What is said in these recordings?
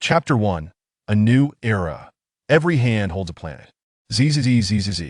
Chapter 1. A New Era. Every hand holds a planet. Zzz.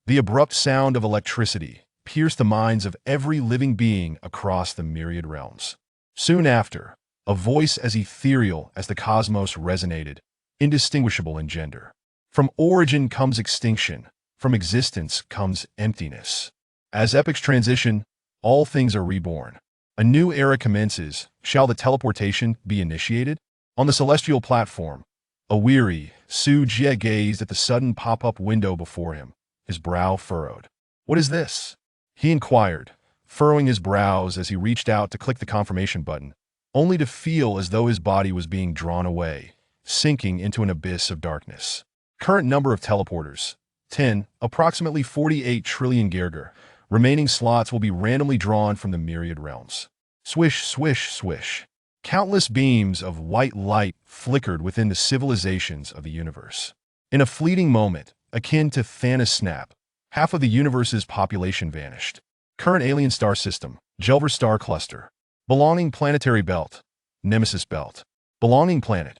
The abrupt sound of electricity pierced the minds of every living being across the myriad realms. Soon after, a voice as ethereal as the cosmos resonated, indistinguishable in gender. From origin comes extinction, from existence comes emptiness. As epochs transition, all things are reborn. A new era commences. Shall the teleportation be initiated? On the celestial platform, a weary Su Jie gazed at the sudden pop-up window before him, his brow furrowed. "What is this?" he inquired, furrowing his brows as he reached out to click the confirmation button, only to feel as though his body was being drawn away, sinking into an abyss of darkness. Current number of teleporters, 10, approximately 48 trillion Gerger. Remaining slots will be randomly drawn from the myriad realms. Swish, swish, swish. Countless beams of white light flickered within the civilizations of the universe. In a fleeting moment, akin to Thanos' snap, half of the universe's population vanished. Current alien star system, Jelver star cluster. Belonging planetary belt, Nemesis belt. Belonging planet,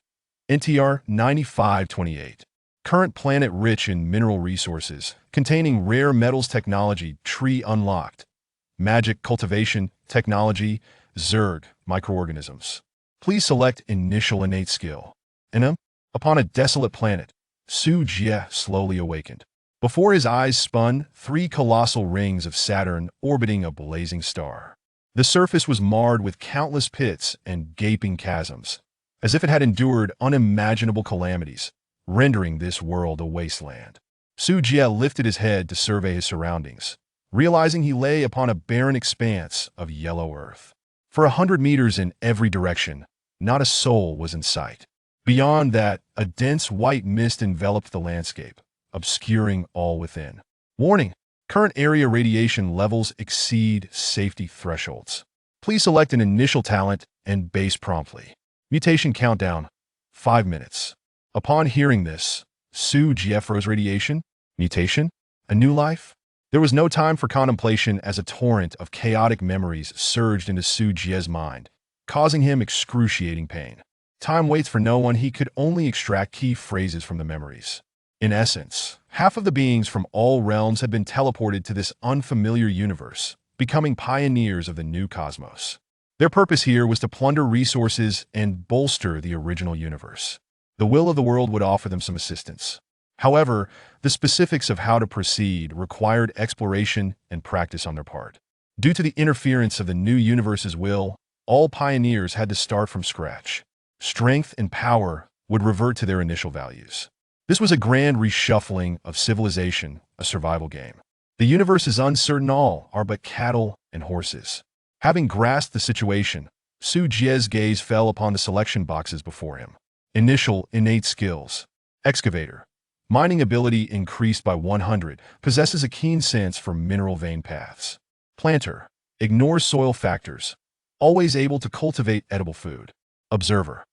NTR 9528. Current planet rich in mineral resources, containing rare metals technology, tree unlocked. Magic cultivation, technology, Zerg, microorganisms. Please select initial innate skill. Upon a desolate planet, Su Jie slowly awakened. Before his eyes spun 3 colossal rings of Saturn orbiting a blazing star. The surface was marred with countless pits and gaping chasms, as if it had endured unimaginable calamities, rendering this world a wasteland. Su Jie lifted his head to survey his surroundings, realizing he lay upon a barren expanse of yellow earth. For 100 meters in every direction, not a soul was in sight. Beyond that, a dense white mist enveloped the landscape, obscuring all within. Warning: current area radiation levels exceed safety thresholds. Please select an initial talent and base promptly. Mutation countdown, 5 minutes. Upon hearing this, Su Jie froze. Radiation? Mutation? A new life? There was no time for contemplation as a torrent of chaotic memories surged into Su Jie's mind, causing him excruciating pain. Time waits for no one. He could only extract key phrases from the memories. In essence, half of the beings from all realms had been teleported to this unfamiliar universe, becoming pioneers of the new cosmos. Their purpose here was to plunder resources and bolster the original universe. The will of the world would offer them some assistance. However, the specifics of how to proceed required exploration and practice on their part. Due to the interference of the new universe's will, all pioneers had to start from scratch. Strength and power would revert to their initial values. This was a grand reshuffling of civilization, a survival game. The universe is uncertain, all are but cattle and horses. Having grasped the situation, Su Jie's gaze fell upon the selection boxes before him. Initial innate skills. Excavator. Mining ability increased by 100, possesses a keen sense for mineral vein paths. Planter. Ignores soil factors, always able to cultivate edible food. Observer.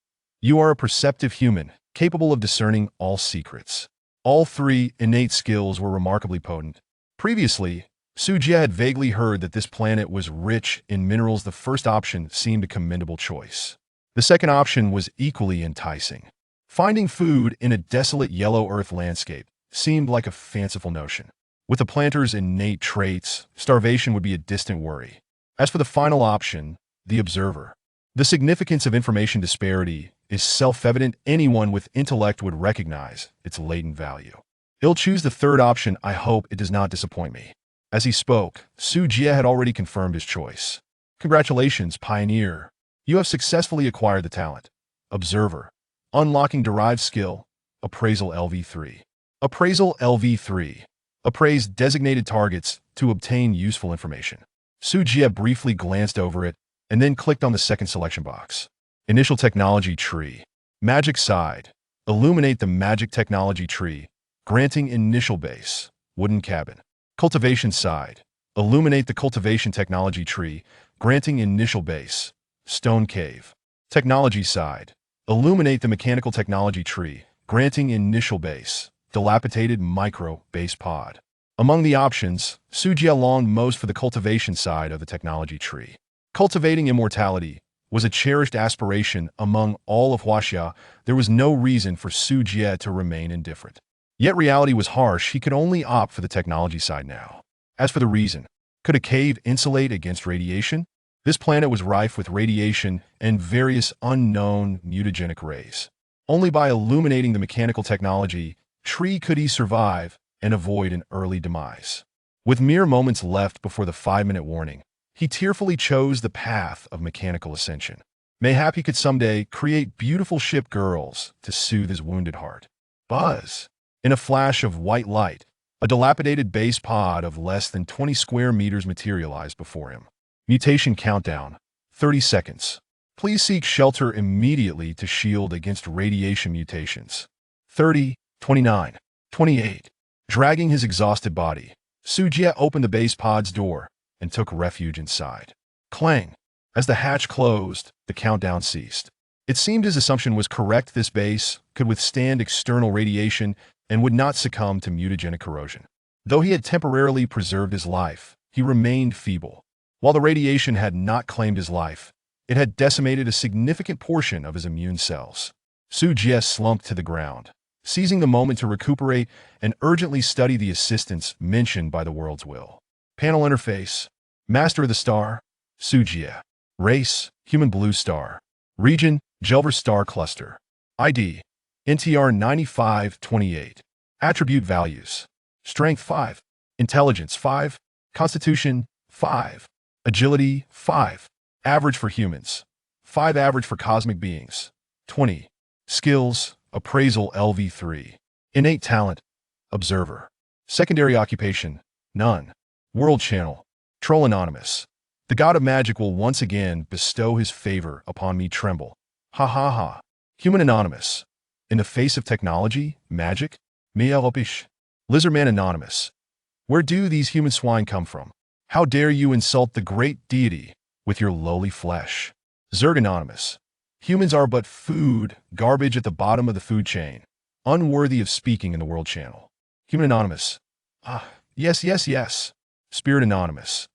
You are a perceptive human, capable of discerning all secrets. All 3 innate skills were remarkably potent. Previously, Su Jie had vaguely heard that this planet was rich in minerals. The first option seemed a commendable choice. The second option was equally enticing. Finding food in a desolate yellow earth landscape seemed like a fanciful notion. With the planter's innate traits, starvation would be a distant worry. As for the final option, the observer. The significance of information disparity is self-evident. Anyone with intellect would recognize its latent value. He'll choose the third option. I hope it does not disappoint me. As he spoke, Su Jie had already confirmed his choice. Congratulations, pioneer. You have successfully acquired the talent. Observer. Unlocking derived skill, Appraisal LV3. Appraisal LV3. Appraise designated targets to obtain useful information. Su Jie briefly glanced over it and then clicked on the second selection box. Initial technology tree. Magic side. Illuminate the magic technology tree, granting initial base, wooden cabin. Cultivation side. Illuminate the cultivation technology tree, granting initial base, stone cave. Technology side. Illuminate the mechanical technology tree, granting initial base, dilapidated micro base pod. Among the options, Su Jie longed most for the cultivation side of the technology tree. Cultivating immortality, was a cherished aspiration among all of Huaxia. There was no reason for Su Jie to remain indifferent. Yet reality was harsh. He could only opt for the technology side now. As for the reason, could a cave insulate against radiation? This planet was rife with radiation and various unknown mutagenic rays. Only by illuminating the mechanical technology tree could he survive and avoid an early demise. With mere moments left before the 5-minute warning, he tearfully chose the path of mechanical ascension. Mayhap he could someday create beautiful ship girls to soothe his wounded heart. Buzz! In a flash of white light, a dilapidated base pod of less than 20 square meters materialized before him. Mutation countdown, 30 seconds. Please seek shelter immediately to shield against radiation mutations. 30, 29, 28. Dragging his exhausted body, Su Jie opened the base pod's door and took refuge inside. Clang! As the hatch closed, the countdown ceased. It seemed his assumption was correct. This base could withstand external radiation and would not succumb to mutagenic corrosion. Though he had temporarily preserved his life, he remained feeble. While the radiation had not claimed his life, it had decimated a significant portion of his immune cells. Su Jie slumped to the ground, seizing the moment to recuperate and urgently study the assistance mentioned by the world's will. Panel interface. Master of the star, Su Jie. Race, human blue star. Region, Jelver star cluster. ID, NTR 9528. Attribute values. Strength 5. Intelligence 5. Constitution 5. Agility 5. Average for humans. 5 average for cosmic beings. 20. Skills, Appraisal LV3. Innate talent, Observer. Secondary occupation, none. World channel, Troll Anonymous. The god of magic will once again bestow his favor upon me. Tremble. Ha ha ha. Human Anonymous. In the face of technology, magic, Mielopish. Lizardman Anonymous. Where do these human swine come from? How dare you insult the great deity with your lowly flesh? Zerg Anonymous. Humans are but food, garbage at the bottom of the food chain, unworthy of speaking in the world channel. Human Anonymous. Yes, yes, yes. Spirit Anonymous.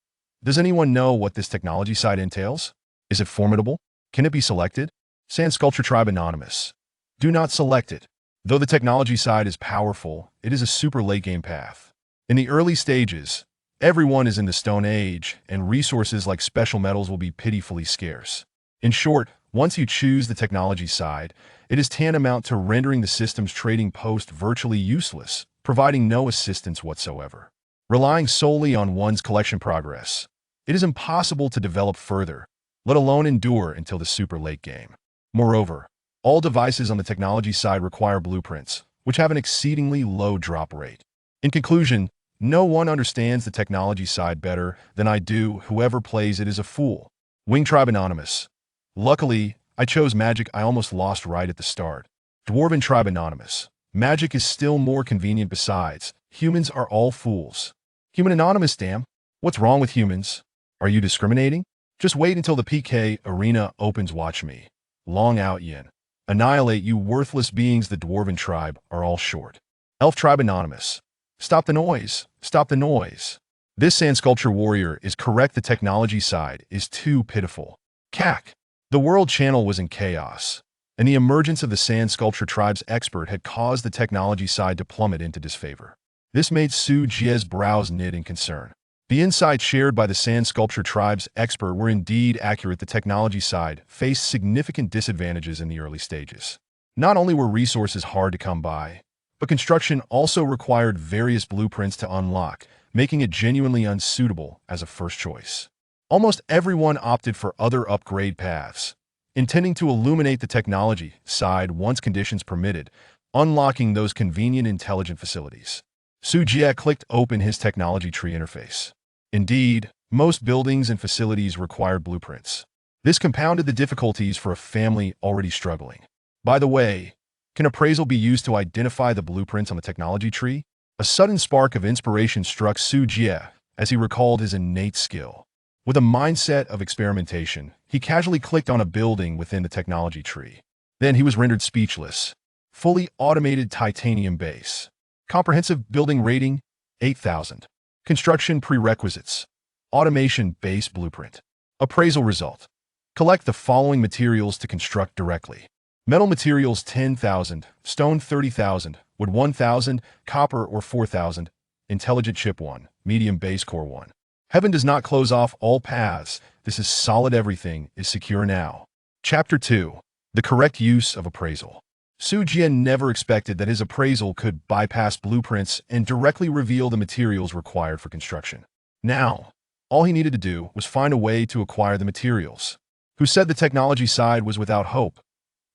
Does anyone know what this technology side entails? Is it formidable? Can it be selected? Sand Sculpture Tribe Anonymous. Do not select it. Though the technology side is powerful, it is a super late game path. In the early stages, everyone is in the Stone Age, and resources like special metals will be pitifully scarce. In short, once you choose the technology side, it is tantamount to rendering the system's trading post virtually useless, providing no assistance whatsoever. Relying solely on one's collection progress, it is impossible to develop further, let alone endure until the super late game. Moreover, all devices on the technology side require blueprints, which have an exceedingly low drop rate. In conclusion, no one understands the technology side better than I do. Whoever plays it is a fool. Wing Tribe Anonymous. Luckily, I chose magic. I almost lost right at the start. Dwarven Tribe Anonymous. Magic is still more convenient. Besides, humans are all fools. Human Anonymous. Damn. What's wrong with humans? Are you discriminating? Just wait until the PK arena opens. Watch me. Long out yin. Annihilate you worthless beings. The Dwarven Tribe are all short. Elf Tribe Anonymous. Stop the noise. Stop the noise. This sand sculpture warrior is correct. The technology side is too pitiful. Cack. The world channel was in chaos, and the emergence of the sand sculpture tribe's expert had caused the technology side to plummet into disfavor. This made Su Jie's brows knit in concern. The insights shared by the sand sculpture tribe's expert were indeed accurate. The technology side faced significant disadvantages in the early stages. Not only were resources hard to come by, but construction also required various blueprints to unlock, making it genuinely unsuitable as a first choice. Almost everyone opted for other upgrade paths, intending to illuminate the technology side once conditions permitted, unlocking those convenient intelligent facilities. Su Jie clicked open his technology tree interface. Indeed, most buildings and facilities required blueprints. This compounded the difficulties for a family already struggling. By the way, can appraisal be used to identify the blueprints on the technology tree? A sudden spark of inspiration struck Su Jie as he recalled his innate skill. With a mindset of experimentation, he casually clicked on a building within the technology tree. Then he was rendered speechless. Fully automated titanium base. Comprehensive building rating, 8,000. Construction prerequisites. Automation base blueprint. Appraisal result. Collect the following materials to construct directly. Metal materials 10,000, stone 30,000, wood 1,000, copper or 4,000, intelligent chip 1, medium base core 1. Heaven does not close off all paths. This is solid. Everything is secure now. Chapter 2. The correct use of appraisal. Su Jie never expected that his appraisal could bypass blueprints and directly reveal the materials required for construction. Now, all he needed to do was find a way to acquire the materials. Who said the technology side was without hope?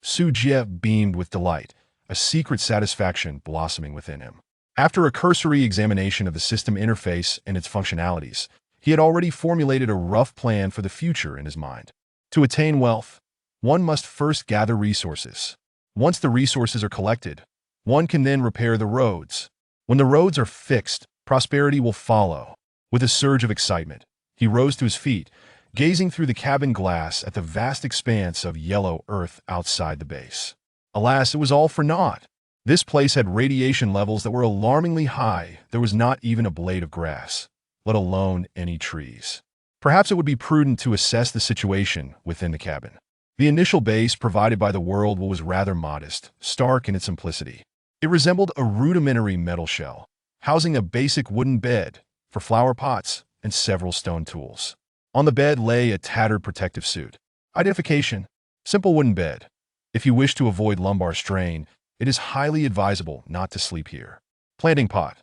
Su Jie beamed with delight, a secret satisfaction blossoming within him. After a cursory examination of the system interface and its functionalities, he had already formulated a rough plan for the future in his mind. To attain wealth, one must first gather resources. Once the resources are collected, one can then repair the roads. When the roads are fixed, prosperity will follow. With a surge of excitement, he rose to his feet, gazing through the cabin glass at the vast expanse of yellow earth outside the base. Alas, it was all for naught. This place had radiation levels that were alarmingly high. There was not even a blade of grass, let alone any trees. Perhaps it would be prudent to assess the situation within the cabin. The initial base provided by the world was rather modest, stark in its simplicity. It resembled a rudimentary metal shell, housing a basic wooden bed for flower pots and several stone tools. On the bed lay a tattered protective suit. Identification: simple wooden bed. If you wish to avoid lumbar strain, it is highly advisable not to sleep here. Planting pot.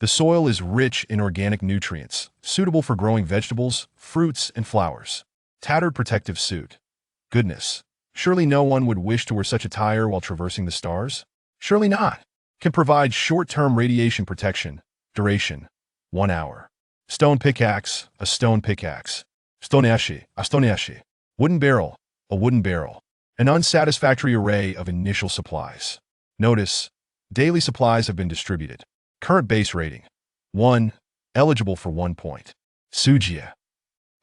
The soil is rich in organic nutrients, suitable for growing vegetables, fruits, and flowers. Tattered protective suit. Goodness, surely no one would wish to wear such attire while traversing the stars? Surely not. Can provide short-term radiation protection. Duration: 1 hour. Stone pickaxe, a stone pickaxe. Stoneashi, a stoneashi. Wooden barrel, a wooden barrel. An unsatisfactory array of initial supplies. Notice, daily supplies have been distributed. Current base rating: 1, eligible for 1 point. Su Jie.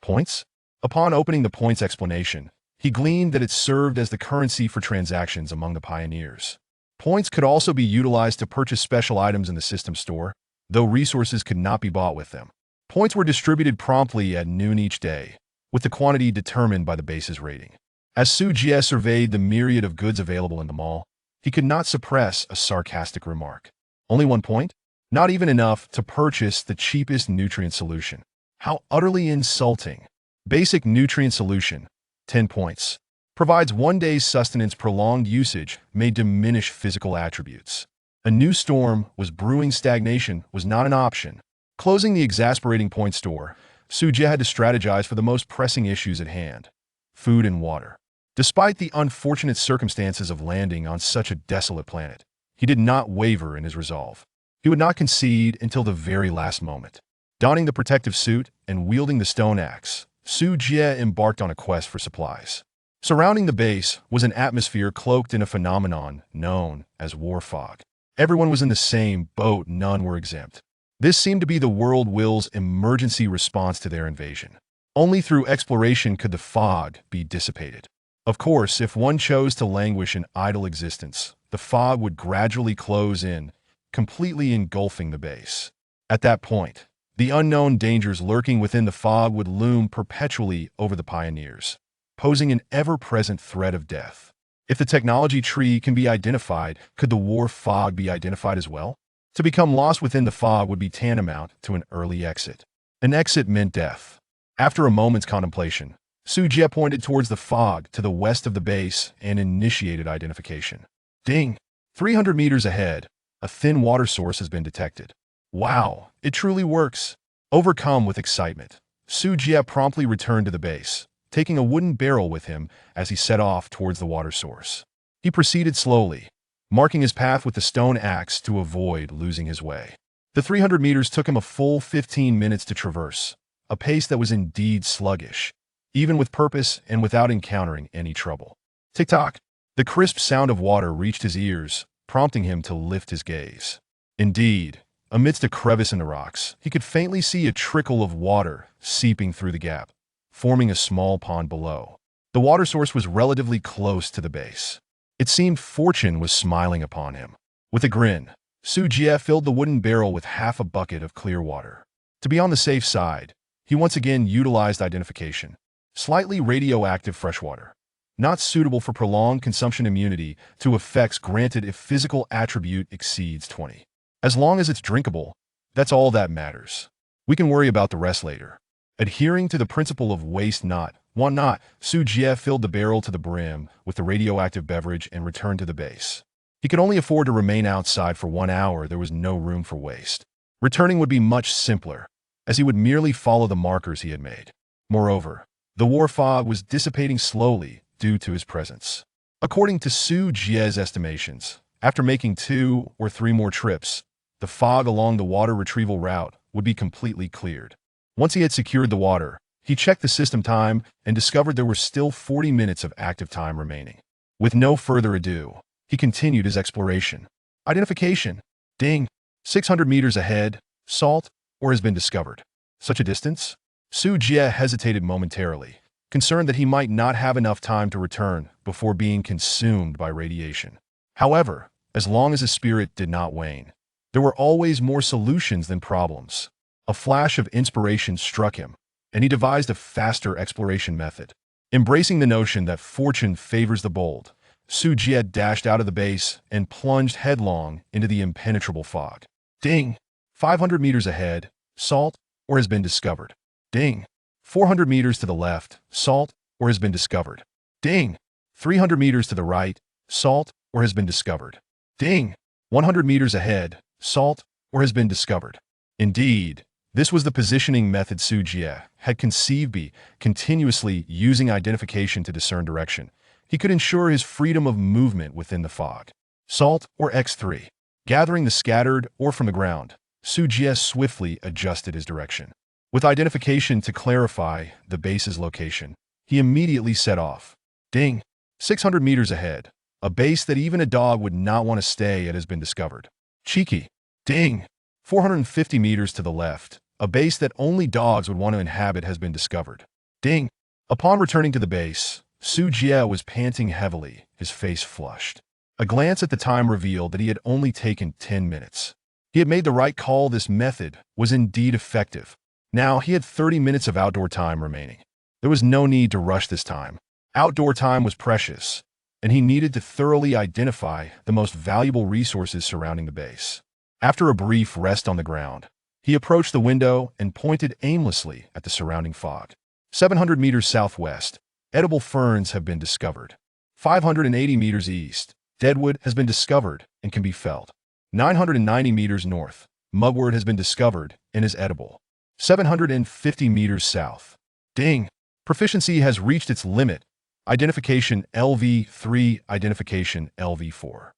Points? Upon opening the points explanation, he gleaned that it served as the currency for transactions among the pioneers. Points could also be utilized to purchase special items in the system store, though resources could not be bought with them. Points were distributed promptly at noon each day, with the quantity determined by the base's rating. As Su Jie surveyed the myriad of goods available in the mall, he could not suppress a sarcastic remark. Only 1 point? Not even enough to purchase the cheapest nutrient solution. How utterly insulting. Basic nutrient solution: 10 points. Provides 1 day's sustenance. Prolonged usage may diminish physical attributes. A new storm was brewing. Stagnation was not an option. Closing the exasperating point store, Su Jie had to strategize for the most pressing issues at hand: food and water. Despite the unfortunate circumstances of landing on such a desolate planet, he did not waver in his resolve. He would not concede until the very last moment. Donning the protective suit and wielding the stone axe, Su Jie embarked on a quest for supplies. Surrounding the base was an atmosphere cloaked in a phenomenon known as war fog. Everyone was in the same boat. None were exempt. This seemed to be the world will's emergency response to their invasion. Only through exploration could the fog be dissipated. Of course, if one chose to languish in idle existence, the fog would gradually close in, completely engulfing the base. At that point, the unknown dangers lurking within the fog would loom perpetually over the pioneers, posing an ever-present threat of death. If the technology tree can be identified, could the war fog be identified as well? To become lost within the fog would be tantamount to an early exit. An exit meant death. After a moment's contemplation, Su Jie pointed towards the fog to the west of the base and initiated identification. Ding! 300 meters ahead, a thin water source has been detected. Wow, it truly works. Overcome with excitement, Su Jie promptly returned to the base, taking a wooden barrel with him as he set off towards the water source. He proceeded slowly, marking his path with the stone axe to avoid losing his way. The 300 meters took him a full 15 minutes to traverse, a pace that was indeed sluggish, even with purpose and without encountering any trouble. Tick-tock! The crisp sound of water reached his ears, prompting him to lift his gaze. Indeed, amidst a crevice in the rocks, he could faintly see a trickle of water seeping through the gap, forming a small pond below. The water source was relatively close to the base. It seemed fortune was smiling upon him. With a grin, Su Jie filled the wooden barrel with half a bucket of clear water. To be on the safe side, he once again utilized identification. Slightly radioactive freshwater. Not suitable for prolonged consumption. Immunity to effects granted if physical attribute exceeds 20. As long as it's drinkable, that's all that matters. We can worry about the rest later. Adhering to the principle of waste not, want not, Su Jie filled the barrel to the brim with the radioactive beverage and returned to the base. He could only afford to remain outside for 1 hour. There was no room for waste. Returning would be much simpler, as he would merely follow the markers he had made. Moreover, the war fog was dissipating slowly due to his presence. According to Su Jie's estimations, after making 2 or 3 more trips, the fog along the water retrieval route would be completely cleared. Once he had secured the water, he checked the system time and discovered there were still 40 minutes of active time remaining. With no further ado, he continued his exploration. Identification. Ding. 600 meters ahead. Salt, or has been discovered. Such a distance? Su Jie hesitated momentarily, concerned that he might not have enough time to return before being consumed by radiation. However, as long as his spirit did not wane, there were always more solutions than problems. A flash of inspiration struck him, and he devised a faster exploration method. Embracing the notion that fortune favors the bold, Su Jie dashed out of the base and plunged headlong into the impenetrable fog. Ding! 500 meters ahead, salt, or has been discovered. Ding! 400 meters to the left, salt, or has been discovered. Ding! 300 meters to the right, salt, or has been discovered. Ding! 100 meters ahead, salt, or has been discovered. Indeed, this was the positioning method Su Jie had conceived by continuously using identification to discern direction. He could ensure his freedom of movement within the fog. Salt, or X3. Gathering the scattered ore from the ground, Su Jie swiftly adjusted his direction. With identification to clarify the base's location, he immediately set off. Ding! 600 meters ahead. A base that even a dog would not want to stay at has been discovered. Cheeky. Ding! 450 meters to the left. A base that only dogs would want to inhabit has been discovered. Ding! Upon returning to the base, Su Jie was panting heavily, his face flushed. A glance at the time revealed that he had only taken 10 minutes. He had made the right call. This method was indeed effective. Now he had 30 minutes of outdoor time remaining. There was no need to rush this time. Outdoor time was precious, and he needed to thoroughly identify the most valuable resources surrounding the base. After a brief rest on the ground, he approached the window and pointed aimlessly at the surrounding fog. 700 meters southwest, edible ferns have been discovered. 580 meters east, deadwood has been discovered and can be felled. 990 meters north, mugwort has been discovered and is edible. 750 meters south. Ding! Proficiency has reached its limit. Identification LV3, identification LV4.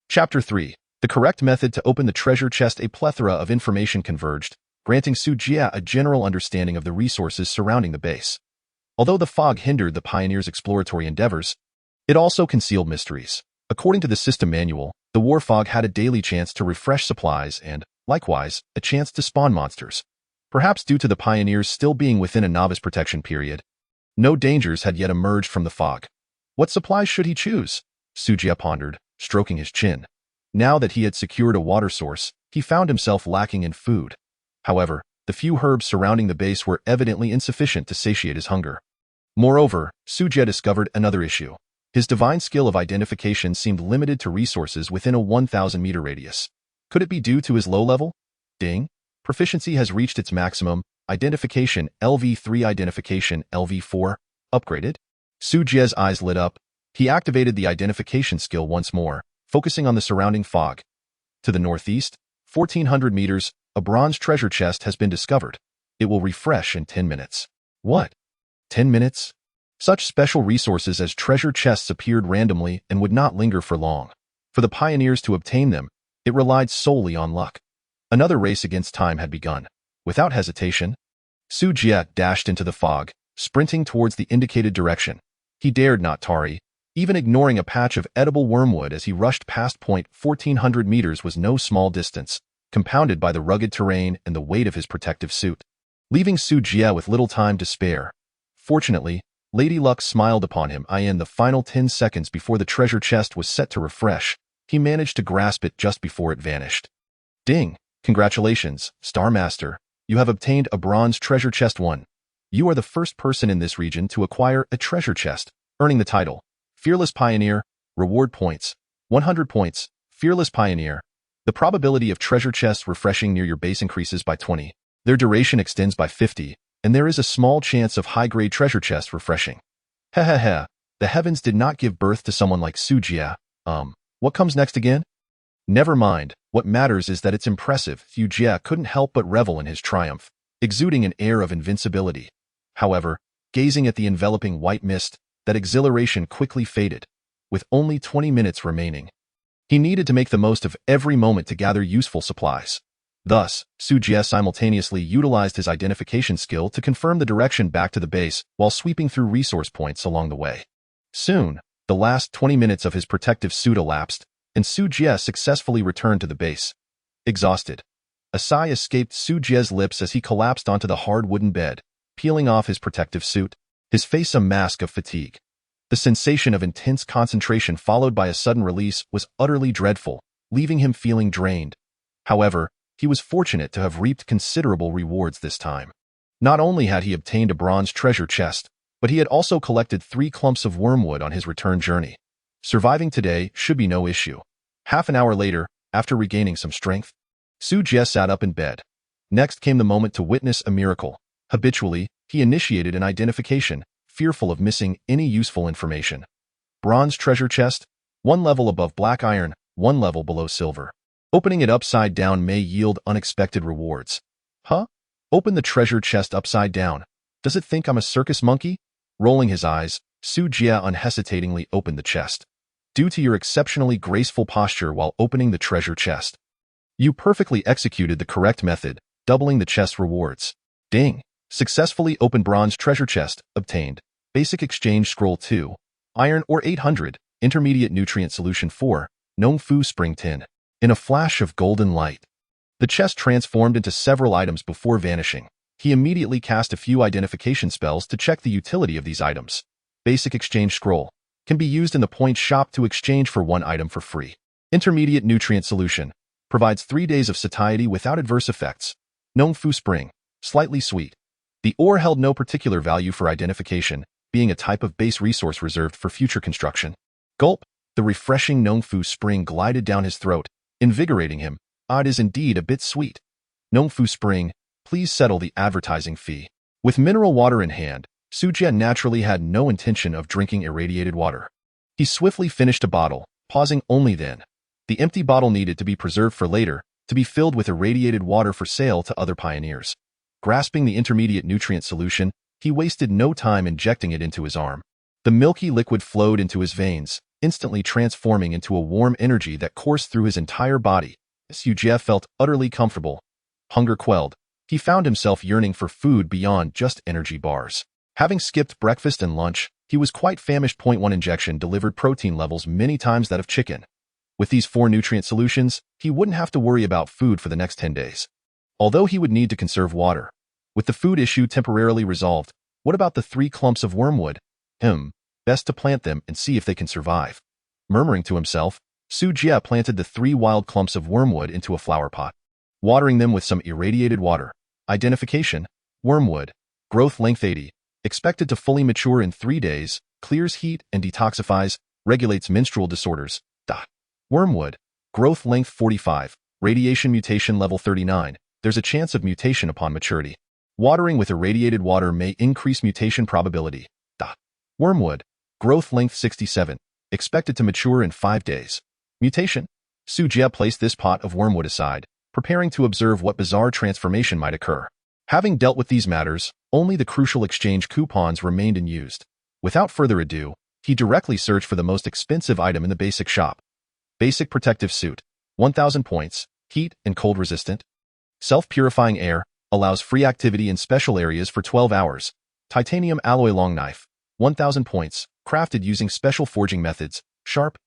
Chapter 3. The correct method to open the treasure chest. A plethora of information converged, granting Su Jie a general understanding of the resources surrounding the base. Although the fog hindered the pioneers' exploratory endeavors, it also concealed mysteries. According to the system manual, the war fog had a daily chance to refresh supplies and, likewise, a chance to spawn monsters. Perhaps due to the pioneers still being within a novice protection period, no dangers had yet emerged from the fog. What supplies should he choose? Su Jie pondered, stroking his chin. Now that he had secured a water source, he found himself lacking in food. However, the few herbs surrounding the base were evidently insufficient to satiate his hunger. Moreover, Su Jie discovered another issue. His divine skill of identification seemed limited to resources within a 1,000-meter radius. Could it be due to his low level? Ding! Proficiency has reached its maximum. Identification LV3, identification LV4. Upgraded? Su Jie's eyes lit up. He activated the identification skill once more, focusing on the surrounding fog. To the northeast, 1,400 meters, a bronze treasure chest has been discovered. It will refresh in 10 minutes. What? 10 minutes? Such special resources as treasure chests appeared randomly and would not linger for long. For the pioneers to obtain them, it relied solely on luck. Another race against time had begun. Without hesitation, Su Jie dashed into the fog, sprinting towards the indicated direction. He dared not tarry, even ignoring a patch of edible wormwood as he rushed past point. 1,400 meters was no small distance, compounded by the rugged terrain and the weight of his protective suit, leaving Su Jie with little time to spare. Fortunately, Lady Luck smiled upon him. In the final 10 seconds before the treasure chest was set to refresh, he managed to grasp it just before it vanished. Ding! Congratulations, Star Master. You have obtained a bronze treasure chest 1. You are the first person in this region to acquire a treasure chest, earning the title Fearless Pioneer. Reward points 100 points. Fearless Pioneer. The probability of treasure chests refreshing near your base increases by 20. Their duration extends by 50, and there is a small chance of high-grade treasure chests refreshing. Heh. The heavens did not give birth to someone like Su Jie. What comes next again? Never mind. What matters is that it's impressive. Su Jie couldn't help but revel in his triumph, exuding an air of invincibility. However, gazing at the enveloping white mist, that exhilaration quickly faded. With only 20 minutes remaining, he needed to make the most of every moment to gather useful supplies. Thus, Su Jie simultaneously utilized his identification skill to confirm the direction back to the base while sweeping through resource points along the way. Soon, the last 20 minutes of his protective suit elapsed, and Su Jie successfully returned to the base. Exhausted, a sigh escaped Su Jie's lips as he collapsed onto the hard wooden bed, peeling off his protective suit, his face a mask of fatigue. The sensation of intense concentration followed by a sudden release was utterly dreadful, leaving him feeling drained. However, he was fortunate to have reaped considerable rewards this time. Not only had he obtained a bronze treasure chest, but he had also collected 3 clumps of wormwood on his return journey. Surviving today should be no issue. Half an hour later, after regaining some strength, Su Jie sat up in bed. Next came the moment to witness a miracle. Habitually, he initiated an identification, fearful of missing any useful information. Bronze treasure chest, 1 level above black iron, 1 level below silver. Opening it upside down may yield unexpected rewards. Huh? Open the treasure chest upside down. Does it think I'm a circus monkey? Rolling his eyes, Su Jie unhesitatingly opened the chest. Due to your exceptionally graceful posture while opening the treasure chest, you perfectly executed the correct method, doubling the chest rewards. Ding! Successfully opened bronze treasure chest, obtained. Basic exchange scroll 2. Iron ore 800, intermediate nutrient solution 4, Nong Fu spring tin. In a flash of golden light, the chest transformed into several items before vanishing. He immediately cast a few identification spells to check the utility of these items. Basic exchange scroll. Can be used in the point shop to exchange for 1 item for free. Intermediate nutrient solution. Provides 3 days of satiety without adverse effects. Nong Fu spring. Slightly sweet. The ore held no particular value for identification, being a type of base resource reserved for future construction. Gulp. The refreshing Nong Fu spring glided down his throat, invigorating him. It is indeed a bit sweet. Nong Fu spring, please settle the advertising fee. With mineral water in hand, Su Jie naturally had no intention of drinking irradiated water. He swiftly finished a bottle, pausing only then. The empty bottle needed to be preserved for later, to be filled with irradiated water for sale to other pioneers. Grasping the intermediate nutrient solution, he wasted no time injecting it into his arm. The milky liquid flowed into his veins, instantly transforming into a warm energy that coursed through his entire body. Su Jie felt utterly comfortable. Hunger quelled, he found himself yearning for food beyond just energy bars. Having skipped breakfast and lunch, he was quite famished. 1 injection delivered protein levels many times that of chicken. With these 4 nutrient solutions, he wouldn't have to worry about food for the next 10 days. Although he would need to conserve water. With the food issue temporarily resolved, what about the 3 clumps of wormwood? Best to plant them and see if they can survive. Murmuring to himself, Su Jie planted the 3 wild clumps of wormwood into a flower pot, watering them with some irradiated water. Identification, wormwood, growth length 80, expected to fully mature in 3 days, clears heat and detoxifies, regulates menstrual disorders. Wormwood, growth length 45, radiation mutation level 39, there's a chance of mutation upon maturity. Watering with irradiated water may increase mutation probability. Wormwood, growth length 67, expected to mature in 5 days. Mutation. Su Jie placed this pot of wormwood aside, preparing to observe what bizarre transformation might occur. Having dealt with these matters, only the crucial exchange coupons remained unused. Without further ado, he directly searched for the most expensive item in the basic shop. Basic protective suit, 1000 points, heat and cold resistant. Self-purifying air, allows free activity in special areas for 12 hours. Titanium alloy long knife, 1000 points, crafted using special forging methods. Sharp.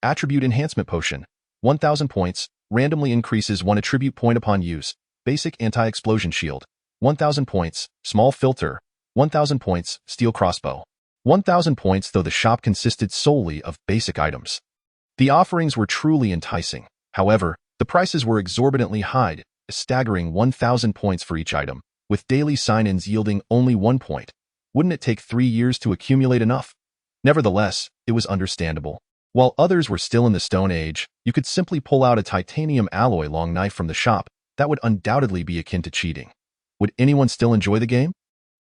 Attribute enhancement potion, 1000 points, randomly increases 1 attribute point upon use. Basic anti-explosion shield, 1000 points, small filter, 1000 points, steel crossbow, 1000 points. Though the shop consisted solely of basic items, the offerings were truly enticing. However, the prices were exorbitantly high, a staggering 1000 points for each item. with daily sign-ins yielding only 1 point. Wouldn't it take 3 years to accumulate enough? Nevertheless, it was understandable. While others were still in the Stone Age, you could simply pull out a titanium alloy long knife from the shop. That would undoubtedly be akin to cheating. Would anyone still enjoy the game?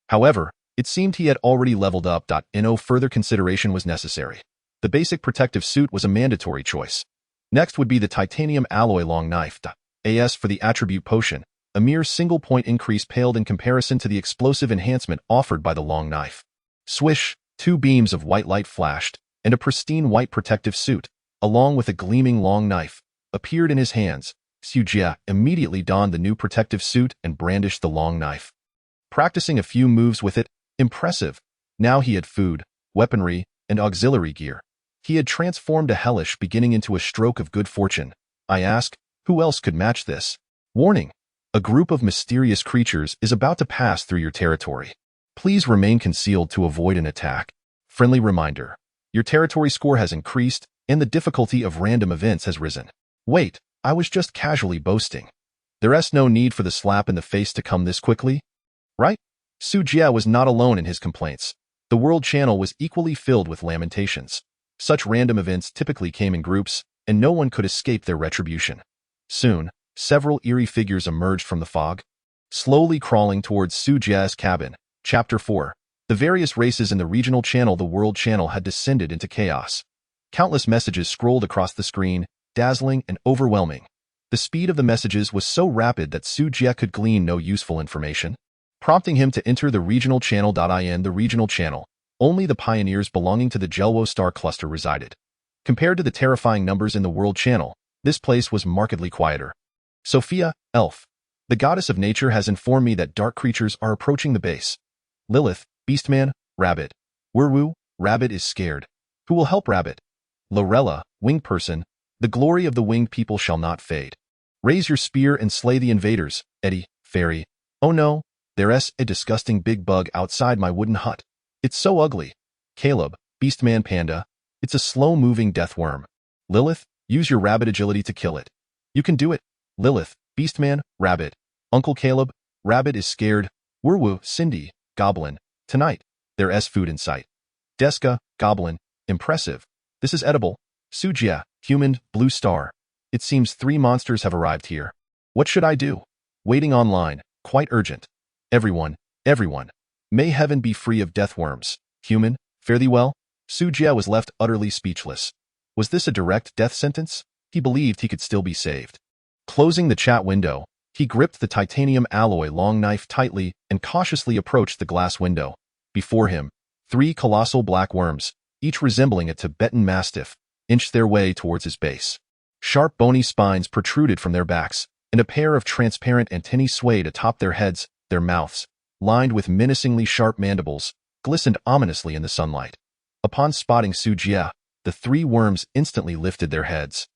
However, it seemed he had already leveled up. No further consideration was necessary. The basic protective suit was a mandatory choice. Next would be the titanium alloy long knife. As for the attribute potion, a mere single-point increase paled in comparison to the explosive enhancement offered by the long knife. Swish, 2 beams of white light flashed, and a pristine white protective suit, along with a gleaming long knife, appeared in his hands. Su Jie immediately donned the new protective suit and brandished the long knife. Practicing a few moves with it, impressive. Now he had food, weaponry, and auxiliary gear. He had transformed a hellish beginning into a stroke of good fortune. I ask, who else could match this? Warning: a group of mysterious creatures is about to pass through your territory. Please remain concealed to avoid an attack. Friendly reminder: your territory score has increased, and the difficulty of random events has risen. Wait, I was just casually boasting. There's no need for the slap in the face to come this quickly, right? Su Jie was not alone in his complaints. The world channel was equally filled with lamentations. Such random events typically came in groups, and no one could escape their retribution. Soon, several eerie figures emerged from the fog, slowly crawling towards Su Jie's cabin. Chapter 4. The various races in the regional channel. The world channel had descended into chaos. Countless messages scrolled across the screen, dazzling and overwhelming. The speed of the messages was so rapid that Su Jie could glean no useful information, prompting him to enter the regional channel. In the regional channel, only the pioneers belonging to the Jelwo star cluster resided. Compared to the terrifying numbers in the world channel, this place was markedly quieter. Sophia, elf. The goddess of nature has informed me that dark creatures are approaching the base. Lilith, beastman, rabbit. Werwu, rabbit is scared. Who will help rabbit? Lorella, winged person. The glory of the winged people shall not fade. Raise your spear and slay the invaders. Eddie, fairy. Oh no, there's a disgusting big bug outside my wooden hut. It's so ugly. Caleb, beastman panda. It's a slow-moving death worm. Lilith, use your rabbit agility to kill it. You can do it. Lilith, beastman, rabbit. Uncle Caleb, rabbit is scared. Werwu, Cindy, goblin. Tonight, there's food in sight. Deska, goblin, impressive. This is edible. Su Jie, human, blue star. It seems 3 monsters have arrived here. What should I do? Waiting online, quite urgent. Everyone, may heaven be free of death worms. Human, fare thee well. Su Jie was left utterly speechless. Was this a direct death sentence? He believed he could still be saved. Closing the chat window, he gripped the titanium alloy long knife tightly and cautiously approached the glass window. Before him, 3 colossal black worms, each resembling a Tibetan mastiff, inched their way towards his base. Sharp bony spines protruded from their backs, and a pair of transparent antennae swayed atop their heads. Their mouths, lined with menacingly sharp mandibles, glistened ominously in the sunlight. Upon spotting Su Jie, the 3 worms instantly lifted their heads,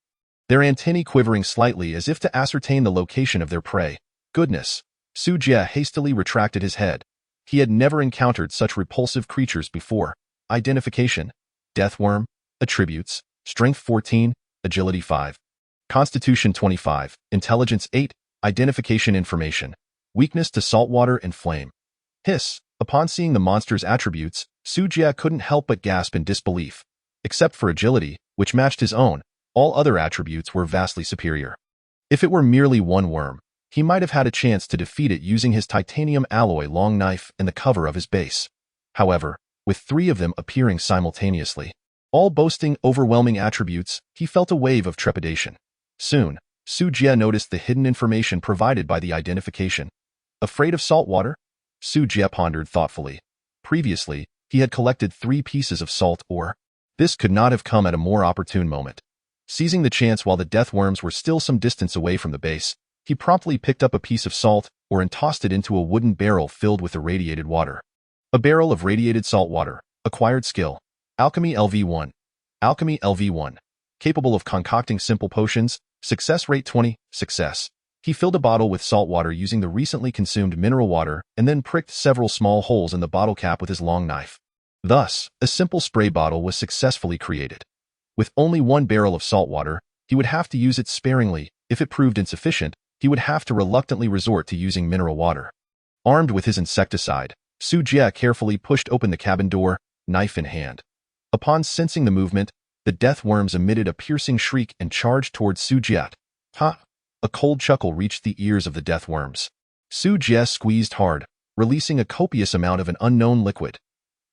their antennae quivering slightly as if to ascertain the location of their prey. Goodness! Su Jie hastily retracted his head. He had never encountered such repulsive creatures before. Identification: death worm. Attributes: strength 14, agility 5, constitution 25, intelligence 8. Identification information: weakness to salt water and flame. Hiss! Upon seeing the monster's attributes, Su Jie couldn't help but gasp in disbelief. Except for agility, which matched his own, all other attributes were vastly superior. If it were merely one worm, he might have had a chance to defeat it using his titanium alloy long knife and the cover of his base. However, with 3 of them appearing simultaneously, all boasting overwhelming attributes, he felt a wave of trepidation. Soon, Su Jie noticed the hidden information provided by the identification. Afraid of salt water? Su Jie pondered thoughtfully. Previously, he had collected 3 pieces of salt ore. This could not have come at a more opportune moment. Seizing the chance while the death worms were still some distance away from the base, he promptly picked up a piece of salt ore and tossed it into a wooden barrel filled with irradiated water. A barrel of radiated salt water. Acquired skill: Alchemy LV1. Alchemy LV1. Capable of concocting simple potions. Success rate 20. Success. He filled a bottle with salt water using the recently consumed mineral water and then pricked several small holes in the bottle cap with his long knife. Thus, a simple spray bottle was successfully created. With only 1 barrel of salt water, he would have to use it sparingly. If it proved insufficient, he would have to reluctantly resort to using mineral water. Armed with his insecticide, Su Jie carefully pushed open the cabin door, knife in hand. Upon sensing the movement, the death worms emitted a piercing shriek and charged towards Su Jie. Ha! A cold chuckle reached the ears of the death worms. Su Jie squeezed hard, releasing a copious amount of an unknown liquid.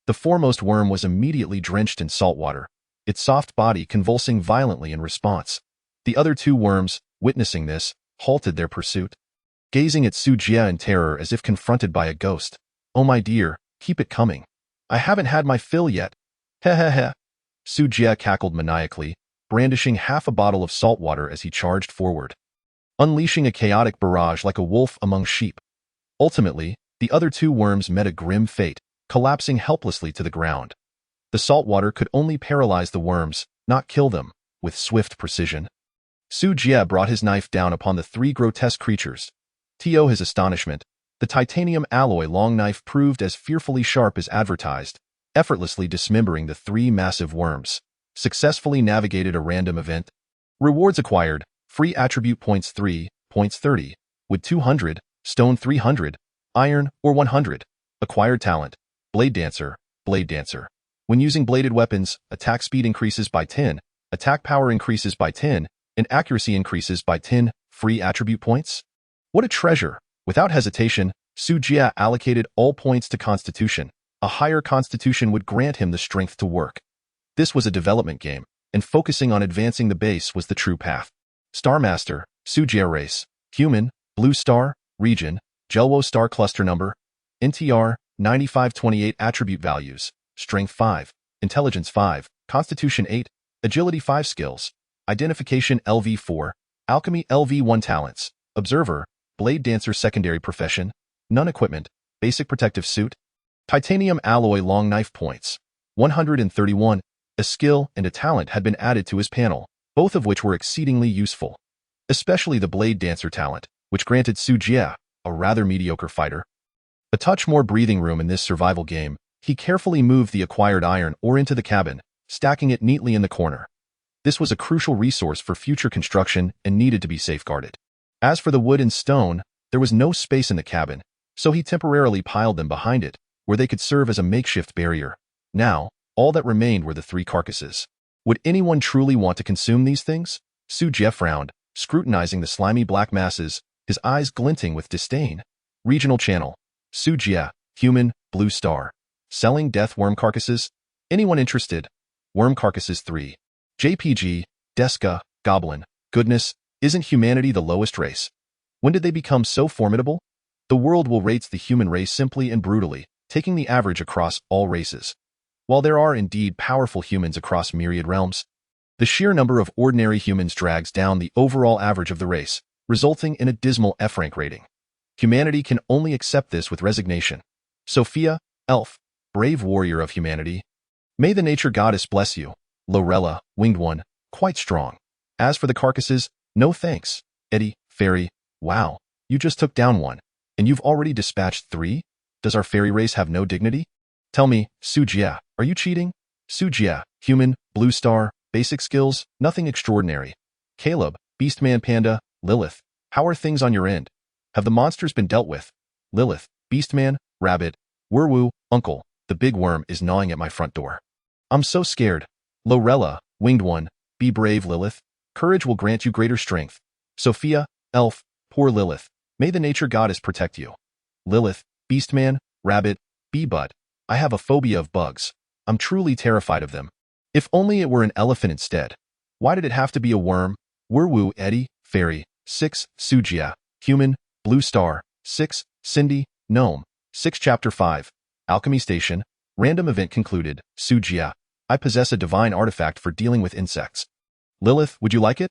The foremost worm was immediately drenched in salt water, its soft body convulsing violently in response. The other two worms, witnessing this, halted their pursuit, gazing at Su Jie in terror as if confronted by a ghost. "Oh my dear, keep it coming. I haven't had my fill yet. Heh heh heh." Su Jie cackled maniacally, brandishing half a bottle of salt water as he charged forward, unleashing a chaotic barrage like a wolf among sheep. Ultimately, the other two worms met a grim fate, collapsing helplessly to the ground. The salt water could only paralyze the worms, not kill them, with swift precision. Su Jie brought his knife down upon the three grotesque creatures. To his astonishment, the titanium alloy long knife proved as fearfully sharp as advertised, effortlessly dismembering the three massive worms. Successfully navigated a random event. Rewards acquired, free attribute points 3, points 30, with 200, stone 300, iron, or 100. Acquired talent, Blade Dancer, Blade Dancer. When using bladed weapons, attack speed increases by 10, attack power increases by 10, and accuracy increases by 10, free attribute points. What a treasure! Without hesitation, Su Jie allocated all points to Constitution. A higher Constitution would grant him the strength to work. This was a development game, and focusing on advancing the base was the true path. Star Master, Su Jie race, human, blue star, region, Jelwo star cluster number, NTR, 9528 attribute values, strength 5, intelligence 5, constitution 8, agility 5 skills, identification LV4, alchemy LV1 talents, observer, blade dancer secondary profession, none equipment, basic protective suit, titanium alloy long knife points, 131, a skill and a talent had been added to his panel, both of which were exceedingly useful. Especially the blade dancer talent, which granted Su Jie, a rather mediocre fighter, a touch more breathing room in this survival game. He carefully moved the acquired iron ore into the cabin, stacking it neatly in the corner. This was a crucial resource for future construction and needed to be safeguarded. As for the wood and stone, there was no space in the cabin, so he temporarily piled them behind it, where they could serve as a makeshift barrier. Now, all that remained were the three carcasses. Would anyone truly want to consume these things? Su Jie frowned, scrutinizing the slimy black masses, his eyes glinting with disdain. Regional channel. Su Jie, human, blue star. Selling death worm carcasses? Anyone interested? Worm carcasses 3. JPG, Deska, Goblin. Goodness, isn't humanity the lowest race? When did they become so formidable? The world will rate the human race simply and brutally, taking the average across all races. While there are indeed powerful humans across myriad realms, the sheer number of ordinary humans drags down the overall average of the race, resulting in a dismal F-rank rating. Humanity can only accept this with resignation. Sophia, elf, brave warrior of humanity. May the nature goddess bless you. Lorella, winged one, quite strong. As for the carcasses, no thanks. Eddie, fairy, wow, you just took down one, and you've already dispatched 3? Does our fairy race have no dignity? Tell me, Su Jie, are you cheating? Su Jie, human, blue star, basic skills, nothing extraordinary. Caleb, beastman panda, Lilith, how are things on your end? Have the monsters been dealt with? Lilith, beastman, rabbit, Werwoo, uncle, the big worm is gnawing at my front door. I'm so scared. Lorella, winged one, be brave, Lilith. Courage will grant you greater strength. Sophia, elf, poor Lilith, may the nature goddess protect you. Lilith, beastman, rabbit, bee-butt, I have a phobia of bugs. I'm truly terrified of them. If only it were an elephant instead. Why did it have to be a worm? Werwoo, Eddie, fairy, 6, Su Jie, human, blue star, 6, Cindy, gnome, 6 Chapter 5, Alchemy Station, random event concluded, Su Jie, I possess a divine artifact for dealing with insects. Lilith, would you like it?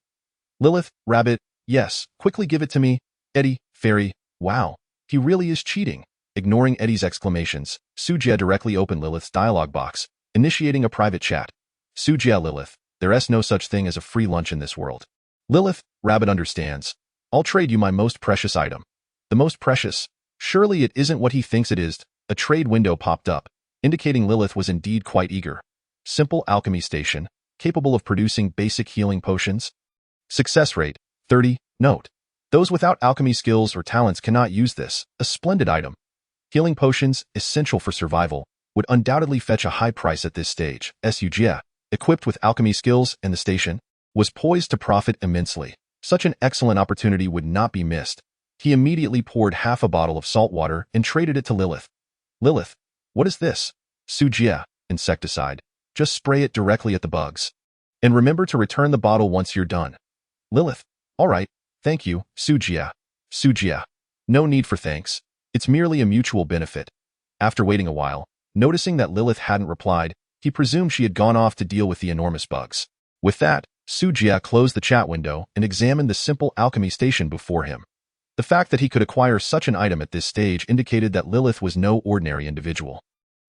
Lilith, rabbit, yes, quickly give it to me. Eddie, fairy, wow, he really is cheating. Ignoring Eddie's exclamations, Su Jie directly opened Lilith's dialog box, initiating a private chat. Su Jie, Lilith, there's no such thing as a free lunch in this world. Lilith, rabbit understands. I'll trade you my most precious item. The most precious? Surely it isn't what he thinks it is. A trade window popped up, indicating Lilith was indeed quite eager. Simple alchemy station, capable of producing basic healing potions. Success rate, 30. Note. Those without alchemy skills or talents cannot use this, a splendid item. Healing potions, essential for survival, would undoubtedly fetch a high price at this stage. Su Jie, equipped with alchemy skills and the station, was poised to profit immensely. Such an excellent opportunity would not be missed. He immediately poured half a bottle of salt water and traded it to Lilith. Lilith, what is this? Su Jie, insecticide. Just spray it directly at the bugs. And remember to return the bottle once you're done. Lilith, all right, thank you, Su Jie. Su Jie, no need for thanks. It's merely a mutual benefit. After waiting a while, noticing that Lilith hadn't replied, he presumed she had gone off to deal with the enormous bugs. With that, Su Jie closed the chat window and examined the simple alchemy station before him. The fact that he could acquire such an item at this stage indicated that Lilith was no ordinary individual.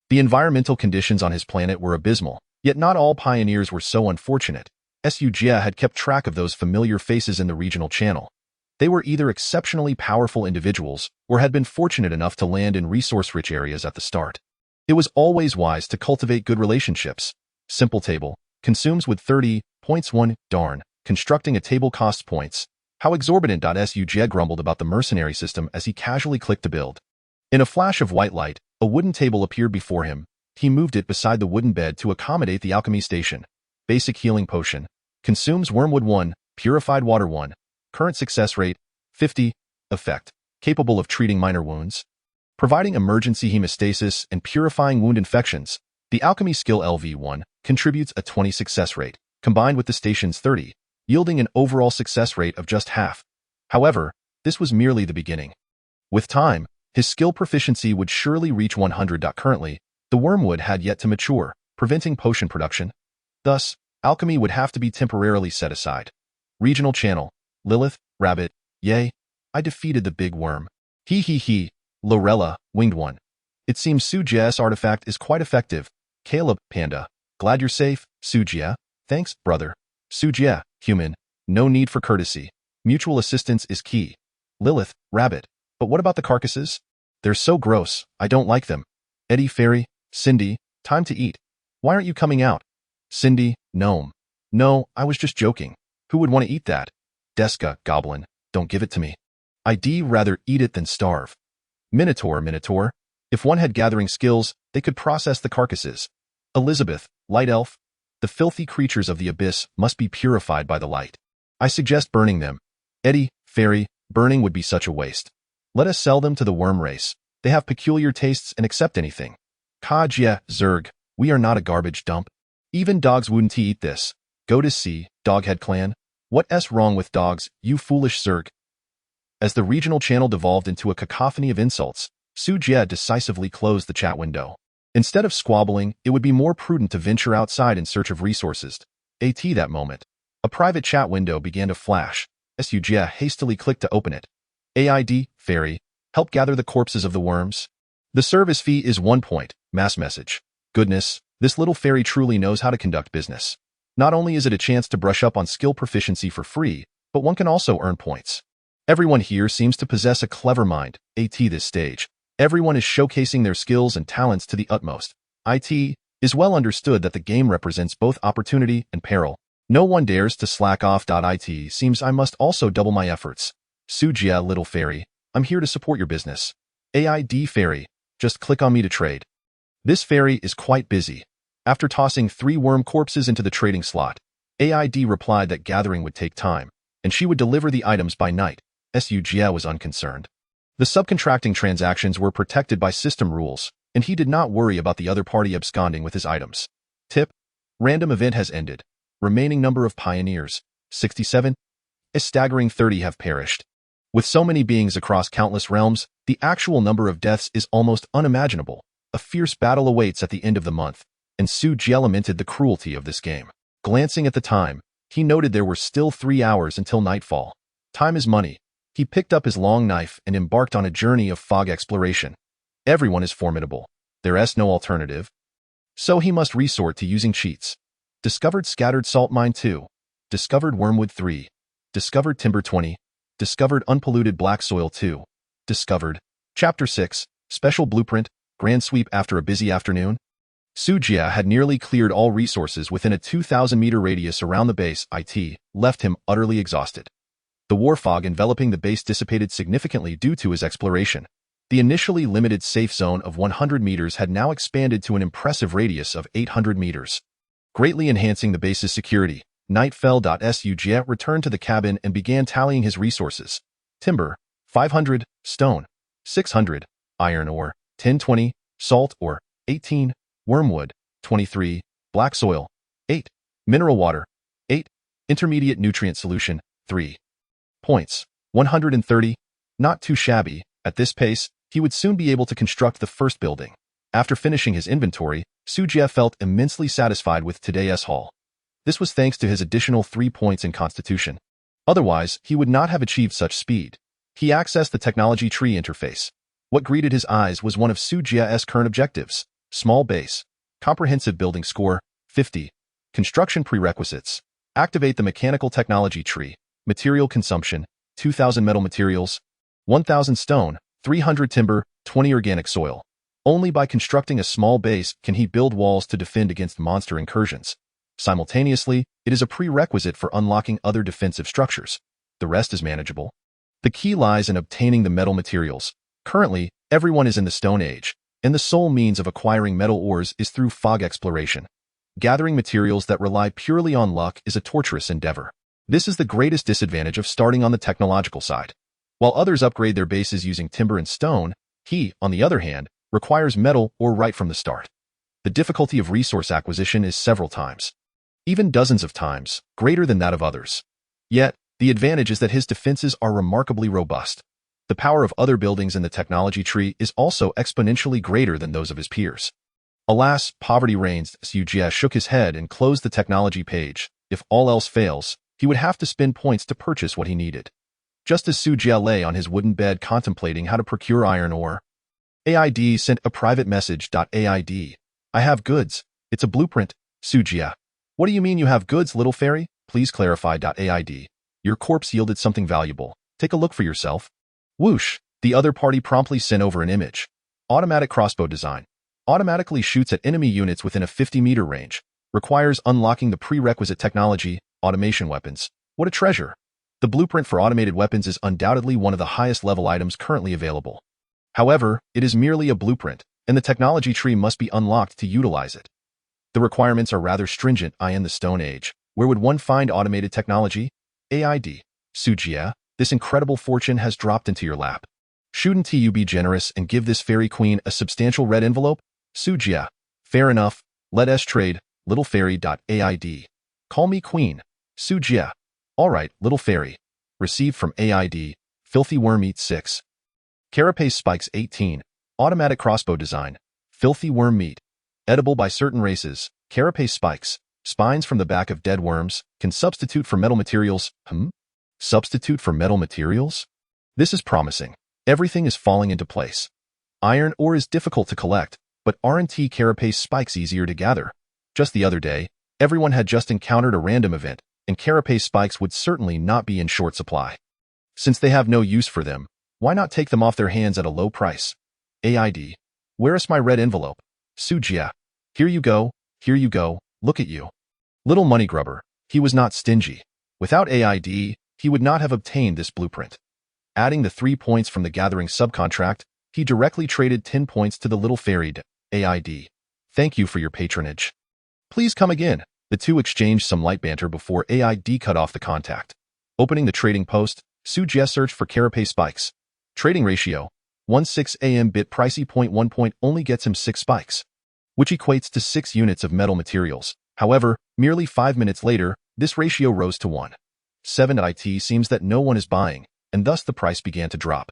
The environmental conditions on his planet were abysmal, yet not all pioneers were so unfortunate. Su Jie had kept track of those familiar faces in the regional channel. They were either exceptionally powerful individuals or had been fortunate enough to land in resource-rich areas at the start. It was always wise to cultivate good relationships. Simple table. Consumes with 30 points 1. Darn. Constructing a table costs points. How exorbitant. Su Jie grumbled about the mercenary system as he casually clicked to build. In a flash of white light, a wooden table appeared before him. He moved it beside the wooden bed to accommodate the alchemy station. Basic healing potion. Consumes wormwood 1, purified water 1. Current success rate, 50. Effect. Capable of treating minor wounds. Providing emergency hemostasis and purifying wound infections. The alchemy skill LV1 contributes a 20 success rate, combined with the station's 30, yielding an overall success rate of just half. However, this was merely the beginning. With time, his skill proficiency would surely reach 100. Currently, the wormwood had yet to mature, preventing potion production. Thus, alchemy would have to be temporarily set aside. Regional channel. Lilith, rabbit, yay. I defeated the big worm. He. Lorella, winged one. It seems Su Jie's artifact is quite effective. Caleb, panda. Glad you're safe, Su Jie. Thanks, brother. Su Jie, human. No need for courtesy. Mutual assistance is key. Lilith, rabbit. But what about the carcasses? They're so gross, I don't like them. Eddie, fairy. Cindy, time to eat. Why aren't you coming out? Cindy, gnome. No, I was just joking. Who would want to eat that? Deska, goblin. Don't give it to me. I'd rather eat it than starve. Minotaur. If one had gathering skills, they could process the carcasses. Elizabeth, light elf. The filthy creatures of the abyss must be purified by the light. I suggest burning them. Eddie, fairy, burning would be such a waste. Let us sell them to the worm race. They have peculiar tastes and accept anything. Ka Jie, Zerg, we are not a garbage dump. Even dogs wouldn't eat this. Go to see, Doghead clan. What's wrong with dogs, you foolish Zerg? As the regional channel devolved into a cacophony of insults, Su Jie decisively closed the chat window. Instead of squabbling, it would be more prudent to venture outside in search of resources. That moment, a private chat window began to flash. Su Jie hastily clicked to open it. AID, fairy, help gather the corpses of the worms. The service fee is 1 point, mass message. Goodness, this little fairy truly knows how to conduct business. Not only is it a chance to brush up on skill proficiency for free, but one can also earn points. Everyone here seems to possess a clever mind. This stage. Everyone is showcasing their skills and talents to the utmost. It is well understood that the game represents both opportunity and peril. No one dares to slack off. It seems I must also double my efforts. Su Jie, little fairy, I'm here to support your business. AID fairy, just click on me to trade. This fairy is quite busy. After tossing 3 worm corpses into the trading slot, AID replied that gathering would take time, and she would deliver the items by night. Su Jie was unconcerned. The subcontracting transactions were protected by system rules, and he did not worry about the other party absconding with his items. Tip: random event has ended. Remaining number of pioneers, 67. A staggering 30 have perished. With so many beings across countless realms, the actual number of deaths is almost unimaginable. A fierce battle awaits at the end of the month, and Su Jie lamented the cruelty of this game. Glancing at the time, he noted there were still 3 hours until nightfall. Time is money. He picked up his long knife and embarked on a journey of fog exploration. Everyone is formidable. There's no alternative. So he must resort to using cheats. Discovered scattered salt mine 2. Discovered wormwood 3. Discovered timber 20. Discovered unpolluted black soil 2. Discovered. Chapter 6. Special blueprint. Grand sweep after a busy afternoon. Su Jie had nearly cleared all resources within a 2,000-meter radius around the base. It left him utterly exhausted. The war fog enveloping the base dissipated significantly due to his exploration. The initially limited safe zone of 100 meters had now expanded to an impressive radius of 800 meters. Greatly enhancing the base's security, Knight fell. Su Jie returned to the cabin and began tallying his resources. Timber, 500, stone, 600, iron ore, 1020, salt ore, 18, wormwood, 23, black soil, 8, mineral water, 8, intermediate nutrient solution, 3 points, 130, not too shabby. At this pace, he would soon be able to construct the first building. After finishing his inventory, Su Jie felt immensely satisfied with today's haul. This was thanks to his additional 3 points in constitution. Otherwise, he would not have achieved such speed. He accessed the technology tree interface. What greeted his eyes was one of Su Jie's current objectives: small base, comprehensive building score, 50, construction prerequisites, activate the mechanical technology tree, material consumption, 2,000 metal materials, 1,000 stone, 300 timber, 20 organic soil. Only by constructing a small base can he build walls to defend against monster incursions. Simultaneously, it is a prerequisite for unlocking other defensive structures. The rest is manageable. The key lies in obtaining the metal materials. Currently, everyone is in the Stone Age, and the sole means of acquiring metal ores is through fog exploration. Gathering materials that rely purely on luck is a torturous endeavor. This is the greatest disadvantage of starting on the technological side. While others upgrade their bases using timber and stone, he, on the other hand, requires metal ore right from the start. The difficulty of resource acquisition is several times, even dozens of times, greater than that of others. Yet, the advantage is that his defenses are remarkably robust. The power of other buildings in the technology tree is also exponentially greater than those of his peers. Alas, poverty reigns. Su Jie shook his head and closed the technology page. If all else fails, he would have to spend points to purchase what he needed. Just as Su Jie lay on his wooden bed contemplating how to procure iron ore, AID sent a private message. AID. I have goods. It's a blueprint. Su Jie. What do you mean you have goods, little fairy? Please clarify. AID. Your corpse yielded something valuable. Take a look for yourself. Whoosh. The other party promptly sent over an image. Automatic crossbow design. Automatically shoots at enemy units within a 50-meter range. Requires unlocking the prerequisite technology, automation weapons. What a treasure. The blueprint for automated weapons is undoubtedly one of the highest level items currently available. However, it is merely a blueprint, and the technology tree must be unlocked to utilize it. The requirements are rather stringent. In the Stone Age, where would one find automated technology? AID. Su Jie, this incredible fortune has dropped into your lap. Shouldn't you be generous and give this fairy queen a substantial red envelope? Su Jie. Fair enough. Let us trade, little fairy. AID. Call me queen. Su Jie. All right, little fairy. Received from AID. Filthy worm meat 6. Carapace spikes 18. Automatic crossbow design. Filthy worm meat. Edible by certain races. Carapace spikes. Spines from the back of dead worms. Can substitute for metal materials. Substitute for metal materials? This is promising. Everything is falling into place. Iron ore is difficult to collect, but R&T carapace spikes easier to gather. Just the other day, everyone had just encountered a random event, and carapace spikes would certainly not be in short supply. Since they have no use for them, why not take them off their hands at a low price? AID. Where is my red envelope? Su Jie. Here you go, look at you. Little money grubber. He was not stingy. Without AID, he would not have obtained this blueprint. Adding the 3 points from the gathering subcontract, he directly traded 10 points to the little fairy. AID. Thank you for your patronage. Please come again. The two exchanged some light banter before AID cut off the contact. Opening the trading post, Su Jie searched for carapace spikes. Trading ratio, 1/6 AM bit pricey. 1 point only gets him 6 spikes, which equates to 6 units of metal materials. However, merely 5 minutes later, this ratio rose to 1/7. It seems that no one is buying, and thus the price began to drop.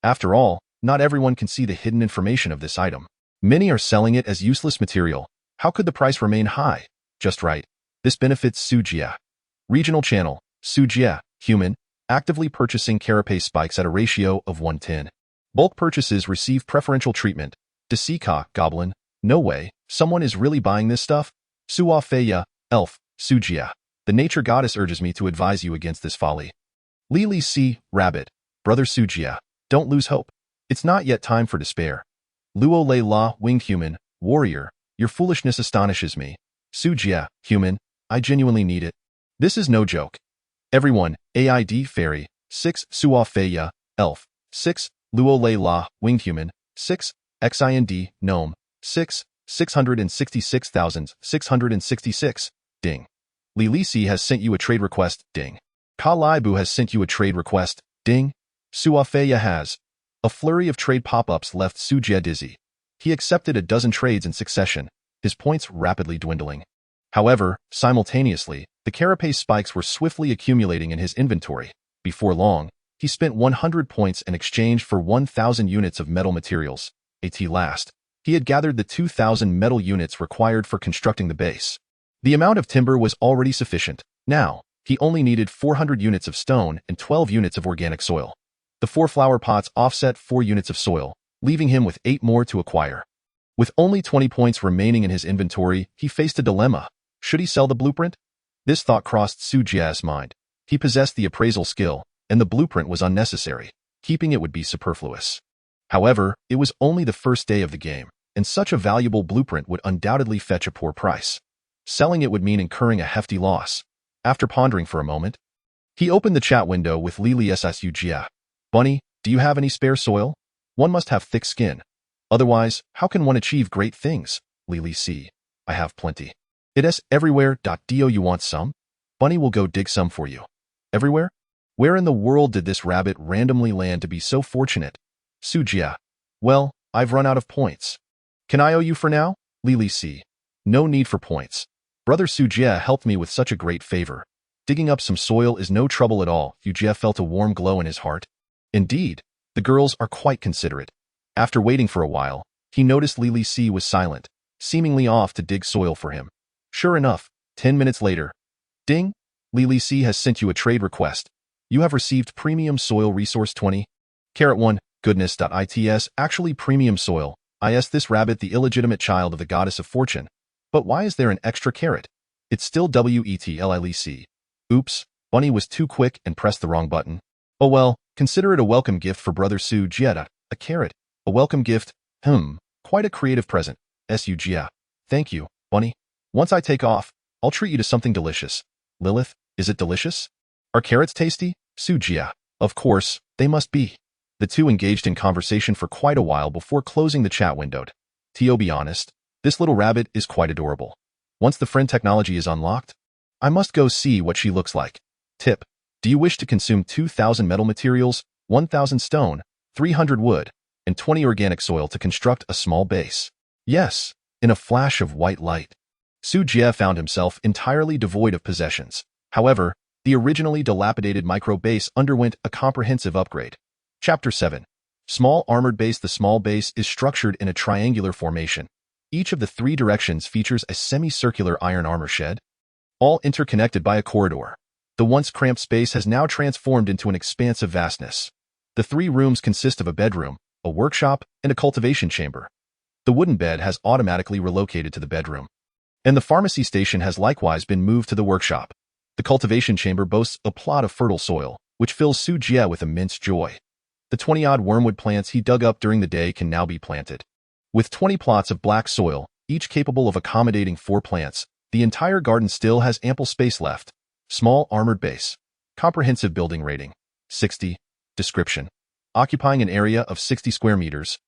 After all, not everyone can see the hidden information of this item. Many are selling it as useless material. How could the price remain high? Just right. This benefits Su Jie. Regional channel, Su Jie, human, actively purchasing carapace spikes at a ratio of 1:10. Bulk purchases receive preferential treatment. Desika, goblin. No way, someone is really buying this stuff? Sua Feya, elf, Su Jie. The nature goddess urges me to advise you against this folly. Lili C, rabbit. Brother Su Jie, don't lose hope. It's not yet time for despair. Luo Lei La, winged human, warrior. Your foolishness astonishes me. Su Jie, human, I genuinely need it. This is no joke. Everyone, AID fairy, 6, Sua Feya, elf, 6, Luo Lei La, winged human, 6, Xind, gnome, 6, 666,666, ding. Li Lisi has sent you a trade request, ding. Ka Lai Bu has sent you a trade request, ding. Suafeya has. A flurry of trade pop-ups left Su Jie dizzy. He accepted a dozen trades in succession, his points rapidly dwindling. However, simultaneously, the carapace spikes were swiftly accumulating in his inventory. Before long, he spent 100 points in exchange for 1,000 units of metal materials. At last, he had gathered the 2,000 metal units required for constructing the base. The amount of timber was already sufficient. Now, he only needed 400 units of stone and 12 units of organic soil. The 4 flower pots offset 4 units of soil, leaving him with 8 more to acquire. With only 20 points remaining in his inventory, he faced a dilemma. Should he sell the blueprint? This thought crossed Su Jie's mind. He possessed the appraisal skill, and the blueprint was unnecessary. Keeping it would be superfluous. However, it was only the first day of the game, and such a valuable blueprint would undoubtedly fetch a poor price. Selling it would mean incurring a hefty loss. After pondering for a moment, he opened the chat window with Lili Su Jie. Bunny, do you have any spare soil? One must have thick skin. Otherwise, how can one achieve great things? Lili C. I have plenty. It is everywhere. Do you want some? Bunny will go dig some for you. Everywhere? Where in the world did this rabbit randomly land to be so fortunate? Su Jie. Well, I've run out of points. Can I owe you for now? Lili C. No need for points. Brother Su Jie helped me with such a great favor. Digging up some soil is no trouble at all. Su Jie felt a warm glow in his heart. Indeed, the girls are quite considerate. After waiting for a while, he noticed Lili C was silent, seemingly off to dig soil for him. Sure enough, 10 minutes later. Ding! Lili C has sent you a trade request. You have received premium soil resource 20. Carat 1, goodness.its actually premium soil. Is this rabbit the illegitimate child of the goddess of fortune? But why is there an extra carat? It's still WETLIC. Oops, Bunny was too quick and pressed the wrong button. Oh well, consider it a welcome gift for brother Su Jie. A carat. A welcome gift. Quite a creative present. Su Jie. Thank you, Bunny. Once I take off, I'll treat you to something delicious. Lilith, is it delicious? Are carrots tasty? Su Jie. Of course, they must be. The two engaged in conversation for quite a while before closing the chat window. To be honest, this little rabbit is quite adorable. Once the friend technology is unlocked, I must go see what she looks like. Tip. Do you wish to consume 2,000 metal materials, 1,000 stone, 300 wood, and 20 organic soil to construct a small base? Yes, in a flash of white light. Su Jie found himself entirely devoid of possessions. However, the originally dilapidated micro base underwent a comprehensive upgrade. Chapter 7. Small armored base. The small base is structured in a triangular formation. Each of the 3 directions features a semicircular iron armor shed, all interconnected by a corridor. The once cramped space has now transformed into an expansive vastness. The 3 rooms consist of a bedroom, a workshop, and a cultivation chamber. The wooden bed has automatically relocated to the bedroom, and the pharmacy station has likewise been moved to the workshop. The cultivation chamber boasts a plot of fertile soil, which fills Su Jie with immense joy. The 20-odd wormwood plants he dug up during the day can now be planted. With 20 plots of black soil, each capable of accommodating 4 plants, the entire garden still has ample space left. Small armored base. Comprehensive building rating. 60. Description. Occupying an area of 60 square meters.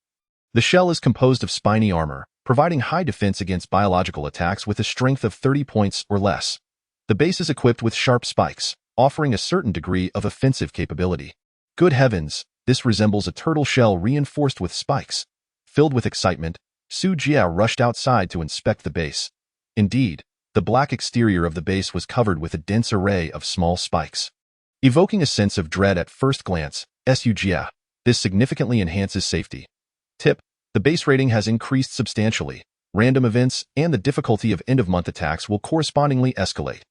The shell is composed of spiny armor, providing high defense against biological attacks with a strength of 30 points or less. The base is equipped with sharp spikes, offering a certain degree of offensive capability. Good heavens, this resembles a turtle shell reinforced with spikes. Filled with excitement, Su Jie rushed outside to inspect the base. Indeed, the black exterior of the base was covered with a dense array of small spikes. Evoking a sense of dread at first glance, Su Jie, this significantly enhances safety. Tip. The base rating has increased substantially. Random events and the difficulty of end-of-month attacks will correspondingly escalate.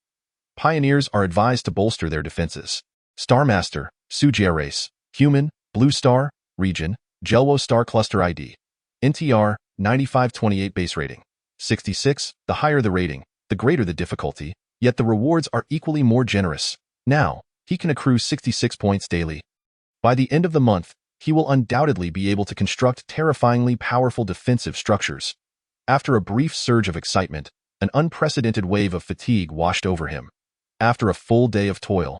Pioneers are advised to bolster their defenses. Star Master, Su Jie race, human, blue star, region, Jelwo star cluster ID. NTR, 9528 base rating. 66, the higher the rating, the greater the difficulty, yet the rewards are equally more generous. Now, he can accrue 66 points daily. By the end of the month, he will undoubtedly be able to construct terrifyingly powerful defensive structures. After a brief surge of excitement, an unprecedented wave of fatigue washed over him. After a full day of toil,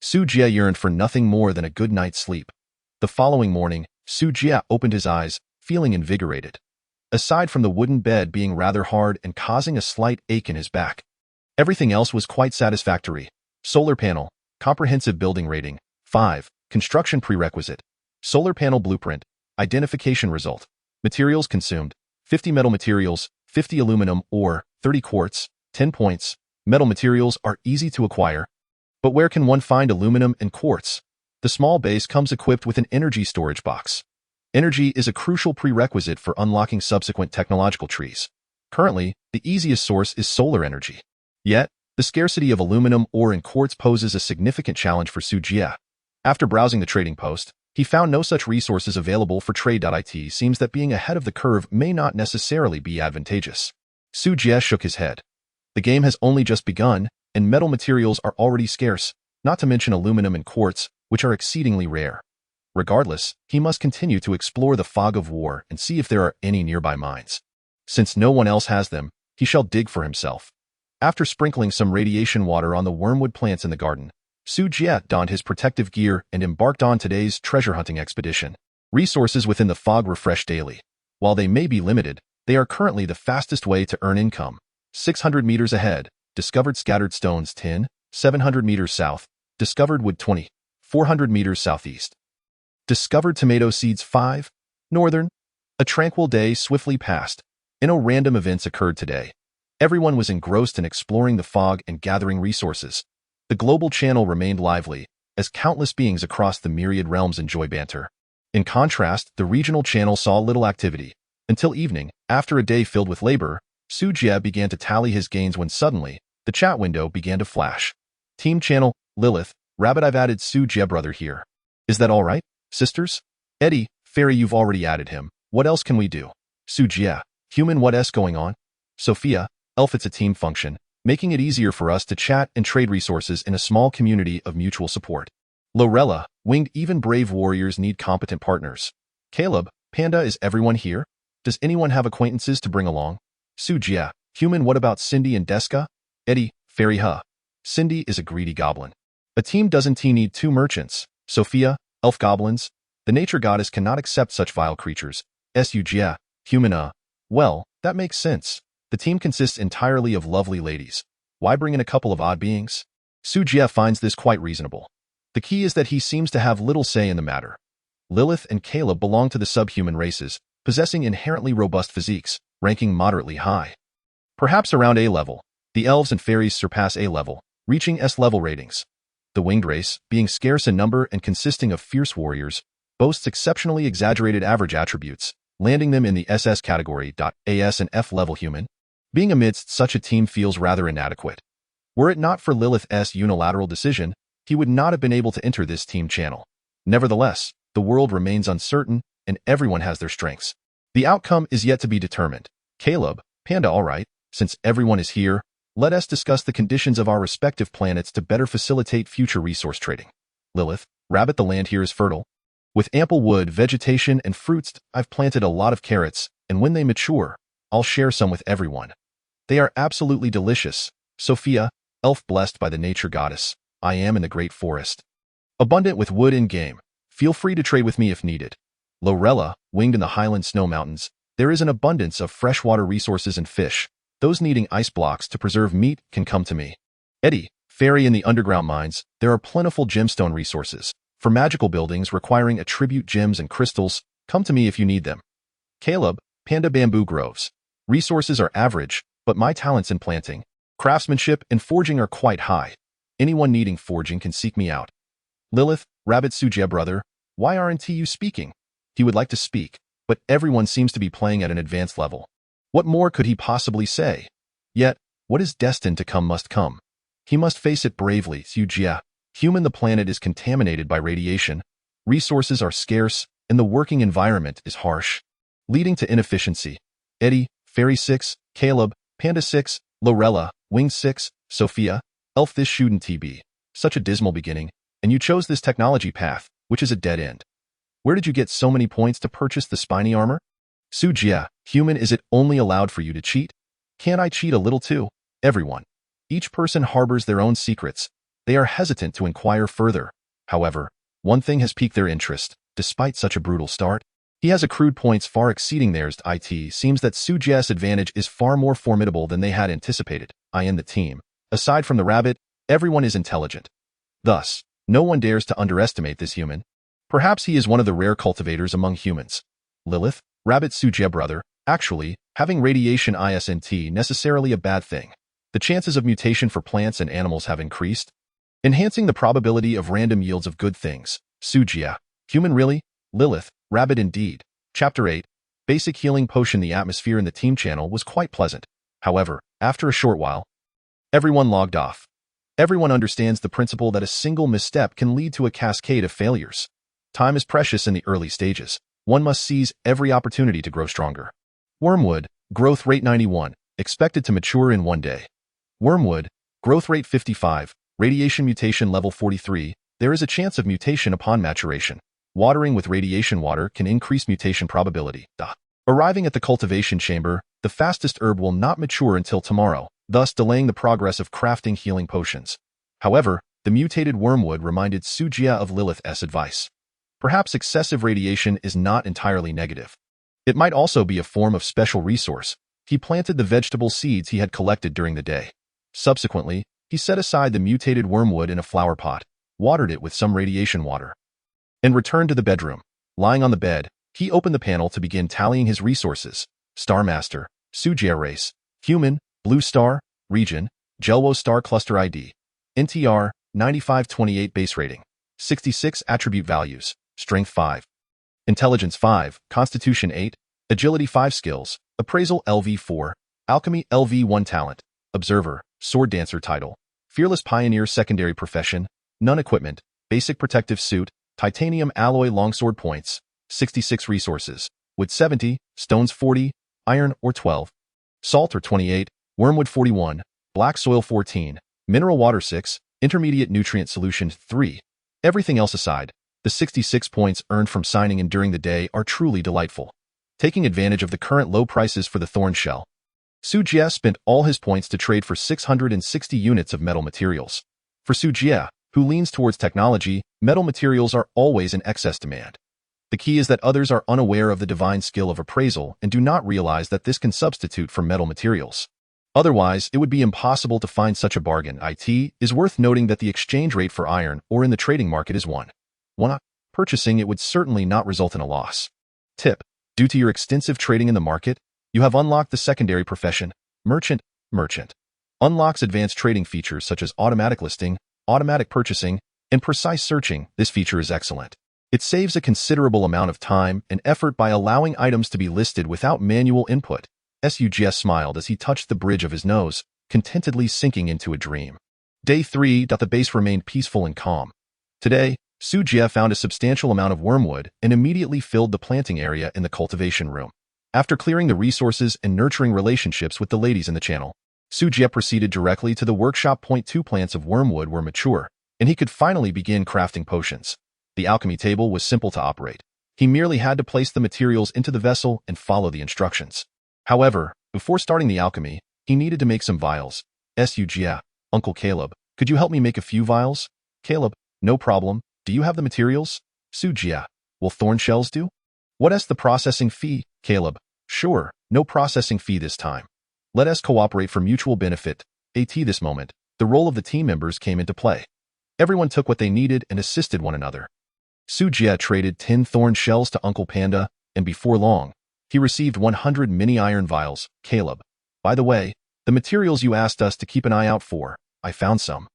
Su Jie yearned for nothing more than a good night's sleep. The following morning, Su Jie opened his eyes, feeling invigorated. Aside from the wooden bed being rather hard and causing a slight ache in his back, everything else was quite satisfactory. Solar panel, comprehensive building rating, 5, construction prerequisite, solar panel blueprint, identification result, materials consumed, 50 metal materials, 50 aluminum ore, 30 quartz, 10 points. Metal materials are easy to acquire. But where can one find aluminum and quartz? The small base comes equipped with an energy storage box. Energy is a crucial prerequisite for unlocking subsequent technological trees. Currently, the easiest source is solar energy. Yet, the scarcity of aluminum ore and quartz poses a significant challenge for Su Jie. After browsing the trading post, he found no such resources available for trade. It seems that being ahead of the curve may not necessarily be advantageous. Su Jie shook his head. The game has only just begun, and metal materials are already scarce, not to mention aluminum and quartz, which are exceedingly rare. Regardless, he must continue to explore the fog of war and see if there are any nearby mines. Since no one else has them, he shall dig for himself. After sprinkling some radiation water on the wormwood plants in the garden, Su Jie donned his protective gear and embarked on today's treasure hunting expedition. Resources within the fog refresh daily. While they may be limited, they are currently the fastest way to earn income. 600 meters ahead, discovered scattered stones 10, 700 meters south, discovered wood 20, 400 meters southeast. Discovered tomato seeds 5, northern. A tranquil day swiftly passed, and no random events occurred today. Everyone was engrossed in exploring the fog and gathering resources. The global channel remained lively, as countless beings across the myriad realms enjoy banter. In contrast, the regional channel saw little activity. Until evening, after a day filled with labor, Su Jie began to tally his gains when suddenly, the chat window began to flash. Team channel, Lilith, Rabbit, I've added Su Jie brother here. Is that all right, sisters? Eddie, Fairy, you've already added him. What else can we do? Su Jie, human, what else going on? Sophia, Elf, it's a team function, making it easier for us to chat and trade resources in a small community of mutual support. Lorella, winged, even brave warriors need competent partners. Caleb, Panda, is everyone here? Does anyone have acquaintances to bring along? Su Jie, human, what about Cindy and Deska? Eddie, Fairy, Cindy is a greedy goblin. A team doesn't need 2 merchants. Sophia, elf, goblins. The nature goddess cannot accept such vile creatures. Su Jie, human, well, that makes sense. The team consists entirely of lovely ladies. Why bring in a couple of odd beings? Su Jie finds this quite reasonable. The key is that he seems to have little say in the matter. Lilith and Caleb belong to the subhuman races, possessing inherently robust physiques, ranking moderately high. Perhaps around A level. The elves and fairies surpass A level, reaching S level ratings. The winged race, being scarce in number and consisting of fierce warriors, boasts exceptionally exaggerated average attributes, landing them in the SS category. AS and F level human. Being amidst such a team feels rather inadequate. Were it not for Lilith's unilateral decision, he would not have been able to enter this team channel. Nevertheless, the world remains uncertain, and everyone has their strengths. The outcome is yet to be determined. Caleb, Panda, all right, since everyone is here, let us discuss the conditions of our respective planets to better facilitate future resource trading. Lilith, Rabbit, the land here is fertile. With ample wood, vegetation, and fruits, I've planted a lot of carrots, and when they mature, I'll share some with everyone. They are absolutely delicious. Sophia, elf, blessed by the nature goddess, I am in the great forest. Abundant with wood and game. Feel free to trade with me if needed. Lorella, winged in the highland snow mountains, there is an abundance of freshwater resources and fish. Those needing ice blocks to preserve meat can come to me. Eddie, Fairy, in the underground mines, there are plentiful gemstone resources. For magical buildings requiring attribute gems and crystals, come to me if you need them. Caleb, Panda, bamboo groves. Resources are average, but my talents in planting, craftsmanship, and forging are quite high. Anyone needing forging can seek me out. Lilith, Rabbit, Su Jie brother, why aren't you speaking? He would like to speak, but everyone seems to be playing at an advanced level. What more could he possibly say? Yet, what is destined to come must come. He must face it bravely. Su Jie, human, the planet is contaminated by radiation, resources are scarce, and the working environment is harsh, leading to inefficiency. Eddie, Fairy 6, Caleb, Panda 6, Lorella, Wing 6, Sophia, Elf, this shouldn't be such a dismal beginning, and you chose this technology path, which is a dead end. Where did you get so many points to purchase the spiny armor? Su Jie, human, is it only allowed for you to cheat? Can't I cheat a little too? Everyone. Each person harbors their own secrets. They are hesitant to inquire further. However, one thing has piqued their interest. despite such a brutal start. He has accrued points far exceeding theirs. It seems that Su Jie's advantage is far more formidable than they had anticipated. In the team, aside from the rabbit, everyone is intelligent. Thus, no one dares to underestimate this human. Perhaps he is one of the rare cultivators among humans. Lilith, rabbit Su Jie brother, actually, having radiation isn't necessarily a bad thing. The chances of mutation for plants and animals have increased, enhancing the probability of random yields of good things. Su Jie, human really? Lilith, rabbit indeed. Chapter 8. Basic healing potion. The atmosphere in the team channel was quite pleasant. However, after a short while, everyone logged off. Everyone understands the principle that a single misstep can lead to a cascade of failures. Time is precious in the early stages. One must seize every opportunity to grow stronger. Wormwood, growth rate 91, expected to mature in 1 day. Wormwood, growth rate 55, radiation mutation level 43, there is a chance of mutation upon maturation. Watering with radiation water can increase mutation probability. Arriving at the cultivation chamber, the fastest herb will not mature until tomorrow, thus delaying the progress of crafting healing potions. However, the mutated wormwood reminded Su Jie of Lilith's advice. Perhaps excessive radiation is not entirely negative. It might also be a form of special resource. He planted the vegetable seeds he had collected during the day. Subsequently, he set aside the mutated wormwood in a flower pot, watered it with some radiation water, and returned to the bedroom. Lying on the bed, he opened the panel to begin tallying his resources. Star Master, Su Jie race, human, blue star, region, Jelwo star cluster ID, NTR, 9528 base rating, 66 attribute values, strength 5, intelligence 5, constitution 8, agility 5 skills, appraisal LV4, alchemy LV1 talent, observer, sword dancer title, fearless pioneer secondary profession, none equipment, basic protective suit, titanium alloy longsword points, 66 resources, wood 70, stones 40, iron or 12, salt or 28, wormwood 41, black soil 14, mineral water 6, intermediate nutrient solution 3. Everything else aside, the 66 points earned from signing in during the day are truly delightful. Taking advantage of the current low prices for the thorn shell, Su Jie spent all his points to trade for 660 units of metal materials. For Su Jie, who leans towards technology, metal materials are always in excess demand. The key is that others are unaware of the divine skill of appraisal and do not realize that this can substitute for metal materials. Otherwise, it would be impossible to find such a bargain. It is worth noting that the exchange rate for iron or in the trading market is 1. Purchasing it would certainly not result in a loss. Tip: due to your extensive trading in the market, you have unlocked the secondary profession, merchant. Merchant unlocks advanced trading features such as automatic listing, automatic purchasing, and precise searching. This feature is excellent. It saves a considerable amount of time and effort by allowing items to be listed without manual input. Su Jie smiled as he touched the bridge of his nose, contentedly sinking into a dream. Day 3. The base remained peaceful and calm. Today, Su Jie found a substantial amount of wormwood and immediately filled the planting area in the cultivation room. After clearing the resources and nurturing relationships with the ladies in the channel, Su Jie proceeded directly to the workshop. 2 plants of wormwood were mature, and he could finally begin crafting potions. The alchemy table was simple to operate. He merely had to place the materials into the vessel and follow the instructions. However, before starting the alchemy, he needed to make some vials. Su Jie, Uncle Caleb, could you help me make a few vials? Caleb, no problem. Do you have the materials? Su Jie, will thorn shells do? What's the processing fee? Caleb, sure, no processing fee this time. Let us cooperate for mutual benefit. At this moment, the role of the team members came into play. Everyone took what they needed and assisted one another. Su Jie traded 10 thorn shells to Uncle Panda, and before long, he received 100 mini iron vials. Caleb, by the way, the materials you asked us to keep an eye out for, I found some.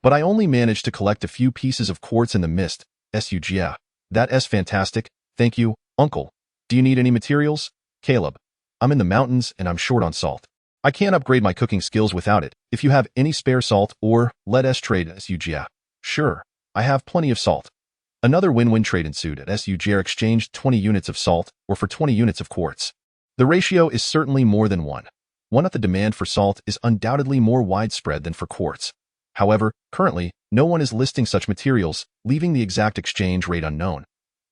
But I only managed to collect a few pieces of quartz in the mist. Su Jie, that's fantastic, thank you, Uncle. Do you need any materials? Caleb, I'm in the mountains and I'm short on salt. I can't upgrade my cooking skills without it. If you have any spare salt or, let us trade. Su Jie, sure, I have plenty of salt. Another win-win trade ensued. Su Jie exchanged 20 units of salt or for 20 units of quartz. The ratio is certainly more than 1. The demand for salt is undoubtedly more widespread than for quartz. However, currently, no one is listing such materials, leaving the exact exchange rate unknown.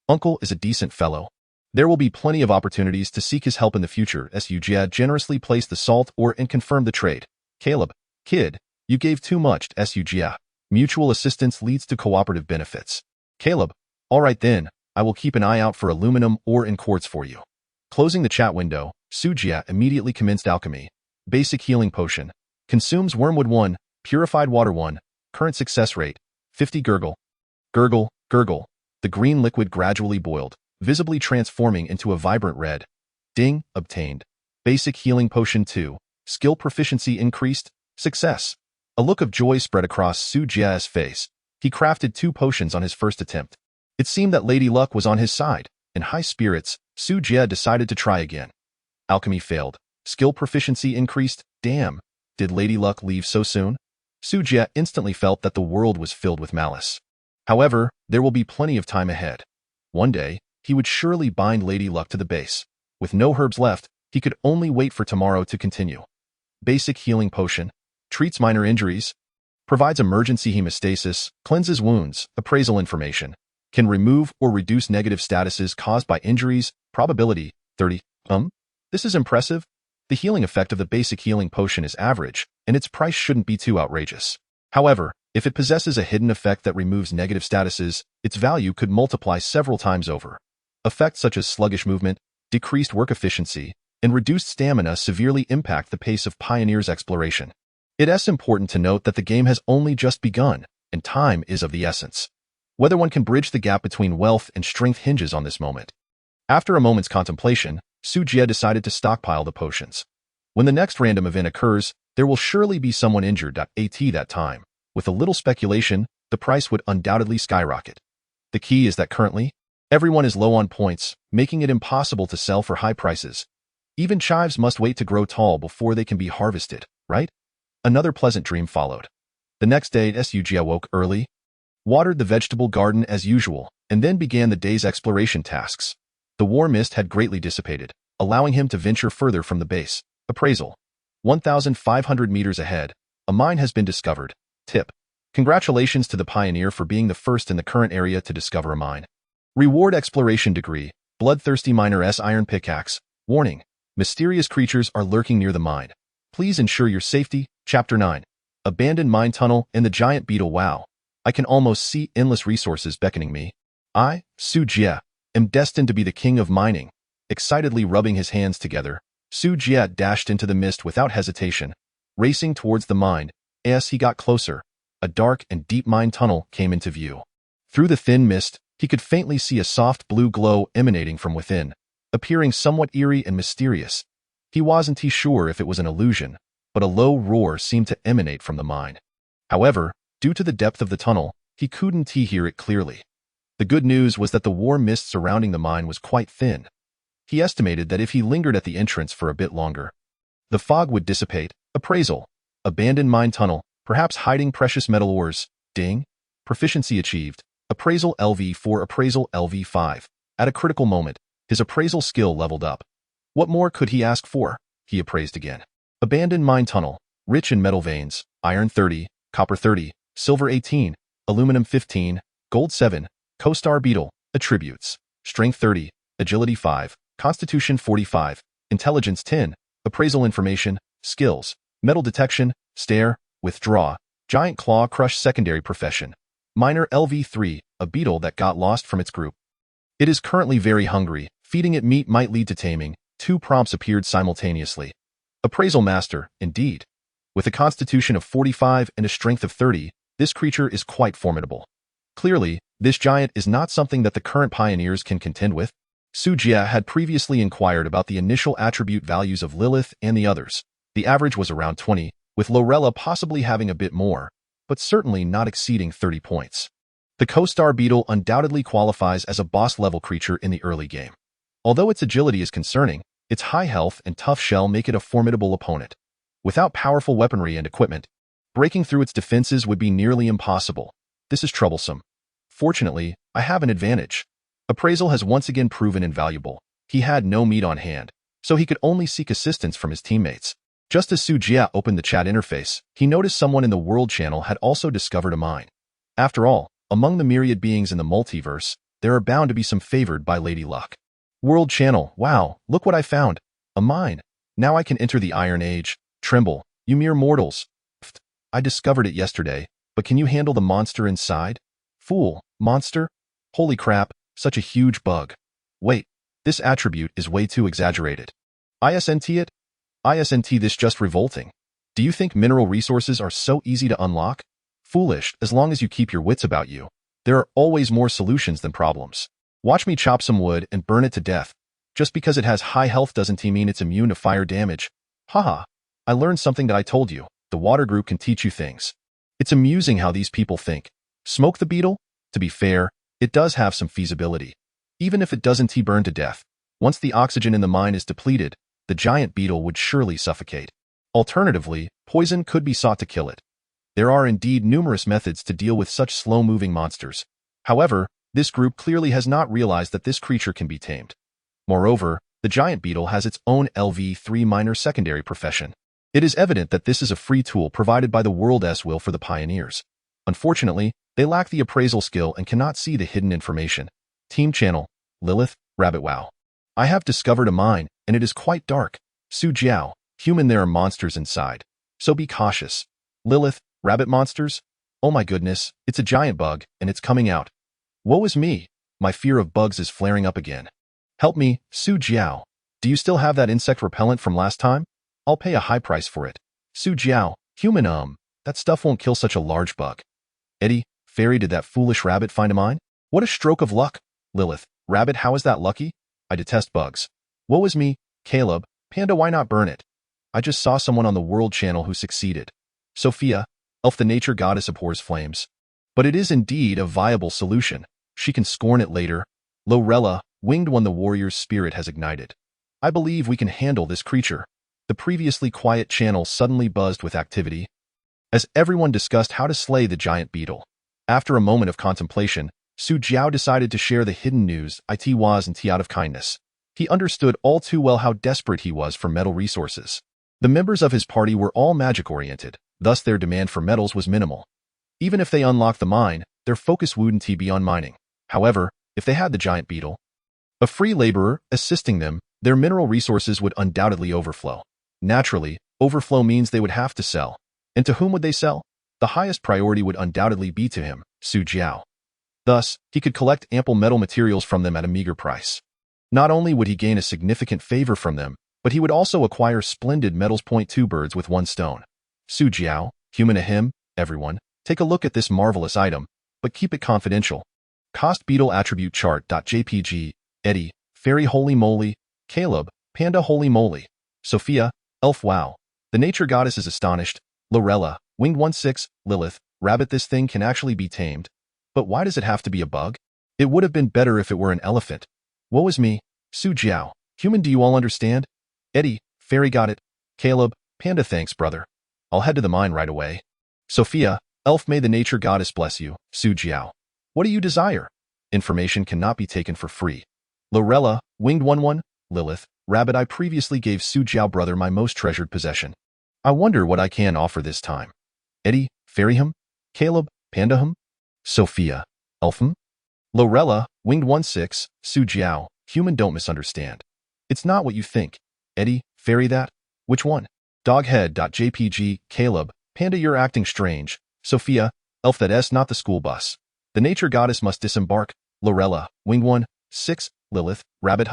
Uncle is a decent fellow. There will be plenty of opportunities to seek his help in the future. Su Jie generously placed the salt ore and confirmed the trade. Caleb, kid, you gave too much. Su Jie, mutual assistance leads to cooperative benefits. Caleb, all right then, I will keep an eye out for aluminum ore in quartz for you. Closing the chat window, Su Jie immediately commenced alchemy. Basic healing potion. Consumes wormwood 1, purified water 1, current success rate, 50 gurgle. Gurgle, gurgle. The green liquid gradually boiled, visibly transforming into a vibrant red. Ding, obtained. Basic healing potion 2. Skill proficiency increased. Success. A look of joy spread across Su Jie's face. He crafted 2 potions on his first attempt. It seemed that Lady Luck was on his side. In high spirits, Su Jie decided to try again. Alchemy failed. Skill proficiency increased. Damn. Did Lady Luck leave so soon? Su Jie instantly felt that the world was filled with malice. However, there will be plenty of time ahead. One day, he would surely bind Lady Luck to the base. With no herbs left, he could only wait for tomorrow to continue. Basic healing potion. Treats minor injuries. Provides emergency hemostasis. Cleanses wounds. Appraisal information. Can remove or reduce negative statuses caused by injuries. Probability, 30. This is impressive. The healing effect of the basic healing potion is average, and its price shouldn't be too outrageous. However, if it possesses a hidden effect that removes negative statuses, its value could multiply several times over. Effects such as sluggish movement, decreased work efficiency, and reduced stamina severely impact the pace of Pioneer's exploration. It is important to note that the game has only just begun, and time is of the essence. Whether one can bridge the gap between wealth and strength hinges on this moment. After a moment's contemplation, Su Jie decided to stockpile the potions. When the next random event occurs, there will surely be someone injured at that time. With a little speculation, the price would undoubtedly skyrocket. The key is that currently, everyone is low on points, making it impossible to sell for high prices. Even chives must wait to grow tall before they can be harvested, right? Another pleasant dream followed. The next day, Su Jie woke early, watered the vegetable garden as usual, and then began the day's exploration tasks. The war mist had greatly dissipated, allowing him to venture further from the base. Appraisal. 1,500 meters ahead, a mine has been discovered. Tip. Congratulations to the pioneer for being the first in the current area to discover a mine. Reward exploration degree, bloodthirsty miner's iron pickaxe. Warning. Mysterious creatures are lurking near the mine. Please ensure your safety. Chapter 9. Abandoned mine tunnel and the giant beetle. Wow. I can almost see endless resources beckoning me. I, Su Jie, am destined to be the king of mining. Excitedly rubbing his hands together, Su Jie dashed into the mist without hesitation. Racing towards the mine, as he got closer, a dark and deep mine tunnel came into view. Through the thin mist, he could faintly see a soft blue glow emanating from within, appearing somewhat eerie and mysterious. He wasn't sure if it was an illusion, but a low roar seemed to emanate from the mine. However, due to the depth of the tunnel, he couldn't hear it clearly. The good news was that the warm mist surrounding the mine was quite thin. He estimated that if he lingered at the entrance for a bit longer, the fog would dissipate. Appraisal. Abandoned mine tunnel, perhaps hiding precious metal ores. Ding. Proficiency achieved. Appraisal LV4. Appraisal LV5. At a critical moment, his appraisal skill leveled up. What more could he ask for? He appraised again. Abandoned mine tunnel, rich in metal veins, iron 30, copper 30, silver 18, aluminum 15, gold 7, co-star beetle, attributes, strength 30, agility 5, constitution 45, intelligence 10, appraisal information, skills, metal detection, stare, withdraw, giant claw crush. Secondary profession, miner LV3, a beetle that got lost from its group. It is currently very hungry. Feeding it meat might lead to taming. 2 prompts appeared simultaneously. Appraisal master, indeed. With a constitution of 45 and a strength of 30, this creature is quite formidable. Clearly, this giant is not something that the current pioneers can contend with. Su Jie had previously inquired about the initial attribute values of Lilith and the others. The average was around 20, with Lorella possibly having a bit more, but certainly not exceeding 30 points. The co-star beetle undoubtedly qualifies as a boss-level creature in the early game. Although its agility is concerning, its high health and tough shell make it a formidable opponent. Without powerful weaponry and equipment, breaking through its defenses would be nearly impossible. This is troublesome. Fortunately, I have an advantage. Appraisal has once again proven invaluable. He had no meat on hand, so he could only seek assistance from his teammates. Just as Su Jie opened the chat interface, he noticed someone in the world channel had also discovered a mine. After all, among the myriad beings in the multiverse, there are bound to be some favored by Lady Luck. World channel, wow, look what I found. A mine. Now I can enter the Iron Age. Tremble, you mere mortals. Pfft, I discovered it yesterday, but can you handle the monster inside? Fool, monster? Holy crap, Such a huge bug. Wait, this attribute is way too exaggerated. Isn't it? Isn't this just revolting? Do you think mineral resources are so easy to unlock? Foolish, as long as you keep your wits about you. There are always more solutions than problems. Watch me chop some wood and burn it to death. Just because it has high health doesn't mean it's immune to fire damage. Haha. I learned something that I told you. The water group can teach you things. It's amusing how these people think. Smoke the beetle? To be fair, it does have some feasibility. Even if it doesn't burn to death, once the oxygen in the mine is depleted, the giant beetle would surely suffocate. Alternatively, poison could be sought to kill it. There are indeed numerous methods to deal with such slow-moving monsters. However, this group clearly has not realized that this creature can be tamed. Moreover, the giant beetle has its own LV3 minor secondary profession. It is evident that this is a free tool provided by the world's will for the pioneers. Unfortunately, they lack the appraisal skill and cannot see the hidden information. Team Channel, Lilith, Rabbit Wow. I have discovered a mine, and it is quite dark. Su Jie, human, there are monsters inside. So be cautious. Lilith, rabbit monsters? Oh my goodness, it's a giant bug, and it's coming out. Woe is me. My fear of bugs is flaring up again. Help me, Su Jie. Do you still have that insect repellent from last time? I'll pay a high price for it. Su Jie, human, that stuff won't kill such a large bug. Eddie, Fairy, did that foolish rabbit find a mine? What a stroke of luck. Lilith, rabbit, how is that lucky? I detest bugs. Woe is me. Caleb, Panda, why not burn it? I just saw someone on the World Channel who succeeded. Sophia, Elf, the nature goddess, abhors flames. But it is indeed a viable solution. She can scorn it later. Lorella, Winged One, the warrior's spirit has ignited. I believe we can handle this creature. The previously quiet channel suddenly buzzed with activity, as everyone discussed how to slay the giant beetle. After a moment of contemplation, Su Jie decided to share the hidden news it was and out of kindness. He understood all too well how desperate he was for metal resources. The members of his party were all magic-oriented, thus their demand for metals was minimal. Even if they unlocked the mine, their focus wouldn't be on mining. However, if they had the giant beetle, a free laborer, assisting them, their mineral resources would undoubtedly overflow. Naturally, overflow means they would have to sell. And to whom would they sell? The highest priority would undoubtedly be to him, Su Jie. Thus, he could collect ample metal materials from them at a meager price. Not only would he gain a significant favor from them, but he would also acquire splendid metals. Two birds with one stone. Su Jie, human, everyone, take a look at this marvelous item, but keep it confidential. Cost beetle attribute chart.jpg, Eddie, Fairy, holy moly, Caleb, Panda, holy moly, Sophia, Elf, wow. The nature goddess is astonished. Lorella, Winged 16, Lilith, rabbit, this thing can actually be tamed. But why does it have to be a bug? It would have been better if it were an elephant. Woe is me. Su Jie, human, do you all understand? Eddie, Fairy, got it. Caleb, Panda, thanks, brother. I'll head to the mine right away. Sophia, Elf, may the nature goddess bless you. Su Jie, what do you desire? Information cannot be taken for free. Lorella, Winged 11, Lilith, rabbit, I previously gave Su Jie, brother, my most treasured possession. I wonder what I can offer this time. Eddie, Fairy, Caleb, Panda, Sophia, Elf, Lorella, Winged 16, Su Jie, human, don't misunderstand. It's not what you think. Eddie, Fairy, that? Which one? Doghead.jpg, Caleb, Panda, you're acting strange. Sophia, Elf, that's not the school bus. The nature goddess must disembark. Lorella, Winged 16, Lilith, rabbit,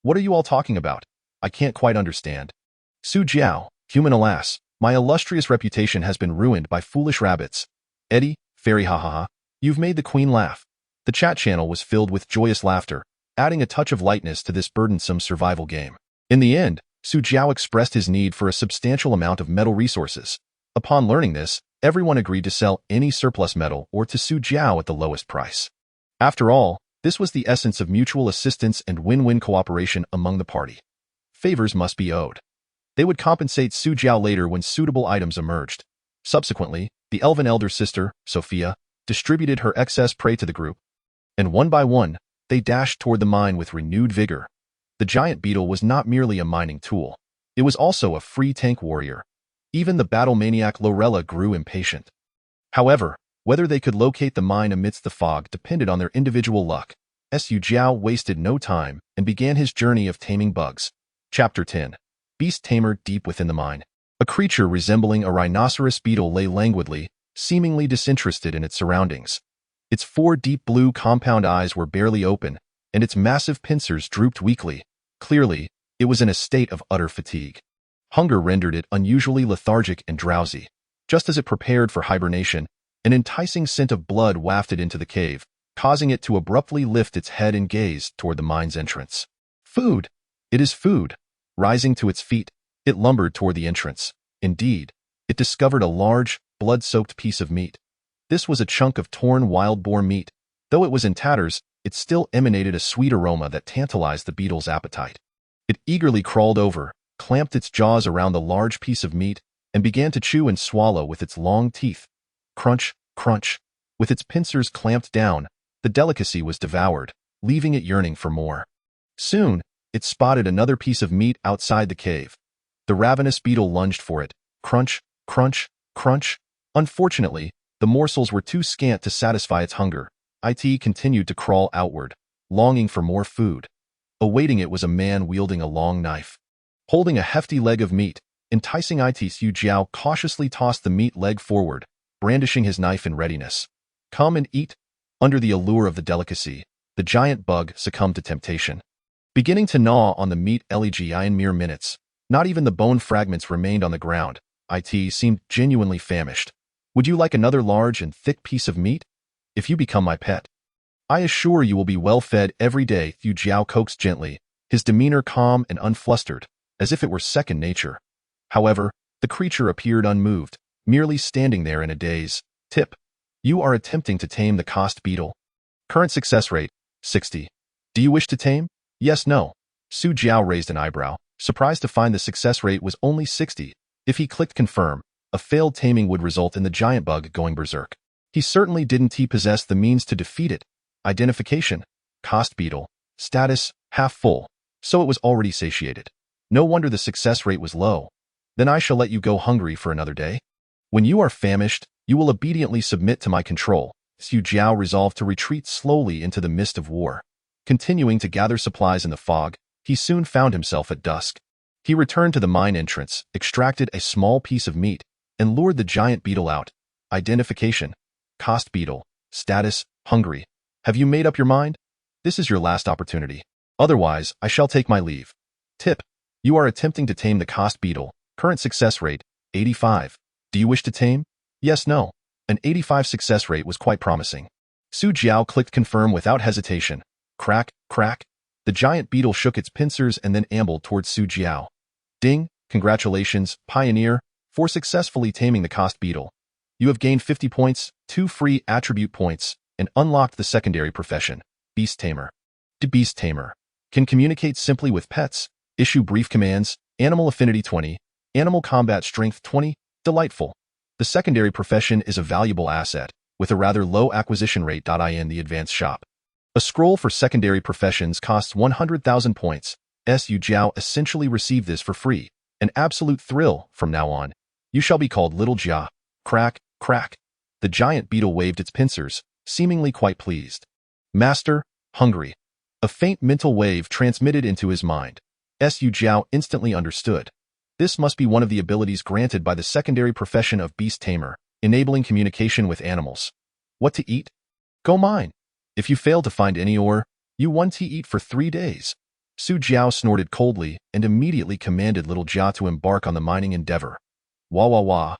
What are you all talking about? I can't quite understand. Su Jie, human, alas, my illustrious reputation has been ruined by foolish rabbits. Eddie, Fairy, you've made the queen laugh. The chat channel was filled with joyous laughter, adding a touch of lightness to this burdensome survival game. In the end, Su Jie expressed his need for a substantial amount of metal resources. Upon learning this, everyone agreed to sell any surplus metal or to Su Jie at the lowest price. After all, this was the essence of mutual assistance and win-win cooperation among the party. Favors must be owed. They would compensate Su Jie later when suitable items emerged. Subsequently, the elven elder sister, Sophia, distributed her excess prey to the group, and one by one, they dashed toward the mine with renewed vigor. The giant beetle was not merely a mining tool. It was also a free tank warrior. Even the battle maniac Lorella grew impatient. However, whether they could locate the mine amidst the fog depended on their individual luck. Su Jie wasted no time and began his journey of taming bugs. Chapter 10. Beast Tamer. Deep within the mine, a creature resembling a rhinoceros beetle lay languidly, seemingly disinterested in its surroundings. Its four deep blue compound eyes were barely open, and its massive pincers drooped weakly. Clearly, it was in a state of utter fatigue. Hunger rendered it unusually lethargic and drowsy. Just as it prepared for hibernation, an enticing scent of blood wafted into the cave, causing it to abruptly lift its head and gaze toward the mine's entrance. Food! It is food! Rising to its feet, it lumbered toward the entrance. Indeed, it discovered a large, blood-soaked piece of meat. This was a chunk of torn wild boar meat. Though it was in tatters, it still emanated a sweet aroma that tantalized the beetle's appetite. It eagerly crawled over, clamped its jaws around the large piece of meat, and began to chew and swallow with its long teeth. Crunch, crunch. With its pincers clamped down, the delicacy was devoured, leaving it yearning for more. Soon, it spotted another piece of meat outside the cave. The ravenous beetle lunged for it. Crunch, crunch, crunch. Unfortunately, the morsels were too scant to satisfy its hunger. It continued to crawl outward, longing for more food. Awaiting it was a man wielding a long knife. Holding a hefty leg of meat, enticing Su Jie cautiously tossed the meat leg forward, brandishing his knife in readiness. Come and eat. Under the allure of the delicacy, the giant bug succumbed to temptation. Beginning to gnaw on the meat in mere minutes, not even the bone fragments remained on the ground. It seemed genuinely famished. Would you like another large and thick piece of meat? If you become my pet, I assure you will be well fed every day. Su Jie coaxed gently, his demeanor calm and unflustered, as if it were second nature. However, the creature appeared unmoved, merely standing there in a daze. Tip: you are attempting to tame the cost beetle. Current success rate, 60. Do you wish to tame? Yes, no. Su Jie raised an eyebrow, surprised to find the success rate was only 60. If he clicked confirm, a failed taming would result in the giant bug going berserk. He certainly didn't possess the means to defeat it. Identification: cost beetle. Status: half full. So it was already satiated. No wonder the success rate was low. Then I shall let you go hungry for another day. When you are famished, you will obediently submit to my control. Su Jie resolved to retreat slowly into the mist of war. Continuing to gather supplies in the fog, he soon found himself at dusk. He returned to the mine entrance, extracted a small piece of meat, and lured the giant beetle out. Identification: cost beetle. Status: hungry. Have you made up your mind? This is your last opportunity. Otherwise, I shall take my leave. Tip: you are attempting to tame the cost beetle. Current success rate, 85. Do you wish to tame? Yes, no. An 85 success rate was quite promising. Su Jie clicked confirm without hesitation. Crack, crack. The giant beetle shook its pincers and then ambled towards Su Jie. Ding! Congratulations, pioneer, for successfully taming the cost beetle. You have gained 50 points, 2 free attribute points, and unlocked the secondary profession, Beast Tamer. The Beast Tamer can communicate simply with pets, issue brief commands, animal affinity 20, animal combat strength 20, delightful. The secondary profession is a valuable asset, with a rather low acquisition rate. In the advanced shop. A scroll for secondary professions costs 100,000 points. Su Jie essentially received this for free. An absolute thrill from now on. You shall be called Little Jia. Crack, crack. The giant beetle waved its pincers, seemingly quite pleased. Master, hungry. A faint mental wave transmitted into his mind. Su Jie instantly understood. This must be one of the abilities granted by the secondary profession of Beast Tamer, enabling communication with animals. What to eat? Go mine. If you fail to find any ore, you want to eat for 3 days. Su Jie snorted coldly and immediately commanded Little Jia to embark on the mining endeavor. Wah wah wah.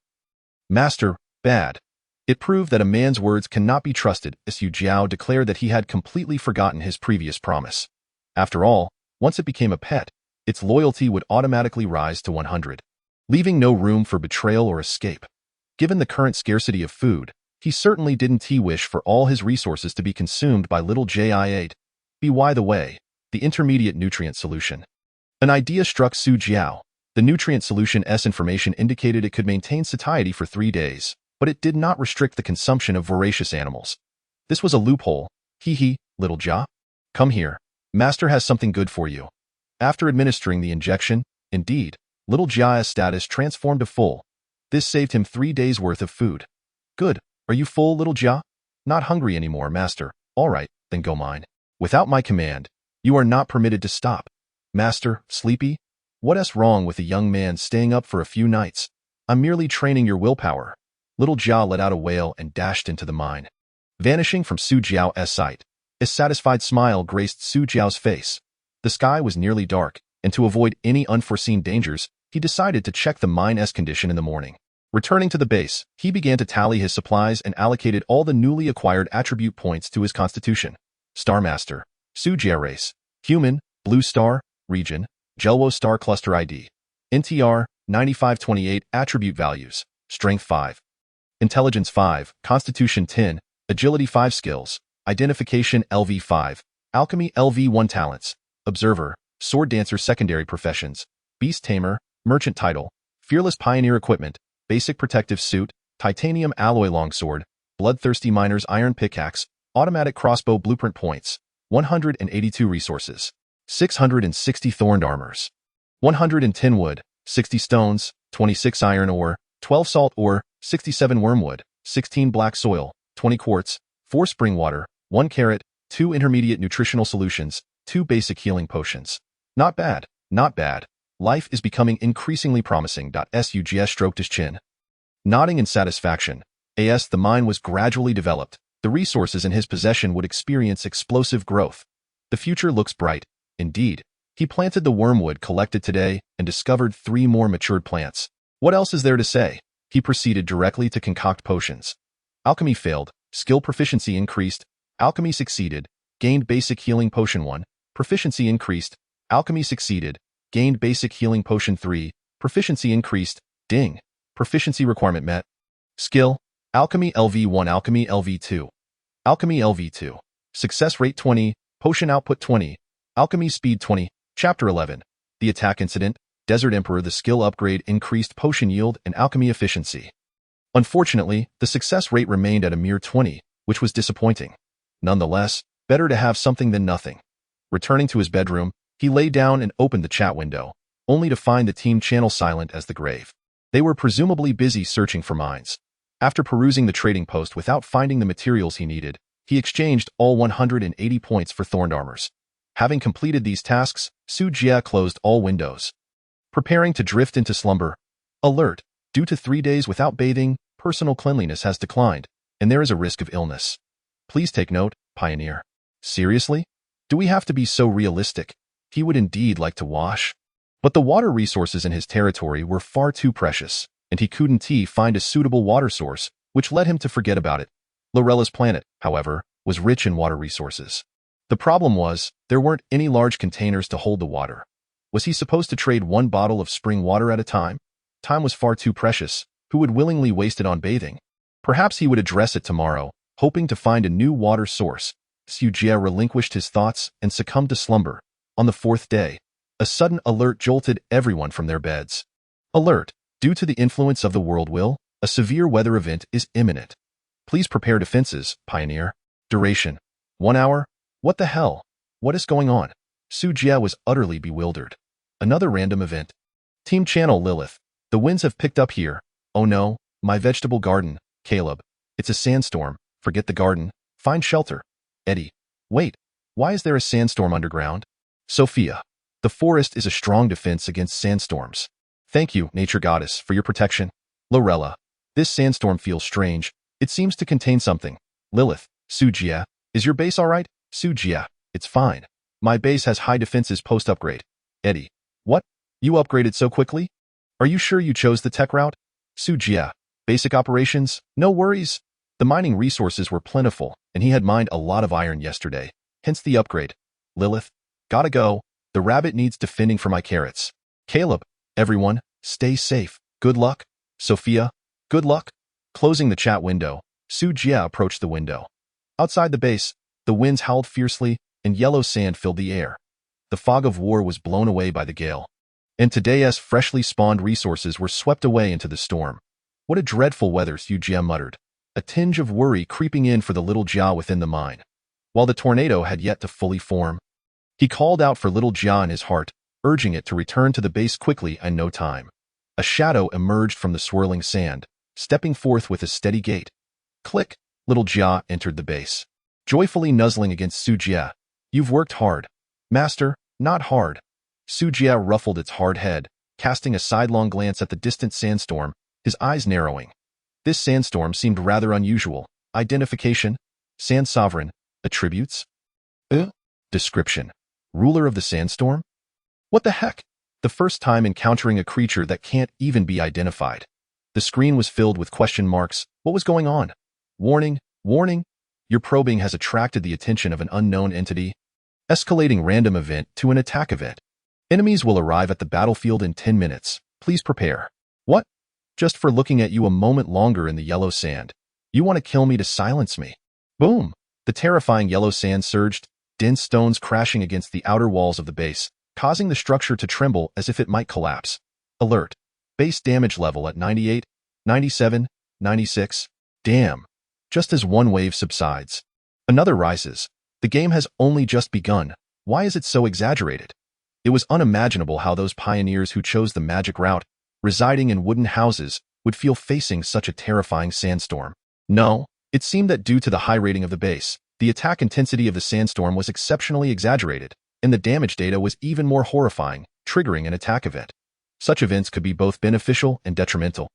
Master, bad. It proved that a man's words cannot be trusted. Su Jie declared that he had completely forgotten his previous promise. After all, once it became a pet, its loyalty would automatically rise to 100, leaving no room for betrayal or escape. Given the current scarcity of food, he certainly didn't wish for all his resources to be consumed by Little Jia. By the way, the intermediate nutrient solution. An idea struck Su Jie. The nutrient solution's information indicated it could maintain satiety for 3 days, but it did not restrict the consumption of voracious animals. This was a loophole. Hee, Little Jia. Come here. Master has something good for you. After administering the injection, indeed, Little Jia's status transformed to full. This saved him 3 days' worth of food. Good. Are you full, Little Jia? Not hungry anymore, Master. All right, then go mine. Without my command, you are not permitted to stop. Master, sleepy? What's wrong with a young man staying up for a few nights? I'm merely training your willpower. Little Jia let out a wail and dashed into the mine. vanishing from Su Jiao's sight. A satisfied smile graced Su Jiao's face. The sky was nearly dark, and to avoid any unforeseen dangers, he decided to check the mine's condition in the morning. Returning to the base, he began to tally his supplies and allocated all the newly acquired attribute points to his constitution. Star Master, Su Jie race, human, blue star, region, Jelwo star cluster ID. NTR, 9528 attribute values, strength 5. Intelligence 5, constitution 10, agility 5 skills, identification LV 5, alchemy LV 1 talents, observer, sword dancer secondary professions, beast tamer, merchant title, fearless pioneer equipment, basic protective suit, titanium alloy longsword, bloodthirsty miner's iron pickaxe, automatic crossbow blueprint points, 182 resources, 660 thorned armors, 110 wood, 60 stones, 26 iron ore, 12 salt ore, 67 wormwood, 16 black soil, 20 quartz, 4 spring water, 1 carrot, 2 intermediate nutritional solutions, 2 basic healing potions. Not bad, not bad. Life is becoming increasingly promising. Su Jie stroked his chin. Nodding in satisfaction, as the mine was gradually developed, the resources in his possession would experience explosive growth. The future looks bright, indeed. He planted the wormwood collected today and discovered 3 more matured plants. What else is there to say? He proceeded directly to concoct potions. Alchemy failed, skill proficiency increased, alchemy succeeded, gained basic healing potion 1, proficiency increased, alchemy succeeded, gained basic healing potion 3, proficiency increased, ding, proficiency requirement met. Skill, alchemy LV1, alchemy LV2, alchemy LV2, success rate 20, potion output 20, alchemy speed 20, chapter 11, the attack incident, Desert Emperor. The skill upgrade increased potion yield and alchemy efficiency. Unfortunately, the success rate remained at a mere 20, which was disappointing. Nonetheless, better to have something than nothing. Returning to his bedroom, he lay down and opened the chat window, only to find the team channel silent as the grave. They were presumably busy searching for mines. After perusing the trading post without finding the materials he needed, he exchanged all 180 points for thorned armors. Having completed these tasks, Su Jie closed all windows. Preparing to drift into slumber. Alert! Due to 3 days without bathing, personal cleanliness has declined, and there is a risk of illness. Please take note, Pioneer. Seriously? Do we have to be so realistic? He would indeed like to wash. But the water resources in his territory were far too precious, and he couldn't find a suitable water source, which led him to forget about it. Lorella's planet, however, was rich in water resources. The problem was, there weren't any large containers to hold the water. Was he supposed to trade 1 bottle of spring water at a time? Time was far too precious. Who would willingly waste it on bathing? Perhaps he would address it tomorrow, hoping to find a new water source. Su Jie relinquished his thoughts and succumbed to slumber. On the 4th day, a sudden alert jolted everyone from their beds. Alert! Due to the influence of the world will, a severe weather event is imminent. Please prepare defenses, Pioneer. Duration: 1 hour? What the hell? What is going on? Su Jie was utterly bewildered. Another random event. Team Channel Lilith. The winds have picked up here. Oh no, my vegetable garden. Caleb. It's a sandstorm. Forget the garden. Find shelter. Eddie. Wait. Why is there a sandstorm underground? Sophia. The forest is a strong defense against sandstorms. Thank you, Nature Goddess, for your protection. Lorella. This sandstorm feels strange. It seems to contain something. Lilith. Su Jie. Is your base alright? Su Jie. It's fine. My base has high defenses post-upgrade. Eddie. What? You upgraded so quickly? Are you sure you chose the tech route? Su Jie. Basic operations? No worries. The mining resources were plentiful, and he had mined a lot of iron yesterday, hence the upgrade. Lilith. Gotta go. The rabbit needs defending for my carrots. Caleb. Everyone, stay safe. Good luck. Sophia. Good luck. Closing the chat window, Su Jie approached the window. Outside the base, the winds howled fiercely, and yellow sand filled the air. The fog of war was blown away by the gale, and today's freshly spawned resources were swept away into the storm. What a dreadful weather, Su Jie muttered, a tinge of worry creeping in for the little Jia within the mine. While the tornado had yet to fully form, he called out for little Jia in his heart, urging it to return to the base quickly and no time. A shadow emerged from the swirling sand, stepping forth with a steady gait. Click! Little Jia entered the base, joyfully nuzzling against Su Jie. You've worked hard. Master, not hard. Su Jie ruffled its hard head, casting a sidelong glance at the distant sandstorm, his eyes narrowing. This sandstorm seemed rather unusual. Identification? Sand Sovereign. Attributes? Description. Ruler of the sandstorm? What the heck? The first time encountering a creature that can't even be identified. The screen was filled with question marks. What was going on? Warning, warning. Your probing has attracted the attention of an unknown entity. Escalating random event to an attack event. Enemies will arrive at the battlefield in 10 minutes. Please prepare. What? Just for looking at you a moment longer in the yellow sand. You want to kill me to silence me. Boom! The terrifying yellow sand surged, dense stones crashing against the outer walls of the base, causing the structure to tremble as if it might collapse. Alert. Base damage level at 98, 97, 96. Damn. Just as one wave subsides, another rises. The game has only just begun. Why is it so exaggerated? It was unimaginable how those pioneers who chose the magic route, residing in wooden houses, would feel facing such a terrifying sandstorm. No, it seemed that due to the high rating of the base, the attack intensity of the sandstorm was exceptionally exaggerated, and the damage data was even more horrifying, triggering an attack event. Such events could be both beneficial and detrimental.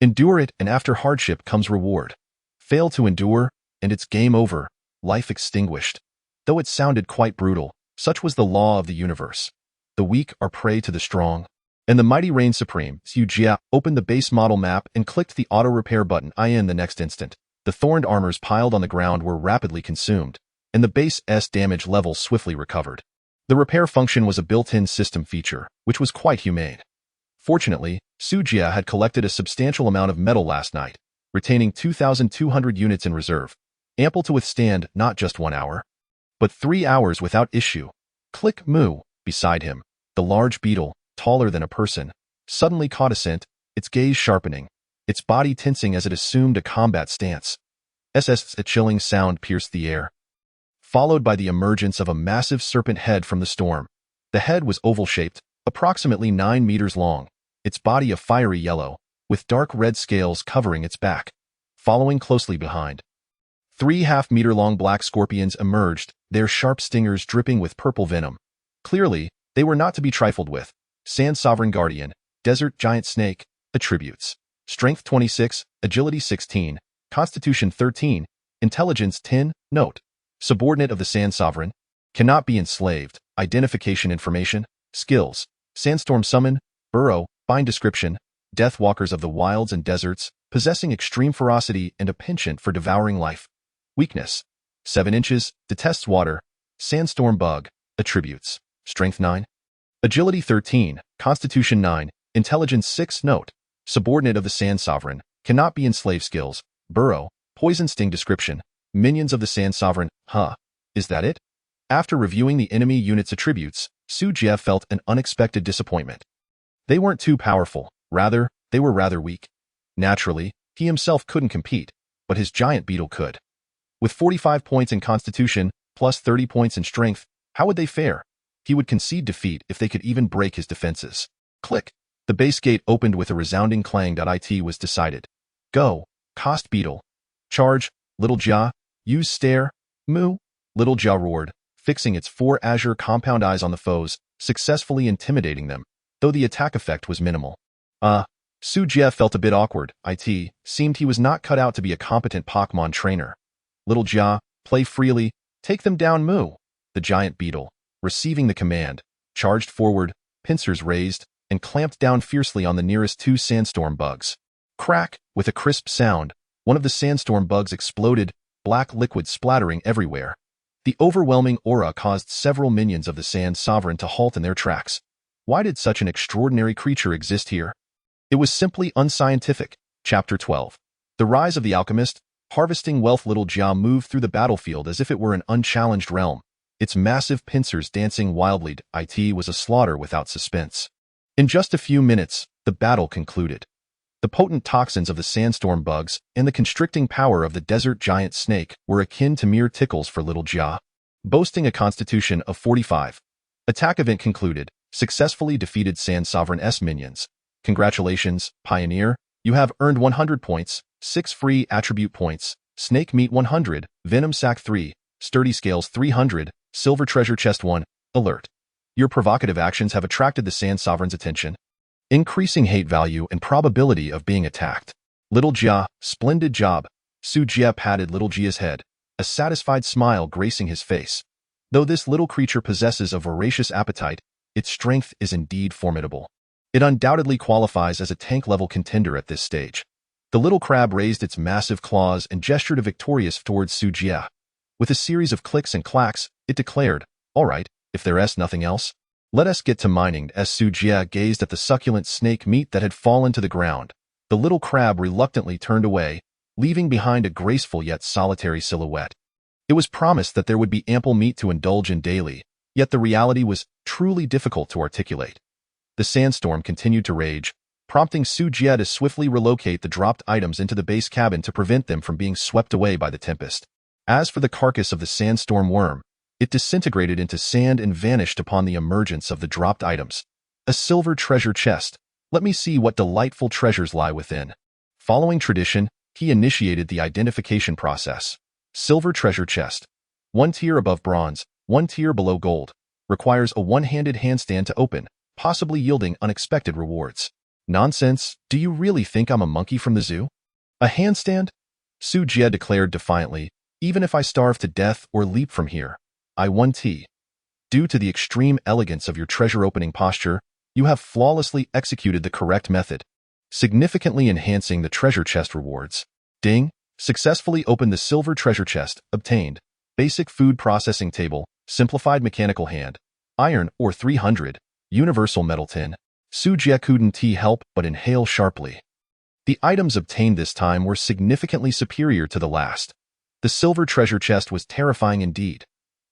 Endure it, and after hardship comes reward. Fail to endure, and it's game over, life extinguished. Though it sounded quite brutal, such was the law of the universe. The weak are prey to the strong. And the mighty reign supreme, Su Jie, opened the base model map and clicked the auto-repair button in the next instant. The thorned armors piled on the ground were rapidly consumed, and the base's damage level swiftly recovered. The repair function was a built-in system feature, which was quite humane. Fortunately, Su Jie had collected a substantial amount of metal last night, retaining 2,200 units in reserve, ample to withstand not just 1 hour, but 3 hours without issue. Click moo. Beside him, the large beetle, taller than a person, suddenly caught a scent, its gaze sharpening, its body tensing as it assumed a combat stance. A chilling sound pierced the air, followed by the emergence of a massive serpent head from the storm. The head was oval-shaped, approximately 9 meters long, its body a fiery yellow, with dark red scales covering its back. Following closely behind, 3 half-meter-long black scorpions emerged, their sharp stingers dripping with purple venom. Clearly, they were not to be trifled with. Sand Sovereign Guardian, Desert Giant Snake. Attributes: Strength 26, Agility 16, Constitution 13, Intelligence 10. Note: Subordinate of the Sand Sovereign. Cannot be enslaved. Identification information. Skills: Sandstorm Summon, Burrow, Bind. Description: Death Walkers of the wilds and deserts, possessing extreme ferocity and a penchant for devouring life. Weakness: 7 inches, detests water. Sandstorm Bug. Attributes: Strength 9, Agility 13, Constitution 9, Intelligence 6. Note: Subordinate of the Sand Sovereign. Cannot be enslaved. Skills: Burrow, Poison Sting. Description: Minions of the Sand Sovereign. Is that it? After reviewing the enemy unit's attributes, Su Jie felt an unexpected disappointment. They weren't too powerful, rather, they were rather weak. Naturally, he himself couldn't compete, but his giant beetle could. With 45 points in Constitution, plus 30 points in Strength, how would they fare? He would concede defeat if they could even break his defenses. Click. The base gate opened with a resounding clang. It was decided. Go. Cost Beetle. Charge. Little Jia. Use Stare. Moo. Little Jia roared, fixing its 4 azure compound eyes on the foes, successfully intimidating them, though the attack effect was minimal. Su Jie felt a bit awkward. It seemed he was not cut out to be a competent Pokemon trainer. Little Jia, play freely. Take them down. Moo. The giant beetle, receiving the command, charged forward, pincers raised, and clamped down fiercely on the nearest 2 sandstorm bugs. Crack! With a crisp sound, one of the sandstorm bugs exploded, black liquid splattering everywhere. The overwhelming aura caused several minions of the Sand Sovereign to halt in their tracks. Why did such an extraordinary creature exist here? It was simply unscientific. Chapter 12. The Rise of the Alchemist. Harvesting wealth. Little Jia moved through the battlefield as if it were an unchallenged realm, its massive pincers dancing wildly. It was a slaughter without suspense. In just a few minutes, the battle concluded. The potent toxins of the sandstorm bugs and the constricting power of the desert giant snake were akin to mere tickles for Little Jia. Boasting a constitution of 45. Attack event concluded. Successfully defeated Sand Sovereign's minions. Congratulations, Pioneer. You have earned 100 points, 6 free attribute points, Snake Meat 100, Venom Sac 3, Sturdy Scales 300, Silver Treasure Chest 1. Alert. Your provocative actions have attracted the Sand Sovereign's attention, increasing hate value and probability of being attacked. Little Jia, splendid job. Su Jie patted Little Jia's head. a satisfied smile gracing his face. Though this little creature possesses a voracious appetite, its strength is indeed formidable. It undoubtedly qualifies as a tank-level contender at this stage. The little crab raised its massive claws and gestured a victorious towards Su Jie. With a series of clicks and clacks, it declared, "All right, if there's nothing else, let us get to mining." As Su Jie gazed at the succulent snake meat that had fallen to the ground, the little crab reluctantly turned away, leaving behind a graceful yet solitary silhouette. It was promised that there would be ample meat to indulge in daily, yet the reality was truly difficult to articulate. The sandstorm continued to rage, prompting Su Jie to swiftly relocate the dropped items into the base cabin to prevent them from being swept away by the tempest. As for the carcass of the sandstorm worm, it disintegrated into sand and vanished upon the emergence of the dropped items. A silver treasure chest. Let me see what delightful treasures lie within. Following tradition, he initiated the identification process. Silver treasure chest. 1 tier above bronze, 1 tier below gold. Requires a one-handed handstand to open, possibly yielding unexpected rewards. Nonsense, do you really think I'm a monkey from the zoo? A handstand? Su Jie declared defiantly, even if I starve to death or leap from here, I won tea. Due to the extreme elegance of your treasure-opening posture, you have flawlessly executed the correct method, significantly enhancing the treasure chest rewards. Ding! Successfully opened the silver treasure chest, obtained. Basic food processing table, simplified mechanical hand, iron ore 300, universal metal tin. Su Jie couldn't help but inhale sharply. The items obtained this time were significantly superior to the last. The silver treasure chest was terrifying indeed.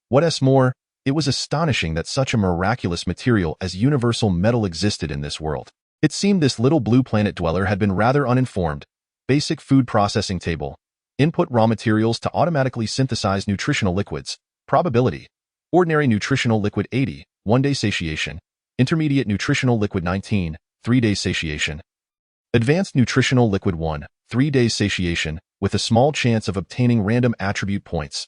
What's more, it was astonishing that such a miraculous material as universal metal existed in this world. It seemed this little blue planet dweller had been rather uninformed. Basic food processing table. Input raw materials to automatically synthesize nutritional liquids. Probability. Ordinary nutritional liquid 80, 1-day satiation. Intermediate nutritional liquid 19, 3 days satiation. Advanced nutritional liquid 1, 3 days satiation, with a small chance of obtaining random attribute points.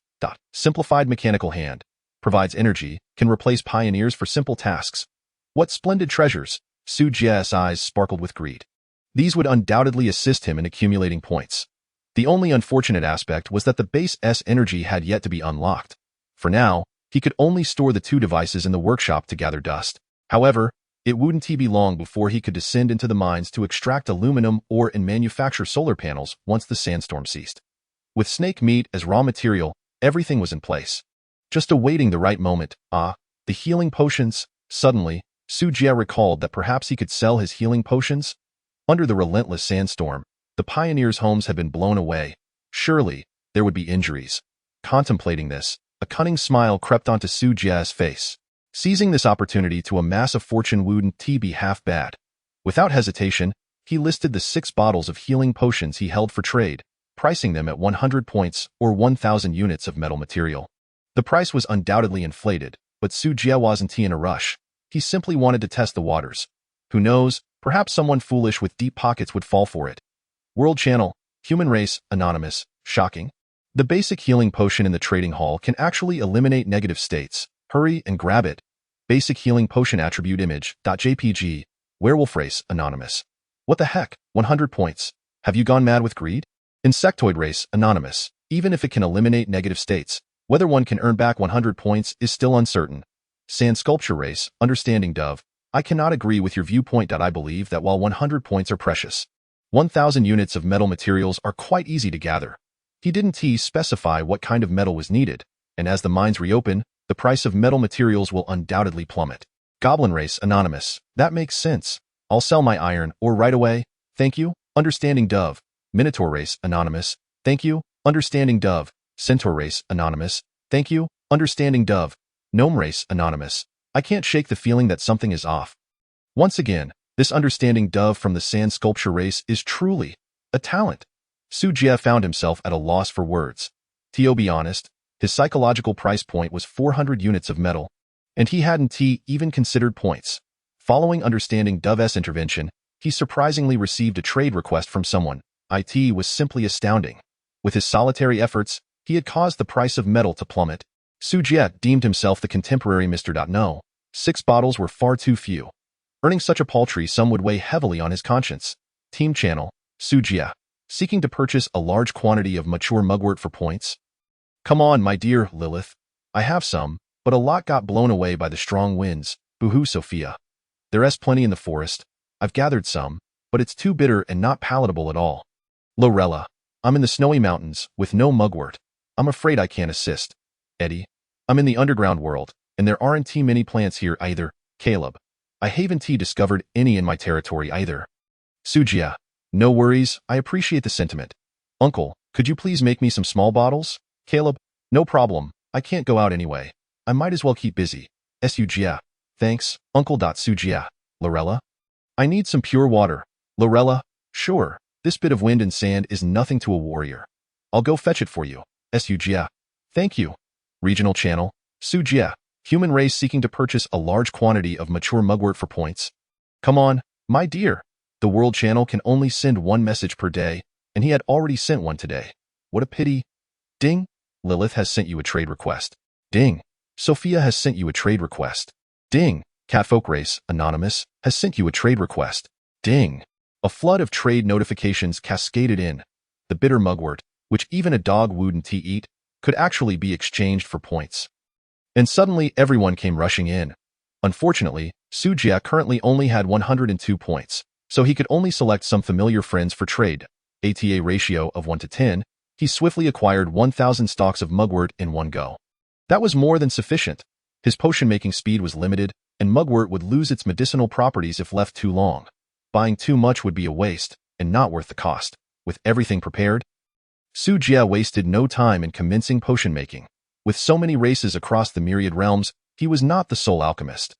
Simplified mechanical hand. Provides energy, can replace pioneers for simple tasks. What splendid treasures! Su Jie's eyes sparkled with greed. These would undoubtedly assist him in accumulating points. The only unfortunate aspect was that the base S energy had yet to be unlocked. For now, he could only store the 2 devices in the workshop to gather dust. However, it wouldn't be long before he could descend into the mines to extract aluminum ore and manufacture solar panels once the sandstorm ceased. With snake meat as raw material, everything was in place. Just awaiting the right moment. The healing potions. Suddenly, Su Jie recalled that perhaps he could sell his healing potions. Under the relentless sandstorm, the pioneers' homes had been blown away. Surely, there would be injuries. Contemplating this, a cunning smile crept onto Su Jie's face. Seizing this opportunity to amass a fortune wouldn't be half bad. Without hesitation, he listed the 6 bottles of healing potions he held for trade, pricing them at 100 points or 1,000 units of metal material. The price was undoubtedly inflated, but Su Jie wasn't in a rush. He simply wanted to test the waters. Who knows, perhaps someone foolish with deep pockets would fall for it. World Channel, Human Race, Anonymous, shocking. The basic healing potion in the trading hall can actually eliminate negative states. Hurry and grab it. Basic healing potion attribute image.jpg, werewolf race, anonymous. What the heck, 100 points. Have you gone mad with greed? Insectoid race, anonymous. Even if it can eliminate negative states, whether one can earn back 100 points is still uncertain. Sand sculpture race, understanding dove. I cannot agree with your viewpoint. I believe that while 100 points are precious, 1,000 units of metal materials are quite easy to gather. He didn't specify what kind of metal was needed, and as the mines reopen, the price of metal materials will undoubtedly plummet. Goblin race, anonymous. That makes sense. I'll sell my iron ore right away. Thank you. Understanding dove. Minotaur race, anonymous. Thank you. Understanding dove. Centaur race, anonymous. Thank you. Understanding dove. Gnome race, anonymous. I can't shake the feeling that something is off. Once again, this understanding dove from the sand sculpture race is truly a talent. Su Jie found himself at a loss for words. To be honest, his psychological price point was 400 units of metal, and he hadn't even considered points. Following understanding Dove's intervention, he surprisingly received a trade request from someone. It was simply astounding. With his solitary efforts, he had caused the price of metal to plummet. Su Jie deemed himself the contemporary Mr. No. 6 bottles were far too few. Earning such a paltry sum would weigh heavily on his conscience. Team Channel, Su Jie. Seeking to purchase a large quantity of mature mugwort for points? Come on, my dear Lilith. I have some, but a lot got blown away by the strong winds. Boo-hoo, Sophia. There's plenty in the forest. I've gathered some, but it's too bitter and not palatable at all. Lorella. I'm in the snowy mountains, with no mugwort. I'm afraid I can't assist. Eddie. I'm in the underground world, and there aren't too many plants here either. Caleb. I haven't discovered any in my territory either. Su Jie. No worries, I appreciate the sentiment. Uncle, could you please make me some small bottles? Caleb. No problem, I can't go out anyway. I might as well keep busy. Su Jie. Thanks, Uncle. Su Jie. Lorella. I need some pure water. Lorella. Sure, this bit of wind and sand is nothing to a warrior. I'll go fetch it for you. Su Jie. Thank you. Regional channel. Su Jie. Human race seeking to purchase a large quantity of mature mugwort for points. Come on, my dear. The world channel can only send one message per day, and he had already sent one today. What a pity. Ding. Lilith has sent you a trade request. Ding. Sophia has sent you a trade request. Ding. Catfolk Race, Anonymous, has sent you a trade request. Ding. A flood of trade notifications cascaded in. The bitter mugwort, which even a dog wouldn't eat, could actually be exchanged for points. And suddenly everyone came rushing in. Unfortunately, Su Jie currently only had 102 points, so he could only select some familiar friends for trade. ATA ratio of 1 to 10, he swiftly acquired 1,000 stalks of mugwort in one go. That was more than sufficient. His potion-making speed was limited, and mugwort would lose its medicinal properties if left too long. Buying too much would be a waste, and not worth the cost. With everything prepared, Su Jie wasted no time in commencing potion-making. With so many races across the myriad realms, he was not the sole alchemist.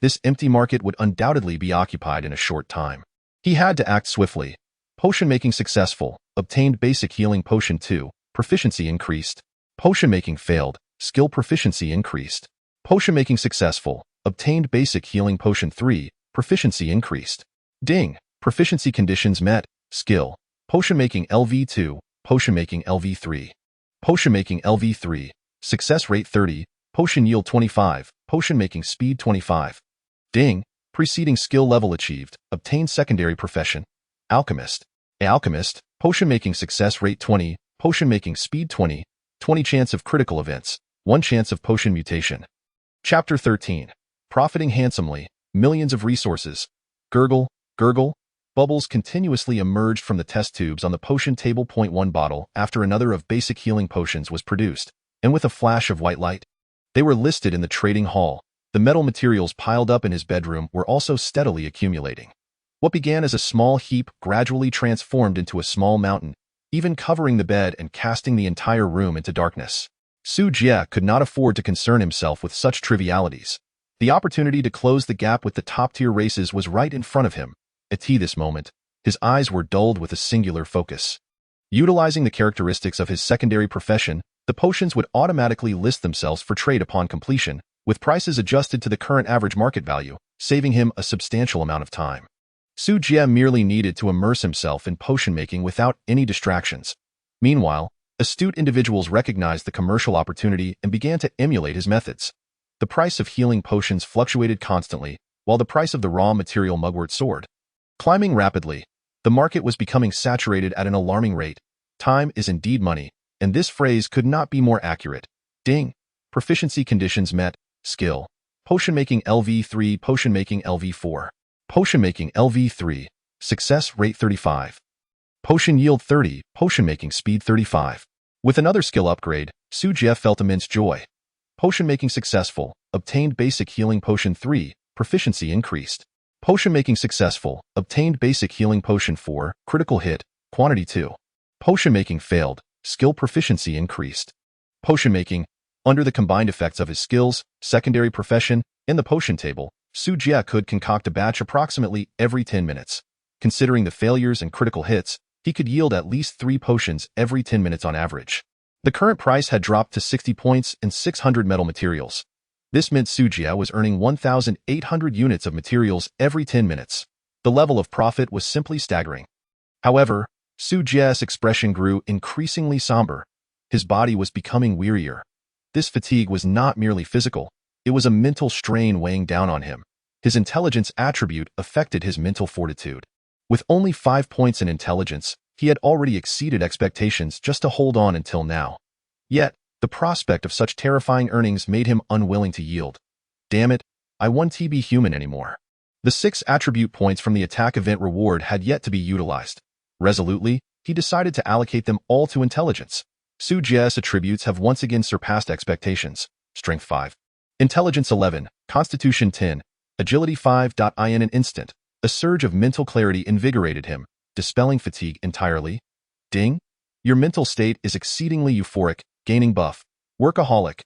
This empty market would undoubtedly be occupied in a short time. He had to act swiftly. Potion-making successful. Obtained basic healing potion 2. Proficiency increased. Potion-making failed. Skill proficiency increased. Potion-making successful. Obtained basic healing potion 3. Proficiency increased. Ding. Proficiency conditions met. Skill. Potion-making LV2. Potion-making LV3. Potion-making LV3. Success rate 30. Potion yield 25. Potion-making speed 25. Ding. Preceding skill level achieved. Obtained secondary profession. Alchemist. Alchemist. Potion-making success rate 20. Potion-making speed 20. 20 chance of critical events. 1 chance of potion mutation. Chapter 13. Profiting handsomely. Millions of resources. Gurgle, gurgle. Bubbles continuously emerged from the test tubes on the potion table. 1 bottle after another of basic healing potions was produced, and with a flash of white light, they were listed in the trading hall. The metal materials piled up in his bedroom were also steadily accumulating. What began as a small heap gradually transformed into a small mountain, even covering the bed and casting the entire room into darkness. Su Jie could not afford to concern himself with such trivialities. The opportunity to close the gap with the top-tier races was right in front of him. At this moment, his eyes were dulled with a singular focus. Utilizing the characteristics of his secondary profession, the potions would automatically list themselves for trade upon completion, with prices adjusted to the current average market value, saving him a substantial amount of time. Su Jie merely needed to immerse himself in potion-making without any distractions. Meanwhile, astute individuals recognized the commercial opportunity and began to emulate his methods. The price of healing potions fluctuated constantly, while the price of the raw material mugwort soared. Climbing rapidly, the market was becoming saturated at an alarming rate. Time is indeed money, and this phrase could not be more accurate. Ding. Proficiency conditions met. Skill. Potion-making LV3. Potion-making LV4. Potion-making LV3. Success rate 35. Potion yield 30. Potion-making speed 35. With another skill upgrade, Su Jie felt immense joy. Potion-making successful. Obtained basic healing potion 3. Proficiency increased. Potion-making successful. Obtained basic healing potion 4. Critical hit. Quantity 2. Potion-making failed. Skill proficiency increased. Potion-making. Under the combined effects of his skills, secondary profession, and the potion table, Su Jie could concoct a batch approximately every 10 minutes. Considering the failures and critical hits, he could yield at least 3 potions every 10 minutes on average. The current price had dropped to 60 points and 600 metal materials. This meant Su Jie was earning 1,800 units of materials every 10 minutes. The level of profit was simply staggering. However, Su Jie's expression grew increasingly somber. His body was becoming wearier. This fatigue was not merely physical, it was a mental strain weighing down on him. His intelligence attribute affected his mental fortitude. With only 5 points in intelligence, he had already exceeded expectations just to hold on until now. Yet, The prospect of such terrifying earnings made him unwilling to yield. Damn it, I want to be human anymore. The 6 attribute points from the attack event reward had yet to be utilized. Resolutely, he decided to allocate them all to intelligence. Su Jie's attributes have once again surpassed expectations. Strength 5. Intelligence 11, Constitution 10, Agility 5. In an instant, a surge of mental clarity invigorated him, dispelling fatigue entirely. Ding! Your mental state is exceedingly euphoric, gaining buff. Workaholic.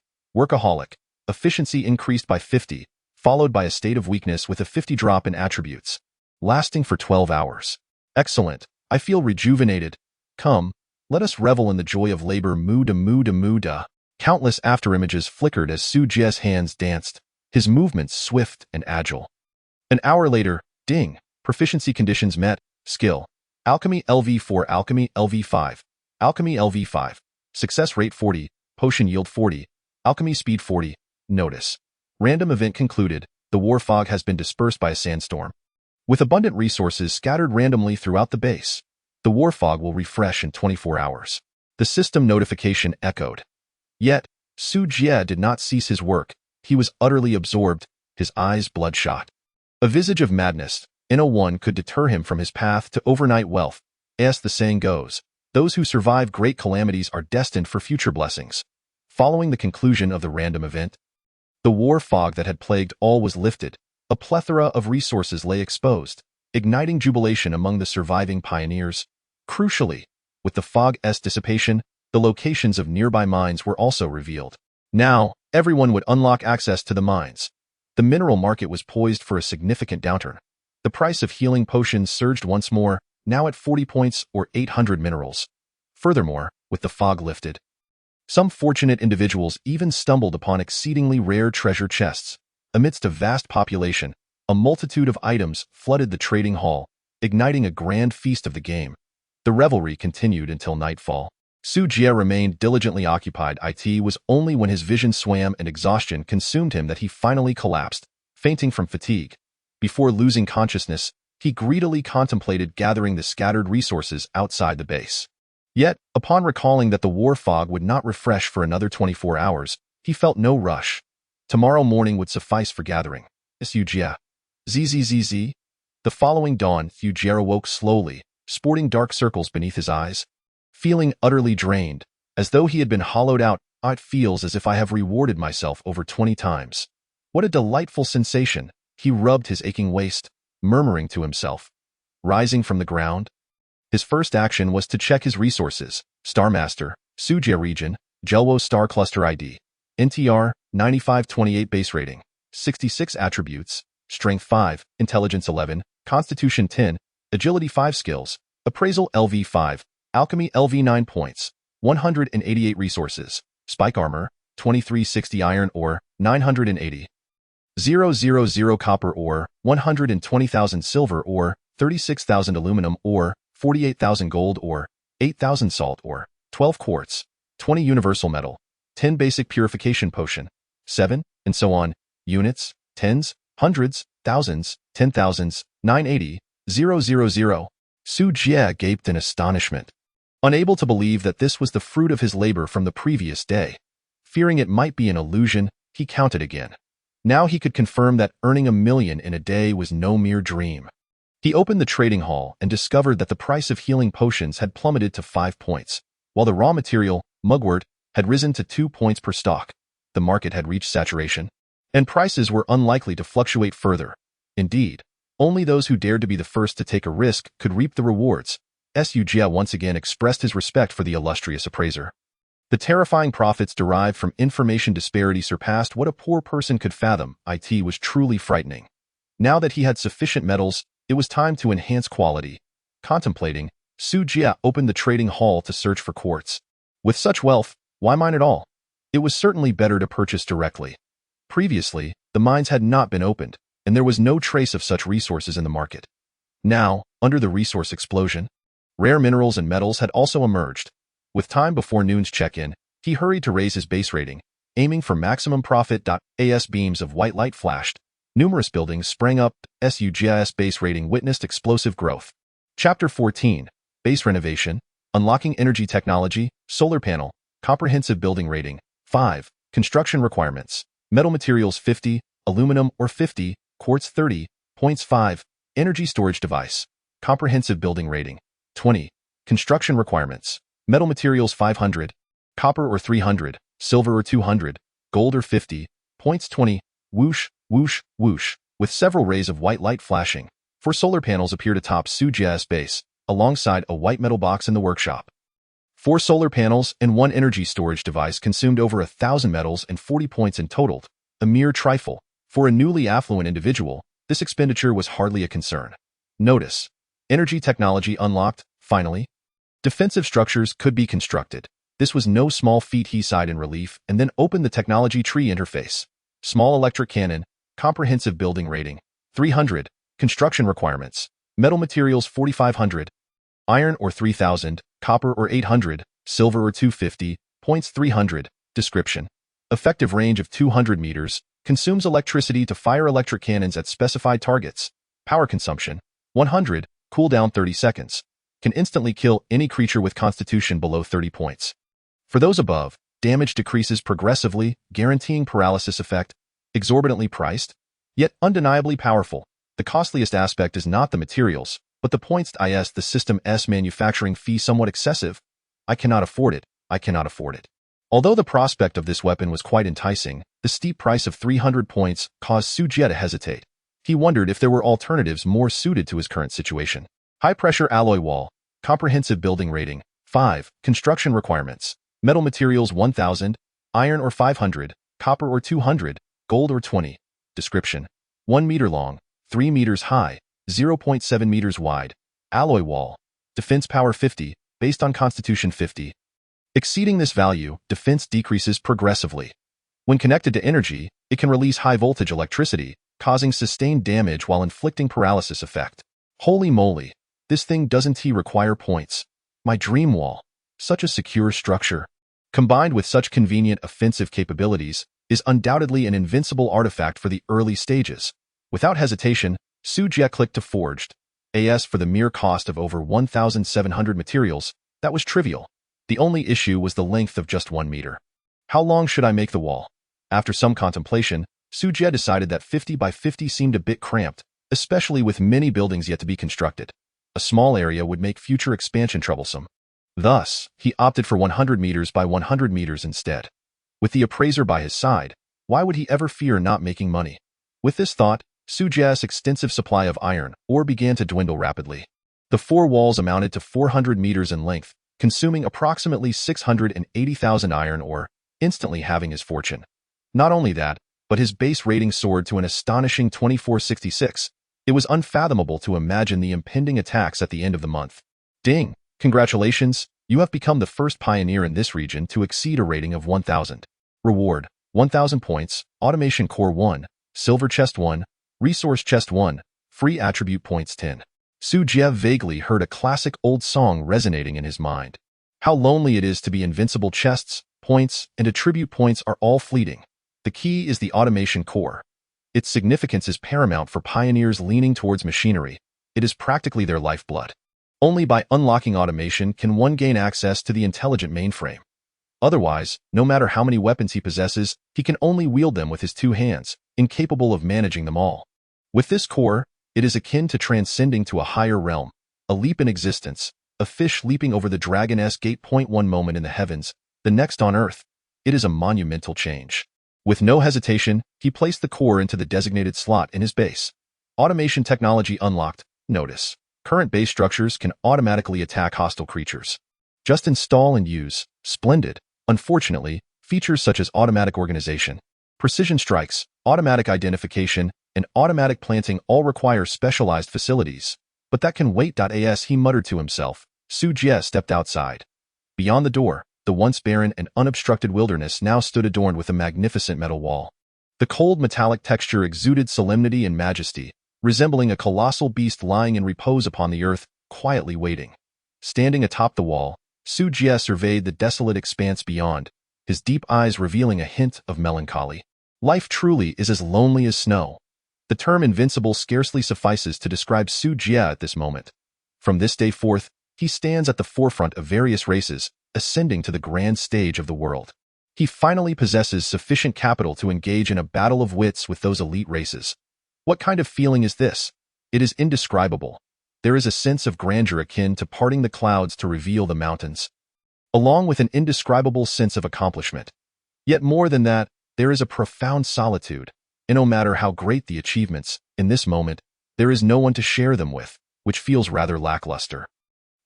Efficiency increased by 50, followed by a state of weakness with a 50 drop in attributes. Lasting for 12 hours. Excellent. I feel rejuvenated. Come, let us revel in the joy of labor. Muda. Countless afterimages flickered as Su Jie's hands danced, his movements swift and agile. An hour later, ding, proficiency conditions met, skill. Alchemy LV4, Alchemy LV5. Alchemy LV5. Success rate 40, potion yield 40, alchemy speed 40. Notice. Random event concluded, the war fog has been dispersed by a sandstorm. With abundant resources scattered randomly throughout the base, the war fog will refresh in 24 hours. The system notification echoed. Yet, Su Jie did not cease his work. He was utterly absorbed, his eyes bloodshot. A visage of madness, N01 could deter him from his path to overnight wealth. As the saying goes, those who survive great calamities are destined for future blessings. Following the conclusion of the random event, the war fog that had plagued all was lifted. A plethora of resources lay exposed, igniting jubilation among the surviving pioneers. Crucially, with the fog's dissipation, the locations of nearby mines were also revealed. Now, everyone would unlock access to the mines. The mineral market was poised for a significant downturn. The price of healing potions surged once more, now at 40 points or 800 minerals. Furthermore, with the fog lifted, some fortunate individuals even stumbled upon exceedingly rare treasure chests. Amidst a vast population, a multitude of items flooded the trading hall, igniting a grand feast of the game. The revelry continued until nightfall. Su Jie remained diligently occupied. It was only when his vision swam and exhaustion consumed him that he finally collapsed, fainting from fatigue. Before losing consciousness, he greedily contemplated gathering the scattered resources outside the base. Yet, upon recalling that the war fog would not refresh for another 24 hours, he felt no rush. Tomorrow morning would suffice for gathering. Su Jie. Zzz. The following dawn, Su Jie awoke slowly, sporting dark circles beneath his eyes. Feeling utterly drained, as though he had been hollowed out, it feels as if I have rewarded myself over 20 times. What a delightful sensation. He rubbed his aching waist, murmuring to himself. Rising from the ground, his first action was to check his resources. Star Master, Su Jie region, Jelwo Star Cluster ID. NTR, 9528 base rating. 66 attributes. Strength 5, Intelligence 11, Constitution 10, Agility 5 skills. Appraisal LV 5. Alchemy LV 9 points, 188 resources, spike armor, 2360 iron ore, 980. 000 copper ore, 120,000 silver ore, 36,000 aluminum ore, 48,000 gold ore, 8,000 salt ore, 12 quartz, 20 universal metal, 10 basic purification potion, 7, and so on, units, tens, hundreds, thousands, 10,000s, 980, 000. Su Jie gaped in astonishment, unable to believe that this was the fruit of his labor from the previous day. Fearing it might be an illusion, he counted again. Now he could confirm that earning $1 million in a day was no mere dream. He opened the trading hall and discovered that the price of healing potions had plummeted to 5 points, while the raw material, mugwort, had risen to 2 points per stock. The market had reached saturation, and prices were unlikely to fluctuate further. Indeed, only those who dared to be the first to take a risk could reap the rewards. Su Jie once again expressed his respect for the illustrious appraiser. The terrifying profits derived from information disparity surpassed what a poor person could fathom. It was truly frightening. Now that he had sufficient metals, it was time to enhance quality. Contemplating, Su Jie opened the trading hall to search for quartz. With such wealth, why mine at all? It was certainly better to purchase directly. Previously, the mines had not been opened, and there was no trace of such resources in the market. Now, under the resource explosion, rare minerals and metals had also emerged. With time before noon's check-in, he hurried to raise his base rating, aiming for maximum profit. As beams of white light flashed, numerous buildings sprang up. Su Jie's base rating witnessed explosive growth. Chapter 14, Base Renovation, Unlocking Energy Technology, Solar Panel, Comprehensive Building Rating, 5. Construction requirements. Metal materials 50, aluminum or 50, quartz 30, points 5. Energy storage device. Comprehensive building rating. 20. Construction requirements. Metal materials 500, copper or 300, silver or 200, gold or 50, points 20. Whoosh, whoosh, whoosh, with several rays of white light flashing. 4 solar panels appeared atop Su Jie's base, alongside a white metal box in the workshop. 4 solar panels and 1 energy storage device consumed over 1,000 metals and 40 points in total, a mere trifle. For a newly affluent individual, this expenditure was hardly a concern. Notice. Energy technology unlocked, finally. Defensive structures could be constructed. This was no small feat, he sighed in relief and then opened the technology tree interface. Small electric cannon, comprehensive building rating, 300, construction requirements, metal materials 4,500, iron or 3,000, copper or 800, silver or 250, points 300, description. Effective range of 200 meters, consumes electricity to fire electric cannons at specified targets. Power consumption, 100, cooldown 30 seconds. Can instantly kill any creature with constitution below 30 points. For those above, damage decreases progressively, guaranteeing paralysis effect. Exorbitantly priced, yet undeniably powerful. The costliest aspect is not the materials, but the points. The system's manufacturing fee somewhat excessive. I cannot afford it. I cannot afford it. Although the prospect of this weapon was quite enticing, the steep price of 300 points caused Su Jie to hesitate. He wondered if there were alternatives more suited to his current situation. High-pressure alloy wall. Comprehensive building rating. 5. Construction requirements. Metal materials 1,000, iron or 500, copper or 200, gold or 20. Description. 1 meter long, 3 meters high, 0.7 meters wide. Alloy wall. Defense power 50, based on constitution 50. Exceeding this value, defense decreases progressively. When connected to energy, it can release high-voltage electricity, causing sustained damage while inflicting paralysis effect. Holy moly, this thing doesn't require points. My dream wall. Such a secure structure, combined with such convenient offensive capabilities, is undoubtedly an invincible artifact for the early stages. Without hesitation, Su Jie clicked to forged. For the mere cost of over 1,700 materials, that was trivial. The only issue was the length of just 1 meter. How long should I make the wall? After some contemplation, Su Jie decided that 50 by 50 seemed a bit cramped, especially with many buildings yet to be constructed. A small area would make future expansion troublesome. Thus, he opted for 100 meters by 100 meters instead. With the appraiser by his side, why would he ever fear not making money? With this thought, Su Jie's extensive supply of iron ore began to dwindle rapidly. The 4 walls amounted to 400 meters in length, consuming approximately 680,000 iron ore, instantly halving his fortune. Not only that, but his base rating soared to an astonishing 2466. It was unfathomable to imagine the impending attacks at the end of the month. Ding! Congratulations, you have become the first pioneer in this region to exceed a rating of 1,000. Reward, 1,000 points, Automation Core 1, Silver Chest 1, Resource Chest 1, Free Attribute Points 10. Su Jie vaguely heard a classic old song resonating in his mind. How lonely it is to be invincible. Chests, points, and attribute points are all fleeting. The key is the Automation Core. Its significance is paramount for pioneers leaning towards machinery. It is practically their lifeblood. Only by unlocking automation can one gain access to the intelligent mainframe. Otherwise, no matter how many weapons he possesses, he can only wield them with his 2 hands, incapable of managing them all. With this core, it is akin to transcending to a higher realm, a leap in existence, a fish leaping over the dragon's gate. One moment in the heavens, the next on earth. It is a monumental change. With no hesitation, he placed the core into the designated slot in his base. Automation technology unlocked. Notice. Current base structures can automatically attack hostile creatures. Just install and use. Splendid. Unfortunately, features such as automatic organization, precision strikes, automatic identification, and automatic planting all require specialized facilities. But that can wait. He muttered to himself. Su Jie stepped outside. Beyond the door, the once barren and unobstructed wilderness now stood adorned with a magnificent metal wall. The cold metallic texture exuded solemnity and majesty, resembling a colossal beast lying in repose upon the earth, quietly waiting. Standing atop the wall, Su Jie surveyed the desolate expanse beyond, his deep eyes revealing a hint of melancholy. Life truly is as lonely as snow. The term invincible scarcely suffices to describe Su Jie at this moment. From this day forth, he stands at the forefront of various races, ascending to the grand stage of the world. He finally possesses sufficient capital to engage in a battle of wits with those elite races. What kind of feeling is this? It is indescribable. There is a sense of grandeur akin to parting the clouds to reveal the mountains, along with an indescribable sense of accomplishment. Yet more than that, there is a profound solitude, and no matter how great the achievements, in this moment, there is no one to share them with, which feels rather lackluster.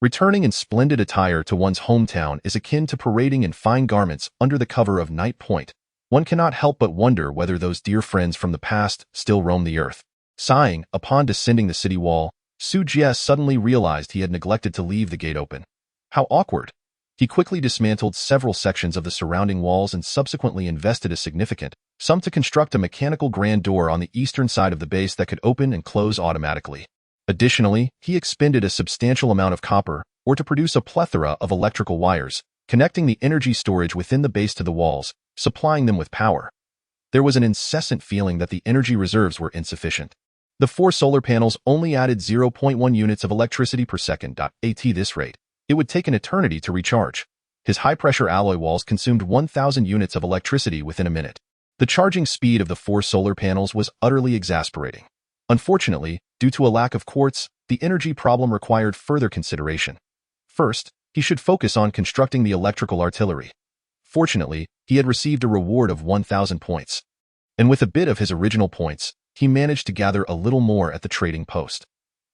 Returning in splendid attire to one's hometown is akin to parading in fine garments under the cover of night point. One cannot help but wonder whether those dear friends from the past still roam the earth. Sighing, upon descending the city wall, Su Jie suddenly realized he had neglected to leave the gate open. How awkward! He quickly dismantled several sections of the surrounding walls and subsequently invested a significant sum to construct a mechanical grand door on the eastern side of the base that could open and close automatically. Additionally, he expended a substantial amount of copper, or to produce a plethora of electrical wires, connecting the energy storage within the base to the walls, supplying them with power. There was an incessant feeling that the energy reserves were insufficient. The 4 solar panels only added 0.1 units of electricity per second. At this rate, it would take an eternity to recharge. His high-pressure alloy walls consumed 1,000 units of electricity within a minute. The charging speed of the 4 solar panels was utterly exasperating. Unfortunately, due to a lack of quartz, the energy problem required further consideration. First, he should focus on constructing the electrical artillery. Fortunately, he had received a reward of 1,000 points. And with a bit of his original points, he managed to gather a little more at the trading post.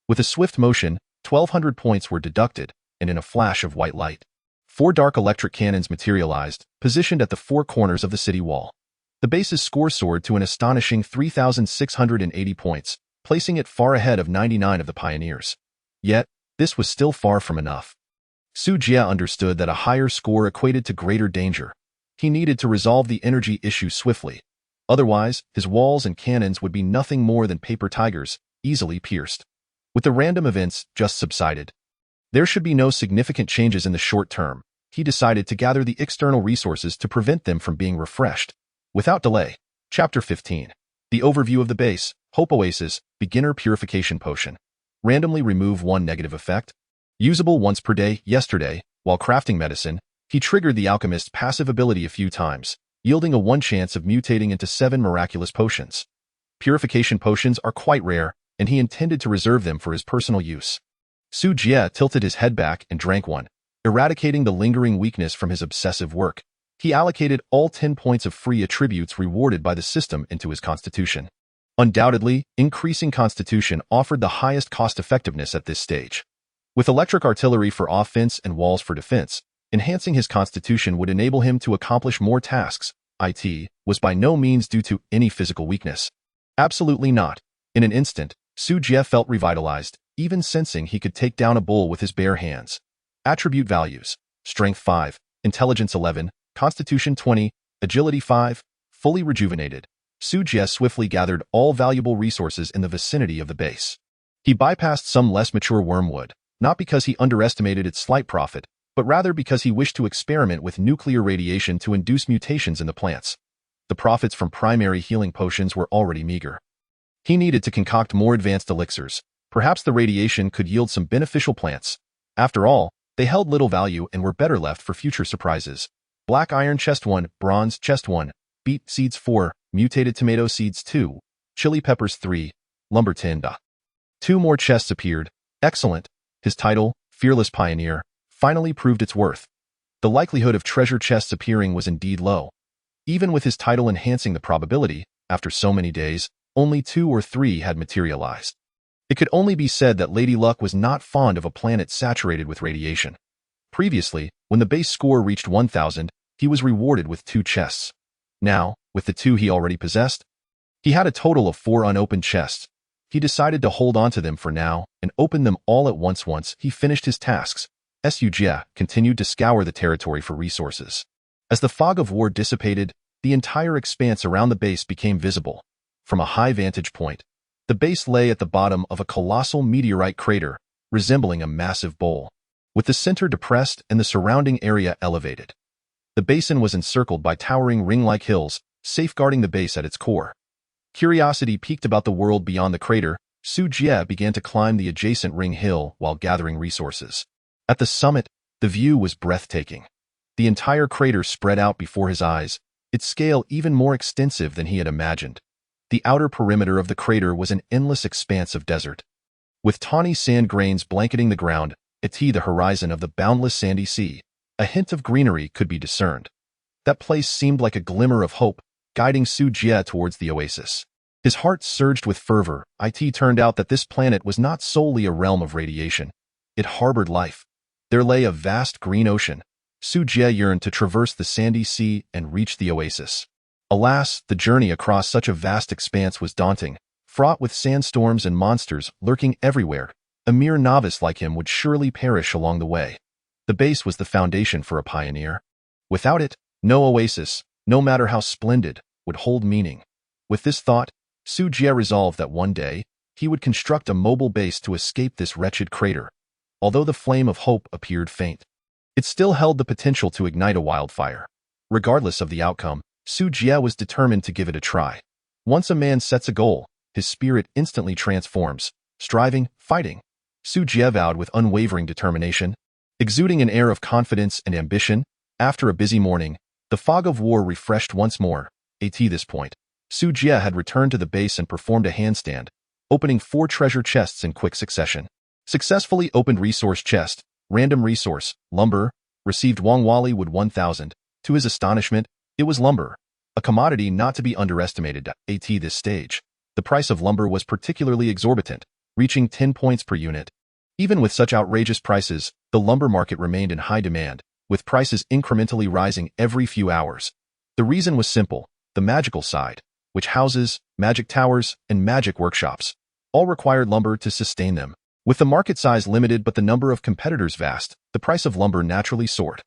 With a swift motion, 1,200 points were deducted, and in a flash of white light, 4 dark electric cannons materialized, positioned at the 4 corners of the city wall. The base's score soared to an astonishing 3,680 points, placing it far ahead of 99 of the pioneers. Yet, this was still far from enough. Su Jie understood that a higher score equated to greater danger. He needed to resolve the energy issue swiftly. Otherwise, his walls and cannons would be nothing more than paper tigers, easily pierced. With the random events just subsided, there should be no significant changes in the short term. He decided to gather the external resources to prevent them from being refreshed. Without delay, Chapter 15. The overview of the base, Hope Oasis, Beginner Purification Potion. Randomly remove 1 negative effect. Usable once per day. Yesterday, while crafting medicine, he triggered the alchemist's passive ability a few times, yielding a 1 chance of mutating into 7 miraculous potions. Purification potions are quite rare, and he intended to reserve them for his personal use. Su Jie tilted his head back and drank one, eradicating the lingering weakness from his obsessive work. He allocated all 10 points of free attributes rewarded by the system into his constitution. Undoubtedly, increasing constitution offered the highest cost-effectiveness at this stage. With electric artillery for offense and walls for defense, enhancing his constitution would enable him to accomplish more tasks. It was by no means due to any physical weakness. Absolutely not. In an instant, Su Jie felt revitalized, even sensing he could take down a bull with his bare hands. Attribute values: Strength 5, Intelligence 11, Constitution 20, Agility 5, fully rejuvenated. Su Jie swiftly gathered all valuable resources in the vicinity of the base. He bypassed some less mature wormwood, not because he underestimated its slight profit, but rather because he wished to experiment with nuclear radiation to induce mutations in the plants. The profits from primary healing potions were already meager. He needed to concoct more advanced elixirs. Perhaps the radiation could yield some beneficial plants. After all, they held little value and were better left for future surprises. Black iron chest 1, bronze chest 1, beet seeds 4, mutated tomato seeds 2, chili peppers 3, lumber tin. 2 more chests appeared. Excellent. His title, Fearless Pioneer, finally proved its worth. The likelihood of treasure chests appearing was indeed low. Even with his title enhancing the probability, after so many days, only 2 or 3 had materialized. It could only be said that Lady Luck was not fond of a planet saturated with radiation. Previously, when the base score reached 1,000, he was rewarded with 2 chests. Now, with the 2 he already possessed, he had a total of 4 unopened chests. He decided to hold on to them for now and open them all at once he finished his tasks. Su Jie continued to scour the territory for resources. As the fog of war dissipated, the entire expanse around the base became visible. From a high vantage point, the base lay at the bottom of a colossal meteorite crater, resembling a massive bowl, with the center depressed and the surrounding area elevated. The basin was encircled by towering ring-like hills, safeguarding the base at its core. Curiosity piqued about the world beyond the crater. Su Jie began to climb the adjacent ring hill while gathering resources. At the summit, the view was breathtaking. The entire crater spread out before his eyes, its scale even more extensive than he had imagined. The outer perimeter of the crater was an endless expanse of desert, with tawny sand grains blanketing the ground, the horizon of the boundless sandy sea. A hint of greenery could be discerned. That place seemed like a glimmer of hope, guiding Su Jie towards the oasis. His heart surged with fervor. It turned out that this planet was not solely a realm of radiation. It harbored life. There lay a vast green ocean. Su Jie yearned to traverse the sandy sea and reach the oasis. Alas, the journey across such a vast expanse was daunting, fraught with sandstorms and monsters lurking everywhere. A mere novice like him would surely perish along the way. The base was the foundation for a pioneer. Without it, no oasis, no matter how splendid, would hold meaning. With this thought, Su Jie resolved that one day, he would construct a mobile base to escape this wretched crater. Although the flame of hope appeared faint, it still held the potential to ignite a wildfire. Regardless of the outcome, Su Jie was determined to give it a try. Once a man sets a goal, his spirit instantly transforms, striving, fighting. Su Jie vowed with unwavering determination, exuding an air of confidence and ambition. After a busy morning, the fog of war refreshed once more. At this point, Su Jie had returned to the base and performed a handstand, opening 4 treasure chests in quick succession. Successfully opened resource chest, random resource, lumber, received Wangwali wood 1000. To his astonishment, it was lumber, a commodity not to be underestimated. At this stage, the price of lumber was particularly exorbitant, reaching 10 points per unit. Even with such outrageous prices, the lumber market remained in high demand, with prices incrementally rising every few hours. The reason was simple: the magical side, which houses magic towers and magic workshops, all required lumber to sustain them. With the market size limited but the number of competitors vast, the price of lumber naturally soared.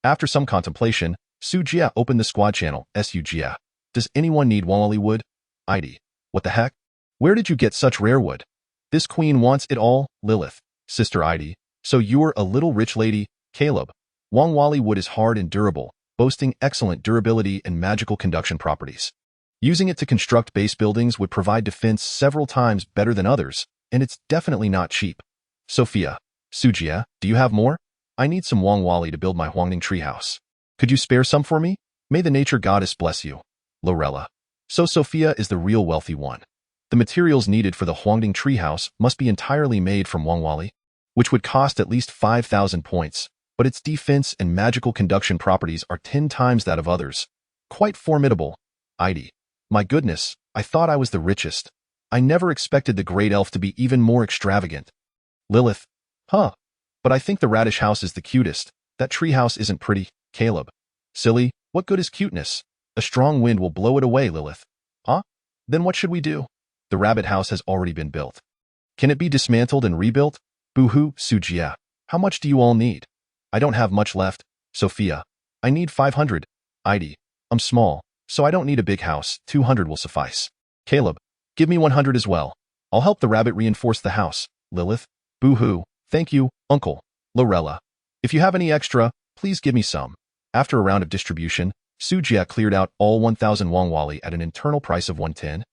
After some contemplation, Su Jie opened the squad channel. Su Jie, does anyone need Wangwali wood? ID. What the heck? Where did you get such rare wood? This queen wants it all. Lilith. Sister ID. So you're a little rich lady. Caleb. Wangwali wood is hard and durable, boasting excellent durability and magical conduction properties. Using it to construct base buildings would provide defense several times better than others, and it's definitely not cheap. Sophia. Su Jie, do you have more? I need some Wangwali to build my Huangning treehouse. Could you spare some for me? May the nature goddess bless you. Lorella. So Sophia is the real wealthy one. The materials needed for the Huangning treehouse must be entirely made from Wangwali, which would cost at least 5,000 points, but its defense and magical conduction properties are 10 times that of others. Quite formidable. ID. My goodness, I thought I was the richest. I never expected the great elf to be even more extravagant. Lilith. Huh. But I think the radish house is the cutest. That treehouse isn't pretty. Caleb. Silly, what good is cuteness? A strong wind will blow it away, Lilith. Huh? Then what should we do? The rabbit house has already been built. Can it be dismantled and rebuilt? Boo-hoo, Su Jie. How much do you all need? I don't have much left. Sophia. I need 500. ID. I'm small, so I don't need a big house. 200 will suffice. Caleb. Give me 100 as well. I'll help the rabbit reinforce the house. Lilith. Boo-hoo. Thank you, Uncle. Lorella. If you have any extra, please give me some. After a round of distribution, Su Jie cleared out all 1,000 Wangwali at an internal price of 110,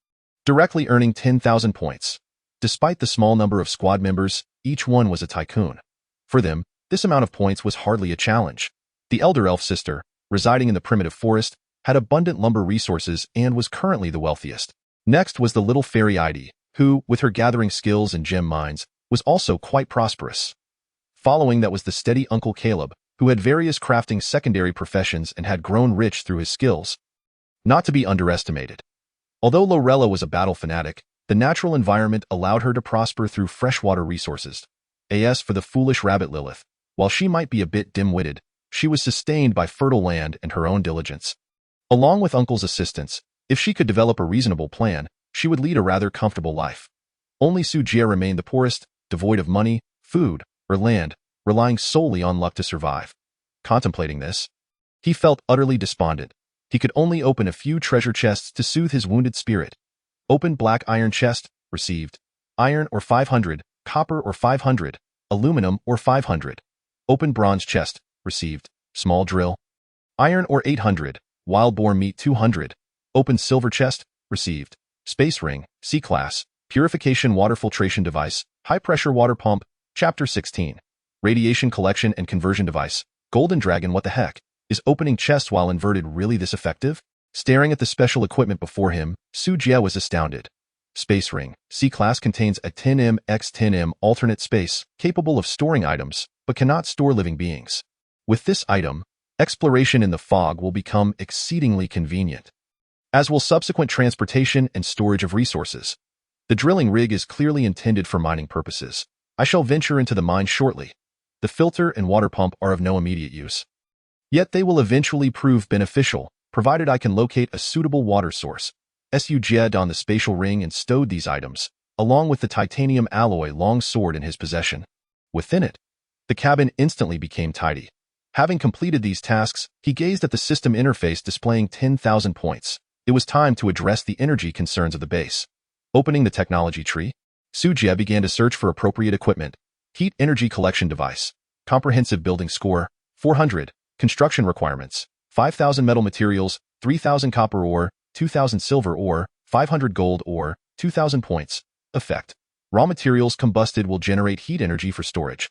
directly earning 10,000 points. Despite the small number of squad members, each one was a tycoon. For them, this amount of points was hardly a challenge. The elder elf sister, residing in the primitive forest, had abundant lumber resources and was currently the wealthiest. Next was the little fairy ID, who, with her gathering skills and gem mines, was also quite prosperous. Following that was the steady Uncle Caleb, who had various crafting secondary professions and had grown rich through his skills. Not to be underestimated. Although Lorella was a battle fanatic, the natural environment allowed her to prosper through freshwater resources. As for the foolish rabbit Lilith, while she might be a bit dim-witted, she was sustained by fertile land and her own diligence. Along with Uncle's assistance, if she could develop a reasonable plan, she would lead a rather comfortable life. Only Su Jie remained the poorest, devoid of money, food, or land, relying solely on luck to survive. Contemplating this, he felt utterly despondent. He could only open a few treasure chests to soothe his wounded spirit. Open black iron chest, received. Iron or 500, copper or 500, aluminum or 500. Open bronze chest, received. Small drill. Iron or 800, wild boar meat 200. Open silver chest, received. Space ring, C-class, purification water filtration device, high pressure water pump, Chapter 16. Radiation collection and conversion device. Golden dragon, what the heck? Is opening chests while inverted really this effective? Staring at the special equipment before him, Su Jie was astounded. Space Ring. C-Class contains a 10M x 10M alternate space, capable of storing items, but cannot store living beings. With this item, exploration in the fog will become exceedingly convenient, as will subsequent transportation and storage of resources. The drilling rig is clearly intended for mining purposes. I shall venture into the mine shortly. The filter and water pump are of no immediate use. Yet they will eventually prove beneficial, provided I can locate a suitable water source. Su Jie donned the spatial ring and stowed these items, along with the titanium alloy long sword in his possession. Within it, the cabin instantly became tidy. Having completed these tasks, he gazed at the system interface displaying 10,000 points. It was time to address the energy concerns of the base. Opening the technology tree, Su Jie began to search for appropriate equipment. Heat energy collection device. Comprehensive building score, 400. Construction requirements, 5,000 metal materials, 3,000 copper ore, 2,000 silver ore, 500 gold ore, 2,000 points. Effect. Raw materials combusted will generate heat energy for storage.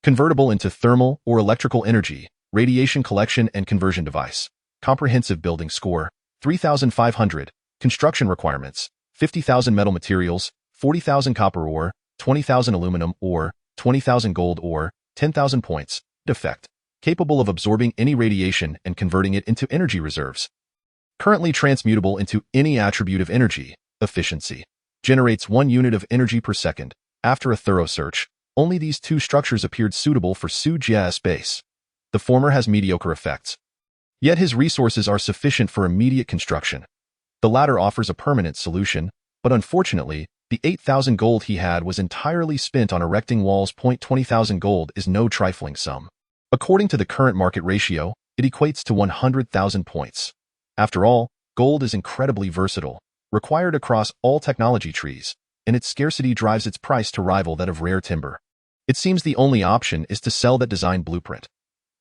Convertible into thermal or electrical energy, radiation collection and conversion device. Comprehensive building score, 3,500. Construction requirements, 50,000 metal materials, 40,000 copper ore, 20,000 aluminum ore, 20,000 gold ore, 10,000 points. Effect. Capable of absorbing any radiation and converting it into energy reserves. Currently transmutable into any attribute of energy. Efficiency. Generates 1 unit of energy per second. After a thorough search, only these two structures appeared suitable for Su Jie's base. The former has mediocre effects. Yet his resources are sufficient for immediate construction. The latter offers a permanent solution, but unfortunately, the 8,000 gold he had was entirely spent on erecting walls. 20,000 gold is no trifling sum. According to the current market ratio, it equates to 100,000 points. After all, gold is incredibly versatile, required across all technology trees, and its scarcity drives its price to rival that of rare timber. It seems the only option is to sell that design blueprint.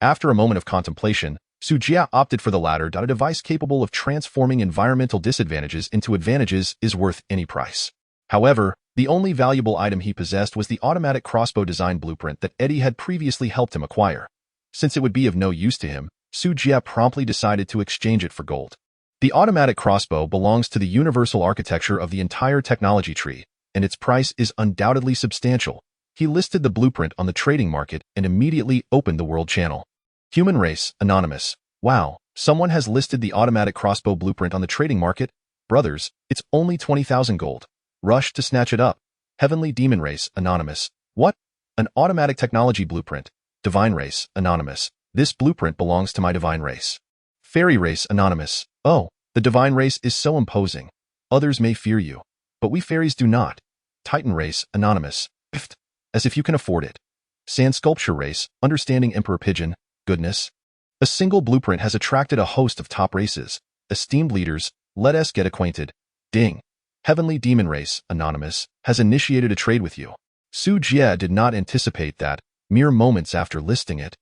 After a moment of contemplation, Su Jie opted for the latter. A device capable of transforming environmental disadvantages into advantages is worth any price. However, the only valuable item he possessed was the automatic crossbow design blueprint that Eddie had previously helped him acquire. Since it would be of no use to him, Su Jie promptly decided to exchange it for gold. The automatic crossbow belongs to the universal architecture of the entire technology tree, and its price is undoubtedly substantial. He listed the blueprint on the trading market and immediately opened the world channel. Human race, anonymous. Wow, someone has listed the automatic crossbow blueprint on the trading market? Brothers, it's only 20,000 gold. Rush to snatch it up. Heavenly demon race, anonymous. What? An automatic technology blueprint. Divine race, anonymous. This blueprint belongs to my divine race. Fairy race, anonymous. Oh, the divine race is so imposing. Others may fear you, but we fairies do not. Titan race, anonymous. Pfft, as if you can afford it. Sand sculpture race, understanding Emperor Pigeon. Goodness. A single blueprint has attracted a host of top races. Esteemed leaders, let us get acquainted. Ding. Heavenly demon race, anonymous, has initiated a trade with you. Su Jie did not anticipate that, mere moments after listing it,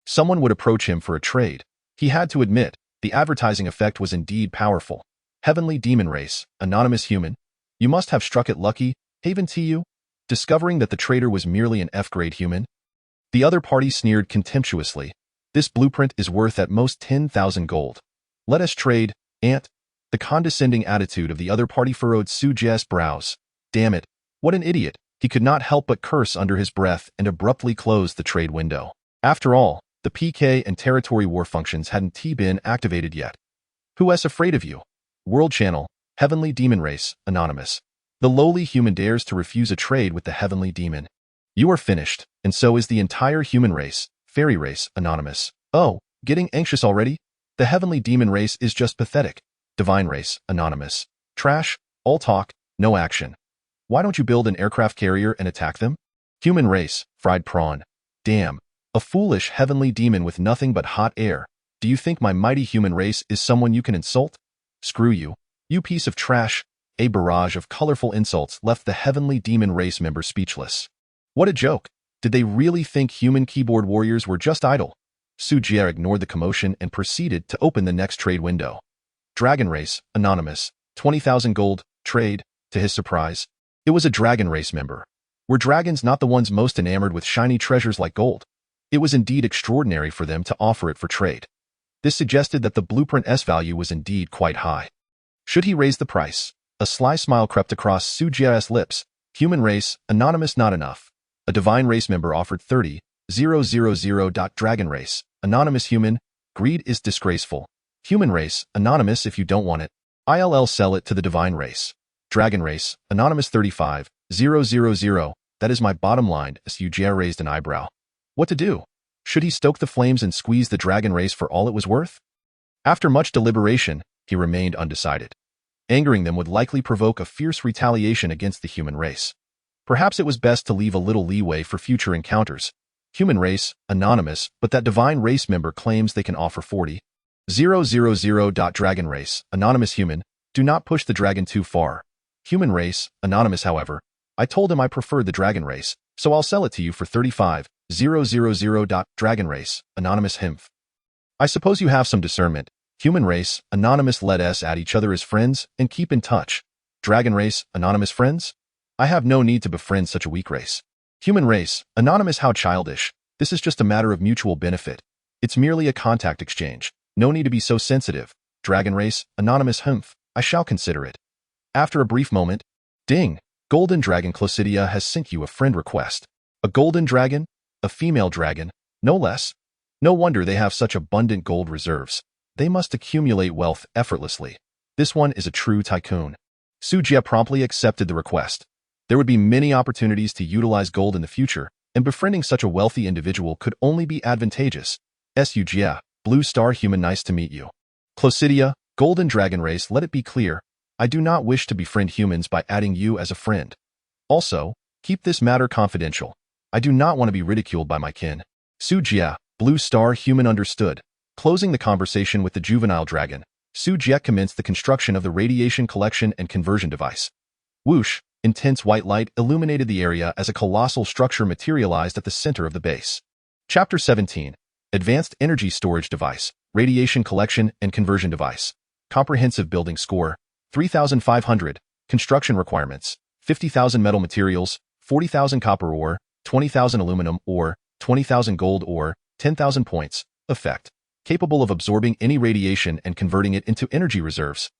someone would approach him for a trade. He had to admit, the advertising effect was indeed powerful. Heavenly demon race, anonymous human. You must have struck it lucky, Haven TU, discovering that the trader was merely an F-grade human. The other party sneered contemptuously. This blueprint is worth at most 10,000 gold. Let us trade, Ant. The condescending attitude of the other party furrowed Su Jie's brows. Damn it, what an idiot. He could not help but curse under his breath and abruptly closed the trade window. After all, the PK and territory war functions hadn't been activated yet. Who is afraid of you? World Channel, Heavenly Demon Race, Anonymous. The lowly human dares to refuse a trade with the Heavenly Demon. You are finished, and so is the entire human race, Fairy Race, Anonymous. Oh, getting anxious already? The Heavenly Demon Race is just pathetic. Divine Race, Anonymous. Trash, all talk, no action. Why don't you build an aircraft carrier and attack them? Human Race, Fried Prawn. Damn, a foolish heavenly demon with nothing but hot air. Do you think my mighty human race is someone you can insult? Screw you, you piece of trash. A barrage of colorful insults left the heavenly demon race member speechless. What a joke. Did they really think human keyboard warriors were just idle? Su Jie ignored the commotion and proceeded to open the next trade window. Dragon Race, Anonymous. 20,000 gold, trade. To his surprise, it was a dragon race member. Were dragons not the ones most enamored with shiny treasures like gold? It was indeed extraordinary for them to offer it for trade. This suggested that the blueprint S value was indeed quite high. Should he raise the price? A sly smile crept across Su Jie's lips. Human race, anonymous not enough. A divine race member offered 30,000. Dragon race, anonymous human, greed is disgraceful. Human race, anonymous if you don't want it. I'll sell it to the divine race. Dragon race, anonymous 35,000. That is my bottom line. Su Jie raised an eyebrow. What to do? Should he stoke the flames and squeeze the dragon race for all it was worth? After much deliberation, he remained undecided. Angering them would likely provoke a fierce retaliation against the human race. Perhaps it was best to leave a little leeway for future encounters. Human race, anonymous, but that divine race member claims they can offer 40,000. Dragon race, anonymous human, do not push the dragon too far. Human race, anonymous however, I told him I preferred the dragon race, so I'll sell it to you for 35,000. Dragon race, anonymous himph. I suppose you have some discernment. Human race, anonymous, let us at each other as friends and keep in touch. Dragon race, anonymous friends? I have no need to befriend such a weak race. Human race, anonymous, how childish. This is just a matter of mutual benefit. It's merely a contact exchange. No need to be so sensitive. Dragon race, anonymous humph. I shall consider it. After a brief moment, ding, Golden Dragon Clocidia has sent you a friend request. A golden dragon? A female dragon? No less. No wonder they have such abundant gold reserves. They must accumulate wealth effortlessly. This one is a true tycoon. Su Jie promptly accepted the request. There would be many opportunities to utilize gold in the future, and befriending such a wealthy individual could only be advantageous. Su Jie, Blue Star human, nice to meet you. Clocidia, Golden Dragon race, let it be clear, I do not wish to befriend humans by adding you as a friend. Also, keep this matter confidential. I do not want to be ridiculed by my kin. Su Jie, Blue Star human, understood. Closing the conversation with the juvenile dragon, Su Jie commenced the construction of the radiation collection and conversion device. Whoosh, intense white light illuminated the area as a colossal structure materialized at the center of the base. Chapter 17. Advanced Energy Storage Device, Radiation Collection and Conversion Device. Comprehensive Building Score, 3,500. Construction Requirements, 50,000 metal materials, 40,000 copper ore, 20,000 aluminum ore, 20,000 gold ore, 10,000 points. Effect. Capable of absorbing any radiation and converting it into energy reserves.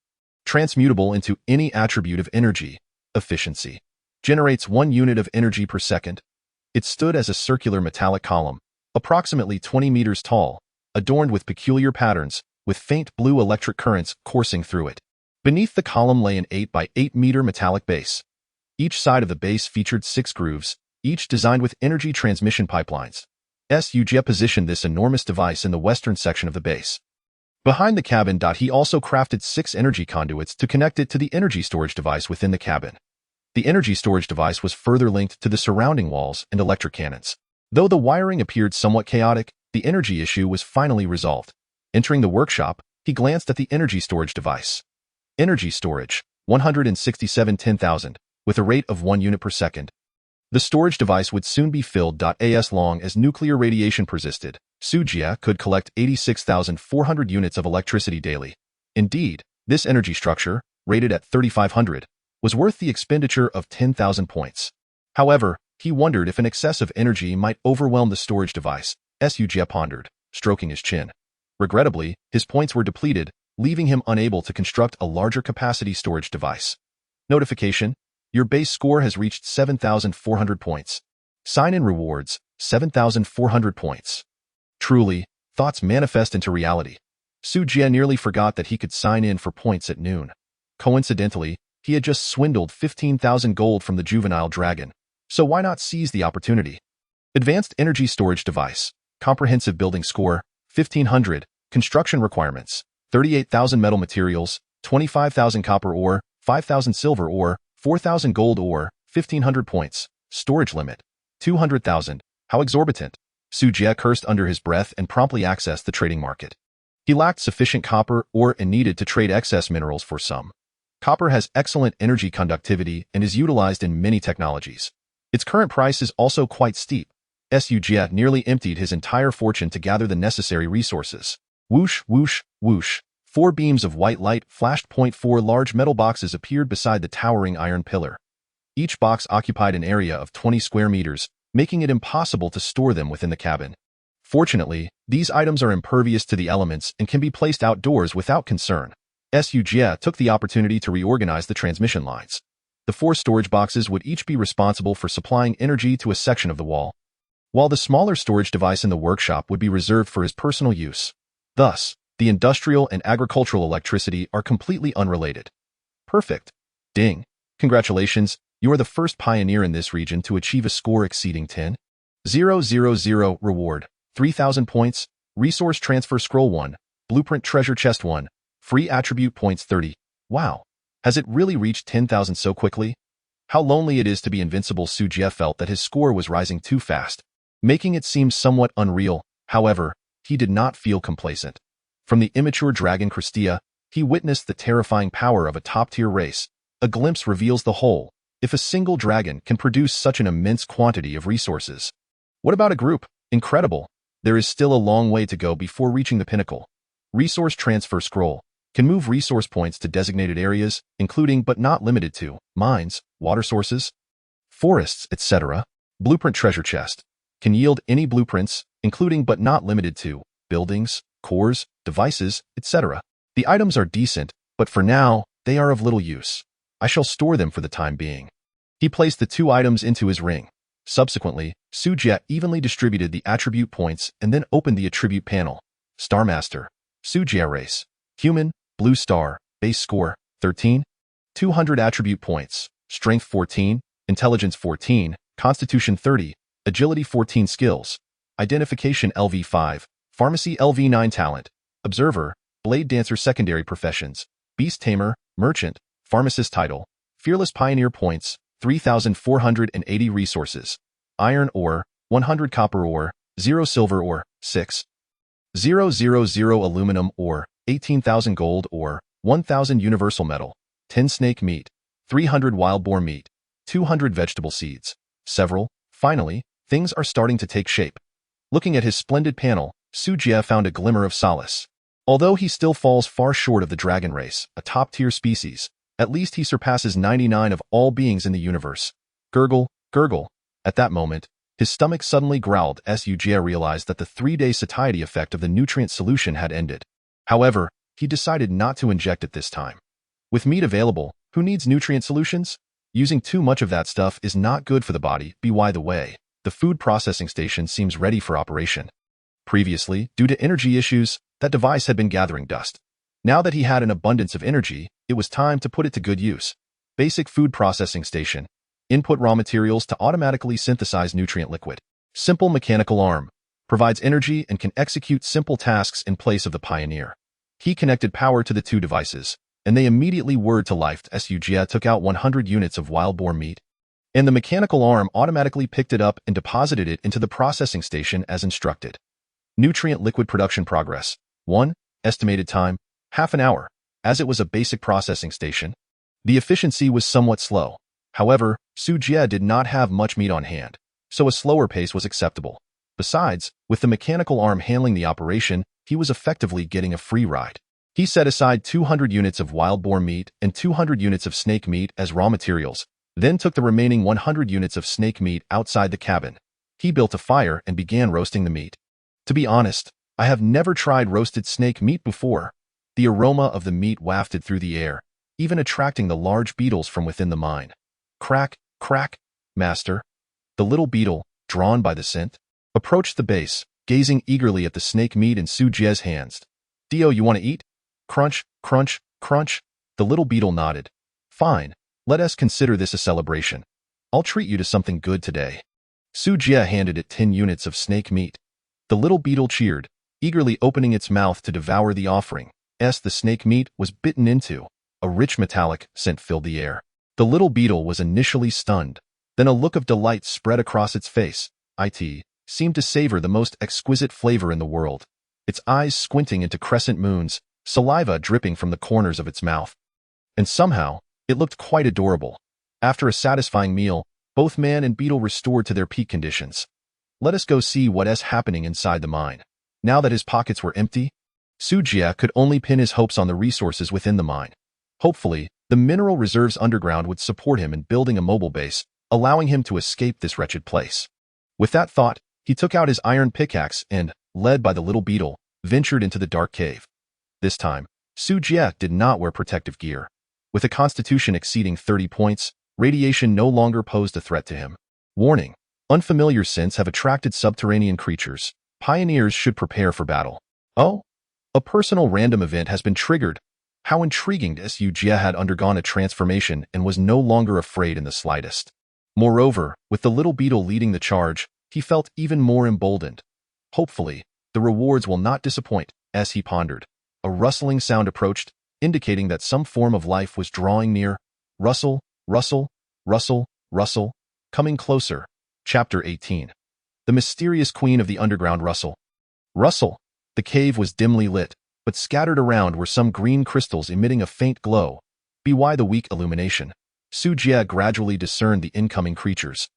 Transmutable into any attribute of energy. Efficiency. Generates 1 unit of energy per second. It stood as a circular metallic column, approximately 20 meters tall, adorned with peculiar patterns, with faint blue electric currents coursing through it. Beneath the column lay an 8 by 8 meter metallic base. Each side of the base featured 6 grooves, each designed with energy transmission pipelines. Su Jie positioned this enormous device in the western section of the base. Behind the cabin, he also crafted 6 energy conduits to connect it to the energy storage device within the cabin. The energy storage device was further linked to the surrounding walls and electric cannons. Though the wiring appeared somewhat chaotic, the energy issue was finally resolved. Entering the workshop, he glanced at the energy storage device. Energy storage, 167 10,000, with a rate of 1 unit per second. The storage device would soon be filled. As long as nuclear radiation persisted, Su Jie could collect 86,400 units of electricity daily. Indeed, this energy structure, rated at 3,500, was worth the expenditure of 10,000 points. However, he wondered if an excess of energy might overwhelm the storage device. Su Jie pondered, stroking his chin. Regrettably, his points were depleted, leaving him unable to construct a larger capacity storage device. Notification: your base score has reached 7,400 points. Sign-in rewards, 7,400 points. Truly, thoughts manifest into reality. Su Jie nearly forgot that he could sign in for points at noon. Coincidentally, he had just swindled 15,000 gold from the juvenile dragon. So why not seize the opportunity? Advanced Energy Storage Device. Comprehensive Building Score, 1,500. Construction Requirements, 38,000 metal materials, 25,000 copper ore, 5,000 silver ore, 4,000 gold ore, 1,500 points. Storage limit, 200,000. How exorbitant. Su Jie cursed under his breath and promptly accessed the trading market. He lacked sufficient copper ore and needed to trade excess minerals for some. Copper has excellent energy conductivity and is utilized in many technologies. Its current price is also quite steep. Su Jie nearly emptied his entire fortune to gather the necessary resources. Whoosh, whoosh, whoosh. 4 beams of white light flashed. 4 large metal boxes appeared beside the towering iron pillar. Each box occupied an area of 20 square meters, making it impossible to store them within the cabin. Fortunately, these items are impervious to the elements and can be placed outdoors without concern. Su Jie took the opportunity to reorganize the transmission lines. The 4 storage boxes would each be responsible for supplying energy to a section of the wall, while the smaller storage device in the workshop would be reserved for his personal use. Thus, the industrial and agricultural electricity are completely unrelated. Perfect. Ding. Congratulations, you are the first pioneer in this region to achieve a score exceeding 10,000 reward, 3,000 points, resource transfer scroll 1, blueprint treasure chest 1, free attribute points 30. Wow. Has it really reached 10,000 so quickly? How lonely it is to be invincible. Su Jie felt that his score was rising too fast, making it seem somewhat unreal. However, he did not feel complacent. From the immature dragon Christia, he witnessed the terrifying power of a top-tier race. A glimpse reveals the whole. If a single dragon can produce such an immense quantity of resources, what about a group? Incredible. There is still a long way to go before reaching the pinnacle. Resource transfer scroll can move resource points to designated areas, including but not limited to mines, water sources, forests, etc. Blueprint treasure chest can yield any blueprints, including but not limited to buildings, cores, devices, etc. The items are decent, but for now, they are of little use. I shall store them for the time being. He placed the 2 items into his ring. Subsequently, Su Jie evenly distributed the attribute points and then opened the attribute panel. Star Master, Su Jie race, human, blue star, base score, 13, 200 attribute points, strength 14, intelligence 14, constitution 30, agility 14 skills, identification LV5, pharmacy LV9 talent, observer, blade dancer secondary professions, beast tamer, merchant, pharmacist title, fearless pioneer points, 3,480 resources, iron ore, 100 copper ore, 0 silver ore, 6,000 aluminum ore, 18,000 gold ore, 1,000 universal metal, 10 snake meat, 300 wild boar meat, 200 vegetable seeds, several. Finally, things are starting to take shape. Looking at his splendid panel, Su Jie found a glimmer of solace. Although he still falls far short of the dragon race, a top-tier species, at least he surpasses 99 of all beings in the universe. Gurgle, gurgle. At that moment, his stomach suddenly growled as Su Jie realized that the 3-day satiety effect of the nutrient solution had ended. However, he decided not to inject it this time. With meat available, who needs nutrient solutions? Using too much of that stuff is not good for the body. By the way, the food processing station seems ready for operation. Previously, due to energy issues, that device had been gathering dust. Now that he had an abundance of energy, it was time to put it to good use. Basic food processing station. Input raw materials to automatically synthesize nutrient liquid. Simple mechanical arm. Provides energy and can execute simple tasks in place of the pioneer. He connected power to the 2 devices, and they immediately whirred to life as Su Jie took out 100 units of wild boar meat, and the mechanical arm automatically picked it up and deposited it into the processing station as instructed. Nutrient liquid production progress. 1. Estimated time, half an hour. As it was a basic processing station, the efficiency was somewhat slow. However, Su Jie did not have much meat on hand, so a slower pace was acceptable. Besides, with the mechanical arm handling the operation, he was effectively getting a free ride. He set aside 200 units of wild boar meat and 200 units of snake meat as raw materials, then took the remaining 100 units of snake meat outside the cabin. He built a fire and began roasting the meat. To be honest, I have never tried roasted snake meat before. The aroma of the meat wafted through the air, even attracting the large beetles from within the mine. Crack, crack, master. The little beetle, drawn by the scent, approached the base, gazing eagerly at the snake meat in Su Jie's hands. Dio, you want to eat? Crunch, crunch, crunch. The little beetle nodded. Fine, let us consider this a celebration. I'll treat you to something good today. Su Jie handed it 10 units of snake meat. The little beetle cheered, eagerly opening its mouth to devour the offering. The snake meat was bitten into. A rich metallic scent filled the air. The little beetle was initially stunned. Then a look of delight spread across its face. It seemed to savor the most exquisite flavor in the world. Its eyes squinting into crescent moons, saliva dripping from the corners of its mouth. And somehow, it looked quite adorable. After a satisfying meal, both man and beetle restored to their peak conditions. Let us go see what is happening inside the mine. Now that his pockets were empty, Su Jie could only pin his hopes on the resources within the mine. Hopefully, the mineral reserves underground would support him in building a mobile base, allowing him to escape this wretched place. With that thought, He took out his iron pickaxe and, led by the little beetle, ventured into the dark cave. This time, Su Jie did not wear protective gear. With a constitution exceeding 30 points, radiation no longer posed a threat to him. Warning: unfamiliar scents have attracted subterranean creatures. Pioneers should prepare for battle. Oh? A personal random event has been triggered. How intriguing! Su Jie had undergone a transformation and was no longer afraid in the slightest. Moreover, with the little beetle leading the charge, he felt even more emboldened. Hopefully, the rewards will not disappoint, as he pondered. A rustling sound approached, indicating that some form of life was drawing near. Rustle, rustle, rustle, rustle. Coming closer. Chapter 18. The mysterious queen of the underground rustle. Rustle. The cave was dimly lit, but scattered around were some green crystals emitting a faint glow. By the weak illumination, Su Jie gradually discerned the incoming creatures.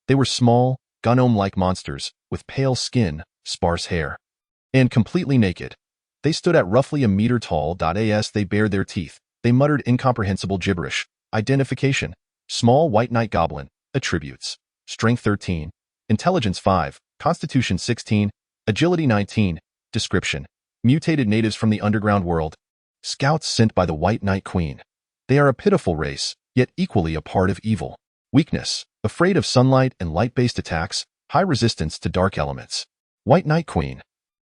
They were small, gnome-like monsters, with pale skin, sparse hair, and completely naked. They stood at roughly a meter tall. As they bared their teeth, they muttered incomprehensible gibberish. Identification: small white knight goblin. Attributes: strength 13, intelligence 5, constitution 16, agility 19. Description: mutated natives from the underground world. Scouts sent by the White Knight Queen. They are a pitiful race, yet equally a part of evil. Weakness: afraid of sunlight and light-based attacks, high resistance to dark elements. White Knight Queen.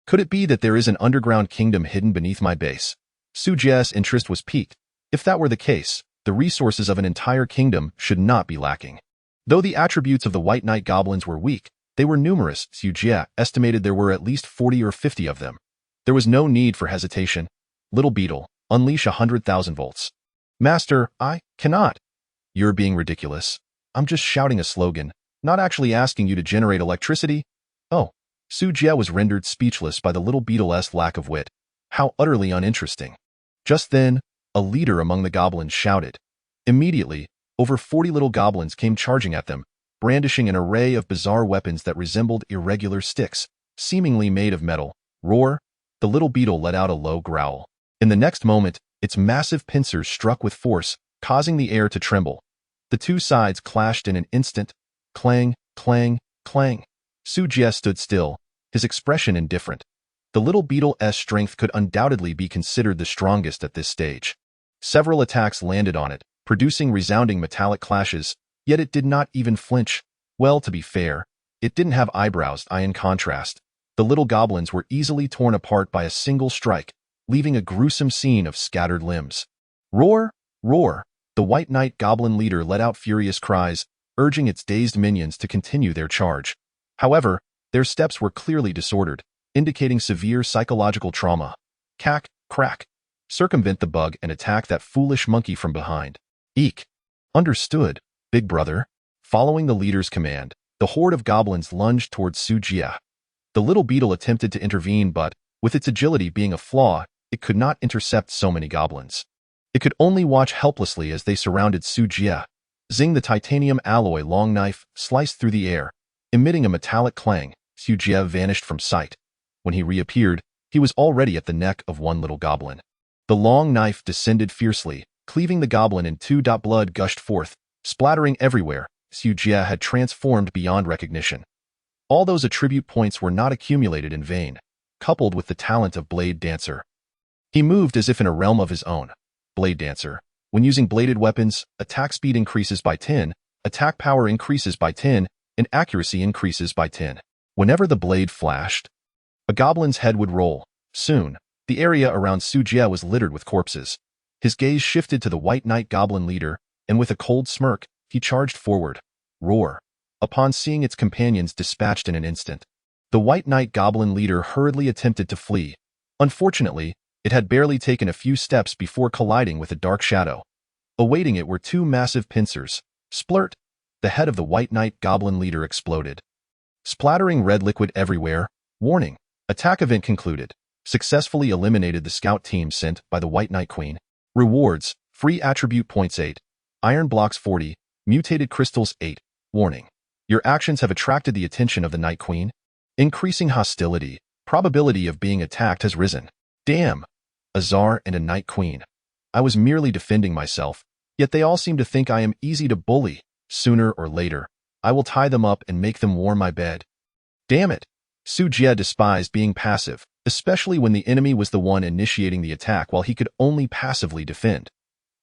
Could it be that there is an underground kingdom hidden beneath my base? Su Jie's interest was piqued. If that were the case, the resources of an entire kingdom should not be lacking. Though the attributes of the White Knight goblins were weak, they were numerous. Su Jie estimated there were at least 40 or 50 of them. There was no need for hesitation. Little beetle, unleash 100,000 volts. Master, I cannot. You're being ridiculous. I'm just shouting a slogan, not actually asking you to generate electricity. Oh. Su Jie was rendered speechless by the little beetle's lack of wit. How utterly uninteresting. Just then, a leader among the goblins shouted. Immediately, over 40 little goblins came charging at them, brandishing an array of bizarre weapons that resembled irregular sticks, seemingly made of metal. Roar! The little beetle let out a low growl. In the next moment, its massive pincers struck with force, causing the air to tremble. The two sides clashed in an instant. Clang, clang, clang. Su Jie stood still, his expression indifferent. The little beetle's strength could undoubtedly be considered the strongest at this stage. Several attacks landed on it, producing resounding metallic clashes, yet it did not even flinch. Well, to be fair, it didn't have eyebrows. In contrast, the little goblins were easily torn apart by a single strike, leaving a gruesome scene of scattered limbs. Roar! Roar! The White Knight goblin leader let out furious cries, urging its dazed minions to continue their charge. However, their steps were clearly disordered, indicating severe psychological trauma. Cack, crack. Circumvent the bug and attack that foolish monkey from behind. Eek. Understood, big brother. Following the leader's command, the horde of goblins lunged towards Su Jie. The little beetle attempted to intervene, but, with its agility being a flaw, it could not intercept so many goblins. It could only watch helplessly as they surrounded Su Jie. Zing! The titanium alloy long knife sliced through the air. Emitting a metallic clang, Su Jie vanished from sight. When he reappeared, he was already at the neck of one little goblin. The long knife descended fiercely, cleaving the goblin in two. Blood gushed forth, splattering everywhere. Su Jie had transformed beyond recognition. All those attribute points were not accumulated in vain, coupled with the talent of Blade Dancer. He moved as if in a realm of his own. Blade Dancer. When using bladed weapons, attack speed increases by 10, attack power increases by 10, and accuracy increases by 10. Whenever the blade flashed, a goblin's head would roll. Soon, the area around Su Jie was littered with corpses. His gaze shifted to the White Knight goblin leader, and with a cold smirk, he charged forward. Roar! Upon seeing its companions dispatched in an instant, the White Knight goblin leader hurriedly attempted to flee. Unfortunately, it had barely taken a few steps before colliding with a dark shadow. Awaiting it were two massive pincers. Splurt! The head of the White Knight goblin leader exploded, splattering red liquid everywhere. Warning! Attack event concluded. Successfully eliminated the scout team sent by the White Knight Queen. Rewards: free attribute points 8, iron blocks 40, mutated crystals 8. Warning: your actions have attracted the attention of the Night Queen. Increasing hostility. Probability of being attacked has risen. Damn! A czar and a Night Queen. I was merely defending myself, yet they all seem to think I am easy to bully. Sooner or later, I will tie them up and make them warm my bed. Damn it! Su Jie despised being passive, especially when the enemy was the one initiating the attack while he could only passively defend.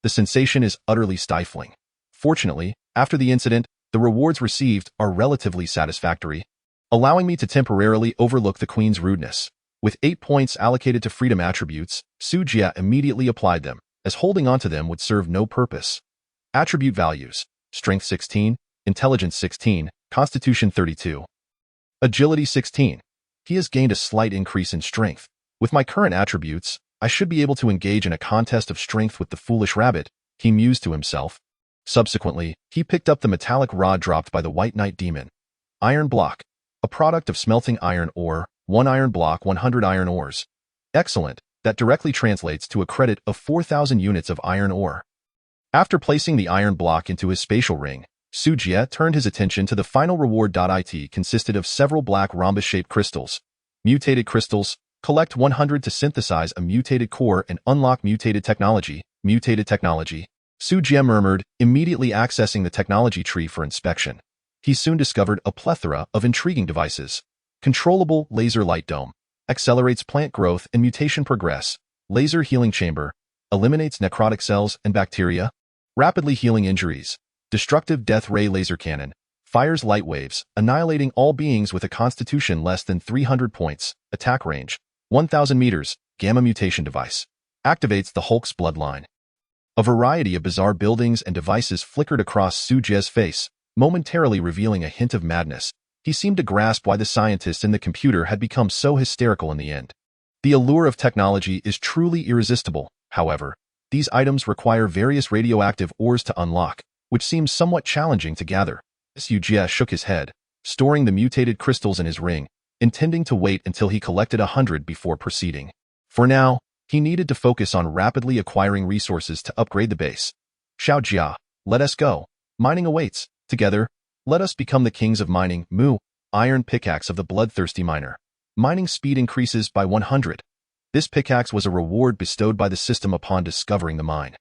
The sensation is utterly stifling. Fortunately, after the incident, the rewards received are relatively satisfactory, allowing me to temporarily overlook the Queen's rudeness. With 8 points allocated to freedom attributes, Su Jie immediately applied them, as holding onto them would serve no purpose. Attribute values: Strength 16, Intelligence 16, Constitution 32. Agility 16. He has gained a slight increase in strength. With my current attributes, I should be able to engage in a contest of strength with the foolish rabbit, he mused to himself. Subsequently, he picked up the metallic rod dropped by the White Knight Demon. Iron block. A product of smelting iron ore, 1 iron block 100 iron ores. Excellent, that directly translates to a credit of 4,000 units of iron ore. After placing the iron block into his spatial ring, Su Jie turned his attention to the final reward. It consisted of several black rhombus-shaped crystals. Mutated crystals. Collect 100 to synthesize a mutated core and unlock mutated technology. Mutated technology. Su Jie murmured, immediately accessing the technology tree for inspection. He soon discovered a plethora of intriguing devices. Controllable laser light dome. Accelerates plant growth and mutation progress. Laser healing chamber. Eliminates necrotic cells and bacteria. Rapidly healing injuries. Destructive death ray laser cannon. Fires light waves, annihilating all beings with a constitution less than 300 points. Attack range: 1,000 meters. Gamma mutation device. Activates the Hulk's bloodline. A variety of bizarre buildings and devices flickered across Su Jie's face, momentarily revealing a hint of madness. He seemed to grasp why the scientist in the computer had become so hysterical in the end. The allure of technology is truly irresistible, however. These items require various radioactive ores to unlock, which seems somewhat challenging to gather. Su Jie shook his head, storing the mutated crystals in his ring, intending to wait until he collected 100 before proceeding. For now, he needed to focus on rapidly acquiring resources to upgrade the base. Su Jie, let us go. Mining awaits. Together, let us become the kings of mining. Mu, iron pickaxe of the bloodthirsty miner. Mining speed increases by 100. This pickaxe was a reward bestowed by the system upon discovering the mine.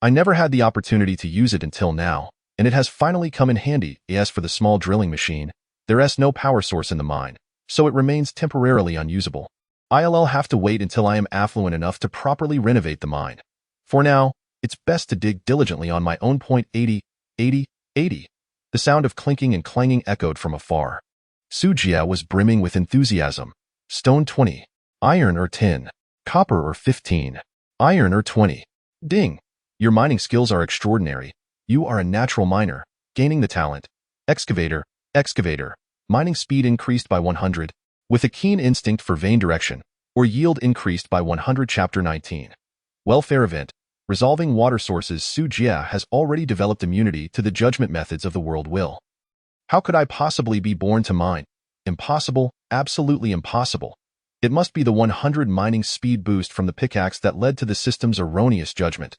I never had the opportunity to use it until now, and it has finally come in handy. As for the small drilling machine, there is no power source in the mine, so it remains temporarily unusable. I'll have to wait until I am affluent enough to properly renovate the mine. For now, it's best to dig diligently on my own. 80, 80, 80. The sound of clinking and clanging echoed from afar. Su Jie was brimming with enthusiasm. Stone 20. Iron or 10. Copper or 15. Iron or 20. Ding. Your mining skills are extraordinary. You are a natural miner. Gaining the talent. Excavator. Excavator. Mining speed increased by 100. With a keen instinct for vein direction. Or yield increased by 100. Chapter 19. Welfare event. Resolving water sources. Su Jie has already developed immunity to the judgment methods of the world will. How could I possibly be born to mine? Impossible, absolutely impossible. It must be the 100 mining speed boost from the pickaxe that led to the system's erroneous judgment.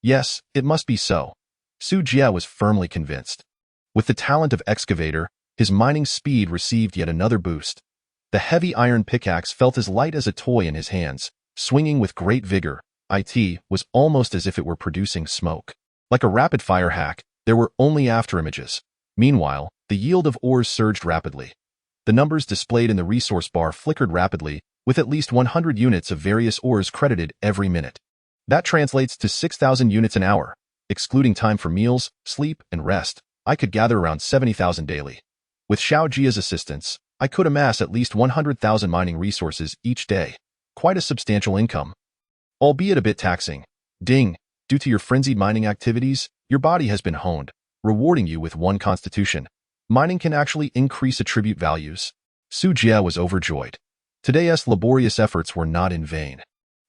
Yes, it must be so. Su Jie was firmly convinced. With the talent of excavator, his mining speed received yet another boost. The heavy iron pickaxe felt as light as a toy in his hands, swinging with great vigor. It was almost as if it were producing smoke. Like a rapid-fire hack, there were only afterimages. Meanwhile, the yield of ores surged rapidly. The numbers displayed in the resource bar flickered rapidly, with at least 100 units of various ores credited every minute. That translates to 6,000 units an hour. Excluding time for meals, sleep, and rest, I could gather around 70,000 daily. With Su Jie's assistance, I could amass at least 100,000 mining resources each day. Quite a substantial income. Albeit a bit taxing. Ding, due to your frenzied mining activities, your body has been honed, rewarding you with 1 constitution. Mining can actually increase attribute values. Su Jie was overjoyed. Today's laborious efforts were not in vain.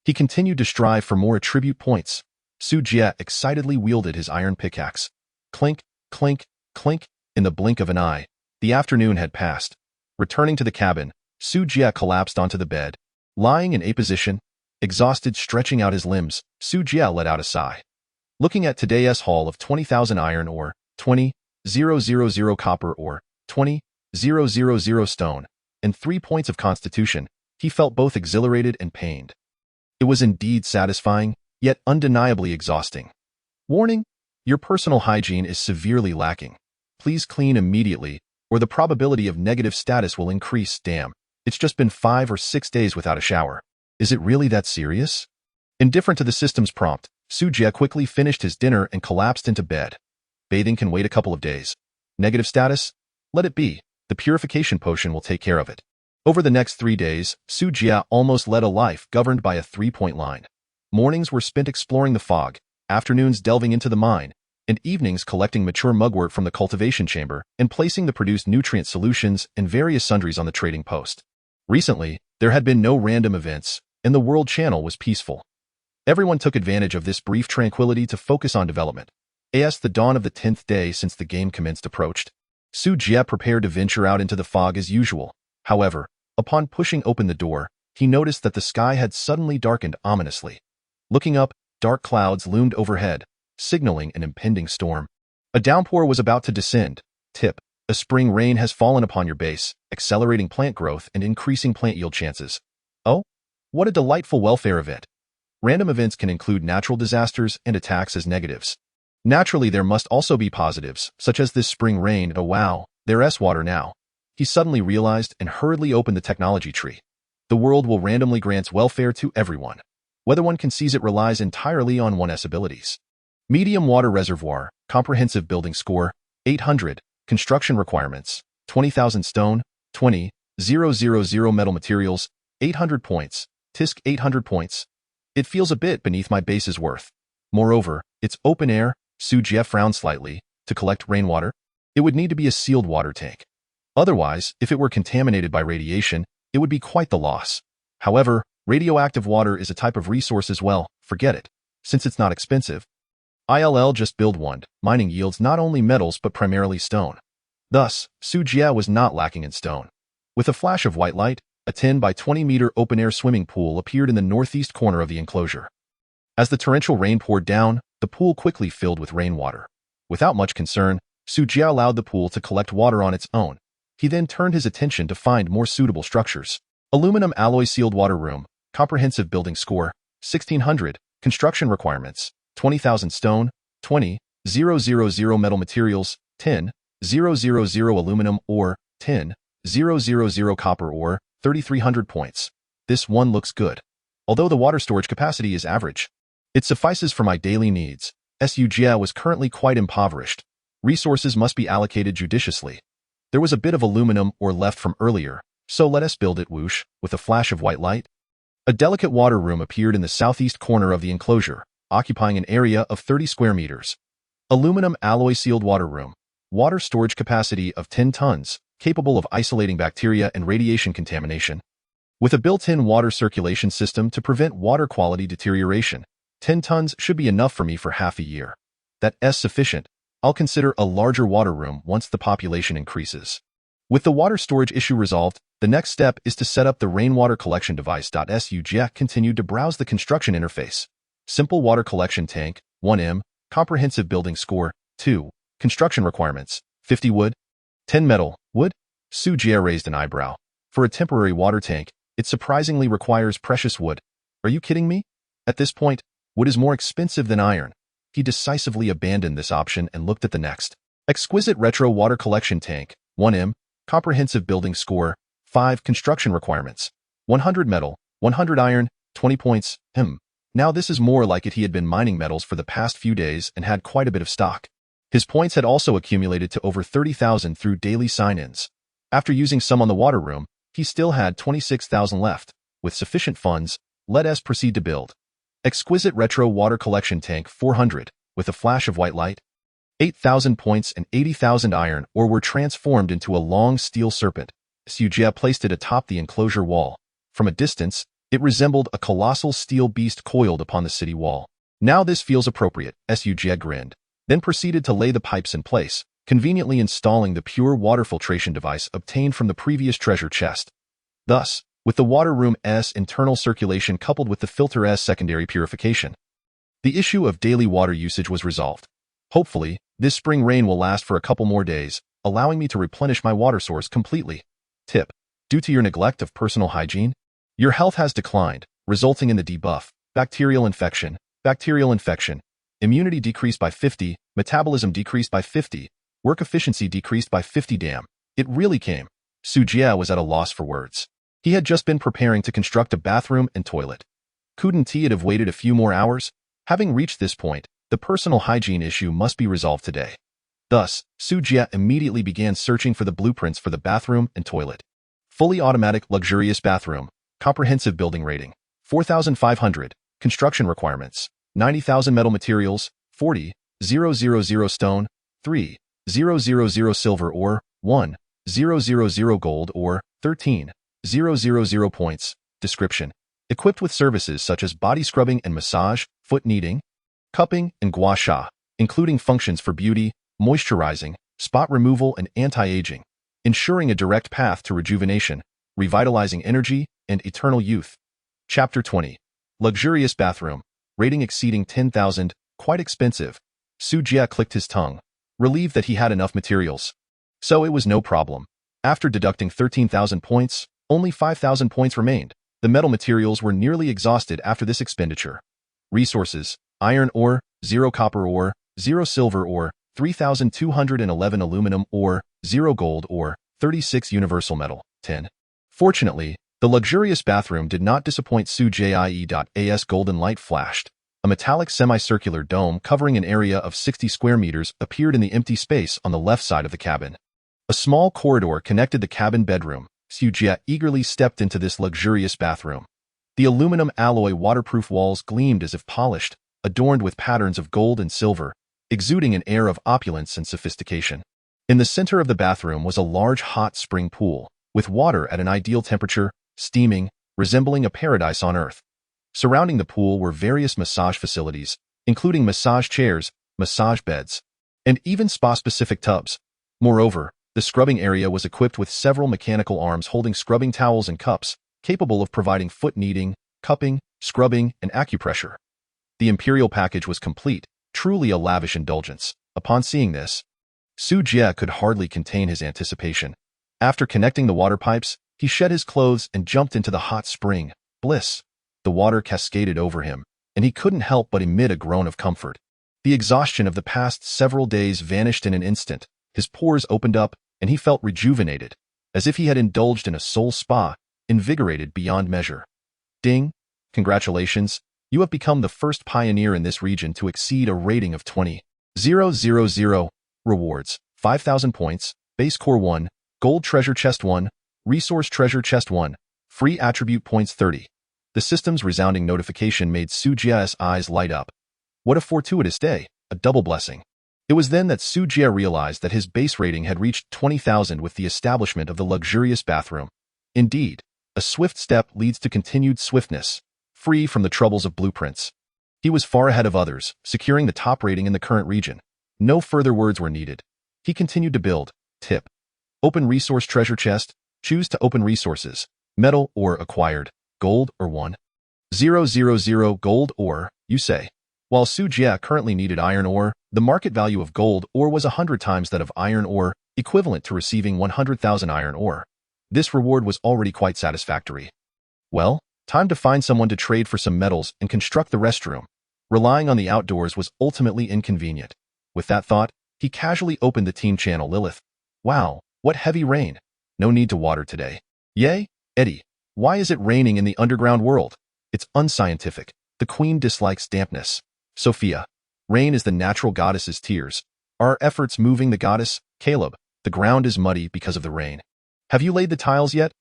He continued to strive for more attribute points. Su Jie excitedly wielded his iron pickaxe. Clink, clink, clink. In the blink of an eye, the afternoon had passed. Returning to the cabin, Su Jie collapsed onto the bed. Lying in a position, exhausted, stretching out his limbs, Su Jie let out a sigh. Looking at today's haul of 20,000 iron ore, 20,000 copper ore, 20,000 stone, and 3 points of constitution, he felt both exhilarated and pained. It was indeed satisfying, yet undeniably exhausting. Warning: your personal hygiene is severely lacking. Please clean immediately. or the probability of negative status will increase. Damn, it's just been 5 or 6 days without a shower. Is it really that serious? Indifferent to the system's prompt, Su Jie quickly finished his dinner and collapsed into bed. Bathing can wait a couple of days. Negative status? Let it be. The purification potion will take care of it. Over the next 3 days, Su Jie almost led a life governed by a 3-point line. Mornings were spent exploring the fog, afternoons delving into the mine, and evenings collecting mature mugwort from the cultivation chamber and placing the produced nutrient solutions and various sundries on the trading post. Recently, there had been no random events, and the world channel was peaceful. Everyone took advantage of this brief tranquility to focus on development. As the dawn of the 10th day since the game commenced approached, Su Jie prepared to venture out into the fog as usual. However, upon pushing open the door, he noticed that the sky had suddenly darkened ominously. Looking up, dark clouds loomed overhead, signaling an impending storm. A downpour was about to descend. Tip: a spring rain has fallen upon your base, accelerating plant growth and increasing plant yield chances. Oh, what a delightful welfare event. Random events can include natural disasters and attacks as negatives. Naturally, there must also be positives, such as this spring rain. Oh wow, there's water now. He suddenly realized and hurriedly opened the technology tree. The world will randomly grant welfare to everyone. Whether one can seize it relies entirely on one's abilities. Medium water reservoir, comprehensive building score, 800, construction requirements, 20,000 stone, 20,000 metal materials, 800 points, TISC 800 points. It feels a bit beneath my base's worth. Moreover, it's open air. Su Jie frowned slightly. To collect rainwater, it would need to be a sealed water tank. Otherwise, if it were contaminated by radiation, it would be quite the loss. However, radioactive water is a type of resource as well. Forget it, since it's not expensive. I'll just build one. Mining yields not only metals but primarily stone. Thus, Su Jie was not lacking in stone. With a flash of white light, a 10 by 20 meter open-air swimming pool appeared in the northeast corner of the enclosure. As the torrential rain poured down, the pool quickly filled with rainwater. Without much concern, Su Jie allowed the pool to collect water on its own. He then turned his attention to find more suitable structures. Aluminum alloy sealed water room, comprehensive building score, 1600, construction requirements, 20,000 stone, 20,000 metal materials, 10,000 aluminum ore, 10,000 copper ore, 3,300 points. This one looks good. Although the water storage capacity is average, it suffices for my daily needs. Su Jie was currently quite impoverished. Resources must be allocated judiciously. There was a bit of aluminum ore left from earlier, so let us build it. Whoosh, with a flash of white light. A delicate water room appeared in the southeast corner of the enclosure, occupying an area of 30 square meters. Aluminum alloy sealed water room. Water storage capacity of 10 tons, capable of isolating bacteria and radiation contamination. With a built-in water circulation system to prevent water quality deterioration, 10 tons should be enough for me for half a year. That's sufficient. I'll consider a larger water room once the population increases. With the water storage issue resolved, the next step is to set up the rainwater collection device. Su Jie continued to browse the construction interface. Simple water collection tank, 1M, comprehensive building score, 2, construction requirements, 50 wood, 10 metal, wood? Su Jie raised an eyebrow. For a temporary water tank, it surprisingly requires precious wood. Are you kidding me? At this point, wood is more expensive than iron. He decisively abandoned this option and looked at the next. Exquisite retro water collection tank, 1M, comprehensive building score, 5 construction requirements, 100 metal, 100 iron, 20 points. Now this is more like it. He had been mining metals for the past few days and had quite a bit of stock. His points had also accumulated to over 30,000 through daily sign-ins. After using some on the water room, he still had 26,000 left. With sufficient funds, let us proceed to build. Exquisite retro water collection tank 400, with a flash of white light. 8,000 points and 80,000 iron ore were transformed into a long steel serpent. Su Jie placed it atop the enclosure wall. From a distance, it resembled a colossal steel beast coiled upon the city wall. Now this feels appropriate, Su Jie grinned, then proceeded to lay the pipes in place, conveniently installing the pure water filtration device obtained from the previous treasure chest. Thus, with the water room's internal circulation coupled with the filter's secondary purification, the issue of daily water usage was resolved. Hopefully, this spring rain will last for a couple more days, allowing me to replenish my water source completely. Tip: due to your neglect of personal hygiene, your health has declined, resulting in the debuff, bacterial infection, immunity decreased by 50, metabolism decreased by 50, work efficiency decreased by 50. Damn, It really came. Su Jie was at a loss for words. He had just been preparing to construct a bathroom and toilet. Couldn't he have waited a few more hours? Having reached this point, the personal hygiene issue must be resolved today. Thus, Su Jie immediately began searching for the blueprints for the bathroom and toilet. Fully automatic luxurious bathroom. Comprehensive building rating. 4,500. Construction requirements. 90,000 metal materials. 40,000 stone. 3,000 silver ore. 1,000 gold ore. 13,000 points. Description. Equipped with services such as body scrubbing and massage, foot kneading, cupping, and gua sha, including functions for beauty, moisturizing, spot removal, and anti-aging, ensuring a direct path to rejuvenation, revitalizing energy, and eternal youth. Chapter 20. Luxurious bathroom. Rating exceeding 10,000, quite expensive. Su Jie clicked his tongue, relieved that he had enough materials. So it was no problem. After deducting 13,000 points, only 5,000 points remained. The metal materials were nearly exhausted after this expenditure. Resources: iron ore, 0 copper ore, 0 silver ore, 3,211 aluminum ore, 0 gold ore, 36 universal metal, 10. Fortunately, the luxurious bathroom did not disappoint Su Jie.As golden light flashed. A metallic semicircular dome covering an area of 60 square meters appeared in the empty space on the left side of the cabin. A small corridor connected the cabin bedroom. Su Jie eagerly stepped into this luxurious bathroom. The aluminum alloy waterproof walls gleamed as if polished, adorned with patterns of gold and silver, exuding an air of opulence and sophistication. In the center of the bathroom was a large hot spring pool, with water at an ideal temperature, steaming, resembling a paradise on earth. Surrounding the pool were various massage facilities, including massage chairs, massage beds, and even spa-specific tubs. Moreover, the scrubbing area was equipped with several mechanical arms holding scrubbing towels and cups, capable of providing foot kneading, cupping, scrubbing, and acupressure. The imperial package was complete, truly a lavish indulgence. Upon seeing this, Su Jie could hardly contain his anticipation. After connecting the water pipes, he shed his clothes and jumped into the hot spring. Bliss! The water cascaded over him, and he couldn't help but emit a groan of comfort. The exhaustion of the past several days vanished in an instant. His pores opened up, and he felt rejuvenated, as if he had indulged in a soul spa, invigorated beyond measure. Ding! Congratulations, you have become the first pioneer in this region to exceed a rating of 20,000. Rewards: 5,000 points, base core 1, gold treasure chest 1, resource treasure chest 1, free attribute points 30. The system's resounding notification made Su Jie's eyes light up. What a fortuitous day, a double blessing. It was then that Su Jie realized that his base rating had reached 20,000 with the establishment of the luxurious bathroom. Indeed, a swift step leads to continued swiftness, free from the troubles of blueprints. He was far ahead of others, securing the top rating in the current region. No further words were needed. He continued to build. Tip. Open resource treasure chest. Choose to open resources. Metal or acquired. Gold or 1,000 gold ore, you say. While Su Jie currently needed iron ore, the market value of gold ore was 100 times that of iron ore, equivalent to receiving 100,000 iron ore. This reward was already quite satisfactory. Well, time to find someone to trade for some metals and construct the restroom. Relying on the outdoors was ultimately inconvenient. With that thought, he casually opened the team channel. Lilith. Wow, what heavy rain. No need to water today. Yay, Eddie. Why is it raining in the underground world? It's unscientific. The queen dislikes dampness. Sophia. Rain is the natural goddess's tears. Are our efforts moving the goddess? Caleb. The ground is muddy because of the rain. Have you laid the tiles yet?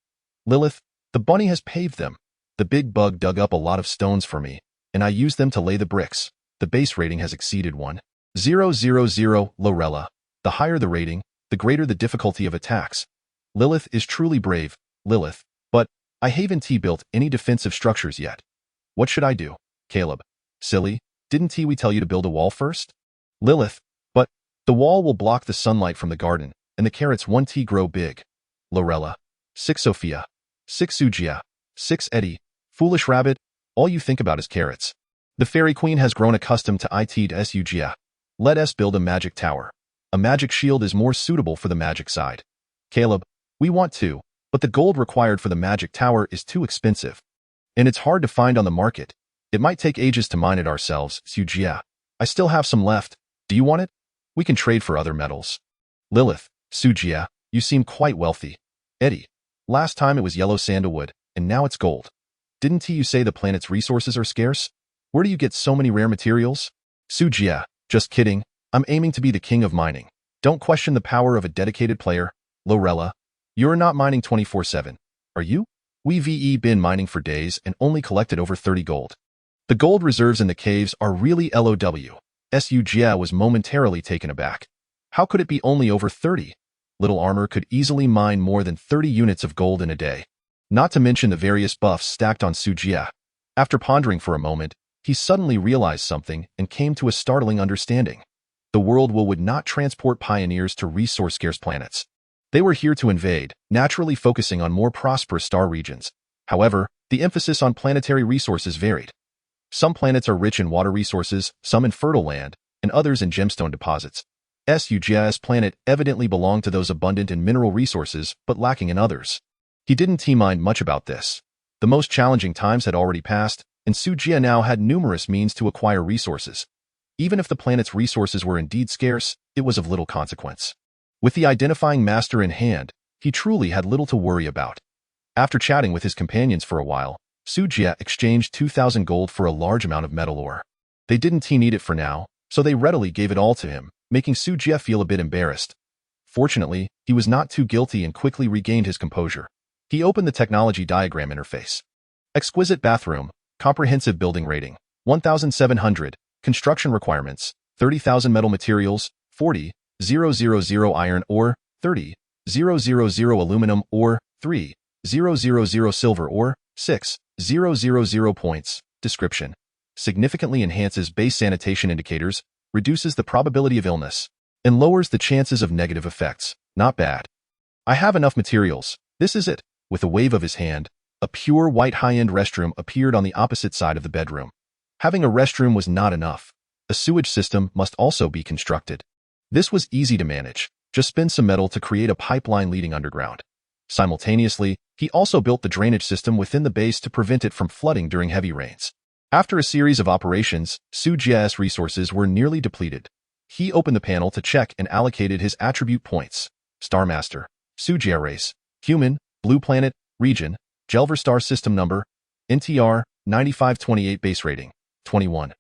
Lilith. The bunny has paved them. The big bug dug up a lot of stones for me, and I used them to lay the bricks. The base rating has exceeded 1,000. Lorella. The higher the rating, the greater the difficulty of attacks. Lilith is truly brave, Lilith, but I haven't built any defensive structures yet. What should I do? Caleb. Silly, didn't we tell you to build a wall first? Lilith. But the wall will block the sunlight from the garden, and the carrots won't grow big. Lorella. 6 Sophia. 6 Su Jie. 6 Eddie. Foolish rabbit, all you think about is carrots. The fairy queen has grown accustomed to Su Jie. Let us build a magic tower. A magic shield is more suitable for the magic side. Caleb. We want to, but the gold required for the magic tower is too expensive. And it's hard to find on the market. It might take ages to mine it ourselves. Su Jie. I still have some left. Do you want it? We can trade for other metals. Lilith. Su Jie. You seem quite wealthy. Eddie, last time it was yellow sandalwood, and now it's gold. Didn't you say the planet's resources are scarce? Where do you get so many rare materials? Su Jie, just kidding. I'm aiming to be the king of mining. Don't question the power of a dedicated player. Lorella, you're not mining 24/7, are you? We've been mining for days and only collected over 30 gold. The gold reserves in the caves are really LOW. Su Jie was momentarily taken aback. How could it be only over 30? Little Armor could easily mine more than 30 units of gold in a day. Not to mention the various buffs stacked on Su Jie. After pondering for a moment, he suddenly realized something and came to a startling understanding. The world would not transport pioneers to resource-scarce planets. They were here to invade, naturally focusing on more prosperous star regions. However, the emphasis on planetary resources varied. Some planets are rich in water resources, some in fertile land, and others in gemstone deposits. Su Jie's planet evidently belonged to those abundant in mineral resources, but lacking in others. He didn't mind much about this. The most challenging times had already passed, and Su Jie now had numerous means to acquire resources. Even if the planet's resources were indeed scarce, it was of little consequence. With the identifying master in hand, he truly had little to worry about. After chatting with his companions for a while, Su Jie exchanged 2,000 gold for a large amount of metal ore. They didn't need it for now, so they readily gave it all to him, making Su Jie feel a bit embarrassed. Fortunately, he was not too guilty and quickly regained his composure. He opened the technology diagram interface. Exquisite bathroom, comprehensive building rating, 1,700, construction requirements, 30,000 metal materials, 40,000 iron ore, 30,000 aluminum ore, 3,000 silver ore, 6,000 points. Description: significantly enhances base sanitation indicators, reduces the probability of illness, and lowers the chances of negative effects. Not bad. I have enough materials. This is it. With a wave of his hand, a pure white high-end restroom appeared on the opposite side of the bedroom. Having a restroom was not enough. A sewage system must also be constructed. This was easy to manage. Just spin some metal to create a pipeline leading underground. Simultaneously, he also built the drainage system within the base to prevent it from flooding during heavy rains. After a series of operations, Su Jie's resources were nearly depleted. He opened the panel to check and allocated his attribute points. Star Master, Su Jie race, human, blue planet, region, Jelver star system number, NTR, 9528 base rating, 21.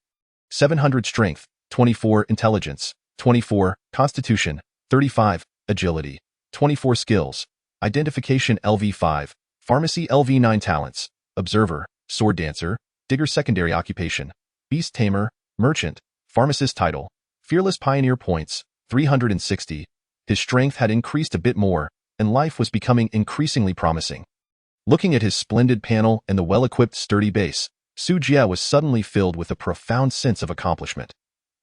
700 strength, 24 intelligence, 24 constitution, 35 agility, 24 skills, identification LV5, pharmacy LV9 talents, observer, sword dancer, digger secondary occupation, beast tamer, merchant, pharmacist title, fearless pioneer points, 360. His strength had increased a bit more, and life was becoming increasingly promising. Looking at his splendid panel and the well-equipped sturdy base, Su Jie was suddenly filled with a profound sense of accomplishment.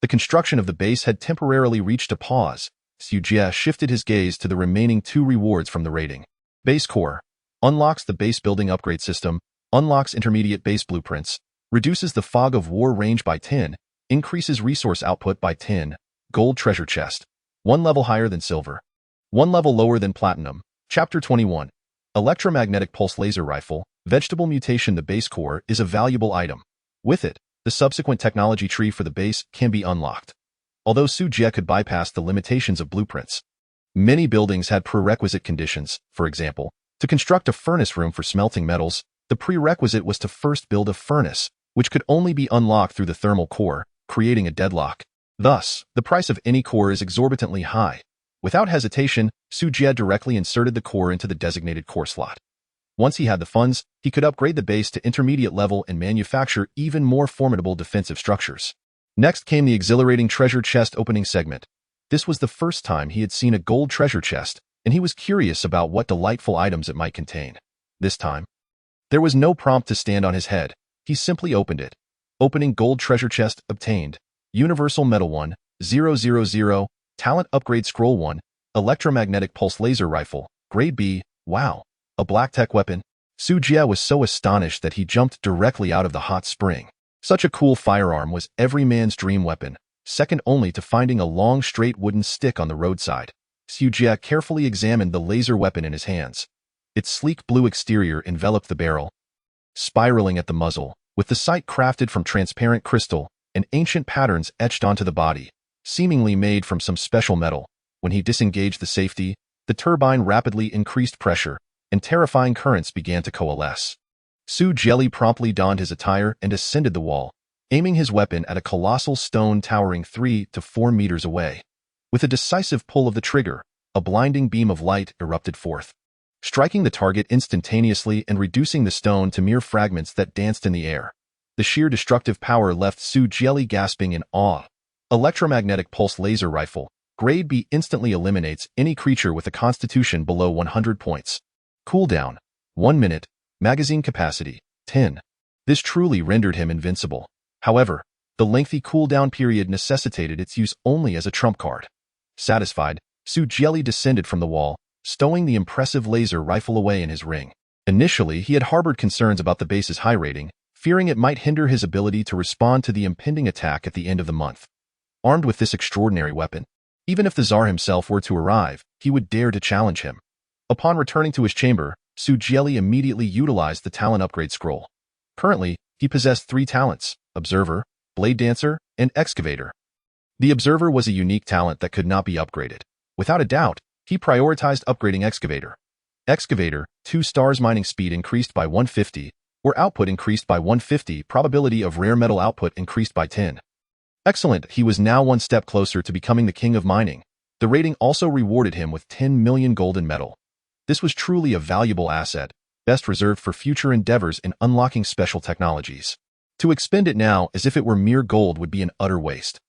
The construction of the base had temporarily reached a pause. Su Jie shifted his gaze to the remaining two rewards from the rating. Base Core unlocks the base building upgrade system, unlocks intermediate base blueprints, reduces the fog of war range by 10, increases resource output by 10, gold treasure chest, 1 level higher than silver, 1 level lower than platinum. Chapter 21. Electromagnetic Pulse Laser Rifle, Vegetable Mutation. The base core is a valuable item. With it, the subsequent technology tree for the base can be unlocked. Although Su Jie could bypass the limitations of blueprints, many buildings had prerequisite conditions. For example, to construct a furnace room for smelting metals, the prerequisite was to first build a furnace, which could only be unlocked through the thermal core, creating a deadlock. Thus, the price of any core is exorbitantly high. Without hesitation, Su Jie directly inserted the core into the designated core slot. Once he had the funds, he could upgrade the base to intermediate level and manufacture even more formidable defensive structures. Next came the exhilarating treasure chest opening segment. This was the first time he had seen a gold treasure chest, and he was curious about what delightful items it might contain. This time, there was no prompt to stand on his head. He simply opened it. Opening gold treasure chest obtained. Universal Metal 1, 000, Talent Upgrade Scroll 1, Electromagnetic Pulse Laser Rifle, Grade B, wow, a black tech weapon. Su Jie was so astonished that he jumped directly out of the hot spring. Such a cool firearm was every man's dream weapon, second only to finding a long straight wooden stick on the roadside. Su Jie carefully examined the laser weapon in his hands. Its sleek blue exterior enveloped the barrel, spiraling at the muzzle, with the sight crafted from transparent crystal and ancient patterns etched onto the body, seemingly made from some special metal. When he disengaged the safety, The turbine rapidly increased pressure, and terrifying currents began to coalesce. Su Jie promptly donned his attire and ascended the wall, aiming his weapon at a colossal stone towering 3 to 4 meters away. With a decisive pull of the trigger, a blinding beam of light erupted forth, striking the target instantaneously and reducing the stone to mere fragments that danced in the air. The sheer destructive power left Su Jie gasping in awe. Electromagnetic pulse laser rifle, Grade B, instantly eliminates any creature with a constitution below 100 points. Cooldown, 1 minute. Magazine capacity, 10. This truly rendered him invincible. However, the lengthy cooldown period necessitated its use only as a trump card. Satisfied, Su Jie descended from the wall, stowing the impressive laser rifle away in his ring. Initially, he had harbored concerns about the base's high rating, fearing it might hinder his ability to respond to the impending attack at the end of the month. Armed with this extraordinary weapon, even if the Tsar himself were to arrive, he would dare to challenge him. Upon returning to his chamber, Su Jie immediately utilized the talent upgrade scroll. Currently, he possessed 3 talents: Observer, Blade Dancer, and Excavator. The Observer was a unique talent that could not be upgraded. Without a doubt, he prioritized upgrading Excavator. Excavator, 2 stars mining speed increased by 150, or output increased by 150, probability of rare metal output increased by 10. Excellent, he was now 1 step closer to becoming the king of mining. The rating also rewarded him with 10 million golden metal. This was truly a valuable asset, best reserved for future endeavors in unlocking special technologies. To expend it now as if it were mere gold would be an utter waste.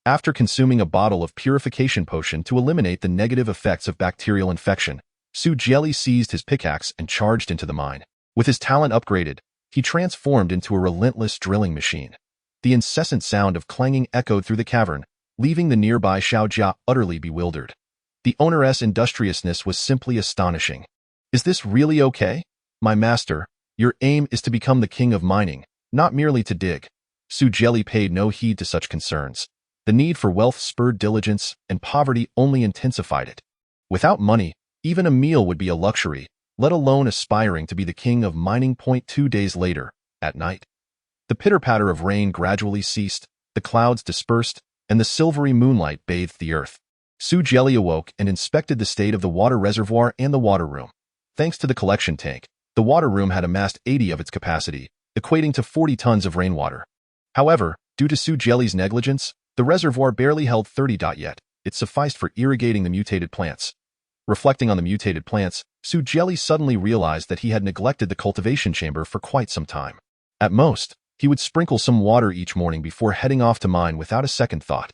After consuming a bottle of purification potion to eliminate the negative effects of bacterial infection, Su Jie seized his pickaxe and charged into the mine. With his talent upgraded, he transformed into a relentless drilling machine. The incessant sound of clanging echoed through the cavern, leaving the nearby Su Jie utterly bewildered. The owner's industriousness was simply astonishing. Is this really okay? My master, your aim is to become the king of mining, not merely to dig. Su Jie paid no heed to such concerns. The need for wealth spurred diligence, and poverty only intensified it. Without money, even a meal would be a luxury, let alone aspiring to be the king of mining. 2 days later, at night, the pitter-patter of rain gradually ceased, the clouds dispersed, and the silvery moonlight bathed the earth. Su Jie awoke and inspected the state of the water reservoir and the water room. Thanks to the collection tank, the water room had amassed 80 of its capacity, equating to 40 tons of rainwater. However, due to Su Jie's negligence, the reservoir barely held 30. Yet, it sufficed for irrigating the mutated plants. Reflecting on the mutated plants, Su Jie suddenly realized that he had neglected the cultivation chamber for quite some time. At most, he would sprinkle some water each morning before heading off to mine without a second thought.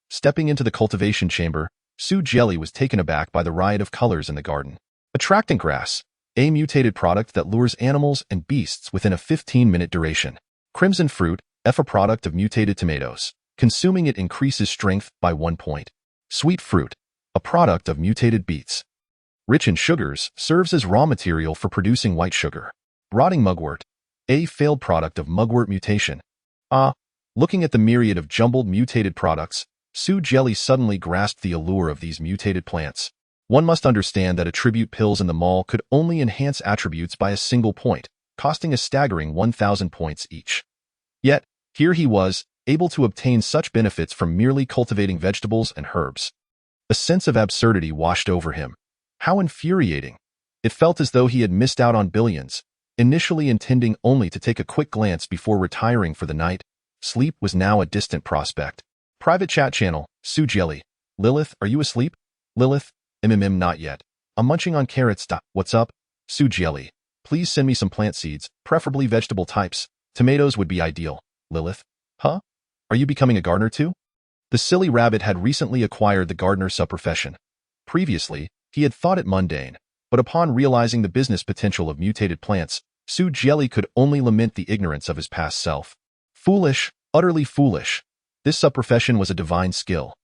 Stepping into the cultivation chamber, Su Jie was taken aback by the riot of colors in the garden. Attractant grass, a mutated product that lures animals and beasts within a 15-minute duration. Crimson fruit, a product of mutated tomatoes. Consuming it increases strength by 1 point. Sweet fruit, a product of mutated beets. Rich in sugars, serves as raw material for producing white sugar. Rotting mugwort, a failed product of mugwort mutation. Looking at the myriad of jumbled mutated products, Su Jie suddenly grasped the allure of these mutated plants. One must understand that attribute pills in the mall could only enhance attributes by a single point, costing a staggering 1,000 points each. Yet, here he was, able to obtain such benefits from merely cultivating vegetables and herbs. A sense of absurdity washed over him. How infuriating! It felt as though he had missed out on billions. Initially intending only to take a quick glance before retiring for the night, sleep was now a distant prospect. Private chat channel, Su Jie. Lilith, are you asleep? Lilith, not yet. I'm munching on carrots. What's up? Su Jie. Please send me some plant seeds, preferably vegetable types. Tomatoes would be ideal. Lilith. Huh? Are you becoming a gardener too? The silly rabbit had recently acquired the gardener sub-profession. Previously, he had thought it mundane, but upon realizing the business potential of mutated plants, Su Jie could only lament the ignorance of his past self. Foolish, utterly foolish. This sub-profession was a divine skill.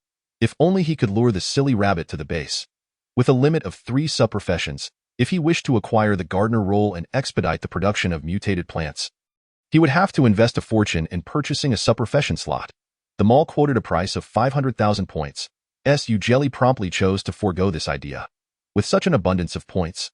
If only he could lure the silly rabbit to the base. With a limit of 3 sub-professions, if he wished to acquire the gardener role and expedite the production of mutated plants, he would have to invest a fortune in purchasing a sub-profession slot. The mall quoted a price of 500,000 points. Su Jie promptly chose to forego this idea. With such an abundance of points,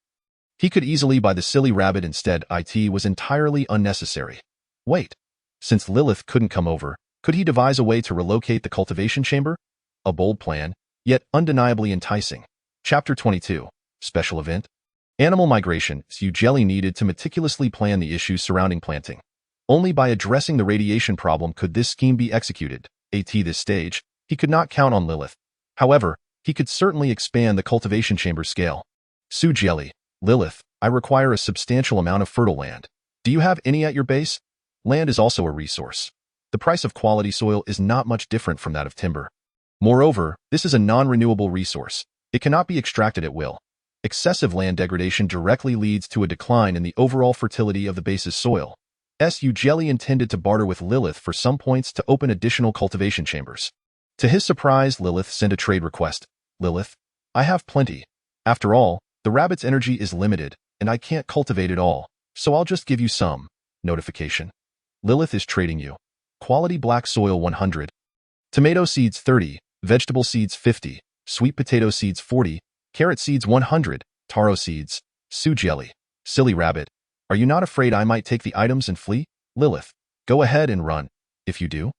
he could easily buy the silly rabbit instead. It was entirely unnecessary. Wait. Since Lilith couldn't come over, could he devise a way to relocate the cultivation chamber? A bold plan, yet undeniably enticing. Chapter 22. Special event? Animal migration. Su Jie needed to meticulously plan the issues surrounding planting. Only by addressing the radiation problem could this scheme be executed. At this stage, he could not count on Lilith. However, he could certainly expand the cultivation chamber scale. Su Jie, Lilith, I require a substantial amount of fertile land. Do you have any at your base? Land is also a resource. The price of quality soil is not much different from that of timber. Moreover, this is a non-renewable resource. It cannot be extracted at will. Excessive land degradation directly leads to a decline in the overall fertility of the base's soil. Su Jie intended to barter with Lilith for some points to open additional cultivation chambers. To his surprise, Lilith sent a trade request. Lilith, I have plenty. After all, the rabbit's energy is limited, and I can't cultivate it all, so I'll just give you some. Notification. Lilith is trading you. Quality black soil 100. Tomato seeds 30, vegetable seeds 50, sweet potato seeds 40, carrot seeds 100, taro seeds. Su Jie, silly rabbit. Are you not afraid I might take the items and flee? Lilith, go ahead and run. If you do,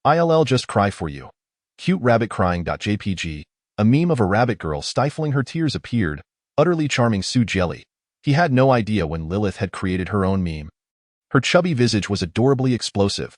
I'll just cry for you. Cute rabbit crying.jpg. A meme of a rabbit girl stifling her tears appeared, utterly charming Su Jie. He had no idea when Lilith had created her own meme. Her chubby visage was adorably explosive.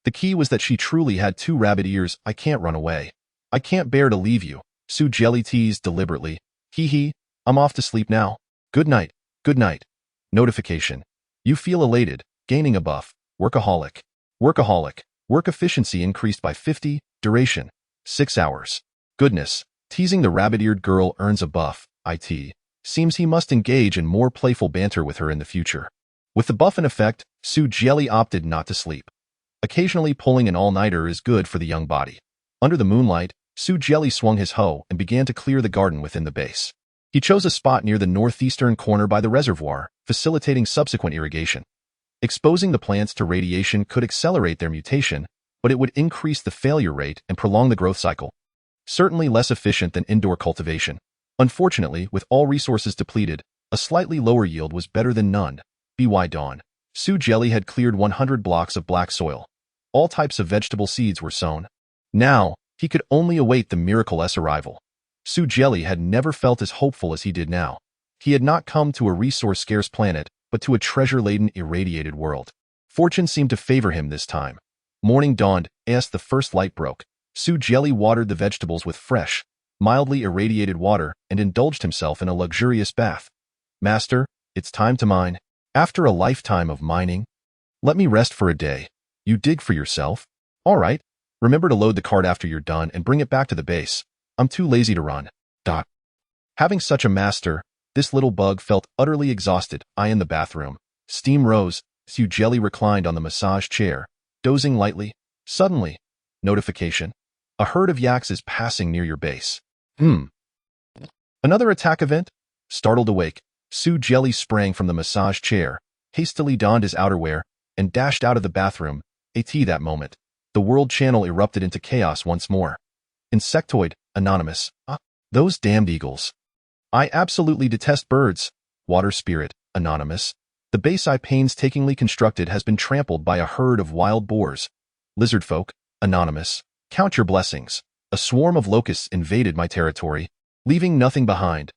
The key was that she truly had 2 rabbit ears. I can't run away. I can't bear to leave you. Su Jie teased deliberately. Hee hee, I'm off to sleep now. Good night. Good night. Notification. You feel elated, gaining a buff. Workaholic. Workaholic. Work efficiency increased by 50, duration. 6 hours. Goodness. Teasing the rabbit-eared girl earns a buff. It. Seems he must engage in more playful banter with her in the future. With the buff in effect, Su Jie opted not to sleep. Occasionally pulling an all-nighter is good for the young body. Under the moonlight, Su Jie swung his hoe and began to clear the garden within the base. He chose a spot near the northeastern corner by the reservoir, facilitating subsequent irrigation. Exposing the plants to radiation could accelerate their mutation, but it would increase the failure rate and prolong the growth cycle. Certainly less efficient than indoor cultivation. Unfortunately, with all resources depleted, a slightly lower yield was better than none. By dawn, Su Jie had cleared 100 blocks of black soil. All types of vegetable seeds were sown. Now, he could only await the miracle's arrival. Su Jie had never felt as hopeful as he did now. He had not come to a resource-scarce planet, but to a treasure-laden, irradiated world. Fortune seemed to favor him this time. Morning dawned as the first light broke. Su Jie watered the vegetables with fresh, mildly irradiated water and indulged himself in a luxurious bath. Master, it's time to mine. After a lifetime of mining, let me rest for a day. You dig for yourself? All right. Remember to load the cart after you're done and bring it back to the base. I'm too lazy to run. Having such a master, this little bug felt utterly exhausted. In the bathroom. Steam rose. Su Jie reclined on the massage chair, dozing lightly. Suddenly, notification. A herd of yaks is passing near your base. Another attack event? Startled awake, Su Jie sprang from the massage chair, hastily donned his outerwear, and dashed out of the bathroom. At that moment, the world channel erupted into chaos once more. Insectoid, anonymous. Those damned eagles. I absolutely detest birds. Water spirit, anonymous. The base I painstakingly constructed has been trampled by a herd of wild boars. Lizard folk, anonymous. Count your blessings. A swarm of locusts invaded my territory, leaving nothing behind.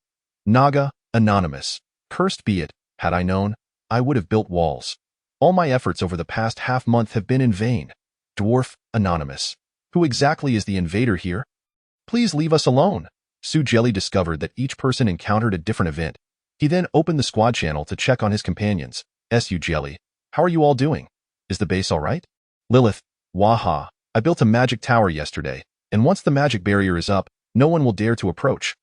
Naga, anonymous. Cursed be it. Had I known, I would have built walls. All my efforts over the past half-month have been in vain. Dwarf, anonymous. Who exactly is the invader here? Please leave us alone. Su Jie discovered that each person encountered a different event. He then opened the squad channel to check on his companions. Su Jie, how are you all doing? Is the base all right? Lilith, waha, I built a magic tower yesterday, and once the magic barrier is up, no one will dare to approach.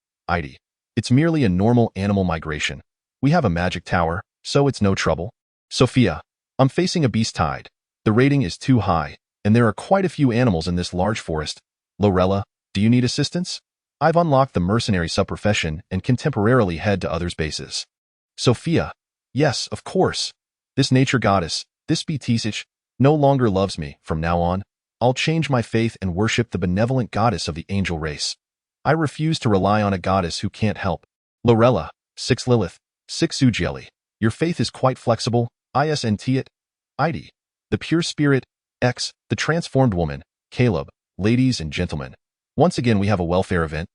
It's merely a normal animal migration. We have a magic tower, so it's no trouble. Sophia, I'm facing a beast tide. The rating is too high, and there are quite a few animals in this large forest. Lorella, do you need assistance? I've unlocked the mercenary subprofession and can temporarily head to others' bases. Sophia, yes, of course. This nature goddess, this Betisich, no longer loves me. From now on, I'll change my faith and worship the benevolent goddess of the angel race. I refuse to rely on a goddess who can't help. Lorella, 6 Lilith, 6 Su Jie. Your faith is quite flexible. Isnt it. Id. The pure spirit. X. The transformed woman. Caleb. Ladies and gentlemen. Once again we have a welfare event.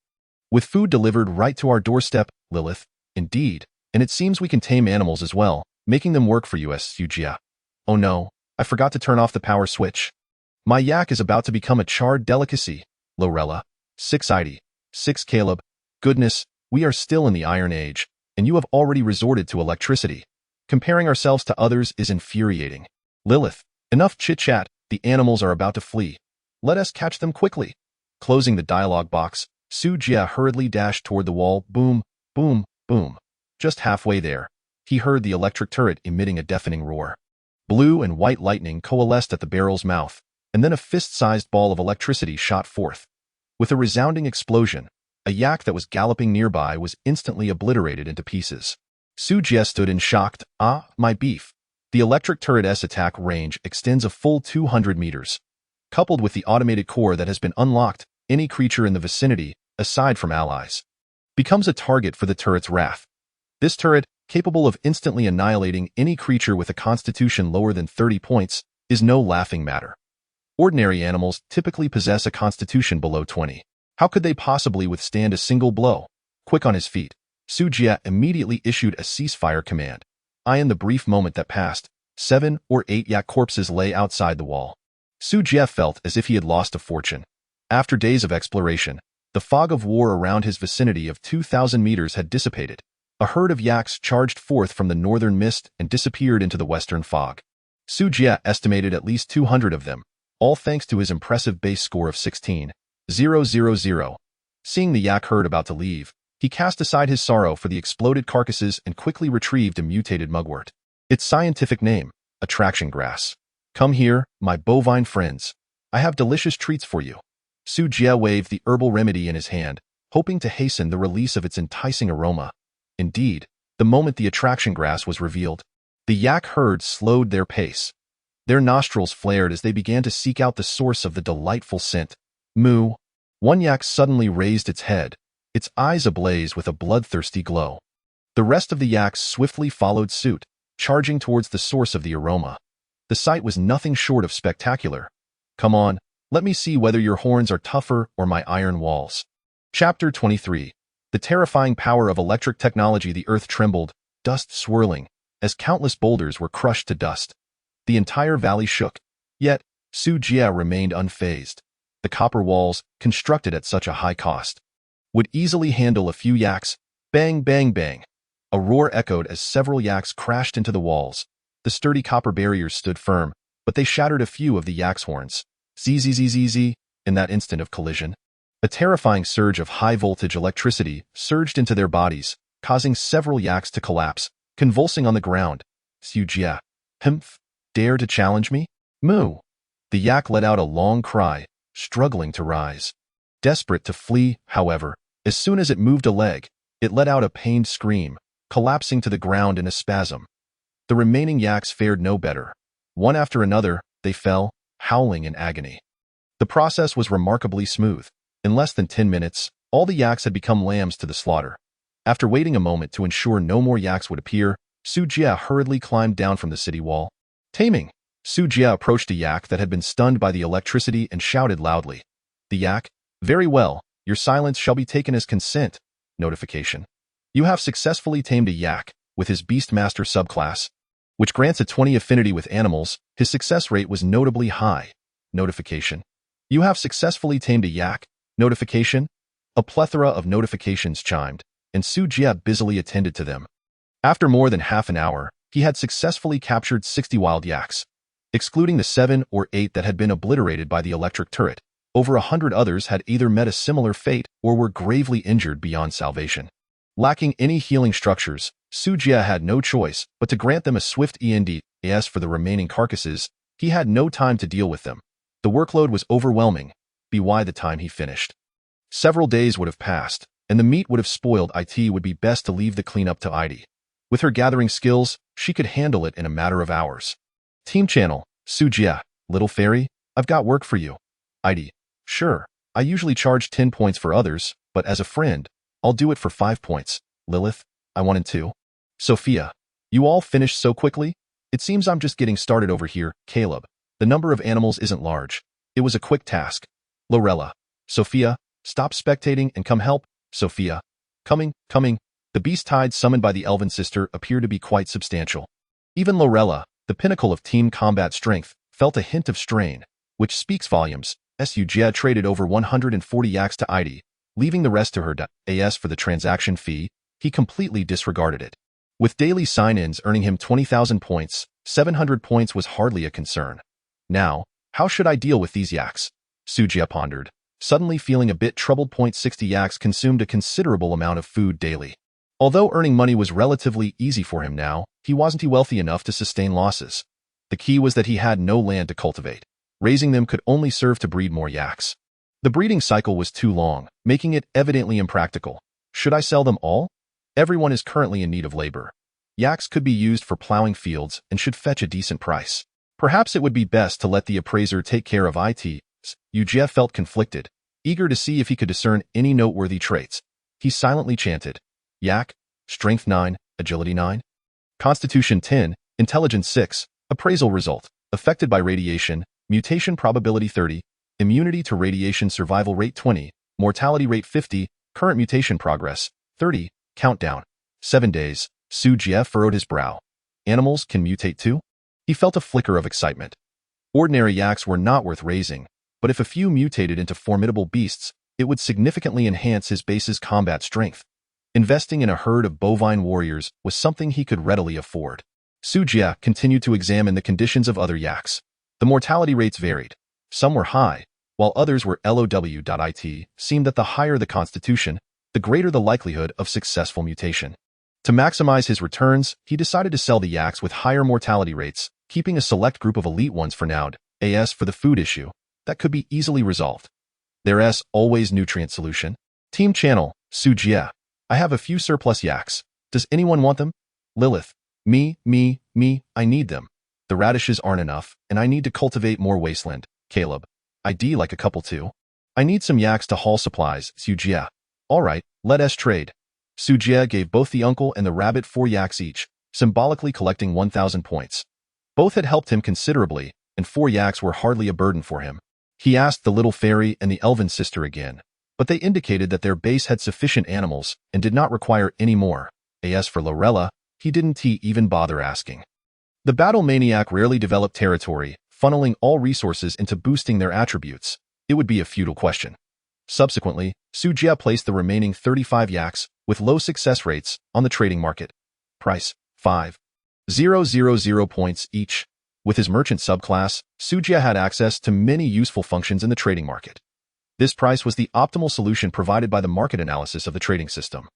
With food delivered right to our doorstep. Lilith. Indeed, and it seems we can tame animals as well, making them work for you, Su Jie. Oh no, I forgot to turn off the power switch. My yak is about to become a charred delicacy. Lorella. 6 ID. 6 Caleb. Goodness, we are still in the Iron Age, and you have already resorted to electricity. Comparing ourselves to others is infuriating. Lilith. Enough chit-chat, the animals are about to flee. Let us catch them quickly. Closing the dialogue box, Su Jie hurriedly dashed toward the wall. Boom, boom, boom. Just halfway there, he heard the electric turret emitting a deafening roar. Blue and white lightning coalesced at the barrel's mouth, and then a fist-sized ball of electricity shot forth. With a resounding explosion, a yak that was galloping nearby was instantly obliterated into pieces. Su Jie stood in shocked, my beef. The electric turret's attack range extends a full 200 meters. Coupled with the automated core that has been unlocked, any creature in the vicinity, aside from allies, becomes a target for the turret's wrath. This turret, capable of instantly annihilating any creature with a constitution lower than 30 points, is no laughing matter. Ordinary animals typically possess a constitution below 20. How could they possibly withstand a single blow? Quick on his feet, Su Jie immediately issued a ceasefire command. In the brief moment that passed, 7 or 8 yak corpses lay outside the wall. Su Jie felt as if he had lost a fortune. After days of exploration, the fog of war around his vicinity of 2,000 meters had dissipated. A herd of yaks charged forth from the northern mist and disappeared into the western fog. Su Jie estimated at least 200 of them, all thanks to his impressive base score of 16,000. Seeing the yak herd about to leave, he cast aside his sorrow for the exploded carcasses and quickly retrieved a mutated mugwort. Its scientific name, attraction grass. Come here, my bovine friends. I have delicious treats for you. Su Jie waved the herbal remedy in his hand, hoping to hasten the release of its enticing aroma. Indeed, the moment the attraction grass was revealed, the yak herd slowed their pace. Their nostrils flared as they began to seek out the source of the delightful scent. Moo. One yak suddenly raised its head, its eyes ablaze with a bloodthirsty glow. The rest of the yaks swiftly followed suit, charging towards the source of the aroma. The sight was nothing short of spectacular. Come on, let me see whether your horns are tougher or my iron walls. Chapter 23. The terrifying power of electric technology. The earth trembled, dust swirling, as countless boulders were crushed to dust. The entire valley shook, yet Su Jie remained unfazed. The copper walls, constructed at such a high cost, would easily handle a few yaks. Bang, bang, bang. A roar echoed as several yaks crashed into the walls. The sturdy copper barriers stood firm, but they shattered a few of the yaks' horns. Zzzzz. In that instant of collision, a terrifying surge of high-voltage electricity surged into their bodies, causing several yaks to collapse, convulsing on the ground. Su Jie. Humph. Dare to challenge me? Moo. The yak let out a long cry, struggling to rise. Desperate to flee, however, as soon as it moved a leg, it let out a pained scream, collapsing to the ground in a spasm. The remaining yaks fared no better. One after another, they fell, howling in agony. The process was remarkably smooth. In less than 10 minutes, all the yaks had become lambs to the slaughter. After waiting a moment to ensure no more yaks would appear, Su Jie hurriedly climbed down from the city wall. Taming. Su Jie approached a yak that had been stunned by the electricity and shouted loudly. The yak. Very well, your silence shall be taken as consent. Notification. You have successfully tamed a yak, with his Beastmaster subclass, which grants a 20 affinity with animals. His success rate was notably high. Notification. You have successfully tamed a yak. Notification. A plethora of notifications chimed, and Su Jie busily attended to them. After more than half an hour, he had successfully captured 60 wild yaks. Excluding the 7 or 8 that had been obliterated by the electric turret, over 100 others had either met a similar fate or were gravely injured beyond salvation. Lacking any healing structures, Su Jie had no choice but to grant them a swift END. For the remaining carcasses, he had no time to deal with them. The workload was overwhelming. By the time he finished, several days would have passed, and the meat would have spoiled. It would be best to leave the cleanup to Heidi. With her gathering skills, she could handle it in a matter of hours. Team Channel. Su Jie. Little fairy, I've got work for you. Heidi. Sure, I usually charge 10 points for others, but as a friend, I'll do it for 5 points. Lilith. I wanted to. Sophia. You all finished so quickly? It seems I'm just getting started over here. Caleb. The number of animals isn't large. It was a quick task. Lorella. Sophia. Stop spectating and come help. Sophia. Coming. The beast tides summoned by the elven sister appear to be quite substantial. Even Lorella, the pinnacle of team combat strength, felt a hint of strain, which speaks volumes. Su Jie traded over 140 yaks to ID, leaving the rest to her. As for the transaction fee, he completely disregarded it. With daily sign-ins earning him 20,000 points, 700 points was hardly a concern. Now, how should I deal with these yaks? Su Jie pondered, suddenly feeling a bit troubled. 60 yaks consumed a considerable amount of food daily. Although earning money was relatively easy for him now, he wasn't wealthy enough to sustain losses. The key was that he had no land to cultivate. Raising them could only serve to breed more yaks. The breeding cycle was too long, making it evidently impractical. Should I sell them all? Everyone is currently in need of labor. Yaks could be used for plowing fields and should fetch a decent price. Perhaps it would be best to let the appraiser take care of it. Su Jie felt conflicted, eager to see if he could discern any noteworthy traits. He silently chanted, Yak, Strength 9, Agility 9, Constitution 10, Intelligence 6, Appraisal result, affected by radiation, mutation probability 30, immunity to radiation survival rate 20, mortality rate 50, current mutation progress 30, countdown 7 days. Su Jie furrowed his brow. Animals can mutate too? He felt a flicker of excitement. Ordinary yaks were not worth raising, but if a few mutated into formidable beasts, it would significantly enhance his base's combat strength. Investing in a herd of bovine warriors was something he could readily afford. Su Jie continued to examine the conditions of other yaks. The mortality rates varied. Some were high, while others were low. It seemed that the higher the constitution, the greater the likelihood of successful mutation. To maximize his returns, he decided to sell the yaks with higher mortality rates, keeping a select group of elite ones for now. As for the food issue, that could be easily resolved. There's always nutrient solution. Team Channel, Su Jie. I have a few surplus yaks. Does anyone want them? Lilith. Me, I need them. The radishes aren't enough, and I need to cultivate more wasteland. Caleb. I'd like a couple too. I need some yaks to haul supplies. Su Jie. Alright, let us trade. Su Jie gave both the uncle and the rabbit 4 yaks each, symbolically collecting 1,000 points. Both had helped him considerably, and 4 yaks were hardly a burden for him. He asked the little fairy and the elven sister again, but they indicated that their base had sufficient animals and did not require any more. As for Lorella, he didn't even bother asking. The battle maniac rarely developed territory, funneling all resources into boosting their attributes. It would be a futile question. Subsequently, Su Jie placed the remaining 35 yaks, with low success rates, on the trading market. Price, 5,000 points each. With his merchant subclass, Su Jie had access to many useful functions in the trading market. This price was the optimal solution provided by the market analysis of the trading system.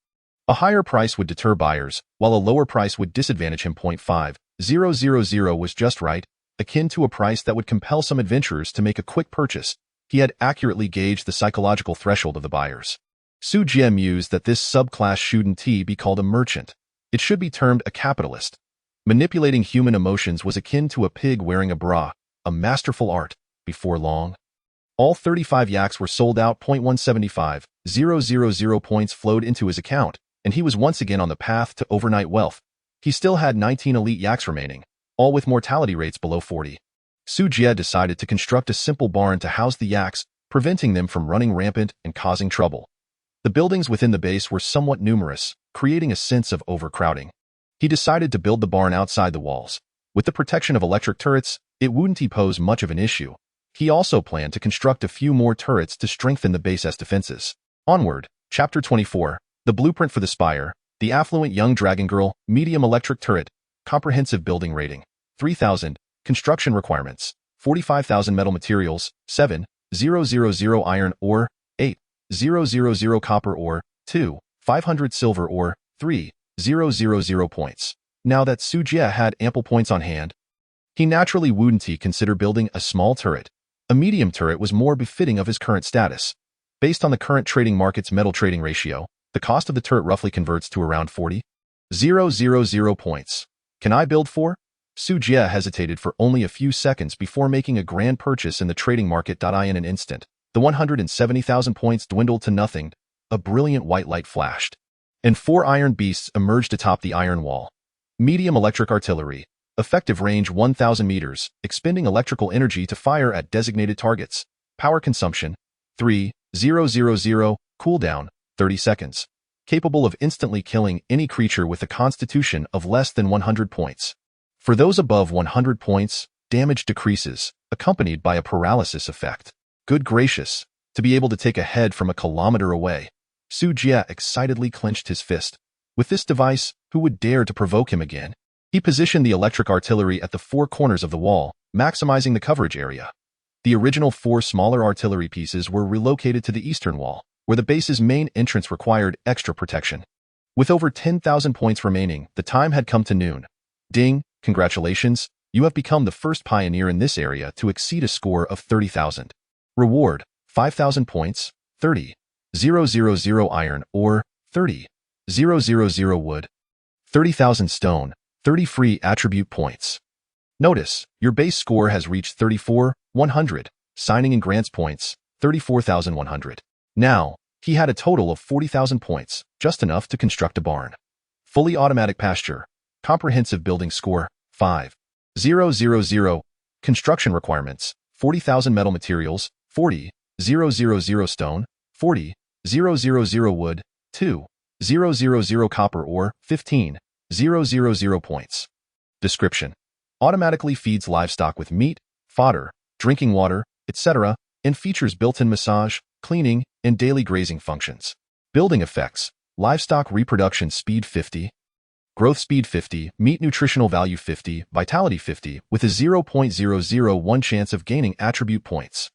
A higher price would deter buyers, while a lower price would disadvantage him. 5,000 was just right, akin to a price that would compel some adventurers to make a quick purchase. He had accurately gauged the psychological threshold of the buyers. Su Jie mused that this subclass shouldn't be called a merchant. It should be termed a capitalist. Manipulating human emotions was akin to a pig wearing a bra, a masterful art. Before long, all 35 yaks were sold out. 175,000 points flowed into his account, and he was once again on the path to overnight wealth. He still had 19 elite yaks remaining, all with mortality rates below 40. Su Jie decided to construct a simple barn to house the yaks, preventing them from running rampant and causing trouble. The buildings within the base were somewhat numerous, creating a sense of overcrowding. He decided to build the barn outside the walls. With the protection of electric turrets, it wouldn't pose much of an issue. He also planned to construct a few more turrets to strengthen the base's defenses. Onward, Chapter 24, The Blueprint for the Spire, The Affluent Young Dragon Girl, Medium Electric Turret, Comprehensive Building Rating, 3,000, Construction Requirements, 45,000 Metal Materials, 7,000 Iron Ore, 8,000 Copper Ore, 2,500 Silver Ore, 3,000 points. Now that Su Jie had ample points on hand, he naturally wouldn't consider building a small turret. A medium turret was more befitting of his current status. Based on the current trading market's metal trading ratio, the cost of the turret roughly converts to around 40,000 points. Can I build 4? Su Jie hesitated for only a few seconds before making a grand purchase in the trading market. In an instant, the 170,000 points dwindled to nothing. A brilliant white light flashed, and 4 iron beasts emerged atop the iron wall. Medium electric artillery. Effective range 1,000 meters, expending electrical energy to fire at designated targets. Power consumption 3,000, cooldown 30 seconds. capable of instantly killing any creature with a constitution of less than 100 points. For those above 100 points, damage decreases, accompanied by a paralysis effect. Good gracious, to be able to take a head from a kilometer away. Su Jie excitedly clenched his fist. With this device, who would dare to provoke him again? He positioned the electric artillery at the four corners of the wall, maximizing the coverage area. The original 4 smaller artillery pieces were relocated to the eastern wall, where the base's main entrance required extra protection. With over 10,000 points remaining, the time had come to noon. Ding, congratulations, you have become the first pioneer in this area to exceed a score of 30,000. Reward, 5,000 points, 30,000 iron ore, 30,000 wood, 30,000 stone, 30 free attribute points. Notice, your base score has reached 34,100, signing and grants points, 34,100. Now, he had a total of 40,000 points, just enough to construct a barn. Fully automatic pasture, comprehensive building score, 5,000. Construction requirements, 40,000 metal materials, 40,000 stone, 40,000 wood, 2,000 copper ore, 15,000 points. Description: automatically feeds livestock with meat, fodder, drinking water, etc., and features built-in massage, cleaning, and daily grazing functions. Building effects: livestock reproduction speed 50, growth speed 50, meat nutritional value 50, vitality 50, with a 0.001 chance of gaining attribute points.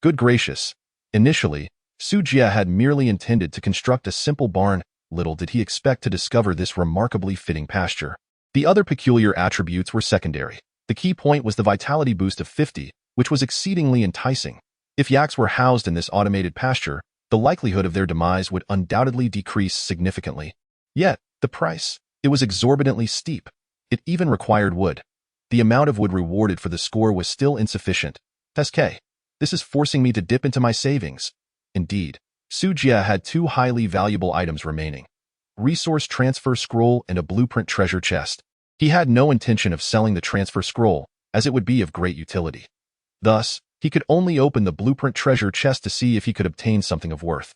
Good gracious. Initially, Su Jie had merely intended to construct a simple barn. Little did he expect to discover this remarkably fitting pasture. The other peculiar attributes were secondary. The key point was the vitality boost of 50, which was exceedingly enticing. If yaks were housed in this automated pasture, the likelihood of their demise would undoubtedly decrease significantly. Yet, the price, it was exorbitantly steep. It even required wood. The amount of wood rewarded for the score was still insufficient. SK. This is forcing me to dip into my savings. Indeed, Su Jie had 2 highly valuable items remaining: resource transfer scroll and a blueprint treasure chest. He had no intention of selling the transfer scroll, as it would be of great utility. Thus, he could only open the blueprint treasure chest to see if he could obtain something of worth.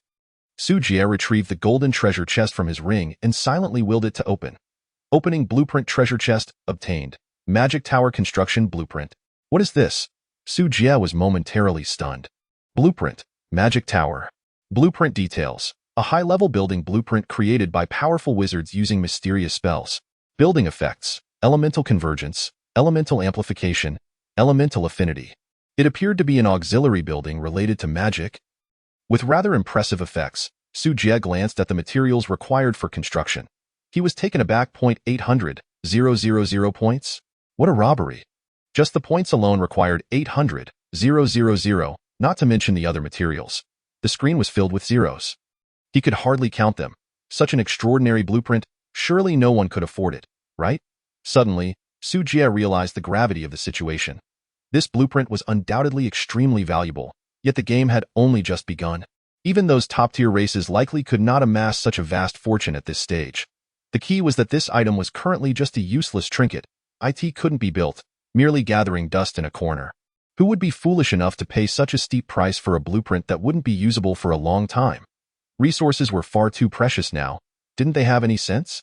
Su Jie retrieved the golden treasure chest from his ring and silently willed it to open. Opening blueprint treasure chest, obtained. Magic tower construction blueprint. What is this? Su Jie was momentarily stunned. Blueprint, magic tower. Blueprint details: a high-level building blueprint created by powerful wizards using mysterious spells. Building effects: elemental convergence, elemental amplification, elemental affinity. It appeared to be an auxiliary building related to magic. With rather impressive effects, Su Jie glanced at the materials required for construction. He was taken aback. 800,000 points? What a robbery. Just the points alone required 800,000, not to mention the other materials. The screen was filled with zeros. He could hardly count them. Such an extraordinary blueprint, surely no one could afford it, right? Suddenly, Su Jie realized the gravity of the situation. This blueprint was undoubtedly extremely valuable, yet the game had only just begun. Even those top-tier races likely could not amass such a vast fortune at this stage. The key was that this item was currently just a useless trinket. It couldn't be built, merely gathering dust in a corner. Who would be foolish enough to pay such a steep price for a blueprint that wouldn't be usable for a long time? Resources were far too precious now. Didn't they have any sense?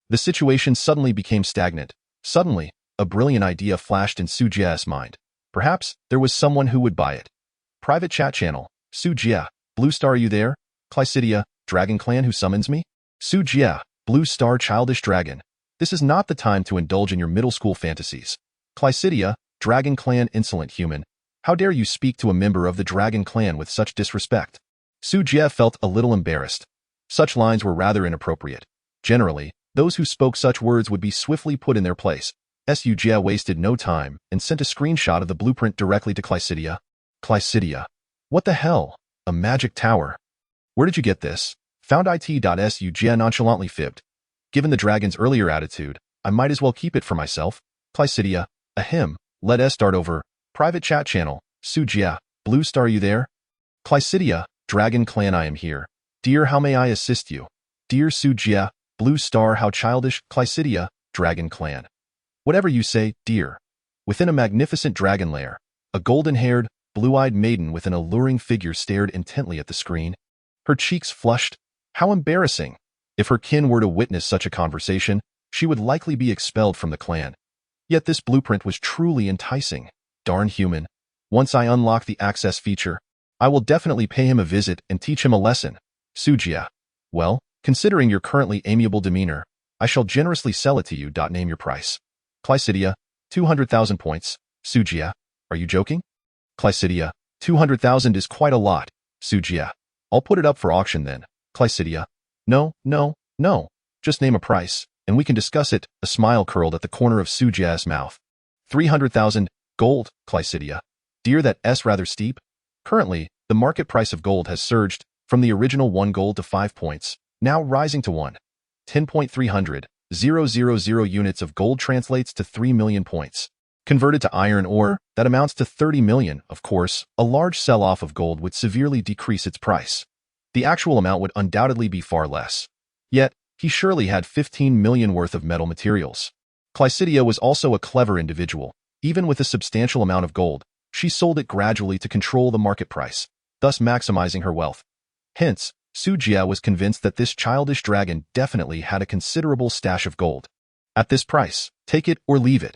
The situation suddenly became stagnant. Suddenly, a brilliant idea flashed in Su Jie's mind. Perhaps there was someone who would buy it. Private chat channel. Su Jie, Blue Star, are you there? Clycidia, Dragon Clan who summons me? Su Jie, Blue Star, childish dragon. This is not the time to indulge in your middle school fantasies. Clycidia, Dragon Clan, insolent human. How dare you speak to a member of the Dragon Clan with such disrespect? Su Jie felt a little embarrassed. Such lines were rather inappropriate. Generally, those who spoke such words would be swiftly put in their place. Su Jie wasted no time and sent a screenshot of the blueprint directly to Clycidia. Clycidia. What the hell? A magic tower. Where did you get this? Found it. Su Jie nonchalantly fibbed. Given the dragon's earlier attitude, I might as well keep it for myself. Clycidia. Ahem. Let us start over. Private chat channel. Su Jie, Blue Star, are you there? Clycidia, Dragon Clan, I am here. Dear, how may I assist you? Dear Su Jie, Blue Star, how childish. Clycidia, Dragon Clan. Whatever you say, dear. Within a magnificent dragon lair, a golden-haired, blue-eyed maiden with an alluring figure stared intently at the screen. Her cheeks flushed. How embarrassing. If her kin were to witness such a conversation, she would likely be expelled from the clan. Yet this blueprint was truly enticing. Darn human. Once I unlock the access feature, I will definitely pay him a visit and teach him a lesson. Su Jie. Well, considering your currently amiable demeanor, I shall generously sell it to you. Name your price. Clycidia, 200,000 points. Su Jie. Are you joking? Clycidia, 200,000 is quite a lot. Su Jie. I'll put it up for auction then. Clycidia. No, no, no. Just name a price, and we can discuss it. A smile curled at the corner of Su Jie's mouth. 300,000 gold. Clycidia. Dear, that's rather steep. Currently, the market price of gold has surged from the original 1 gold to 5 points, now rising to 10.300. 000 units of gold translates to 3 million points. Converted to iron ore, that amounts to 30 million. Of course, a large sell-off of gold would severely decrease its price. The actual amount would undoubtedly be far less. Yet, he surely had 15 million worth of metal materials. Clycidia was also a clever individual. Even with a substantial amount of gold, she sold it gradually to control the market price, thus maximizing her wealth. Hence, Su Jie was convinced that this childish dragon definitely had a considerable stash of gold. At this price, take it or leave it.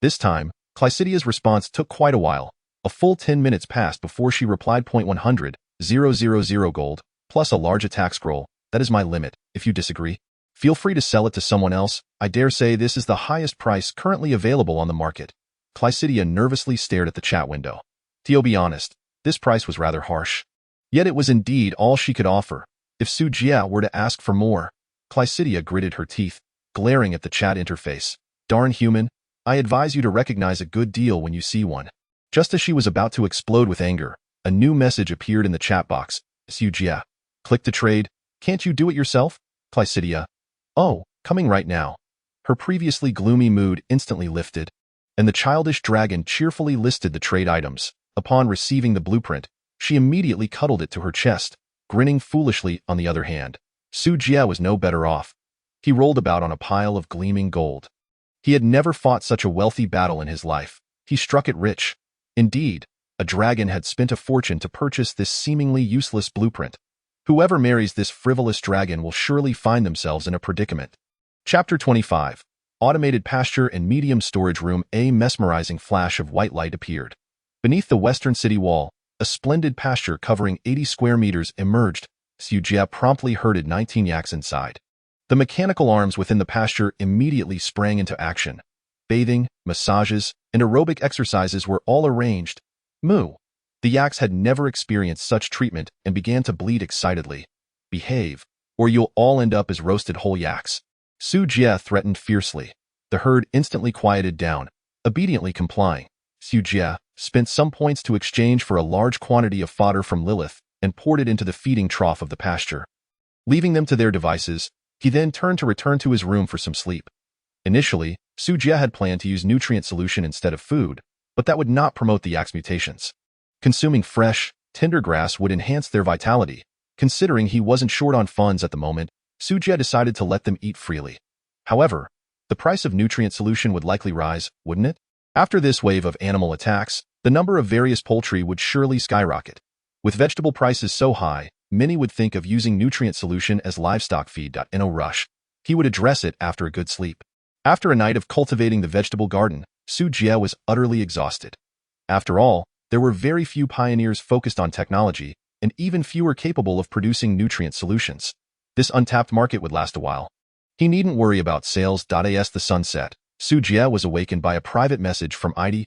This time, Clycidia's response took quite a while. A full 10 minutes passed before she replied. 100,000 gold, plus a large attack scroll. That is my limit. If you disagree, feel free to sell it to someone else. I dare say this is the highest price currently available on the market. Clycidia nervously stared at the chat window. To be honest, this price was rather harsh. Yet it was indeed all she could offer. If Su Jie were to ask for more, Clycidia gritted her teeth, glaring at the chat interface. Darn human, I advise you to recognize a good deal when you see one. Just as she was about to explode with anger, a new message appeared in the chat box. Su Jie. Click to trade. Can't you do it yourself? Clycidia. Oh, coming right now. Her previously gloomy mood instantly lifted, and the childish dragon cheerfully listed the trade items. Upon receiving the blueprint, she immediately cuddled it to her chest, grinning foolishly. On the other hand, Su Jie was no better off. He rolled about on a pile of gleaming gold. He had never fought such a wealthy battle in his life. He struck it rich. Indeed, a dragon had spent a fortune to purchase this seemingly useless blueprint. Whoever marries this frivolous dragon will surely find themselves in a predicament. Chapter 25. Automated pasture and medium storage room. A mesmerizing flash of white light appeared. Beneath the western city wall, a splendid pasture covering 80 square meters emerged. Su Jie promptly herded 19 yaks inside. The mechanical arms within the pasture immediately sprang into action. Bathing, massages, and aerobic exercises were all arranged. Moo. The yaks had never experienced such treatment and began to bleat excitedly. Behave, or you'll all end up as roasted whole yaks. Su Jie threatened fiercely. The herd instantly quieted down, obediently complying. Su Jie spent some points to exchange for a large quantity of fodder from Lilith and poured it into the feeding trough of the pasture. Leaving them to their devices, he then turned to return to his room for some sleep. Initially, Su Jie had planned to use nutrient solution instead of food, but that would not promote the yak's mutations. Consuming fresh, tender grass would enhance their vitality. Considering he wasn't short on funds at the moment, Su Jie decided to let them eat freely. However, the price of nutrient solution would likely rise, wouldn't it? After this wave of animal attacks, the number of various poultry would surely skyrocket. With vegetable prices so high, many would think of using nutrient solution as livestock feed. In a rush, he would address it after a good sleep. After a night of cultivating the vegetable garden, Su Jie was utterly exhausted. After all, there were very few pioneers focused on technology, and even fewer capable of producing nutrient solutions. This untapped market would last a while. He needn't worry about sales. As the sun set, Su Jie was awakened by a private message from ID.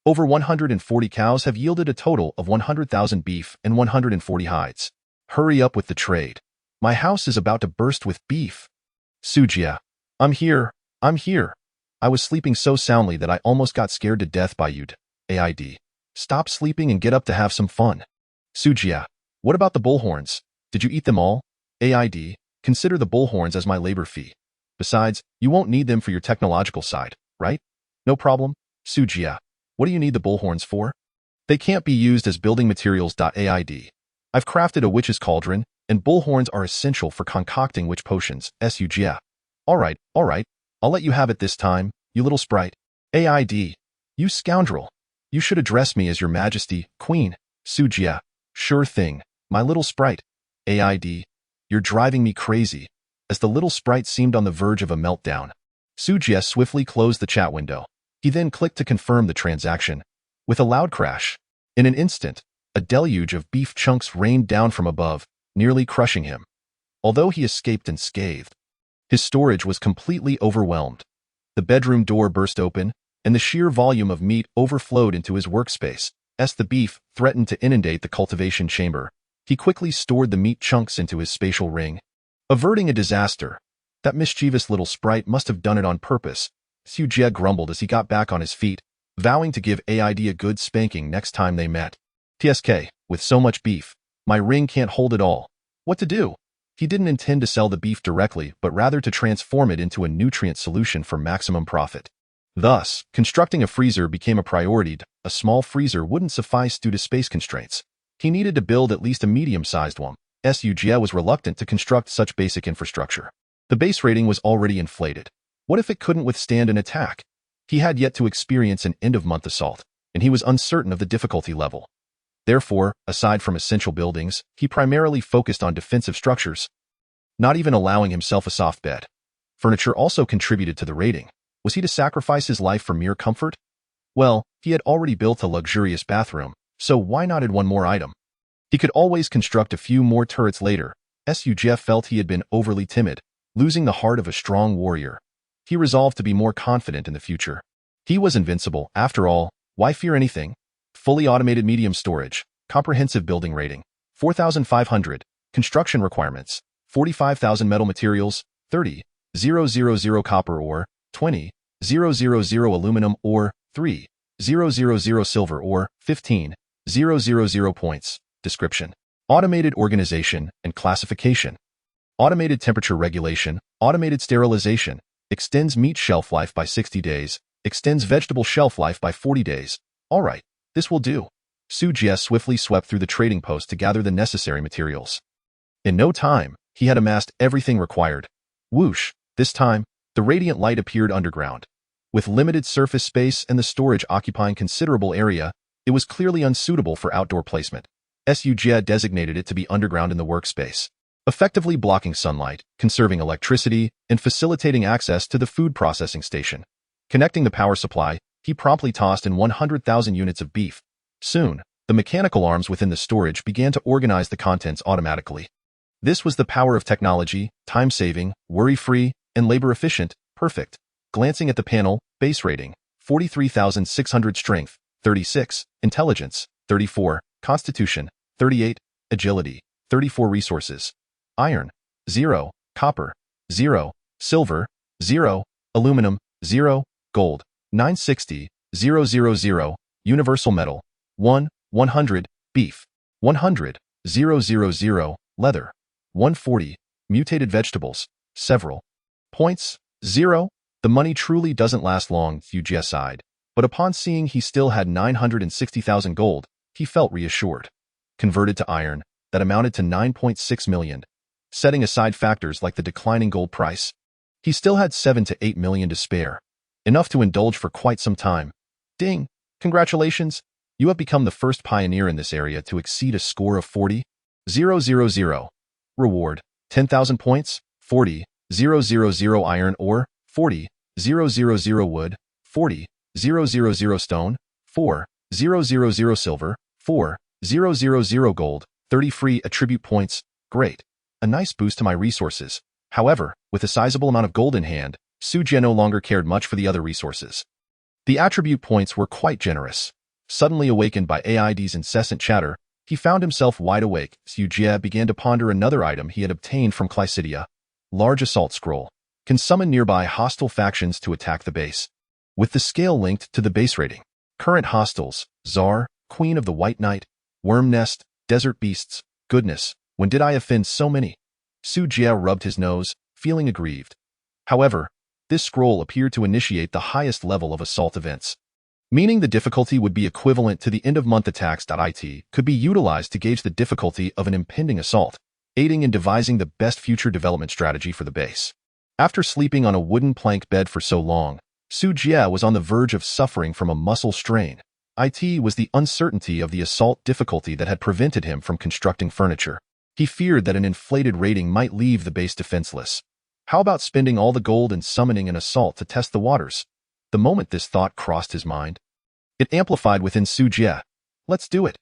Over 140 cows have yielded a total of 100,000 beef and 140 hides. Hurry up with the trade. My house is about to burst with beef. Su Jie. I'm here. I was sleeping so soundly that I almost got scared to death by you. AID. Stop sleeping and get up to have some fun. Su Jie. What about the bullhorns? Did you eat them all? AID. Consider the bullhorns as my labor fee. Besides, you won't need them for your technological side, right? No problem. Su Jie. What do you need the bullhorns for? They can't be used as building materials. AID. I've crafted a witch's cauldron, and bullhorns are essential for concocting witch potions. Su Jie. All right. I'll let you have it this time, you little sprite. AID. You scoundrel. You should address me as your majesty, queen. Su Jie. Sure thing, my little sprite. AID. You're driving me crazy. As the little sprite seemed on the verge of a meltdown, Su Jie swiftly closed the chat window. He then clicked to confirm the transaction. With a loud crash, in an instant, a deluge of beef chunks rained down from above, nearly crushing him. Although he escaped unscathed, his storage was completely overwhelmed. The bedroom door burst open, and the sheer volume of meat overflowed into his workspace. As the beef threatened to inundate the cultivation chamber, he quickly stored the meat chunks into his spatial ring, averting a disaster. That mischievous little sprite must have done it on purpose, Su Jie grumbled as he got back on his feet, vowing to give AID a good spanking next time they met. TSK, with so much beef, my ring can't hold it all. What to do? He didn't intend to sell the beef directly, but rather to transform it into a nutrient solution for maximum profit. Thus, constructing a freezer became a priority. A small freezer wouldn't suffice due to space constraints. He needed to build at least a medium-sized one. Su Jie was reluctant to construct such basic infrastructure. The base rating was already inflated. What if it couldn't withstand an attack? He had yet to experience an end-of-month assault, and he was uncertain of the difficulty level. Therefore, aside from essential buildings, he primarily focused on defensive structures, not even allowing himself a soft bed. Furniture also contributed to the rating. Was he to sacrifice his life for mere comfort? Well, he had already built a luxurious bathroom, so why not add one more item? He could always construct a few more turrets later. Su Jie felt he had been overly timid, losing the heart of a strong warrior. He resolved to be more confident in the future. He was invincible, after all. Why fear anything? Fully automated medium storage, comprehensive building rating, 4,500, construction requirements, 45,000 metal materials, 30,000 copper ore, 20,000 aluminum ore, 3,000 silver ore, 15,000 points. Description: automated organization and classification. Automated temperature regulation, automated sterilization, extends meat shelf life by 60 days, extends vegetable shelf life by 40 days. All right, this will do. Su Jie swiftly swept through the trading post to gather the necessary materials. In no time, he had amassed everything required. Whoosh! This time, the radiant light appeared underground. With limited surface space and the storage occupying considerable area, it was clearly unsuitable for outdoor placement. Su Jie designated it to be underground in the workspace, effectively blocking sunlight, conserving electricity, and facilitating access to the food processing station. Connecting the power supply, he promptly tossed in 100,000 units of beef. Soon, the mechanical arms within the storage began to organize the contents automatically. This was the power of technology, time-saving, worry-free, and labor-efficient. Perfect. Glancing at the panel, base rating, 43,600 strength, 36, intelligence, 34, constitution, 38, agility, 34 resources. Iron, 0, copper, 0, silver, 0, aluminum, 0, gold, 960, 000, universal metal, 1, 100, beef, 100, 000, leather, 140, mutated vegetables, several. Points, 0. The money truly doesn't last long, Su Jie sighed, but upon seeing he still had 960,000 gold, he felt reassured. Converted to iron, that amounted to 9.6 million. Setting aside factors like the declining gold price, he still had 7 to 8 million to spare, enough to indulge for quite some time. Ding! Congratulations! You have become the first pioneer in this area to exceed a score of 40,000. Reward, 10,000 points, 40,000 iron ore, 40,000 wood, 40,000 stone, 4,000 silver, 4,000 gold, 30 free attribute points. Great. A nice boost to my resources. However, with a sizable amount of gold in hand, Su Jie no longer cared much for the other resources. The attribute points were quite generous. Suddenly awakened by AID's incessant chatter, he found himself wide awake. Su Jie began to ponder another item he had obtained from Clycidia. Large assault scroll. Can summon nearby hostile factions to attack the base. With the scale linked to the base rating. Current hostiles, Czar, Queen of the White Knight, Worm Nest, Desert Beasts. Goodness, when did I offend so many? Su Jie rubbed his nose, feeling aggrieved. However, this scroll appeared to initiate the highest level of assault events, meaning the difficulty would be equivalent to the end-of-month attacks. It could be utilized to gauge the difficulty of an impending assault, aiding in devising the best future development strategy for the base. After sleeping on a wooden plank bed for so long, Su Jie was on the verge of suffering from a muscle strain. It was the uncertainty of the assault difficulty that had prevented him from constructing furniture. He feared that an inflated rating might leave the base defenseless. How about spending all the gold and summoning an assault to test the waters? The moment this thought crossed his mind, it amplified within Su Jie. Let's do it.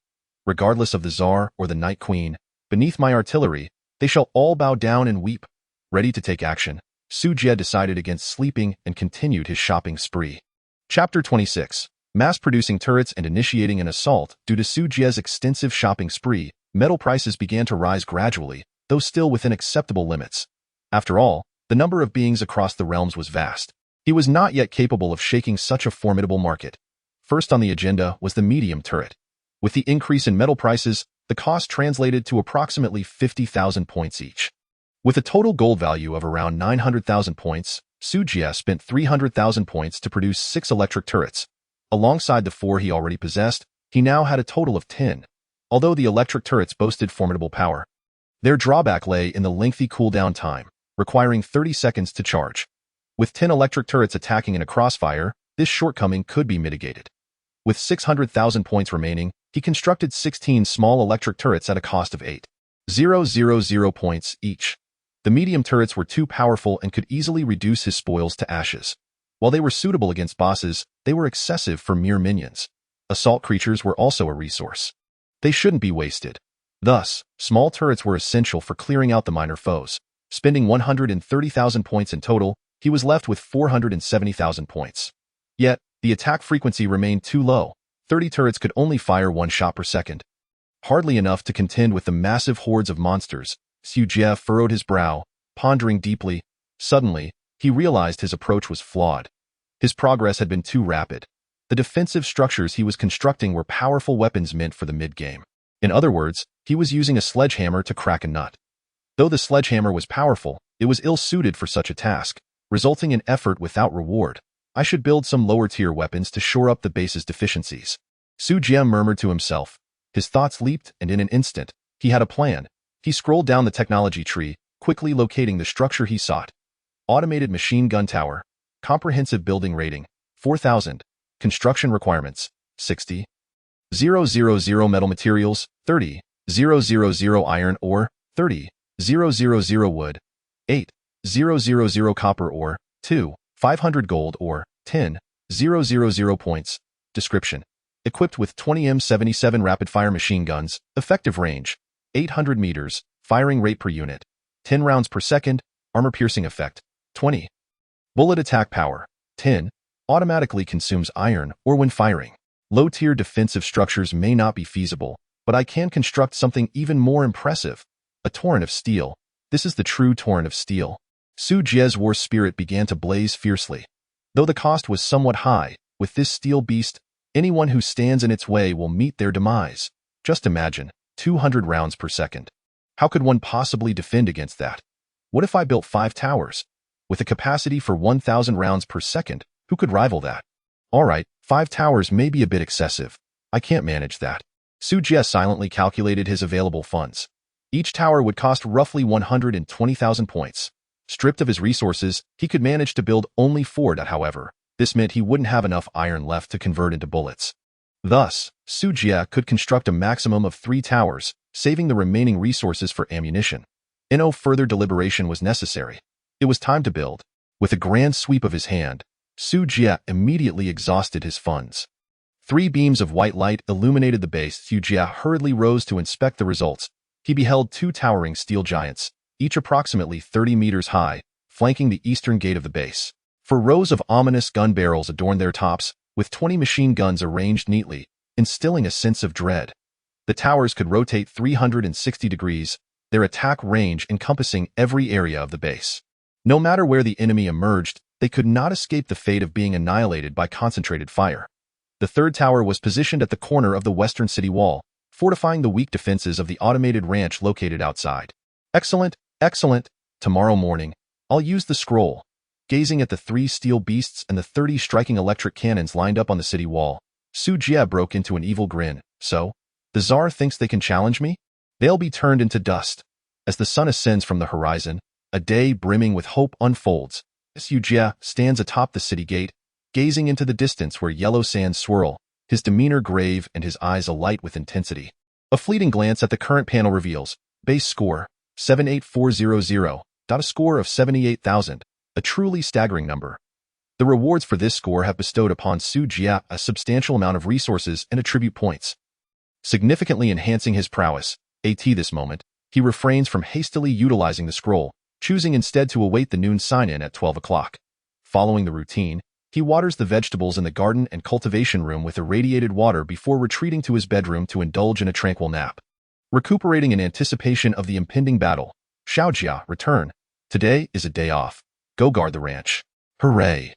Regardless of the Tsar or the Night Queen, beneath my artillery, they shall all bow down and weep. Ready to take action, Su Jie decided against sleeping and continued his shopping spree. Chapter 26. Mass-producing turrets and initiating an assault. Due to Su Jie's extensive shopping spree, metal prices began to rise gradually, though still within acceptable limits. After all, the number of beings across the realms was vast. He was not yet capable of shaking such a formidable market. First on the agenda was the medium turret. With the increase in metal prices, the cost translated to approximately 50,000 points each. With a total gold value of around 900,000 points, Su Jie spent 300,000 points to produce 6 electric turrets. Alongside the 4 he already possessed, he now had a total of 10. Although the electric turrets boasted formidable power, their drawback lay in the lengthy cooldown time, requiring 30 seconds to charge. With 10 electric turrets attacking in a crossfire, this shortcoming could be mitigated. With 600,000 points remaining, he constructed 16 small electric turrets at a cost of 8,000 points each. The medium turrets were too powerful and could easily reduce his spoils to ashes. While they were suitable against bosses, they were excessive for mere minions. Assault creatures were also a resource. They shouldn't be wasted. Thus, small turrets were essential for clearing out the minor foes. Spending 130,000 points in total, he was left with 470,000 points. Yet, the attack frequency remained too low. 30 turrets could only fire 1 shot per second. Hardly enough to contend with the massive hordes of monsters. Su Jie furrowed his brow, pondering deeply. Suddenly, he realized his approach was flawed. His progress had been too rapid. The defensive structures he was constructing were powerful weapons meant for the mid-game. In other words, he was using a sledgehammer to crack a nut. Though the sledgehammer was powerful, it was ill-suited for such a task, resulting in effort without reward. I should build some lower-tier weapons to shore up the base's deficiencies. Su Jie murmured to himself. His thoughts leaped, and in an instant, he had a plan. He scrolled down the technology tree, quickly locating the structure he sought. Automated machine gun tower. Comprehensive building rating, 4,000. Construction requirements, 60. 000 metal materials, 30. 000 iron ore, 30. 000 wood, 8. 000 copper ore, 2. 500 gold ore, 10. 000 points. Description. Equipped with 20 M77 rapid-fire machine guns, effective range, 800 meters, firing rate per unit, 10 rounds per second, armor-piercing effect, 20. Bullet attack power, 10. Automatically consumes iron or when firing. Low-tier defensive structures may not be feasible, but I can construct something even more impressive. A torrent of steel. This is the true torrent of steel. Su Jie's war spirit began to blaze fiercely. Though the cost was somewhat high, with this steel beast, anyone who stands in its way will meet their demise. Just imagine, 200 rounds per second. How could one possibly defend against that? What if I built 5 towers? With a capacity for 1,000 rounds per second, who could rival that? Alright, 5 towers may be a bit excessive. I can't manage that. Su Jie silently calculated his available funds. Each tower would cost roughly 120,000 points. Stripped of his resources, he could manage to build only 4. However, this meant he wouldn't have enough iron left to convert into bullets. Thus, Su Jie could construct a maximum of 3 towers, saving the remaining resources for ammunition. No further deliberation was necessary. It was time to build. With a grand sweep of his hand, Su Jie immediately exhausted his funds. 3 beams of white light illuminated the base. Su Jie hurriedly rose to inspect the results. He beheld 2 towering steel giants, each approximately 30 meters high, flanking the eastern gate of the base. 4 rows of ominous gun barrels adorned their tops, with 20 machine guns arranged neatly, instilling a sense of dread. The towers could rotate 360 degrees, their attack range encompassing every area of the base. No matter where the enemy emerged, they could not escape the fate of being annihilated by concentrated fire. The 3rd tower was positioned at the corner of the western city wall, fortifying the weak defenses of the automated ranch located outside. Excellent, excellent. Tomorrow morning, I'll use the scroll. Gazing at the 3 steel beasts and the 30 striking electric cannons lined up on the city wall, Su Jie broke into an evil grin. So, the Tsar thinks they can challenge me? They'll be turned into dust. As the sun ascends from the horizon, a day brimming with hope unfolds. Su Jie stands atop the city gate, gazing into the distance where yellow sands swirl, his demeanor grave and his eyes alight with intensity. A fleeting glance at the current panel reveals, Base score, 78400. A score of 78,000, a truly staggering number. The rewards for this score have bestowed upon Su Jie a substantial amount of resources and attribute points, significantly enhancing his prowess. At this moment, he refrains from hastily utilizing the scroll, choosing instead to await the noon sign-in at 12 o'clock. Following the routine, he waters the vegetables in the garden and cultivation room with irradiated water before retreating to his bedroom to indulge in a tranquil nap. Recuperating in anticipation of the impending battle, Su Jie, return. Today is a day off. Go guard the ranch. Hooray!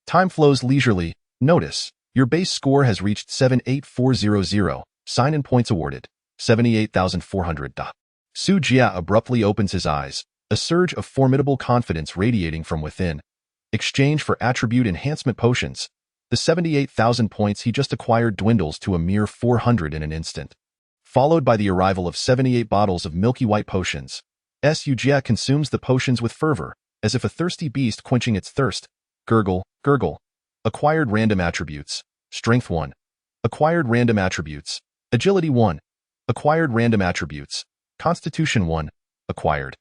Time flows leisurely. Notice, your base score has reached 78400. Sign-in points awarded, 78,400. Su Jie abruptly opens his eyes, a surge of formidable confidence radiating from within. Exchange for attribute enhancement potions. The 78,000 points he just acquired dwindles to a mere 400 in an instant. Followed by the arrival of 78 bottles of milky white potions. Su Jie consumes the potions with fervor, as if a thirsty beast quenching its thirst. Gurgle, gurgle. Acquired random attributes. Strength 1. Acquired random attributes. Agility 1. Acquired random attributes. Constitution 1. Acquired.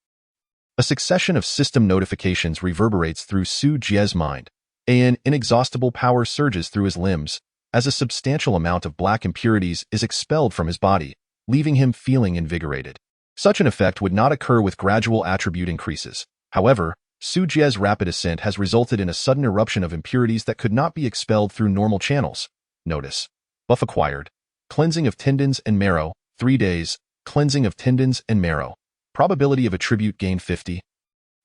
A succession of system notifications reverberates through Su Jie's mind. An inexhaustible power surges through his limbs, as a substantial amount of black impurities is expelled from his body, leaving him feeling invigorated. Such an effect would not occur with gradual attribute increases. However, Su Jie's rapid ascent has resulted in a sudden eruption of impurities that could not be expelled through normal channels. Notice. Buff acquired. Cleansing of tendons and marrow, 3 days. Cleansing of tendons and marrow. Probability of attribute gain 50.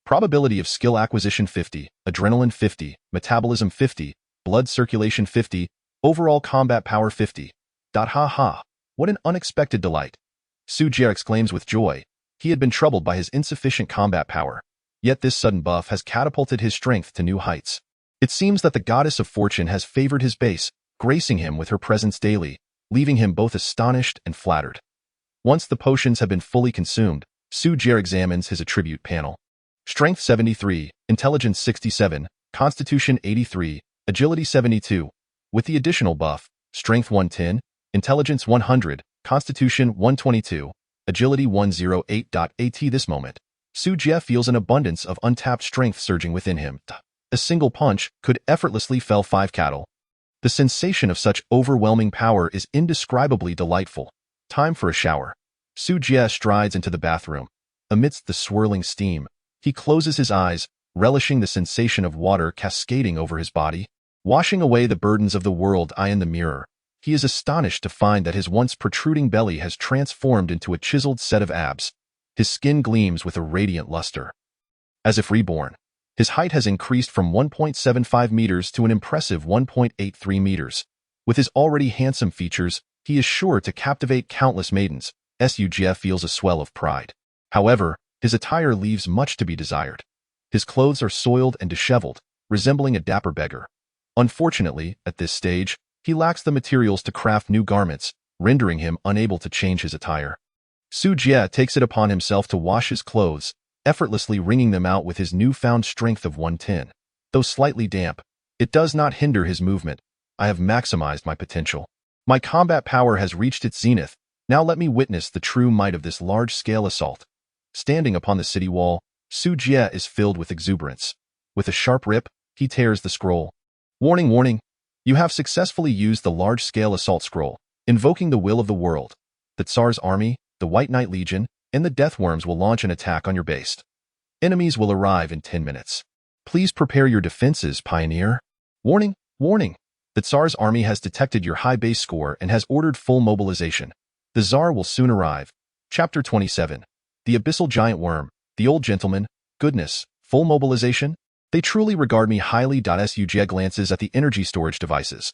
Probability of skill acquisition 50. Adrenaline 50. Metabolism 50. Blood circulation 50. Overall combat power 50. Ha ha. What an unexpected delight. Su Jie exclaims with joy. He had been troubled by his insufficient combat power. Yet this sudden buff has catapulted his strength to new heights. It seems that the goddess of fortune has favored his base, gracing him with her presence daily, leaving him both astonished and flattered. Once the potions have been fully consumed, Su Jie examines his attribute panel. Strength 73, Intelligence 67, Constitution 83, Agility 72. With the additional buff, Strength 110, Intelligence 100, Constitution 122, Agility 108. At this moment, Su Jie feels an abundance of untapped strength surging within him. A single punch could effortlessly fell 5 cattle. The sensation of such overwhelming power is indescribably delightful. Time for a shower. Su Jie strides into the bathroom. Amidst the swirling steam, he closes his eyes, relishing the sensation of water cascading over his body. Washing away the burdens of the world eye in the mirror, he is astonished to find that his once protruding belly has transformed into a chiseled set of abs. His skin gleams with a radiant luster. As if reborn, his height has increased from 1.75 meters to an impressive 1.83 meters. With his already handsome features, he is sure to captivate countless maidens. Su Jie feels a swell of pride. However, his attire leaves much to be desired. His clothes are soiled and disheveled, resembling a dapper beggar. Unfortunately, at this stage, he lacks the materials to craft new garments, rendering him unable to change his attire. Su Jie takes it upon himself to wash his clothes, effortlessly wringing them out with his newfound strength of 110. Though slightly damp, it does not hinder his movement. I have maximized my potential. My combat power has reached its zenith. Now let me witness the true might of this large-scale assault. Standing upon the city wall, Su Jie is filled with exuberance. With a sharp rip, he tears the scroll. Warning, warning. You have successfully used the large-scale assault scroll, invoking the will of the world. The Tsar's army, the White Knight Legion, and the Deathworms will launch an attack on your base. Enemies will arrive in 10 minutes. Please prepare your defenses, pioneer. Warning, warning. The Tsar's army has detected your high base score and has ordered full mobilization. The Tsar will soon arrive. Chapter 27. The Abyssal Giant Worm. The Old Gentleman. Goodness. Full mobilization? They truly regard me highly. Su Jie glances at the energy storage devices.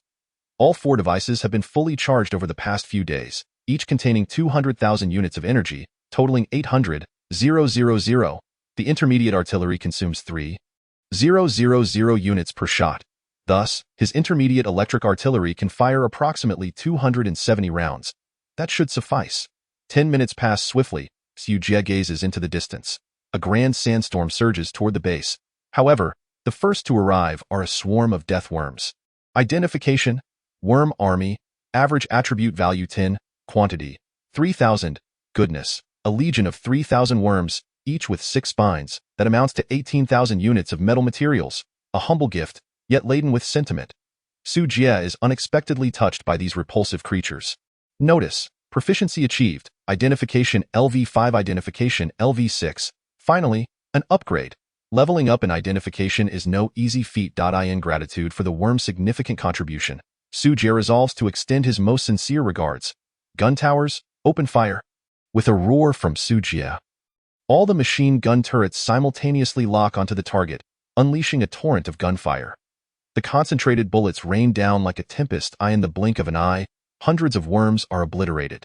All 4 devices have been fully charged over the past few days, each containing 200,000 units of energy, totaling 800,000. The intermediate artillery consumes 3,000 units per shot. Thus, his intermediate electric artillery can fire approximately 270 rounds. That should suffice. 10 minutes pass swiftly. Su Jie gazes into the distance. A grand sandstorm surges toward the base. However, the first to arrive are a swarm of death worms. Identification: Worm Army. Average attribute value 10. Quantity: 3,000. Goodness. a legion of 3,000 worms, each with 6 spines, that amounts to 18,000 units of metal materials, a humble gift, yet laden with sentiment. Su Jie is unexpectedly touched by these repulsive creatures. Notice, proficiency achieved, identification LV5, identification LV6. Finally, an upgrade. Leveling up in identification is no easy feat. In gratitude for the worm's significant contribution, Su Jie resolves to extend his most sincere regards. Gun towers, open fire. With a roar from Su Jie, all the machine gun turrets simultaneously lock onto the target, unleashing a torrent of gunfire. The concentrated bullets rain down like a tempest. In the blink of an eye, hundreds of worms are obliterated.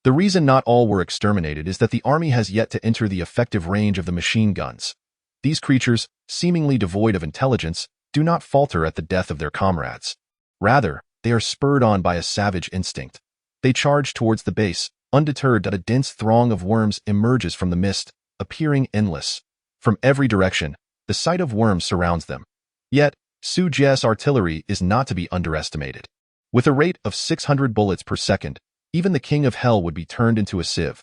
The reason not all were exterminated is that the army has yet to enter the effective range of the machine guns. These creatures, seemingly devoid of intelligence, do not falter at the death of their comrades. Rather, they are spurred on by a savage instinct. They charge towards the base, undeterred. A dense throng of worms emerges from the mist, appearing endless. From every direction, the sight of worms surrounds them. Yet, Su Jie's artillery is not to be underestimated. With a rate of 600 bullets per second, even the king of hell would be turned into a sieve.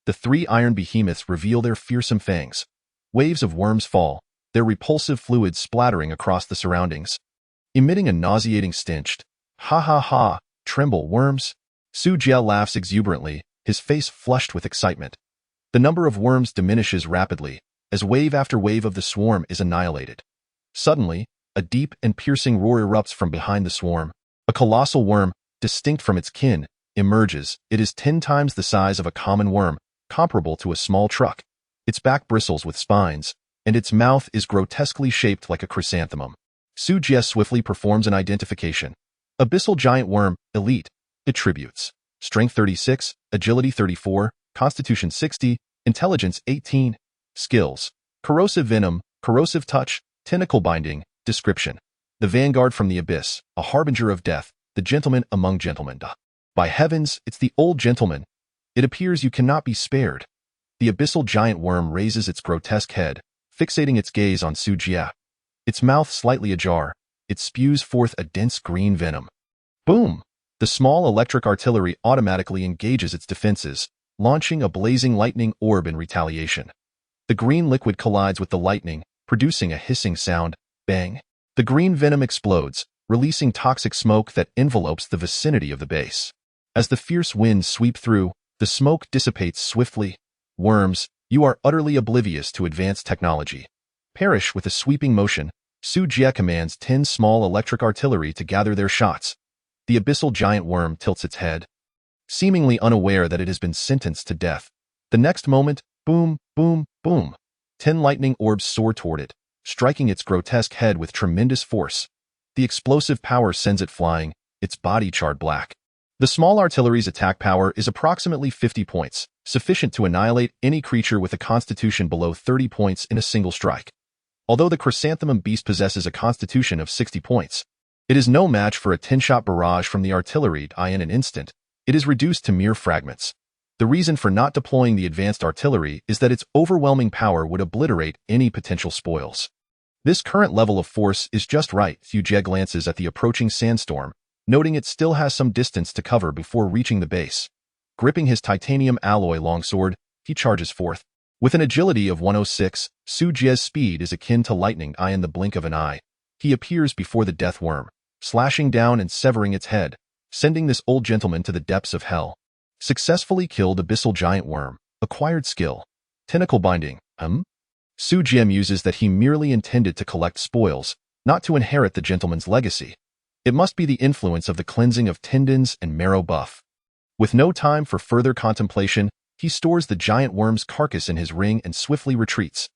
The 3 iron behemoths reveal their fearsome fangs. Waves of worms fall, their repulsive fluids splattering across the surroundings, emitting a nauseating stench. Ha ha ha, tremble, worms. Su Jie laughs exuberantly, his face flushed with excitement. The number of worms diminishes rapidly, as wave after wave of the swarm is annihilated. Suddenly, a deep and piercing roar erupts from behind the swarm. A colossal worm, distinct from its kin, emerges. It is 10 times the size of a common worm, comparable to a small truck. Its back bristles with spines, and its mouth is grotesquely shaped like a chrysanthemum. Su Jie swiftly performs an identification. Abyssal giant worm, elite. Attributes: strength 36, agility 34, constitution 60, intelligence 18. Skills: corrosive venom, corrosive touch, tentacle binding. Description: the vanguard from the abyss, a harbinger of death, the gentleman among gentlemen. By heavens, it's the old gentleman. It appears you cannot be spared. The abyssal giant worm raises its grotesque head, fixating its gaze on Su Jie. Its mouth slightly ajar, it spews forth a dense green venom. Boom! The small electric artillery automatically engages its defenses, launching a blazing lightning orb in retaliation. The green liquid collides with the lightning, producing a hissing sound. Bang! The green venom explodes, releasing toxic smoke that envelopes the vicinity of the base. As the fierce winds sweep through, the smoke dissipates swiftly. Worms, you are utterly oblivious to advanced technology. Perish with a sweeping motion. Su Jie commands 10 small electric artillery to gather their shots. The abyssal giant worm tilts its head, seemingly unaware that it has been sentenced to death. The next moment, boom, boom, boom. 10 lightning orbs soar toward it, striking its grotesque head with tremendous force. The explosive power sends it flying, its body charred black. The small artillery's attack power is approximately 50 points, sufficient to annihilate any creature with a constitution below 30 points in a single strike. Although the chrysanthemum beast possesses a constitution of 60 points, it is no match for a 10-shot barrage from the artillery. In an instant, it is reduced to mere fragments. The reason for not deploying the advanced artillery is that its overwhelming power would obliterate any potential spoils. This current level of force is just right. Su Jie glances at the approaching sandstorm, noting it still has some distance to cover before reaching the base. Gripping his titanium alloy longsword, he charges forth. With an agility of 106, Su Jie's speed is akin to lightning. In the blink of an eye, he appears before the death worm, slashing down and severing its head, sending this old gentleman to the depths of hell. Successfully killed abyssal giant worm. Acquired skill: tentacle binding. Su Jie muses that he merely intended to collect spoils, not to inherit the gentleman's legacy. It must be the influence of the cleansing of tendons and marrow buff. With no time for further contemplation, he stores the giant worm's carcass in his ring and swiftly retreats.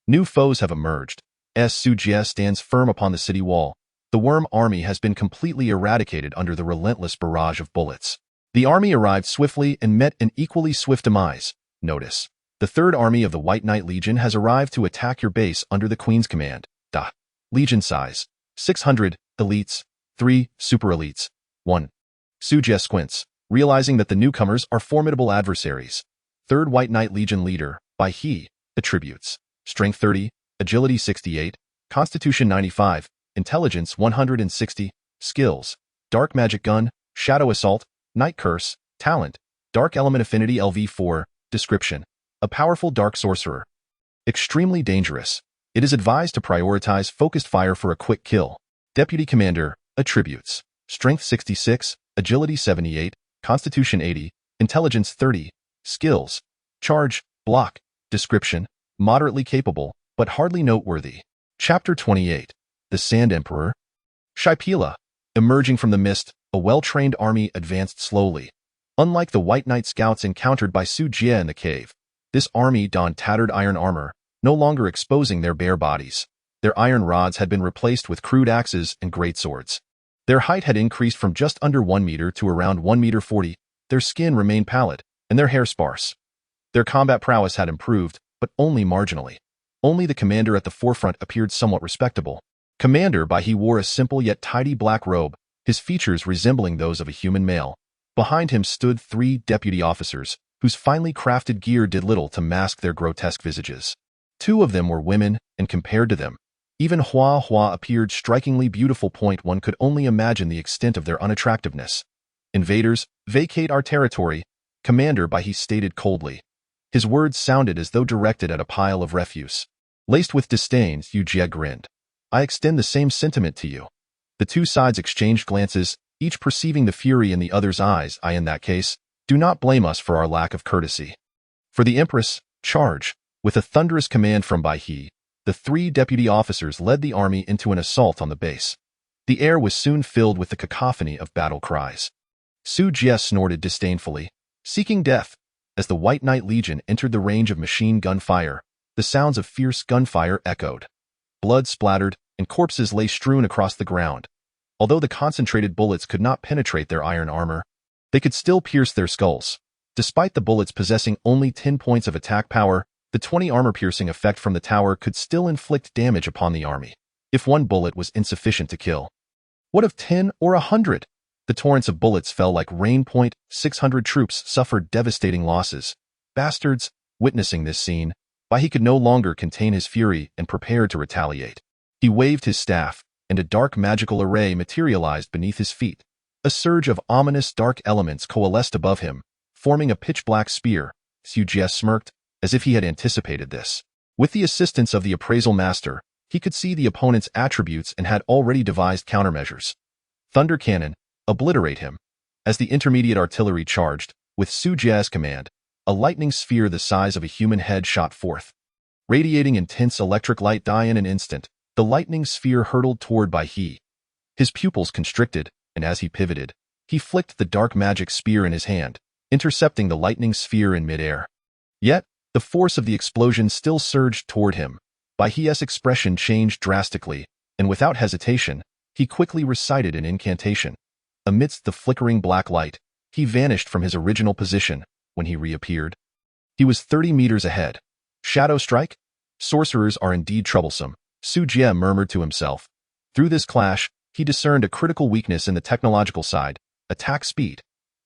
New foes have emerged. As Su Jie stands firm upon the city wall, the worm army has been completely eradicated under the relentless barrage of bullets. The army arrived swiftly and met an equally swift demise. Notice: the Third Army of the White Knight Legion has arrived to attack your base under the Queen's command. Legion size: 600, elites, 3, super elites, 1. Su Jie squints, realizing that the newcomers are formidable adversaries. Third White Knight Legion leader, by he. Attributes: strength 30, agility 68, constitution 95, intelligence 160. Skills: dark magic gun, shadow assault, night curse. Talent: dark element affinity LV4. Description: a powerful dark sorcerer. Extremely dangerous. It is advised to prioritize focused fire for a quick kill. Deputy Commander, attributes. Strength 66, Agility 78, Constitution 80, Intelligence 30, Skills. Charge, block, description, moderately capable, but hardly noteworthy. Chapter 28. The Sand Emperor. Shaipila. Emerging from the mist, a well-trained army advanced slowly. Unlike the White Knight scouts encountered by Su Jie in the cave, this army donned tattered iron armor, no longer exposing their bare bodies. Their iron rods had been replaced with crude axes and greatswords. Their height had increased from just under 1 meter to around 1 meter 40. Their skin remained pallid, and their hair sparse. Their combat prowess had improved, but only marginally. Only the commander at the forefront appeared somewhat respectable. Commander Bai He wore a simple yet tidy black robe, his features resembling those of a human male. Behind him stood 3 deputy officers, whose finely crafted gear did little to mask their grotesque visages. 2 of them were women, and compared to them, even Hua Hua appeared strikingly beautiful. One could only imagine the extent of their unattractiveness. Invaders, vacate our territory, Commander Bai He stated coldly. His words sounded as though directed at a pile of refuse. Laced with disdain, Su Jie grinned. I extend the same sentiment to you. The 2 sides exchanged glances, each perceiving the fury in the other's eyes. In that case, do not blame us for our lack of courtesy. For the Empress, charge. With a thunderous command from Bai He, the 3 deputy officers led the army into an assault on the base. The air was soon filled with the cacophony of battle cries. Su Jie snorted disdainfully, seeking death. As the White Knight Legion entered the range of machine gun fire, the sounds of fierce gunfire echoed. Blood splattered, and corpses lay strewn across the ground. Although the concentrated bullets could not penetrate their iron armor, they could still pierce their skulls. Despite the bullets possessing only 10 points of attack power, the 20 armor-piercing effect from the tower could still inflict damage upon the army, if 1 bullet was insufficient to kill. What of 10 or 100? The torrents of bullets fell like rain. 600 troops suffered devastating losses. Bastards! Witnessing this scene, Bai He could no longer contain his fury and prepared to retaliate. He waved his staff, and a dark magical array materialized beneath his feet. A surge of ominous dark elements coalesced above him, forming a pitch-black spear. Su Jie smirked, as if he had anticipated this. With the assistance of the appraisal master, he could see the opponent's attributes and had already devised countermeasures. Thunder cannon, obliterate him. As the intermediate artillery charged, with Su Jie's command, a lightning sphere the size of a human head shot forth. Radiating intense electric light. In an instant, the lightning sphere hurtled toward Bai He. His pupils constricted, and as he pivoted, he flicked the dark magic spear in his hand, intercepting the lightning sphere in midair. Yet, the force of the explosion still surged toward him. Bai He's expression changed drastically, and without hesitation, he quickly recited an incantation. Amidst the flickering black light, he vanished from his original position. When he reappeared, he was 30 meters ahead. Shadow strike? Sorcerers are indeed troublesome, Su Jie murmured to himself. Through this clash, he discerned a critical weakness in the technological side, attack speed.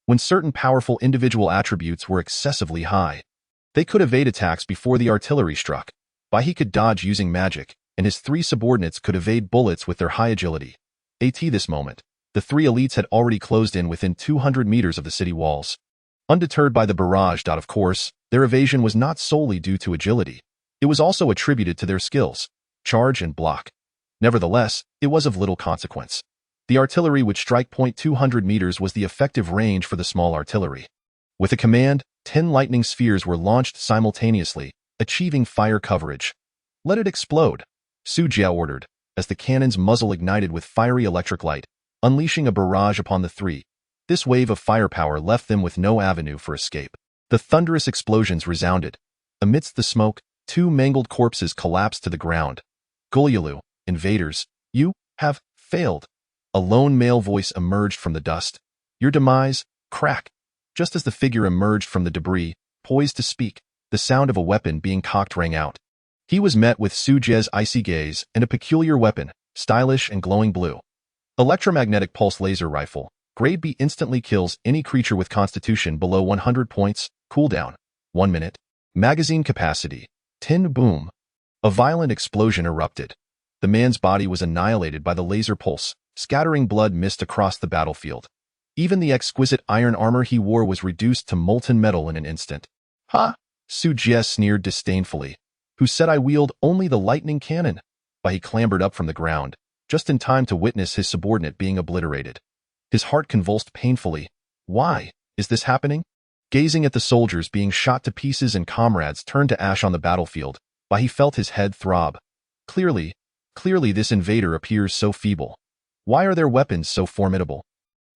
When certain powerful individual attributes were excessively high, they could evade attacks before the artillery struck. Bai He could dodge using magic, and his 3 subordinates could evade bullets with their high agility. At this moment, the 3 elites had already closed in within 200 meters of the city walls. Undeterred by the barrage. Of course, their evasion was not solely due to agility. It was also attributed to their skills, charge and block. Nevertheless, it was of little consequence. The artillery would strike. 200 meters was the effective range for the small artillery. With a command, 10 lightning spheres were launched simultaneously, achieving fire coverage. Let it explode, Su Jie ordered, as the cannon's muzzle ignited with fiery electric light, unleashing a barrage upon the 3. This wave of firepower left them with no avenue for escape. The thunderous explosions resounded. Amidst the smoke, 2 mangled corpses collapsed to the ground. Gulyalu, invaders, you have failed. A lone male voice emerged from the dust. Your demise, crack. Just as the figure emerged from the debris, poised to speak, the sound of a weapon being cocked rang out. He was met with Su Jie's icy gaze and a peculiar weapon, stylish and glowing blue. Electromagnetic pulse laser rifle. Grade B instantly kills any creature with constitution below 100 points, cooldown, 1 minute. Magazine capacity, 10 boom. A violent explosion erupted. The man's body was annihilated by the laser pulse, scattering blood mist across the battlefield. Even the exquisite iron armor he wore was reduced to molten metal in an instant. Ha! Su Jie sneered disdainfully. Who said I wield only the lightning cannon? But he clambered up from the ground, just in time to witness his subordinate being obliterated. His heart convulsed painfully. Why is this happening? Gazing at the soldiers being shot to pieces and comrades turned to ash on the battlefield, but he felt his head throb. Clearly this invader appears so feeble. Why are their weapons so formidable?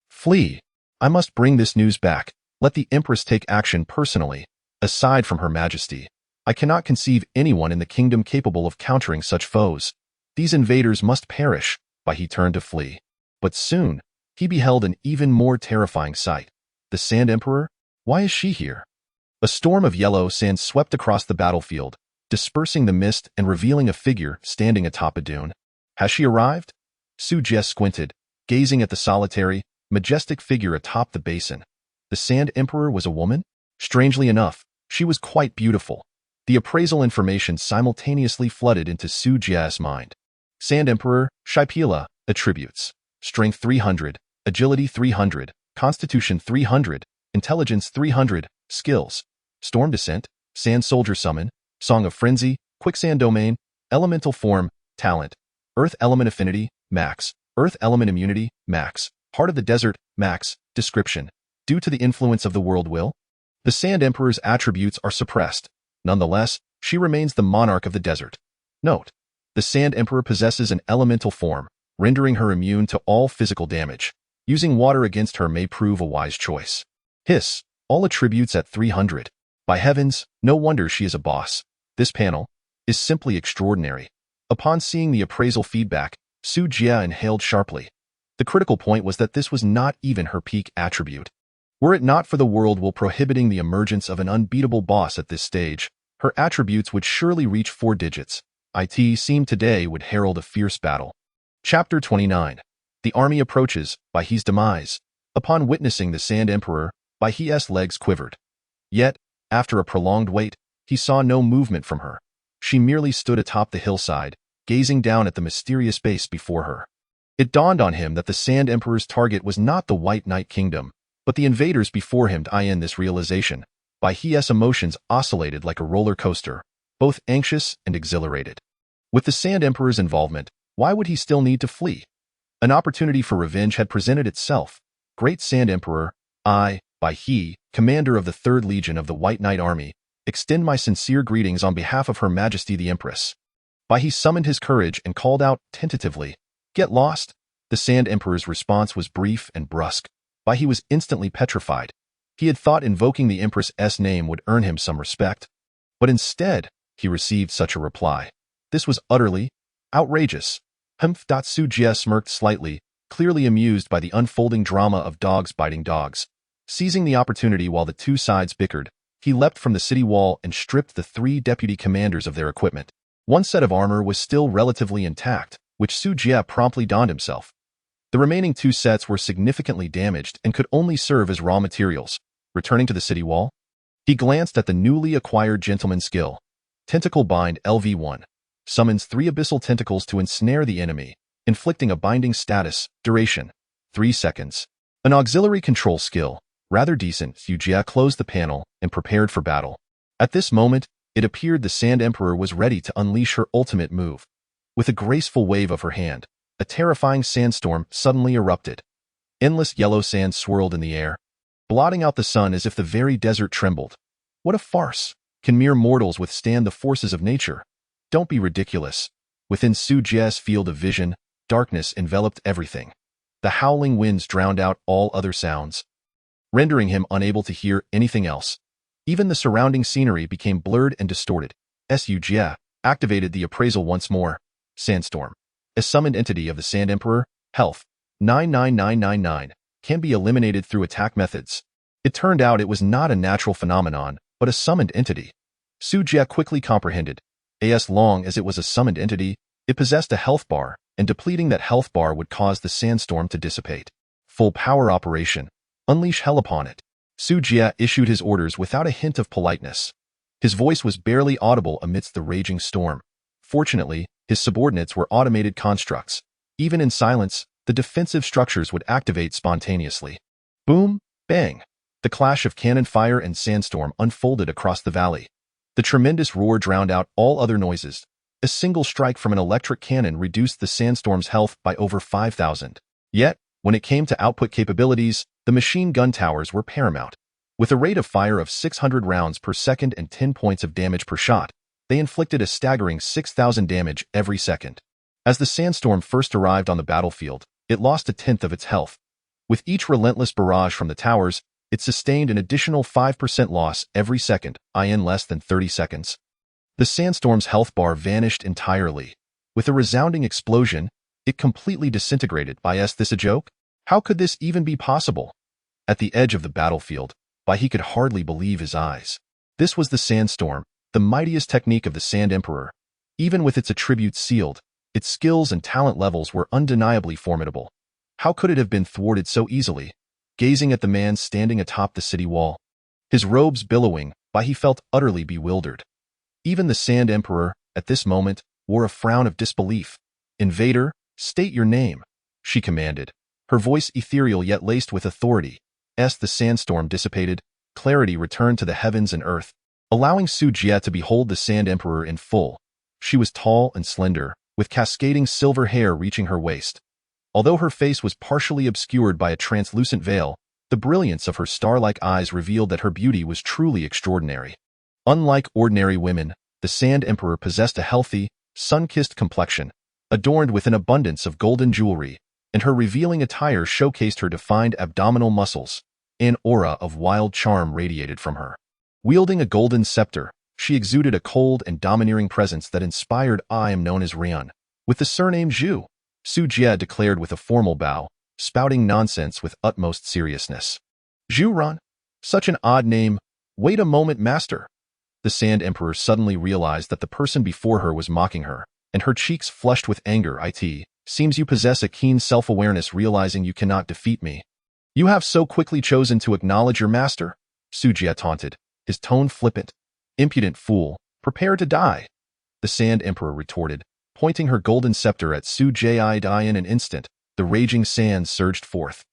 Flee. I must bring this news back. Let the Empress take action personally. Aside from Her Majesty, I cannot conceive anyone in the kingdom capable of countering such foes. These invaders must perish. But he turned to flee. But soon, he beheld an even more terrifying sight. The Sand Emperor? Why is she here? A storm of yellow sand swept across the battlefield, dispersing the mist and revealing a figure standing atop a dune. Has she arrived? Su Jie squinted, gazing at the solitary, majestic figure atop the basin. The Sand Emperor was a woman? Strangely enough, she was quite beautiful. The appraisal information simultaneously flooded into Su Jie's mind. Sand Emperor, Shipila, attributes. Strength 300, Agility 300, Constitution 300, Intelligence 300, Skills. Storm Descent, Sand Soldier Summon, Song of Frenzy, Quicksand Domain, Elemental Form, Talent. Earth Element Affinity, Max. Earth Element Immunity, Max. Heart of the Desert, Max. Description. Due to the influence of the world will, the Sand Emperor's attributes are suppressed. Nonetheless, she remains the monarch of the desert. Note: the Sand Emperor possesses an elemental form, rendering her immune to all physical damage. Using water against her may prove a wise choice. Hiss. All attributes at 300. By heavens, no wonder she is a boss. This panel is simply extraordinary. Upon seeing the appraisal feedback, Su Jie inhaled sharply. The critical point was that this was not even her peak attribute. Were it not for the world will prohibiting the emergence of an unbeatable boss at this stage, her attributes would surely reach 4 digits. It seemed today would herald a fierce battle. Chapter 29. The army approaches, by his demise. Upon witnessing the Sand Emperor, by his legs quivered. Yet, after a prolonged wait, he saw no movement from her. She merely stood atop the hillside, gazing down at the mysterious base before her. It dawned on him that the Sand Emperor's target was not the White Knight Kingdom, but the invaders before him. In this realization, by his emotions oscillated like a roller coaster, both anxious and exhilarated. With the Sand Emperor's involvement, why would he still need to flee? An opportunity for revenge had presented itself. Great Sand Emperor, by he, commander of the 3rd Legion of the White Knight Army, extend my sincere greetings on behalf of Her Majesty the Empress. By he summoned his courage and called out, tentatively, "Get lost." The Sand Emperor's response was brief and brusque. By he was instantly petrified. He had thought invoking the Empress's name would earn him some respect. But instead, he received such a reply. This was utterly outrageous. Su Jie smirked slightly, clearly amused by the unfolding drama of dogs biting dogs. Seizing the opportunity while the two sides bickered, he leapt from the city wall and stripped the 3 deputy commanders of their equipment. One set of armor was still relatively intact, which Su Jie promptly donned himself. The remaining 2 sets were significantly damaged and could only serve as raw materials. Returning to the city wall, he glanced at the newly acquired gentleman skill. Tentacle Bind LV1. Summons 3 abyssal tentacles to ensnare the enemy, inflicting a binding status, duration, 3 seconds. An auxiliary control skill, rather decent. Su Jie closed the panel and prepared for battle. At this moment, it appeared the Sand Emperor was ready to unleash her ultimate move. With a graceful wave of her hand, a terrifying sandstorm suddenly erupted. Endless yellow sand swirled in the air, blotting out the sun as if the very desert trembled. What a farce! Can mere mortals withstand the forces of nature? Don't be ridiculous. Within Su Jie's field of vision, darkness enveloped everything. The howling winds drowned out all other sounds, rendering him unable to hear anything else. Even the surrounding scenery became blurred and distorted. Su Jie activated the appraisal once more. Sandstorm. A summoned entity of the Sand Emperor, health 99999, can be eliminated through attack methods. It turned out it was not a natural phenomenon, but a summoned entity. Su Jie quickly comprehended. As long as it was a summoned entity, it possessed a health bar, and depleting that health bar would cause the sandstorm to dissipate. Full power operation. Unleash hell upon it. Su Jie issued his orders without a hint of politeness. His voice was barely audible amidst the raging storm. Fortunately, his subordinates were automated constructs. Even in silence, the defensive structures would activate spontaneously. Boom, bang. The clash of cannon fire and sandstorm unfolded across the valley. The tremendous roar drowned out all other noises. A single strike from an electric cannon reduced the sandstorm's health by over 5,000. Yet, when it came to output capabilities, the machine gun towers were paramount. With a rate of fire of 600 rounds per second and 10 points of damage per shot, they inflicted a staggering 6,000 damage every second. As the sandstorm first arrived on the battlefield, it lost a tenth of its health. With each relentless barrage from the towers, it sustained an additional 5% loss every second, in less than 30 seconds. The sandstorm's health bar vanished entirely. With a resounding explosion, it completely disintegrated. Is this a joke? How could this even be possible? At the edge of the battlefield, he could hardly believe his eyes. This was the sandstorm, the mightiest technique of the Sand Emperor. Even with its attributes sealed, its skills and talent levels were undeniably formidable. How could it have been thwarted so easily? Gazing at the man standing atop the city wall, his robes billowing, he felt utterly bewildered. Even the Sand Emperor, at this moment, wore a frown of disbelief. "Invader, state your name," she commanded, her voice ethereal yet laced with authority. As the sandstorm dissipated, clarity returned to the heavens and earth, allowing Su Jie to behold the Sand Emperor in full. She was tall and slender, with cascading silver hair reaching her waist. Although her face was partially obscured by a translucent veil, the brilliance of her star-like eyes revealed that her beauty was truly extraordinary. Unlike ordinary women, the Sand Emperor possessed a healthy, sun-kissed complexion, adorned with an abundance of golden jewelry, and her revealing attire showcased her defined abdominal muscles. An aura of wild charm radiated from her. Wielding a golden scepter, she exuded a cold and domineering presence that inspired. "I am known as Rian, with the surname Zhu," Su Jie declared with a formal bow, spouting nonsense with utmost seriousness. "Zhu Ran? Such an odd name. Wait a moment, master." The Sand Emperor suddenly realized that the person before her was mocking her, and her cheeks flushed with anger. "It seems you possess a keen self-awareness, realizing you cannot defeat me. You have so quickly chosen to acknowledge your master?" Su Jie taunted, his tone flippant. "Impudent fool, prepare to die," the Sand Emperor retorted, pointing her golden scepter at Su Jie. In an instant, the raging sands surged forth.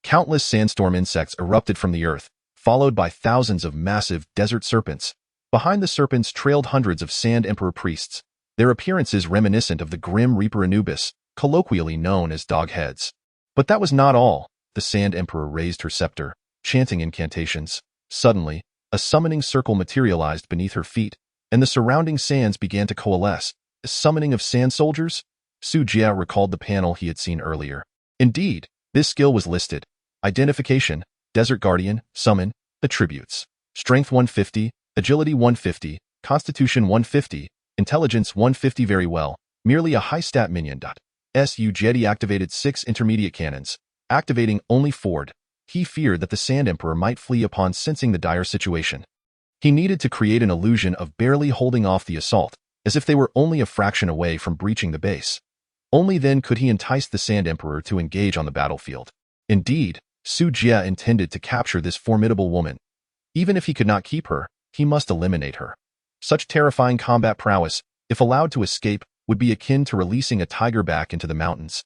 Countless sandstorm insects erupted from the earth, followed by thousands of massive desert serpents. Behind the serpents trailed hundreds of Sand Emperor priests, their appearances reminiscent of the grim Reaper Anubis, colloquially known as dogheads. But that was not all. The Sand Emperor raised her scepter, chanting incantations. Suddenly, a summoning circle materialized beneath her feet, and the surrounding sands began to coalesce. A summoning of sand soldiers? Su Jie recalled the panel he had seen earlier. Indeed, this skill was listed. Identification, Desert Guardian, Summon, Attributes. Strength 150, Agility 150, Constitution 150, Intelligence 150. Very well, merely a high-stat minion. Su Jie activated 6 intermediate cannons, activating only Ford. He feared that the Sand Emperor might flee upon sensing the dire situation. He needed to create an illusion of barely holding off the assault, as if they were only a fraction away from breaching the base. Only then could he entice the Sand Emperor to engage on the battlefield. Indeed, Su Jie intended to capture this formidable woman. Even if he could not keep her, he must eliminate her. Such terrifying combat prowess, if allowed to escape, would be akin to releasing a tiger back into the mountains,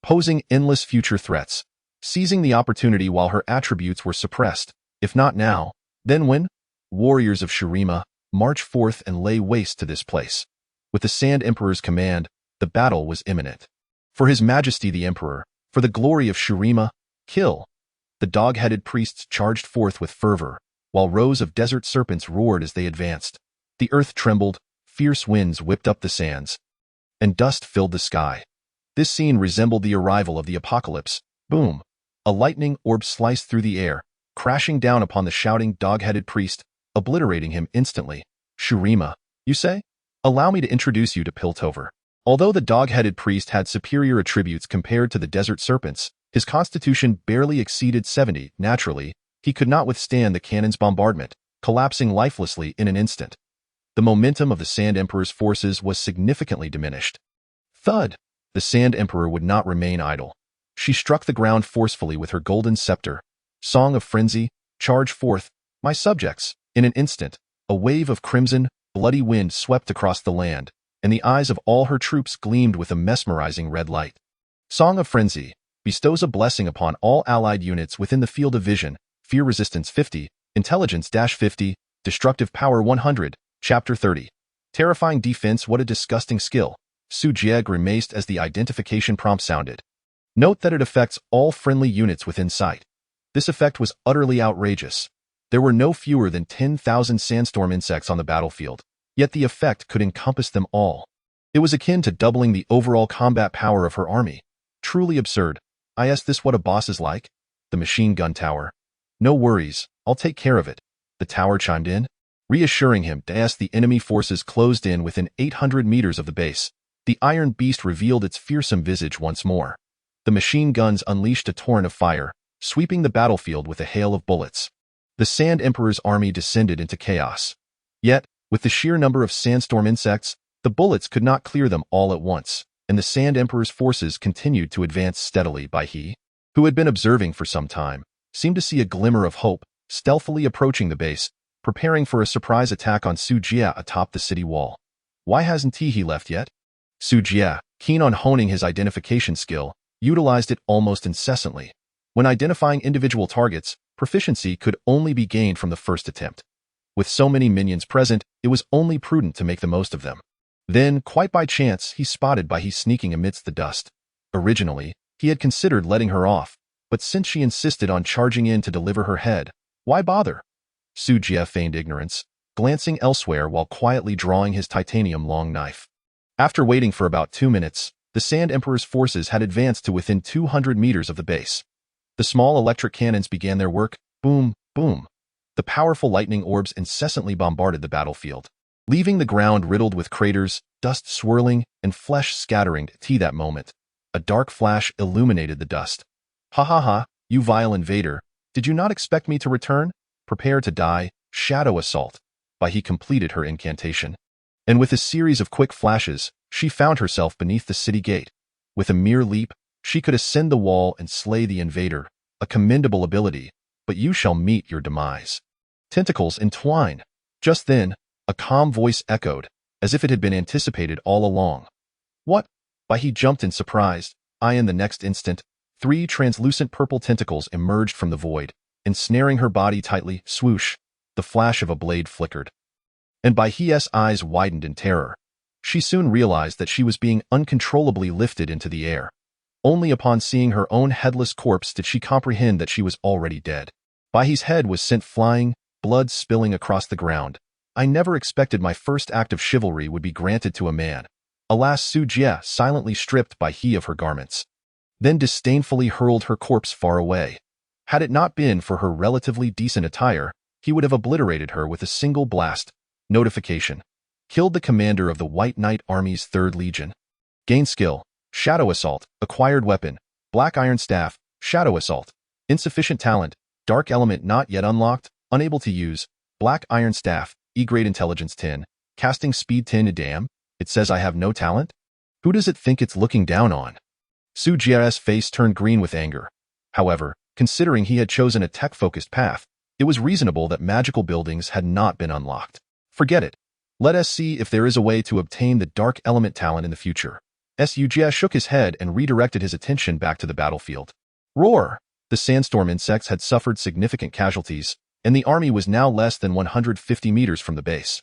posing endless future threats, seizing the opportunity while her attributes were suppressed. If not now, then when? Warriors of Shurima, march forth and lay waste to this place. With the Sand Emperor's command, the battle was imminent. For His Majesty the Emperor, for the glory of Shurima, kill! The dog-headed priests charged forth with fervor, while rows of desert serpents roared as they advanced. The earth trembled, fierce winds whipped up the sands, and dust filled the sky. This scene resembled the arrival of the apocalypse. Boom! A lightning orb sliced through the air, crashing down upon the shouting dog-headed priest, obliterating him instantly. "Shurima, you say? Allow me to introduce you to Piltover." Although the dog-headed priest had superior attributes compared to the desert serpents, his constitution barely exceeded 70. Naturally, he could not withstand the cannon's bombardment, collapsing lifelessly in an instant. The momentum of the Sand Emperor's forces was significantly diminished. Thud! The Sand Emperor would not remain idle. She struck the ground forcefully with her golden scepter. Song of Frenzy, charge forth, my subjects! In an instant, a wave of crimson, bloody wind swept across the land, and the eyes of all her troops gleamed with a mesmerizing red light. Song of Frenzy bestows a blessing upon all allied units within the field of vision. Fear resistance 50, intelligence -50, destructive power 100, Chapter 30. Terrifying defense. What a disgusting skill. Su Jie grimaced as the identification prompt sounded. Note that it affects all friendly units within sight. This effect was utterly outrageous. There were no fewer than 10,000 sandstorm insects on the battlefield, yet the effect could encompass them all. It was akin to doubling the overall combat power of her army. Truly absurd. Is this what a boss is like? The machine gun tower. No worries, I'll take care of it. The tower chimed in, reassuring him as the enemy forces closed in within 800 meters of the base. The iron beast revealed its fearsome visage once more. The machine guns unleashed a torrent of fire, sweeping the battlefield with a hail of bullets. The Sand Emperor's army descended into chaos. Yet, with the sheer number of sandstorm insects, the bullets could not clear them all at once, and the Sand Emperor's forces continued to advance steadily. He, who had been observing for some time, seemed to see a glimmer of hope, stealthily approaching the base, preparing for a surprise attack on Su Jie atop the city wall. Why hasn't he left yet? Su Jie, keen on honing his identification skill, utilized it almost incessantly. When identifying individual targets, proficiency could only be gained from the first attempt. With so many minions present, it was only prudent to make the most of them. Then, quite by chance, he spotted He sneaking amidst the dust. Originally, he had considered letting her off, but since she insisted on charging in to deliver her head, why bother? Su Jie feigned ignorance, glancing elsewhere while quietly drawing his titanium long knife. After waiting for about 2 minutes, the Sand Emperor's forces had advanced to within 200 meters of the base. The small electric cannons began their work, boom, boom. The powerful lightning orbs incessantly bombarded the battlefield, leaving the ground riddled with craters, dust swirling, and flesh scattering. That moment, a dark flash illuminated the dust. Ha ha ha, you vile invader, did you not expect me to return? Prepare to die, shadow assault. He completed her incantation. And with a series of quick flashes, she found herself beneath the city gate. With a mere leap, she could ascend the wall and slay the invader, a commendable ability, but you shall meet your demise. Tentacles entwine. Just then, a calm voice echoed, as if it had been anticipated all along. What? He jumped in surprise. In the next instant, 3 translucent purple tentacles emerged from the void, ensnaring her body tightly. Swoosh! The flash of a blade flickered. And his eyes widened in terror. She soon realized that she was being uncontrollably lifted into the air. Only upon seeing her own headless corpse did she comprehend that she was already dead. His head was sent flying, blood spilling across the ground. I never expected my first act of chivalry would be granted to a man. Alas, Su Jie silently stripped he of her garments, then disdainfully hurled her corpse far away. Had it not been for her relatively decent attire, he would have obliterated her with a single blast. Notification. Killed the commander of the White Knight Army's 3rd Legion. Gain skill. Shadow Assault. Acquired weapon. Black Iron Staff. Shadow Assault. Insufficient talent. Dark Element not yet unlocked. Unable to use. Black Iron Staff. E-grade Intelligence 10. Casting Speed 10. Damn, it says I have no talent? Who does it think it's looking down on? Su Jie's face turned green with anger. However, considering he had chosen a tech-focused path, it was reasonable that magical buildings had not been unlocked. Forget it. Let us see if there is a way to obtain the Dark Element talent in the future. Su Jie shook his head and redirected his attention back to the battlefield. Roar! The sandstorm insects had suffered significant casualties, and the army was now less than 150 meters from the base.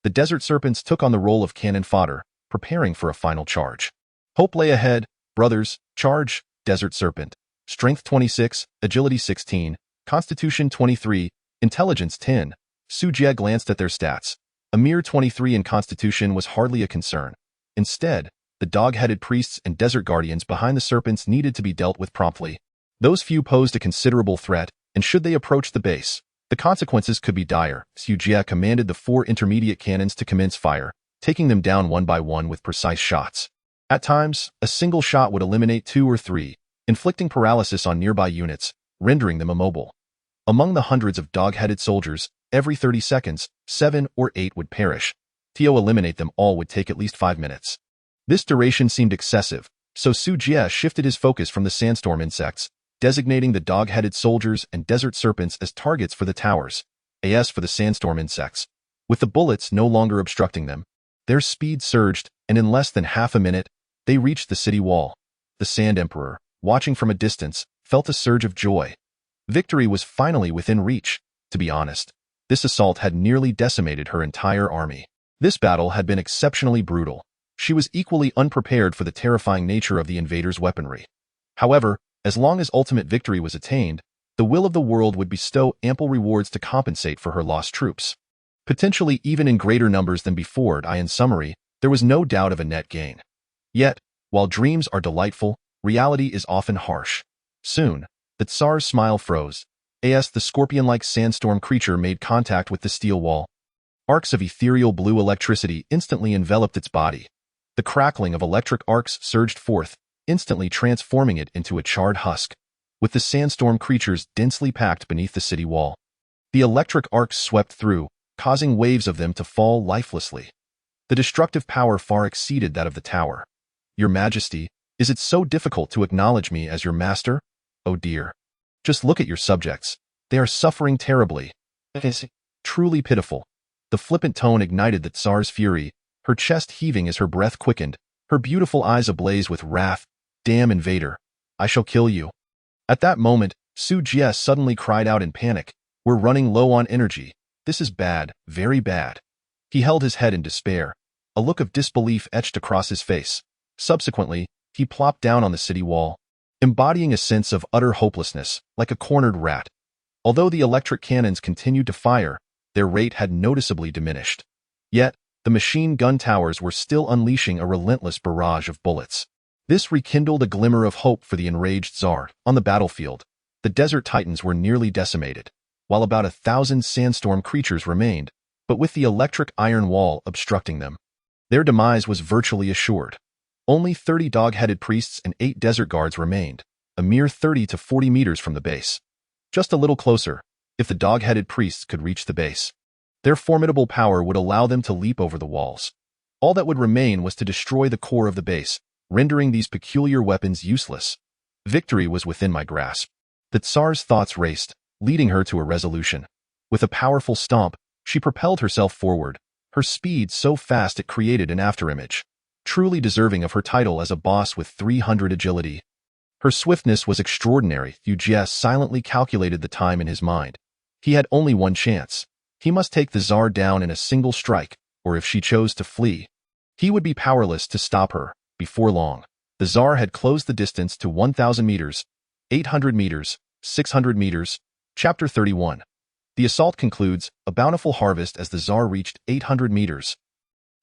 The desert serpents took on the role of cannon fodder, preparing for a final charge. Hope lay ahead, brothers. Charge, Desert Serpent. Strength 26, Agility 16, Constitution 23, Intelligence 10. Su Jie glanced at their stats. A mere 23 in Constitution was hardly a concern. Instead, the dog-headed priests and desert guardians behind the serpents needed to be dealt with promptly. Those few posed a considerable threat, and should they approach the base, the consequences could be dire. Su Jie commanded the 4 intermediate cannons to commence fire, taking them down one by one with precise shots. At times, a single shot would eliminate 2 or 3, inflicting paralysis on nearby units, rendering them immobile. Among the hundreds of dog-headed soldiers, every 30 seconds, 7 or 8 would perish. To eliminate them all would take at least 5 minutes. This duration seemed excessive, so Su Jie shifted his focus from the sandstorm insects, designating the dog-headed soldiers and desert serpents as targets for the towers, as for the sandstorm insects. With the bullets no longer obstructing them, their speed surged, and in less than half a minute, they reached the city wall. The Sand Emperor, watching from a distance, felt a surge of joy. Victory was finally within reach. To be honest, This assault had nearly decimated her entire army. This battle had been exceptionally brutal. She was equally unprepared for the terrifying nature of the invaders' weaponry. However, as long as ultimate victory was attained, the will of the world would bestow ample rewards to compensate for her lost troops. Potentially even in greater numbers than before. In summary, there was no doubt of a net gain. Yet, while dreams are delightful, reality is often harsh. Soon, the Tsar's smile froze, as the scorpion-like sandstorm creature made contact with the steel wall. Arcs of ethereal blue electricity instantly enveloped its body. The crackling of electric arcs surged forth, instantly transforming it into a charred husk, with the sandstorm creatures densely packed beneath the city wall. The electric arcs swept through, causing waves of them to fall lifelessly. The destructive power far exceeded that of the tower. Your Majesty, is it so difficult to acknowledge me as your master? Oh dear. Just look at your subjects. They are suffering terribly. It is truly pitiful. The flippant tone ignited the Tsar's fury, her chest heaving as her breath quickened, her beautiful eyes ablaze with wrath. Damn invader. I shall kill you. At that moment, Su Jie suddenly cried out in panic. We're running low on energy. This is bad, very bad. He held his head in despair. A look of disbelief etched across his face. Subsequently, he plopped down on the city wall, embodying a sense of utter hopelessness, like a cornered rat. Although the electric cannons continued to fire, their rate had noticeably diminished. Yet, the machine gun towers were still unleashing a relentless barrage of bullets. This rekindled a glimmer of hope for the enraged Tsar. On the battlefield, the desert titans were nearly decimated, while about 1,000 sandstorm creatures remained, but with the electric iron wall obstructing them. Their demise was virtually assured. Only 30 dog-headed priests and 8 desert guards remained, a mere 30 to 40 meters from the base. Just a little closer, if the dog-headed priests could reach the base. Their formidable power would allow them to leap over the walls. All that would remain was to destroy the core of the base, rendering these peculiar weapons useless. Victory was within my grasp. The Tsar's thoughts raced, leading her to a resolution. With a powerful stomp, she propelled herself forward, her speed so fast it created an afterimage. Truly deserving of her title as a boss with 300 agility. Her swiftness was extraordinary. Su Jie silently calculated the time in his mind. He had only one chance. He must take the Tsar down in a single strike, or if she chose to flee, he would be powerless to stop her. Before long, the Tsar had closed the distance to 1,000 meters, 800 meters, 600 meters. Chapter 31. The assault concludes, a bountiful harvest as the Tsar reached 800 meters.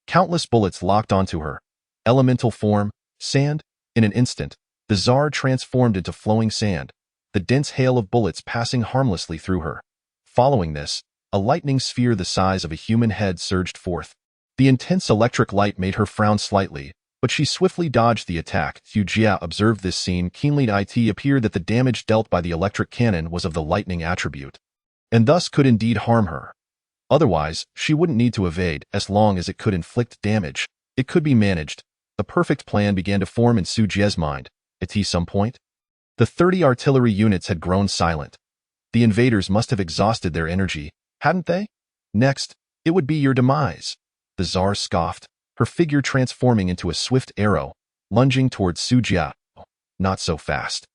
Countless bullets locked onto her. Elemental form, sand. In an instant, the Tsar transformed into flowing sand, the dense hail of bullets passing harmlessly through her. Following this, a lightning sphere the size of a human head surged forth. The intense electric light made her frown slightly, but she swiftly dodged the attack. Su Jie observed this scene keenly. It appeared that the damage dealt by the electric cannon was of the lightning attribute, and thus could indeed harm her. Otherwise, she wouldn't need to evade. As long as it could inflict damage, it could be managed. A perfect plan began to form in Su Jie's mind. At some point, the 30 artillery units had grown silent. The invaders must have exhausted their energy, hadn't they? Next, it would be your demise. The Tsar scoffed, her figure transforming into a swift arrow, lunging towards Su Jie. Not so fast.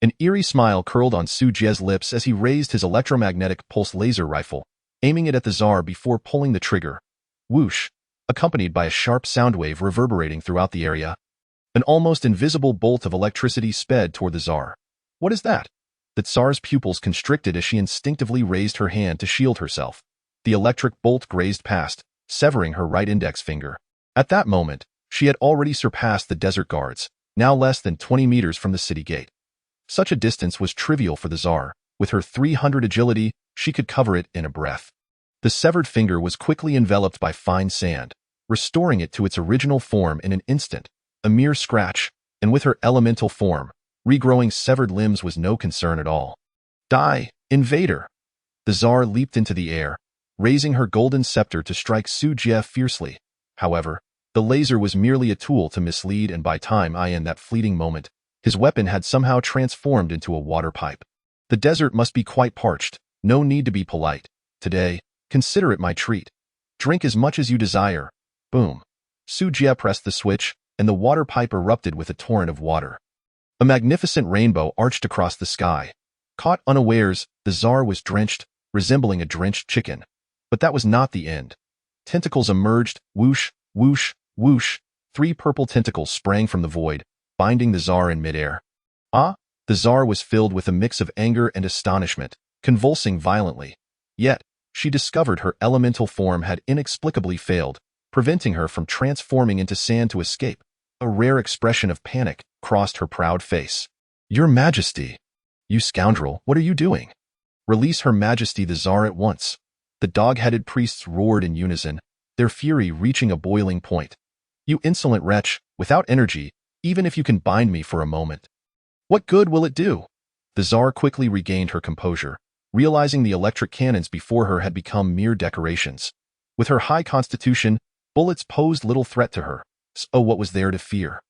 An eerie smile curled on Su Jie's lips as he raised his electromagnetic pulse laser rifle, aiming it at the Tsar before pulling the trigger. Whoosh, accompanied by a sharp sound wave reverberating throughout the area. An almost invisible bolt of electricity sped toward the Tsar. What is that? The Tsar's pupils constricted as she instinctively raised her hand to shield herself. The electric bolt grazed past, severing her right index finger. At that moment, she had already surpassed the desert guards, now less than 20 meters from the city gate. Such a distance was trivial for the Tsar. With her 300 agility, she could cover it in a breath. The severed finger was quickly enveloped by fine sand, restoring it to its original form in an instant. A mere scratch, and with her elemental form, regrowing severed limbs was no concern at all. Die, invader! The Tsar leaped into the air, raising her golden scepter to strike Su Jie fiercely. However, the laser was merely a tool to mislead, and by time in that fleeting moment, his weapon had somehow transformed into a water pipe. The desert must be quite parched, no need to be polite. Today, consider it my treat. Drink as much as you desire. Boom. Su Jie pressed the switch, and the water pipe erupted with a torrent of water. A magnificent rainbow arched across the sky. Caught unawares, the Tsar was drenched, resembling a drenched chicken. But that was not the end. Tentacles emerged, whoosh, whoosh, whoosh. 3 purple tentacles sprang from the void, binding the Tsar in midair. Ah! The Tsar was filled with a mix of anger and astonishment, convulsing violently. Yet, she discovered her elemental form had inexplicably failed, preventing her from transforming into sand to escape. A rare expression of panic crossed her proud face. "Your Majesty! You scoundrel, what are you doing? Release Her Majesty the Tsar at once." The dog-headed priests roared in unison, their fury reaching a boiling point. "You insolent wretch, without energy, even if you can bind me for a moment. What good will it do?" The Tsar quickly regained her composure, realizing the electric cannons before her had become mere decorations. With her high constitution, bullets posed little threat to her, so what was there to fear?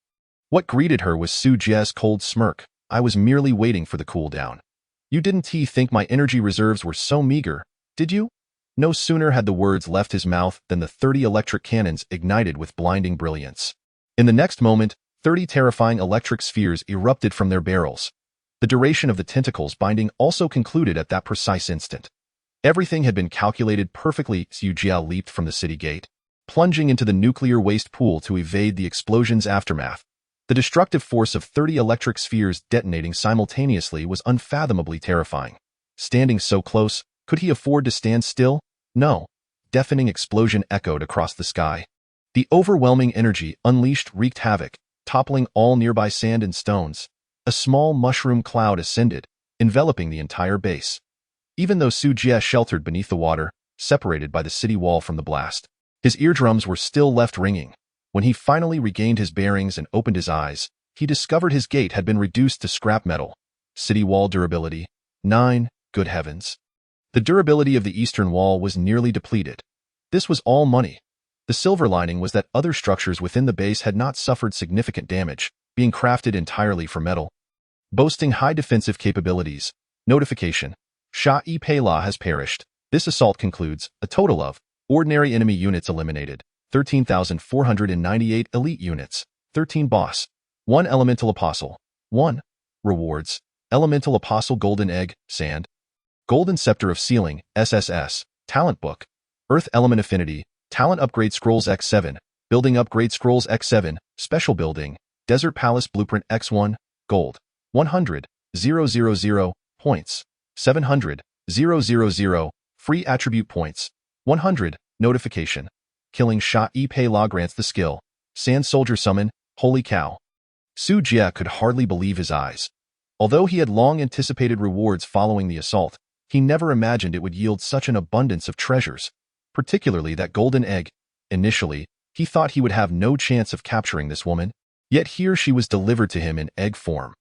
What greeted her was Su Jie's cold smirk. "I was merely waiting for the cool-down. You didn't think my energy reserves were so meager, did you?" No sooner had the words left his mouth than the 30 electric cannons ignited with blinding brilliance. In the next moment, 30 terrifying electric spheres erupted from their barrels. The duration of the tentacles binding also concluded at that precise instant. Everything had been calculated perfectly. Su Jie leaped from the city gate, plunging into the nuclear waste pool to evade the explosion's aftermath. The destructive force of 30 electric spheres detonating simultaneously was unfathomably terrifying. Standing so close, could he afford to stand still? No. Deafening explosion echoed across the sky. The overwhelming energy unleashed wreaked havoc, toppling all nearby sand and stones. A small mushroom cloud ascended, enveloping the entire base. Even though Su Jie sheltered beneath the water, separated by the city wall from the blast, his eardrums were still left ringing. When he finally regained his bearings and opened his eyes, he discovered his gate had been reduced to scrap metal. City wall durability, 9, good heavens. The durability of the eastern wall was nearly depleted. This was all money. The silver lining was that other structures within the base had not suffered significant damage, being crafted entirely from metal. Boasting high defensive capabilities. Notification. Su Jie has perished. This assault concludes, a total of ordinary enemy units eliminated, 13,498 elite units, 13 boss, 1 elemental apostle, 1 rewards, elemental apostle golden egg, sand, golden scepter of sealing, SSS, talent book, earth element affinity, talent upgrade scrolls X7, building upgrade scrolls X7, special building, desert palace blueprint X1, gold, 100,000 points, 700,000 free attribute points, 100 notification. Killing Su Jie grants the skill. Sand Soldier Summon, holy cow. Su Jie could hardly believe his eyes. Although he had long anticipated rewards following the assault, he never imagined it would yield such an abundance of treasures, particularly that golden egg. Initially, he thought he would have no chance of capturing this woman, yet here she was delivered to him in egg form.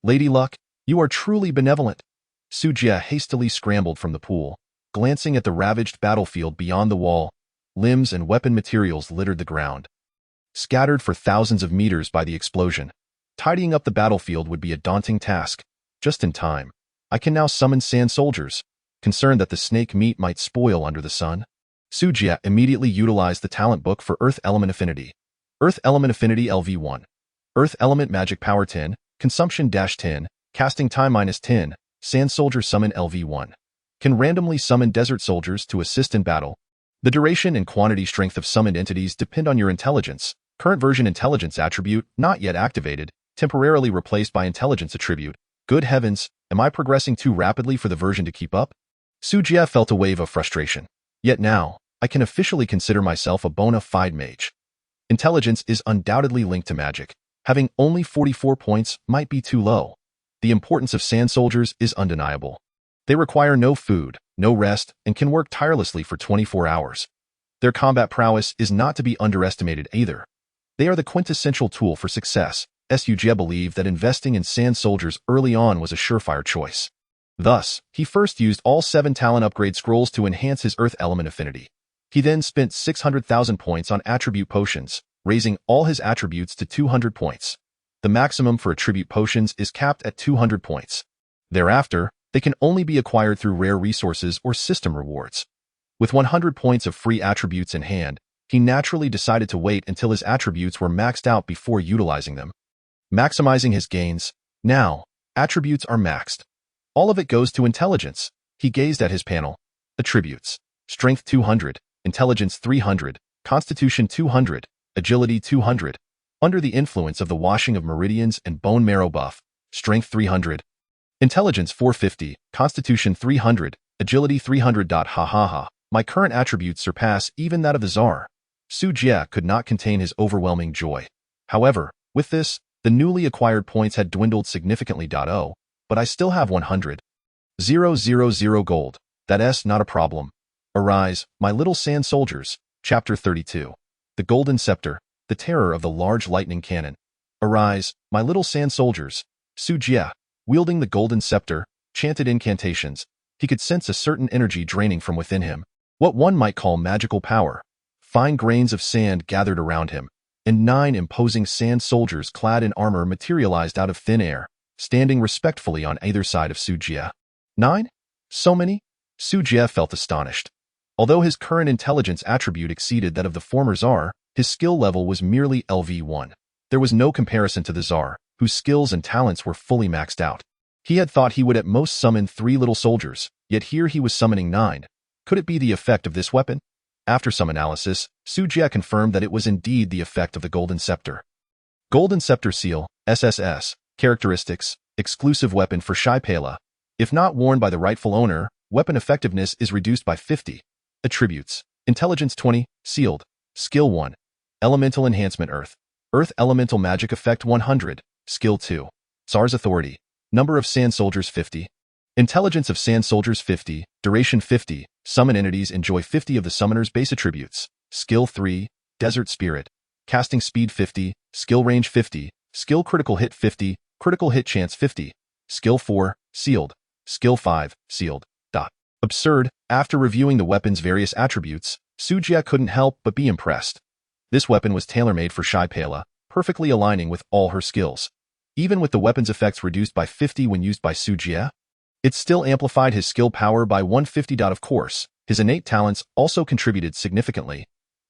Lady Luck, you are truly benevolent. Su Jie hastily scrambled from the pool, glancing at the ravaged battlefield beyond the wall. Limbs and weapon materials littered the ground, scattered for thousands of meters by the explosion. Tidying up the battlefield would be a daunting task. Just in time. I can now summon sand soldiers, concerned that the snake meat might spoil under the sun. Su Jie immediately utilized the talent book for Earth Element Affinity. Earth Element Affinity LV1. Earth Element Magic Power 10, Consumption -10, Casting Time -10, Sand Soldier Summon LV1. Can randomly summon desert soldiers to assist in battle. The duration and quantity strength of summoned entities depend on your intelligence. Current version intelligence attribute, not yet activated, temporarily replaced by intelligence attribute. Good heavens, am I progressing too rapidly for the version to keep up? Su Jie felt a wave of frustration. Yet now, I can officially consider myself a bona fide mage. Intelligence is undoubtedly linked to magic. Having only 44 points might be too low. The importance of sand soldiers is undeniable. They require no food, no rest, and can work tirelessly for 24 hours. Their combat prowess is not to be underestimated either. They are the quintessential tool for success. Su Jie believed that investing in sand soldiers early on was a surefire choice. Thus, he first used all 7 talent upgrade scrolls to enhance his earth element affinity. He then spent 600,000 points on attribute potions, raising all his attributes to 200 points. The maximum for attribute potions is capped at 200 points. Thereafter, they can only be acquired through rare resources or system rewards. With 100 points of free attributes in hand, he naturally decided to wait until his attributes were maxed out before utilizing them. Maximizing his gains. Now, attributes are maxed. All of it goes to intelligence. He gazed at his panel, Attributes: Strength 200, Intelligence 300, Constitution 200, Agility 200. Under the influence of the washing of meridians and bone marrow buff, Strength 300, Intelligence 450, Constitution 300, Agility 300. Ha ha ha. My current attributes surpass even that of the Tsar. Su Jie could not contain his overwhelming joy. However, with this, the newly acquired points had dwindled significantly. Oh, but I still have 100,000 gold. That's not a problem. Arise, my little sand soldiers. Chapter 32. The Golden Scepter, the terror of the large lightning cannon. Arise, my little sand soldiers. Su Jie, wielding the golden scepter, chanted incantations. He could sense a certain energy draining from within him, what one might call magical power. Fine grains of sand gathered around him, and 9 imposing sand soldiers clad in armor materialized out of thin air, standing respectfully on either side of Su Jie. 9? So many? Su Jie felt astonished. Although his current intelligence attribute exceeded that of the former Tsar, his skill level was merely LV1. There was no comparison to the Tsar, whose skills and talents were fully maxed out. He had thought he would at most summon 3 little soldiers, yet here he was summoning 9. Could it be the effect of this weapon? After some analysis, Su Jie confirmed that it was indeed the effect of the Golden Scepter. Golden Scepter Seal, SSS, Characteristics, Exclusive Weapon for Shai Pela. If not worn by the rightful owner, weapon effectiveness is reduced by 50. Attributes: Intelligence 20, Sealed. Skill 1. Elemental Enhancement Earth. Earth Elemental Magic Effect 100. Skill 2. Tsar's Authority. Number of Sand Soldiers 50. Intelligence of Sand Soldiers 50. Duration 50. Summon entities enjoy 50 of the summoner's base attributes. Skill 3. Desert Spirit. Casting Speed 50. Skill Range 50. Skill Critical Hit 50. Critical Hit Chance 50. Skill 4. Sealed. Skill 5. Sealed. Absurd. After reviewing the weapon's various attributes, Su Jie couldn't help but be impressed. This weapon was tailor-made for Shai Pela, perfectly aligning with all her skills. Even with the weapon's effects reduced by 50 when used by Su Jie, it still amplified his skill power by 150. Of course, his innate talents also contributed significantly.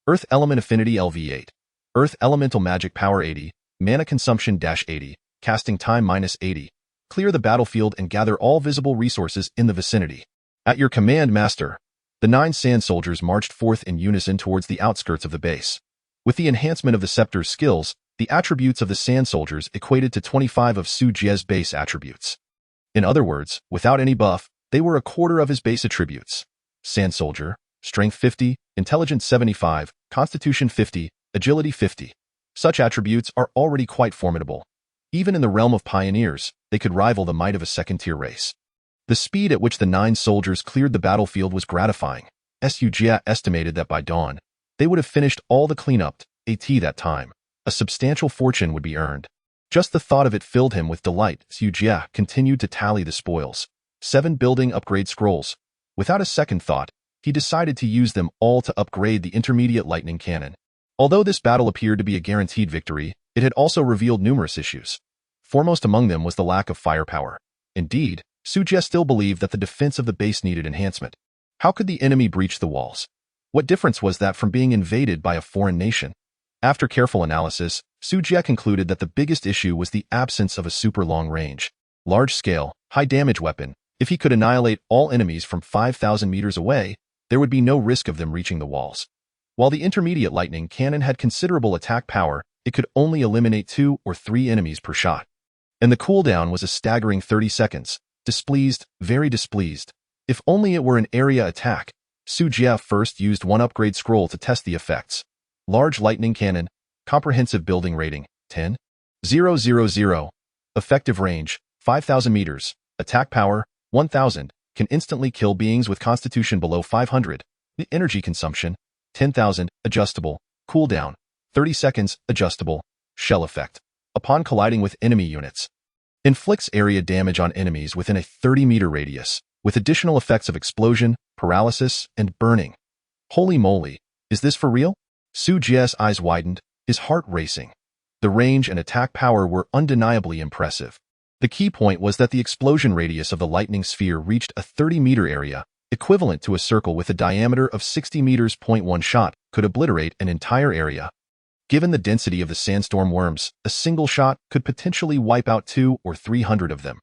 Earth Element Affinity LV8. Earth Elemental Magic Power 80. Mana Consumption -80. Casting Time -80. Clear the battlefield and gather all visible resources in the vicinity. At your command, Master. The 9 sand soldiers marched forth in unison towards the outskirts of the base. With the enhancement of the scepter's skills, the attributes of the sand soldiers equated to 25 of Su Jie's base attributes. In other words, without any buff, they were a quarter of his base attributes. Sand Soldier, Strength 50, Intelligence 75, Constitution 50, Agility 50. Such attributes are already quite formidable. Even in the realm of pioneers, they could rival the might of a second-tier race. The speed at which the 9 soldiers cleared the battlefield was gratifying. Su Jie estimated that by dawn, they would have finished all the cleanup. That time, a substantial fortune would be earned. Just the thought of it filled him with delight. Su Jie continued to tally the spoils. 7 building upgrade scrolls. Without a second thought, he decided to use them all to upgrade the intermediate lightning cannon. Although this battle appeared to be a guaranteed victory, it had also revealed numerous issues. Foremost among them was the lack of firepower. Indeed, Su Jie still believed that the defense of the base needed enhancement. How could the enemy breach the walls? What difference was that from being invaded by a foreign nation? After careful analysis, Su Jie concluded that the biggest issue was the absence of a super long-range, large-scale, high-damage weapon. If he could annihilate all enemies from 5,000 meters away, there would be no risk of them reaching the walls. While the intermediate lightning cannon had considerable attack power, it could only eliminate 2 or 3 enemies per shot. And the cooldown was a staggering 30 seconds. Displeased, very displeased. If only it were an area attack. Su Jie first used 1 upgrade scroll to test the effects. Large lightning cannon, comprehensive building rating, 10,000. Effective range, 5,000 meters. Attack power, 1,000. Can instantly kill beings with constitution below 500. The energy consumption, 10,000. Adjustable. Cooldown, 30 seconds. Adjustable. Shell effect. Upon colliding with enemy units, inflicts area damage on enemies within a 30-meter radius, with additional effects of explosion, paralysis, and burning. Holy moly, is this for real? Su Jie's eyes widened, his heart racing. The range and attack power were undeniably impressive. The key point was that the explosion radius of the lightning sphere reached a 30-meter area, equivalent to a circle with a diameter of 60 meters. 1 shot could obliterate an entire area. Given the density of the sandstorm worms, a single shot could potentially wipe out 200 or 300 of them.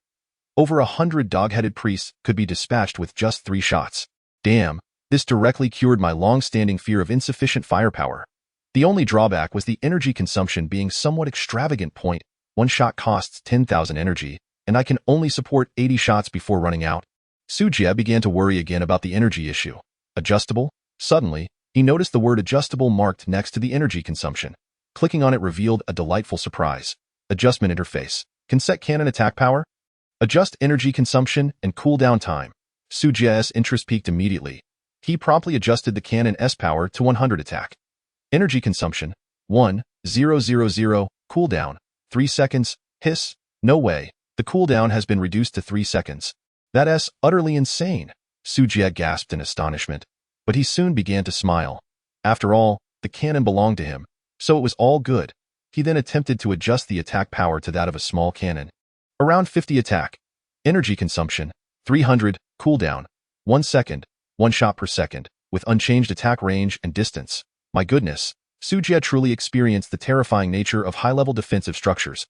Over 100 dog-headed priests could be dispatched with just 3 shots. Damn, this directly cured my long-standing fear of insufficient firepower. The only drawback was the energy consumption being somewhat extravagant. One shot costs 10,000 energy, and I can only support 80 shots before running out. Su Jie began to worry again about the energy issue. Adjustable? Suddenly, he noticed the word adjustable marked next to the energy consumption. Clicking on it revealed a delightful surprise. Adjustment interface. Can set cannon attack power? Adjust energy consumption and cooldown time. Su Jie's interest peaked immediately. He promptly adjusted the cannon's power to 100 attack. Energy consumption, 1,000, cooldown, 3 seconds, hiss, no way, the cooldown has been reduced to 3 seconds. That's utterly insane, Su Jie gasped in astonishment. But he soon began to smile. After all, the cannon belonged to him, so it was all good. He then attempted to adjust the attack power to that of a small cannon. Around 50 attack. Energy consumption, 300, cooldown, 1 second, 1 shot per second, with unchanged attack range and distance. My goodness, Su Jie truly experienced the terrifying nature of high-level defensive structures.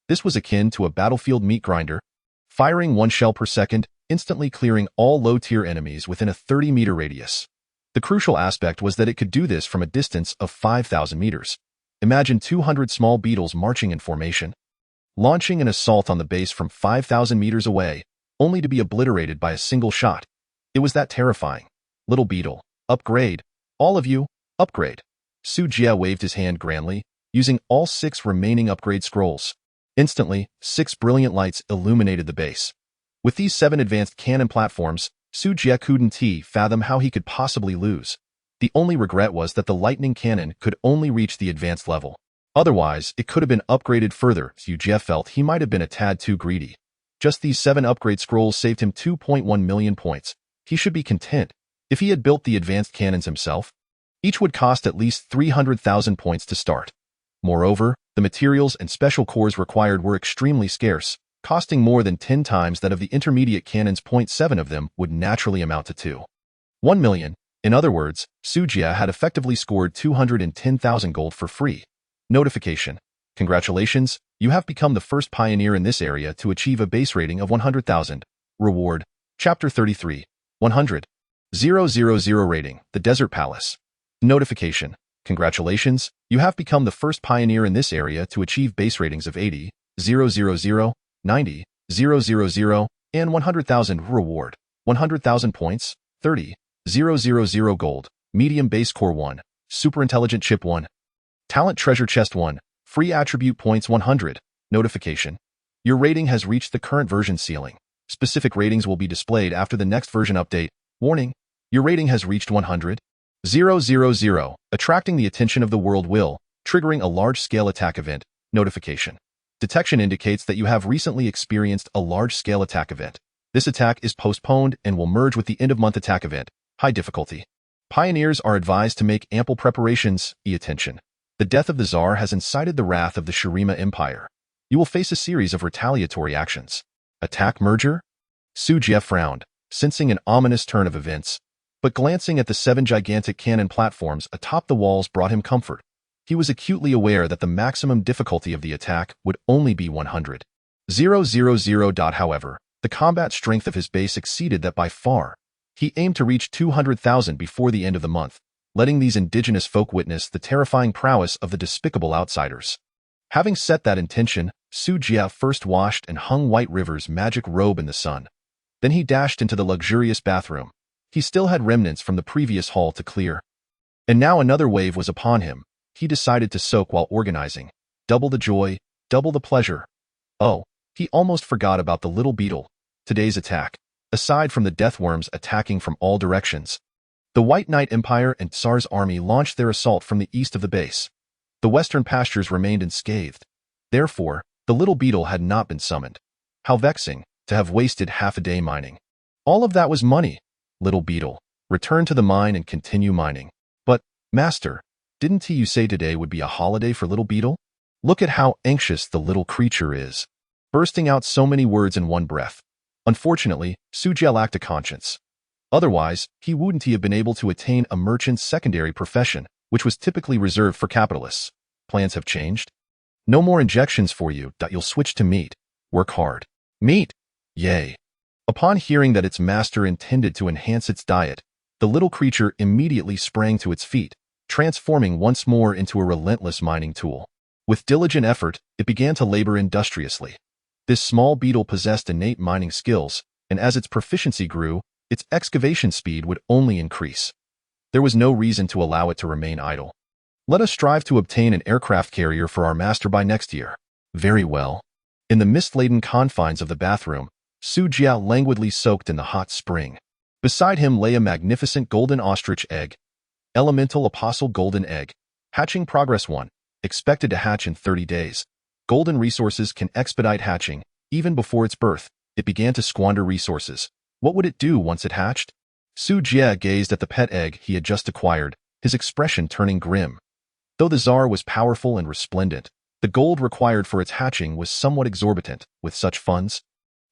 This was akin to a battlefield meat grinder, firing 1 shell per second, instantly clearing all low-tier enemies within a 30-meter radius. The crucial aspect was that it could do this from a distance of 5,000 meters. Imagine 200 small beetles marching in formation, launching an assault on the base from 5,000 meters away, only to be obliterated by a single shot. It was that terrifying. Little beetle, upgrade. All of you, upgrade. Su Jie waved his hand grandly, using all 6 remaining upgrade scrolls. Instantly, 6 brilliant lights illuminated the base. With these 7 advanced cannon platforms, Su Jie couldn't fathom how he could possibly lose. The only regret was that the lightning cannon could only reach the advanced level. Otherwise, it could have been upgraded further. Su Jie felt he might have been a tad too greedy. Just these 7 upgrade scrolls saved him 2.1 million points. He should be content. If he had built the advanced cannons himself, each would cost at least 300,000 points to start. Moreover, the materials and special cores required were extremely scarce, costing more than 10 times that of the intermediate cannons. 7 of them would naturally amount to 1 million. In other words, Su Jie had effectively scored 210,000 gold for free. Notification. Congratulations, you have become the first pioneer in this area to achieve a base rating of 100,000. Reward. Chapter 33. 100. 000 rating, the Desert Palace. Notification. Congratulations, you have become the first pioneer in this area to achieve base ratings of 80, 000, 90, 000, and 100,000. Reward. 100,000 points, 30, 000 gold, medium base core 1, super intelligent chip 1, talent treasure chest 1, free attribute points 100. Notification. Your rating has reached the current version ceiling. Specific ratings will be displayed after the next version update. Warning, your rating has reached 100. 000, attracting the attention of the world will, triggering a large-scale attack event. Notification. Detection indicates that you have recently experienced a large-scale attack event. This attack is postponed and will merge with the end-of-month attack event. High difficulty. Pioneers are advised to make ample preparations. Attention. The death of the Tsar has incited the wrath of the Shurima Empire. You will face a series of retaliatory actions. Attack merger? Su Jie frowned, sensing an ominous turn of events. But glancing at the 7 gigantic cannon platforms atop the walls brought him comfort. He was acutely aware that the maximum difficulty of the attack would only be 100. 000. However, the combat strength of his base exceeded that by far. He aimed to reach 200,000 before the end of the month, letting these indigenous folk witness the terrifying prowess of the despicable outsiders. Having set that intention, Su Jie first washed and hung White River's magic robe in the sun. Then he dashed into the luxurious bathroom. He still had remnants from the previous haul to clear. And now another wave was upon him. He decided to soak while organizing. Double the joy, double the pleasure. Oh, he almost forgot about the little beetle. Today's attack. Aside from the deathworms attacking from all directions, the White Knight Empire and Tsar's army launched their assault from the east of the base. The western pastures remained unscathed. Therefore, the little beetle had not been summoned. How vexing, to have wasted half a day mining. All of that was money. Little beetle, return to the mine and continue mining. But, master, didn't you say today would be a holiday for little beetle? Look at how anxious the little creature is. Bursting out so many words in one breath. Unfortunately, Su Jie lacked a conscience. Otherwise, he wouldn't have been able to attain a merchant's secondary profession, which was typically reserved for capitalists. Plans have changed? No more injections for you. You'll switch to meat. Work hard. Meat! Yay! Upon hearing that its master intended to enhance its diet, The little creature immediately sprang to its feet, transforming once more into a relentless mining tool. With diligent effort, it began to labor industriously. This small beetle possessed innate mining skills, and as its proficiency grew, its excavation speed would only increase. There was no reason to allow it to remain idle. Let us strive to obtain an aircraft carrier for our master by next year. Very well. In the mist-laden confines of the bathroom, Su Jie languidly soaked in the hot spring. Beside him lay a magnificent golden ostrich egg. Elemental Apostle Golden Egg. Hatching Progress 1. Expected to hatch in 30 days. Golden resources can expedite hatching. Even before its birth, it began to squander resources. What would it do once it hatched? Su Jie gazed at the pet egg he had just acquired, his expression turning grim. Though the Tsar was powerful and resplendent, the gold required for its hatching was somewhat exorbitant. With such funds,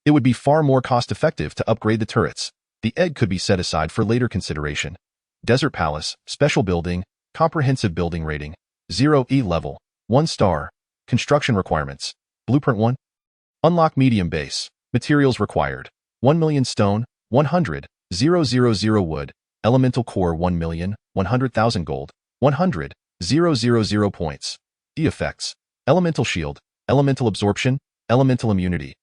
it would be far more cost-effective to upgrade the turrets. The egg could be set aside for later consideration. Desert Palace, Special Building, Comprehensive Building Rating, 0E Level, 1 star. Construction Requirements, Blueprint 1. Unlock Medium Base. Materials required, 1 million stone, 100,000 wood, Elemental Core 1,100,000 gold, 100,000 points. Effects: Elemental Shield, Elemental Absorption, Elemental Immunity.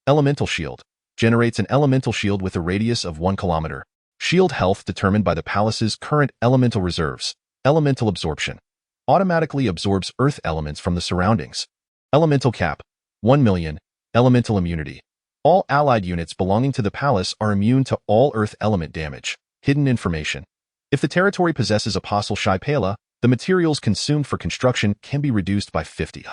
Elemental Shield generates an elemental shield with a radius of 1 kilometer. Shield health determined by the palace's current elemental reserves. Elemental Absorption automatically absorbs earth elements from the surroundings. Elemental Cap 1 million. Elemental Immunity. All allied units belonging to the palace are immune to all earth element damage. Hidden Information. If the territory possesses Apostle Shaipela, the materials consumed for construction can be reduced by 50.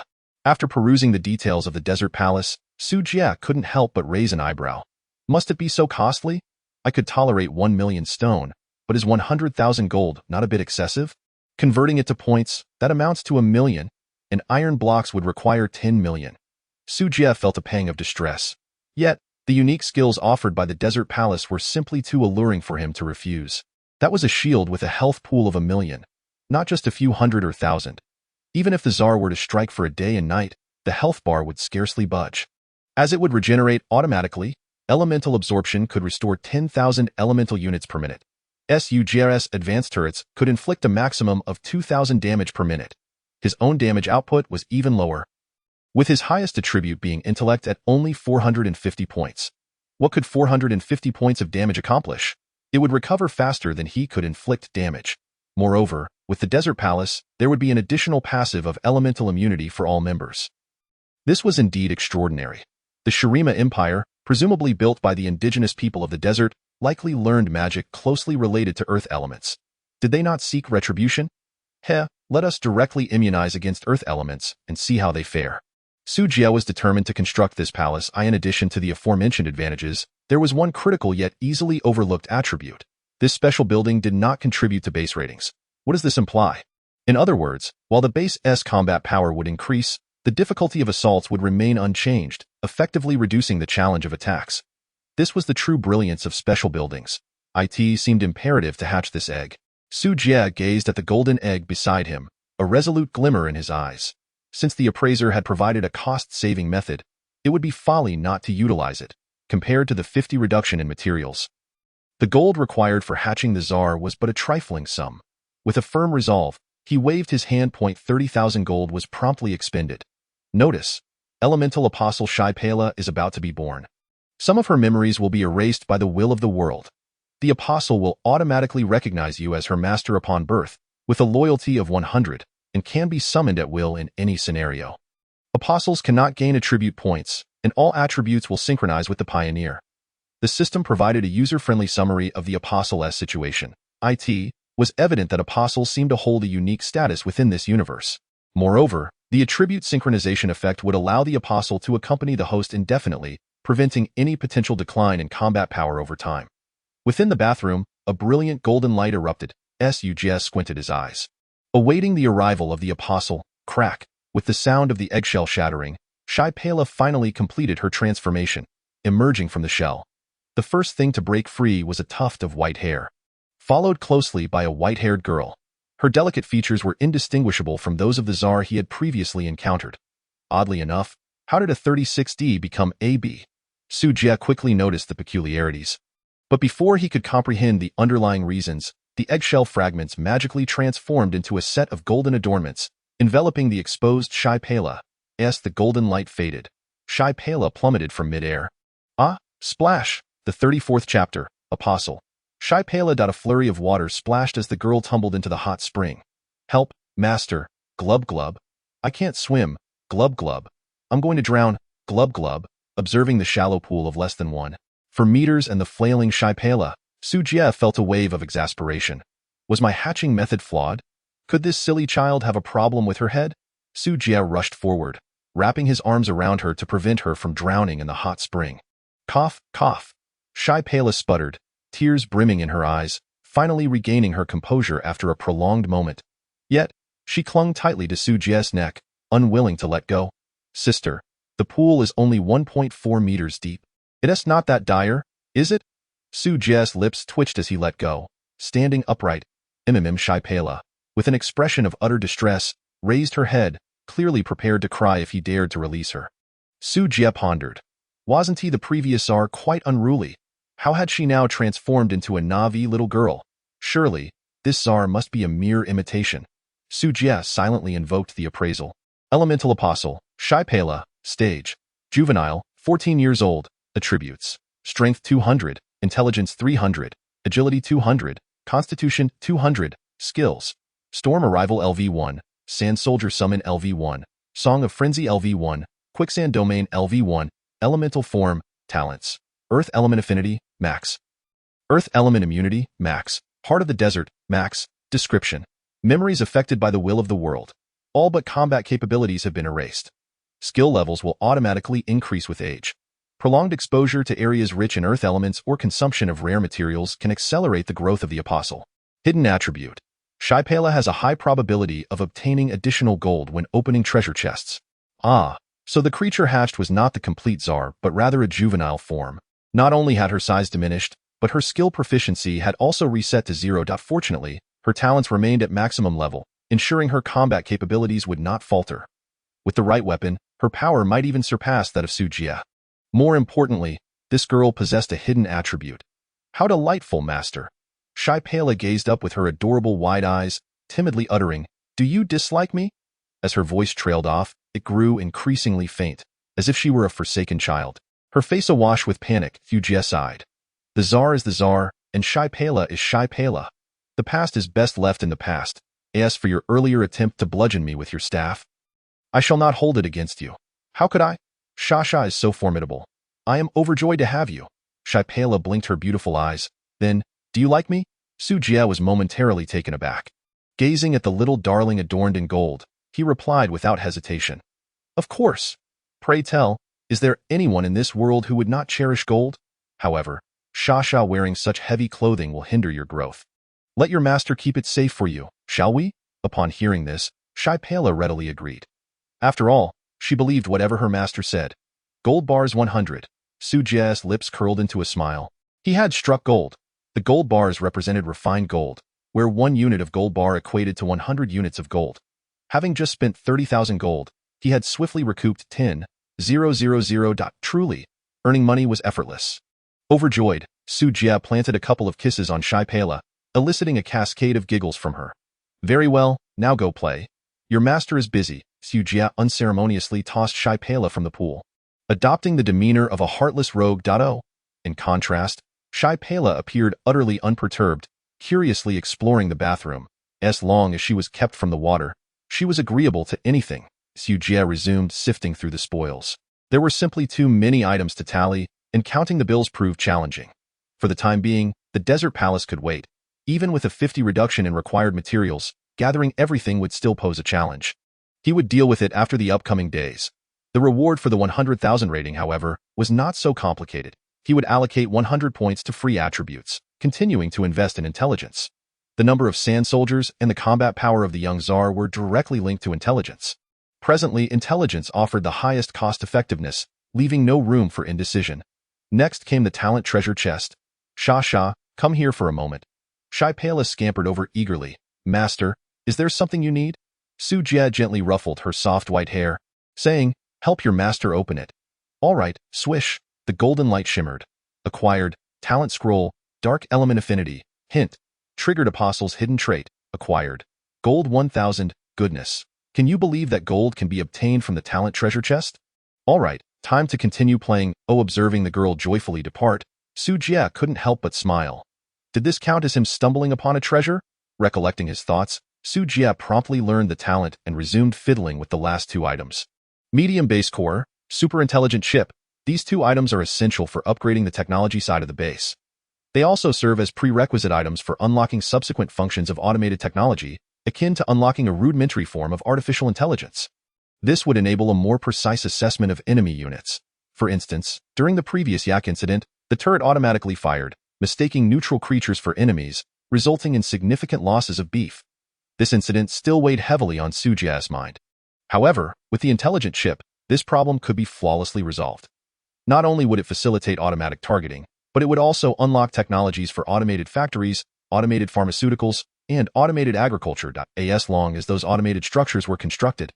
After perusing the details of the Desert Palace, Su Jie couldn't help but raise an eyebrow. Must it be so costly? I could tolerate 1 million stone, but is 100,000 gold not a bit excessive? Converting it to points, that amounts to 1 million, and iron blocks would require 10 million. Su Jie felt a pang of distress. Yet, the unique skills offered by the Desert Palace were simply too alluring for him to refuse. That was a shield with a health pool of 1 million, not just a few hundred or thousand. Even if the Tsar were to strike for a day and night, the health bar would scarcely budge. As it would regenerate automatically, Elemental Absorption could restore 10,000 elemental units per minute. Su Jie's advanced turrets could inflict a maximum of 2,000 damage per minute. His own damage output was even lower, with his highest attribute being intellect at only 450 points. What could 450 points of damage accomplish? It would recover faster than he could inflict damage. Moreover, with the Desert Palace, there would be an additional passive of elemental immunity for all members. This was indeed extraordinary. The Shurima Empire, presumably built by the indigenous people of the desert, likely learned magic closely related to earth elements. Did they not seek retribution? Let us directly immunize against earth elements and see how they fare. Su Jie was determined to construct this palace. In addition to the aforementioned advantages, there was one critical yet easily overlooked attribute. This special building did not contribute to base ratings. What does this imply? In other words, while the base's combat power would increase, the difficulty of assaults would remain unchanged, effectively reducing the challenge of attacks. This was the true brilliance of special buildings. It seemed imperative to hatch this egg. Su Jie gazed at the golden egg beside him, a resolute glimmer in his eyes. Since the appraiser had provided a cost-saving method, it would be folly not to utilize it, compared to the 50 reduction in materials. The gold required for hatching the Tsar was but a trifling sum. With a firm resolve, he waved his hand. 30,000 gold was promptly expended. Notice, Elemental Apostle Shaipela is about to be born. Some of her memories will be erased by the will of the world. The apostle will automatically recognize you as her master upon birth, with a loyalty of 100, and can be summoned at will in any scenario. Apostles cannot gain attribute points, and all attributes will synchronize with the pioneer. The system provided a user-friendly summary of the apostle's situation. It was evident that apostles seemed to hold a unique status within this universe. Moreover, the attribute synchronization effect would allow the apostle to accompany the host indefinitely, preventing any potential decline in combat power over time. Within the bathroom, a brilliant golden light erupted. Su Jie squinted his eyes. Awaiting the arrival of the apostle, crack, with the sound of the eggshell shattering, Shaipela finally completed her transformation, emerging from the shell. The first thing to break free was a tuft of white hair, followed closely by a white-haired girl. Her delicate features were indistinguishable from those of the Tsar he had previously encountered. Oddly enough, how did a 36D become AB? Su Jie quickly noticed the peculiarities. But before he could comprehend the underlying reasons, the eggshell fragments magically transformed into a set of golden adornments, enveloping the exposed Shai Pela. As the golden light faded, Shai Pela plummeted from midair. Ah, splash! The 34th chapter, Appraisal. Shai Pela. A flurry of water splashed as the girl tumbled into the hot spring. Help, master, glub glub. I can't swim, glub glub. I'm going to drown, glub glub, observing the shallow pool of less than 1 meters and the flailing Shai Pela. Su Jie felt a wave of exasperation. Was my hatching method flawed? Could this silly child have a problem with her head? Su Jie rushed forward, wrapping his arms around her to prevent her from drowning in the hot spring. Cough, cough. Shai Pela sputtered, tears brimming in her eyes, finally regaining her composure after a prolonged moment. Yet, she clung tightly to Su Jie's neck, unwilling to let go. Sister, the pool is only 1.4 meters deep. It's not that dire, is it? Su Jie's lips twitched as he let go. Standing upright, Shai Pela, with an expression of utter distress, raised her head, clearly prepared to cry if he dared to release her. Su Jie pondered. Wasn't he the previous czar quite unruly? How had she now transformed into a Na'vi little girl? Surely, this czar must be a mere imitation. Su Jie silently invoked the appraisal. Elemental Apostle, Shai Pela, stage. Juvenile, 14 years old, attributes. Strength 200, Intelligence 300, Agility 200, Constitution 200, Skills. Storm Arrival LV1, Sand Soldier Summon LV1, Song of Frenzy LV1, Quicksand Domain LV1, Elemental Form, Talents. Earth Element Affinity, Max. Earth Element Immunity, Max. Heart of the Desert, Max. Description. Memories affected by the will of the world. All but combat capabilities have been erased. Skill levels will automatically increase with age. Prolonged exposure to areas rich in earth elements or consumption of rare materials can accelerate the growth of the apostle. Hidden attribute. Shai Pela has a high probability of obtaining additional gold when opening treasure chests. Ah, so the creature hatched was not the complete czar, but rather a juvenile form. Not only had her size diminished, but her skill proficiency had also reset to 0. Fortunately, her talents remained at maximum level, ensuring her combat capabilities would not falter. With the right weapon, her power might even surpass that of Su Jie. More importantly, this girl possessed a hidden attribute. How delightful, master! Shai Pela gazed up with her adorable wide eyes, timidly uttering, "Do you dislike me?" As her voice trailed off, it grew increasingly faint, as if she were a forsaken child. Her face awash with panic, Su Jie sighed. The czar is the czar, and Shai Pela is Shai Pela. The past is best left in the past. As for your earlier attempt to bludgeon me with your staff, I shall not hold it against you. How could I? Shasha is so formidable. I am overjoyed to have you. Shai Pela blinked her beautiful eyes. Then, do you like me? Su Jie was momentarily taken aback. Gazing at the little darling adorned in gold, he replied without hesitation. Of course. Pray tell, is there anyone in this world who would not cherish gold? However, Shasha wearing such heavy clothing will hinder your growth. Let your master keep it safe for you, shall we? Upon hearing this, Shai Pela readily agreed. After all, she believed whatever her master said. Gold bars 100. Su Jie's lips curled into a smile. He had struck gold. The gold bars represented refined gold, where 1 unit of gold bar equated to 100 units of gold. Having just spent 30,000 gold, he had swiftly recouped 10,000. Truly, earning money was effortless. Overjoyed, Su Jie planted a couple of kisses on Shai Pela, eliciting a cascade of giggles from her. Very well, now go play. Your master is busy. Su Jie unceremoniously tossed Shai Pela from the pool, adopting the demeanor of a heartless rogue. In contrast, Shai Pela appeared utterly unperturbed, curiously exploring the bathroom. As long as she was kept from the water, she was agreeable to anything. Su Jie resumed sifting through the spoils. There were simply too many items to tally, and counting the bills proved challenging. For the time being, the desert palace could wait. Even with a 50 reduction in required materials, gathering everything would still pose a challenge. He would deal with it after the upcoming days. The reward for the 100,000 rating, however, was not so complicated. He would allocate 100 points to free attributes, continuing to invest in intelligence. The number of sand soldiers and the combat power of the young czar were directly linked to intelligence. Presently, intelligence offered the highest cost-effectiveness, leaving no room for indecision. Next came the talent treasure chest. Shasha, come here for a moment. Shai Pela scampered over eagerly. Master, is there something you need? Su Jie gently ruffled her soft white hair, saying, help your master open it. All right, swish, the golden light shimmered. Acquired, talent scroll, Dark element affinity. Hint. Triggered apostle's hidden trait. Acquired. Gold 1000. Goodness. Can you believe that gold can be obtained from the talent treasure chest? Alright, time to continue playing. Oh, observing the girl joyfully depart, Su Jie couldn't help but smile. Did this count as him stumbling upon a treasure? Recollecting his thoughts, Su Jie promptly learned the talent and resumed fiddling with the last two items. Medium base core, super intelligent chip. These two items are essential for upgrading the technology side of the base. They also serve as prerequisite items for unlocking subsequent functions of automated technology, akin to unlocking a rudimentary form of artificial intelligence. This would enable a more precise assessment of enemy units. For instance, during the previous Yak incident, the turret automatically fired, mistaking neutral creatures for enemies, resulting in significant losses of beef. This incident still weighed heavily on Su Jie's mind. However, with the intelligent chip, this problem could be flawlessly resolved. Not only would it facilitate automatic targeting, but it would also unlock technologies for automated factories, automated pharmaceuticals, and automated agriculture. As long as those automated structures were constructed,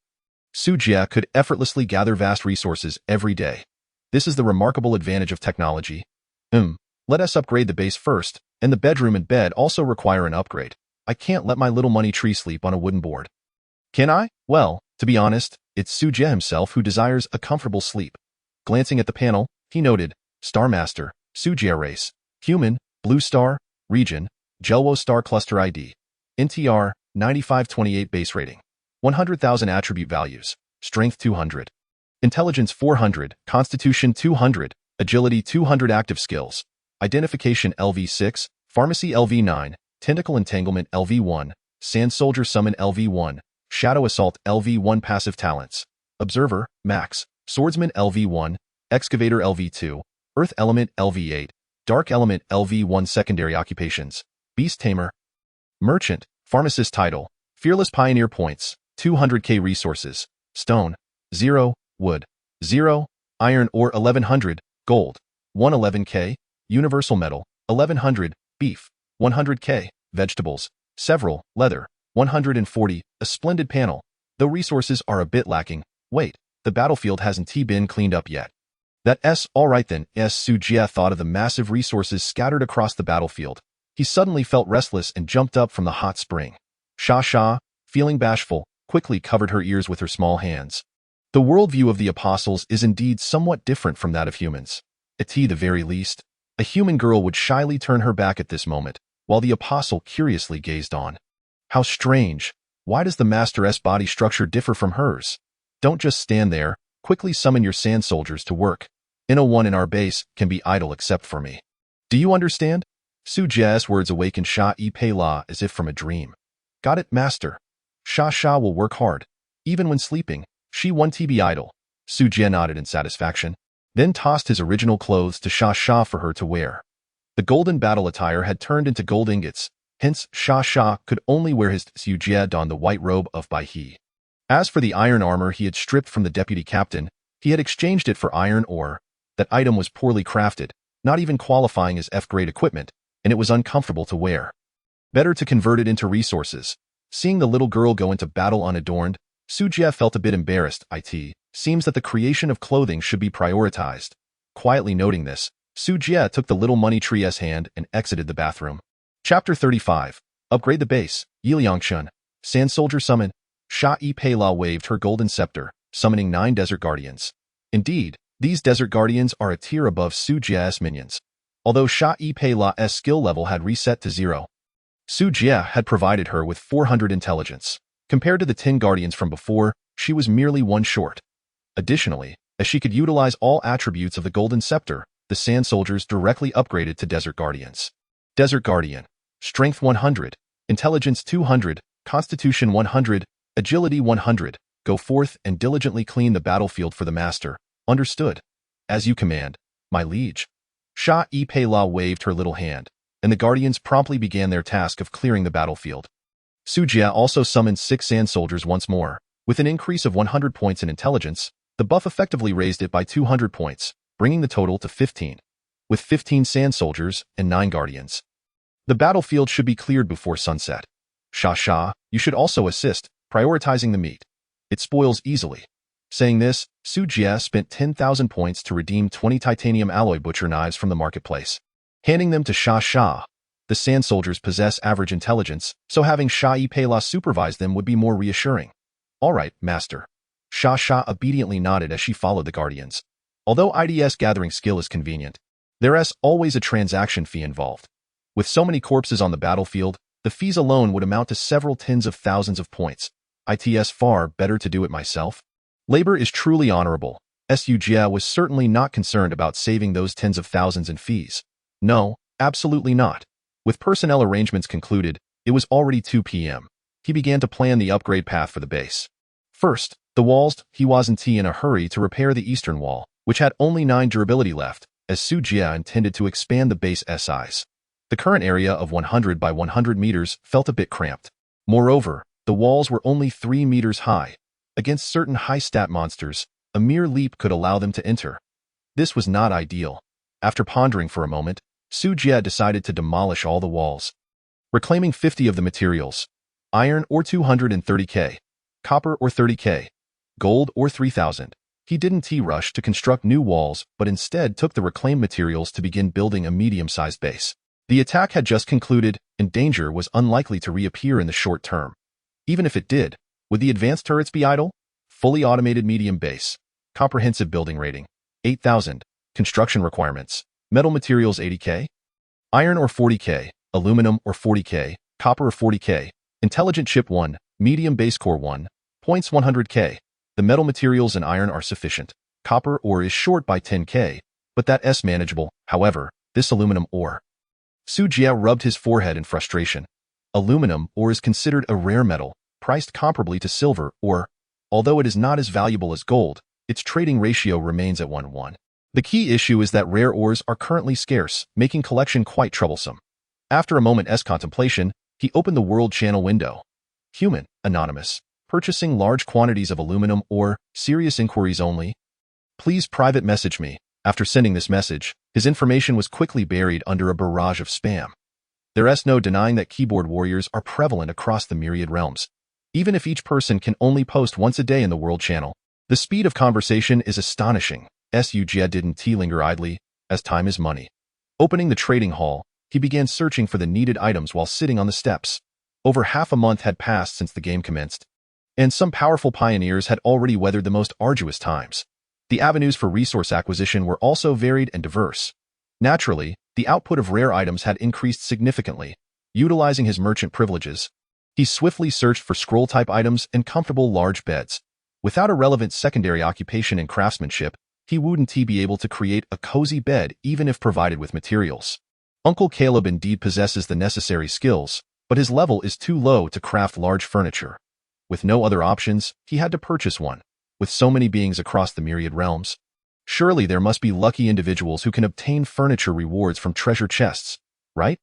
Su Jie could effortlessly gather vast resources every day. This is the remarkable advantage of technology. Let us upgrade the base first, and the bedroom and bed also require an upgrade. I can't let my little money tree sleep on a wooden board. Can I? Well, to be honest, it's Su Jie himself who desires a comfortable sleep. Glancing at the panel, he noted, Star Master, Su Jie race, human, blue star, region, Jelwo star cluster ID, NTR, 9528 base rating, 100,000 attribute values, strength 200, intelligence 400, constitution 200, agility 200 active skills, identification LV6, pharmacy LV9, tentacle entanglement LV1, sand soldier summon LV1, shadow assault LV1 passive talents, observer, max, swordsman LV1, excavator LV2, earth element LV8, dark element LV1 secondary occupations, beast tamer, merchant, pharmacist title, fearless pioneer points, 200k resources, stone, 0, wood, 0, iron ore 1100, gold, 111k, universal metal, 1100, beef, 100k, vegetables, several, leather, 140, a splendid panel. Though resources are a bit lacking, wait, the battlefield hasn't been cleaned up yet. That's alright then. Su Jie thought of the massive resources scattered across the battlefield. He suddenly felt restless and jumped up from the hot spring. Sha, feeling bashful, quickly covered her ears with her small hands. The worldview of the apostles is indeed somewhat different from that of humans. At the very least, a human girl would shyly turn her back at this moment, while the apostle curiously gazed on. How strange. Why does the master's body structure differ from hers? Don't just stand there, quickly summon your sand soldiers to work. No one in our base can be idle except for me. Do you understand? Su Jie's words awakened Sha Yi Pei La as if from a dream. Got it, master. Sha will work hard. Even when sleeping, she won't be idle. Su Jie nodded in satisfaction, then tossed his original clothes to Sha for her to wear. The golden battle attire had turned into gold ingots, hence Sha could only wear his. Su Jie donned the white robe of Bai He. As for the iron armor he had stripped from the deputy captain, he had exchanged it for iron ore. That item was poorly crafted, not even qualifying as F-grade equipment, and it was uncomfortable to wear. Better to convert it into resources. Seeing the little girl go into battle unadorned, Su Jie felt a bit embarrassed. It seems that the creation of clothing should be prioritized. Quietly noting this, Su Jie took the little money tree's hand and exited the bathroom. Chapter 35. Upgrade the base. Yiliangshun. Sand Soldier Summon. Sha Yi Pei La waved her golden scepter, summoning 9 Desert Guardians. Indeed, these Desert Guardians are a tier above Su Jie's minions. Although Sha Yi Pei La's skill level had reset to 0, Su Jie had provided her with 400 intelligence. Compared to the 10 Guardians from before, she was merely 1 short. Additionally, as she could utilize all attributes of the Golden Scepter, the Sand Soldiers directly upgraded to Desert Guardians. Desert Guardian. Strength 100, Intelligence 200, Constitution 100, Agility 100. Go forth and diligently clean the battlefield for the Master. Understood. As you command, my liege. Sha Yi Pei La waved her little hand, and the Guardians promptly began their task of clearing the battlefield. Su Jie also summoned 6 Sand Soldiers once more. With an increase of 100 points in intelligence, the buff effectively raised it by 200 points, bringing the total to 15. With 15 Sand Soldiers and 9 Guardians, the battlefield should be cleared before sunset. Sha, you should also assist, prioritizing the meat. It spoils easily. Saying this, Su Jie spent 10,000 points to redeem 20 titanium alloy butcher knives from the marketplace. handing them to Sha. The sand soldiers possess average intelligence, so having Sha Pela supervise them would be more reassuring. All right, master. Sha obediently nodded as she followed the guardians. Although IDS gathering skill is convenient, there's always a transaction fee involved. With so many corpses on the battlefield, the fees alone would amount to several tens of thousands of points. It's far better to do it myself. Labor is truly honorable. Su Jie was certainly not concerned about saving those tens of thousands in fees. No, absolutely not. With personnel arrangements concluded, it was already 2 p.m. He began to plan the upgrade path for the base. First, the walls. He wasn't in a hurry to repair the eastern wall, which had only 9 durability left, as Su Jie intended to expand the base size. The current area of 100 by 100 meters felt a bit cramped. Moreover, the walls were only 3 meters high. Against certain high-stat monsters, a mere leap could allow them to enter. This was not ideal. After pondering for a moment, Su Jie decided to demolish all the walls. Reclaiming 50 of the materials, iron or 230k, copper or 30k, gold or 3,000. He didn't rush to construct new walls, but instead took the reclaimed materials to begin building a medium-sized base. The attack had just concluded, and danger was unlikely to reappear in the short term. Even if it did, would the advanced turrets be idle? Fully automated medium base. Comprehensive building rating. 8,000. Construction requirements. Metal materials 80k. Iron or 40k. Aluminum or 40k. Copper or 40k. Intelligent chip 1. Medium base core 1. Points 100k. The metal materials and iron are sufficient. Copper ore is short by 10k, but that's manageable. However, this aluminum ore. Su Jie rubbed his forehead in frustration. Aluminum ore is considered a rare metal, priced comparably to silver ore. Although it is not as valuable as gold, its trading ratio remains at 1:1. The key issue is that rare ores are currently scarce, making collection quite troublesome. After a moment's contemplation, he opened the world channel window. Human, anonymous, purchasing large quantities of aluminum ore, serious inquiries only. Please private message me. After sending this message, his information was quickly buried under a barrage of spam. There's no denying that keyboard warriors are prevalent across the myriad realms. Even if each person can only post once a day in the world channel, the speed of conversation is astonishing. Su Jie didn't linger idly, as time is money. Opening the trading hall, he began searching for the needed items while sitting on the steps. Over half a month had passed since the game commenced, and some powerful pioneers had already weathered the most arduous times. The avenues for resource acquisition were also varied and diverse. Naturally, the output of rare items had increased significantly. Utilizing his merchant privileges, he swiftly searched for scroll-type items and comfortable large beds. Without a relevant secondary occupation in craftsmanship, he wouldn't be able to create a cozy bed even if provided with materials. Uncle Caleb indeed possesses the necessary skills, but his level is too low to craft large furniture. With no other options, he had to purchase one. With so many beings across the myriad realms, surely there must be lucky individuals who can obtain furniture rewards from treasure chests, right?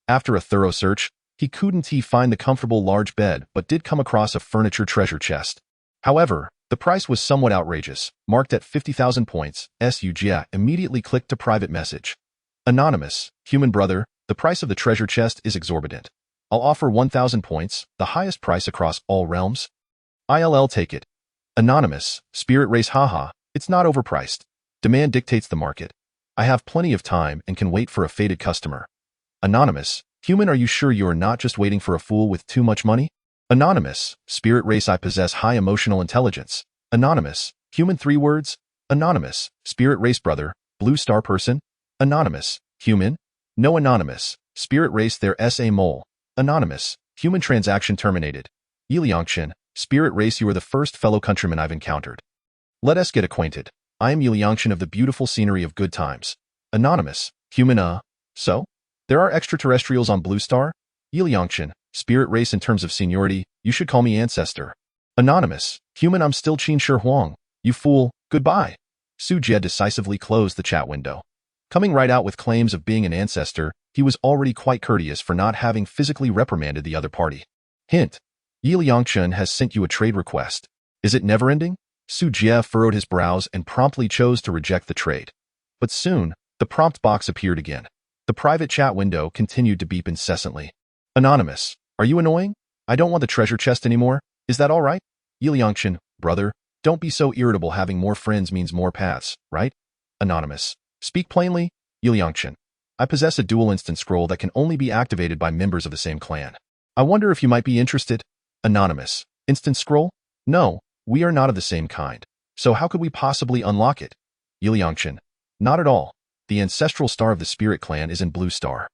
After a thorough search, he couldn't find the comfortable large bed but did come across a furniture treasure chest. However, the price was somewhat outrageous, marked at 50,000 points. Su Jie immediately clicked to private message. Anonymous, human brother, the price of the treasure chest is exorbitant. I'll offer 1,000 points, the highest price across all realms. I'll take it. Anonymous, spirit race haha, it's not overpriced. Demand dictates the market. I have plenty of time and can wait for a fated customer. Anonymous, human, are you sure you are not just waiting for a fool with too much money? Anonymous, spirit race, I possess high emotional intelligence. Anonymous, human, 3 words. Anonymous, spirit race brother, blue star person. Anonymous, human. No. Anonymous, spirit race, there's a mole. Anonymous, human, transaction terminated. Yiliangshan, spirit race, you are the first fellow countryman I've encountered. Let us get acquainted. I am Yiliangshan of the beautiful scenery of good times. Anonymous, human, so? There are extraterrestrials on Blue Star? Yiliangshan, spirit race, in terms of seniority, you should call me ancestor. Anonymous, human, I'm still Qin Shi Huang. You fool, goodbye. Su Jie decisively closed the chat window. Coming right out with claims of being an ancestor, he was already quite courteous for not having physically reprimanded the other party. Hint. Yiliangshan has sent you a trade request. Is it never-ending? Su Jie furrowed his brows and promptly chose to reject the trade. But soon, the prompt box appeared again. The private chat window continued to beep incessantly. Anonymous, are you annoying? I don't want the treasure chest anymore. Is that all right? Yiliangshan, brother, don't be so irritable. Having more friends means more paths, right? Anonymous, speak plainly. Yiliangshan, I possess a dual instant scroll that can only be activated by members of the same clan. I wonder if you might be interested? Anonymous. Instant scroll? No, we are not of the same kind. So how could we possibly unlock it? Yiliangshan. Not at all. The ancestral star of the spirit clan is in Blue Star.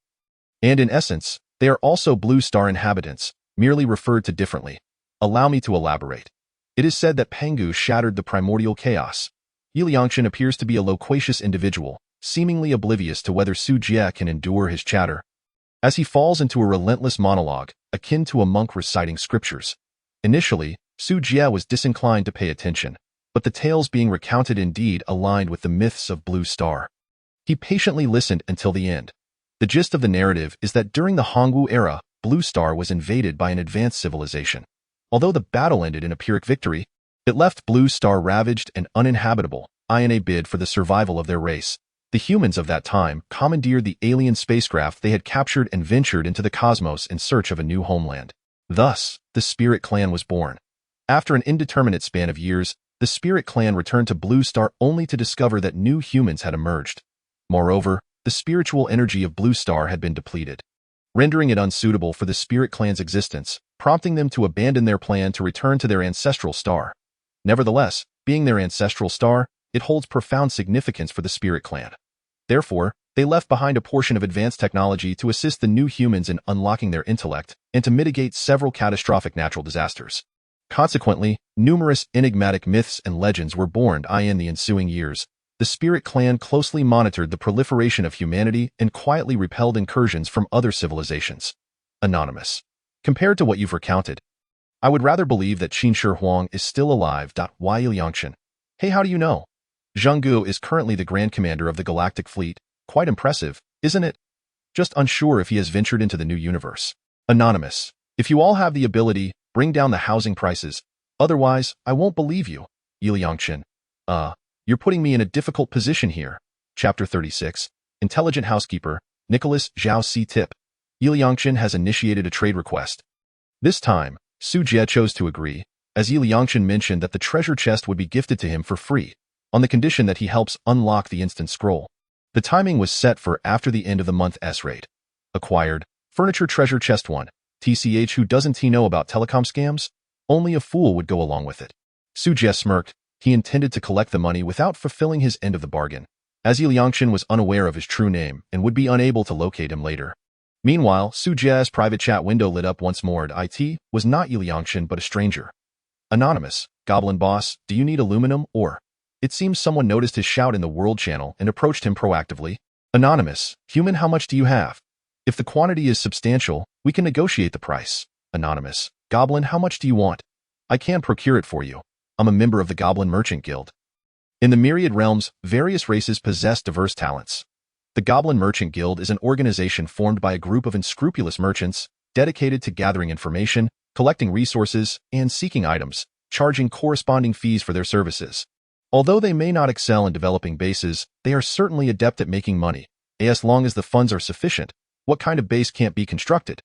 And in essence, they are also Blue Star inhabitants, merely referred to differently. Allow me to elaborate. It is said that Pengu shattered the primordial chaos. Yiliangshan appears to be a loquacious individual, seemingly oblivious to whether Su Jie can endure his chatter. As he falls into a relentless monologue, akin to a monk reciting scriptures. Initially, Su Jie was disinclined to pay attention, but the tales being recounted indeed aligned with the myths of Blue Star. He patiently listened until the end. The gist of the narrative is that during the Hongwu era, Blue Star was invaded by an advanced civilization. Although the battle ended in a Pyrrhic victory, it left Blue Star ravaged and uninhabitable, in a bid for the survival of their race. The humans of that time commandeered the alien spacecraft they had captured and ventured into the cosmos in search of a new homeland. Thus, the Spirit Clan was born. After an indeterminate span of years, the Spirit Clan returned to Blue Star only to discover that new humans had emerged. Moreover, the spiritual energy of Blue Star had been depleted, rendering it unsuitable for the Spirit Clan's existence, prompting them to abandon their plan to return to their ancestral star. Nevertheless, being their ancestral star, it holds profound significance for the Spirit Clan. Therefore, they left behind a portion of advanced technology to assist the new humans in unlocking their intellect and to mitigate several catastrophic natural disasters. Consequently, numerous enigmatic myths and legends were born in the ensuing years. The Spirit Clan closely monitored the proliferation of humanity and quietly repelled incursions from other civilizations. Anonymous. Compared to what you've recounted, I would rather believe that Qinshi Huang is still alive. Why Yiliangshan? Hey, how do you know? Zhenggu is currently the Grand Commander of the Galactic Fleet. Quite impressive, isn't it? Just unsure if he has ventured into the new universe. Anonymous. If you all have the ability, bring down the housing prices. Otherwise, I won't believe you. Yiliangshan. You're putting me in a difficult position here. Chapter 36. Intelligent Housekeeper, Nicholas Zhao Si Tip. Yiliangshan has initiated a trade request. This time, Su Jie chose to agree, as Yiliangshan mentioned that the treasure chest would be gifted to him for free, on the condition that he helps unlock the instant scroll. The timing was set for after the end of the month S-rate. Acquired, Furniture Treasure Chest 1. TCH, who doesn't he know about telecom scams? Only a fool would go along with it. Su Jie smirked. He intended to collect the money without fulfilling his end of the bargain, as Yiliangshan was unaware of his true name and would be unable to locate him later. Meanwhile, Su Jie's private chat window lit up once more. It was not Yiliangshan but a stranger. Anonymous. Goblin boss, do you need aluminum or? It seems someone noticed his shout in the World Channel and approached him proactively. Anonymous. Human, how much do you have? If the quantity is substantial, we can negotiate the price. Anonymous. Goblin, how much do you want? I can procure it for you. I'm a member of the Goblin Merchant Guild. In the myriad realms, various races possess diverse talents. The Goblin Merchant Guild is an organization formed by a group of unscrupulous merchants dedicated to gathering information, collecting resources, and seeking items, charging corresponding fees for their services. Although they may not excel in developing bases, they are certainly adept at making money. As long as the funds are sufficient, what kind of base can't be constructed?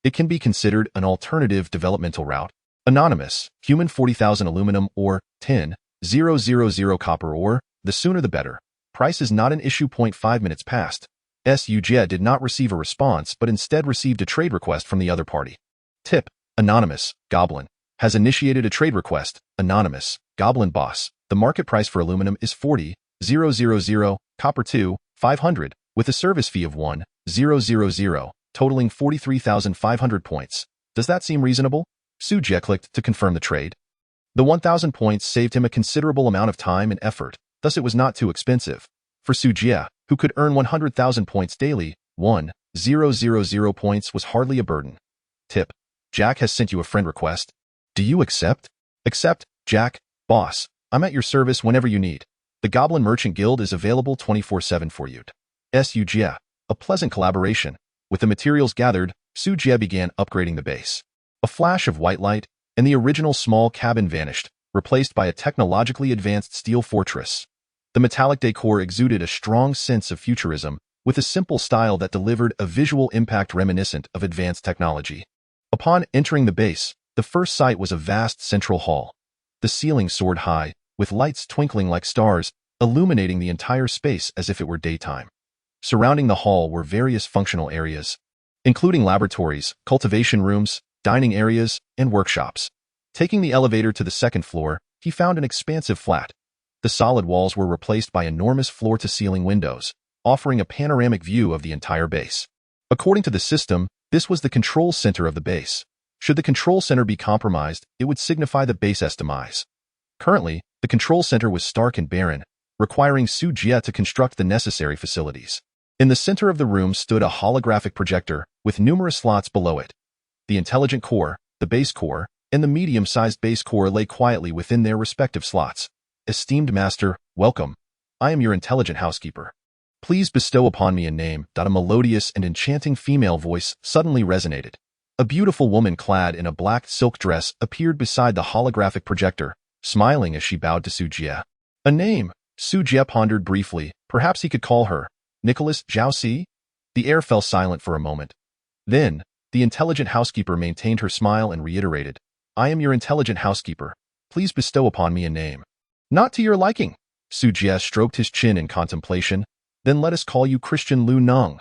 It can be considered an alternative developmental route. Anonymous. Human 40,000 aluminum ore, 10,000 copper ore, the sooner the better. Price is not an issue. 5 minutes passed. Su Jie did not receive a response but instead received a trade request from the other party. Tip. Anonymous. Goblin. Has initiated a trade request. Anonymous. Goblin boss. The market price for aluminum is 40,000, copper 2,500, with a service fee of 1,000, totaling 43,500 points. Does that seem reasonable? Su Jie clicked to confirm the trade. The 1,000 points saved him a considerable amount of time and effort, thus it was not too expensive. For Su Jie, who could earn 100,000 points daily, 1,000 points was hardly a burden. Tip. Jack has sent you a friend request. Do you accept? Accept, Jack. Boss, I'm at your service whenever you need. The Goblin Merchant Guild is available 24/7 for you. Su Jie. A pleasant collaboration. With the materials gathered, Su Jie began upgrading the base. A flash of white light, and the original small cabin vanished, replaced by a technologically advanced steel fortress. The metallic decor exuded a strong sense of futurism, with a simple style that delivered a visual impact reminiscent of advanced technology. Upon entering the base, the first sight was a vast central hall. The ceiling soared high, with lights twinkling like stars, illuminating the entire space as if it were daytime. Surrounding the hall were various functional areas, including laboratories, cultivation rooms, dining areas, and workshops. Taking the elevator to the second floor, he found an expansive flat. The solid walls were replaced by enormous floor-to-ceiling windows, offering a panoramic view of the entire base. According to the system, this was the control center of the base. Should the control center be compromised, it would signify the base's demise. Currently, the control center was stark and barren, requiring Su Jie to construct the necessary facilities. In the center of the room stood a holographic projector with numerous slots below it. The intelligent core, the base core, and the medium-sized base core lay quietly within their respective slots. Esteemed master, welcome. I am your intelligent housekeeper. Please bestow upon me a name. A melodious and enchanting female voice suddenly resonated. A beautiful woman clad in a black silk dress appeared beside the holographic projector, smiling as she bowed to Su Jie. A name? Su Jie pondered briefly. Perhaps he could call her Nicholas Jiaoxi? The air fell silent for a moment. Then, the intelligent housekeeper maintained her smile and reiterated, I am your intelligent housekeeper. Please bestow upon me a name. Not to your liking. Su Jie stroked his chin in contemplation. Then let us call you Christian Lu Neng.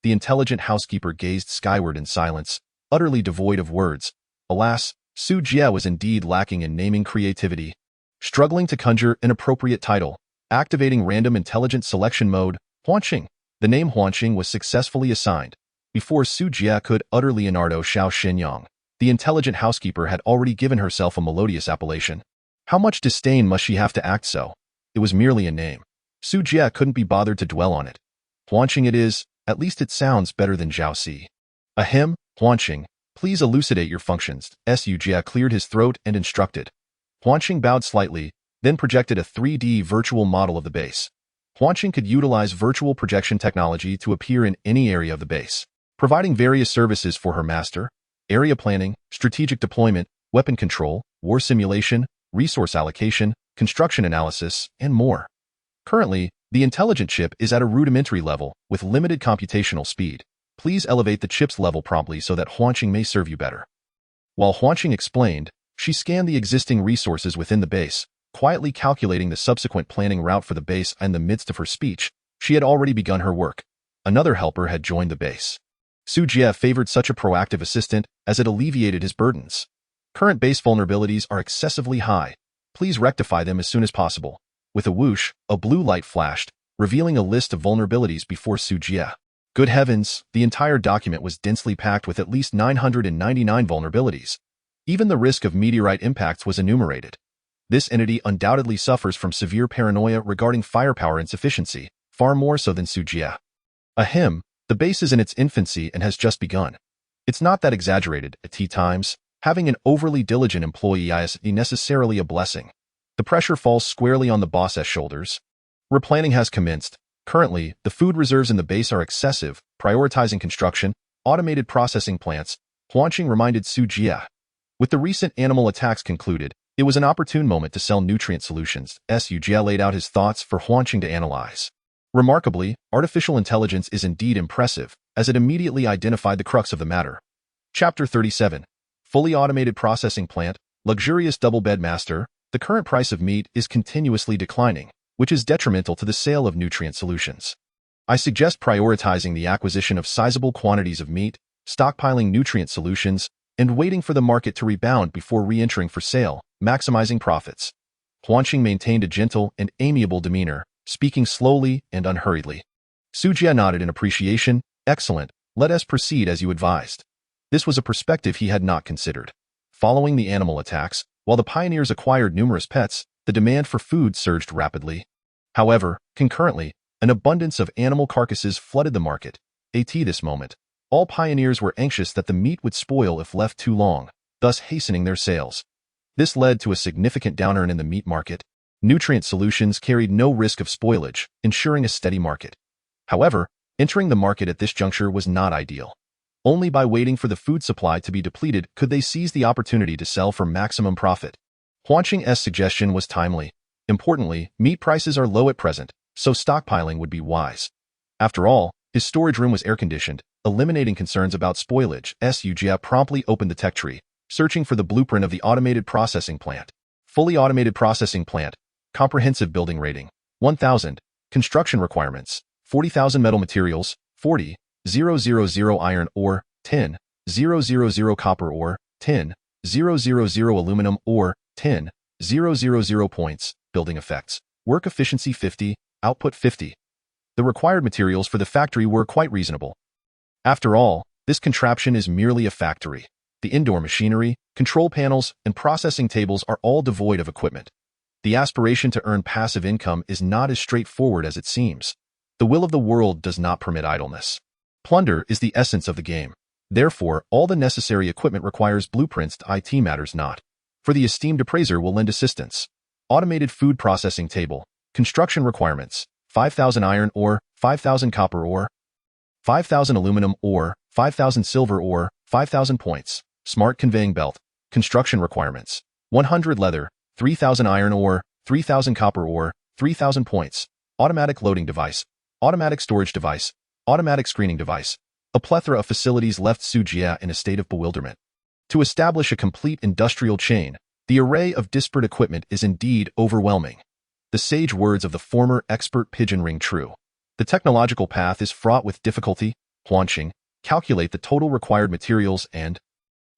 The intelligent housekeeper gazed skyward in silence, utterly devoid of words. Alas, Su Jie was indeed lacking in naming creativity. Struggling to conjure an appropriate title, activating random intelligent selection mode, Huanqing. The name Huanqing was successfully assigned. Before Su Jie could utter Leonardo Xiao Xinyang, the intelligent housekeeper had already given herself a melodious appellation. How much disdain must she have to act so? It was merely a name. Su Jie couldn't be bothered to dwell on it. Huanqing it is, at least it sounds better than Jiaoxi. Ahem, Huanqing, please elucidate your functions. Su Jie cleared his throat and instructed. Huanqing bowed slightly, then projected a 3D virtual model of the base. Huanqing could utilize virtual projection technology to appear in any area of the base, providing various services for her master: area planning, strategic deployment, weapon control, war simulation, resource allocation, construction analysis, and more. Currently, the intelligent chip is at a rudimentary level with limited computational speed. Please elevate the chip's level promptly so that Huanqing may serve you better. While Huanqing explained, she scanned the existing resources within the base, quietly calculating the subsequent planning route for the base. In the midst of her speech, she had already begun her work. Another helper had joined the base. Su Jie favored such a proactive assistant as it alleviated his burdens. Current base vulnerabilities are excessively high. Please rectify them as soon as possible. With a whoosh, a blue light flashed, revealing a list of vulnerabilities before Su Jie. Good heavens, the entire document was densely packed with at least 999 vulnerabilities. Even the risk of meteorite impacts was enumerated. This entity undoubtedly suffers from severe paranoia regarding firepower insufficiency, far more so than Su Jie. Ahem, the base is in its infancy and has just begun. It's not that exaggerated. At times, having an overly diligent employee is necessarily a blessing. The pressure falls squarely on the boss's shoulders. Replanning has commenced. Currently, the food reserves in the base are excessive, prioritizing construction, automated processing plants, Huanqing reminded Su Jie. With the recent animal attacks concluded, it was an opportune moment to sell nutrient solutions. Su Jie laid out his thoughts for Huanqing to analyze. Remarkably, artificial intelligence is indeed impressive, as it immediately identified the crux of the matter. Chapter 37. Fully automated processing plant, luxurious double-bed master. The current price of meat is continuously declining, which is detrimental to the sale of nutrient solutions. I suggest prioritizing the acquisition of sizable quantities of meat, stockpiling nutrient solutions, and waiting for the market to rebound before re-entering for sale, maximizing profits. Huanqing maintained a gentle and amiable demeanor, speaking slowly and unhurriedly. Su Jie nodded in appreciation. Excellent, let us proceed as you advised. This was a perspective he had not considered. Following the animal attacks, while the pioneers acquired numerous pets, the demand for food surged rapidly. However, concurrently, an abundance of animal carcasses flooded the market. At this moment, all pioneers were anxious that the meat would spoil if left too long, thus hastening their sales. This led to a significant downturn in the meat market. Nutrient solutions carried no risk of spoilage, ensuring a steady market. However, entering the market at this juncture was not ideal. Only by waiting for the food supply to be depleted could they seize the opportunity to sell for maximum profit. Huanqing's suggestion was timely. Importantly, meat prices are low at present, so stockpiling would be wise. After all, his storage room was air-conditioned, eliminating concerns about spoilage. Su Jie promptly opened the tech tree, searching for the blueprint of the automated processing plant. Fully automated processing plant. Comprehensive building rating. 1000. Construction requirements. 40,000 metal materials, 40,000 iron ore, 10,000 copper ore, 10,000 aluminum ore, 10,000 points, building effects. Work efficiency 50, output 50. The required materials for the factory were quite reasonable. After all, this contraption is merely a factory. The indoor machinery, control panels, and processing tables are all devoid of equipment. The aspiration to earn passive income is not as straightforward as it seems. The will of the world does not permit idleness. Plunder is the essence of the game. Therefore, all the necessary equipment requires blueprints. IT matters not. For the esteemed appraiser will lend assistance. Automated food processing table. Construction requirements. 5,000 iron ore, 5,000 copper ore, 5,000 aluminum ore, 5,000 silver ore, 5,000 points. Smart conveying belt. Construction requirements. 100 leather, 3,000 iron ore, 3,000 copper ore, 3,000 points. Automatic loading device. Automatic storage device. Automatic screening device. A plethora of facilities left Su Jie in a state of bewilderment. To establish a complete industrial chain, the array of disparate equipment is indeed overwhelming. The sage words of the former expert pigeon ring true. The technological path is fraught with difficulty. Huanqing, calculate the total required materials and,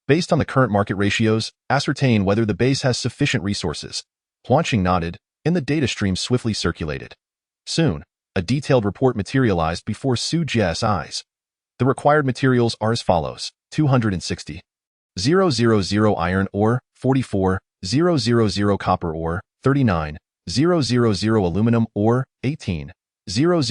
based on the current market ratios, ascertain whether the base has sufficient resources. Huanqing nodded, and the data stream swiftly circulated. Soon, a detailed report materialized before Su Jie's eyes. The required materials are as follows: 260. 000 iron ore, 44, 000 copper ore, 39, 000 aluminum ore, 18, 000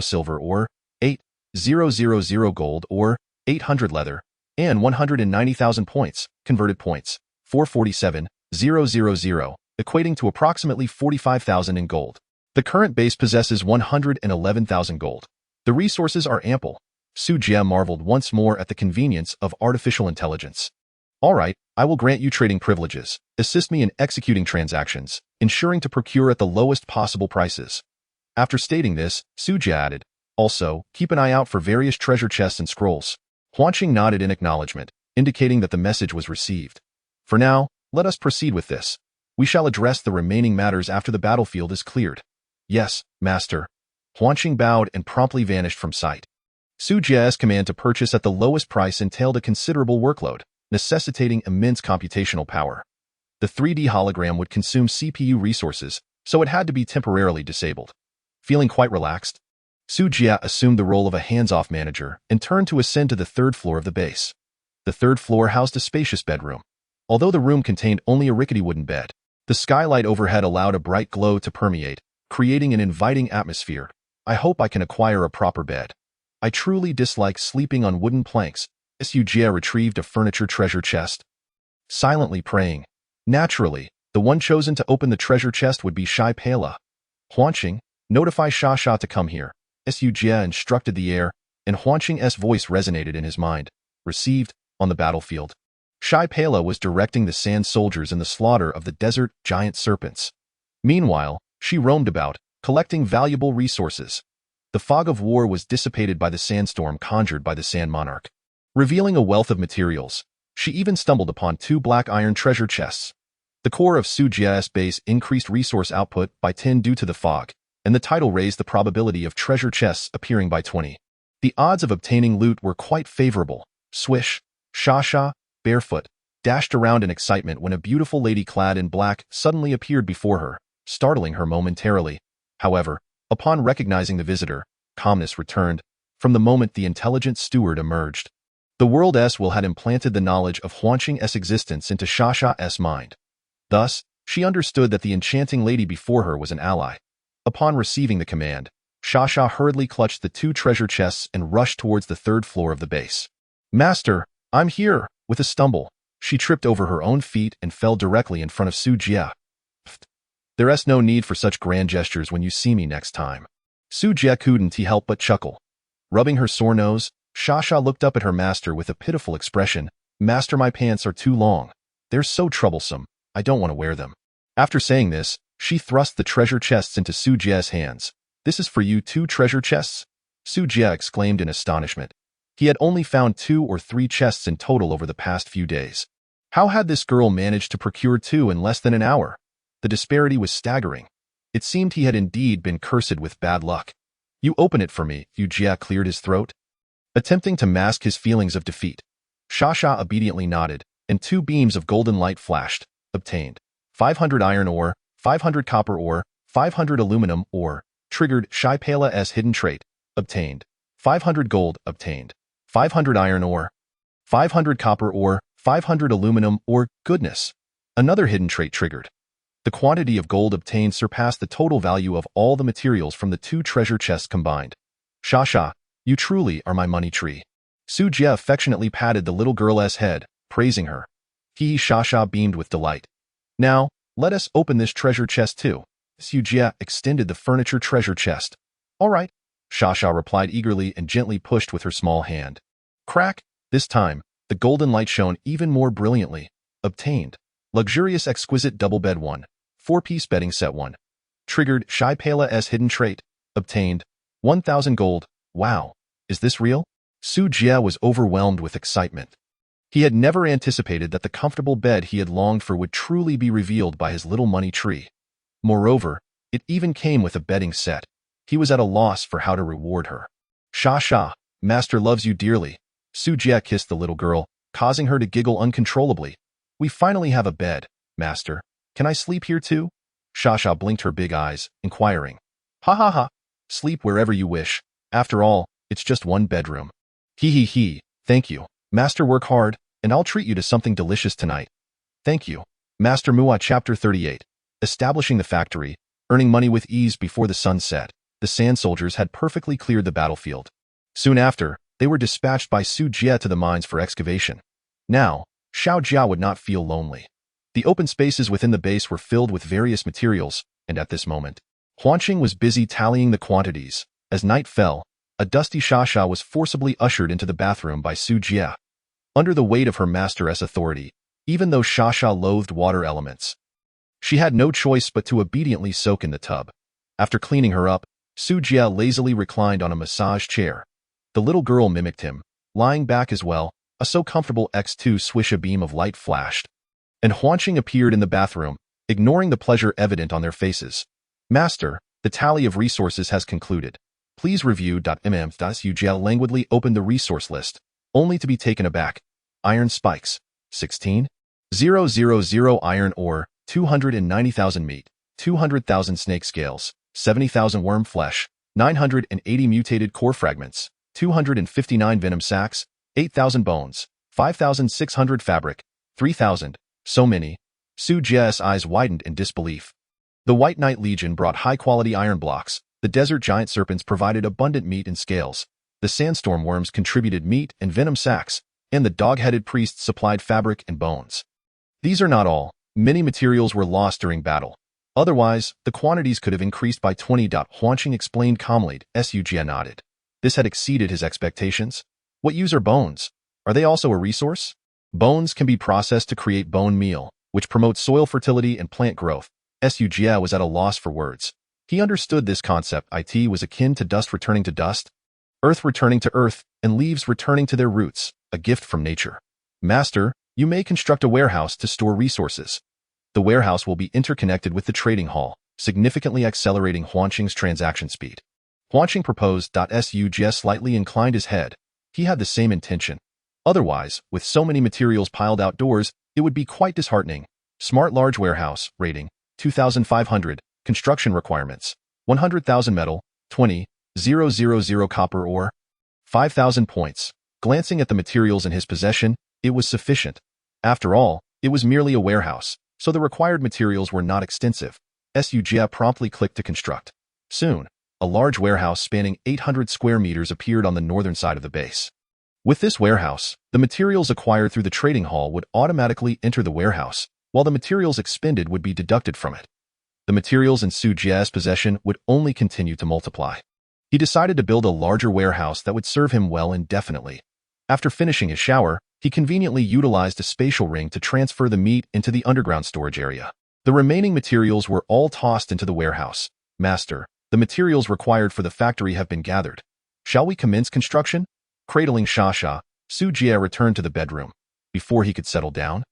silver ore, 8, 000 gold ore, 800 leather, and 190,000 points, converted points, 447, 000, equating to approximately 45,000 in gold. The current base possesses 111,000 gold. The resources are ample. Su Jie marveled once more at the convenience of artificial intelligence. All right, I will grant you trading privileges. Assist me in executing transactions, ensuring to procure at the lowest possible prices. After stating this, Su Jie added, also, keep an eye out for various treasure chests and scrolls. Huanqing nodded in acknowledgement, indicating that the message was received. For now, let us proceed with this. We shall address the remaining matters after the battlefield is cleared. Yes, master. Huanqing bowed and promptly vanished from sight. Su Jie's command to purchase at the lowest price entailed a considerable workload, necessitating immense computational power. The 3D hologram would consume CPU resources, so it had to be temporarily disabled. Feeling quite relaxed, Su Jie assumed the role of a hands-off manager and turned to ascend to the third floor of the base. The third floor housed a spacious bedroom. Although the room contained only a rickety wooden bed, the skylight overhead allowed a bright glow to permeate, creating an inviting atmosphere. I hope I can acquire a proper bed. I truly dislike sleeping on wooden planks. Su Jie retrieved a furniture treasure chest. Silently praying. Naturally, the one chosen to open the treasure chest would be Shai Pela. Huanqing, notify Sha Sha to come here. Su Jie instructed the heir, and Huanqing's voice resonated in his mind. Received, on the battlefield. Shai Pela was directing the sand soldiers in the slaughter of the desert giant serpents. Meanwhile, she roamed about, collecting valuable resources. The fog of war was dissipated by the sandstorm conjured by the Sand Monarch. Revealing a wealth of materials, she even stumbled upon 2 black iron treasure chests. The core of Su Jie's base increased resource output by 10 due to the fog, and the title raised the probability of treasure chests appearing by 20. The odds of obtaining loot were quite favorable. Swish, Sha Sha, barefoot, dashed around in excitement when a beautiful lady clad in black suddenly appeared before her, startling her momentarily. However, upon recognizing the visitor, calmness returned. From the moment the intelligent steward emerged, the world S-Will had implanted the knowledge of Huanqing's existence into Sha Sha's mind. Thus, she understood that the enchanting lady before her was an ally. Upon receiving the command, Sha Sha hurriedly clutched the 2 treasure chests and rushed towards the 3rd floor of the base. Master, I'm here! With a stumble, she tripped over her own feet and fell directly in front of Su Jie. There's no need for such grand gestures when you see me next time. Su Jie couldn't help but chuckle. Rubbing her sore nose, Sha Sha looked up at her master with a pitiful expression. Master, my pants are too long. They're so troublesome. I don't want to wear them. After saying this, she thrust the treasure chests into Su Jie's hands. This is for you 2 treasure chests? Su Jie exclaimed in astonishment. He had only found 2 or 3 chests in total over the past few days. How had this girl managed to procure 2 in less than an hour? The disparity was staggering. It seemed he had indeed been cursed with bad luck. You open it for me. Su Jie cleared his throat, attempting to mask his feelings of defeat. Xia obediently nodded, and 2 beams of golden light flashed. Obtained. 500 iron ore, 500 copper ore, 500 aluminum ore. Triggered. Shai Pala's hidden trait. Obtained. 500 gold. Obtained. 500 iron ore, 500 copper ore, 500 aluminum ore. Goodness. Another hidden trait triggered. The quantity of gold obtained surpassed the total value of all the materials from the 2 treasure chests combined. Xia, you truly are my money tree. Su Jie affectionately patted the little girl's head, praising her. Xia beamed with delight. Now, let us open this treasure chest too. Su Jie extended the furniture treasure chest. All right. Xia replied eagerly and gently pushed with her small hand. Crack! This time, the golden light shone even more brilliantly. Obtained. Luxurious exquisite double bed 1. 4-piece bedding set 1. Triggered. Shai Pala's hidden trait. Obtained. 1,000 gold. Wow. Is this real? Su Jie was overwhelmed with excitement. He had never anticipated that the comfortable bed he had longed for would truly be revealed by his little money tree. Moreover, it even came with a bedding set. He was at a loss for how to reward her. Xia, Master loves you dearly. Su Jie kissed the little girl, causing her to giggle uncontrollably. We finally have a bed, Master. Can I sleep here too? Xia blinked her big eyes, inquiring. Ha ha ha. Sleep wherever you wish. After all, it's just one bedroom. He. Thank you. Master, work hard, and I'll treat you to something delicious tonight. Thank you. Master Mua. Chapter 38. Establishing the factory, earning money with ease before the sun set. The sand soldiers had perfectly cleared the battlefield. Soon after, they were dispatched by Su Jie to the mines for excavation. Now, Su Jie would not feel lonely. The open spaces within the base were filled with various materials, and at this moment, Huanqing was busy tallying the quantities. As night fell, a dusty Xia was forcibly ushered into the bathroom by Su Jie. Under the weight of her master's authority, even though Xia loathed water elements, she had no choice but to obediently soak in the tub. After cleaning her up, Su Jie lazily reclined on a massage chair. The little girl mimicked him, lying back as well. A so comfortable X2 swish. A beam of light flashed, and Huanqing appeared in the bathroom, ignoring the pleasure evident on their faces. Master, the tally of resources has concluded. Please review. Su Jie languidly opened the resource list, only to be taken aback. Iron spikes, 16. 000 iron ore, 290,000 meat, 200,000 snake scales, 70,000 worm flesh, 980 mutated core fragments, 259 venom sacs, 8,000 bones, 5,600 fabric, 3,000. So many. Su Jie's eyes widened in disbelief. The White Knight Legion brought high-quality iron blocks, the desert giant serpents provided abundant meat and scales, the sandstorm worms contributed meat and venom sacs, and the dog-headed priests supplied fabric and bones. These are not all. Many materials were lost during battle. Otherwise, the quantities could have increased by 20. Huanqing explained calmly. Su Jie nodded. This had exceeded his expectations. What use are bones? Are they also a resource? Bones can be processed to create bone meal, which promotes soil fertility and plant growth. Su Jie was at a loss for words. He understood this concept. It was akin to dust returning to dust, earth returning to earth, and leaves returning to their roots, a gift from nature. Master, you may construct a warehouse to store resources. The warehouse will be interconnected with the trading hall, significantly accelerating Huanqing's transaction speed. Huanqing proposed. Su Jie slightly inclined his head. He had the same intention. Otherwise, with so many materials piled outdoors, it would be quite disheartening. Smart large warehouse, rating, 2,500, construction requirements, 100,000 metal, 20,000 copper ore, 5,000 points. Glancing at the materials in his possession, it was sufficient. After all, it was merely a warehouse, so the required materials were not extensive. Su Jie promptly clicked to construct. Soon, a large warehouse spanning 800 square meters appeared on the northern side of the base. With this warehouse, the materials acquired through the trading hall would automatically enter the warehouse, while the materials expended would be deducted from it. The materials in Su Jie's possession would only continue to multiply. He decided to build a larger warehouse that would serve him well indefinitely. After finishing his shower, he conveniently utilized a spatial ring to transfer the meat into the underground storage area. The remaining materials were all tossed into the warehouse. Master, the materials required for the factory have been gathered. Shall we commence construction? Cradling Xia, Su Jie returned to the bedroom. Before he could settle down,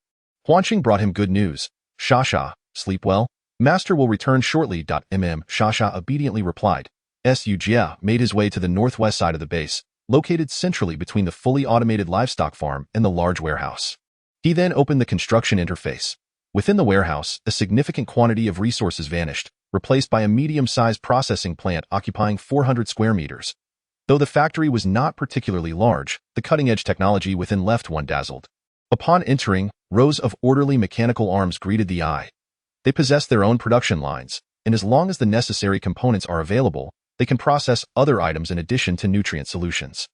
Huanqing brought him good news. Xia, sleep well. Master will return shortly. Xia obediently replied. Su Jie made his way to the northwest side of the base, located centrally between the fully automated livestock farm and the large warehouse. He then opened the construction interface. Within the warehouse, a significant quantity of resources vanished, replaced by a medium-sized processing plant occupying 400 square meters. Though the factory was not particularly large, the cutting-edge technology within left one dazzled. Upon entering, rows of orderly mechanical arms greeted the eye. They possess their own production lines, and as long as the necessary components are available, they can process other items in addition to nutrient solutions.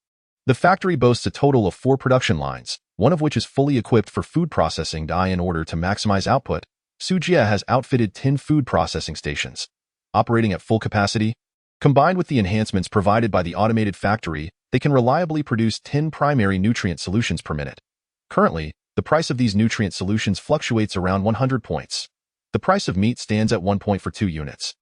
The factory boasts a total of 4 production lines, one of which is fully equipped for food processing. In order to maximize output, Su Jie has outfitted 10 food processing stations. Operating at full capacity, combined with the enhancements provided by the automated factory, they can reliably produce 10 primary nutrient solutions per minute. Currently, the price of these nutrient solutions fluctuates around 100 points. The price of meat stands at 1 point for 2 units.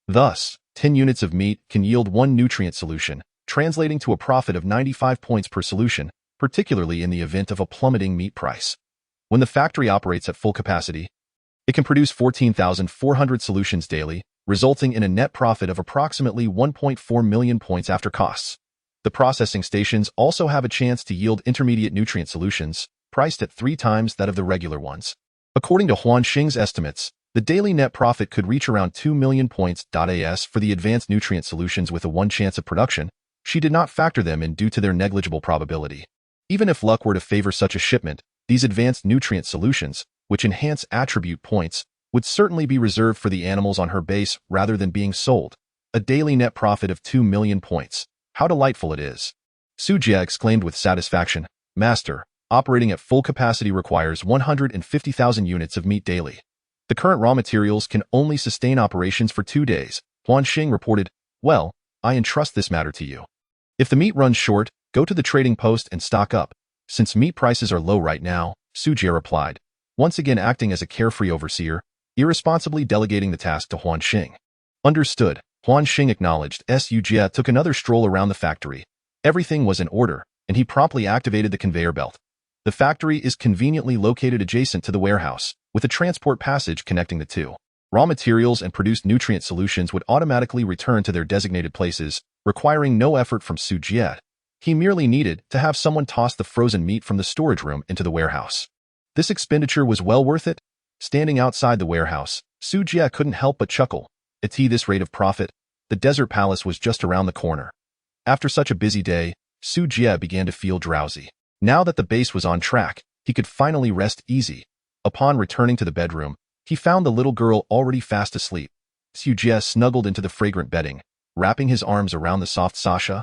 Thus, 10 units of meat can yield 1 nutrient solution, translating to a profit of 95 points per solution, particularly in the event of a plummeting meat price. When the factory operates at full capacity, it can produce 14,400 solutions daily, resulting in a net profit of approximately 1.4 million points after costs. The processing stations also have a chance to yield intermediate nutrient solutions, priced at 3 times that of the regular ones. According to Huan Xing's estimates, the daily net profit could reach around 2 million points. As for the advanced nutrient solutions with a 1 chance of production, she did not factor them in due to their negligible probability. Even if luck were to favor such a shipment, these advanced nutrient solutions, which enhance attribute points, would certainly be reserved for the animals on her base rather than being sold. A daily net profit of 2 million points. How delightful it is. Su Jie exclaimed with satisfaction, Master, operating at full capacity requires 150,000 units of meat daily. The current raw materials can only sustain operations for 2 days. Huan Xing reported, Well, I entrust this matter to you. If the meat runs short, go to the trading post and stock up. Since meat prices are low right now, Su Jie replied, once again acting as a carefree overseer, irresponsibly delegating the task to Huan Xing. Understood. Huan Xing acknowledged. Su Jie took another stroll around the factory. Everything was in order, and he promptly activated the conveyor belt. The factory is conveniently located adjacent to the warehouse, with a transport passage connecting the two. Raw materials and produced nutrient solutions would automatically return to their designated places, requiring no effort from Su Jie. He merely needed to have someone toss the frozen meat from the storage room into the warehouse. This expenditure was well worth it. Standing outside the warehouse, Su Jie couldn't help but chuckle. At this rate of profit, the desert palace was just around the corner. After such a busy day, Su Jie began to feel drowsy. Now that the base was on track, he could finally rest easy. Upon returning to the bedroom, he found the little girl already fast asleep. Su Jie snuggled into the fragrant bedding, wrapping his arms around the soft Sasha,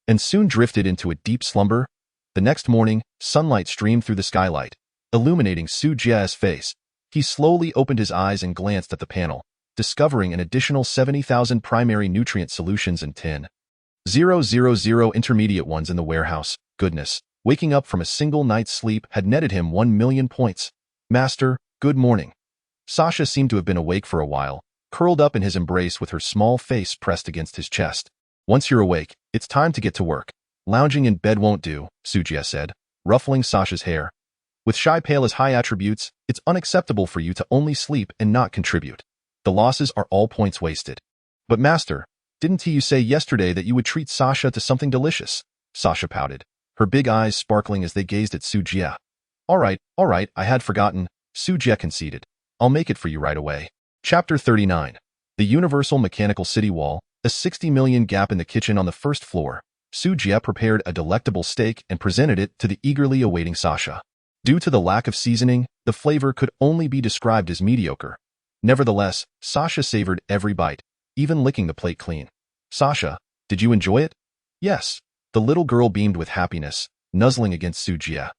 and soon drifted into a deep slumber. The next morning, sunlight streamed through the skylight, illuminating Su Jie's face. He slowly opened his eyes and glanced at the panel, discovering an additional 70,000 primary nutrient solutions and 10,000 intermediate ones in the warehouse. Goodness, waking up from a single night's sleep had netted him 1 million points. Master, good morning. Sasha seemed to have been awake for a while, curled up in his embrace with her small face pressed against his chest. Once you're awake, it's time to get to work. Lounging in bed won't do, Su Jie said, ruffling Sasha's hair. With Shy Pale as high attributes, it's unacceptable for you to only sleep and not contribute. The losses are all points wasted. But master, didn't you say yesterday that you would treat Sasha to something delicious? Sasha pouted, her big eyes sparkling as they gazed at Su Jie. All right, I had forgotten, Su Jie conceded. I'll make it for you right away. Chapter 39. The Universal Mechanical City Wall, a 60 million gap in the kitchen on the first floor. Su Jie prepared a delectable steak and presented it to the eagerly awaiting Sasha. Due to the lack of seasoning, the flavor could only be described as mediocre. Nevertheless, Sasha savored every bite, even licking the plate clean. Sasha, did you enjoy it? Yes. The little girl beamed with happiness, nuzzling against Su Jie.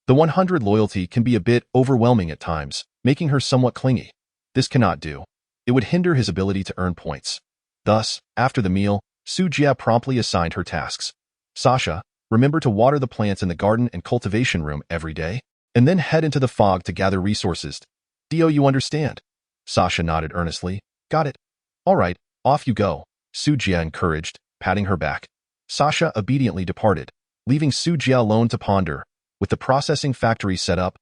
The 100 loyalty can be a bit overwhelming at times, making her somewhat clingy. This cannot do. It would hinder his ability to earn points. Thus, after the meal, Su Jie promptly assigned her tasks. Sasha, remember to water the plants in the garden and cultivation room every day, and then head into the fog to gather resources. Do you understand? Sasha nodded earnestly. Got it. All right, off you go, Su Jie encouraged, patting her back. Sasha obediently departed, leaving Su Jie alone to ponder. With the processing factory set up,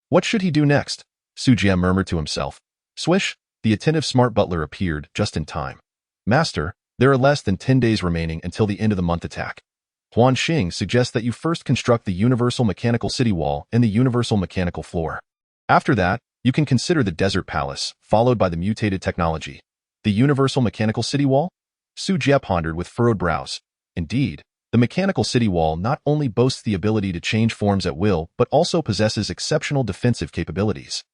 what should he do next? Su Jie murmured to himself. Swish, the attentive smart butler appeared just in time. Master, There are less than 10 days remaining until the end of the month attack. Huan Xing suggests that you first construct the universal mechanical city wall and the universal mechanical floor. After that, you can consider the desert palace, followed by the mutated technology. The universal mechanical city wall? Su Jie pondered with furrowed brows. Indeed, the mechanical city wall not only boasts the ability to change forms at will, but also possesses exceptional defensive capabilities.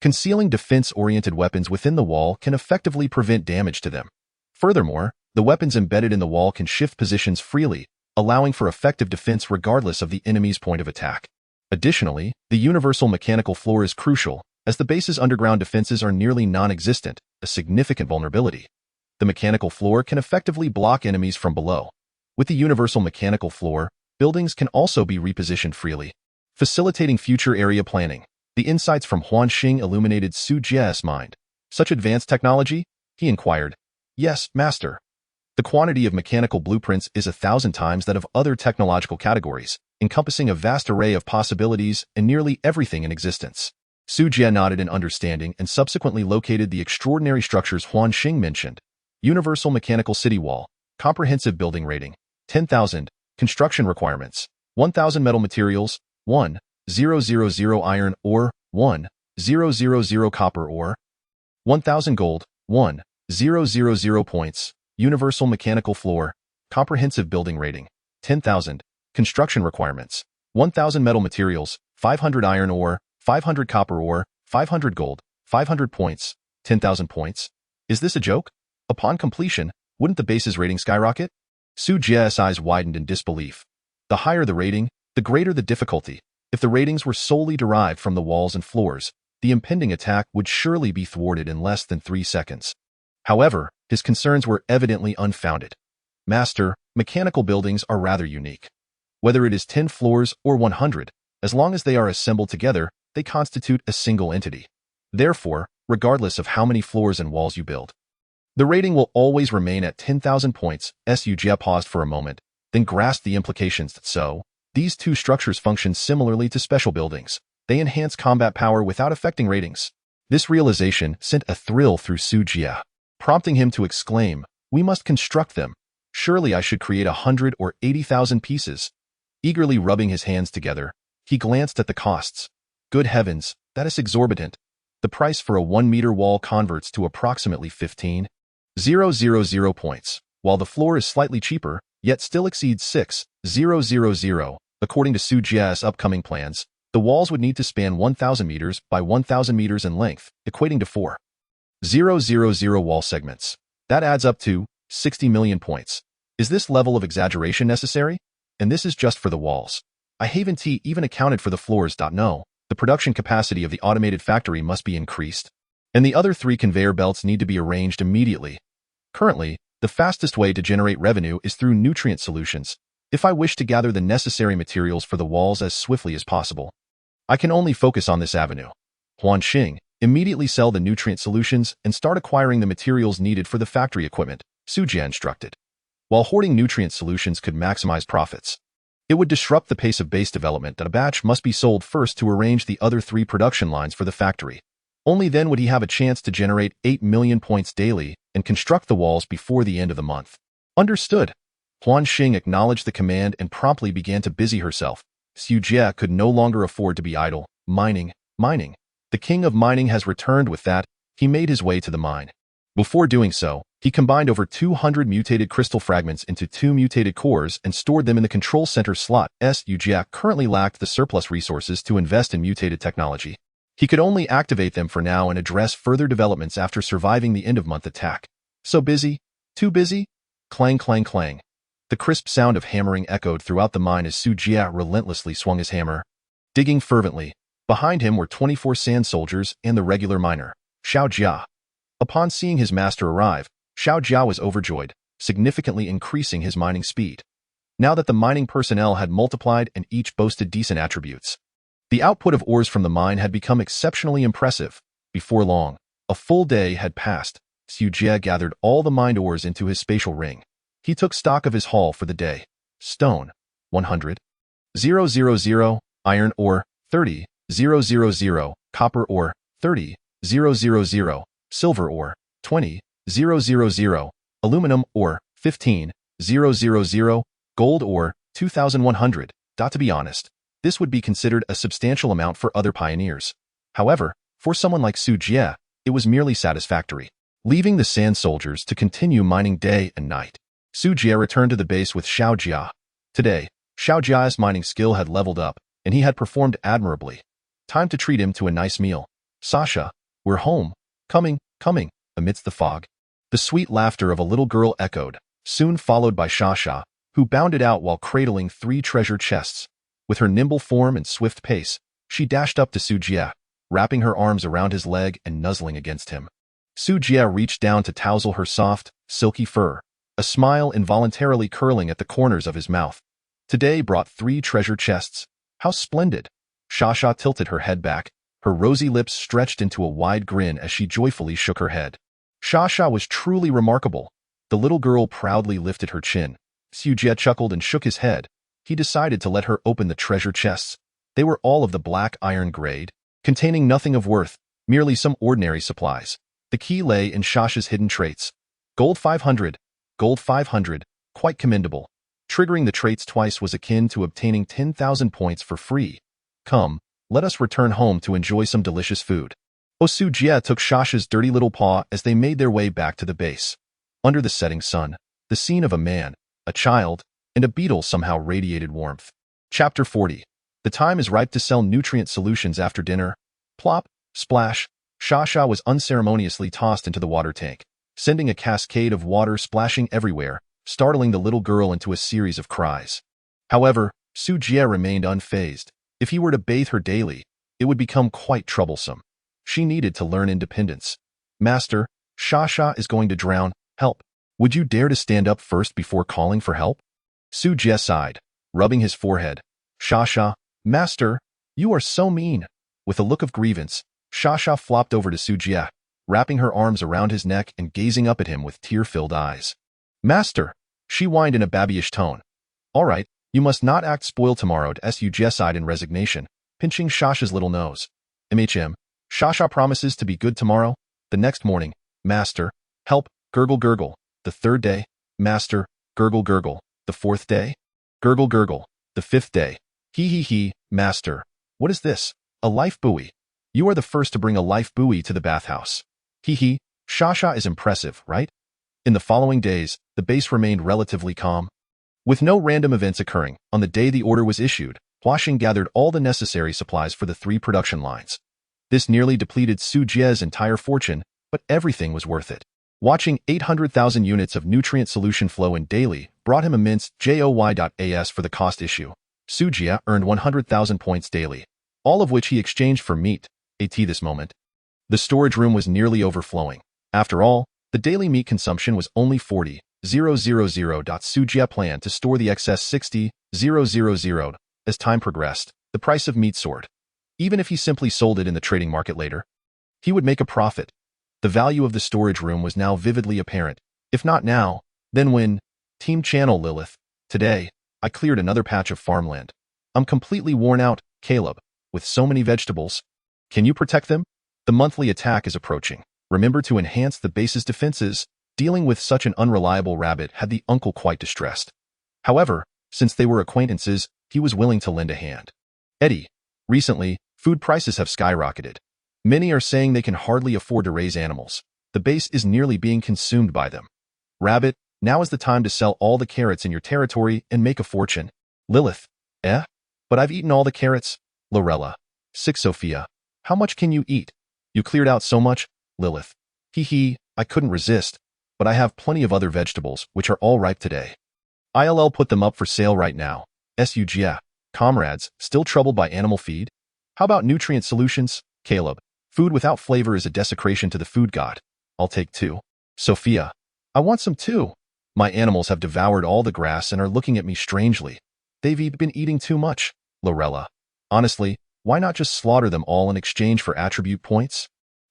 Concealing defense-oriented weapons within the wall can effectively prevent damage to them. Furthermore, the weapons embedded in the wall can shift positions freely, allowing for effective defense regardless of the enemy's point of attack. Additionally, the universal mechanical floor is crucial, as the base's underground defenses are nearly non-existent, a significant vulnerability. The mechanical floor can effectively block enemies from below. With the universal mechanical floor, buildings can also be repositioned freely, facilitating future area planning. The insights from Huan Xing illuminated Su Jie's mind. Such advanced technology? He inquired. Yes, master. The quantity of mechanical blueprints is 1,000 times that of other technological categories, encompassing a vast array of possibilities and nearly everything in existence. Su Jie nodded in understanding and subsequently located the extraordinary structures Huan Xing mentioned. Universal mechanical city wall, comprehensive building rating, 10,000, construction requirements, 1,000 metal materials, 1,000 iron ore, 1,000 copper ore, 1,000 gold, 1,000 points, universal mechanical floor, comprehensive building rating, 10,000, construction requirements, 1,000 metal materials, 500 iron ore, 500 copper ore, 500 gold, 500 points, 10,000 points. Is this a joke? Upon completion, wouldn't the base's rating skyrocket? Su Jie's eyes widened in disbelief. The higher the rating, the greater the difficulty. If the ratings were solely derived from the walls and floors, the impending attack would surely be thwarted in less than 3 seconds. However, his concerns were evidently unfounded. Master, mechanical buildings are rather unique. Whether it is 10 floors or 100, as long as they are assembled together, they constitute a single entity. Therefore, regardless of how many floors and walls you build, the rating will always remain at 10,000 points. Su Jie paused for a moment, then grasped the implications. So, these two structures function similarly to special buildings. They enhance combat power without affecting ratings. This realization sent a thrill through Su Jie, prompting him to exclaim, "We must construct them. Surely I should create 100 or 80,000 pieces." Eagerly rubbing his hands together, he glanced at the costs. Good heavens, that is exorbitant. The price for a 1-meter wall converts to approximately 15,000 points, while the floor is slightly cheaper, yet still exceeds 6,000. According to Su Jie's upcoming plans, the walls would need to span 1,000 meters by 1,000 meters in length, equating to 4,000 wall segments. That adds up to 60 million points. Is this level of exaggeration necessary? And this is just for the walls. I haven't even accounted for the floors. No, the production capacity of the automated factory must be increased, and the other 3 conveyor belts need to be arranged immediately. Currently, the fastest way to generate revenue is through nutrient solutions. If I wish to gather the necessary materials for the walls as swiftly as possible, I can only focus on this avenue. Huan Xing, immediately sell the nutrient solutions and start acquiring the materials needed for the factory equipment, Su Jie instructed. While hoarding nutrient solutions could maximize profits, it would disrupt the pace of base development. That a batch must be sold first to arrange the other 3 production lines for the factory. Only then would he have a chance to generate 8 million points daily and construct the walls before the end of the month. Understood. Huan Xing acknowledged the command and promptly began to busy herself. Su Jie could no longer afford to be idle. Mining. The king of mining has returned. With that, he made his way to the mine. Before doing so, he combined over 200 mutated crystal fragments into 2 mutated cores and stored them in the control center slot. Su Jie currently lacked the surplus resources to invest in mutated technology. He could only activate them for now and address further developments after surviving the end-of-month attack. So busy? Too busy? Clang, clang, clang. The crisp sound of hammering echoed throughout the mine as Su Jie relentlessly swung his hammer, digging fervently. Behind him were 24 sand soldiers and the regular miner, Su Jie. Upon seeing his master arrive, Su Jie was overjoyed, significantly increasing his mining speed. Now that the mining personnel had multiplied and each boasted decent attributes, the output of ores from the mine had become exceptionally impressive. Before long, a full day had passed. Su Jie gathered all the mined ores into his spatial ring. He took stock of his haul for the day. Stone, 100,000, iron ore, 30,000, copper ore, 30,000, silver ore, 20,000, aluminum ore, 15,000 gold or 2,100. To be honest, this would be considered a substantial amount for other pioneers. However, for someone like Su Jie, it was merely satisfactory. Leaving the sand soldiers to continue mining day and night, Su Jie returned to the base with Su Jie. Today, Su Jie's mining skill had leveled up, and he had performed admirably. Time to treat him to a nice meal. Sasha, we're home. Coming, amidst the fog. The sweet laughter of a little girl echoed, soon followed by Sasha, who bounded out while cradling 3 treasure chests. With her nimble form and swift pace, she dashed up to Su Jie, wrapping her arms around his leg and nuzzling against him. Su Jie reached down to tousle her soft, silky fur, a smile involuntarily curling at the corners of his mouth. Today brought 3 treasure chests. How splendid! Sasha tilted her head back, her rosy lips stretched into a wide grin as she joyfully shook her head. Sasha was truly remarkable. The little girl proudly lifted her chin. Su Jie chuckled and shook his head. He decided to let her open the treasure chests. They were all of the black iron grade, containing nothing of worth, merely some ordinary supplies. The key lay in Sasha's hidden traits. Gold 500, quite commendable. Triggering the traits twice was akin to obtaining 10,000 points for free. Come, let us return home to enjoy some delicious food. Su Jie took Sasha's dirty little paw as they made their way back to the base. Under the setting sun, the scene of a man, a child, and a beetle somehow radiated warmth. Chapter 40. The time is ripe to sell nutrient solutions after dinner. Plop, splash, Sasha was unceremoniously tossed into the water tank, sending a cascade of water splashing everywhere, startling the little girl into a series of cries. However, Su Jie remained unfazed. If he were to bathe her daily, it would become quite troublesome. She needed to learn independence. Master, Sasha is going to drown. Help. Would you dare to stand up first before calling for help? Su Jie sighed, rubbing his forehead. Sasha, Master, you are so mean. With a look of grievance, Sasha flopped over to Su Jie, wrapping her arms around his neck and gazing up at him with tear-filled eyes. Master, she whined in a babyish tone. All right, you must not act spoiled tomorrow. Su Jie sighed in resignation, pinching Sasha's little nose. Sasha promises to be good tomorrow. The next morning, Master, help, gurgle gurgle. The 3rd day, Master, gurgle gurgle. The 4th day, gurgle gurgle. The 5th day, he, Master. What is this? A life buoy. You are the first to bring a life buoy to the bathhouse. Sasha is impressive, right? In the following days, the base remained relatively calm. With no random events occurring, on the day the order was issued, Huaxing gathered all the necessary supplies for the 3 production lines. This nearly depleted Su Jie's entire fortune, but everything was worth it. Watching 800,000 units of nutrient solution flow in daily brought him immense joy.as for the cost issue. Su Jie earned 100,000 points daily, all of which he exchanged for meat, this moment. The storage room was nearly overflowing. After all, the daily meat consumption was only 40,000. Su Jie planned to store the excess 60,000. As time progressed, the price of meat soared. Even if he simply sold it in the trading market later, he would make a profit. The value of the storage room was now vividly apparent. If not now, then when? Team Channel Lilith. Today, I cleared another patch of farmland. I'm completely worn out, Caleb, with so many vegetables. Can you protect them? The monthly attack is approaching. Remember to enhance the base's defenses. Dealing with such an unreliable rabbit had the uncle quite distressed. However, since they were acquaintances, he was willing to lend a hand. Eddie, recently, food prices have skyrocketed. Many are saying they can hardly afford to raise animals. The base is nearly being consumed by them. Rabbit, now is the time to sell all the carrots in your territory and make a fortune. Lilith, but I've eaten all the carrots. Lorella, 6 Sophia, how much can you eat? You cleared out so much. Lilith, I couldn't resist, but I have plenty of other vegetables which are all ripe today. ILL put them up for sale right now. Su Jie, comrades, still troubled by animal feed? How about nutrient solutions? Caleb, food without flavor is a desecration to the food god. I'll take 2. Sophia, I want some too. My animals have devoured all the grass and are looking at me strangely. They've been eating too much. Lorella, honestly, why not just slaughter them all in exchange for attribute points?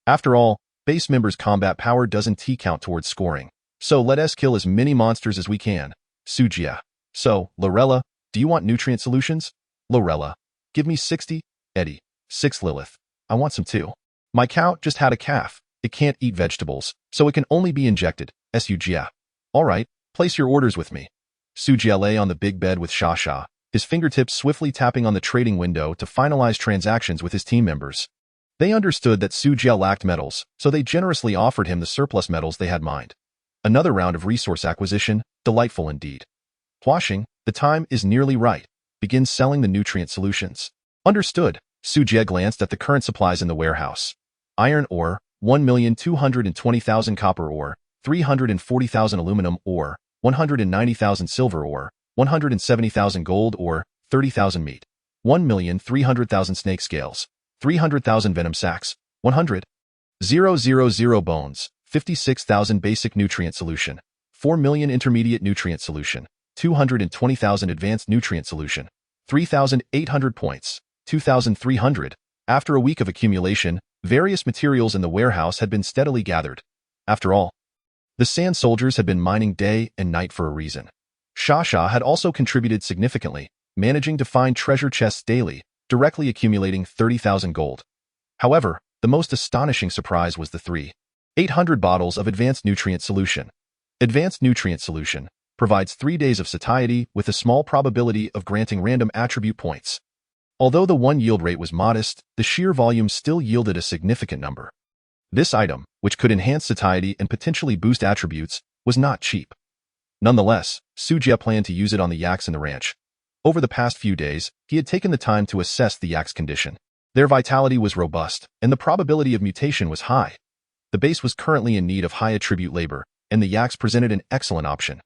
After all, base members' combat power doesn't count towards scoring. So let us kill as many monsters as we can. Su Jie, so, Lorella, do you want nutrient solutions? Lorella, give me 60. Eddie, 6 Lilith, I want some too. My cow just had a calf. It can't eat vegetables, so it can only be injected. Su Jie, all right, Place your orders with me. Su Jie lay on the big bed with Xia Xia, his fingertips swiftly tapping on the trading window to finalize transactions with his team members. They understood that Su Jie lacked metals, so they generously offered him the surplus metals they had mined. Another round of resource acquisition, delightful indeed. Huaxing, the time is nearly right. Begin selling the nutrient solutions. Understood. Su Jie glanced at the current supplies in the warehouse. Iron ore, 1,220,000 copper ore, 340,000 aluminum ore, 190,000 silver ore, 170,000 gold ore, 30,000 meat, 1,300,000 snake scales, 300,000 venom sacs, 100,000 bones, 56,000 basic nutrient solution, 4 million intermediate nutrient solution, 220,000 advanced nutrient solution, 3,800 points, 2,300. After a week of accumulation, various materials in the warehouse had been steadily gathered. After all, the sand soldiers had been mining day and night for a reason. Xia Xia had also contributed significantly, managing to find treasure chests daily, directly accumulating 30,000 gold. However, the most astonishing surprise was the 3,800 bottles of advanced nutrient solution. Advanced nutrient solution provides 3 days of satiety with a small probability of granting random attribute points. Although the one yield rate was modest, the sheer volume still yielded a significant number. This item, which could enhance satiety and potentially boost attributes, was not cheap. Nonetheless, Su Jie planned to use it on the yaks in the ranch. Over the past few days, he had taken the time to assess the yaks' condition. Their vitality was robust, and the probability of mutation was high. The base was currently in need of high attribute labor, and the yaks presented an excellent option.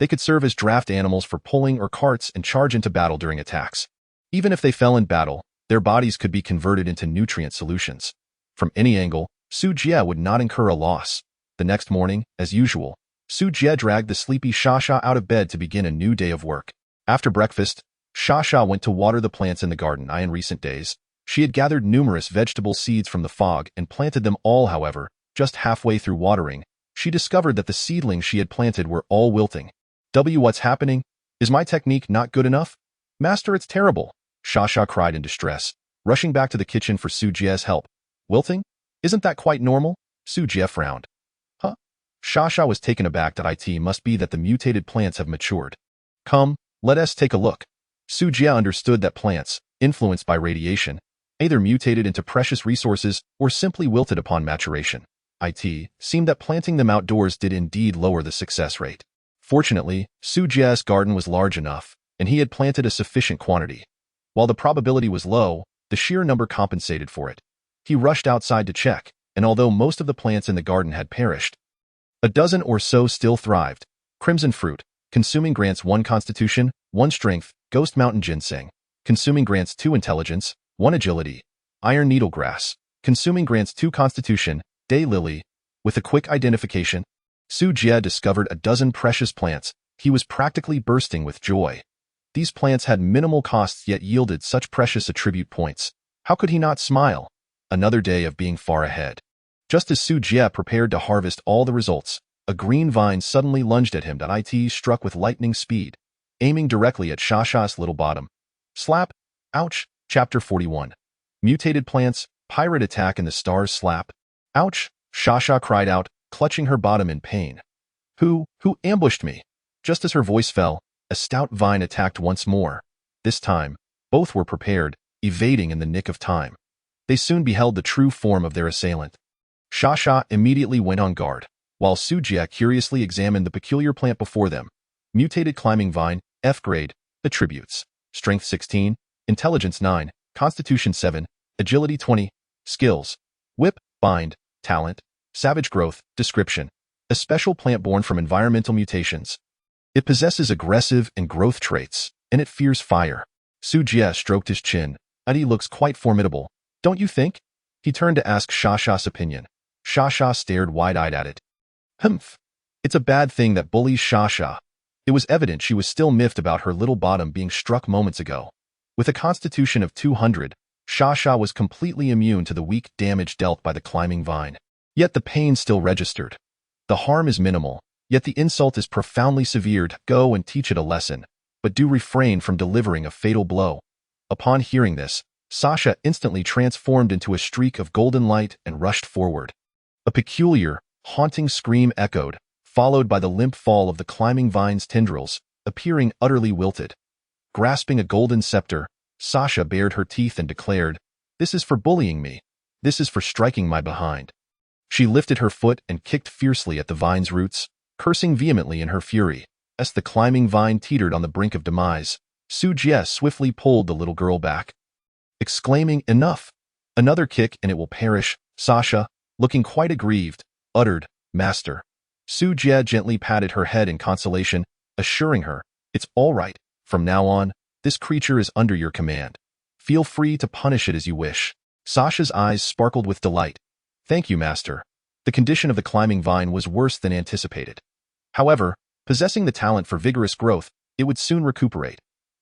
They could serve as draft animals for pulling or carts and charge into battle during attacks. Even if they fell in battle, their bodies could be converted into nutrient solutions. From any angle, Su Jie would not incur a loss. The next morning, as usual, Su Jie dragged the sleepy Xia Xia out of bed to begin a new day of work. After breakfast, Xia Xia went to water the plants in the garden. In recent days, she had gathered numerous vegetable seeds from the fog and planted them all. However, just halfway through watering, she discovered that the seedlings she had planted were all wilting. What's happening? Is my technique not good enough? Master, it's terrible. Xia Xia cried in distress, rushing back to the kitchen for Su Jie's help. Wilting? Isn't that quite normal? Su Jie frowned. Huh? Xia Xia was taken aback that it must be that the mutated plants have matured. Come, let us take a look. Su Jie understood that plants, influenced by radiation, either mutated into precious resources or simply wilted upon maturation. It seemed that planting them outdoors did indeed lower the success rate. Fortunately, Su Jie's garden was large enough, and he had planted a sufficient quantity. While the probability was low, the sheer number compensated for it. He rushed outside to check, and although most of the plants in the garden had perished, a dozen or so still thrived. Crimson fruit, consuming grants 1 constitution, 1 strength. Ghost mountain ginseng, consuming grants 2 intelligence, 1 agility. Iron needlegrass, consuming grants 2 constitution. Day lily. With a quick identification, Su Jie discovered a dozen precious plants. He was practically bursting with joy. These plants had minimal costs yet yielded such precious attribute points. How could he not smile? Another day of being far ahead. Just as Su Jie prepared to harvest all the results, a green vine suddenly lunged at him. It struck with lightning speed, aiming directly at Xia Xia's little bottom. Slap! Ouch! Chapter 41. Mutated plants, pirate attack in the stars. Slap! Ouch! Xia Xia cried out, clutching her bottom in pain. Who ambushed me? Just as her voice fell, a stout vine attacked once more. This time, both were prepared, evading in the nick of time. They soon beheld the true form of their assailant. Xia Xia immediately went on guard, while Su Jie curiously examined the peculiar plant before them. Mutated climbing vine, F grade, attributes, strength 16, intelligence 9, constitution 7, agility 20, skills, whip, bind, talent, savage growth, description, a special plant born from environmental mutations. It possesses aggressive and growth traits, and it fears fire. Su Jie stroked his chin. He looks quite formidable, don't you think? He turned to ask Xia Xia's opinion. Xia Xia stared wide-eyed at it. Humph. It's a bad thing that bullies Xia Xia. It was evident she was still miffed about her little bottom being struck moments ago. With a constitution of 200, Xia Xia was completely immune to the weak damage dealt by the climbing vine. Yet the pain still registered. The harm is minimal, yet the insult is profoundly severe. Go and teach it a lesson, but do refrain from delivering a fatal blow. Upon hearing this, Xia Xia instantly transformed into a streak of golden light and rushed forward. A peculiar, haunting scream echoed, followed by the limp fall of the climbing vine's tendrils, appearing utterly wilted. Grasping a golden scepter, Sasha bared her teeth and declared, "This is for bullying me. This is for striking my behind." She lifted her foot and kicked fiercely at the vine's roots, cursing vehemently in her fury. As the climbing vine teetered on the brink of demise, Su Jie swiftly pulled the little girl back, exclaiming, "Enough! Another kick and it will perish." Sasha, looking quite aggrieved, uttered, "Master." Su Jie gently patted her head in consolation, assuring her, "It's all right. From now on, this creature is under your command. Feel free to punish it as you wish." Sasha's eyes sparkled with delight. "Thank you, Master." The condition of the climbing vine was worse than anticipated. However, possessing the talent for vigorous growth, it would soon recuperate.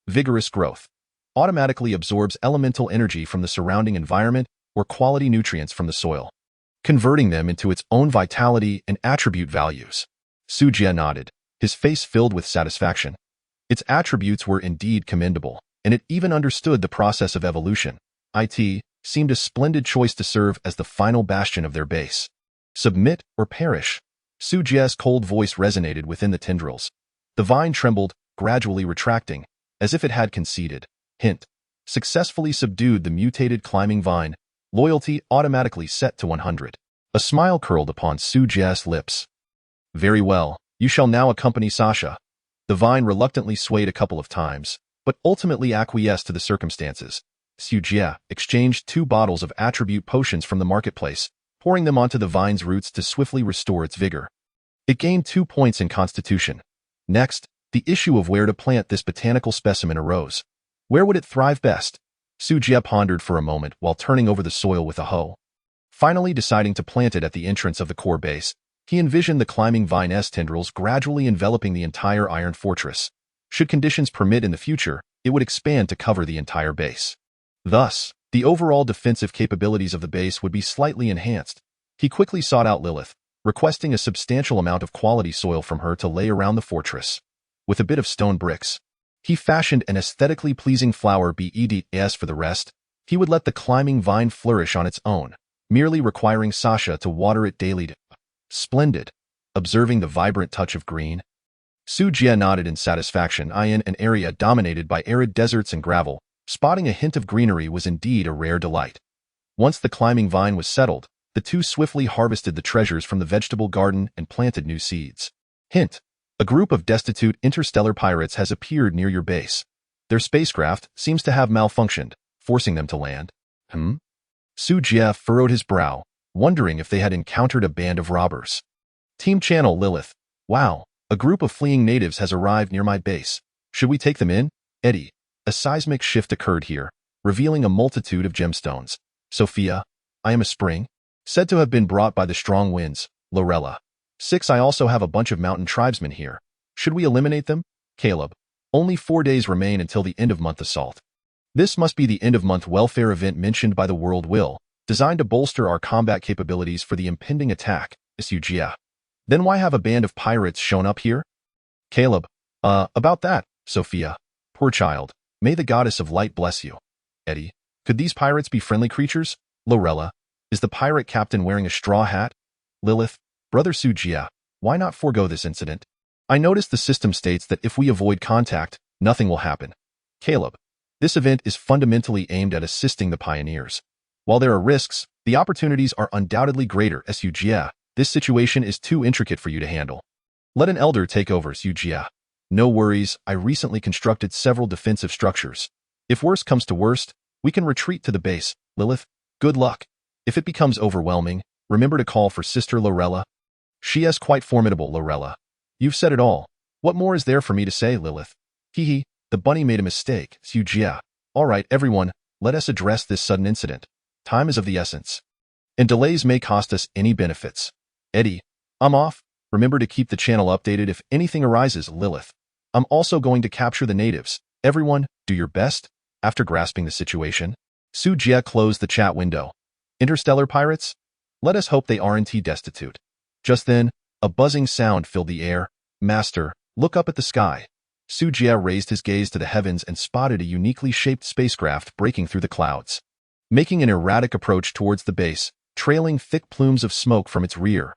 Vigorous growth automatically absorbs elemental energy from the surrounding environment or quality nutrients from the soil, converting them into its own vitality and attribute values. Su Jie nodded, his face filled with satisfaction. Its attributes were indeed commendable, and it even understood the process of evolution. It seemed a splendid choice to serve as the final bastion of their base. Submit or perish. Su Jie's cold voice resonated within the tendrils. The vine trembled, gradually retracting, as if it had conceded. Hint. Successfully subdued the mutated climbing vine. Loyalty automatically set to 100. A smile curled upon Su Jie's lips. "Very well, you shall now accompany Sasha." The vine reluctantly swayed a couple of times, but ultimately acquiesced to the circumstances. Su Jie exchanged 2 bottles of attribute potions from the marketplace, pouring them onto the vine's roots to swiftly restore its vigor. It gained 2 points in constitution. Next, the issue of where to plant this botanical specimen arose. Where would it thrive best? Su Jie pondered for a moment while turning over the soil with a hoe. Finally deciding to plant it at the entrance of the core base, he envisioned the climbing vine's tendrils gradually enveloping the entire iron fortress. Should conditions permit in the future, it would expand to cover the entire base. Thus, the overall defensive capabilities of the base would be slightly enhanced. He quickly sought out Lilith, requesting a substantial amount of quality soil from her to lay around the fortress. With a bit of stone bricks, he fashioned an aesthetically pleasing flower beds. For the rest, he would let the climbing vine flourish on its own, merely requiring Sasha to water it daily. Splendid. Observing the vibrant touch of green, Su Jie nodded in satisfaction. In an area dominated by arid deserts and gravel, spotting a hint of greenery was indeed a rare delight. Once the climbing vine was settled, the two swiftly harvested the treasures from the vegetable garden and planted new seeds. Hint. A group of destitute interstellar pirates has appeared near your base. Their spacecraft seems to have malfunctioned, forcing them to land. Su Jie furrowed his brow, wondering if they had encountered a band of robbers. Team Channel Lilith. Wow, a group of fleeing natives has arrived near my base. Should we take them in? Eddie. A seismic shift occurred here, revealing a multitude of gemstones. Sophia. I am a spring, said to have been brought by the strong winds. Lorella. 6. I also have a bunch of mountain tribesmen here. Should we eliminate them? Caleb. Only 4 days remain until the end-of-month assault. This must be the end-of-month welfare event mentioned by the World Will, designed to bolster our combat capabilities for the impending attack. Su Jie. Then why have a band of pirates shown up here? Caleb. About that, Sophia. Poor child. May the goddess of light bless you. Eddie. Could these pirates be friendly creatures? Lorella. Is the pirate captain wearing a straw hat? Lilith. Brother Su Jie, why not forego this incident? I noticed the system states that if we avoid contact, nothing will happen. Caleb. This event is fundamentally aimed at assisting the pioneers. While there are risks, the opportunities are undoubtedly greater. Su Jie, this situation is too intricate for you to handle. Let an elder take over. Su Jie. No worries, I recently constructed several defensive structures. If worst comes to worst, we can retreat to the base. Lilith, good luck. If it becomes overwhelming, remember to call for Sister Lorella. She is quite formidable, Lorella. You've said it all. What more is there for me to say, Lilith? Hee, the bunny made a mistake. Su Jie. All right, everyone, let us address this sudden incident. Time is of the essence, and delays may cost us any benefits. Eddie, I'm off. Remember to keep the channel updated if anything arises, Lilith. I'm also going to capture the natives. Everyone, do your best. After grasping the situation, Su Jie closed the chat window. Interstellar pirates? Let us hope they aren't destitute. Just then, a buzzing sound filled the air. Master, look up at the sky. Su Jie raised his gaze to the heavens and spotted a uniquely shaped spacecraft breaking through the clouds. Making an erratic approach towards the base, trailing thick plumes of smoke from its rear.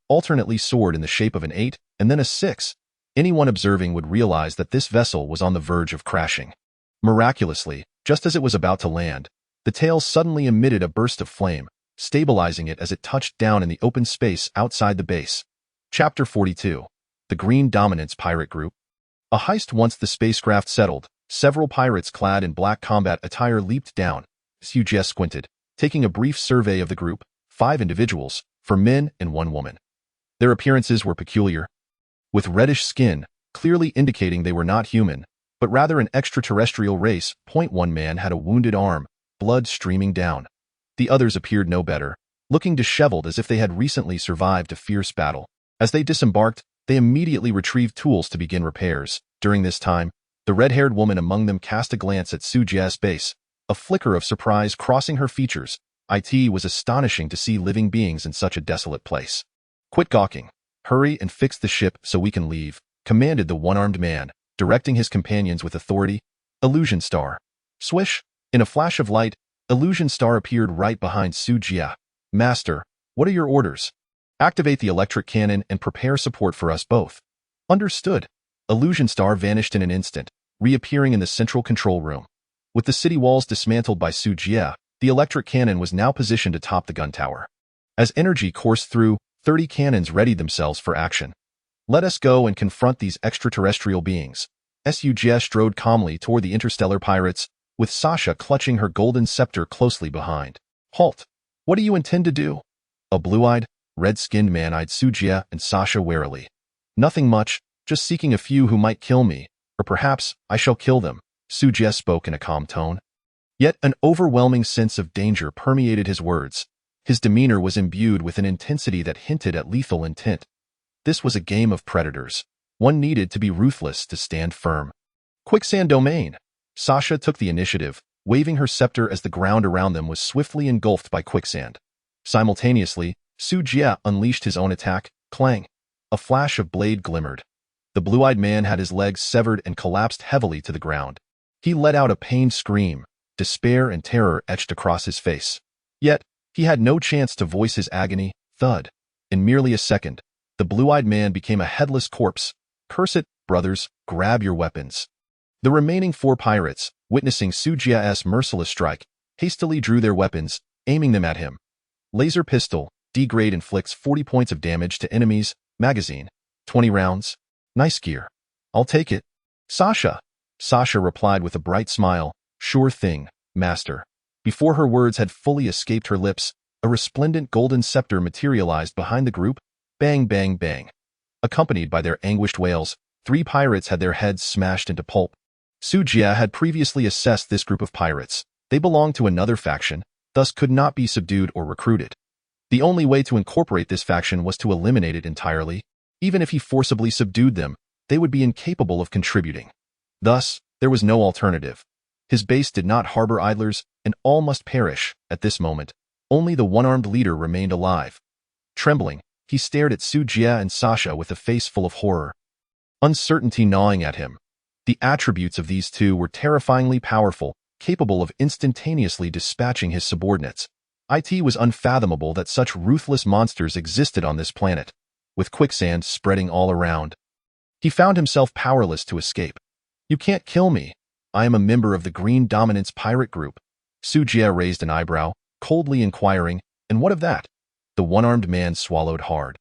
alternately soared in the shape of an 8 and then a 6. Anyone observing would realize that this vessel was on the verge of crashing. Miraculously, just as it was about to land, the tail suddenly emitted a burst of flame, stabilizing it as it touched down in the open space outside the base. Chapter 42. The Green Dominance Pirate Group. A heist. Once the spacecraft settled, several pirates clad in black combat attire leaped down. Su Jie squinted, taking a brief survey of the group, 5 individuals, 4 men and 1 woman. Their appearances were peculiar, with reddish skin, clearly indicating they were not human, but rather an extraterrestrial race. One man had a wounded arm, blood streaming down. The others appeared no better, looking disheveled as if they had recently survived a fierce battle. As they disembarked, they immediately retrieved tools to begin repairs. During this time, the red-haired woman among them cast a glance at Su Jie's base, a flicker of surprise crossing her features. It was astonishing to see living beings in such a desolate place. "Quit gawking. Hurry and fix the ship so we can leave," commanded the one-armed man, directing his companions with authority. Illusion Star. Swish! In a flash of light, Illusion Star appeared right behind Su Jie. "Master, what are your orders?" "Activate the electric cannon and prepare support for us both." "Understood." Illusion Star vanished in an instant, reappearing in the central control room. With the city walls dismantled by Su Jie, the electric cannon was now positioned atop the gun tower. As energy coursed through, 30 cannons readied themselves for action. "Let us go and confront these extraterrestrial beings." Su Jie strode calmly toward the interstellar pirates, with Sasha clutching her golden scepter closely behind. "Halt! What do you intend to do?" A blue-eyed, red-skinned man eyed Su Jie and Sasha warily. "Nothing much, just seeking a few who might kill me, or perhaps I shall kill them," Su Jie spoke in a calm tone. Yet an overwhelming sense of danger permeated his words. His demeanor was imbued with an intensity that hinted at lethal intent. This was a game of predators. One needed to be ruthless to stand firm. "Quicksand domain." Sasha took the initiative, waving her scepter as the ground around them was swiftly engulfed by quicksand. Simultaneously, Su Jie unleashed his own attack. Clang! A flash of blade glimmered. The blue-eyed man had his legs severed and collapsed heavily to the ground. He let out a pained scream, despair and terror etched across his face. Yet, he had no chance to voice his agony. Thud! In merely a second, the blue-eyed man became a headless corpse. "Curse it, brothers, grab your weapons." The remaining 4 pirates, witnessing Su Jie's merciless strike, hastily drew their weapons, aiming them at him. Laser pistol, degrade inflicts 40 points of damage to enemies. Magazine, 20 rounds. "Nice gear. I'll take it." "Sasha." Sasha replied with a bright smile. "Sure thing, master." Before her words had fully escaped her lips, a resplendent golden scepter materialized behind the group. Bang, bang, bang. Accompanied by their anguished wails, 3 pirates had their heads smashed into pulp. Su Jie had previously assessed this group of pirates. They belonged to another faction, thus could not be subdued or recruited. The only way to incorporate this faction was to eliminate it entirely. Even if he forcibly subdued them, they would be incapable of contributing. Thus, there was no alternative. His base did not harbor idlers, and all must perish. At this moment, only the one-armed leader remained alive. Trembling, he stared at Su Jie and Sasha with a face full of horror. Uncertainty gnawing at him. The attributes of these two were terrifyingly powerful, capable of instantaneously dispatching his subordinates. It was unfathomable that such ruthless monsters existed on this planet, with quicksand spreading all around. He found himself powerless to escape. "You can't kill me. I am a member of the Green Dominance Pirate Group." Su Jie raised an eyebrow, coldly inquiring, "And what of that?" The one-armed man swallowed hard.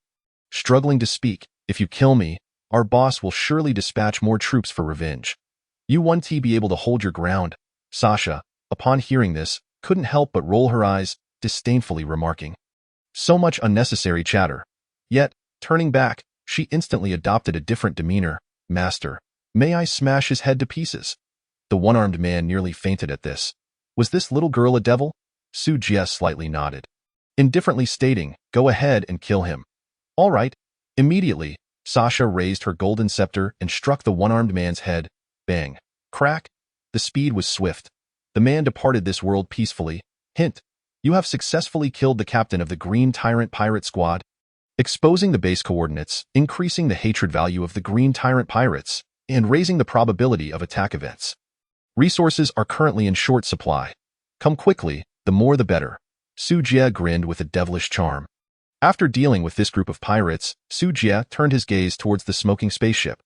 Struggling to speak, "If you kill me, our boss will surely dispatch more troops for revenge. You won't be able to hold your ground." Sasha, upon hearing this, couldn't help but roll her eyes, disdainfully remarking, "So much unnecessary chatter." Yet, turning back, she instantly adopted a different demeanor. "Master, may I smash his head to pieces?" The one-armed man nearly fainted at this. Was this little girl a devil? Su Jie slightly nodded, indifferently stating, "Go ahead and kill him." "All right." Immediately, Sasha raised her golden scepter and struck the one-armed man's head. Bang. Crack. The speed was swift. The man departed this world peacefully. Hint: you have successfully killed the captain of the Green Tyrant Pirate Squad, exposing the base coordinates, increasing the hatred value of the Green Tyrant Pirates, and raising the probability of attack events. Resources are currently in short supply. Come quickly, the more the better. Su Jie grinned with a devilish charm. After dealing with this group of pirates, Su Jie turned his gaze towards the smoking spaceship.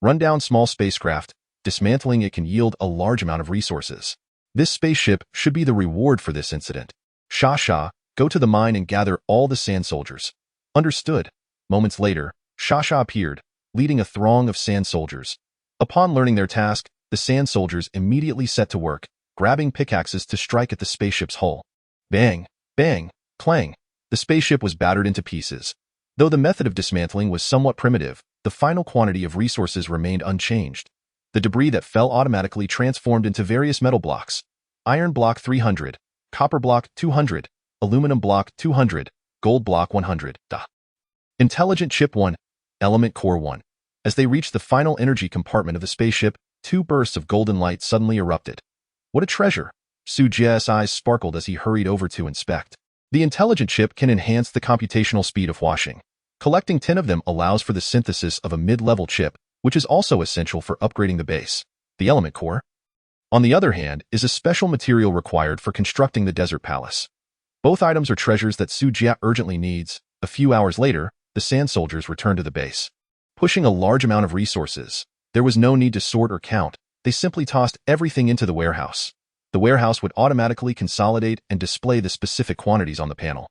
Rundown small spacecraft, dismantling it can yield a large amount of resources. This spaceship should be the reward for this incident. Sha, go to the mine and gather all the sand soldiers. Understood. Moments later, Sha appeared, leading a throng of sand soldiers. Upon learning their task, the sand soldiers immediately set to work, grabbing pickaxes to strike at the spaceship's hull. Bang, bang, clang. The spaceship was battered into pieces. Though the method of dismantling was somewhat primitive, the final quantity of resources remained unchanged. The debris that fell automatically transformed into various metal blocks. Iron block 300, copper block 200, aluminum block 200, gold block 100. Intelligent chip 1, element core 1. As they reached the final energy compartment of the spaceship, two bursts of golden light suddenly erupted. What a treasure! Su Jie's eyes sparkled as he hurried over to inspect. The intelligent chip can enhance the computational speed of Huaxing. Collecting 10 of them allows for the synthesis of a mid-level chip, which is also essential for upgrading the base. The element core, on the other hand, is a special material required for constructing the desert palace. Both items are treasures that Su Jie urgently needs. A few hours later, the sand soldiers returned to the base. Pushing a large amount of resources, there was no need to sort or count. They simply tossed everything into the warehouse. The warehouse would automatically consolidate and display the specific quantities on the panel.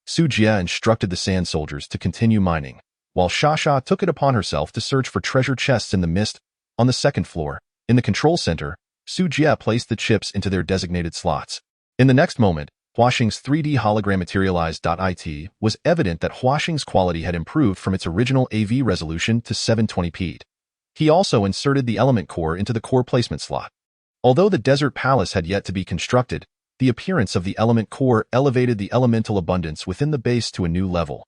Su Jie instructed the sand soldiers to continue mining, while Sha took it upon herself to search for treasure chests in the mist. On the second floor, in the control center, Su Jie placed the chips into their designated slots. In the next moment, Huaxing's 3D hologram materialized. It was evident that Huaxing's quality had improved from its original AV resolution to 720p. He also inserted the element core into the core placement slot. Although the desert palace had yet to be constructed, the appearance of the element core elevated the elemental abundance within the base to a new level.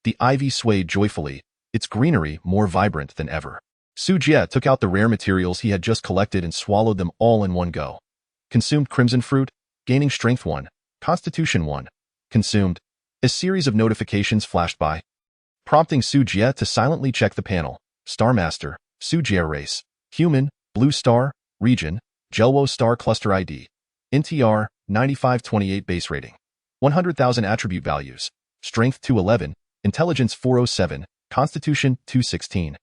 The ivy swayed joyfully, its greenery more vibrant than ever. Su Jie took out the rare materials he had just collected and swallowed them all in one go. Consumed crimson fruit, gaining strength 1, constitution 1. Consumed. A series of notifications flashed by, prompting Su Jie to silently check the panel. Star Master, Su Jie race, human, blue star, region, Jelwo star cluster ID, NTR, 9528 base rating, 100,000 attribute values, strength 211, intelligence 407, constitution 216,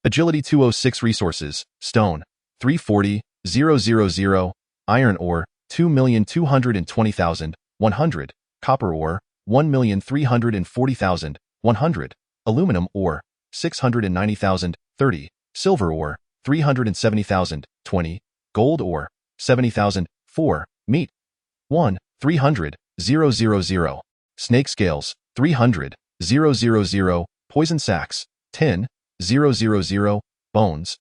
agility 206 resources, stone, 340,000, iron ore, 2,220,100, copper ore, 1,340,100, aluminum ore, 690,030, silver ore, 370,020, gold ore, 70,004, meat, 300,000, snake scales, 300,000, poison sacs, 10,000, bones,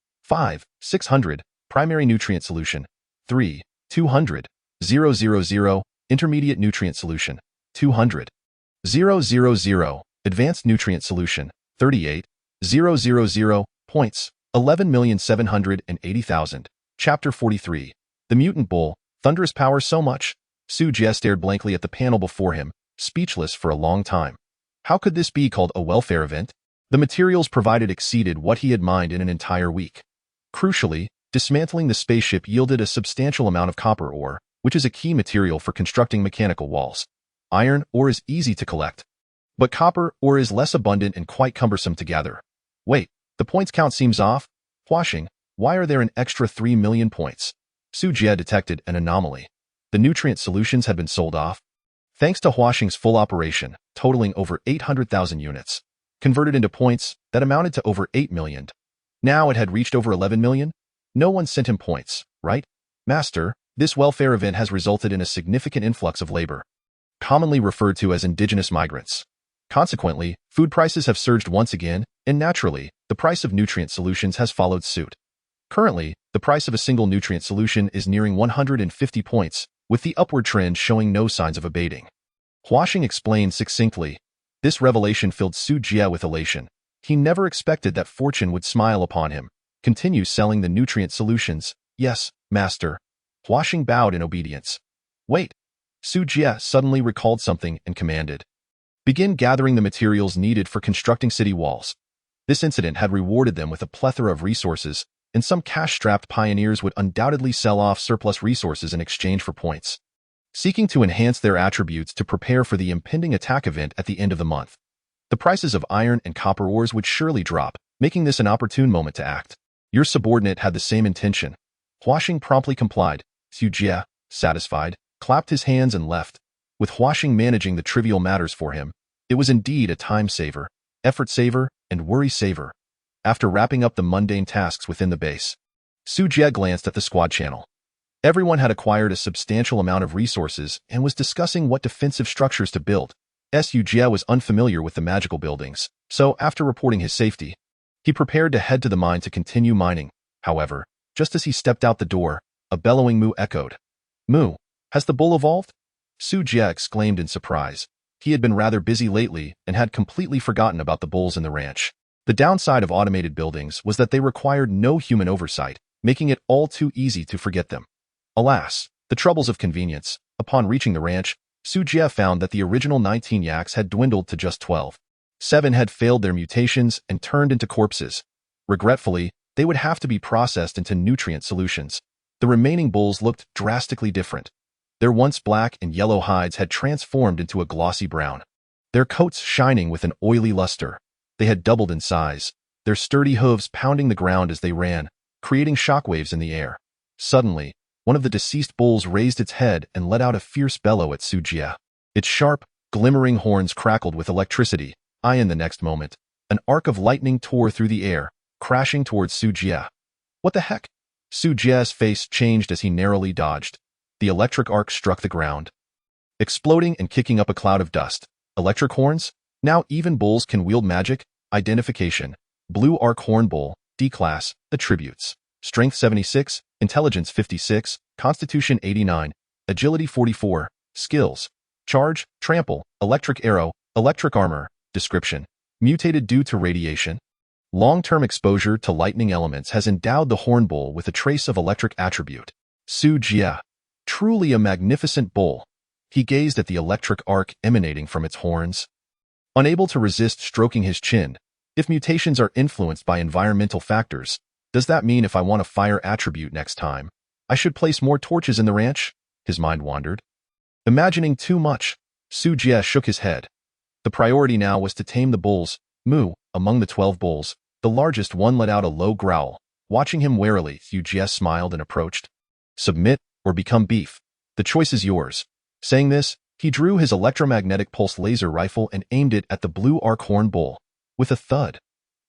600, primary nutrient solution, 200,000, intermediate nutrient solution, 200,000, advanced nutrient solution, 38,000, points, 11,780,000. Chapter 43. The Mutant Bull, thunderous power so much. Su Jie stared blankly at the panel before him, speechless for a long time. How could this be called a welfare event? The materials provided exceeded what he had mined in an entire week. Crucially, dismantling the spaceship yielded a substantial amount of copper ore, which is a key material for constructing mechanical walls. Iron ore is easy to collect, but copper ore is less abundant and quite cumbersome to gather. Wait, the points count seems off. Huaxing, why are there an extra 3 million points? Su Jie detected an anomaly. The nutrient solutions had been sold off. Thanks to Huaxing's full operation, totaling over 800,000 units, converted into points that amounted to over 8 million. Now it had reached over 11 million. No one sent him points, right? Master, this welfare event has resulted in a significant influx of labor, commonly referred to as indigenous migrants. Consequently, food prices have surged once again, and naturally, the price of nutrient solutions has followed suit. Currently, the price of a single nutrient solution is nearing 150 points, with the upward trend showing no signs of abating. Huaxing explained succinctly. This revelation filled Su Jie with elation. He never expected that fortune would smile upon him. Continue selling the nutrient solutions. Yes, master. Huaxing bowed in obedience. Wait. Su Jie suddenly recalled something and commanded. Begin gathering the materials needed for constructing city walls. This incident had rewarded them with a plethora of resources, and some cash-strapped pioneers would undoubtedly sell off surplus resources in exchange for points, seeking to enhance their attributes to prepare for the impending attack event at the end of the month. The prices of iron and copper ores would surely drop, making this an opportune moment to act. Your subordinate had the same intention. Huaxing promptly complied. Su Jie, satisfied, clapped his hands and left. With Huaxing managing the trivial matters for him, it was indeed a time saver, effort saver, and worry saver. After wrapping up the mundane tasks within the base, Su Jie glanced at the squad channel. Everyone had acquired a substantial amount of resources and was discussing what defensive structures to build. Su Jie was unfamiliar with the magical buildings, so after reporting his safety, he prepared to head to the mine to continue mining. However, just as he stepped out the door, a bellowing moo echoed. "Moo, has the bull evolved?" Su Jie exclaimed in surprise. He had been rather busy lately and had completely forgotten about the bulls in the ranch. The downside of automated buildings was that they required no human oversight, making it all too easy to forget them. Alas, the troubles of convenience. Upon reaching the ranch, Su Jie found that the original 19 yaks had dwindled to just 12. 7 had failed their mutations and turned into corpses. Regretfully, they would have to be processed into nutrient solutions. The remaining bulls looked drastically different. Their once black and yellow hides had transformed into a glossy brown, their coats shining with an oily luster. They had doubled in size, their sturdy hooves pounding the ground as they ran, creating shockwaves in the air. Suddenly, one of the deceased bulls raised its head and let out a fierce bellow at Su Jie. Its sharp, glimmering horns crackled with electricity. In the next moment, an arc of lightning tore through the air, crashing towards Su Jie. What the heck? Su Jie's face changed as he narrowly dodged. The electric arc struck the ground, exploding and kicking up a cloud of dust. Electric horns? Now even bulls can wield magic. Identification. Blue Arc Horn Bull, D-Class, Attributes. Strength 76, Intelligence 56, Constitution 89, Agility 44, Skills. Charge, Trample, Electric Arrow, Electric Armor. Description. Mutated due to radiation. Long-term exposure to lightning elements has endowed the horn bull with a trace of electric attribute. Su Jie. Truly a magnificent bull. He gazed at the electric arc emanating from its horns, unable to resist stroking his chin. If mutations are influenced by environmental factors, does that mean if I want a fire attribute next time, I should place more torches in the ranch? His mind wandered. Imagining too much, Su Jie shook his head. The priority now was to tame the bulls. Moo, among the 12 bulls, the largest one let out a low growl. Watching him warily, Su Jie smiled and approached. Submit or become beef. The choice is yours. Saying this, he drew his electromagnetic pulse laser rifle and aimed it at the blue arc horn bull. With a thud,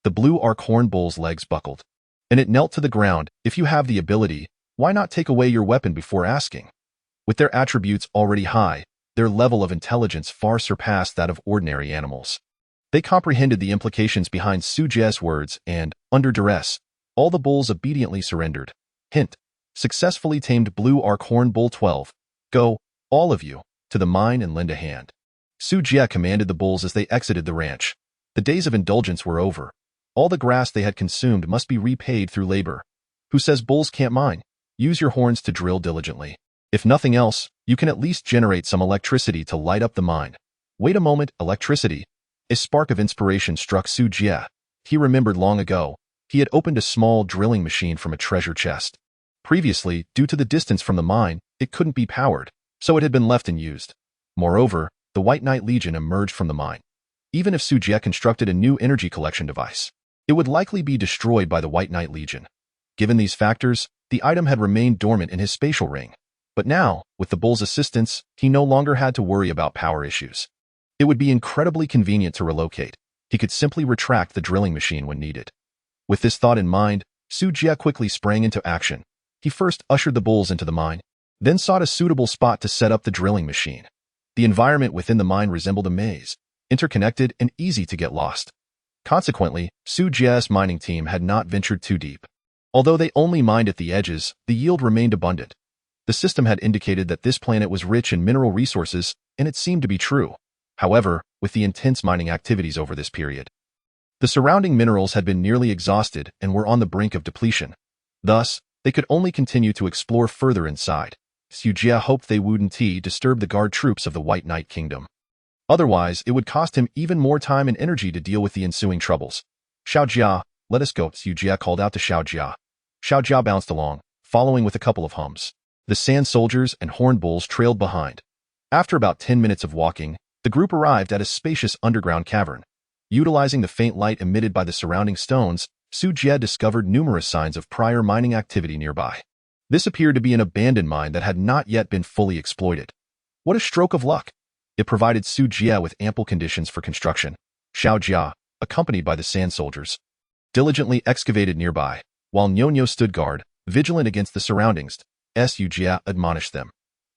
the blue arc horn bull's legs buckled, and it knelt to the ground. If you have the ability, why not take away your weapon before asking? With their attributes already high, their level of intelligence far surpassed that of ordinary animals. They comprehended the implications behind Su Jie's words and, under duress, all the bulls obediently surrendered. Hint. Successfully tamed Blue Arc Horn Bull 12. Go, all of you, to the mine and lend a hand. Su Jie commanded the bulls as they exited the ranch. The days of indulgence were over. All the grass they had consumed must be repaid through labor. Who says bulls can't mine? Use your horns to drill diligently. If nothing else, you can at least generate some electricity to light up the mine. Wait a moment, electricity. A spark of inspiration struck Su Jie. He remembered long ago, he had opened a small drilling machine from a treasure chest. Previously, due to the distance from the mine, it couldn't be powered, so it had been left unused. Moreover, the White Knight Legion emerged from the mine. Even if Su Jie constructed a new energy collection device, it would likely be destroyed by the White Knight Legion. Given these factors, the item had remained dormant in his spatial ring. But now, with the bull's assistance, he no longer had to worry about power issues. It would be incredibly convenient to relocate. He could simply retract the drilling machine when needed. With this thought in mind, Su Jie quickly sprang into action. He first ushered the bulls into the mine, then sought a suitable spot to set up the drilling machine. The environment within the mine resembled a maze, interconnected and easy to get lost. Consequently, Su Jie's mining team had not ventured too deep. Although they only mined at the edges, the yield remained abundant. The system had indicated that this planet was rich in mineral resources, and it seemed to be true. However, with the intense mining activities over this period, the surrounding minerals had been nearly exhausted and were on the brink of depletion. Thus, they could only continue to explore further inside. Su Jie hoped they wouldn't disturb the guard troops of the White Knight Kingdom. Otherwise, it would cost him even more time and energy to deal with the ensuing troubles. Xiao Jia, let us go, Su Jie called out to Xiao Jia. Xiao Jia bounced along, following with a couple of hums. The sand soldiers and horn bulls trailed behind. After about 10 minutes of walking, the group arrived at a spacious underground cavern. Utilizing the faint light emitted by the surrounding stones, Su Jie discovered numerous signs of prior mining activity nearby. This appeared to be an abandoned mine that had not yet been fully exploited. What a stroke of luck! It provided Su Jie with ample conditions for construction. Su Jie, accompanied by the sand soldiers, diligently excavated nearby, while Nyonyo stood guard, vigilant against the surroundings. Su Jie admonished them.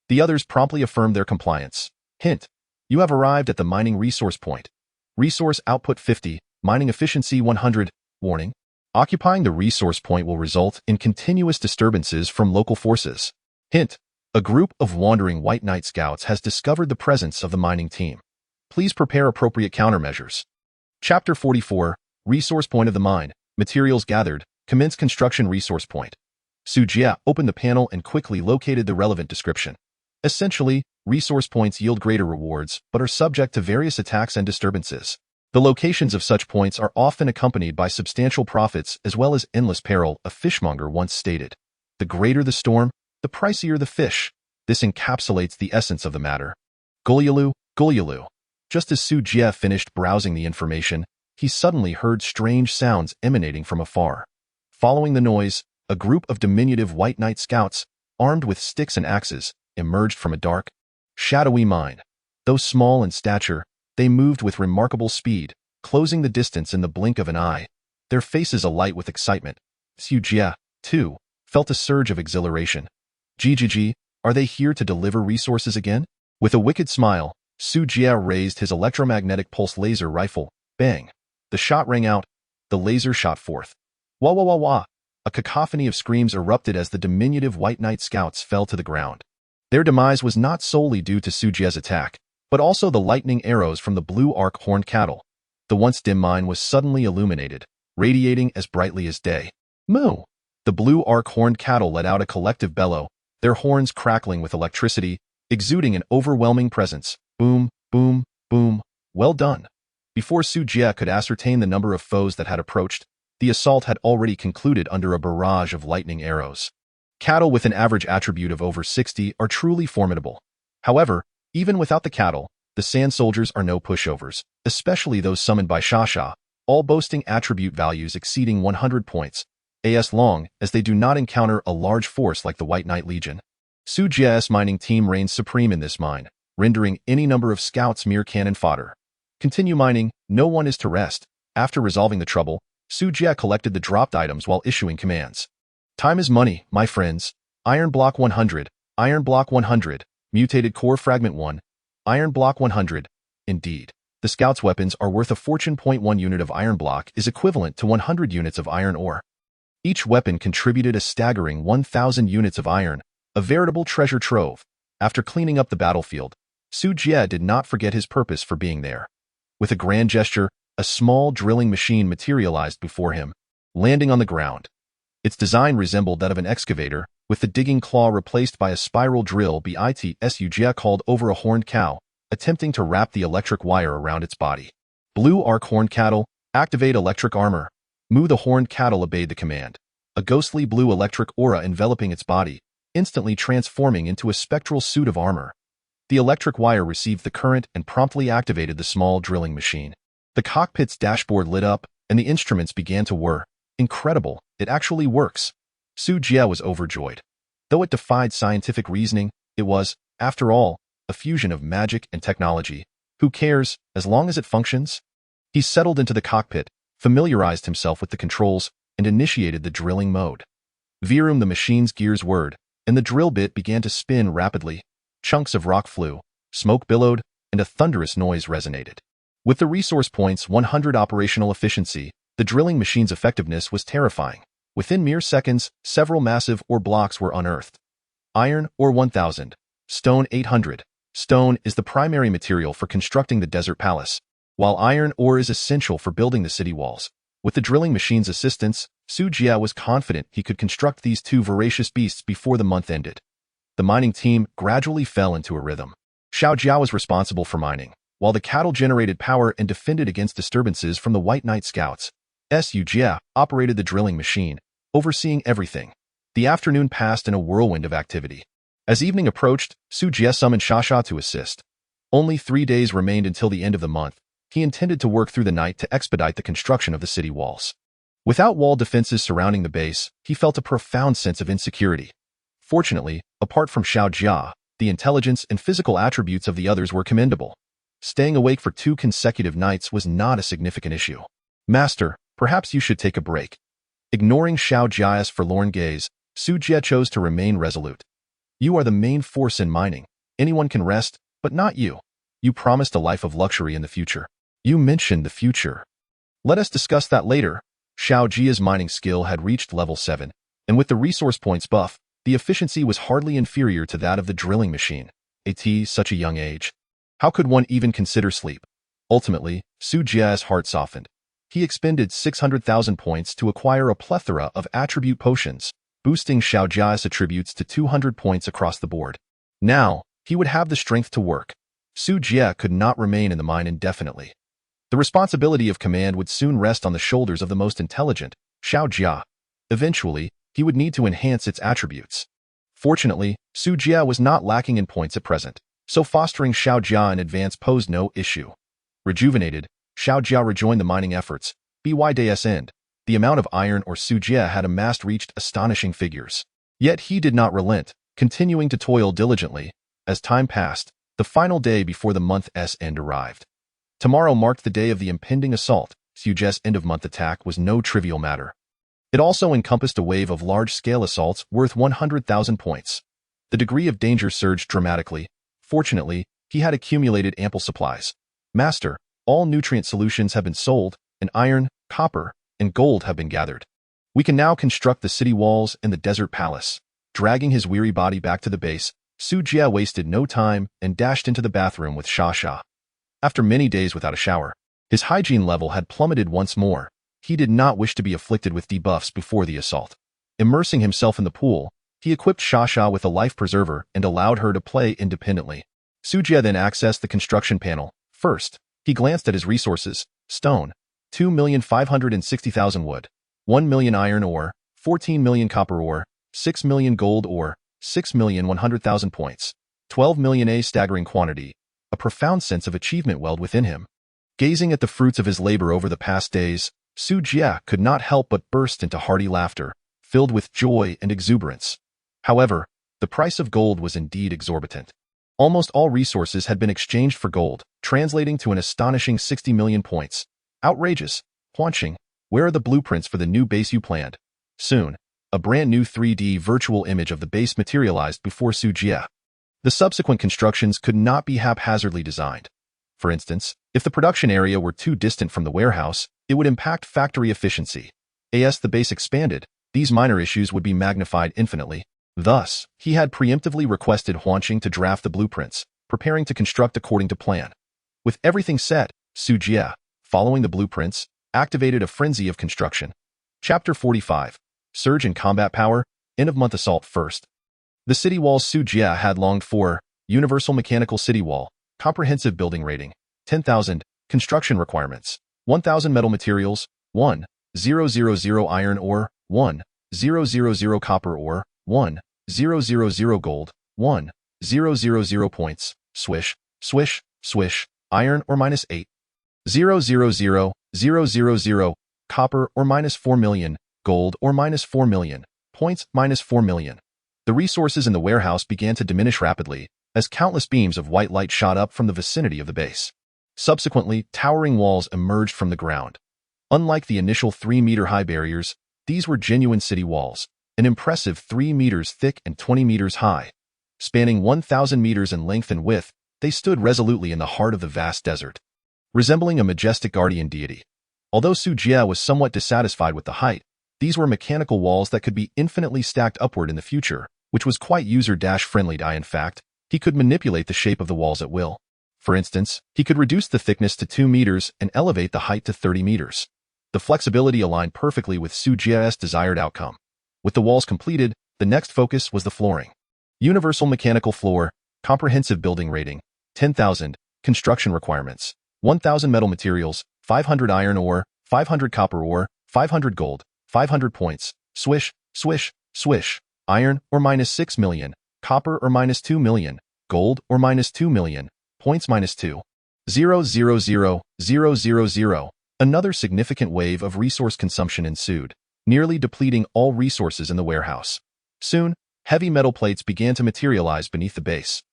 The others promptly affirmed their compliance. Hint: you have arrived at the mining resource point. Resource output 50, mining efficiency 100. Warning: occupying the resource point will result in continuous disturbances from local forces. Hint: a group of wandering White Knight scouts has discovered the presence of the mining team. Please prepare appropriate countermeasures. Chapter 44, Resource Point of the Mine. Materials gathered. Commence construction resource point. Su Jie opened the panel and quickly located the relevant description. Essentially, resource points yield greater rewards, but are subject to various attacks and disturbances. The locations of such points are often accompanied by substantial profits as well as endless peril, a fishmonger once stated. The greater the storm, the pricier the fish. This encapsulates the essence of the matter. Gulyalu, Gulyalu. Just as Su Jie finished browsing the information, he suddenly heard strange sounds emanating from afar. Following the noise, a group of diminutive White Knight scouts, armed with sticks and axes, emerged from a dark, shadowy mine. Though small in stature, they moved with remarkable speed, closing the distance in the blink of an eye, their faces alight with excitement. Su Jie, too, felt a surge of exhilaration. Gigi, are they here to deliver resources again? With a wicked smile, Su Jie raised his electromagnetic pulse laser rifle. Bang! The shot rang out. The laser shot forth. Wah wah wah wah! A cacophony of screams erupted as the diminutive White Knight scouts fell to the ground. Their demise was not solely due to Su Jie's attack, but also the lightning arrows from the blue arc horned cattle. The once dim mine was suddenly illuminated, radiating as brightly as day. Moo! The blue arc horned cattle let out a collective bellow, their horns crackling with electricity, exuding an overwhelming presence. Boom, boom, boom. Well done. Before Su Jie could ascertain the number of foes that had approached, the assault had already concluded under a barrage of lightning arrows. Cattle with an average attribute of over 60 are truly formidable. However, even without the cattle, the sand soldiers are no pushovers, especially those summoned by Xia, all boasting attribute values exceeding 100 points, as long as they do not encounter a large force like the White Knight Legion. Su Jie's mining team reigns supreme in this mine, rendering any number of scouts mere cannon fodder. Continue mining, no one is to rest. After resolving the trouble, Su Jie collected the dropped items while issuing commands. Time is money, my friends. Iron block 100, iron block 100, mutated core fragment 1, iron block 100. Indeed, the scouts' weapons are worth a fortune. 1 unit of iron block is equivalent to 100 units of iron ore. Each weapon contributed a staggering 1,000 units of iron, a veritable treasure trove. After cleaning up the battlefield, Su Jie did not forget his purpose for being there. With a grand gesture, a small drilling machine materialized before him, landing on the ground. Its design resembled that of an excavator, with the digging claw replaced by a spiral drill. Su Jie called over a horned cow, attempting to wrap the electric wire around its body. Blue arc horned cattle, activate electric armor. Moo! The horned cattle obeyed the command. A ghostly blue electric aura enveloping its body, instantly transforming into a spectral suit of armor. The electric wire received the current and promptly activated the small drilling machine. The cockpit's dashboard lit up, and the instruments began to whir. Incredible, it actually works. Su Jie was overjoyed. Though it defied scientific reasoning, it was, after all, a fusion of magic and technology. Who cares, as long as it functions? He settled into the cockpit, familiarized himself with the controls, and initiated the drilling mode. Virum! The machine's gears whirred, and the drill bit began to spin rapidly. Chunks of rock flew, smoke billowed, and a thunderous noise resonated. With the resource point's 100 operational efficiency, the drilling machine's effectiveness was terrifying. Within mere seconds, several massive ore blocks were unearthed. Iron ore 1,000. Stone 800. Stone is the primary material for constructing the desert palace, while iron ore is essential for building the city walls. With the drilling machine's assistance, Su Jie was confident he could construct these two voracious beasts before the month ended. The mining team gradually fell into a rhythm. Su Jie was responsible for mining, while the cattle generated power and defended against disturbances from the White Knight scouts. Su Jie operated the drilling machine, overseeing everything. The afternoon passed in a whirlwind of activity. As evening approached, Su Jie summoned Xia to assist. Only 3 days remained until the end of the month, he intended to work through the night to expedite the construction of the city walls. Without wall defenses surrounding the base, he felt a profound sense of insecurity. Fortunately, apart from Su Jie, the intelligence and physical attributes of the others were commendable. Staying awake for 2 consecutive nights was not a significant issue. "Master, perhaps you should take a break." Ignoring Su Jie's forlorn gaze, Su Jie chose to remain resolute. "You are the main force in mining. Anyone can rest, but not you. You promised a life of luxury in the future." "You mentioned the future. Let us discuss that later." Su Jie's mining skill had reached level 7, and with the resource points buff, the efficiency was hardly inferior to that of the drilling machine. At such a young age, how could one even consider sleep? Ultimately, Su Jie's heart softened. He expended 600,000 points to acquire a plethora of attribute potions, boosting Su Jie's attributes to 200 points across the board. Now, he would have the strength to work. Su Jie could not remain in the mine indefinitely. The responsibility of command would soon rest on the shoulders of the most intelligent, Su Jie. Eventually, he would need to enhance its attributes. Fortunately, Su Jie was not lacking in points at present, so fostering Su Jie in advance posed no issue. Rejuvenated, Su Jie rejoined the mining efforts. By day's end, the amount of iron ore Su Jie had amassed reached astonishing figures. Yet he did not relent, continuing to toil diligently. As time passed, the final day before the month's end arrived. Tomorrow marked the day of the impending assault. Su Jie's end-of-month attack was no trivial matter. It also encompassed a wave of large-scale assaults worth 100,000 points. The degree of danger surged dramatically. Fortunately, he had accumulated ample supplies. "Master, all nutrient solutions have been sold, and iron, copper, and gold have been gathered. We can now construct the city walls and the desert palace." Dragging his weary body back to the base, Su Jie wasted no time and dashed into the bathroom with Sha Sha. After many days without a shower, his hygiene level had plummeted once more. He did not wish to be afflicted with debuffs before the assault. Immersing himself in the pool, he equipped Sha Sha with a life preserver and allowed her to play independently. Su Jie then accessed the construction panel. First, he glanced at his resources: stone, 2,560,000 wood, 1 million iron ore, 14 million copper ore, 6 million gold ore, 6,100,000 points, 12 million, a staggering quantity. A profound sense of achievement welled within him. Gazing at the fruits of his labor over the past days, Su Jie could not help but burst into hearty laughter, filled with joy and exuberance. However, the price of gold was indeed exorbitant. Almost all resources had been exchanged for gold, translating to an astonishing 60 million points. Outrageous. Huanqing, where are the blueprints for the new base you planned? Soon, a brand new 3D virtual image of the base materialized before Su Jie. The subsequent constructions could not be haphazardly designed. For instance, if the production area were too distant from the warehouse, it would impact factory efficiency. As the base expanded, these minor issues would be magnified infinitely. Thus, he had preemptively requested Huanqing to draft the blueprints, preparing to construct according to plan. With everything set, Su Jie, following the blueprints, activated a frenzy of construction. Chapter 45. Surge in Combat Power, End-of-Month Assault First. The city walls Su Jie had longed for: Universal Mechanical City Wall, Comprehensive Building Rating, 10,000, Construction Requirements, 1,000 Metal Materials, 1,000 Iron Ore, 1,000 Copper Ore, 1,000 Gold, 1,000 Points, Swish, Swish, Swish, Iron Ore -8, 0,000 Copper Ore -4 million, Gold Ore -4 million, Points -4 million. The resources in the warehouse began to diminish rapidly, as countless beams of white light shot up from the vicinity of the base. Subsequently, towering walls emerged from the ground. Unlike the initial 3-meter-high barriers, these were genuine city walls, an impressive 3 meters thick and 20 meters high. Spanning 1,000 meters in length and width, they stood resolutely in the heart of the vast desert, resembling a majestic guardian deity. Although Su Jie was somewhat dissatisfied with the height, these were mechanical walls that could be infinitely stacked upward in the future, which was quite user-friendly. In fact, he could manipulate the shape of the walls at will. For instance, he could reduce the thickness to 2 meters and elevate the height to 30 meters. The flexibility aligned perfectly with Su Jie's desired outcome. With the walls completed, the next focus was the flooring. Universal Mechanical Floor, Comprehensive Building Rating, 10,000, Construction Requirements, 1,000 Metal Materials, 500 Iron Ore, 500 Copper Ore, 500 Gold, 500 Points, Swish, Swish, Swish. Iron Ore -6 million, Copper Ore -2 million, Gold Ore -2 million, Points -2. 0.00000. Another significant wave of resource consumption ensued, nearly depleting all resources in the warehouse. Soon, heavy metal plates began to materialize beneath the base.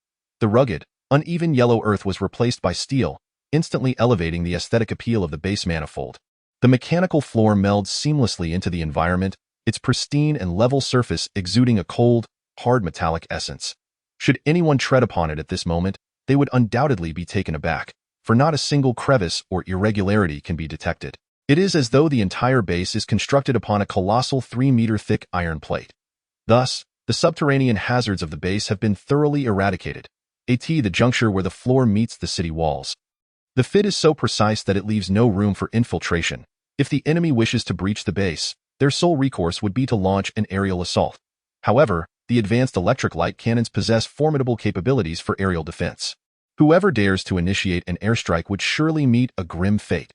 The rugged, uneven yellow earth was replaced by steel, instantly elevating the aesthetic appeal of the base manifold. The mechanical floor melds seamlessly into the environment, its pristine and level surface exuding a cold, hard metallic essence. Should anyone tread upon it at this moment, they would undoubtedly be taken aback, for not a single crevice or irregularity can be detected. It is as though the entire base is constructed upon a colossal 3-meter-thick iron plate. Thus, the subterranean hazards of the base have been thoroughly eradicated, the juncture where the floor meets the city walls. The fit is so precise that it leaves no room for infiltration. If the enemy wishes to breach the base, their sole recourse would be to launch an aerial assault. However, the advanced electric light cannons possess formidable capabilities for aerial defense. Whoever dares to initiate an airstrike would surely meet a grim fate.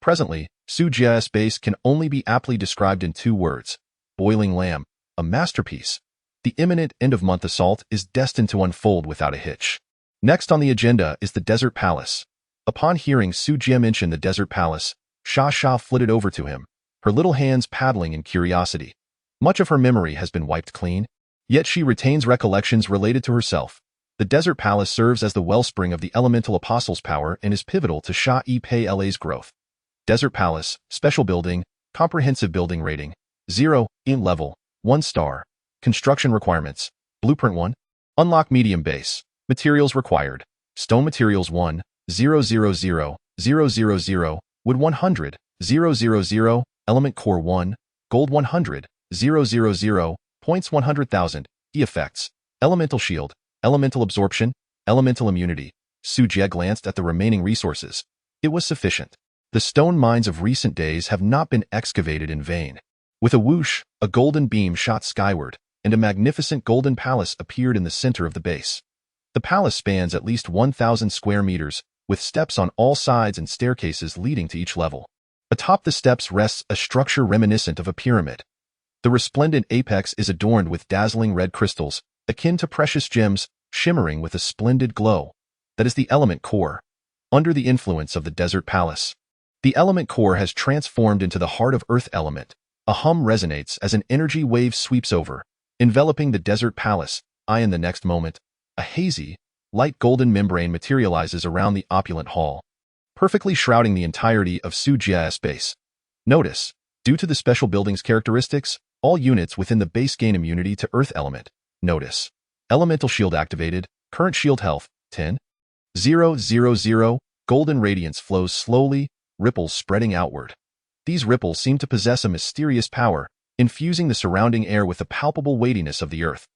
Presently, Su Jie's base can only be aptly described in 2 words: boiling lamb, a masterpiece. The imminent end-of-month assault is destined to unfold without a hitch. Next on the agenda is the Desert Palace. Upon hearing Su Jie mention the Desert Palace, Xia flitted over to him, her little hands paddling in curiosity. Much of her memory has been wiped clean, yet she retains recollections related to herself. The Desert Palace serves as the wellspring of the elemental apostle's power and is pivotal to Xia Yi's growth. Desert Palace, special building, comprehensive building rating, 0, in level, 1 star. Construction requirements, Blueprint 1. Unlock medium base. Materials required, stone materials 1, 000, wood 100, 000, element core 1, gold 100, 000, points 100,000, effects, elemental shield, elemental absorption, elemental immunity. Su Jie glanced at the remaining resources. It was sufficient. The stone mines of recent days have not been excavated in vain. With a whoosh, a golden beam shot skyward, and a magnificent golden palace appeared in the center of the base. The palace spans at least 1,000 square meters, with steps on all sides and staircases leading to each level. Atop the steps rests a structure reminiscent of a pyramid. The resplendent apex is adorned with dazzling red crystals, akin to precious gems, shimmering with a splendid glow. That is the element core. Under the influence of the Desert Palace, the element core has transformed into the heart of Earth element. A hum resonates as an energy wave sweeps over, enveloping the Desert Palace. In the next moment, a hazy, light golden membrane materializes around the opulent hall, perfectly shrouding the entirety of Su Jie's base. Notice, due to the special building's characteristics, all units within the base gain immunity to Earth element. Notice, elemental shield activated, current shield health, 10. 000, golden radiance flows slowly, ripples spreading outward. These ripples seem to possess a mysterious power, infusing the surrounding air with the palpable weightiness of the earth.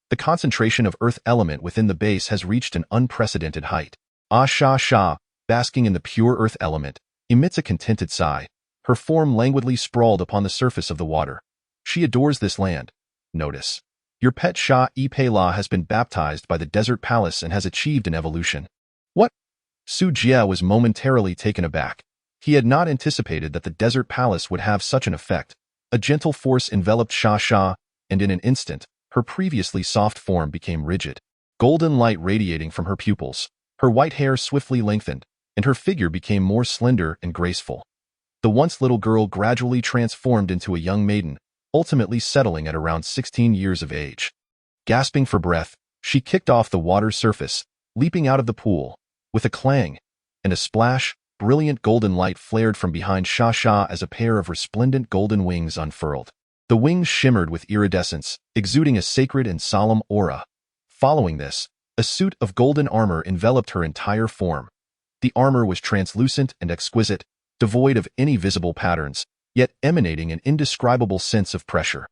The concentration of earth element within the base has reached an unprecedented height. Xia, basking in the pure earth element, emits a contented sigh, her form languidly sprawled upon the surface of the water. She adores this land. Notice, your pet Xia Yi has been baptized by the Desert Palace and has achieved an evolution. What? Su Jie was momentarily taken aback. He had not anticipated that the Desert Palace would have such an effect. A gentle force enveloped Xia, and in an instant, her previously soft form became rigid. Golden light radiating from her pupils, her white hair swiftly lengthened, and her figure became more slender and graceful. The once little girl gradually transformed into a young maiden, ultimately settling at around 16 years of age. Gasping for breath, she kicked off the water's surface, leaping out of the pool. With a clang and a splash, brilliant golden light flared from behind Xia as a pair of resplendent golden wings unfurled. The wings shimmered with iridescence, exuding a sacred and solemn aura. Following this, a suit of golden armor enveloped her entire form. The armor was translucent and exquisite, devoid of any visible patterns, yet emanating an indescribable sense of pressure.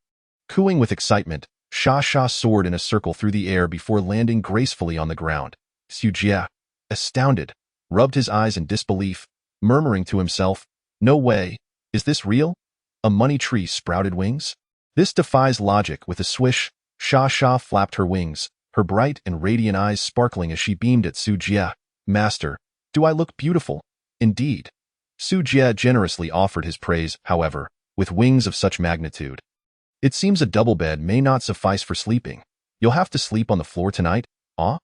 Cooing with excitement, Xia soared in a circle through the air before landing gracefully on the ground. Su Jie, astounded, rubbed his eyes in disbelief, murmuring to himself, "No way, is this real? A money tree sprouted wings?" This defies logic. With a swish, Xia flapped her wings, her bright and radiant eyes sparkling as she beamed at Su Jie. "Master, do I look beautiful?" "Indeed." Su Jie generously offered his praise, however, with wings of such magnitude. "It seems a double bed may not suffice for sleeping. You'll have to sleep on the floor tonight, ah?"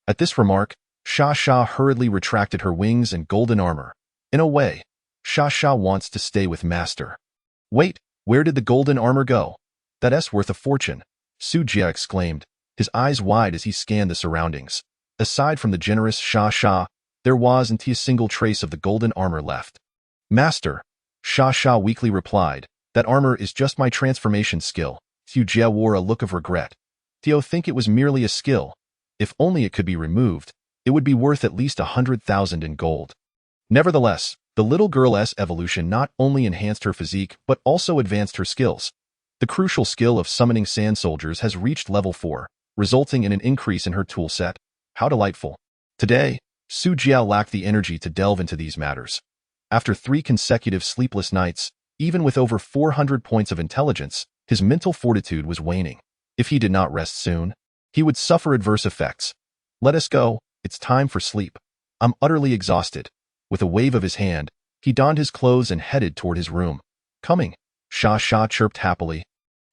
At this remark, Sha Sha hurriedly retracted her wings and golden armor. In a way, Sha Sha wants to stay with Master. Wait, where did the golden armor go? That's worth a fortune, Su Jie exclaimed, his eyes wide as he scanned the surroundings. Aside from the generous Sha Sha, there wasn't a single trace of the golden armor left. Master, Sha Sha weakly replied, that armor is just my transformation skill. Su Jie wore a look of regret. Do you think it was merely a skill? If only it could be removed, it would be worth at least 100,000 in gold. Nevertheless, the little girl's evolution not only enhanced her physique but also advanced her skills. The crucial skill of summoning sand soldiers has reached level 4, resulting in an increase in her toolset. How delightful. Today, Su Jie lacked the energy to delve into these matters. After 3 consecutive sleepless nights, even with over 400 points of intelligence, his mental fortitude was waning. If he did not rest soon, he would suffer adverse effects. Let us go, it's time for sleep. I'm utterly exhausted. With a wave of his hand, he donned his clothes and headed toward his room. Coming, Sha Sha chirped happily.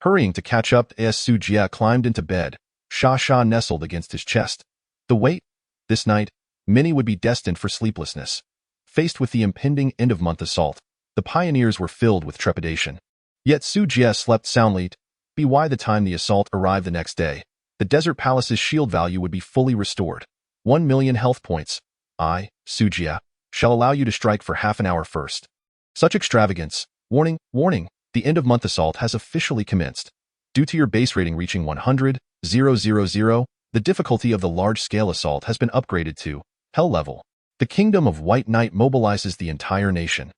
Hurrying to catch up as Su Jie climbed into bed, Sha Sha nestled against his chest. The wait? This night, many would be destined for sleeplessness. Faced with the impending end-of-month assault, the pioneers were filled with trepidation. Yet Su Jie slept soundly. By the time the assault arrived the next day, the Desert Palace's shield value would be fully restored. 1 million health points. I, Su Jie, shall allow you to strike for half an hour first. Such extravagance. Warning, warning, the end-of-month assault has officially commenced. Due to your base rating reaching 100,000, the difficulty of the large-scale assault has been upgraded to Hell level. The Kingdom of White Knight mobilizes the entire nation.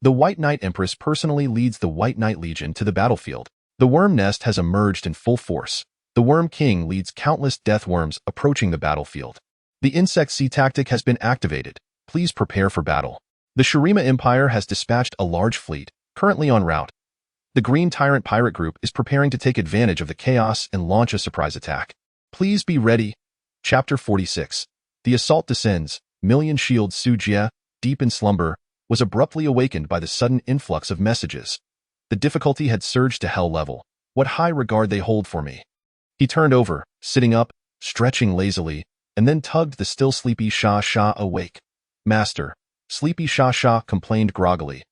The White Knight Empress personally leads the White Knight Legion to the battlefield. The worm nest has emerged in full force. The Worm King leads countless death worms approaching the battlefield. The Insect Sea tactic has been activated. Please prepare for battle. The Shurima Empire has dispatched a large fleet, currently en route. The Green Tyrant Pirate Group is preparing to take advantage of the chaos and launch a surprise attack. Please be ready. Chapter 46. The assault descends. Million Shield Su Jie, deep in slumber, was abruptly awakened by the sudden influx of messages. The difficulty had surged to hell level. What high regard they hold for me. He turned over, sitting up, stretching lazily, and then tugged the still sleepy Sha Sha awake. Master, sleepy Sha Sha complained groggily.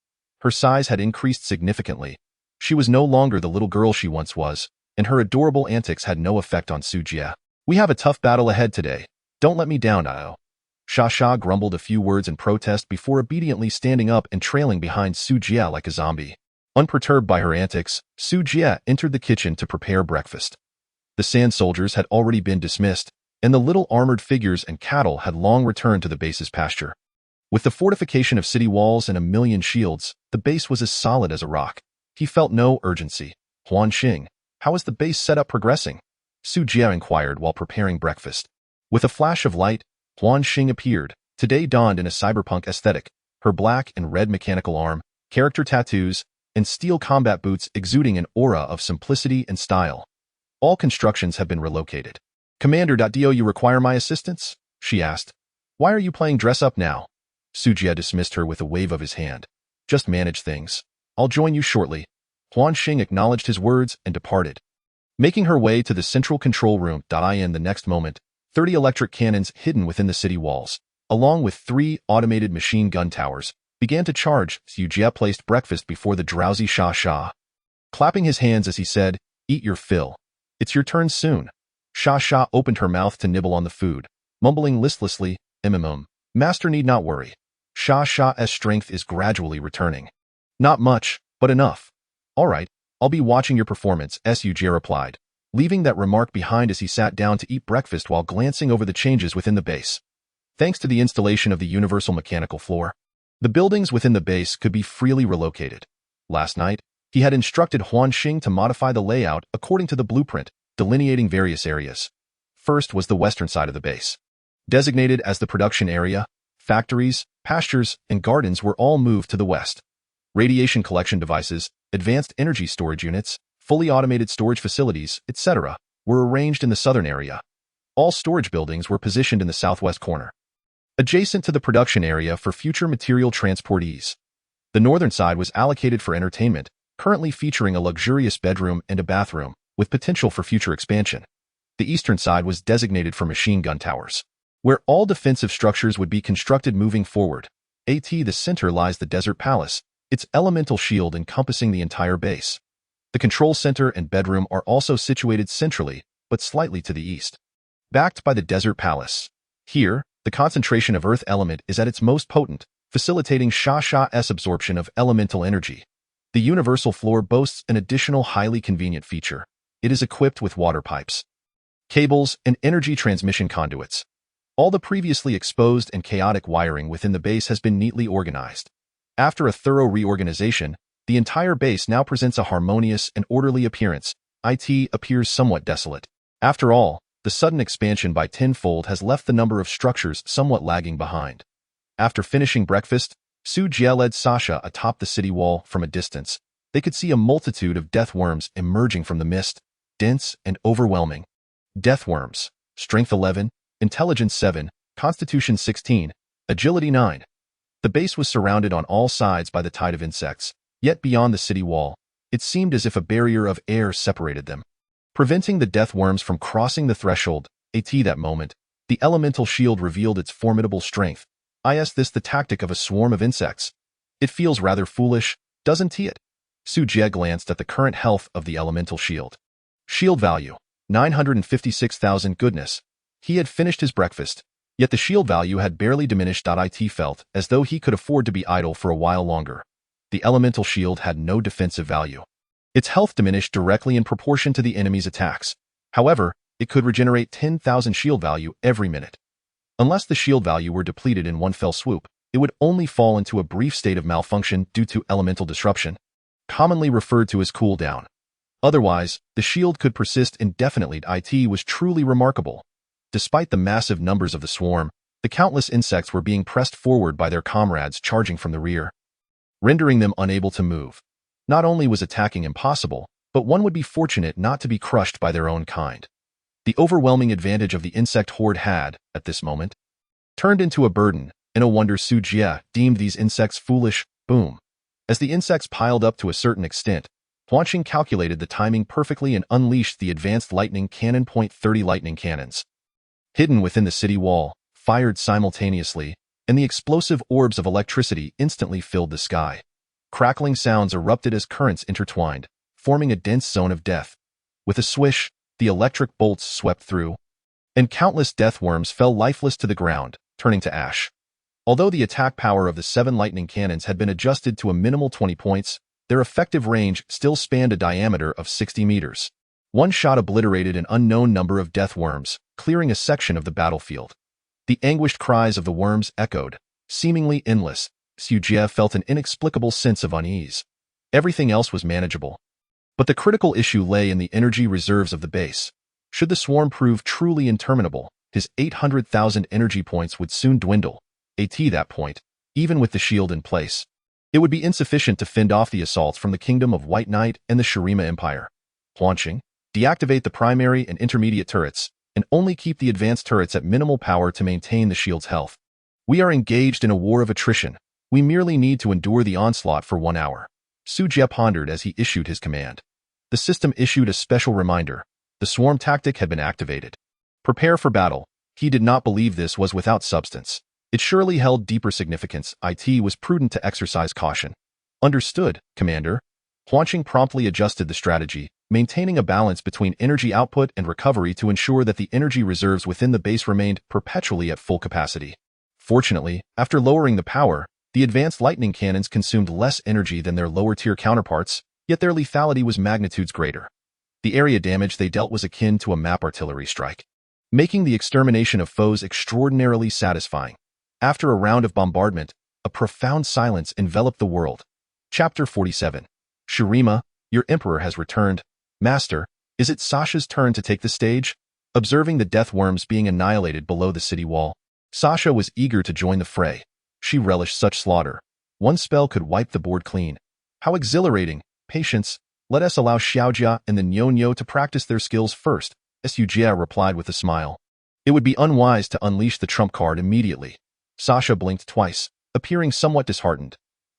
Her size had increased significantly. She was no longer the little girl she once was, and her adorable antics had no effect on Su Jie. We have a tough battle ahead today. Don't let me down, Io. Sha Sha grumbled a few words in protest before obediently standing up and trailing behind Su Jie like a zombie. Unperturbed by her antics, Su Jie entered the kitchen to prepare breakfast. The sand soldiers had already been dismissed, and the little armored figures and cattle had long returned to the base's pasture. With the fortification of city walls and a million shields, the base was as solid as a rock. He felt no urgency. Huan Xing, how is the base setup progressing? Su Jie inquired while preparing breakfast. With a flash of light, Huan Xing appeared, today donned in a cyberpunk aesthetic, her black and red mechanical arm, character tattoos, and steel combat boots exuding an aura of simplicity and style. All constructions have been relocated. Commander, do you require my assistance? She asked. Why are you playing dress-up now? Su Jie dismissed her with a wave of his hand. Just manage things. I'll join you shortly. Huan Xing acknowledged his words and departed. Making her way to the central control room, in the next moment, 30 electric cannons hidden within the city walls, along with 3 automated machine gun towers, began to charge. Su Jie placed breakfast before the drowsy Sha Sha. Clapping his hands as he said, "Eat your fill. It's your turn soon." Sha Sha opened her mouth to nibble on the food, mumbling listlessly, Master need not worry. Sha Sha's strength is gradually returning. Not much, but enough. All right, I'll be watching your performance, Su Jie replied, leaving that remark behind as he sat down to eat breakfast while glancing over the changes within the base. Thanks to the installation of the universal mechanical floor, the buildings within the base could be freely relocated. Last night, he had instructed Huan Xing to modify the layout according to the blueprint, delineating various areas. First was the western side of the base. Designated as the production area, factories, pastures, and gardens were all moved to the west. Radiation collection devices, advanced energy storage units, fully automated storage facilities, etc., were arranged in the southern area. All storage buildings were positioned in the southwest corner, adjacent to the production area for future material transportees. The northern side was allocated for entertainment, currently featuring a luxurious bedroom and a bathroom, with potential for future expansion. The eastern side was designated for machine gun towers. where all defensive structures would be constructed moving forward. At the center lies the Desert Palace, its elemental shield encompassing the entire base. The control center and bedroom are also situated centrally, but slightly to the east. Backed by the Desert Palace. Here, the concentration of Earth element is at its most potent, facilitating Xia absorption of elemental energy. The universal floor boasts an additional highly convenient feature. It is equipped with water pipes, cables, and energy transmission conduits. All the previously exposed and chaotic wiring within the base has been neatly organized. After a thorough reorganization, the entire base now presents a harmonious and orderly appearance. It appears somewhat desolate. After all, the sudden expansion by tenfold has left the number of structures somewhat lagging behind. After finishing breakfast, Su Jie led Sasha atop the city wall from a distance. They could see a multitude of death worms emerging from the mist, dense and overwhelming. Death worms, strength 11, intelligence 7, constitution 16, agility 9. The base was surrounded on all sides by the tide of insects, yet beyond the city wall, it seemed as if a barrier of air separated them, preventing the death worms from crossing the threshold. At that moment, the elemental shield revealed its formidable strength. Is this the tactic of a swarm of insects? It feels rather foolish, doesn't it? Su Jie glanced at the current health of the elemental shield. Shield value, 956,000. Goodness. He had finished his breakfast, yet the shield value had barely diminished. It felt as though he could afford to be idle for a while longer. The elemental shield had no defensive value. Its health diminished directly in proportion to the enemy's attacks. However, it could regenerate 10,000 shield value every minute. Unless the shield value were depleted in one fell swoop, it would only fall into a brief state of malfunction due to elemental disruption, commonly referred to as cooldown. Otherwise, the shield could persist indefinitely. It was truly remarkable. Despite the massive numbers of the swarm, the countless insects were being pressed forward by their comrades charging from the rear, rendering them unable to move. Not only was attacking impossible, but one would be fortunate not to be crushed by their own kind. The overwhelming advantage of the insect horde had, at this moment, turned into a burden. In a wonder, Su Jie deemed these insects foolish. Boom. As the insects piled up to a certain extent, Huanqing calculated the timing perfectly and unleashed the advanced lightning cannon. .30 lightning cannons, hidden within the city wall, fired simultaneously, and the explosive orbs of electricity instantly filled the sky. Crackling sounds erupted as currents intertwined, forming a dense zone of death. With a swish, the electric bolts swept through, and countless death worms fell lifeless to the ground, turning to ash. Although the attack power of the 7 lightning cannons had been adjusted to a minimal 20 points, their effective range still spanned a diameter of 60 meters. One shot obliterated an unknown number of death worms, clearing a section of the battlefield. The anguished cries of the worms echoed, seemingly endless. Su Jie felt an inexplicable sense of unease. Everything else was manageable. But the critical issue lay in the energy reserves of the base. Should the swarm prove truly interminable, his 800,000 energy points would soon dwindle. At that point, even with the shield in place, it would be insufficient to fend off the assaults from the Kingdom of White Knight and the Shurima Empire. Huanqing, deactivate the primary and intermediate turrets, and only keep the advanced turrets at minimal power to maintain the shield's health. We are engaged in a war of attrition. We merely need to endure the onslaught for 1 hour. Su Jie pondered as he issued his command. The system issued a special reminder. The swarm tactic had been activated. Prepare for battle. He did not believe this was without substance. It surely held deeper significance. It was prudent to exercise caution. Understood, Commander. Huanqing promptly adjusted the strategy, maintaining a balance between energy output and recovery to ensure that the energy reserves within the base remained perpetually at full capacity. Fortunately, after lowering the power, the advanced lightning cannons consumed less energy than their lower-tier counterparts, yet their lethality was magnitudes greater. The area damage they dealt was akin to a map artillery strike, making the extermination of foes extraordinarily satisfying. After a round of bombardment, a profound silence enveloped the world. Chapter 47. Shurima, your emperor has returned. Master, is it Sasha's turn to take the stage? Observing the death worms being annihilated below the city wall, Sasha was eager to join the fray. She relished such slaughter. One spell could wipe the board clean. How exhilarating! Patience. Let us allow Xiaojia and the Nyo to practice their skills first, Su Jie replied with a smile. It would be unwise to unleash the trump card immediately. Sasha blinked twice, appearing somewhat disheartened.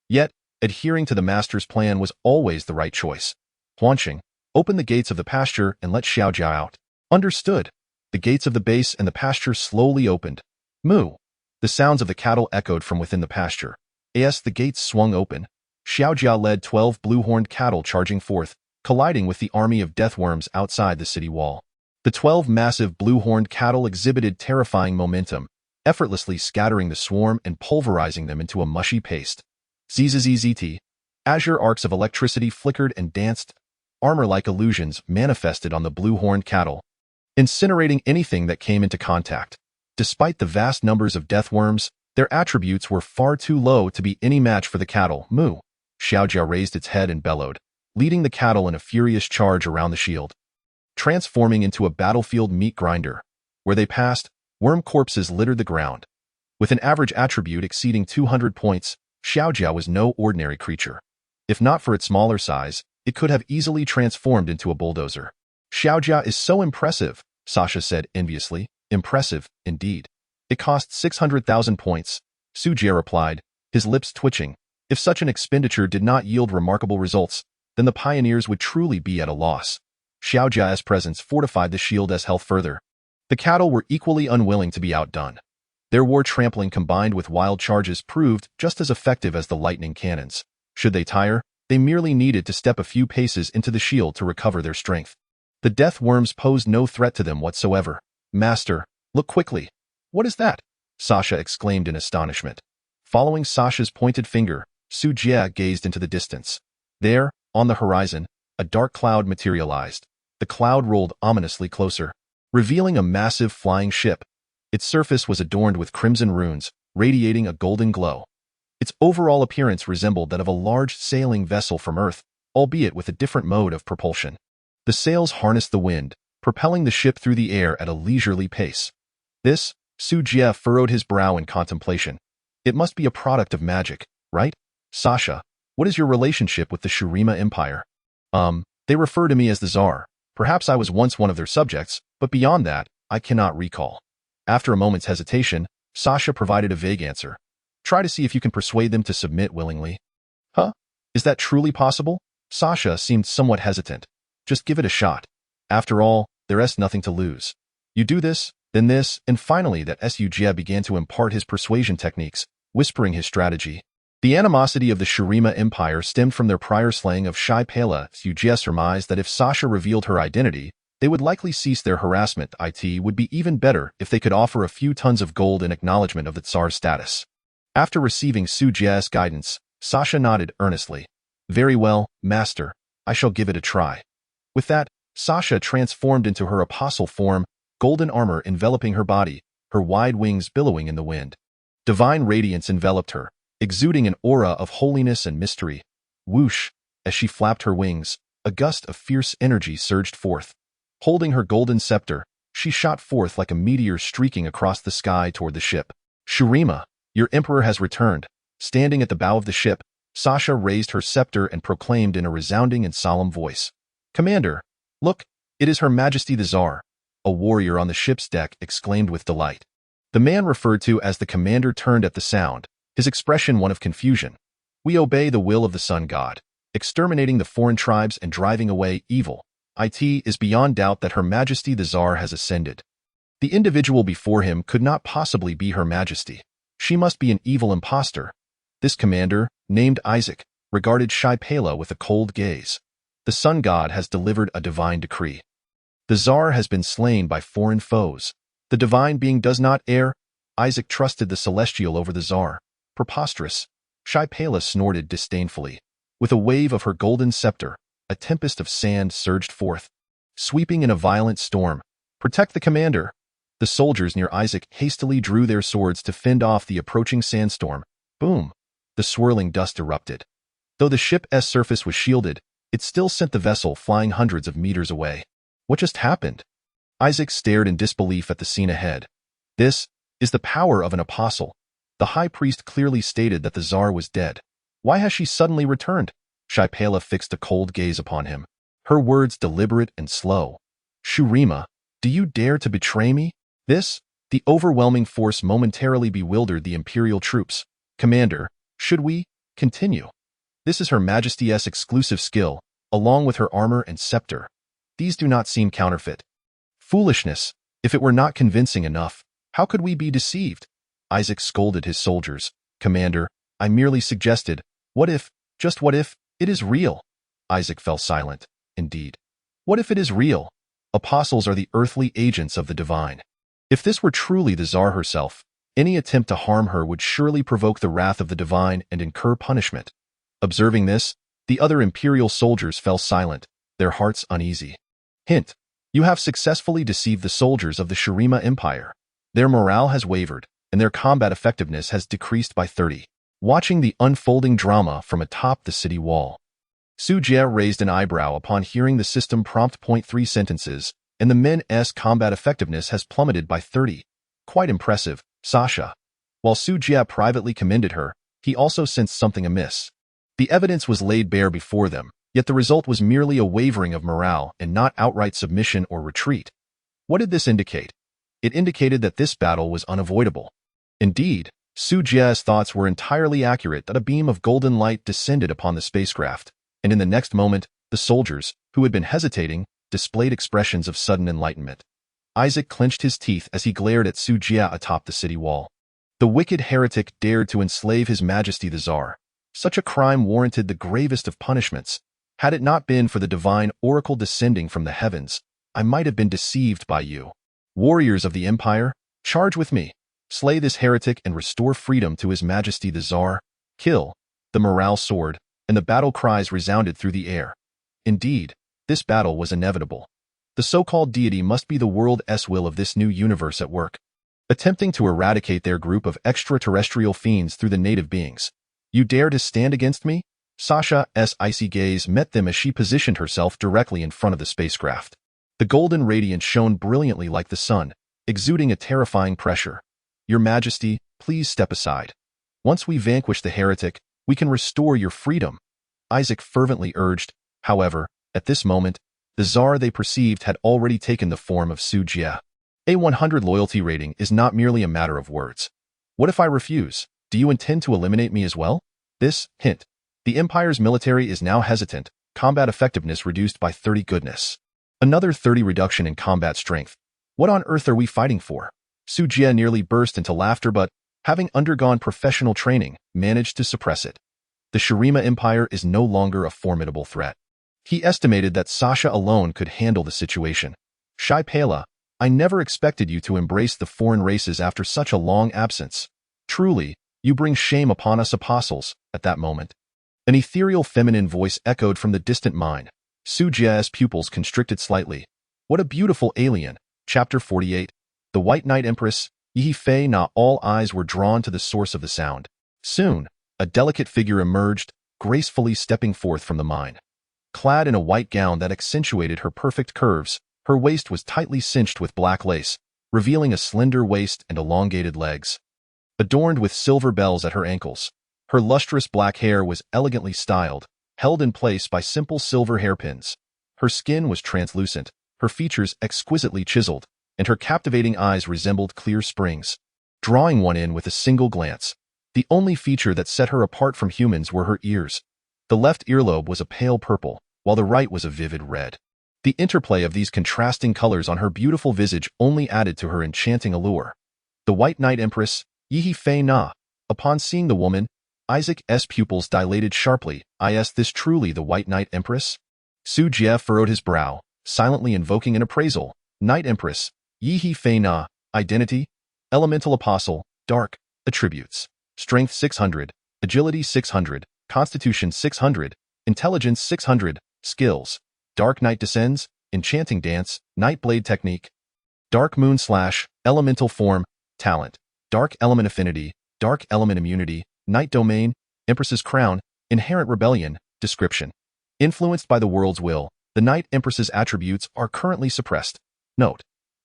Yet, adhering to the master's plan was always the right choice. Huanqing, open the gates of the pasture and let Xiaojia out. Understood. The gates of the base and the pasture slowly opened, Moo! The sounds of the cattle echoed from within the pasture. As the gates swung open, Su Jie led 12 blue-horned cattle charging forth, colliding with the army of deathworms outside the city wall. The 12 massive blue-horned cattle exhibited terrifying momentum, effortlessly scattering the swarm and pulverizing them into a mushy paste. Zzzt. Azure arcs of electricity flickered and danced, armor-like illusions manifested on the blue-horned cattle, incinerating anything that came into contact. Despite the vast numbers of deathworms, their attributes were far too low to be any match for the cattle. Moo! Su Jie raised its head and bellowed, leading the cattle in a furious charge around the shield, transforming into a battlefield meat grinder. Where they passed, worm corpses littered the ground. With an average attribute exceeding 200 points, Su Jie was no ordinary creature. If not for its smaller size, it could have easily transformed into a bulldozer. Su Jie is so impressive, Sasha said enviously. Impressive, indeed. It cost 600,000 points, Su Jie replied, his lips twitching. If such an expenditure did not yield remarkable results, then the pioneers would truly be at a loss. Su Jie's presence fortified the shield's health further. The cattle were equally unwilling to be outdone. Their war trampling combined with wild charges proved just as effective as the lightning cannons. Should they tire, they merely needed to step a few paces into the shield to recover their strength. The death worms posed no threat to them whatsoever. Master, look quickly. What is that? Sasha exclaimed in astonishment. Following Sasha's pointed finger, Su Jie gazed into the distance. There, on the horizon, a dark cloud materialized. The cloud rolled ominously closer, revealing a massive flying ship. Its surface was adorned with crimson runes, radiating a golden glow. Its overall appearance resembled that of a large sailing vessel from Earth, albeit with a different mode of propulsion. The sails harnessed the wind, propelling the ship through the air at a leisurely pace. This, Su Jie furrowed his brow in contemplation. It must be a product of magic, right? Sasha, what is your relationship with the Shurima Empire? They refer to me as the Tsar. Perhaps I was once one of their subjects, but beyond that, I cannot recall. After a moment's hesitation, Sasha provided a vague answer. Try to see if you can persuade them to submit willingly. Huh? Is that truly possible? Sasha seemed somewhat hesitant. Just give it a shot. After all, there's nothing to lose. You do this, then this, and finally that Su Jie began to impart his persuasion techniques, whispering his strategy. The animosity of the Shurima Empire stemmed from their prior slaying of Shai Pela. Su Jie surmised that if Sasha revealed her identity, they would likely cease their harassment. It would be even better if they could offer a few tons of gold in acknowledgement of the Tsar's status. After receiving Su Jie's guidance, Sasha nodded earnestly. Very well, master. I shall give it a try. With that, Sasha transformed into her apostle form, golden armor enveloping her body, her wide wings billowing in the wind. Divine radiance enveloped her, exuding an aura of holiness and mystery. Whoosh! As she flapped her wings, a gust of fierce energy surged forth. Holding her golden scepter, she shot forth like a meteor streaking across the sky toward the ship. Shurima, your emperor has returned. Standing at the bow of the ship, Sasha raised her scepter and proclaimed in a resounding and solemn voice. Commander, look, it is Her Majesty the Tsar. A warrior on the ship's deck exclaimed with delight. The man referred to as the commander turned at the sound, his expression one of confusion. We obey the will of the sun god, exterminating the foreign tribes and driving away evil. It is beyond doubt that Her Majesty the Tsar has ascended. The individual before him could not possibly be Her Majesty. She must be an evil impostor. This commander, named Isaac, regarded Shai Pela with a cold gaze. The sun god has delivered a divine decree. The Tsar has been slain by foreign foes. The divine being does not err. Isaac trusted the celestial over the Tsar. Preposterous. Shai Pela snorted disdainfully. With a wave of her golden scepter, a tempest of sand surged forth, sweeping in a violent storm. Protect the commander. The soldiers near Isaac hastily drew their swords to fend off the approaching sandstorm. Boom! The swirling dust erupted. Though the ship's surface was shielded, it still sent the vessel flying hundreds of meters away. What just happened? Isaac stared in disbelief at the scene ahead. This is the power of an apostle. The high priest clearly stated that the Tsar was dead. Why has she suddenly returned? Shai Pela fixed a cold gaze upon him, her words deliberate and slow. Shurima, do you dare to betray me? The overwhelming force momentarily bewildered the imperial troops. Commander, should we continue? This is Her Majesty's exclusive skill, along with her armor and scepter. These do not seem counterfeit. Foolishness. If it were not convincing enough, how could we be deceived? Isaac scolded his soldiers. "Commander, I merely suggested, what if, just what if, it is real?" Isaac fell silent. "Indeed. What if it is real? Apostles are the earthly agents of the divine. If this were truly the Tsar herself, any attempt to harm her would surely provoke the wrath of the divine and incur punishment." Observing this, the other imperial soldiers fell silent, their hearts uneasy. Hint: you have successfully deceived the soldiers of the Shurima Empire. Their morale has wavered, and their combat effectiveness has decreased by 30. Watching the unfolding drama from atop the city wall, Su Jie raised an eyebrow upon hearing the system prompt. 3 sentences, and the men's combat effectiveness has plummeted by 30. Quite impressive, Sasha. While Su Jie privately commended her, he also sensed something amiss. The evidence was laid bare before them, yet the result was merely a wavering of morale and not outright submission or retreat. What did this indicate? It indicated that this battle was unavoidable. Indeed, Su Jie's thoughts were entirely accurate that a beam of golden light descended upon the spacecraft, and in the next moment, the soldiers, who had been hesitating, displayed expressions of sudden enlightenment. Isaac clenched his teeth as he glared at Su Jie atop the city wall. The wicked heretic dared to enslave His Majesty the Tsar. Such a crime warranted the gravest of punishments. Had it not been for the divine oracle descending from the heavens, I might have been deceived by you. Warriors of the Empire, charge with me. Slay this heretic and restore freedom to His Majesty the Tsar. Kill. The morale soared, and the battle cries resounded through the air. Indeed, this battle was inevitable. The so-called deity must be the world's will of this new universe at work, attempting to eradicate their group of extraterrestrial fiends through the native beings. You dare to stand against me? Sasha's icy gaze met them as she positioned herself directly in front of the spacecraft. The golden radiance shone brilliantly like the sun, exuding a terrifying pressure. Your Majesty, please step aside. Once we vanquish the heretic, we can restore your freedom, Isaac fervently urged. However, at this moment, the Tsar they perceived had already taken the form of Su Jie. A 100 loyalty rating is not merely a matter of words. What if I refuse? Do you intend to eliminate me as well? This, hint. The Empire's military is now hesitant, combat effectiveness reduced by 30 goodness. Another 30 reduction in combat strength. What on earth are we fighting for? Su Jie nearly burst into laughter but, having undergone professional training, managed to suppress it. The Shurima Empire is no longer a formidable threat. He estimated that Sasha alone could handle the situation. Shai Pela, I never expected you to embrace the foreign races after such a long absence. Truly, you bring shame upon us apostles. At that moment, an ethereal feminine voice echoed from the distant mine. Su Jie's pupils constricted slightly. What a beautiful alien. Chapter 48. The White Knight Empress, Yi Fei Na. All eyes were drawn to the source of the sound. Soon, a delicate figure emerged, gracefully stepping forth from the mine. Clad in a white gown that accentuated her perfect curves, her waist was tightly cinched with black lace, revealing a slender waist and elongated legs. Adorned with silver bells at her ankles, her lustrous black hair was elegantly styled, held in place by simple silver hairpins. Her skin was translucent, her features exquisitely chiseled, and her captivating eyes resembled clear springs, drawing one in with a single glance. The only feature that set her apart from humans were her ears. The left earlobe was a pale purple, while the right was a vivid red. The interplay of these contrasting colors on her beautiful visage only added to her enchanting allure. The White Knight Empress, Yi Fei Na. Upon seeing the woman, Isaac's pupils dilated sharply. Is this truly the White Knight Empress? Su Jie furrowed his brow, silently invoking an appraisal. Knight Empress, Yi Fei Na. Identity, Elemental Apostle, Dark, Attributes, Strength 600, Agility 600, Constitution 600, Intelligence 600, Skills, Dark Knight Descends, Enchanting Dance, Night Blade Technique, Dark Moon Slash, Elemental Form, Talent, Dark Element Affinity, Dark Element Immunity, Night Domain, Empress's Crown, Inherent Rebellion, Description. Influenced by the world's will, the Night Empress's attributes are currently suppressed. Note: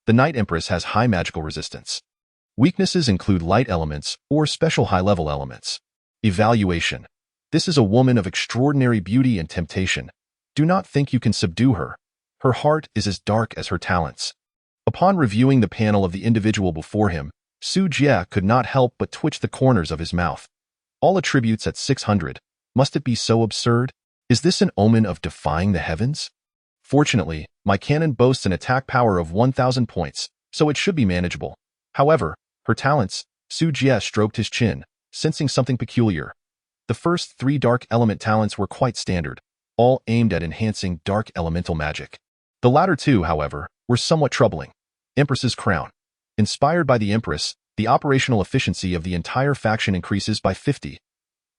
the Night Empress has high magical resistance. Weaknesses include light elements or special high-level elements. Evaluation. This is a woman of extraordinary beauty and temptation. Do not think you can subdue her. Her heart is as dark as her talents. Upon reviewing the panel of the individual before him, Su Jie could not help but twitch the corners of his mouth. All attributes at 600. Must it be so absurd? Is this an omen of defying the heavens? Fortunately, my cannon boasts an attack power of 1,000 points, so it should be manageable. However, her talents, Su Jie stroked his chin, sensing something peculiar. The first 3 dark element talents were quite standard, all aimed at enhancing dark elemental magic. The latter 2, however, were somewhat troubling. Empress's Crown. Inspired by the Empress, the operational efficiency of the entire faction increases by 50.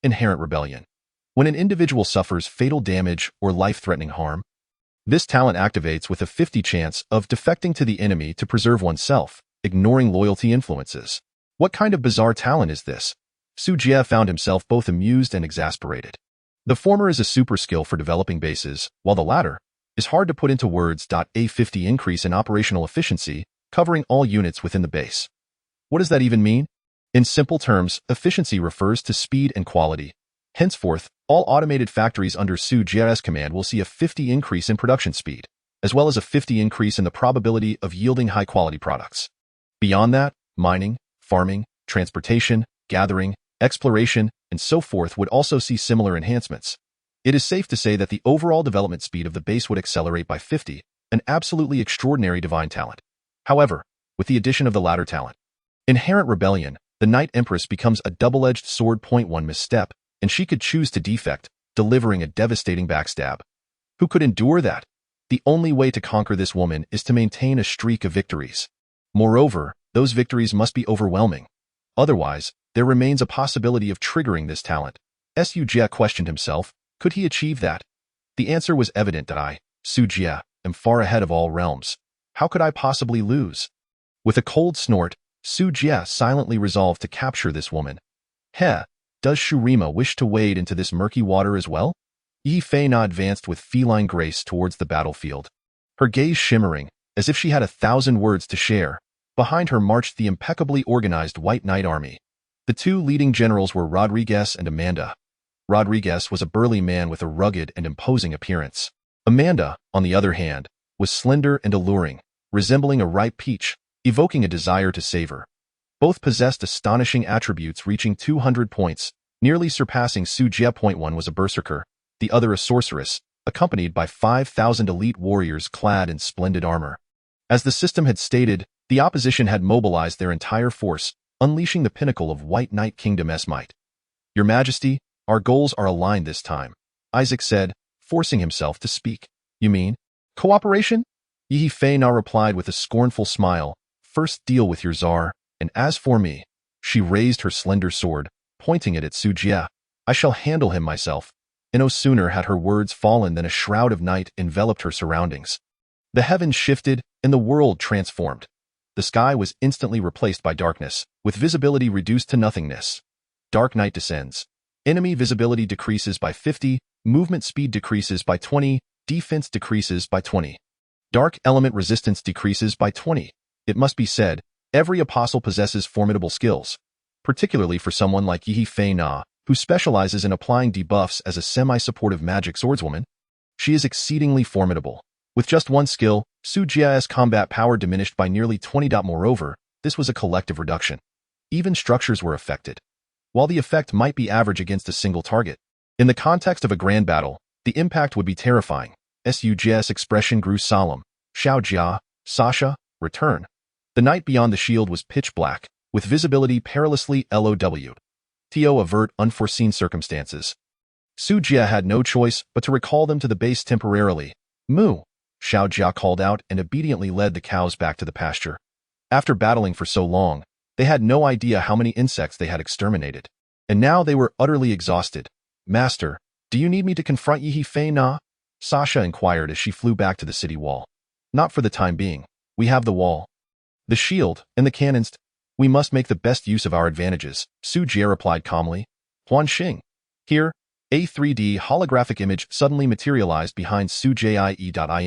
Inherent rebellion. When an individual suffers fatal damage or life-threatening harm, this talent activates with a 50 chance of defecting to the enemy to preserve oneself, ignoring loyalty influences. What kind of bizarre talent is this? Su Jie found himself both amused and exasperated. The former is a super skill for developing bases, while the latter is hard to put into words. A 50 increase in operational efficiency, covering all units within the base. What does that even mean? In simple terms, efficiency refers to speed and quality. Henceforth, all automated factories under Su Jie's command will see a 50 increase in production speed, as well as a 50 increase in the probability of yielding high-quality products. Beyond that, mining, farming, transportation, gathering, exploration, and so forth would also see similar enhancements. It is safe to say that the overall development speed of the base would accelerate by 50, an absolutely extraordinary divine talent. However, with the addition of the latter talent, Inherent Rebellion, the Night Empress becomes a double-edged sword. 1 misstep, and she could choose to defect, delivering a devastating backstab. Who could endure that? The only way to conquer this woman is to maintain a streak of victories. Moreover, those victories must be overwhelming. Otherwise, there remains a possibility of triggering this talent. Su Jie questioned himself, could he achieve that? The answer was evident that I, Su Jie, am far ahead of all realms. How could I possibly lose? With a cold snort, Su Jie silently resolved to capture this woman. Heh, does Shurima wish to wade into this murky water as well? Yi Fei-na advanced with feline grace towards the battlefield, her gaze shimmering, as if she had 1,000 words to share. Behind her marched the impeccably organized White Knight army. The 2 leading generals were Rodriguez and Amanda. Rodriguez was a burly man with a rugged and imposing appearance. Amanda, on the other hand, was slender and alluring, resembling a ripe peach, evoking a desire to savor. Both possessed astonishing attributes reaching 200 points, nearly surpassing Su Jie. 1 was a berserker, the other a sorceress, accompanied by 5,000 elite warriors clad in splendid armor. As the system had stated, the opposition had mobilized their entire force, unleashing the pinnacle of White Knight Kingdom's might. Your Majesty, our goals are aligned this time, Isaac said, forcing himself to speak. You mean cooperation? Yi Fei-na replied with a scornful smile. First deal with your czar, and as for me, she raised her slender sword, pointing it at Su Jie. I shall handle him myself. And no sooner had her words fallen than a shroud of night enveloped her surroundings. The heavens shifted, and the world transformed. The sky was instantly replaced by darkness, with visibility reduced to nothingness. Dark night descends. Enemy visibility decreases by 50, movement speed decreases by 20, defense decreases by 20. Dark element resistance decreases by 20. It must be said, every apostle possesses formidable skills, particularly for someone like Yi Fei-na, who specializes in applying debuffs as a semi-supportive magic swordswoman. She is exceedingly formidable. With just one skill, Su Jie's combat power diminished by nearly 20. Moreover, this was a collective reduction. Even structures were affected. While the effect might be average against a single target, in the context of a grand battle, the impact would be terrifying. Su Jie's expression grew solemn. Xiao Jia, Sasha, return. The night beyond the shield was pitch black, with visibility perilously low. To avert unforeseen circumstances. Su Jie had no choice but to recall them to the base temporarily. Moo! Xiao Jia called out and obediently led the cows back to the pasture. After battling for so long, they had no idea how many insects they had exterminated. And now they were utterly exhausted. Master, do you need me to confront Yi Fei-na? Sasha inquired as she flew back to the city wall. Not for the time being. We have the wall, the shield, and the cannons. We must make the best use of our advantages, Su Jie replied calmly. Huan Xing. Here, a 3D holographic image suddenly materialized behind Su Jie.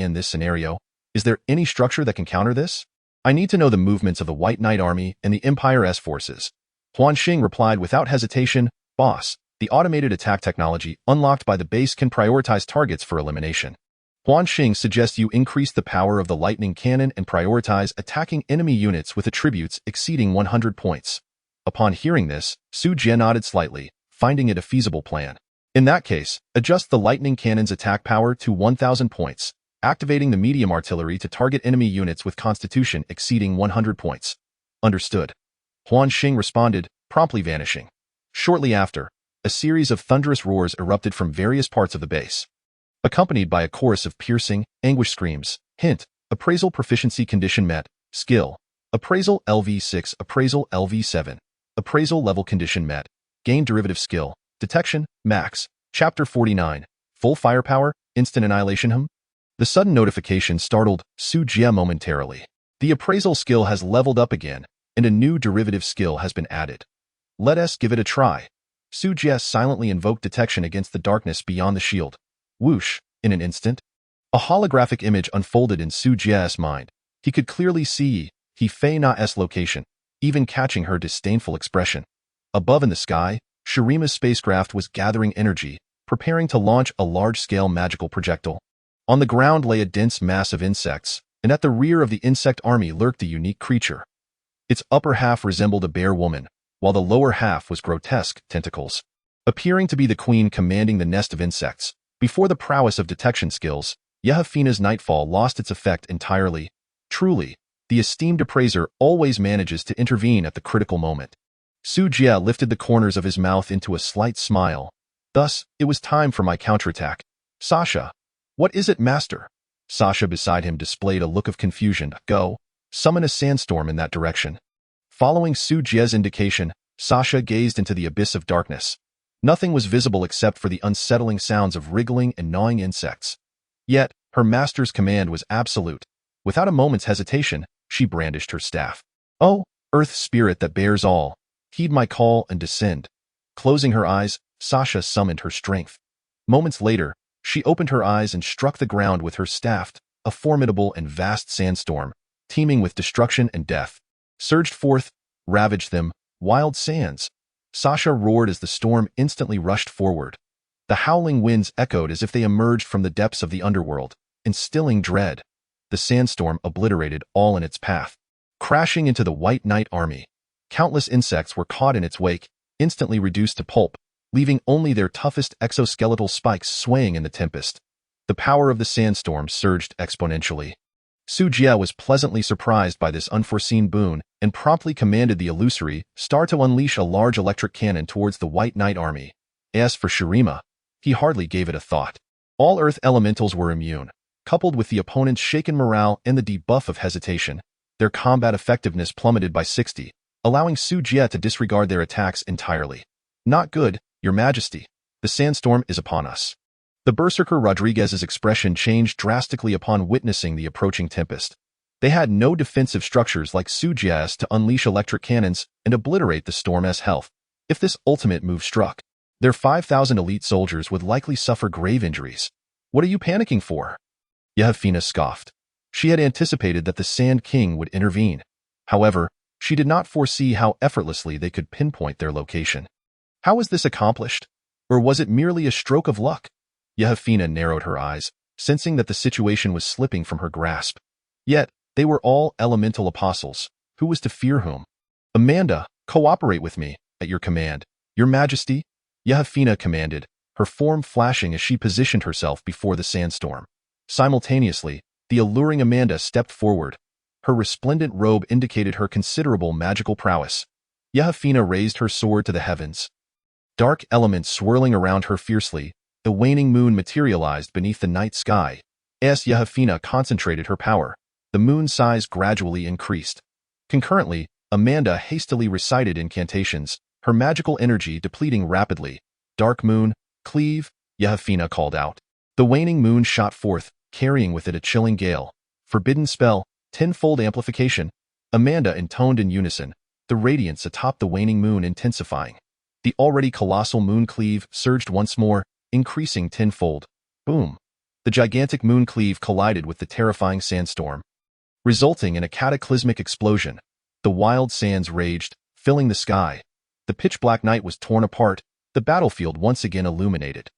In this scenario, is there any structure that can counter this? I need to know the movements of the White Knight Army and the Empire's forces. Huan Xing replied without hesitation. Boss, the automated attack technology unlocked by the base can prioritize targets for elimination. Huan Xing suggests you increase the power of the lightning cannon and prioritize attacking enemy units with attributes exceeding 100 points. Upon hearing this, Su Jie nodded slightly, finding it a feasible plan. In that case, adjust the lightning cannon's attack power to 1,000 points, activating the medium artillery to target enemy units with constitution exceeding 100 points. Understood. Huan Xing responded, promptly vanishing. Shortly after, a series of thunderous roars erupted from various parts of the base, accompanied by a chorus of piercing, anguish screams. Hint: appraisal proficiency condition met. Skill: appraisal LV6, appraisal LV7. Appraisal level condition met. Gain derivative skill: detection, max. Chapter 49. Full firepower, instant annihilation. The sudden notification startled Su Jie momentarily. The appraisal skill has leveled up again, and a new derivative skill has been added. Let us give it a try. Su Jie silently invoked detection against the darkness beyond the shield. Whoosh! In an instant, a holographic image unfolded in Su Jie's mind. He could clearly see He Fei Na's location, even catching her disdainful expression. Above in the sky, Shurima's spacecraft was gathering energy, preparing to launch a large-scale magical projectile. On the ground lay a dense mass of insects, and at the rear of the insect army lurked a unique creature. Its upper half resembled a bear woman, while the lower half was grotesque tentacles, appearing to be the queen commanding the nest of insects. Before the prowess of detection skills, Yehafina's nightfall lost its effect entirely. Truly, the esteemed appraiser always manages to intervene at the critical moment. Su Jie lifted the corners of his mouth into a slight smile. Thus, it was time for my counterattack. Sasha. What is it, master? Sasha beside him displayed a look of confusion. Go. Summon a sandstorm in that direction. Following Su Jie's indication, Sasha gazed into the abyss of darkness. Nothing was visible except for the unsettling sounds of wriggling and gnawing insects. Yet, her master's command was absolute. Without a moment's hesitation, she brandished her staff. Oh, earth spirit that bears all, heed my call and descend. Closing her eyes, Sasha summoned her strength. Moments later, she opened her eyes and struck the ground with her staff. A formidable and vast sandstorm, teeming with destruction and death, surged forth, ravaged them. Wild sands. Sasha roared as the storm instantly rushed forward. The howling winds echoed as if they emerged from the depths of the underworld, instilling dread. The sandstorm obliterated all in its path, crashing into the white knight army. Countless insects were caught in its wake, instantly reduced to pulp, leaving only their toughest exoskeletal spikes swaying in the tempest. The power of the sandstorm surged exponentially. Su Jie was pleasantly surprised by this unforeseen boon and promptly commanded the illusory star to unleash a large electric cannon towards the White Knight army. As for Shurima, he hardly gave it a thought. All earth elementals were immune. Coupled with the opponent's shaken morale and the debuff of hesitation, their combat effectiveness plummeted by 60, allowing Su Jie to disregard their attacks entirely. Not good, Your Majesty. The sandstorm is upon us. The berserker Rodriguez's expression changed drastically upon witnessing the approaching tempest. They had no defensive structures like Su Jie's to unleash electric cannons and obliterate the storm's health. If this ultimate move struck, their 5,000 elite soldiers would likely suffer grave injuries. What are you panicking for? Yehafina scoffed. She had anticipated that the Sand King would intervene. However, she did not foresee how effortlessly they could pinpoint their location. How was this accomplished? Or was it merely a stroke of luck? Yehafina narrowed her eyes, sensing that the situation was slipping from her grasp. Yet, they were all elemental apostles. Who was to fear whom? Amanda, cooperate with me, at your command. Your Majesty, Yehafina commanded, her form flashing as she positioned herself before the sandstorm. Simultaneously, the alluring Amanda stepped forward. Her resplendent robe indicated her considerable magical prowess. Yehafina raised her sword to the heavens. Dark elements swirling around her fiercely, the waning moon materialized beneath the night sky. As Yehafina concentrated her power, the moon's size gradually increased. Concurrently, Amanda hastily recited incantations, her magical energy depleting rapidly. Dark moon, cleave, Yehafina called out. The waning moon shot forth, carrying with it a chilling gale. Forbidden spell, tenfold amplification. Amanda intoned in unison, the radiance atop the waning moon intensifying. The already colossal moon cleave surged once more, increasing tenfold. Boom! The gigantic moon cleave collided with the terrifying sandstorm, resulting in a cataclysmic explosion. The wild sands raged, filling the sky. The pitch-black night was torn apart, the battlefield once again illuminated.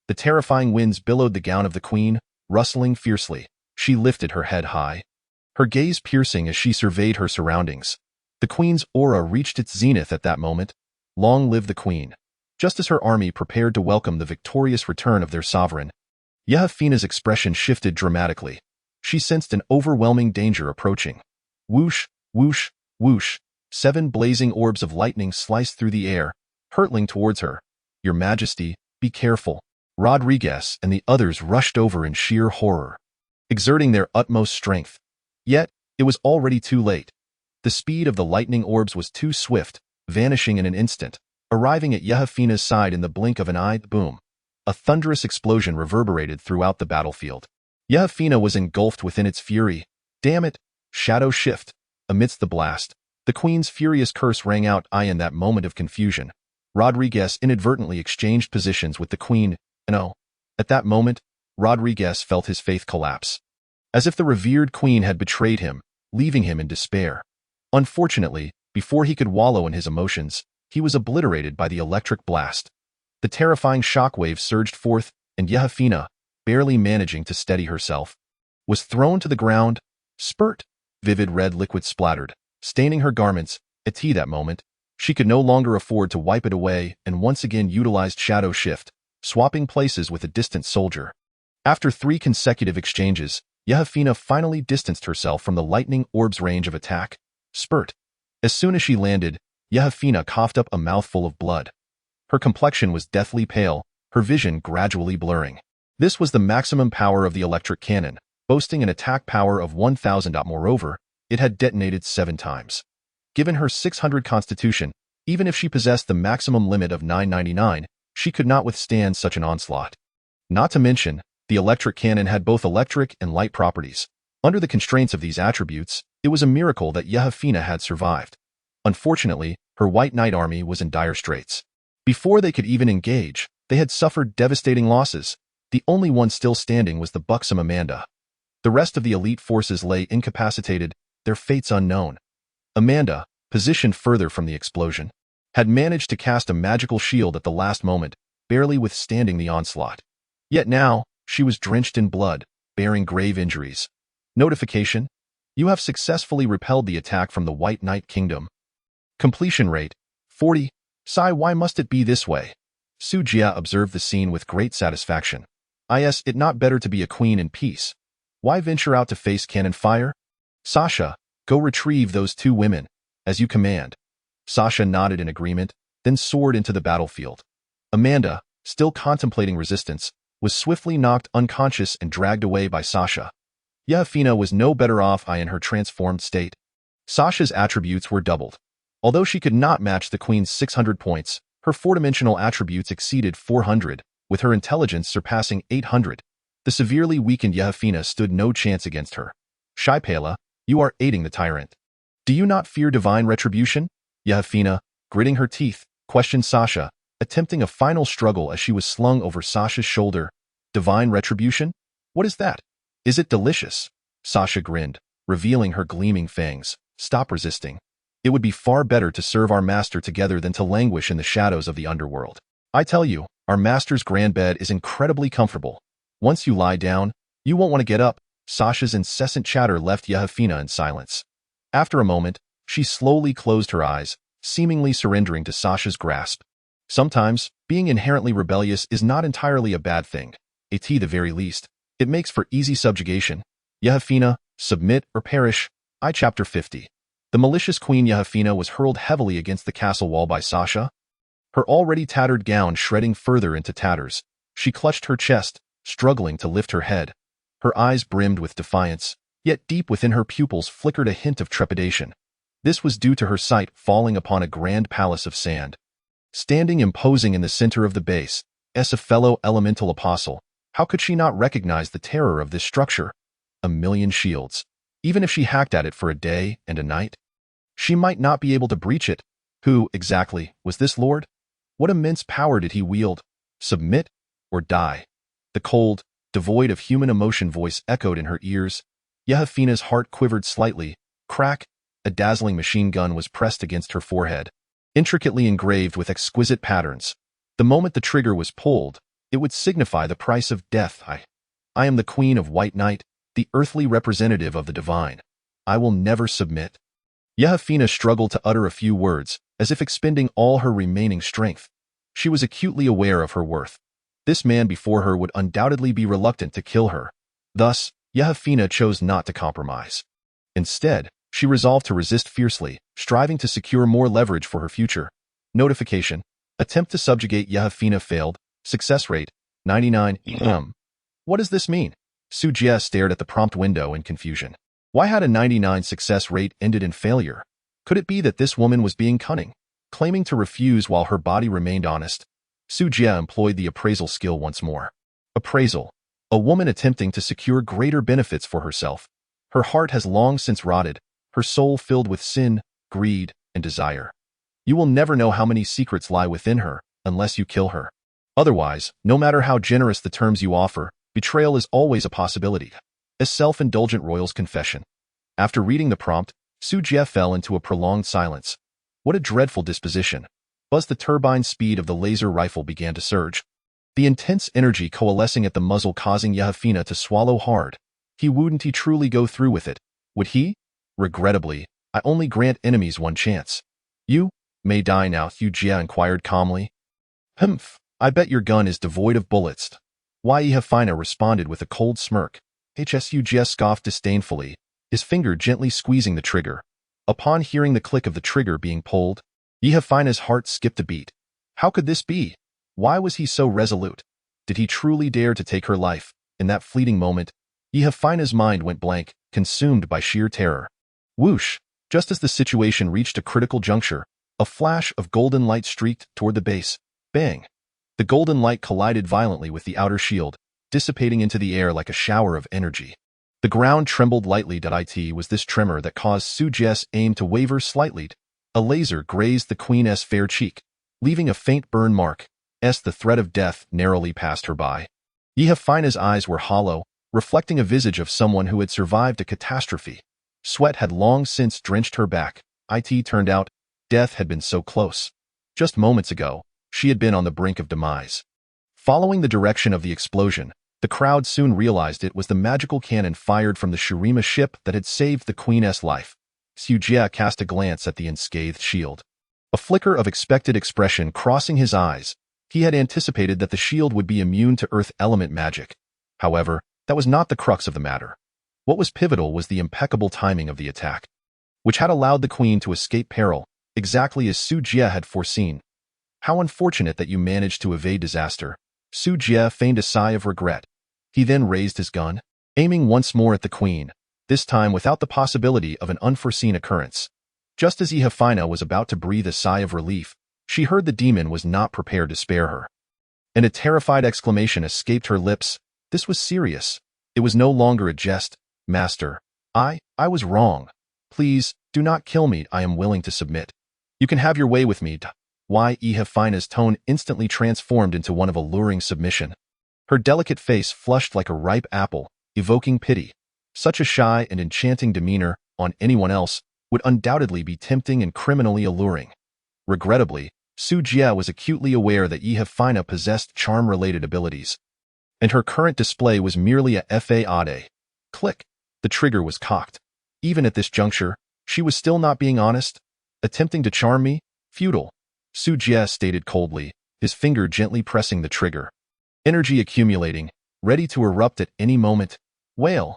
The terrifying winds billowed the gown of the queen, rustling fiercely. She lifted her head high, her gaze piercing as she surveyed her surroundings. The queen's aura reached its zenith at that moment. Long live the queen! Just as her army prepared to welcome the victorious return of their sovereign, Yehafina's expression shifted dramatically. She sensed an overwhelming danger approaching. Whoosh, whoosh, whoosh. 7 blazing orbs of lightning sliced through the air, hurtling towards her. "Your Majesty, be careful." Rodriguez and the others rushed over in sheer horror, exerting their utmost strength. Yet, it was already too late. The speed of the lightning orbs was too swift, vanishing in an instant, arriving at Josefina's side in the blink of an eye. Boom! A thunderous explosion reverberated throughout the battlefield. Josefina was engulfed within its fury. "Damn it! Shadow shift!" Amidst the blast, the queen's furious curse rang out. In that moment of confusion, Rodriguez inadvertently exchanged positions with the queen, and at that moment, Rodriguez felt his faith collapse. As if the revered queen had betrayed him, leaving him in despair. Unfortunately, before he could wallow in his emotions, he was obliterated by the electric blast. The terrifying shockwave surged forth, and Josefina, barely managing to steady herself, was thrown to the ground. Spurt! Vivid red liquid splattered, staining her garments. At that moment, she could no longer afford to wipe it away and once again utilized shadow shift, swapping places with a distant soldier. After 3 consecutive exchanges, Josefina finally distanced herself from the lightning orb's range of attack. Spurt! As soon as she landed, Josefina coughed up a mouthful of blood. Her complexion was deathly pale, her vision gradually blurring. This was the maximum power of the electric cannon, boasting an attack power of 1,000. Moreover, it had detonated 7 times. Given her 600 constitution, even if she possessed the maximum limit of 999, she could not withstand such an onslaught. Not to mention, the electric cannon had both electric and light properties. Under the constraints of these attributes, it was a miracle that Josefina had survived. Unfortunately, her White Knight army was in dire straits. Before they could even engage, they had suffered devastating losses. The only one still standing was the buxom Amanda. The rest of the elite forces lay incapacitated, their fates unknown. Amanda, positioned further from the explosion, had managed to cast a magical shield at the last moment, barely withstanding the onslaught. Yet now, she was drenched in blood, bearing grave injuries. Notification: you have successfully repelled the attack from the White Knight Kingdom. Completion rate: 40. Sigh, why must it be this way? Su Jie observed the scene with great satisfaction. Is it not better to be a queen in peace? Why venture out to face cannon fire? Sasha, go retrieve those 2 women, as you command. Sasha nodded in agreement, then soared into the battlefield. Amanda, still contemplating resistance, was swiftly knocked unconscious and dragged away by Sasha. Josefina was no better off in her transformed state. Sasha's attributes were doubled. Although she could not match the queen's 600 points, her 4-dimensional attributes exceeded 400, with her intelligence surpassing 800. The severely weakened Josefina stood no chance against her. Shaipala, you are aiding the tyrant. Do you not fear divine retribution? Josefina, gritting her teeth, questioned Sasha, attempting a final struggle as she was slung over Sasha's shoulder. Divine retribution? What is that? Is it delicious? Sasha grinned, revealing her gleaming fangs. Stop resisting. It would be far better to serve our master together than to languish in the shadows of the underworld. I tell you, our master's grand bed is incredibly comfortable. Once you lie down, you won't want to get up. Sasha's incessant chatter left Josefina in silence. After a moment, she slowly closed her eyes, seemingly surrendering to Sasha's grasp. Sometimes, being inherently rebellious is not entirely a bad thing. At the very least, it makes for easy subjugation. Josefina, submit or perish. Chapter 50. The malicious Queen Josefina was hurled heavily against the castle wall by Sasha. Her already tattered gown shredding further into tatters, she clutched her chest, struggling to lift her head. Her eyes brimmed with defiance, yet deep within her pupils flickered a hint of trepidation. This was due to her sight falling upon a grand palace of sand. Standing imposing in the center of the base, as a fellow elemental apostle, how could she not recognize the terror of this structure? A million shields. Even if she hacked at it for a day and a night, she might not be able to breach it. Who, exactly, was this lord? What immense power did he wield? Submit or die? The cold, devoid of human emotion voice echoed in her ears. Josefina's heart quivered slightly. Crack! A dazzling machine gun was pressed against her forehead, intricately engraved with exquisite patterns. The moment the trigger was pulled, it would signify the price of death. I am the Queen of White Knight, the earthly representative of the divine. I will never submit. Josefina struggled to utter a few words, as if expending all her remaining strength. She was acutely aware of her worth. This man before her would undoubtedly be reluctant to kill her. Thus, Josefina chose not to compromise. Instead, She resolved to resist fiercely, striving to secure more leverage for her future. Notification. Attempt to subjugate Yehefina failed. Success rate, 99. What does this mean? Su Jie stared at the prompt window in confusion. Why had a 99 success rate ended in failure? Could it be that this woman was being cunning, claiming to refuse while her body remained honest? Su Jie employed the appraisal skill once more. Appraisal. A woman attempting to secure greater benefits for herself. Her heart has long since rotted, her soul filled with sin, greed, and desire. You will never know how many secrets lie within her unless you kill her. Otherwise, no matter how generous the terms you offer, betrayal is always a possibility. A self-indulgent royal's confession. After reading the prompt, Su Jie fell into a prolonged silence. What a dreadful disposition. As the turbine speed of the laser rifle began to surge, the intense energy coalescing at the muzzle causing Yehefina to swallow hard. Wouldn't he truly go through with it? Would he? Regrettably, I only grant enemies one chance. You may die now, Su Jie inquired calmly. Humph, I bet your gun is devoid of bullets. Yehefina responded with a cold smirk. Su Jie scoffed disdainfully, his finger gently squeezing the trigger. Upon hearing the click of the trigger being pulled, Yehefina's heart skipped a beat. How could this be? Why was he so resolute? Did he truly dare to take her life? In that fleeting moment, Yehefina's mind went blank, consumed by sheer terror. Whoosh! Just as the situation reached a critical juncture, a flash of golden light streaked toward the base. Bang! The golden light collided violently with the outer shield, dissipating into the air like a shower of energy. The ground trembled lightly. It was this tremor that caused Su Jie's aim to waver slightly. A laser grazed the queen's fair cheek, leaving a faint burn mark. The threat of death narrowly passed her by. Yehefina's eyes were hollow, reflecting a visage of someone who had survived a catastrophe. Sweat had long since drenched her back. It turned out, death had been so close. Just moments ago, she had been on the brink of demise. Following the direction of the explosion, the crowd soon realized it was the magical cannon fired from the Shurima ship that had saved the queen's life. Su Jie cast a glance at the unscathed shield. A flicker of expected expression crossing his eyes. He had anticipated that the shield would be immune to earth element magic. However, that was not the crux of the matter. What was pivotal was the impeccable timing of the attack, which had allowed the queen to escape peril, exactly as Su Jie had foreseen. How unfortunate that you managed to evade disaster. Su Jie feigned a sigh of regret. He then raised his gun, aiming once more at the queen, this time without the possibility of an unforeseen occurrence. Just as Yehefina was about to breathe a sigh of relief, she heard the demon was not prepared to spare her. And a terrified exclamation escaped her lips. This was serious. It was no longer a jest. Master, I was wrong. Please, do not kill me. I am willing to submit. You can have your way with me. Yehefina's tone instantly transformed into one of alluring submission. Her delicate face flushed like a ripe apple, evoking pity. Such a shy and enchanting demeanor, on anyone else, would undoubtedly be tempting and criminally alluring. Regrettably, Su Jie was acutely aware that Yehefina possessed charm-related abilities, and her current display was merely a fade. Click. The trigger was cocked. Even at this juncture, she was still not being honest. Attempting to charm me? Futile. Su Jie stated coldly, his finger gently pressing the trigger. Energy accumulating, ready to erupt at any moment. Wail.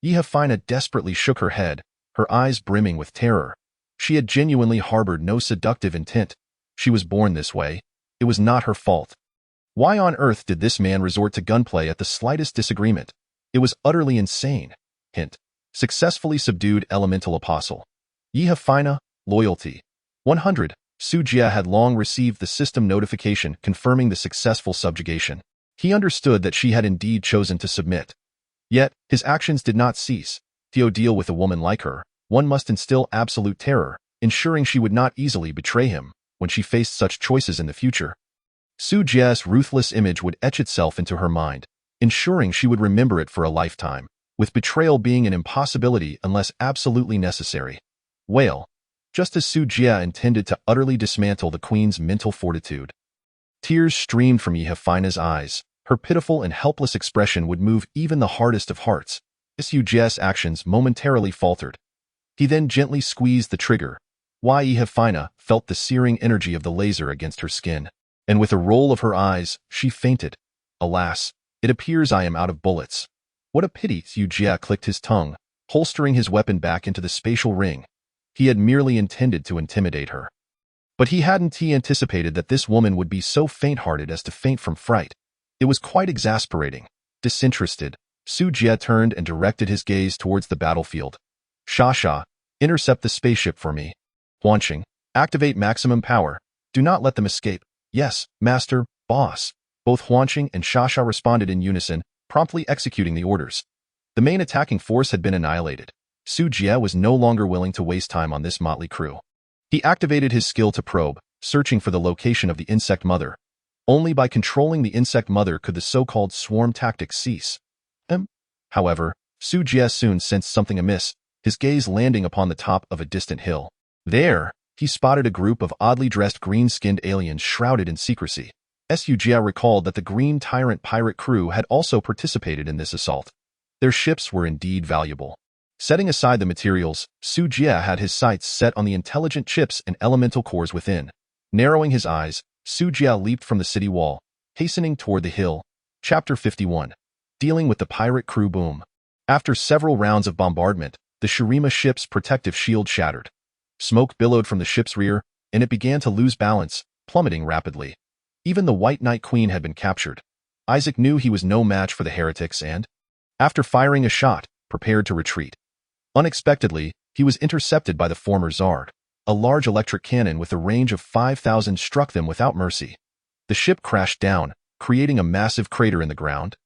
Yehefina desperately shook her head, her eyes brimming with terror. She had genuinely harbored no seductive intent. She was born this way. It was not her fault. Why on earth did this man resort to gunplay at the slightest disagreement? It was utterly insane. Hint. Successfully subdued elemental apostle. Yehefina, loyalty. 100. Su Jie had long received the system notification confirming the successful subjugation. He understood that she had indeed chosen to submit. Yet, his actions did not cease. To deal with a woman like her, one must instill absolute terror, ensuring she would not easily betray him when she faced such choices in the future. Su Jie's ruthless image would etch itself into her mind, ensuring she would remember it for a lifetime, with betrayal being an impossibility unless absolutely necessary. Wail. Just as Su Jie intended to utterly dismantle the queen's mental fortitude. Tears streamed from Yehefina's eyes. Her pitiful and helpless expression would move even the hardest of hearts. Su Jie's actions momentarily faltered. He then gently squeezed the trigger. Yehefina felt the searing energy of the laser against her skin, and with a roll of her eyes, she fainted. Alas, it appears I am out of bullets. What a pity. Su Jie clicked his tongue, holstering his weapon back into the spatial ring. He had merely intended to intimidate her. But he hadn't anticipated that this woman would be so faint-hearted as to faint from fright. It was quite exasperating. Disinterested, Su Jie turned and directed his gaze towards the battlefield. Sha, intercept the spaceship for me. Huanqing, activate maximum power. Do not let them escape. Yes, master, boss. Both Huanqing and Sha responded in unison, promptly executing the orders. The main attacking force had been annihilated. Su Jie was no longer willing to waste time on this motley crew. He activated his skill to probe, searching for the location of the insect mother. Only by controlling the insect mother could the so-called swarm tactics cease. However, Su Jie soon sensed something amiss, his gaze landing upon the top of a distant hill. There, he spotted a group of oddly dressed green-skinned aliens shrouded in secrecy. Su Jie recalled that the Green Tyrant pirate crew had also participated in this assault. Their ships were indeed valuable. Setting aside the materials, Su Jie had his sights set on the intelligent chips and elemental cores within. Narrowing his eyes, Su Jie leaped from the city wall, hastening toward the hill. Chapter 51. Dealing with the pirate crew boom. After several rounds of bombardment, the Shurima ship's protective shield shattered. Smoke billowed from the ship's rear, and it began to lose balance, plummeting rapidly. Even the White Knight Queen had been captured. Isaac knew he was no match for the heretics and, after firing a shot, prepared to retreat. Unexpectedly, he was intercepted by the former Zard. A large electric cannon with a range of 5,000 struck them without mercy. The ship crashed down, creating a massive crater in the ground,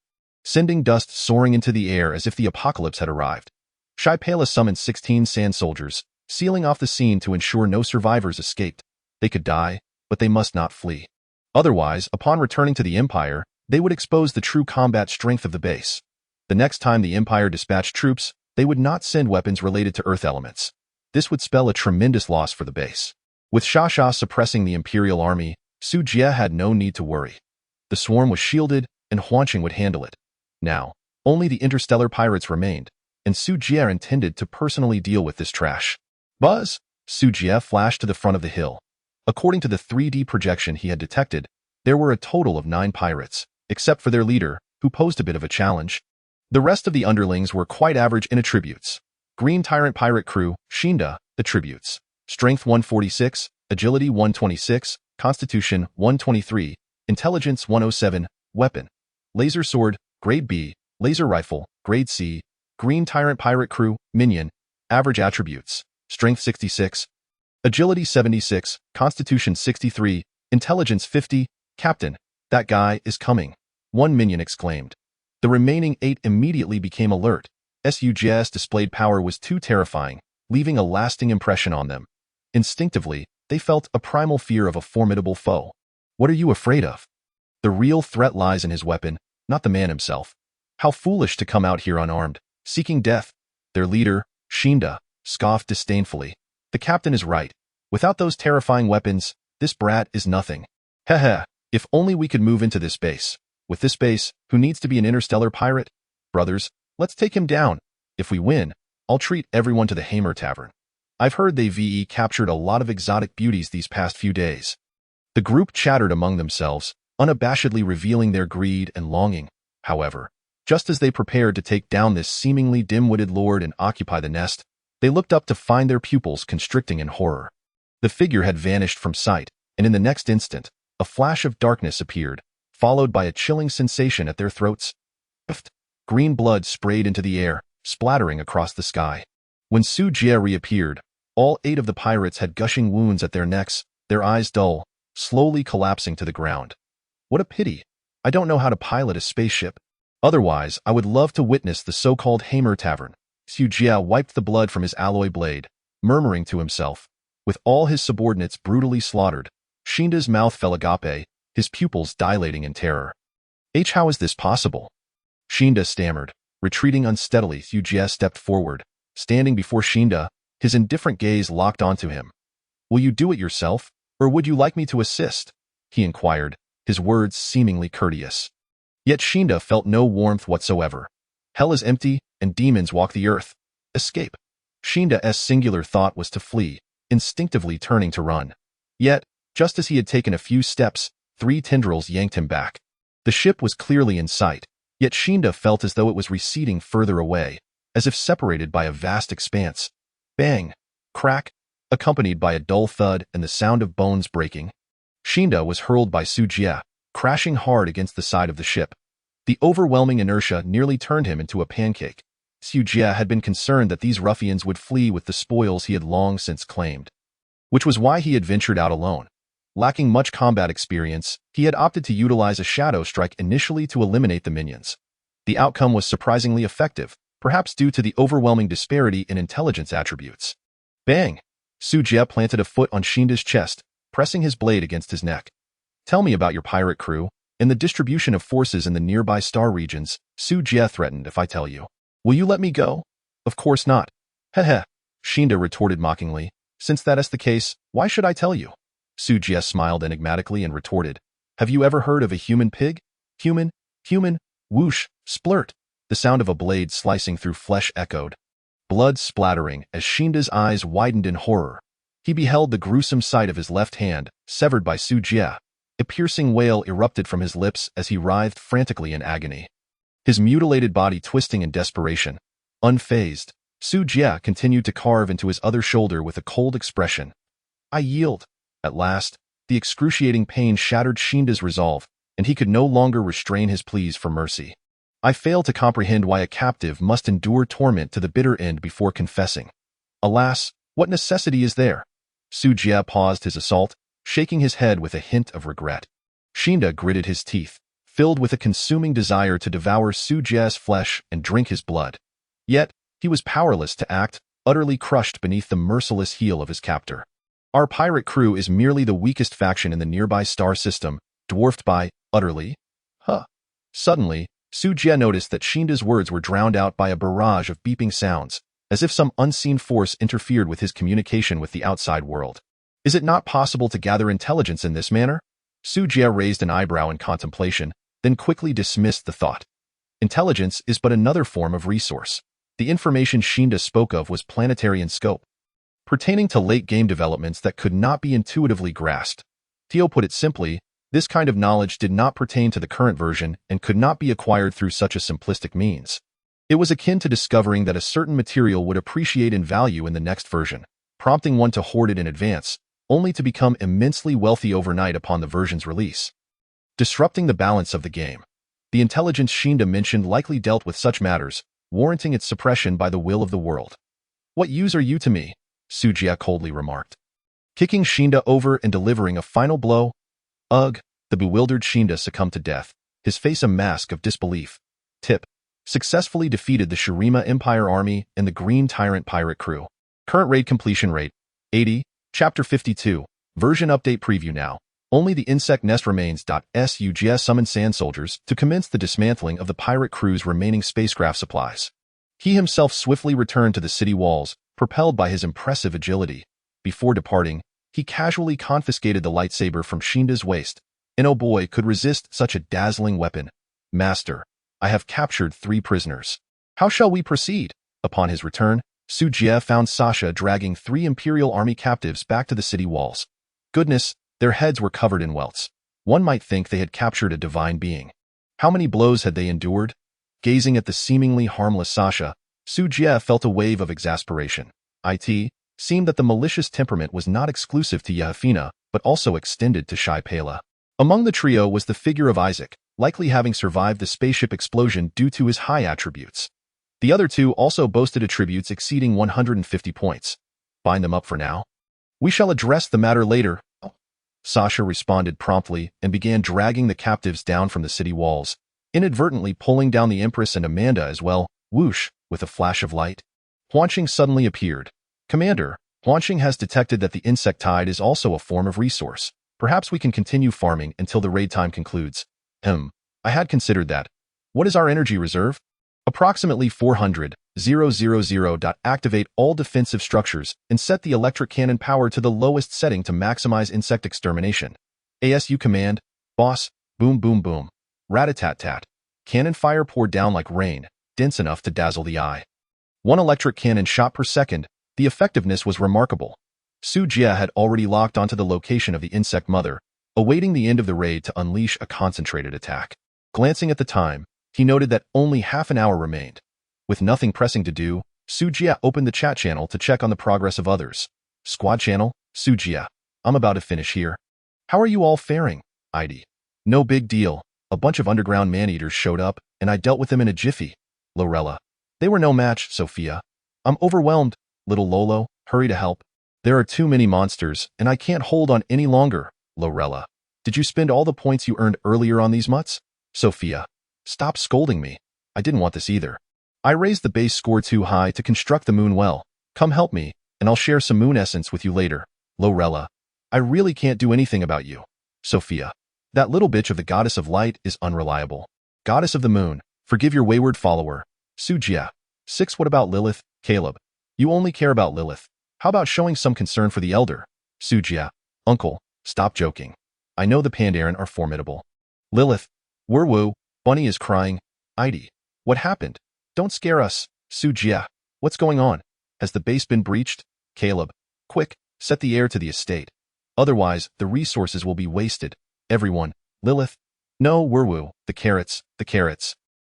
sending dust soaring into the air as if the apocalypse had arrived. Shaipala summoned 16 sand soldiers, sealing off the scene to ensure no survivors escaped. They could die, but they must not flee. Otherwise, upon returning to the Empire, they would expose the true combat strength of the base. The next time the Empire dispatched troops, they would not send weapons related to earth elements. This would spell a tremendous loss for the base. With Sha suppressing the Imperial army, Su Jie had no need to worry. The swarm was shielded, and Huanqing would handle it. Now, only the interstellar pirates remained, and Su Jie intended to personally deal with this trash. Buzz! Su Jie flashed to the front of the hill. According to the 3D projection he had detected, there were a total of 9 pirates, except for their leader, who posed a bit of a challenge. The rest of the underlings were quite average in attributes. Green Tyrant Pirate Crew, Shinda, attributes. Strength 146, Agility 126, Constitution 123, Intelligence 107, Weapon. Laser Sword, Grade B, Laser Rifle, Grade C, Green Tyrant Pirate Crew, Minion, average attributes. Strength 66, Agility 76, Constitution 63, Intelligence 50, Captain, that guy is coming. One minion exclaimed. The remaining 8 immediately became alert. Su Jie's displayed power was too terrifying, leaving a lasting impression on them. Instinctively, they felt a primal fear of a formidable foe. What are you afraid of? The real threat lies in his weapon, not the man himself. How foolish to come out here unarmed, seeking death. Their leader, Shinda, scoffed disdainfully. The captain is right. Without those terrifying weapons, this brat is nothing. Heh, if only we could move into this base. With this base, who needs to be an interstellar pirate? Brothers, let's take him down. If we win, I'll treat everyone to the Hamer Tavern. I've heard they've captured a lot of exotic beauties these past few days. The group chattered among themselves, unabashedly revealing their greed and longing. However, just as they prepared to take down this seemingly dim-witted lord and occupy the nest, they looked up to find their pupils constricting in horror. The figure had vanished from sight, and in the next instant, a flash of darkness appeared, followed by a chilling sensation at their throats. Green blood sprayed into the air, splattering across the sky. When Su Jie reappeared, all 8 of the pirates had gushing wounds at their necks, their eyes dull, slowly collapsing to the ground. What a pity. I don't know how to pilot a spaceship. Otherwise, I would love to witness the so-called Hamer Tavern. Su Jie wiped the blood from his alloy blade, murmuring to himself. With all his subordinates brutally slaughtered, Shinda's mouth fell agape, his pupils dilating in terror. How is this possible? Shinda stammered. Retreating unsteadily, Su Jie stepped forward. Standing before Shinda, his indifferent gaze locked onto him. Will you do it yourself, or would you like me to assist? He inquired, his words seemingly courteous. Yet Shinda felt no warmth whatsoever. Hell is empty, and demons walk the earth. Escape. Shinda's singular thought was to flee, instinctively turning to run. Yet, just as he had taken a few steps, 3 tendrils yanked him back. The ship was clearly in sight, yet Shinda felt as though it was receding further away. as if separated by a vast expanse. Bang! Crack! Accompanied by a dull thud and the sound of bones breaking. Shinda was hurled by Su Jie, crashing hard against the side of the ship. The overwhelming inertia nearly turned him into a pancake. Su Jie had been concerned that these ruffians would flee with the spoils he had long since claimed, which was why he had ventured out alone. Lacking much combat experience, he had opted to utilize a shadow strike initially to eliminate the minions. The outcome was surprisingly effective, perhaps due to the overwhelming disparity in intelligence attributes. Bang! Su Jie planted a foot on Shinda's chest, pressing his blade against his neck. Tell me about your pirate crew, and the distribution of forces in the nearby star regions. Su Jie threatened. If I tell you, will you let me go? Of course not. Heh. Shinda retorted mockingly. Since that is the case, why should I tell you? Su Jie smiled enigmatically and retorted. Have you ever heard of a human pig? Human, whoosh, splurt. The sound of a blade slicing through flesh echoed. Blood splattering as Shinda's eyes widened in horror. He beheld the gruesome sight of his left hand, severed by Su Jie. A piercing wail erupted from his lips as he writhed frantically in agony. His mutilated body twisting in desperation. Unfazed, Su Jie continued to carve into his other shoulder with a cold expression. I yield. At last, the excruciating pain shattered Shinda's resolve, and he could no longer restrain his pleas for mercy. I fail to comprehend why a captive must endure torment to the bitter end before confessing. Alas, what necessity is there? Su Jie paused his assault, shaking his head with a hint of regret. Shinda gritted his teeth, filled with a consuming desire to devour Su Jie's flesh and drink his blood. Yet, he was powerless to act, utterly crushed beneath the merciless heel of his captor. Our pirate crew is merely the weakest faction in the nearby star system, dwarfed by, utterly. Suddenly, Su Jie noticed that Shinda's words were drowned out by a barrage of beeping sounds, as if some unseen force interfered with his communication with the outside world. Is it not possible to gather intelligence in this manner? Su Jie raised an eyebrow in contemplation, then quickly dismissed the thought. Intelligence is but another form of resource. The information Shinda spoke of was planetary in scope, pertaining to late-game developments that could not be intuitively grasped. Tio put it simply, this kind of knowledge did not pertain to the current version and could not be acquired through such a simplistic means. It was akin to discovering that a certain material would appreciate in value in the next version, prompting one to hoard it in advance, only to become immensely wealthy overnight upon the version's release. Disrupting the balance of the game. The intelligence Shinda mentioned likely dealt with such matters, warranting its suppression by the will of the world. What use are you to me? Su Jie coldly remarked. Kicking Shinda over and delivering a final blow? Ugh, the bewildered Shinda succumbed to death, his face a mask of disbelief. Tip. Successfully defeated the Shirima Empire Army and the Green Tyrant Pirate Crew. Current raid completion rate, 80, Chapter 52, version update preview now. Only the insect nest remains. Su Jie summoned sand soldiers to commence the dismantling of the pirate crew's remaining spacecraft supplies. He himself swiftly returned to the city walls, propelled by his impressive agility. Before departing, he casually confiscated the lightsaber from Shinda's waist, and oh boy, could resist such a dazzling weapon. Master, I have captured 3 prisoners. How shall we proceed? Upon his return, Su Jie found Sasha dragging 3 Imperial Army captives back to the city walls. Goodness, their heads were covered in welts. One might think they had captured a divine being. How many blows had they endured? Gazing at the seemingly harmless Sasha, Su Jie felt a wave of exasperation. It seemed that the malicious temperament was not exclusive to Yehafina, but also extended to Shai Pela. Among the trio was the figure of Isaac, likely having survived the spaceship explosion due to his high attributes. The other 2 also boasted attributes exceeding 150 points. Bind them up for now. We shall address the matter later. Sasha responded promptly and began dragging the captives down from the city walls, inadvertently pulling down the Empress and Amanda as well. Whoosh, with a flash of light. Huanqing suddenly appeared. Commander, Huanqing has detected that the insectide is also a form of resource. Perhaps we can continue farming until the raid time concludes. I had considered that. What is our energy reserve? Approximately 400,000. Activate all defensive structures and set the electric cannon power to the lowest setting to maximize insect extermination. ASU command, boss, boom boom boom. Rat-a-tat-tat. Cannon fire poured down like rain, dense enough to dazzle the eye. 1 electric cannon shot per second, the effectiveness was remarkable. Su Jie had already locked onto the location of the insect mother, awaiting the end of the raid to unleash a concentrated attack. Glancing at the time, he noted that only half an hour remained. With nothing pressing to do, Su Jie opened the chat channel to check on the progress of others. Squad channel, Su Jie. I'm about to finish here. How are you all faring? ID. No big deal. A bunch of underground man-eaters showed up, and I dealt with them in a jiffy. Lorella. They were no match, Sophia. I'm overwhelmed. Little Lolo, hurry to help. There are too many monsters, and I can't hold on any longer. Lorella. Did you spend all the points you earned earlier on these mutts? Sophia. Stop scolding me. I didn't want this either. I raised the base score too high to construct the moon well. Come help me, and I'll share some moon essence with you later. Lorella. I really can't do anything about you. Sophia. That little bitch of the goddess of light is unreliable. Goddess of the moon, forgive your wayward follower. Su Jie. 6. What about Lilith, Caleb? You only care about Lilith. How about showing some concern for the elder? Su Jie. Uncle, stop joking. I know the Pandaren are formidable. Lilith. Woo, Bunny is crying. ID. What happened? Don't scare us. Su Jie. What's going on? Has the base been breached? Caleb. Quick, set the heir to the estate. Otherwise, the resources will be wasted. Everyone. Lilith. No, Woo, the carrots.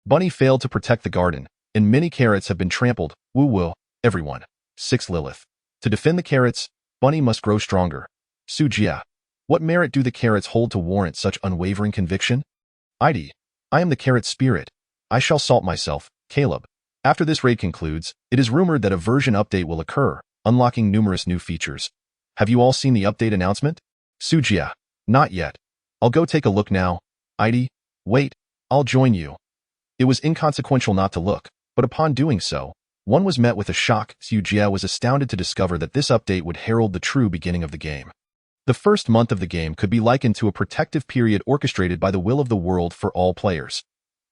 Bunny failed to protect the garden, and many carrots have been trampled. Woo, everyone. 6. Lilith. To defend the carrots, Bunny must grow stronger. Su Jie. What merit do the carrots hold to warrant such unwavering conviction? ID. I am the carrot spirit. I shall salt myself. Caleb. After this raid concludes, it is rumored that a version update will occur, unlocking numerous new features. Have you all seen the update announcement? Su Jie. Not yet. I'll go take a look now. ID. Wait, I'll join you. It was inconsequential not to look, but upon doing so, one was met with a shock. Su Jie was astounded to discover that this update would herald the true beginning of the game. The first month of the game could be likened to a protective period orchestrated by the will of the world for all players.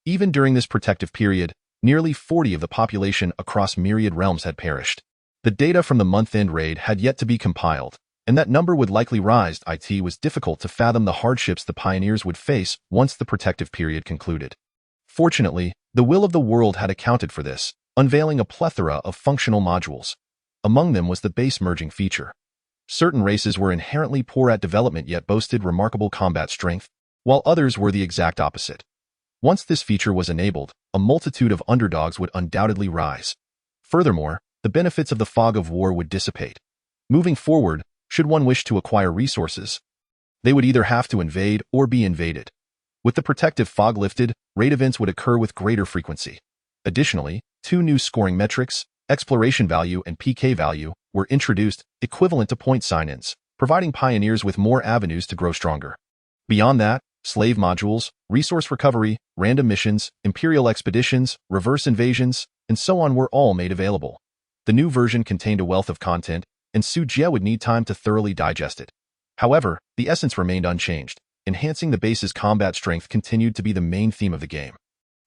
Even during this protective period, nearly 40 of the population across myriad realms had perished. The data from the month-end raid had yet to be compiled, and that number would likely rise. It was difficult to fathom the hardships the pioneers would face once the protective period concluded. Fortunately, the will of the world had accounted for this, unveiling a plethora of functional modules. Among them was the base merging feature. Certain races were inherently poor at development yet boasted remarkable combat strength, while others were the exact opposite. Once this feature was enabled, a multitude of underdogs would undoubtedly rise. Furthermore, the benefits of the fog of war would dissipate. Moving forward, should one wish to acquire resources, they would either have to invade or be invaded. With the protective fog lifted, raid events would occur with greater frequency. Additionally, 2 new scoring metrics, exploration value and PK value, were introduced, equivalent to point sign-ins, providing pioneers with more avenues to grow stronger. Beyond that, slave modules, resource recovery, random missions, imperial expeditions, reverse invasions, and so on were all made available. The new version contained a wealth of content, and Su Jie would need time to thoroughly digest it. However, the essence remained unchanged. Enhancing the base's combat strength continued to be the main theme of the game.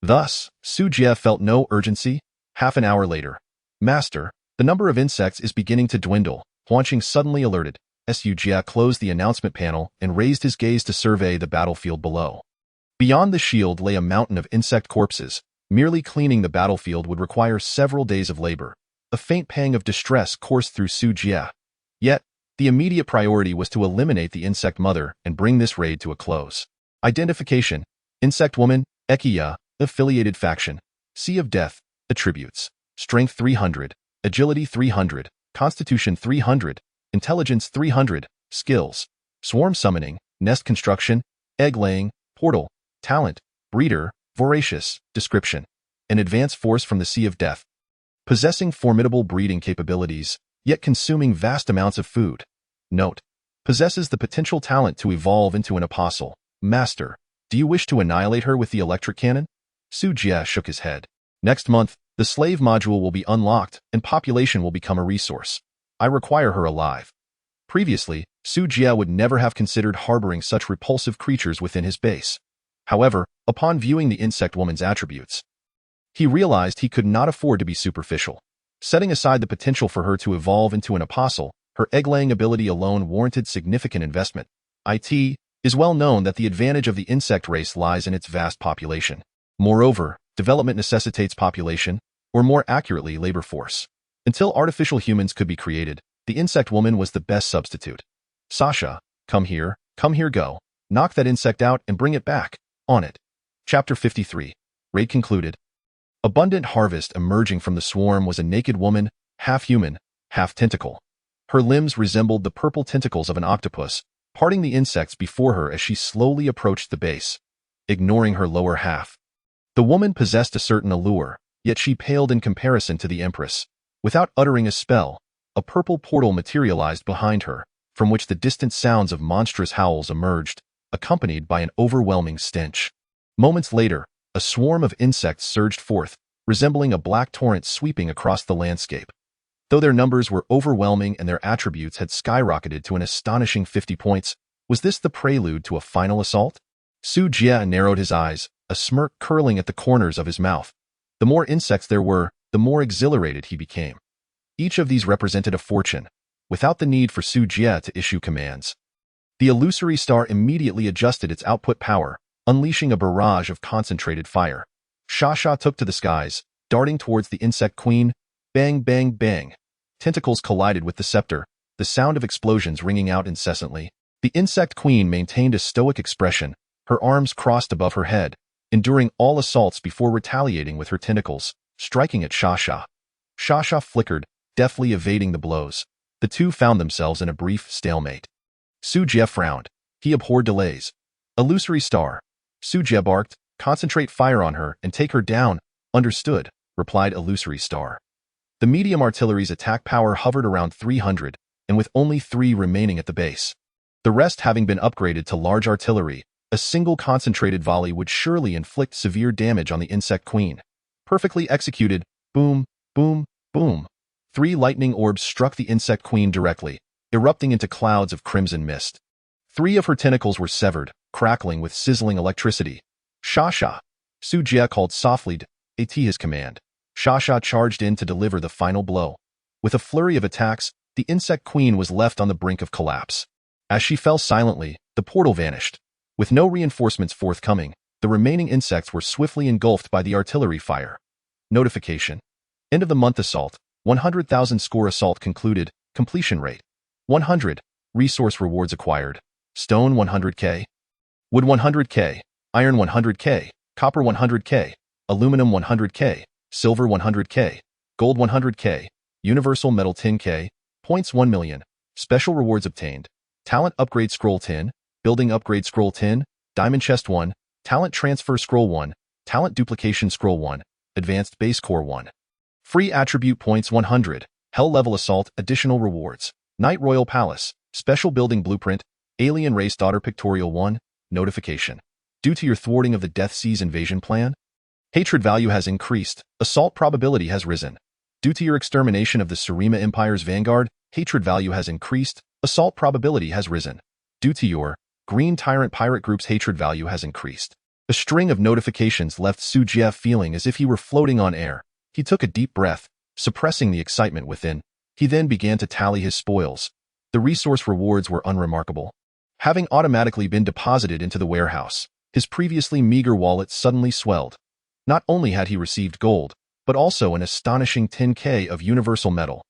Thus, Su Jie felt no urgency. Half an hour later. Master, the number of insects is beginning to dwindle. Huanqing suddenly alerted. Su Jie closed the announcement panel and raised his gaze to survey the battlefield below. Beyond the shield lay a mountain of insect corpses. Merely cleaning the battlefield would require several days of labor. A faint pang of distress coursed through Su Jie. Yet, the immediate priority was to eliminate the insect mother and bring this raid to a close. Identification: Insect Woman, Ekiya, affiliated faction. Sea of Death, attributes: Strength 300, Agility 300, Constitution 300, Intelligence 300, skills: Swarm Summoning, Nest Construction, Egg Laying, Portal, Talent, Breeder, Voracious, Description: An advanced force from the Sea of Death. Possessing formidable breeding capabilities, yet consuming vast amounts of food. Note: possesses the potential talent to evolve into an apostle. Master, do you wish to annihilate her with the electric cannon? Su Jie shook his head. Next month, the slave module will be unlocked and population will become a resource. I require her alive. Previously, Su Jie would never have considered harboring such repulsive creatures within his base. However, upon viewing the insect woman's attributes, he realized he could not afford to be superficial. Setting aside the potential for her to evolve into an apostle, her egg-laying ability alone warranted significant investment. It is well known that the advantage of the insect race lies in its vast population. Moreover, development necessitates population, or more accurately, labor force. Until artificial humans could be created, the insect woman was the best substitute. Sasha, come here, go. Knock that insect out and bring it back. On it. Chapter 53. Raid concluded. Abundant harvest emerging from the swarm was a naked woman, half human, half tentacle. Her limbs resembled the purple tentacles of an octopus, parting the insects before her as she slowly approached the base, ignoring her lower half. The woman possessed a certain allure, yet she paled in comparison to the Empress. Without uttering a spell, a purple portal materialized behind her, from which the distant sounds of monstrous howls emerged, accompanied by an overwhelming stench. Moments later, a swarm of insects surged forth, resembling a black torrent sweeping across the landscape. Though their numbers were overwhelming and their attributes had skyrocketed to an astonishing 50 points, was this the prelude to a final assault? Su Jie narrowed his eyes, a smirk curling at the corners of his mouth. The more insects there were, the more exhilarated he became. Each of these represented a fortune, without the need for Su Jie to issue commands. The illusory star immediately adjusted its output power, unleashing a barrage of concentrated fire. Xia took to the skies, darting towards the insect queen. Bang, bang, bang. Tentacles collided with the scepter, the sound of explosions ringing out incessantly. The insect queen maintained a stoic expression, her arms crossed above her head, enduring all assaults before retaliating with her tentacles, striking at Xia. Xia flickered, deftly evading the blows. The two found themselves in a brief stalemate. Su Jie frowned. He abhorred delays. Illusory star. Su Jie barked, concentrate fire on her and take her down. Understood, replied Illusory star. The medium artillery's attack power hovered around 300, and with only 3 remaining at the base. The rest having been upgraded to large artillery, a single concentrated volley would surely inflict severe damage on the insect queen. Perfectly executed, boom, boom, boom. 3 lightning orbs struck the insect queen directly, erupting into clouds of crimson mist. 3 of her tentacles were severed, crackling with sizzling electricity. Xia. Su Jie called softly at his command. Xia charged in to deliver the final blow. With a flurry of attacks, the insect queen was left on the brink of collapse. As she fell silently, the portal vanished. With no reinforcements forthcoming, the remaining insects were swiftly engulfed by the artillery fire. Notification. End of the month assault. 100,000 score assault concluded. Completion rate. 100. Resource rewards acquired. Stone 100k. Wood 100k. Iron 100k. Copper 100k. Aluminum 100k. Silver 100k. Gold 100k. Universal metal 10k. Points 1 million. Special rewards obtained. Talent upgrade scroll 10. Building upgrade scroll 10. Diamond chest 1. Talent transfer scroll 1. Talent duplication scroll 1. Advanced base core 1. Free attribute points 100. Hell level assault additional rewards. Night Royal Palace. Special building blueprint. Alien race daughter pictorial 1. Notification. Due to your thwarting of the Death Seas invasion plan, hatred value has increased. Assault probability has risen. Due to your extermination of the Surima Empire's vanguard, hatred value has increased. Assault probability has risen. Due to your Green Tyrant Pirate Group's hatred value has increased. A string of notifications left Su Jie feeling as if he were floating on air. He took a deep breath, suppressing the excitement within. He then began to tally his spoils. The resource rewards were unremarkable. Having automatically been deposited into the warehouse, his previously meager wallet suddenly swelled. Not only had he received gold, but also an astonishing 10k of universal metal.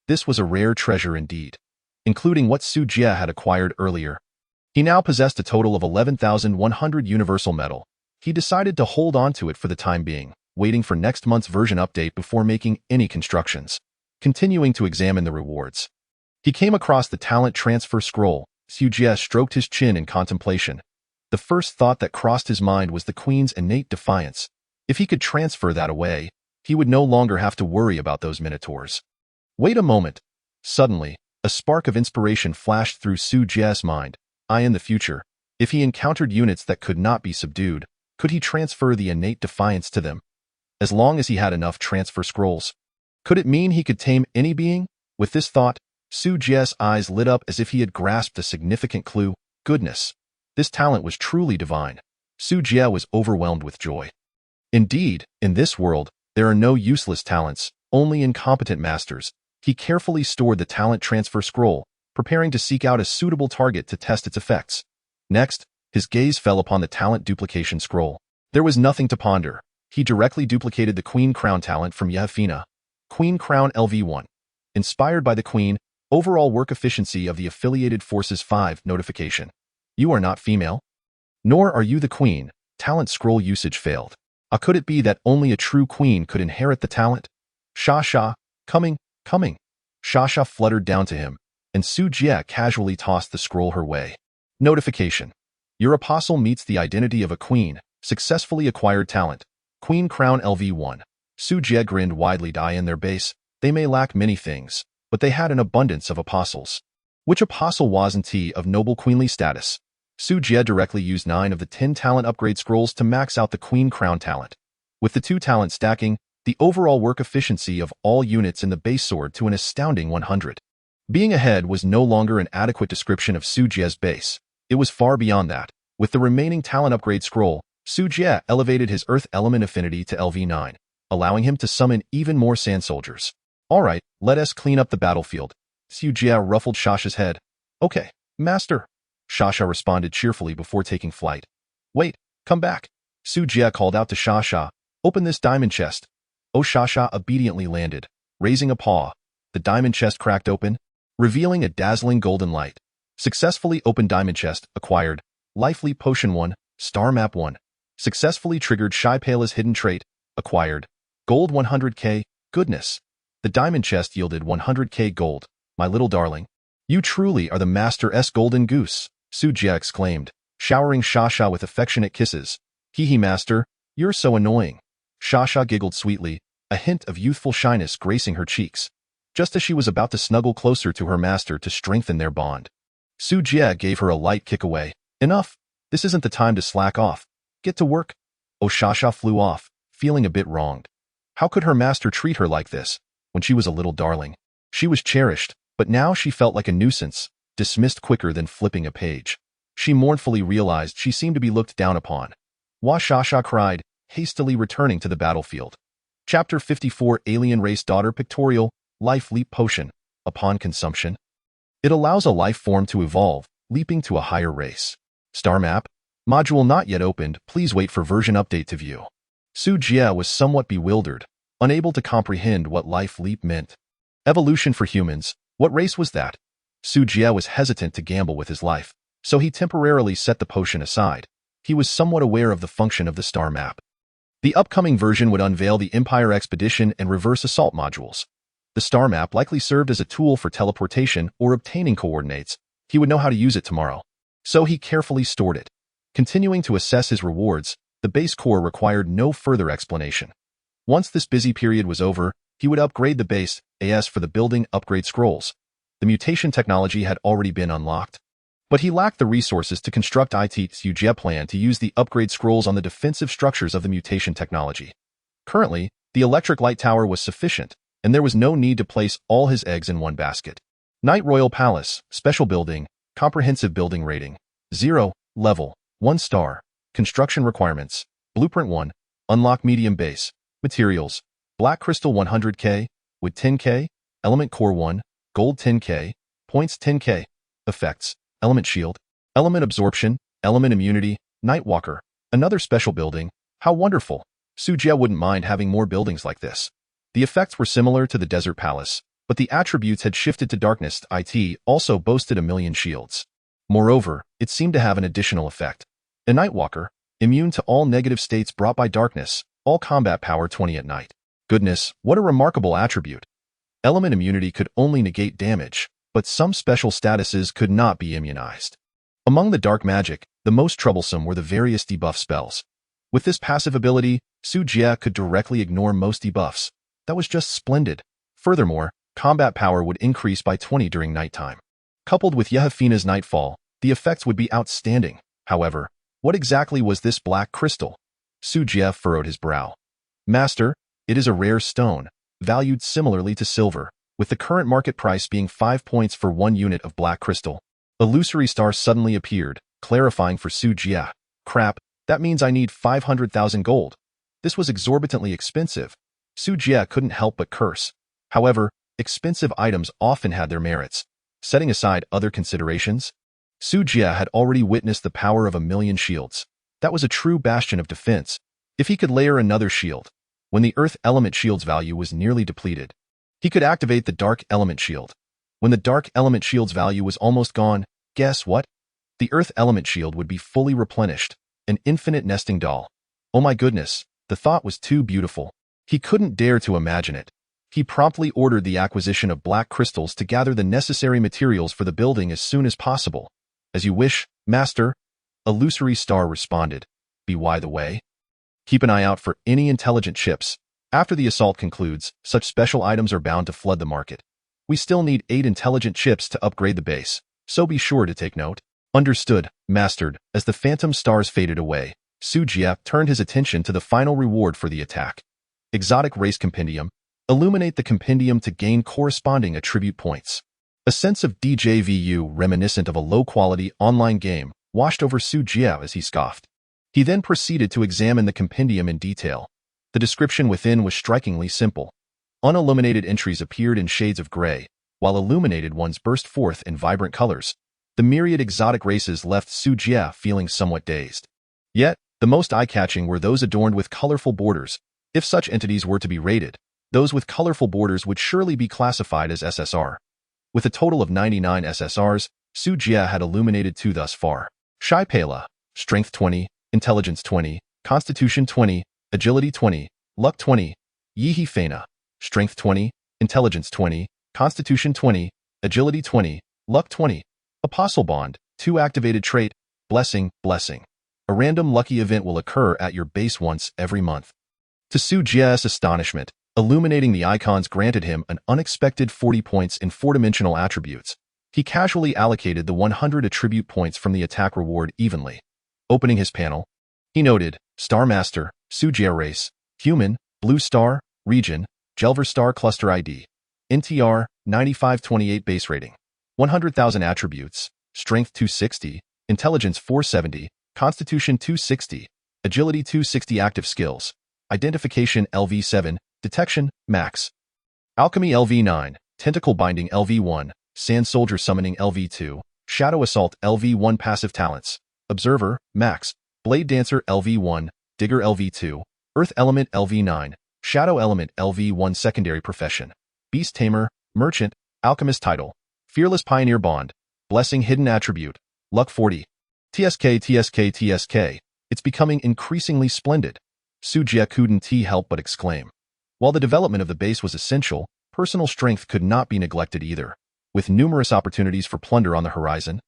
This was a rare treasure indeed, including what Su Jie had acquired earlier. He now possessed a total of 11,100 universal metal. He decided to hold on to it for the time being, waiting for next month's version update before making any constructions. Continuing to examine the rewards, he came across the talent transfer scroll. Su Jie stroked his chin in contemplation. The first thought that crossed his mind was the queen's innate defiance. If he could transfer that away, he would no longer have to worry about those minotaurs. Wait a moment. Suddenly, a spark of inspiration flashed through Su Jie's mind. In the future, if he encountered units that could not be subdued, could he transfer the innate defiance to them? As long as he had enough transfer scrolls. Could it mean he could tame any being? With this thought, Su Jie's eyes lit up as if he had grasped a significant clue. Goodness! This talent was truly divine. Su Jie was overwhelmed with joy. Indeed, in this world, there are no useless talents, only incompetent masters. He carefully stored the talent transfer scroll, preparing to seek out a suitable target to test its effects. Next, his gaze fell upon the talent duplication scroll. There was nothing to ponder. He directly duplicated the Queen Crown talent from Yehefina. Queen Crown LV1. Inspired by the Queen, overall work efficiency of the affiliated forces 5 notification. You are not female? Nor are you the Queen. Talent scroll usage failed. Could it be that only a true queen could inherit the talent? Sha, coming. Sha fluttered down to him, and Su Jie casually tossed the scroll her way. Notification. Your apostle meets the identity of a queen, successfully acquired talent. Queen Crown LV1. Su Jie grinned widely. In their base, they may lack many things, but they had an abundance of apostles. Which apostle wasn't he of noble queenly status? Su Jie directly used 9 of the 10 talent upgrade scrolls to max out the Queen Crown talent. With the 2 talent stacking, the overall work efficiency of all units in the base soared to an astounding 100. Being ahead was no longer an adequate description of Su Jie's base. It was far beyond that. With the remaining talent upgrade scroll, Su Jie elevated his earth element affinity to LV9, allowing him to summon even more sand soldiers. Alright, let us clean up the battlefield. Su Jie ruffled Shasha's head. Okay, master. Shasha responded cheerfully before taking flight. Wait, come back. Su Jie called out to Shasha. Open this diamond chest. Oh, Shasha obediently landed. Raising a paw, the diamond chest cracked open, revealing a dazzling golden light. Successfully opened diamond chest, acquired. Life Leap Potion 1, Star Map 1. Successfully triggered Shy Pala's hidden trait, acquired. Gold 100k, goodness. The diamond chest yielded 100k gold, my little darling. You truly are the Master S Golden Goose, Su Jie exclaimed, showering Shasha with affectionate kisses. Hee master, you're so annoying. Shasha giggled sweetly, a hint of youthful shyness gracing her cheeks, just as she was about to snuggle closer to her master to strengthen their bond. Su Jie gave her a light kick away. Enough. This isn't the time to slack off. Get to work. Oh, Shasha flew off, feeling a bit wronged. How could her master treat her like this, when she was a little darling? She was cherished, but now she felt like a nuisance, dismissed quicker than flipping a page. She mournfully realized she seemed to be looked down upon. Wah, Shasha cried, hastily returning to the battlefield. Chapter 54 Alien Race Daughter Pictorial, Life Leap Potion. Upon consumption, it allows a life form to evolve, leaping to a higher race. Star Map. Module not yet opened, please wait for version update to view. Su Jie was somewhat bewildered, unable to comprehend what Life Leap meant. Evolution for humans, what race was that? Su Jie was hesitant to gamble with his life, so he temporarily set the potion aside. He was somewhat aware of the function of the Star Map. The upcoming version would unveil the Empire Expedition and Reverse Assault modules. The Star Map likely served as a tool for teleportation or obtaining coordinates. He would know how to use it tomorrow. So he carefully stored it. Continuing to assess his rewards, the base core required no further explanation. Once this busy period was over, he would upgrade the base AS for the building upgrade scrolls. The mutation technology had already been unlocked, but he lacked the resources to construct Su Jie plan to use the upgrade scrolls on the defensive structures of the mutation technology. Currently, the electric light tower was sufficient, and there was no need to place all his eggs in one basket. Knight Royal Palace, Special Building, Comprehensive Building Rating, 0, Level, 1 star, Construction Requirements, Blueprint 1, Unlock Medium Base, Materials, Black Crystal 100k, Wood 10k, Element Core 1, Gold 10k, Points 10k, Effects, Element Shield, Element Absorption, Element Immunity, Nightwalker, another special building. How wonderful. Su Jie wouldn't mind having more buildings like this. The effects were similar to the Desert Palace, but the attributes had shifted to Darkness. It also boasted 1,000,000 shields. Moreover, it seemed to have an additional effect. A Nightwalker, immune to all negative states brought by darkness, all combat power 20 at night. Goodness, what a remarkable attribute. Element immunity could only negate damage, but some special statuses could not be immunized. Among the dark magic, the most troublesome were the various debuff spells. With this passive ability, Su Jie could directly ignore most debuffs. That was just splendid. Furthermore, combat power would increase by 20 during nighttime. Coupled with Yehefina's Nightfall, the effects would be outstanding. However, what exactly was this black crystal? Su Jie furrowed his brow. Master, it is a rare stone, valued similarly to silver, with the current market price being 5 points for 1 unit of black crystal. A illusory star suddenly appeared, clarifying for Su Jie. Crap, that means I need 500,000 gold. This was exorbitantly expensive. Su Jie couldn't help but curse. However, expensive items often had their merits. Setting aside other considerations, Su Jie had already witnessed the power of 1,000,000 shields. That was a true bastion of defense. If he could layer another shield, when the Earth Element Shield's value was nearly depleted, he could activate the Dark Element Shield. When the Dark Element Shield's value was almost gone, guess what? The Earth Element Shield would be fully replenished, an infinite nesting doll. Oh my goodness, The thought was too beautiful. He couldn't dare to imagine it. He promptly ordered the acquisition of black crystals to gather the necessary materials for the building as soon as possible. As you wish, master, a illusory star responded. Be by the way. Keep an eye out for any intelligent ships. After the assault concludes, such special items are bound to flood the market. We still need 8 intelligent ships to upgrade the base, so be sure to take note. Understood, mastered. As the phantom stars faded away, Su Jie turned his attention to the final reward for the attack. Exotic Race Compendium. Illuminate the compendium to gain corresponding attribute points. A sense of déjà vu reminiscent of a low-quality online game washed over Su Jie as he scoffed. He then proceeded to examine the compendium in detail. The description within was strikingly simple. Unilluminated entries appeared in shades of gray, while illuminated ones burst forth in vibrant colors. The myriad exotic races left Su Jie feeling somewhat dazed. Yet, the most eye-catching were those adorned with colorful borders. If such entities were to be rated, those with colorful borders would surely be classified as SSR. With a total of 99 SSRs, Su Jie had illuminated 2 thus far. Shai Pela, Strength 20, Intelligence 20, Constitution 20, Agility 20, Luck 20. Yihi Feina, Strength 20, Intelligence 20, Constitution 20, Agility 20, Luck 20. Apostle Bond, 2 activated trait, Blessing, Blessing. A random lucky event will occur at your base once every month. To Su Jie's astonishment, illuminating the icons granted him an unexpected 40 points in 4-dimensional attributes. He casually allocated the 100 attribute points from the attack reward evenly. Opening his panel, he noted, Star Master, Su Jie Race, Human, Blue Star, Region, Jelver Star Cluster ID, NTR, 9528 Base Rating, 100,000 Attributes, Strength 260, Intelligence 470, Constitution 260, Agility 260 Active Skills, Identification LV7, Detection, Max. Alchemy LV9, Tentacle Binding LV1, Sand Soldier Summoning LV2, Shadow Assault LV1 Passive Talents, Observer, Max, Blade Dancer LV1, Digger LV2, Earth Element LV9, Shadow Element LV1 Secondary Profession, Beast Tamer, Merchant, Alchemist Title, Fearless Pioneer Bond, Blessing Hidden Attribute, Luck 40. TSK. It's becoming increasingly splendid. Su Jie couldn't help but exclaim. While the development of the base was essential, personal strength could not be neglected either. With numerous opportunities for plunder on the horizon,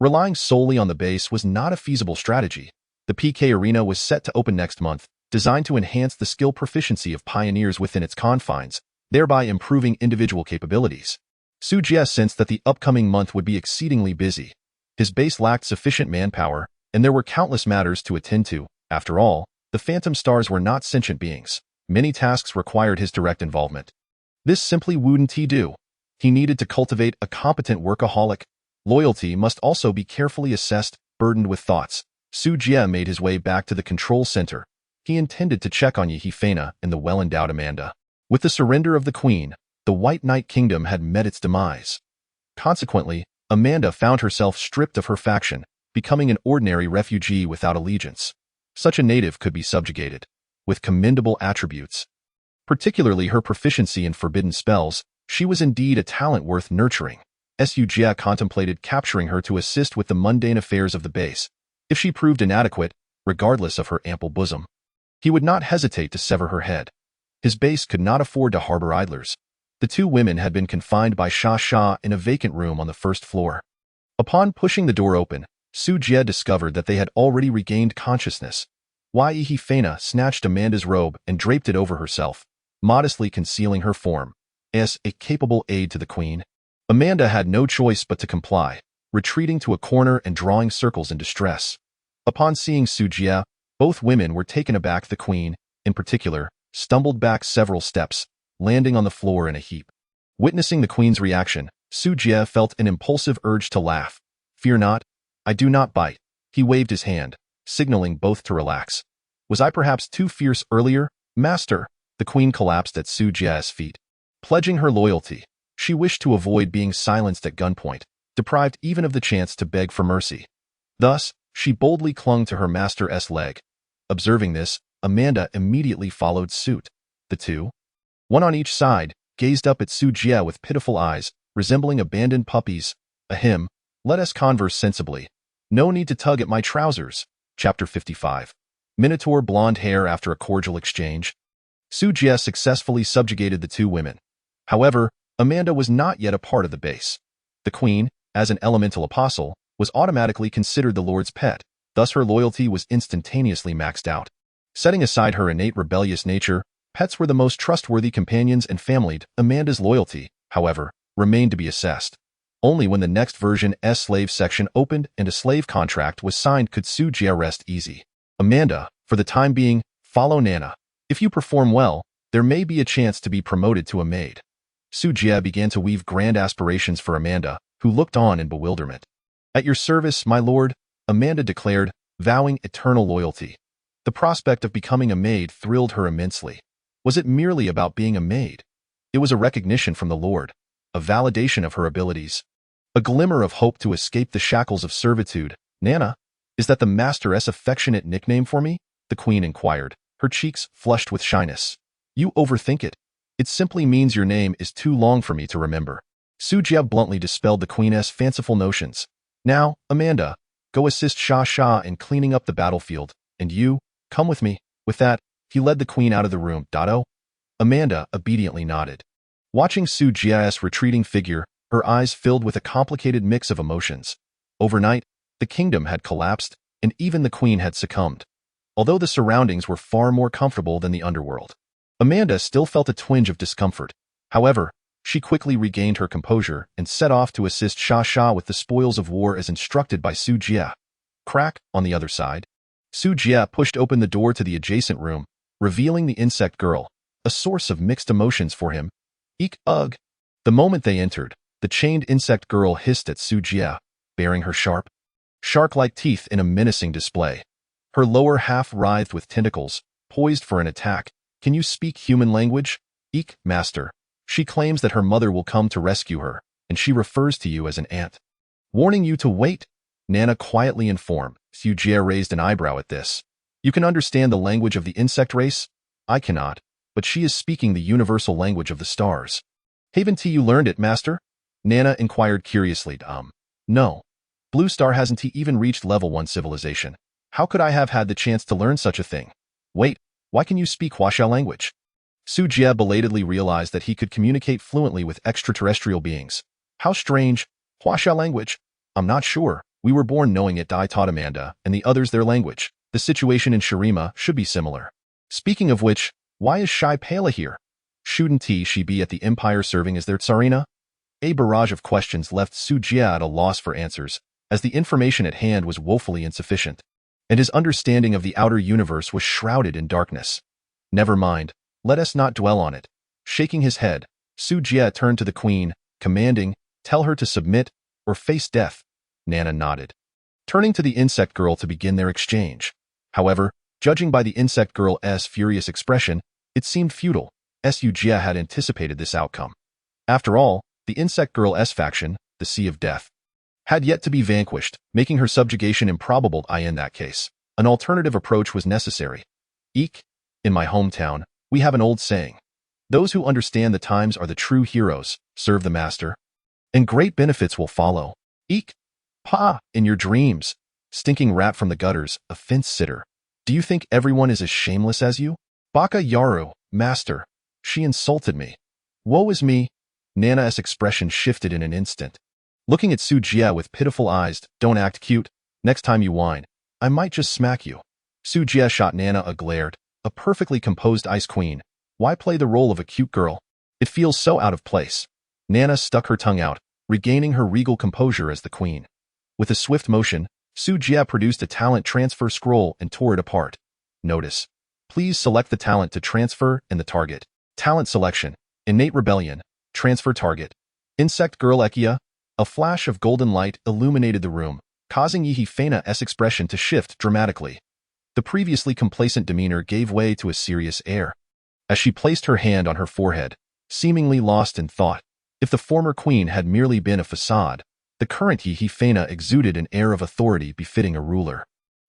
relying solely on the base was not a feasible strategy. The PK Arena was set to open next month, designed to enhance the skill proficiency of pioneers within its confines, thereby improving individual capabilities. Su Jie sensed that the upcoming month would be exceedingly busy. His base lacked sufficient manpower, and there were countless matters to attend to. After all, the phantom stars were not sentient beings. Many tasks required his direct involvement. This simply wouldn't he do. He needed to cultivate a competent workaholic. Loyalty must also be carefully assessed, burdened with thoughts. Su Jie made his way back to the control center. He intended to check on Yihi Feina and the well-endowed Amanda. With the surrender of the Queen, the White Knight Kingdom had met its demise. Consequently, Amanda found herself stripped of her faction, becoming an ordinary refugee without allegiance. Such a native could be subjugated, with commendable attributes. Particularly her proficiency in forbidden spells, she was indeed a talent worth nurturing. Su Jie contemplated capturing her to assist with the mundane affairs of the base. If she proved inadequate, regardless of her ample bosom, he would not hesitate to sever her head. His base could not afford to harbor idlers. The 2 women had been confined by Sha in a vacant room on the first floor. Upon pushing the door open, Su Jie discovered that they had already regained consciousness. Yihi Feina snatched Amanda's robe and draped it over herself, modestly concealing her form. As a capable aid to the Queen, Amanda had no choice but to comply, retreating to a corner and drawing circles in distress. Upon seeing Su Jie, both women were taken aback. The Queen, in particular, stumbled back several steps, landing on the floor in a heap. Witnessing the Queen's reaction, Su Jie felt an impulsive urge to laugh. Fear not, I do not bite. He waved his hand, signaling both to relax. Was I perhaps too fierce earlier, Master? The Queen collapsed at Su Jie's feet. Pledging her loyalty, she wished to avoid being silenced at gunpoint, deprived even of the chance to beg for mercy. Thus, she boldly clung to her master's leg. Observing this, Amanda immediately followed suit. The 2, one on each side, gazed up at Su Jie with pitiful eyes, resembling abandoned puppies. Ahem, let us converse sensibly. No need to tug at my trousers. Chapter 55. Minotaur blonde hair after a cordial exchange. Su Jie successfully subjugated the two women. However, Amanda was not yet a part of the base. The queen, as an elemental apostle, was automatically considered the Lord's pet, thus her loyalty was instantaneously maxed out. Setting aside her innate rebellious nature, pets were the most trustworthy companions and family. Amanda's loyalty, however, remained to be assessed. Only when the next version's slave section opened and a slave contract was signed could Su Jie rest easy. Amanda, for the time being, follow Nana. If you perform well, there may be a chance to be promoted to a maid. Su Jie began to weave grand aspirations for Amanda, who looked on in bewilderment. At your service, my lord, Amanda declared, vowing eternal loyalty. The prospect of becoming a maid thrilled her immensely. Was it merely about being a maid? It was a recognition from the Lord, a validation of her abilities, a glimmer of hope to escape the shackles of servitude. Nana, is that the master's affectionate nickname for me? The queen inquired, her cheeks flushed with shyness. You overthink it. It simply means your name is too long for me to remember. Su Jie bluntly dispelled the queen's fanciful notions. Now, Amanda, go assist Sha in cleaning up the battlefield, and you, come with me. With that, he led the queen out of the room. Amanda obediently nodded. Watching Su Jie's retreating figure, her eyes filled with a complicated mix of emotions. Overnight, the kingdom had collapsed, and even the queen had succumbed. Although the surroundings were far more comfortable than the underworld, Amanda still felt a twinge of discomfort. However, she quickly regained her composure and set off to assist Sha with the spoils of war as instructed by Su Jie. Crack, on the other side. Su Jie pushed open the door to the adjacent room, revealing the insect girl, a source of mixed emotions for him. Eek, ugh. The moment they entered, the chained insect girl hissed at Su Jie, baring her sharp, shark-like teeth in a menacing display. Her lower half writhed with tentacles, poised for an attack. Can you speak human language? Eek, master. She claims that her mother will come to rescue her, and she refers to you as an ant. Warning you to wait, Nana quietly informed. Su Jie raised an eyebrow at this. You can understand the language of the insect race? I cannot, but she is speaking the universal language of the stars. Haven't you learned it, master? Nana inquired curiously. No. Blue Star hasn't even reached level 1 civilization. How could I have had the chance to learn such a thing? Wait, why can you speak Huaxia language? Su Jie belatedly realized that he could communicate fluently with extraterrestrial beings. How strange. Huaxia language? I'm not sure. We were born knowing it. I taught Amanda, and the others their language. The situation in Shirima should be similar. Speaking of which, why is Shai Pela here? Shouldn't she be at the Empire serving as their tsarina? A barrage of questions left Su Jie at a loss for answers, as the information at hand was woefully insufficient, and his understanding of the outer universe was shrouded in darkness. Never mind, let us not dwell on it. Shaking his head, Su Jie turned to the queen, commanding, tell her to submit, or face death. Nana nodded, turning to the insect girl to begin their exchange. However, judging by the insect girl's furious expression, it seemed futile. Su Jie had anticipated this outcome. After all, the insect girl's faction, the Sea of Death, had yet to be vanquished, making her subjugation improbable. In that case, an alternative approach was necessary. Eek, in my hometown, we have an old saying. Those who understand the times are the true heroes. Serve the master, and great benefits will follow. Eek. Pa, in your dreams. Stinking rat from the gutters, a fence sitter. Do you think everyone is as shameless as you? Baka Yaru, master. She insulted me. Woe is me. Nana's expression shifted in an instant. Looking at Su Jie with pitiful eyes, don't act cute. Next time you whine, I might just smack you. Su Jie shot Nana a glare. A perfectly composed ice queen. Why play the role of a cute girl? It feels so out of place. Nana stuck her tongue out, regaining her regal composure as the queen. With a swift motion, Su Jie produced a talent transfer scroll and tore it apart. Notice. Please select the talent to transfer and the target. Talent selection. Innate rebellion. Transfer target. Insect girl Ekia. A flash of golden light illuminated the room, causing Yihi Fena's expression to shift dramatically. The previously complacent demeanor gave way to a serious air. As she placed her hand on her forehead, seemingly lost in thought, if the former queen had merely been a facade, the current Yihi Fena exuded an air of authority befitting a ruler.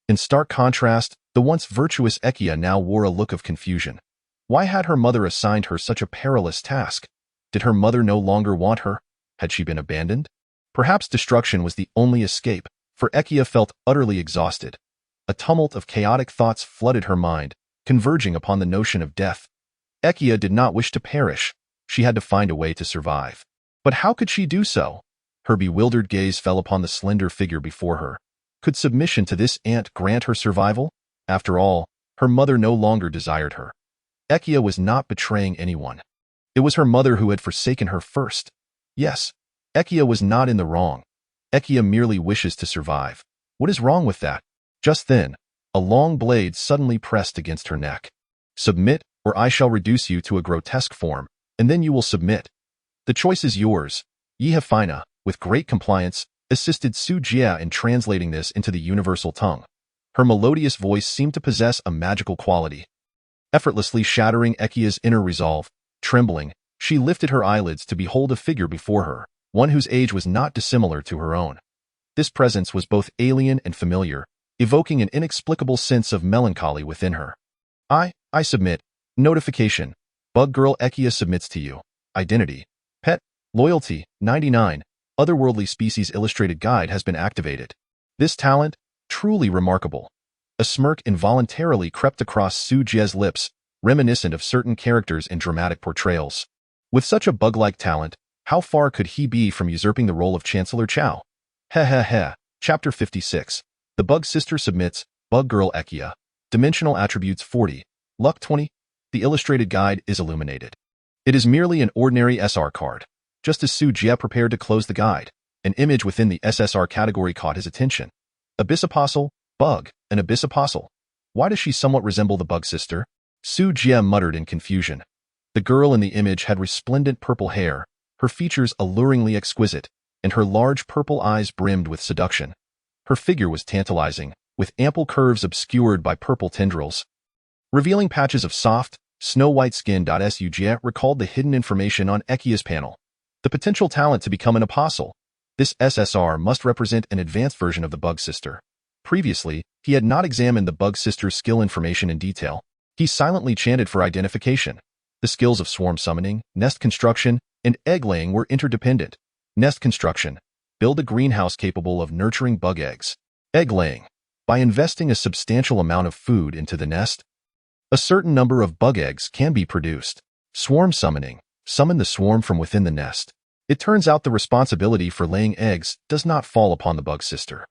In stark contrast, the once virtuous Ekia now wore a look of confusion. Why had her mother assigned her such a perilous task? Did her mother no longer want her? Had she been abandoned? Perhaps destruction was the only escape, for Ekia felt utterly exhausted. A tumult of chaotic thoughts flooded her mind, converging upon the notion of death. Ekia did not wish to perish. She had to find a way to survive. But how could she do so? Her bewildered gaze fell upon the slender figure before her. Could submission to this ant grant her survival? After all, her mother no longer desired her. Ekia was not betraying anyone. It was her mother who had forsaken her first. Yes, Ekia was not in the wrong. Ekia merely wishes to survive. What is wrong with that? Just then, a long blade suddenly pressed against her neck. Submit, or I shall reduce you to a grotesque form, and then you will submit. The choice is yours. Ye have Fina, with great compliance, assisted Su Jie in translating this into the universal tongue. Her melodious voice seemed to possess a magical quality. Effortlessly shattering Ekia's inner resolve, trembling, she lifted her eyelids to behold a figure before her, one whose age was not dissimilar to her own. This presence was both alien and familiar, evoking an inexplicable sense of melancholy within her. I submit. Notification. Bug Girl Ekia submits to you. Identity. Pet. Loyalty. 99. Otherworldly Species Illustrated Guide has been activated. This talent? Truly remarkable. A smirk involuntarily crept across Su Jie's lips, reminiscent of certain characters in dramatic portrayals. With such a bug-like talent, how far could he be from usurping the role of Chancellor Chao? Heh. Chapter 56. The Bug Sister submits. Bug Girl Ekia. Dimensional attributes 40. Luck 20. The illustrated guide is illuminated. It is merely an ordinary SR card. Just as Su Jie prepared to close the guide, an image within the SSR category caught his attention. Abyss Apostle, Bug, an Abyss Apostle. Why does she somewhat resemble the Bug Sister? Su Jie muttered in confusion. The girl in the image had resplendent purple hair, her features alluringly exquisite, and her large purple eyes brimmed with seduction. Her figure was tantalizing, with ample curves obscured by purple tendrils. Revealing patches of soft, snow-white skin. Su Jie recalled the hidden information on Ekia's panel. The potential talent to become an apostle. This SSR must represent an advanced version of the Bug Sister. Previously, he had not examined the Bug Sister's skill information in detail. He silently chanted for identification. The skills of swarm summoning, nest construction, and egg-laying were interdependent. Nest construction. Build a greenhouse capable of nurturing bug eggs. Egg-laying. By investing a substantial amount of food into the nest, a certain number of bug eggs can be produced. Swarm summoning. Summon the swarm from within the nest. It turns out the responsibility for laying eggs does not fall upon the Bug Sister.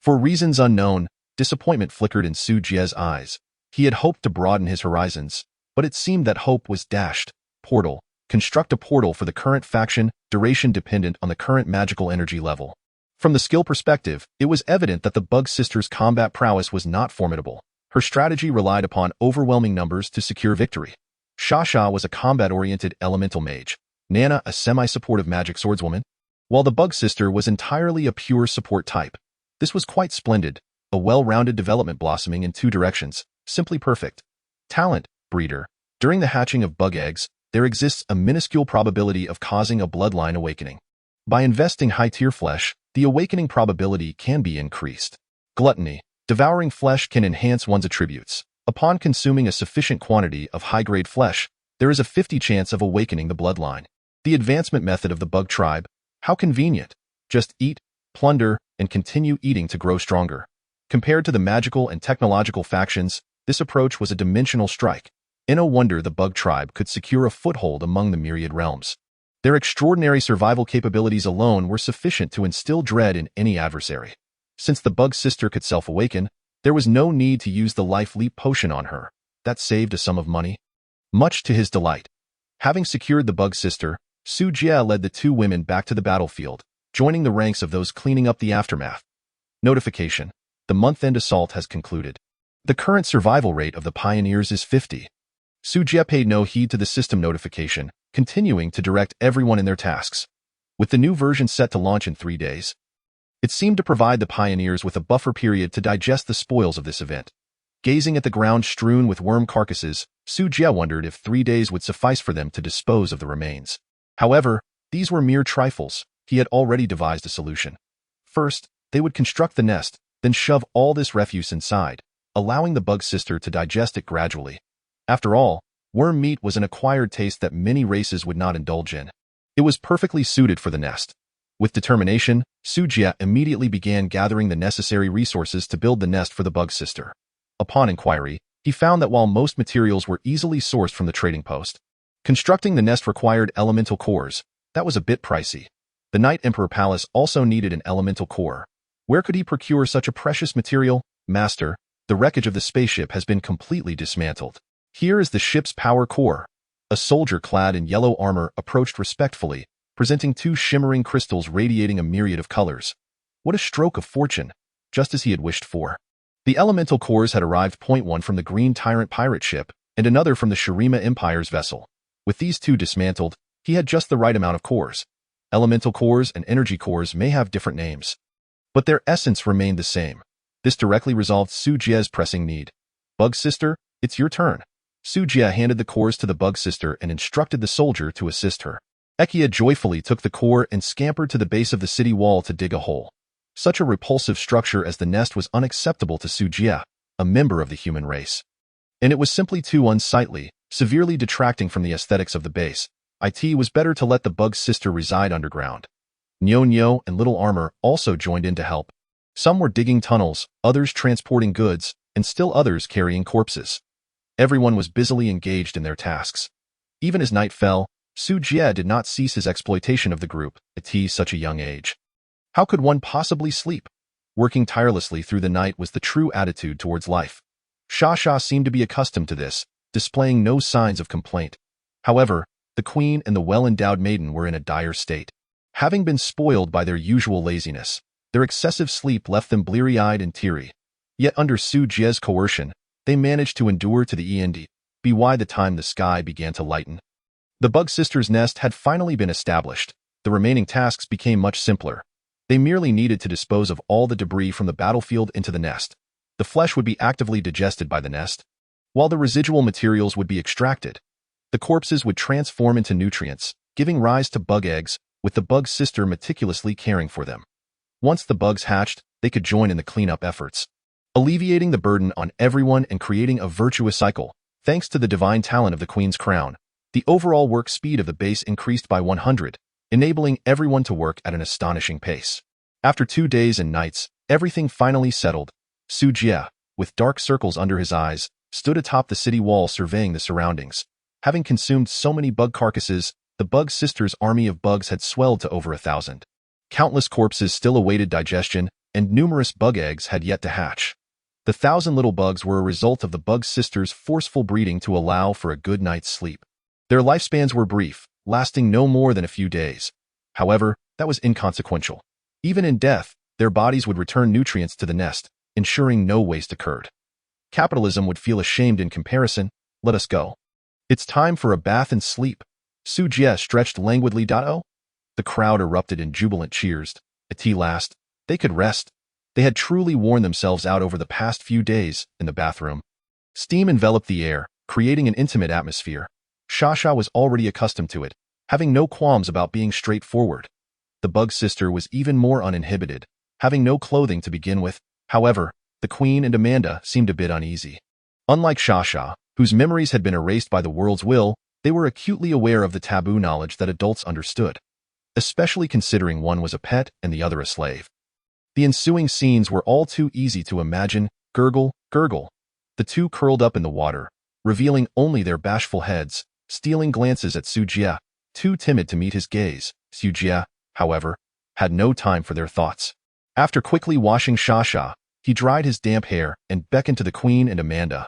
For reasons unknown, disappointment flickered in Su Jie's eyes. He had hoped to broaden his horizons, but it seemed that hope was dashed. Portal. Construct a portal for the current faction, duration dependent on the current magical energy level. From the skill perspective, it was evident that the Bug Sister's combat prowess was not formidable. Her strategy relied upon overwhelming numbers to secure victory. Shasha was a combat-oriented elemental mage, Nana a semi-supportive magic swordswoman, while the Bug Sister was entirely a pure support type. This was quite splendid, a well-rounded development blossoming in two directions, simply perfect. Talent, breeder. During the hatching of bug eggs, there exists a minuscule probability of causing a bloodline awakening. By investing high-tier flesh, the awakening probability can be increased. Gluttony. Devouring flesh can enhance one's attributes. Upon consuming a sufficient quantity of high-grade flesh, there is a 50 chance of awakening the bloodline. The advancement method of the bug tribe. How convenient. Just eat, plunder, and continue eating to grow stronger. Compared to the magical and technological factions, this approach was a dimensional strike. No wonder the bug tribe could secure a foothold among the myriad realms. Their extraordinary survival capabilities alone were sufficient to instill dread in any adversary. Since the Bug Sister could self-awaken, there was no need to use the Life Leap potion on her. That saved a sum of money. Much to his delight. Having secured the Bug Sister, Su Jie led the two women back to the battlefield, joining the ranks of those cleaning up the aftermath. Notification. The month-end assault has concluded. The current survival rate of the pioneers is 50. Su Jie paid no heed to the system notification, continuing to direct everyone in their tasks. With the new version set to launch in 3 days, it seemed to provide the pioneers with a buffer period to digest the spoils of this event. Gazing at the ground strewn with worm carcasses, Su Jie wondered if 3 days would suffice for them to dispose of the remains. However, these were mere trifles. He had already devised a solution. First, they would construct the nest, then shove all this refuse inside, allowing the Bug Sister to digest it gradually. After all, worm meat was an acquired taste that many races would not indulge in. It was perfectly suited for the nest. With determination, Su Jie immediately began gathering the necessary resources to build the nest for the bug sister. Upon inquiry, he found that while most materials were easily sourced from the trading post, constructing the nest required elemental cores. That was a bit pricey. The Night Emperor Palace also needed an elemental core. Where could he procure such a precious material? Master, the wreckage of the spaceship has been completely dismantled. Here is the ship's power core. A soldier clad in yellow armor approached respectfully, presenting two shimmering crystals radiating a myriad of colors. What a stroke of fortune, just as he had wished for. The elemental cores had arrived. One from the Green Tyrant pirate ship, and another from the Shirima Empire's vessel. With these two dismantled, he had just the right amount of cores. Elemental cores and energy cores may have different names, but their essence remained the same. This directly resolved Su Jie's pressing need. Bug Sister, it's your turn. Su Jie handed the cores to the Bug Sister and instructed the soldier to assist her. Ekia joyfully took the core and scampered to the base of the city wall to dig a hole. Such a repulsive structure as the nest was unacceptable to Su Jie, a member of the human race. And it was simply too unsightly, severely detracting from the aesthetics of the base. It was better to let the Bug Sister reside underground. Nyo Nyo and Little Armor also joined in to help. Some were digging tunnels, others transporting goods, and still others carrying corpses. Everyone was busily engaged in their tasks. Even as night fell, Su Jie did not cease his exploitation of the group at such a young age. How could one possibly sleep? Working tirelessly through the night was the true attitude towards life. Xia seemed to be accustomed to this, displaying no signs of complaint. However, the queen and the well-endowed maiden were in a dire state. Having been spoiled by their usual laziness, their excessive sleep left them bleary-eyed and teary. Yet under Su Jie's coercion, they managed to endure to the end by the time the sky began to lighten. The Bug Sister's nest had finally been established. The remaining tasks became much simpler. They merely needed to dispose of all the debris from the battlefield into the nest. The flesh would be actively digested by the nest, while the residual materials would be extracted. The corpses would transform into nutrients, giving rise to bug eggs, with the Bug Sister meticulously caring for them. Once the bugs hatched, they could join in the cleanup efforts, alleviating the burden on everyone and creating a virtuous cycle. Thanks to the divine talent of the Queen's Crown, the overall work speed of the base increased by 100, enabling everyone to work at an astonishing pace. After 2 days and nights, everything finally settled. Su Jie, with dark circles under his eyes, stood atop the city wall surveying the surroundings. Having consumed so many bug carcasses, the Bug Sister's army of bugs had swelled to over 1,000. Countless corpses still awaited digestion, and numerous bug eggs had yet to hatch. The 1,000 little bugs were a result of the Bug Sister's forceful breeding to allow for a good night's sleep. Their lifespans were brief, lasting no more than a few days. However, that was inconsequential. Even in death, their bodies would return nutrients to the nest, ensuring no waste occurred. Capitalism would feel ashamed in comparison. Let us go. It's time for a bath and sleep. Su Jie stretched languidly. Oh. The crowd erupted in jubilant cheers. At last, they could rest. They had truly worn themselves out over the past few days in the bathroom. Steam enveloped the air, creating an intimate atmosphere. Xia was already accustomed to it, having no qualms about being straightforward. The Bug Sister was even more uninhibited, having no clothing to begin with. However, the Queen and Amanda seemed a bit uneasy. Unlike Xia, whose memories had been erased by the world's will, they were acutely aware of the taboo knowledge that adults understood, especially considering one was a pet and the other a slave. The ensuing scenes were all too easy to imagine. Gurgle, gurgle. The two curled up in the water, revealing only their bashful heads, stealing glances at Su Jie, too timid to meet his gaze. Su Jie, however, had no time for their thoughts. After quickly washing Xia, he dried his damp hair and beckoned to the Queen and Amanda.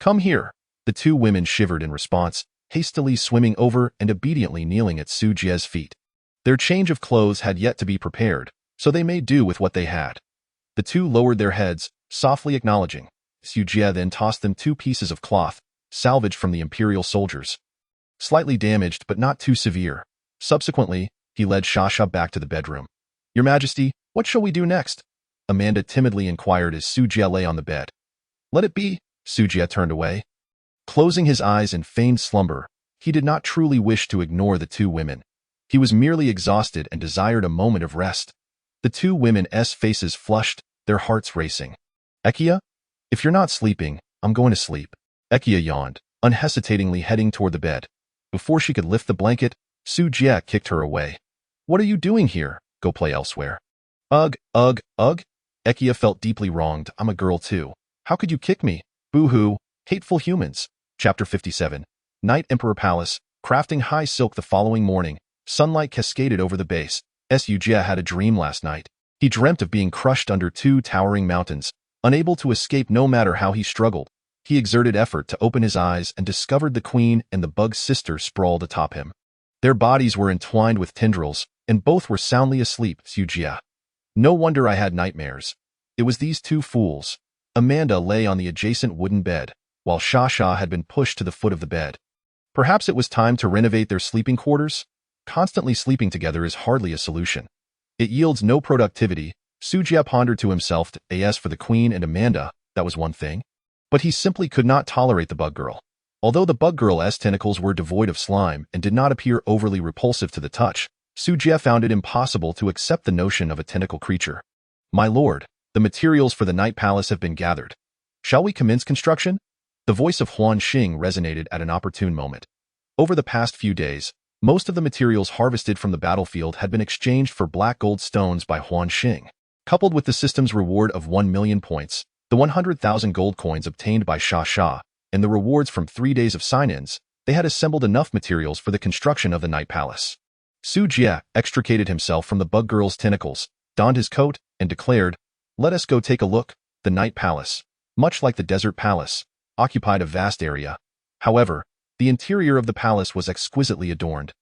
Come here. The two women shivered in response, hastily swimming over and obediently kneeling at Su Jie's feet. Their change of clothes had yet to be prepared, so they made do with what they had. The two lowered their heads, softly acknowledging. Su Jie then tossed them 2 pieces of cloth, salvaged from the Imperial soldiers. Slightly damaged but not too severe. Subsequently, he led Xia back to the bedroom. Your Majesty, what shall we do next? Amanda timidly inquired as Su Jie lay on the bed. Let it be. Su Jie turned away. Closing his eyes in feigned slumber, he did not truly wish to ignore the two women. He was merely exhausted and desired a moment of rest. The two women's faces flushed, their hearts racing. Ekia? If you're not sleeping, I'm going to sleep. Ekia yawned, unhesitatingly heading toward the bed. Before she could lift the blanket, Su Jie kicked her away. What are you doing here? Go play elsewhere. Ugh, ugh, ugh. Ekia felt deeply wronged. I'm a girl too. How could you kick me? Boo-hoo. Hateful humans. Chapter 57. Night Emperor Palace. Crafting high silk the following morning. Sunlight cascaded over the base. Su Jie had a dream last night. He dreamt of being crushed under two towering mountains, unable to escape no matter how he struggled. He exerted effort to open his eyes and discovered the queen and the bug's sister sprawled atop him. Their bodies were entwined with tendrils, and both were soundly asleep. Su Jie. No wonder I had nightmares. It was these two fools. Amanda lay on the adjacent wooden bed, while Sha had been pushed to the foot of the bed. Perhaps it was time to renovate their sleeping quarters? Constantly sleeping together is hardly a solution. It yields no productivity. Su Jie pondered to himself. As for the queen and Amanda, that was one thing. But he simply could not tolerate the bug girl. Although the bug girl's tentacles were devoid of slime and did not appear overly repulsive to the touch, Su Jie found it impossible to accept the notion of a tentacle creature. My lord, the materials for the night palace have been gathered. Shall we commence construction? The voice of Huan Xing resonated at an opportune moment. Over the past few days, most of the materials harvested from the battlefield had been exchanged for black gold stones by Huan Xing. Coupled with the system's reward of 1 million points, the 100,000 gold coins obtained by Sha, and the rewards from 3 days of sign-ins, they had assembled enough materials for the construction of the night palace. Su Jie extricated himself from the bug girl's tentacles, donned his coat, and declared, "Let us go take a look." The night palace, much like the desert palace, occupied a vast area. However, the interior of the palace was exquisitely adorned,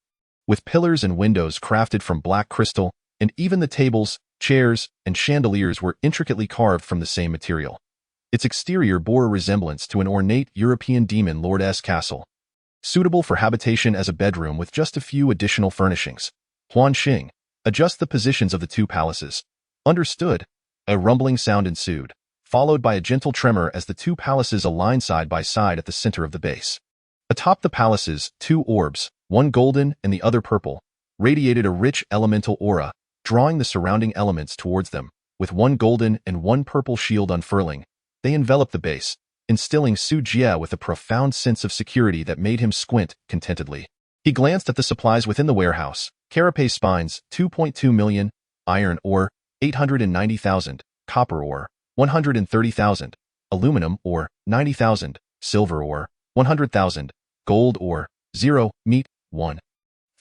with pillars and windows crafted from black crystal, and even the tables, chairs, and chandeliers were intricately carved from the same material. Its exterior bore a resemblance to an ornate European demon lord's castle, suitable for habitation as a bedroom with just a few additional furnishings. Huan Xing, adjust the positions of the two palaces. Understood. A rumbling sound ensued, followed by a gentle tremor as the two palaces aligned side by side at the center of the base. Atop the palaces, two orbs, one golden and the other purple, radiated a rich elemental aura, drawing the surrounding elements towards them. With one golden and one purple shield unfurling, they enveloped the base, instilling Su Jie with a profound sense of security that made him squint contentedly. He glanced at the supplies within the warehouse. Carapace spines, 2.2 million, iron ore, 890,000, copper ore, 130,000, aluminum ore, 90,000, silver ore, 100,000, gold ore, 0, meat, 1.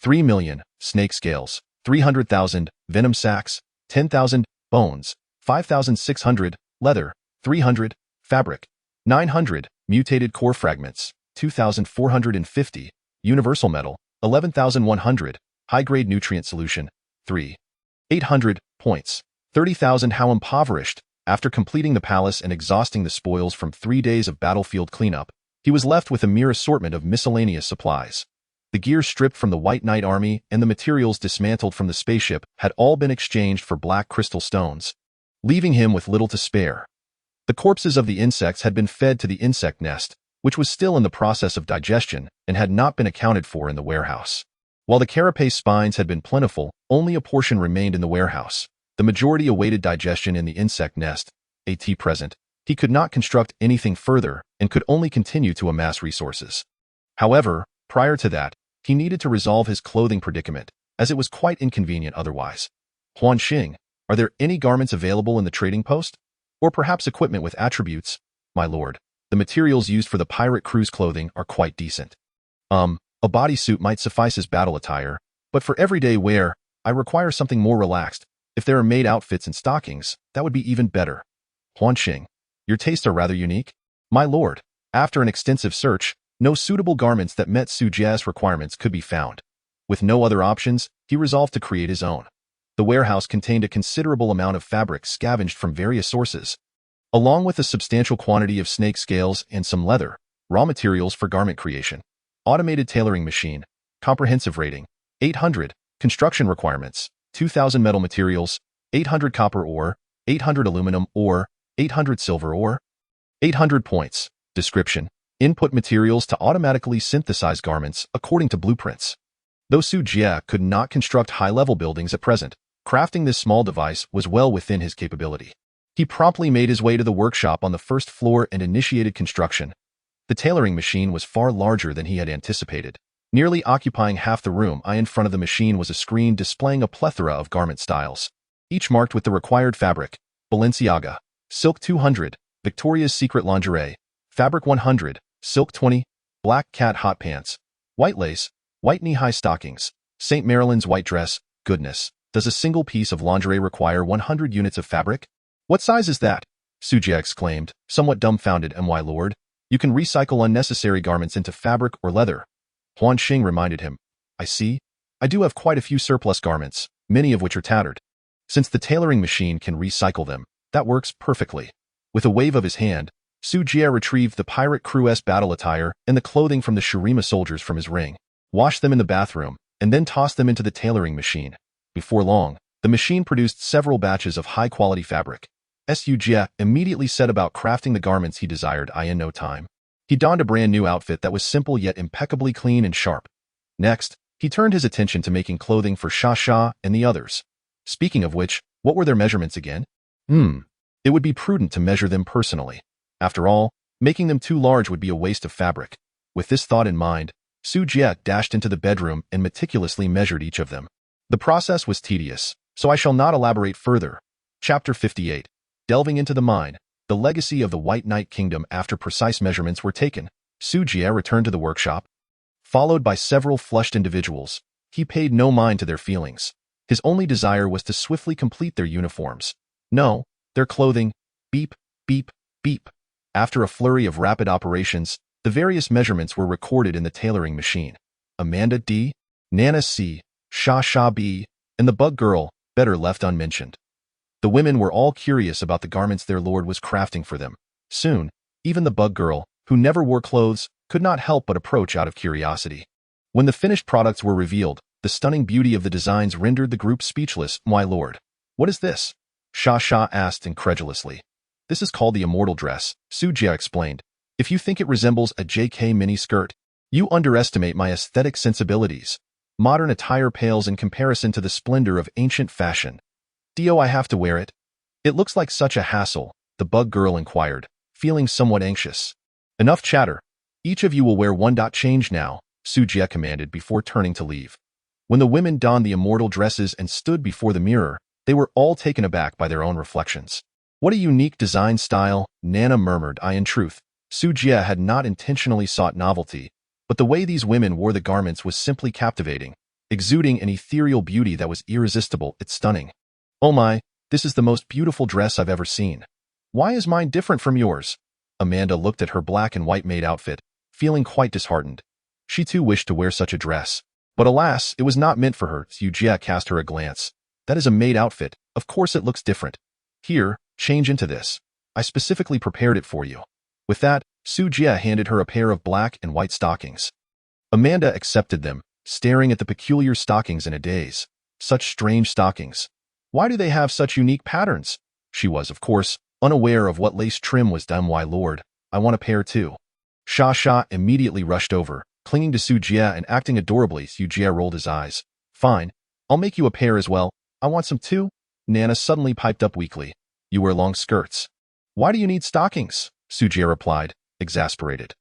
3 million, snake scales, 300,000, venom sacs, 10,000, bones, 5,600, leather, 300, fabric, 900, mutated core fragments, 2,450, universal metal, 11,100, high-grade nutrient solution, 3. 800, points, 30,000. How impoverished. After completing the palace and exhausting the spoils from 3 days of battlefield cleanup, he was left with a mere assortment of miscellaneous supplies. The gear stripped from the White Knight army and the materials dismantled from the spaceship had all been exchanged for black crystal stones, leaving him with little to spare. The corpses of the insects had been fed to the insect nest, which was still in the process of digestion and had not been accounted for in the warehouse. While the carapace spines had been plentiful, only a portion remained in the warehouse. The majority awaited digestion in the insect nest. At present, he could not construct anything further and could only continue to amass resources. However, prior to that, he needed to resolve his clothing predicament, as it was quite inconvenient otherwise. Huan Xing, are there any garments available in the trading post? Or perhaps equipment with attributes? My lord, the materials used for the pirate crew's clothing are quite decent. A bodysuit might suffice as battle attire, but for everyday wear, I require something more relaxed. If there are maid outfits and stockings, that would be even better. Huan Xing, your tastes are rather unique. My lord, after an extensive search, no suitable garments that met Su Jie's requirements could be found. With no other options, he resolved to create his own. The warehouse contained a considerable amount of fabric scavenged from various sources, along with a substantial quantity of snake scales and some leather, raw materials for garment creation. Automated tailoring machine, comprehensive rating, 800, construction requirements, 2,000 metal materials, 800 copper ore, 800 aluminum ore, 800 silver ore, 800 points. Description, input materials to automatically synthesize garments according to blueprints. Though Su Jie could not construct high-level buildings at present, crafting this small device was well within his capability. He promptly made his way to the workshop on the first floor and initiated construction. The tailoring machine was far larger than he had anticipated. Nearly occupying half the room, in front of the machine was a screen displaying a plethora of garment styles, each marked with the required fabric: Balenciaga, Silk 200, Victoria's Secret Lingerie, Fabric 100, Silk 20, Black Cat Hot Pants, White Lace, White Knee-High Stockings, St. Maryland's White Dress. Goodness, does a single piece of lingerie require 100 units of fabric? What size is that? Su Jie exclaimed, somewhat dumbfounded. My lord, you can recycle unnecessary garments into fabric or leather. Huan Xing reminded him. I see. I do have quite a few surplus garments, many of which are tattered. Since the tailoring machine can recycle them, that works perfectly. With a wave of his hand, Su Jie retrieved the pirate crew's battle attire and the clothing from the Shurima soldiers from his ring, washed them in the bathroom, and then tossed them into the tailoring machine. Before long, the machine produced several batches of high-quality fabric. Su Jie immediately set about crafting the garments he desired. In no time, he donned a brand new outfit that was simple yet impeccably clean and sharp. Next, he turned his attention to making clothing for Sha and the others. Speaking of which, what were their measurements again? It would be prudent to measure them personally. After all, making them too large would be a waste of fabric. With this thought in mind, Su Jie dashed into the bedroom and meticulously measured each of them. The process was tedious, so I shall not elaborate further. Chapter 58. Delving into the mind, the legacy of the White Knight Kingdom. After precise measurements were taken, Su Jie returned to the workshop. Followed by several flushed individuals, he paid no mind to their feelings. His only desire was to swiftly complete their uniforms. No, their clothing. Beep, beep, beep. After a flurry of rapid operations, the various measurements were recorded in the tailoring machine. Amanda D., Nana C., Sha B., and the bug girl, better left unmentioned. The women were all curious about the garments their lord was crafting for them. Soon, even the bug girl, who never wore clothes, could not help but approach out of curiosity. When the finished products were revealed, the stunning beauty of the designs rendered the group speechless. My lord, what is this? Sha asked incredulously. This is called the immortal dress, Su Jie explained. If you think it resembles a JK mini-skirt, you underestimate my aesthetic sensibilities. Modern attire pales in comparison to the splendor of ancient fashion. Do I have to wear it? It looks like such a hassle, the bug girl inquired, feeling somewhat anxious. Enough chatter. Each of you will wear one. Change now, Su Jie commanded before turning to leave. When the women donned the immortal dresses and stood before the mirror, they were all taken aback by their own reflections. What a unique design style, Nana murmured. In truth, Su Jie had not intentionally sought novelty, but the way these women wore the garments was simply captivating, exuding an ethereal beauty that was irresistible. It's stunning. Oh my, this is the most beautiful dress I've ever seen. Why is mine different from yours? Amanda looked at her black and white maid outfit, feeling quite disheartened. She too wished to wear such a dress. But alas, it was not meant for her. Su Jie cast her a glance. That is a maid outfit. Of course it looks different. Here, change into this. I specifically prepared it for you. With that, Su Jie handed her a pair of black and white stockings. Amanda accepted them, staring at the peculiar stockings in a daze. Such strange stockings. Why do they have such unique patterns? She was, of course, unaware of what lace trim was done. Why, lord, I want a pair too. Sha immediately rushed over, clinging to Su Jie and acting adorably. Su Jie rolled his eyes. Fine, I'll make you a pair as well. I want some too. Nana suddenly piped up weakly. You wear long skirts. Why do you need stockings? Su Jie replied, exasperated.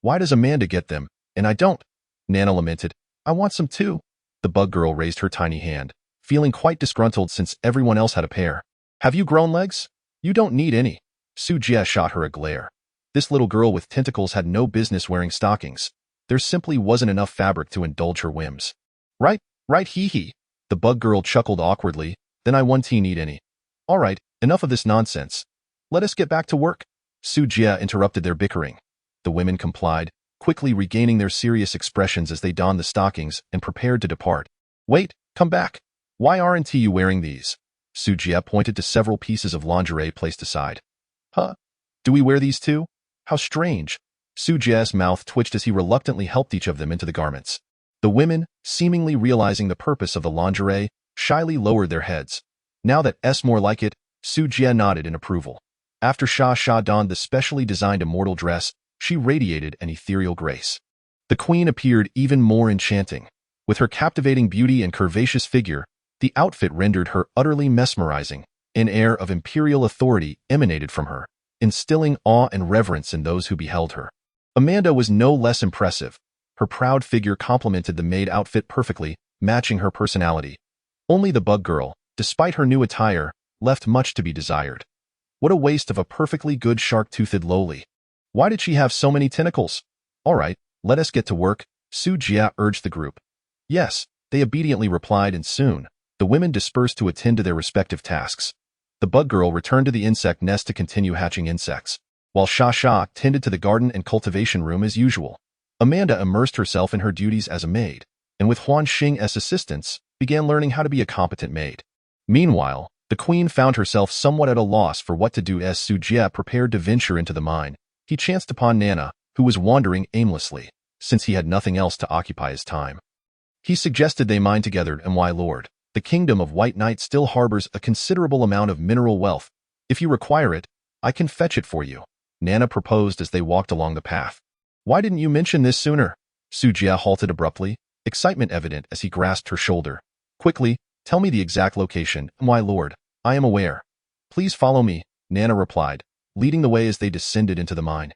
Why does Amanda get them, and I don't? Nana lamented. I want some too. The bug girl raised her tiny hand, feeling quite disgruntled since everyone else had a pair. Have you grown legs? You don't need any. Su Jie shot her a glare. This little girl with tentacles had no business wearing stockings. There simply wasn't enough fabric to indulge her whims. Right, hee. The bug girl chuckled awkwardly. Then I won't need any. All right, enough of this nonsense. Let us get back to work. Su Jie interrupted their bickering. The women complied, quickly regaining their serious expressions as they donned the stockings and prepared to depart. Wait, come back. Why aren't you wearing these? Su Jie pointed to several pieces of lingerie placed aside. Huh? Do we wear these too? How strange. Su Jie's mouth twitched as he reluctantly helped each of them into the garments. The women, seemingly realizing the purpose of the lingerie, shyly lowered their heads. Now that's more like it, Su Jie nodded in approval. After Sha donned the specially designed immortal dress, she radiated an ethereal grace. The queen appeared even more enchanting. With her captivating beauty and curvaceous figure, the outfit rendered her utterly mesmerizing. An air of imperial authority emanated from her, instilling awe and reverence in those who beheld her. Amanda was no less impressive. Her proud figure complemented the maid outfit perfectly, matching her personality. Only the bug girl, despite her new attire, left much to be desired. What a waste of a perfectly good shark-toothed loli. Why did she have so many tentacles? All right, let us get to work, Su Jie urged the group. Yes, they obediently replied, and soon, the women dispersed to attend to their respective tasks. The bug girl returned to the insect nest to continue hatching insects, while Sha tended to the garden and cultivation room as usual. Amanda immersed herself in her duties as a maid, and with Huan Xing's assistance, began learning how to be a competent maid. Meanwhile, the queen found herself somewhat at a loss for what to do as Su Jie prepared to venture into the mine. He chanced upon Nana, who was wandering aimlessly, since he had nothing else to occupy his time. He suggested they mine together, and why, Lord, the kingdom of White Knight still harbors a considerable amount of mineral wealth. If you require it, I can fetch it for you, Nana proposed as they walked along the path. Why didn't you mention this sooner? Su Jie halted abruptly, excitement evident as he grasped her shoulder. Quickly, tell me the exact location, my lord. I am aware. Please follow me, Nana replied, leading the way as they descended into the mine.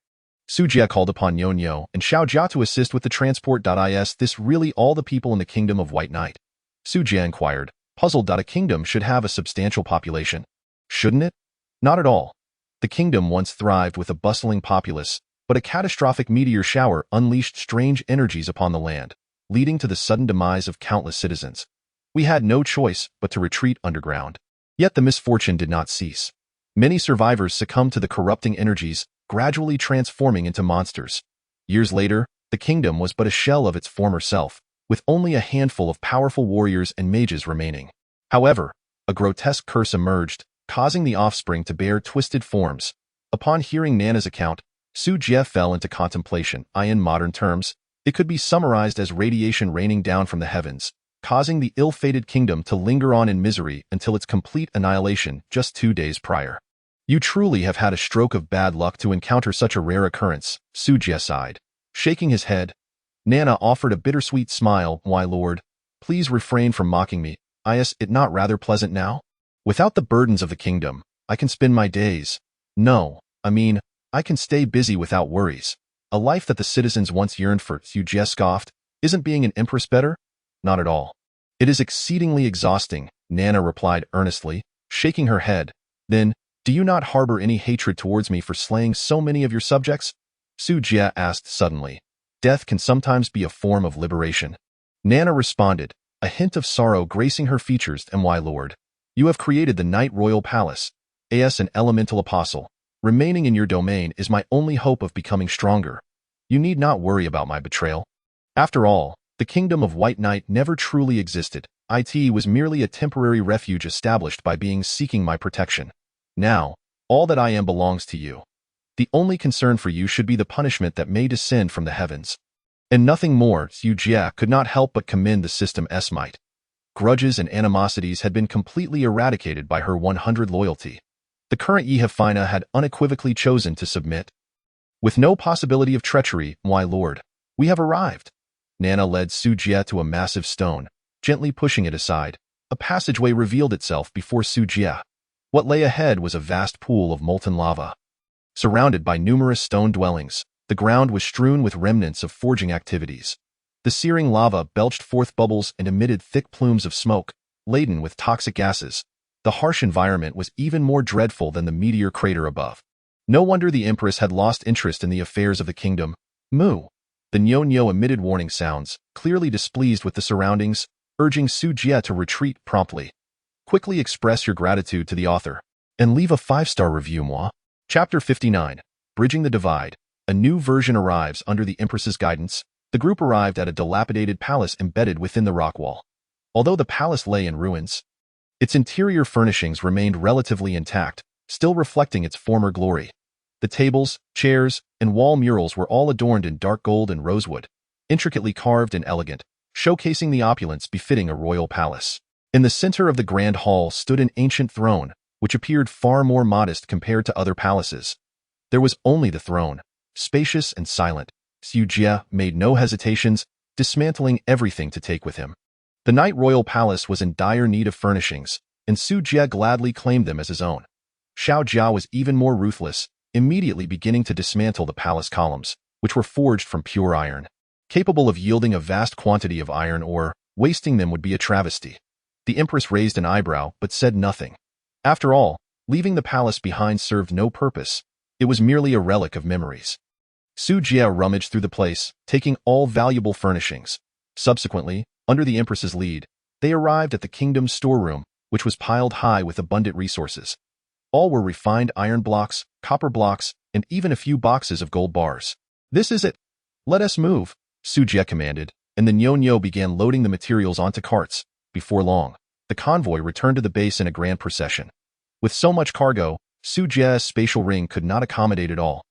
Su Jie called upon Yonyo and Xiao Jia to assist with the transport. Is this really all the people in the kingdom of White Knight? Su Jie inquired, puzzled. A kingdom should have a substantial population. Shouldn't it? Not at all. The kingdom once thrived with a bustling populace, but a catastrophic meteor shower unleashed strange energies upon the land, leading to the sudden demise of countless citizens. We had no choice but to retreat underground. Yet the misfortune did not cease. Many survivors succumbed to the corrupting energies, gradually transforming into monsters. Years later, the kingdom was but a shell of its former self, with only a handful of powerful warriors and mages remaining. However, a grotesque curse emerged, causing the offspring to bear twisted forms. Upon hearing Nana's account, Su Jie fell into contemplation. In modern terms, it could be summarized as radiation raining down from the heavens, causing the ill-fated kingdom to linger on in misery until its complete annihilation just 2 days prior. You truly have had a stroke of bad luck to encounter such a rare occurrence, Su Jie sighed. Shaking his head, Nana offered a bittersweet smile. Why, lord, please refrain from mocking me. Is it not rather pleasant now? Without the burdens of the kingdom, I can spend my days. No, I can stay busy without worries. A life that the citizens once yearned for, Su Jie scoffed. Isn't being an empress better? Not at all. It is exceedingly exhausting, Nana replied earnestly, shaking her head. Then, do you not harbor any hatred towards me for slaying so many of your subjects? Su Jie asked suddenly. Death can sometimes be a form of liberation. Nana responded, a hint of sorrow gracing her features. And why, lord? You have created the Night Royal Palace. As an elemental apostle, remaining in your domain is my only hope of becoming stronger. You need not worry about my betrayal. After all, the kingdom of White Knight never truly existed. It was merely a temporary refuge established by beings seeking my protection. Now, all that I am belongs to you. The only concern for you should be the punishment that may descend from the heavens. And nothing more. Su Jie could not help but commend the system's might. Grudges and animosities had been completely eradicated by her 100 loyalty. The current Yehefina had unequivocally chosen to submit. With no possibility of treachery, why, lord, we have arrived. Nana led Su Jie to a massive stone, gently pushing it aside. A passageway revealed itself before Su Jie. What lay ahead was a vast pool of molten lava. Surrounded by numerous stone dwellings, the ground was strewn with remnants of forging activities. The searing lava belched forth bubbles and emitted thick plumes of smoke, laden with toxic gases. The harsh environment was even more dreadful than the meteor crater above. No wonder the Empress had lost interest in the affairs of the kingdom. Moo! The Nyo emitted warning sounds, clearly displeased with the surroundings, urging Su Jie to retreat promptly. Quickly express your gratitude to the author, and leave a 5-star review, moi. Chapter 59. Bridging the Divide. A new version arrives under the Empress's guidance. The group arrived at a dilapidated palace embedded within the rock wall. Although the palace lay in ruins, its interior furnishings remained relatively intact, still reflecting its former glory. The tables, chairs, and wall murals were all adorned in dark gold and rosewood, intricately carved and elegant, showcasing the opulence befitting a royal palace. In the center of the grand hall stood an ancient throne, which appeared far more modest compared to other palaces. There was only the throne, spacious and silent. Su Jie made no hesitations, dismantling everything to take with him. The Night Royal Palace was in dire need of furnishings, and Su Jie gladly claimed them as his own. Xiao Jia was even more ruthless, immediately beginning to dismantle the palace columns, which were forged from pure iron. capable of yielding a vast quantity of iron ore. Wasting them would be a travesty. The empress raised an eyebrow but said nothing. After all, leaving the palace behind served no purpose. It was merely a relic of memories. Su Jie rummaged through the place, taking all valuable furnishings. Subsequently, under the empress's lead, they arrived at the kingdom's storeroom, which was piled high with abundant resources. All were refined iron blocks, copper blocks, and even a few boxes of gold bars. "This is it. Let us move," Su Jie commanded, and the Nyo began loading the materials onto carts. Before long, the convoy returned to the base in a grand procession. With so much cargo, Su Jie's spatial ring could not accommodate it all,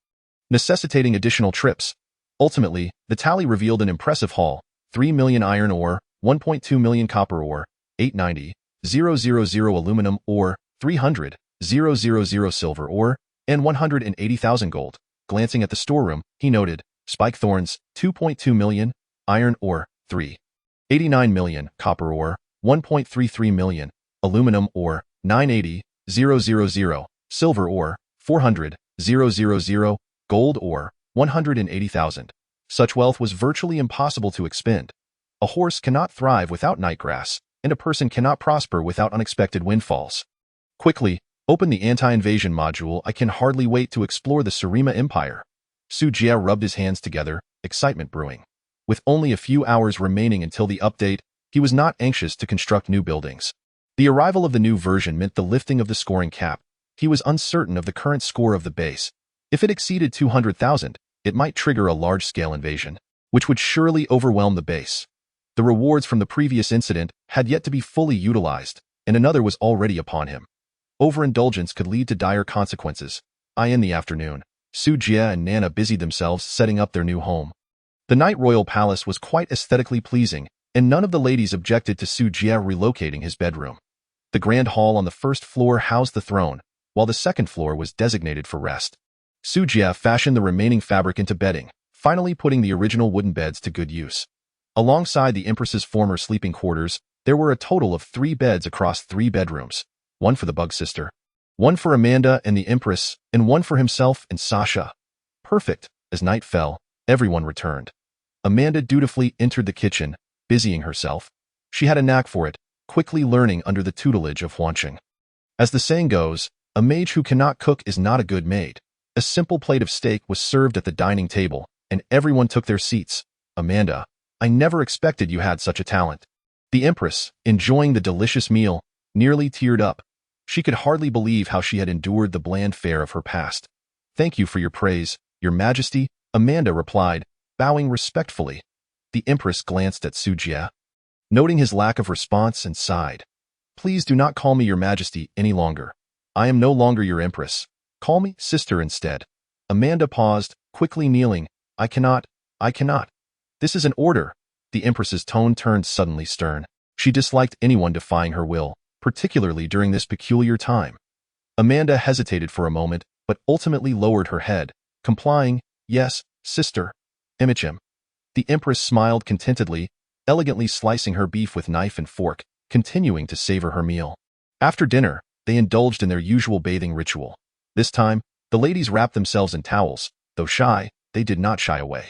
necessitating additional trips. Ultimately, the tally revealed an impressive haul: 3 million iron ore, 1.2 million copper ore, 890,000 aluminum ore, 300,000 silver ore, and 180,000 gold. Glancing at the storeroom, he noted, spike thorns, 2.2 million, iron ore, 389 million, copper ore, 1.33 million, aluminum ore, 980,000, silver ore, 400,000, gold ore, 180,000. Such wealth was virtually impossible to expend. A horse cannot thrive without nightgrass, and a person cannot prosper without unexpected windfalls. Quickly, open the anti-invasion module. I can hardly wait to explore the Surima Empire. Su Jie rubbed his hands together, excitement brewing. With only a few hours remaining until the update, he was not anxious to construct new buildings. The arrival of the new version meant the lifting of the scoring cap. He was uncertain of the current score of the base. If it exceeded 200,000, it might trigger a large-scale invasion, which would surely overwhelm the base. The rewards from the previous incident had yet to be fully utilized, and another was already upon him. Overindulgence could lead to dire consequences. In the afternoon, Su Jie and Nana busied themselves setting up their new home. The Night Royal Palace was quite aesthetically pleasing, and none of the ladies objected to Su Jie relocating his bedroom. The grand hall on the first floor housed the throne, while the second floor was designated for rest. Su Jie fashioned the remaining fabric into bedding, finally putting the original wooden beds to good use. Alongside the Empress's former sleeping quarters, there were a total of 3 beds across 3 bedrooms, one for the Bug Sister, one for Amanda and the Empress, and one for himself and Sasha. Perfect. As night fell, everyone returned. Amanda dutifully entered the kitchen, busying herself. She had a knack for it, quickly learning under the tutelage of Huanqing. As the saying goes, a mage who cannot cook is not a good maid. A simple plate of steak was served at the dining table, and everyone took their seats. "Amanda, I never expected you had such a talent." The Empress, enjoying the delicious meal, nearly teared up. She could hardly believe how she had endured the bland fare of her past. "Thank you for your praise, Your Majesty," Amanda replied, bowing respectfully. The Empress glanced at Su Jie, noting his lack of response, and sighed. "Please do not call me Your Majesty any longer. I am no longer your Empress. Call me Sister instead." Amanda paused, quickly kneeling. I cannot. This is an order." The Empress's tone turned suddenly stern. She disliked anyone defying her will, particularly during this peculiar time. Amanda hesitated for a moment, but ultimately lowered her head, complying. "Yes, Sister. Emichim." The Empress smiled contentedly, elegantly slicing her beef with knife and fork, continuing to savor her meal. After dinner, they indulged in their usual bathing ritual. This time, the ladies wrapped themselves in towels. Though shy, they did not shy away.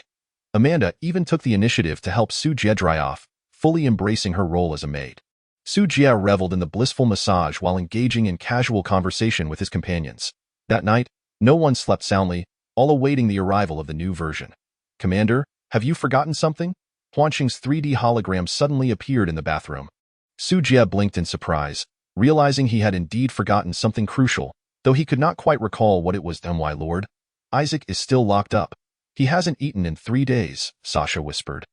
Amanda even took the initiative to help Su Jie dry off, fully embracing her role as a maid. Su Jie reveled in the blissful massage while engaging in casual conversation with his companions. That night, no one slept soundly, all awaiting the arrival of the new version. "Commander, have you forgotten something?" Huanqing's 3D hologram suddenly appeared in the bathroom. Su Jie blinked in surprise, realizing he had indeed forgotten something crucial, though he could not quite recall what it was. "My lord, Isaac is still locked up. He hasn't eaten in 3 days," Sasha whispered.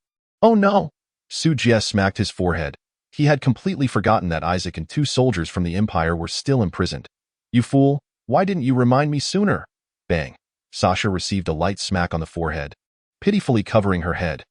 "Oh no!" Su Jie smacked his forehead. He had completely forgotten that Isaac and 2 soldiers from the Empire were still imprisoned. "You fool, why didn't you remind me sooner?" Bang. Sasha received a light smack on the forehead, pitifully covering her head.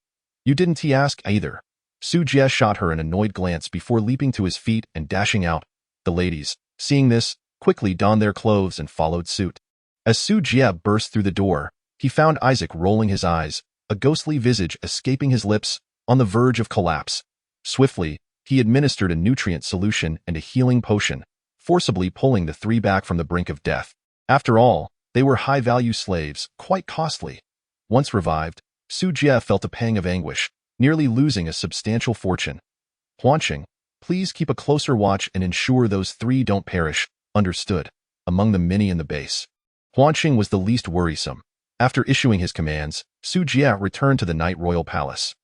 "You didn't he ask either." Su Jie shot her an annoyed glance before leaping to his feet and dashing out. The ladies, seeing this, quickly donned their clothes and followed suit. As Su Jie burst through the door, he found Isaac rolling his eyes, a ghostly visage escaping his lips, on the verge of collapse. Swiftly, he administered a nutrient solution and a healing potion, forcibly pulling the 3 back from the brink of death. After all, they were high-value slaves, quite costly. Once revived, Su Jie felt a pang of anguish, nearly losing a substantial fortune. Huanqing, please keep a closer watch and ensure those three don't perish, understood, among the many in the base. Huanqing was the least worrisome. After issuing his commands, Su Jie returned to the Night Royal Palace.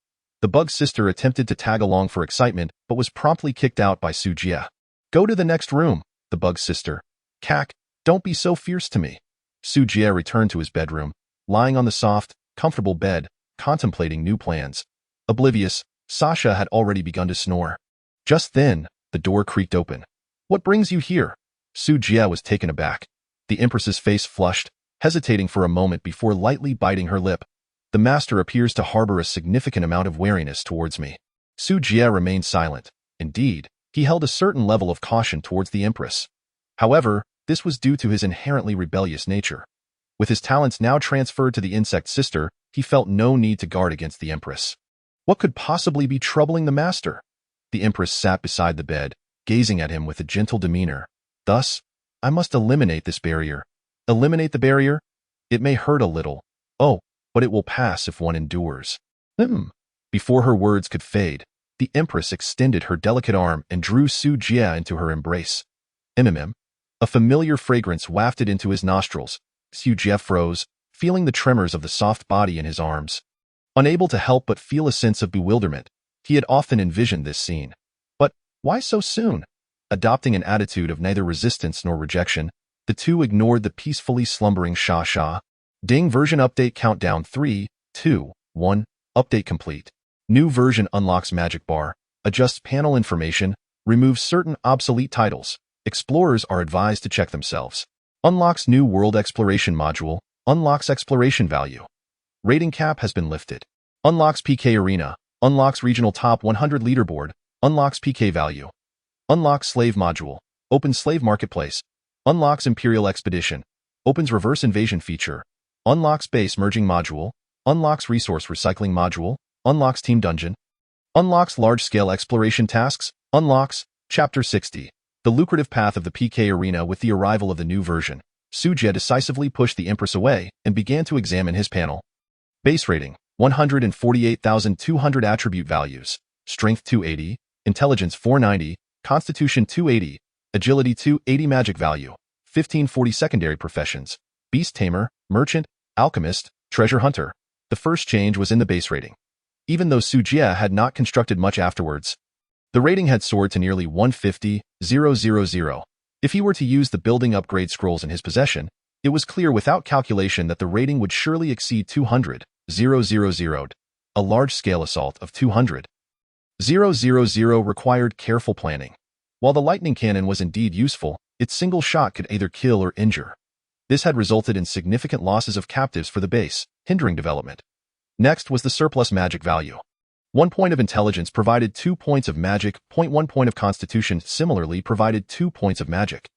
The Bug sister attempted to tag along for excitement, but was promptly kicked out by Su Jie. Go to the next room, the Bug sister. Cack, don't be so fierce to me. Su Jie returned to his bedroom, lying on the soft, comfortable bed, contemplating new plans. Oblivious, Sasha had already begun to snore. Just then, the door creaked open. What brings you here? Su Jie was taken aback. The Empress's face flushed, hesitating for a moment before lightly biting her lip. The master appears to harbor a significant amount of wariness towards me. Su Jie remained silent. Indeed, he held a certain level of caution towards the Empress. However, this was due to his inherently rebellious nature. With his talents now transferred to the insect sister, he felt no need to guard against the Empress. What could possibly be troubling the master? The Empress sat beside the bed, gazing at him with a gentle demeanor. Thus, I must eliminate this barrier. Eliminate the barrier? It may hurt a little. Oh, but it will pass if one endures. Before her words could fade, the Empress extended her delicate arm and drew Su Jie into her embrace. A familiar fragrance wafted into his nostrils. Su Jie froze, feeling the tremors of the soft body in his arms. Unable to help but feel a sense of bewilderment, he had often envisioned this scene. But why so soon? Adopting an attitude of neither resistance nor rejection, the two ignored the peacefully slumbering Sha. Ding version update countdown 3, 2, 1, update complete. New version unlocks magic bar, adjusts panel information, removes certain obsolete titles. Explorers are advised to check themselves. Unlocks new world exploration module, unlocks exploration value. Rating cap has been lifted. Unlocks PK arena, unlocks regional top 100 leaderboard, unlocks PK value. Unlocks slave module, opens slave marketplace. Unlocks imperial expedition, opens reverse invasion feature. Unlocks base merging module, unlocks resource recycling module, unlocks team dungeon. Unlocks large-scale exploration tasks, unlocks Chapter 60. The lucrative path of the PK arena. With the arrival of the new version, Su Jie decisively pushed the Empress away and began to examine his panel. Base rating, 148,200 attribute values, strength 280, intelligence 490, constitution 280, agility 280 magic value, 1540 secondary professions, beast tamer, merchant, alchemist, treasure hunter. The first change was in the base rating. Even though Su Jie had not constructed much afterwards, the rating had soared to nearly 150,000. If he were to use the building upgrade scrolls in his possession, it was clear without calculation that the rating would surely exceed 200,000. A large-scale assault of 200,000 required careful planning. While the lightning cannon was indeed useful, its single shot could either kill or injure. This had resulted in significant losses of captives for the base, hindering development. Next was the surplus magic value. 1 point of intelligence provided 2 points of magic, 0.1 point of constitution similarly provided 2 points of magic.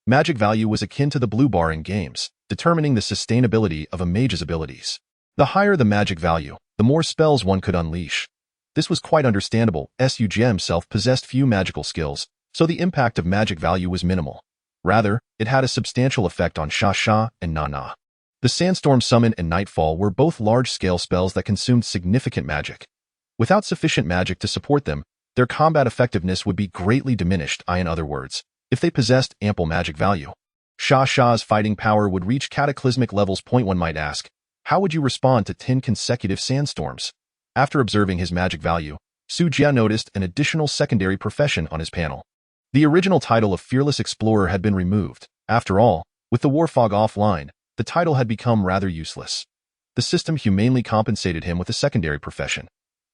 Magic value was akin to the blue bar in games, determining the sustainability of a mage's abilities. The higher the magic value, the more spells one could unleash. This was quite understandable, Su Jie himself possessed few magical skills, so the impact of magic value was minimal. Rather, it had a substantial effect on Sha and Na. The Sandstorm Summon and Nightfall were both large-scale spells that consumed significant magic. Without sufficient magic to support them, their combat effectiveness would be greatly diminished, in other words, if they possessed ample magic value. Sha's fighting power would reach cataclysmic levels. One might ask, how would you respond to 10 consecutive sandstorms? After observing his magic value, Su Jie noticed an additional secondary profession on his panel. The original title of Fearless Explorer had been removed. After all, with the Warfog offline, the title had become rather useless. The system humanely compensated him with a secondary profession.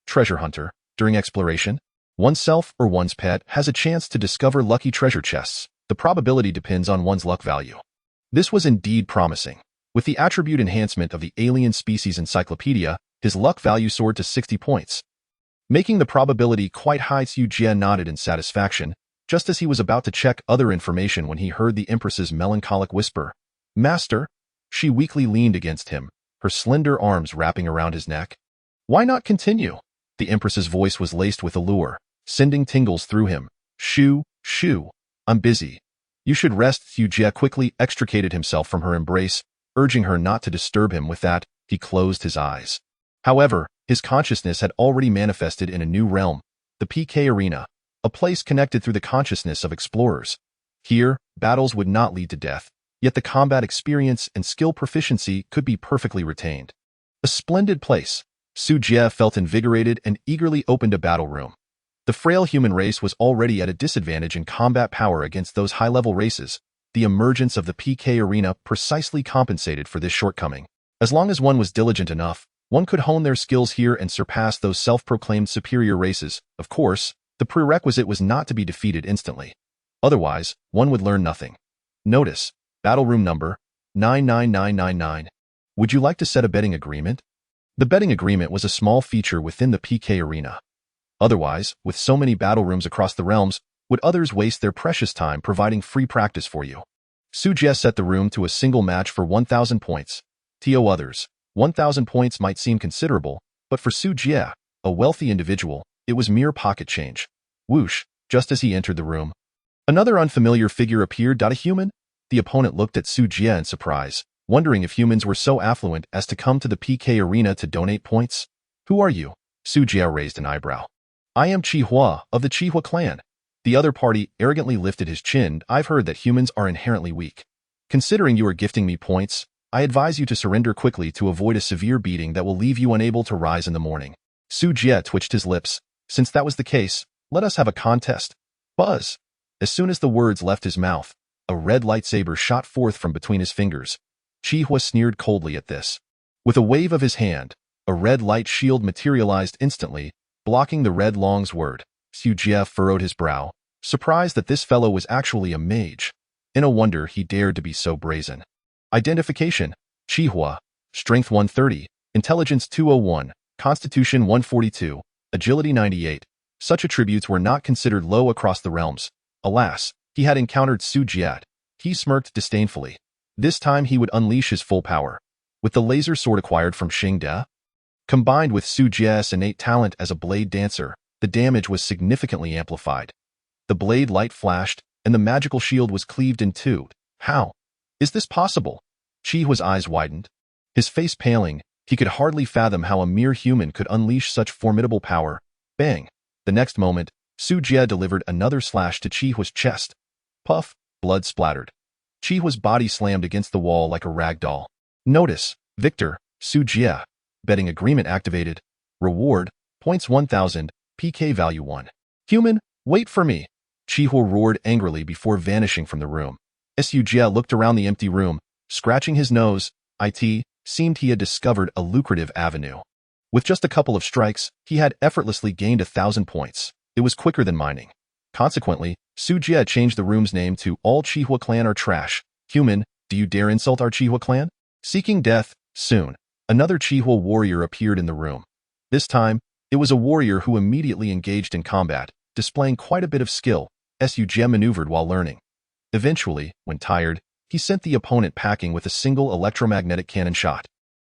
Treasure Hunter. During exploration, oneself or one's pet has a chance to discover lucky treasure chests. The probability depends on one's luck value. This was indeed promising. With the attribute enhancement of the Alien Species Encyclopedia, his luck value soared to 60 points. Making the probability quite high, Su Jie nodded in satisfaction, just as he was about to check other information when he heard the Empress's melancholic whisper. Master? She weakly leaned against him, her slender arms wrapping around his neck. Why not continue? The Empress's voice was laced with allure, sending tingles through him. Shoo, I'm busy. You should rest. Su Jie quickly extricated himself from her embrace, urging her not to disturb him. With that, he closed his eyes. However, his consciousness had already manifested in a new realm, the PK Arena, a place connected through the consciousness of explorers. Here, battles would not lead to death, yet the combat experience and skill proficiency could be perfectly retained. A splendid place. Su Jie felt invigorated and eagerly opened a battle room. The frail human race was already at a disadvantage in combat power against those high-level races. The emergence of the PK Arena precisely compensated for this shortcoming. As long as one was diligent enough, one could hone their skills here and surpass those self-proclaimed superior races. Of course, the prerequisite was not to be defeated instantly. Otherwise, one would learn nothing. Notice, battle room number 99999. Would you like to set a betting agreement? The betting agreement was a small feature within the PK Arena. Otherwise, with so many battle rooms across the realms, would others waste their precious time providing free practice for you? Su Jie set the room to a single match for 1,000 points. To others, 1,000 points might seem considerable, but for Su Jie, a wealthy individual, it was mere pocket change. Whoosh, just as he entered the room. Another unfamiliar figure appeared. A human? The opponent looked at Su Jie in surprise, wondering if humans were so affluent as to come to the PK Arena to donate points. Who are you? Su Jie raised an eyebrow. I am Chi Hua of the Chi Hua clan. The other party arrogantly lifted his chin. I've heard that humans are inherently weak. Considering you are gifting me points, I advise you to surrender quickly to avoid a severe beating that will leave you unable to rise in the morning. Su Jie twitched his lips. Since that was the case, let us have a contest. Buzz. As soon as the words left his mouth, a red lightsaber shot forth from between his fingers. Chi Hua sneered coldly at this. With a wave of his hand, a red light shield materialized instantly, blocking the red long's word. Su Jie furrowed his brow, surprised that this fellow was actually a mage. In a wonder he dared to be so brazen. Identification: Chi Hua, Strength 130, Intelligence 201, Constitution 142, Agility 98. Such attributes were not considered low across the realms. Alas, he had encountered Su Jie. He smirked disdainfully. This time he would unleash his full power. With the laser sword acquired from Xing De, combined with Su Jie's innate talent as a blade dancer, the damage was significantly amplified. The blade light flashed, and the magical shield was cleaved in two. How? Is this possible? Chi Hua's eyes widened. His face paling, he could hardly fathom how a mere human could unleash such formidable power. Bang! The next moment, Su Jie delivered another slash to Chi Hua's chest. Puff! Blood splattered. Chi Hua's body slammed against the wall like a rag doll. Notice, Victor, Su Jie. Betting agreement activated. Reward, points 1,000, PK value 1. Human, wait for me. Chi Hua roared angrily before vanishing from the room. Su Jie looked around the empty room, scratching his nose. It seemed he had discovered a lucrative avenue. With just a couple of strikes, he had effortlessly gained 1,000 points. It was quicker than mining. Consequently, Su Jie changed the room's name to All Chi Hua Clan are Trash. Human, do you dare insult our Chi Hua clan? Seeking death, soon. Another Chi Hua warrior appeared in the room. This time, it was a warrior who immediately engaged in combat, displaying quite a bit of skill. Su Jie maneuvered while learning. Eventually, when tired, he sent the opponent packing with a single electromagnetic cannon shot.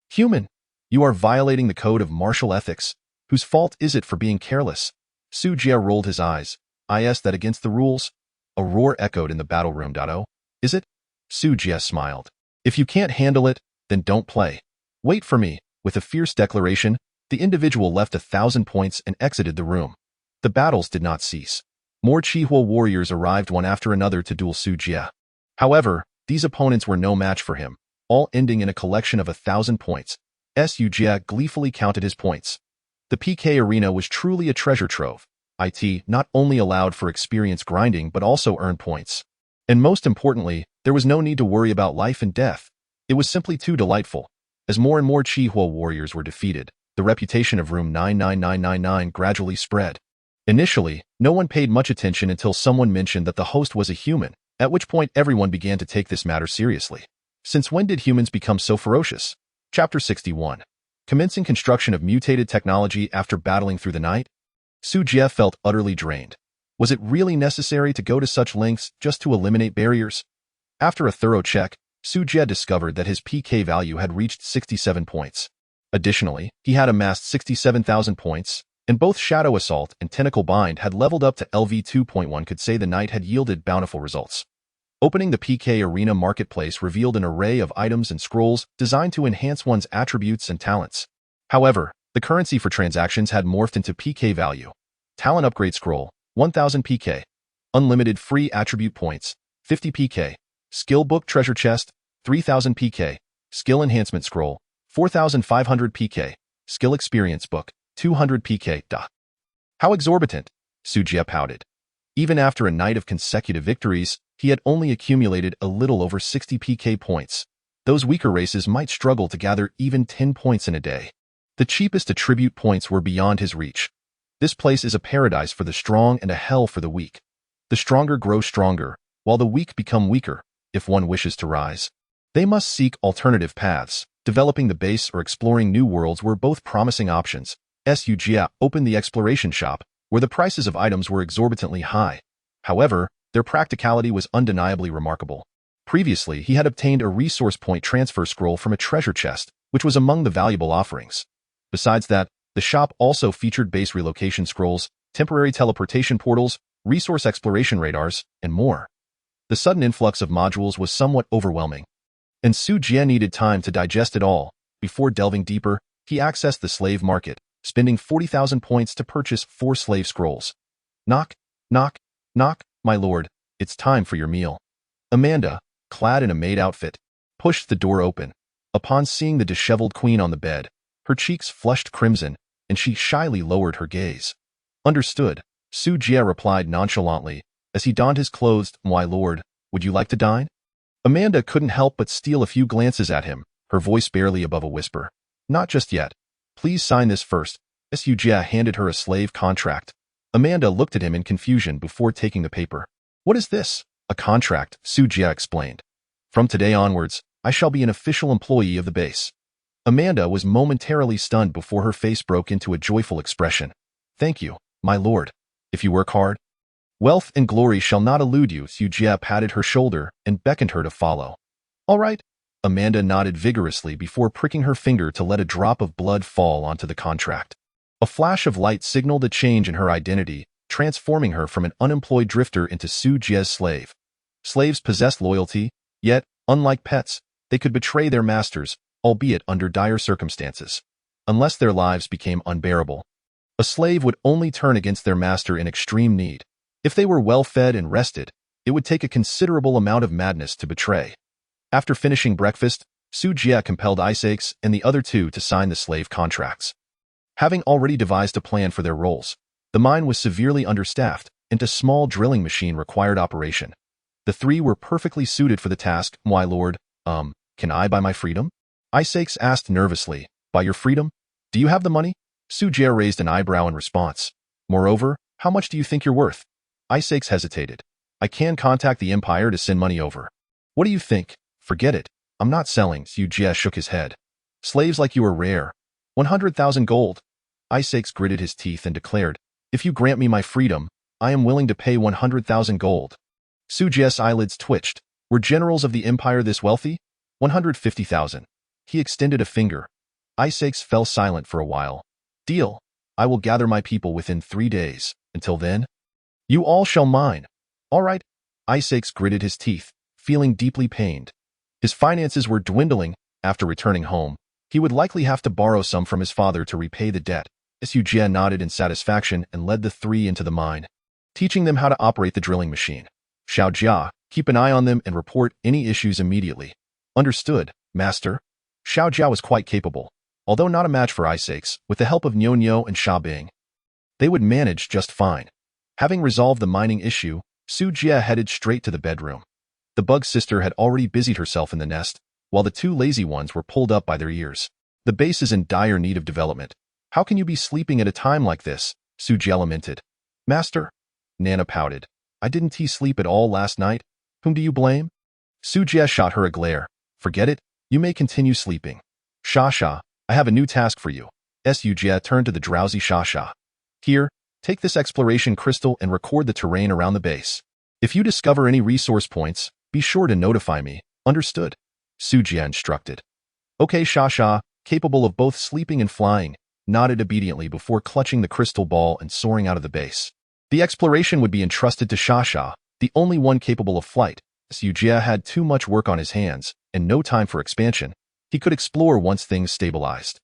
Human, you are violating the code of martial ethics. Whose fault is it for being careless? Su Jie rolled his eyes. Is that against the rules? A roar echoed in the battle room. Oh, is it? Su Jie smiled. If you can't handle it, then don't play. Wait for me. With a fierce declaration, the individual left 1,000 points and exited the room. The battles did not cease. More Chi Hua warriors arrived one after another to duel Su Jie. However, these opponents were no match for him, all ending in a collection of 1,000 points. Su Jie gleefully counted his points. The PK Arena was truly a treasure trove. It not only allowed for experience grinding but also earned points. And most importantly, there was no need to worry about life and death. It was simply too delightful. As more and more Chi Hua warriors were defeated, the reputation of room 99999 gradually spread. Initially, no one paid much attention until someone mentioned that the host was a human, at which point everyone began to take this matter seriously. Since when did humans become so ferocious? Chapter 61. Commencing construction of mutated technology after battling through the night? Su Jie felt utterly drained. Was it really necessary to go to such lengths just to eliminate barriers? After a thorough check, Su Jie discovered that his PK value had reached 67 points. Additionally, he had amassed 67,000 points, and both Shadow Assault and Tentacle Bind had leveled up to LV 2.1. Could say the night had yielded bountiful results. Opening the PK Arena marketplace revealed an array of items and scrolls designed to enhance one's attributes and talents. However, The currency for transactions had morphed into PK value. Talent upgrade scroll, 1000 PK. Unlimited free attribute points, 50 PK. Skill book treasure chest, 3000 PK. Skill enhancement scroll, 4500 PK. Skill experience book, 200 PK. How exorbitant, Su Jie pouted. Even after a night of consecutive victories, he had only accumulated a little over 60 PK points. Those weaker races might struggle to gather even 10 points in a day. The cheapest attribute points were beyond his reach. This place is a paradise for the strong and a hell for the weak. The stronger grow stronger, while the weak become weaker, if one wishes to rise. They must seek alternative paths. Developing the base or exploring new worlds were both promising options. Su Jie opened the exploration shop, where the prices of items were exorbitantly high. However, their practicality was undeniably remarkable. Previously, he had obtained a resource point transfer scroll from a treasure chest, which was among the valuable offerings. Besides that, the shop also featured base relocation scrolls, temporary teleportation portals, resource exploration radars, and more. The sudden influx of modules was somewhat overwhelming, and Su Jie needed time to digest it all. Before delving deeper, he accessed the slave market, spending 40,000 points to purchase 4 slave scrolls. Knock, knock, knock, my lord, it's time for your meal. Amanda, clad in a maid outfit, pushed the door open. Upon seeing the disheveled queen on the bed, her cheeks flushed crimson, and she shyly lowered her gaze. Understood, Su Jie replied nonchalantly, as he donned his clothes. My lord, would you like to dine? Amanda couldn't help but steal a few glances at him, her voice barely above a whisper. Not just yet. Please sign this first. Su Jie handed her a slave contract. Amanda looked at him in confusion before taking the paper. What is this? A contract, Su Jie explained. From today onwards, I shall be an official employee of the base. Amanda was momentarily stunned before her face broke into a joyful expression. Thank you, my lord. If you work hard, wealth and glory shall not elude you. Su Jie patted her shoulder and beckoned her to follow. All right. Amanda nodded vigorously before pricking her finger to let a drop of blood fall onto the contract. A flash of light signaled a change in her identity, transforming her from an unemployed drifter into Su Jie's slave. Slaves possessed loyalty, yet, unlike pets, they could betray their masters, albeit under dire circumstances. Unless their lives became unbearable, a slave would only turn against their master in extreme need. If they were well-fed and rested, it would take a considerable amount of madness to betray. After finishing breakfast, Su Jie compelled Isaacs and the other two to sign the slave contracts. Having already devised a plan for their roles, the mine was severely understaffed, and a small drilling machine required operation. The three were perfectly suited for the task. My lord, can I buy my freedom? Isaacs asked nervously. Buy your freedom? Do you have the money? Su Jie raised an eyebrow in response. Moreover, how much do you think you're worth? Isaacs hesitated. I can contact the Empire to send money over. What do you think? Forget it. I'm not selling. Su Jie shook his head. Slaves like you are rare. 100,000 gold. Isaacs gritted his teeth and declared, if you grant me my freedom, I am willing to pay 100,000 gold. Su Jie's eyelids twitched. Were generals of the Empire this wealthy? 150,000. He extended a finger. Isaacs fell silent for a while. Deal. I will gather my people within 3 days. Until then, you all shall mine. All right. Isaacs gritted his teeth, feeling deeply pained. His finances were dwindling. After returning home, he would likely have to borrow some from his father to repay the debt. Su Jie nodded in satisfaction and led the three into the mine, teaching them how to operate the drilling machine. Su Jie, keep an eye on them and report any issues immediately. Understood, master. Su Jie was quite capable, although not a match for Isaacs. With the help of Niu Niu and Sha Bing, they would manage just fine. Having resolved the mining issue, Su Jie headed straight to the bedroom. The bug sister had already busied herself in the nest, while the two lazy ones were pulled up by their ears. The base is in dire need of development. How can you be sleeping at a time like this? Su Jie lamented. Master? Nana pouted. I didn't sleep at all last night. Whom do you blame? Su Jie shot her a glare. Forget it. You may continue sleeping. Sha, I have a new task for you. Su Jie turned to the drowsy Sha. Here, take this exploration crystal and record the terrain around the base. If you discover any resource points, be sure to notify me. Understood? Su Jie instructed. Okay, Sha, capable of both sleeping and flying, nodded obediently before clutching the crystal ball and soaring out of the base. The exploration would be entrusted to Sha, the only one capable of flight. Su Jie had too much work on his hands, and no time for expansion. He could explore once things stabilized.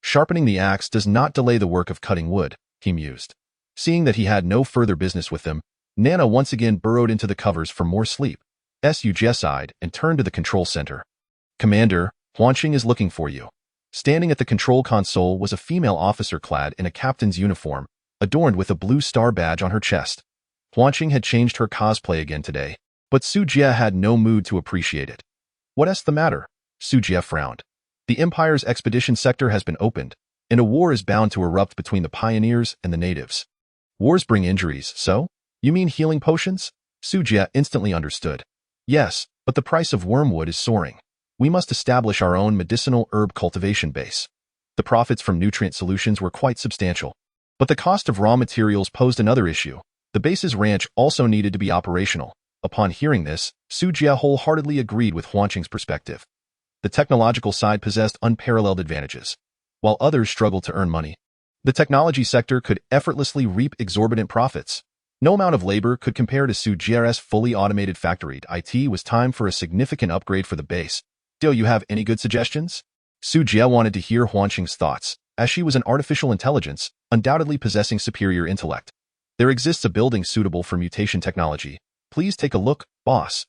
Sharpening the axe does not delay the work of cutting wood, he mused. Seeing that he had no further business with them, Nana once again burrowed into the covers for more sleep. Su Jie sighed and turned to the control center. Commander, Huanqing is looking for you. Standing at the control console was a female officer clad in a captain's uniform, adorned with a blue star badge on her chest. Huanqing had changed her cosplay again today, but Su Jie had no mood to appreciate it. What's the matter? Su Jie frowned. The Empire's expedition sector has been opened, and a war is bound to erupt between the pioneers and the natives. Wars bring injuries, so? You mean healing potions? Su Jie instantly understood. Yes, but the price of wormwood is soaring. We must establish our own medicinal herb cultivation base. The profits from nutrient solutions were quite substantial. But the cost of raw materials posed another issue. The base's ranch also needed to be operational. Upon hearing this, Su Jie wholeheartedly agreed with Huanqing's perspective. The technological side possessed unparalleled advantages, while others struggled to earn money. The technology sector could effortlessly reap exorbitant profits. No amount of labor could compare to Su Jie's fully automated factory. It was time for a significant upgrade for the base. Do you have any good suggestions? Su Jie wanted to hear Huanqing's thoughts, as she was an artificial intelligence, undoubtedly possessing superior intellect. There exists a building suitable for mutation technology. Please take a look, boss.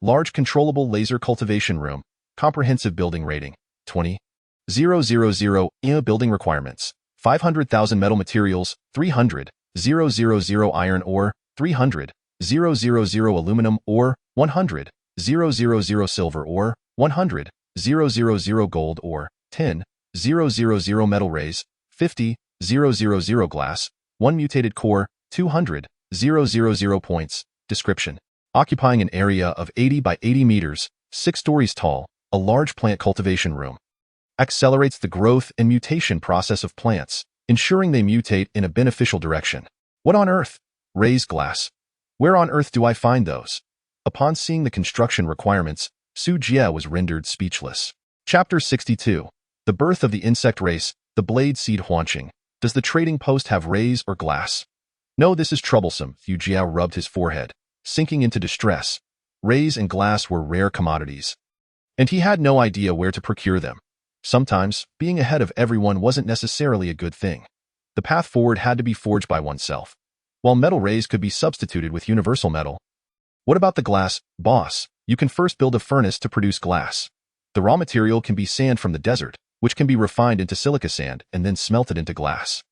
Large controllable laser cultivation room. Comprehensive building rating, 20,000 building requirements, 500,000 metal materials, 300,000 iron ore, 300,000 aluminum ore, 100,000 silver ore, 100,000 gold ore, 10,000 metal rays, 50,000 glass, 1 mutated core, 200,000 points. Description: occupying an area of 80 by 80 meters, 6 stories tall, a large plant cultivation room. Accelerates the growth and mutation process of plants, ensuring they mutate in a beneficial direction. What on earth? Raised glass. Where on earth do I find those? Upon seeing the construction requirements, Su Jie was rendered speechless. Chapter 62. The birth of the insect race, the blade seed Huanqing. Does the trading post have rays or glass? No, this is troublesome. Su Jie rubbed his forehead, sinking into distress. Rays and glass were rare commodities, and he had no idea where to procure them. Sometimes, being ahead of everyone wasn't necessarily a good thing. The path forward had to be forged by oneself. While metal rays could be substituted with universal metal. What about the glass, boss? You can first build a furnace to produce glass. The raw material can be sand from the desert, which can be refined into silica sand and then smelted into glass.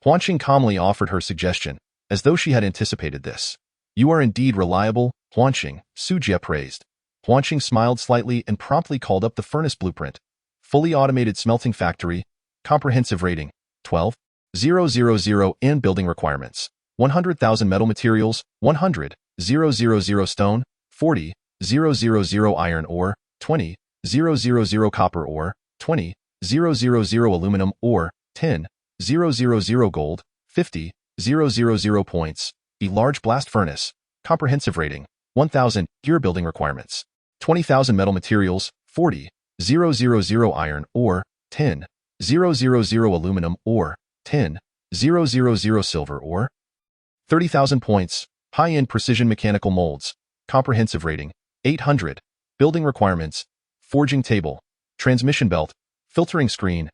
Huanqing calmly offered her suggestion, as though she had anticipated this. You are indeed reliable, Huanqing, Su Jie praised. Huanqing smiled slightly and promptly called up the furnace blueprint. Fully automated smelting factory, comprehensive rating, 12,000 and building requirements, 100,000 metal materials, 100,000 stone, 40,000 iron ore, 20,000 copper ore, 20,000 aluminum ore, 10,000 gold, 50,000 points. A large blast furnace, comprehensive rating, 1,000 gear building requirements, 20,000 metal materials, 40,000 iron ore, 10,000 aluminum ore, 10,000 silver ore, 30,000 points. High-end precision mechanical molds, comprehensive rating, 800. Building requirements, forging table, transmission belt, filtering screen.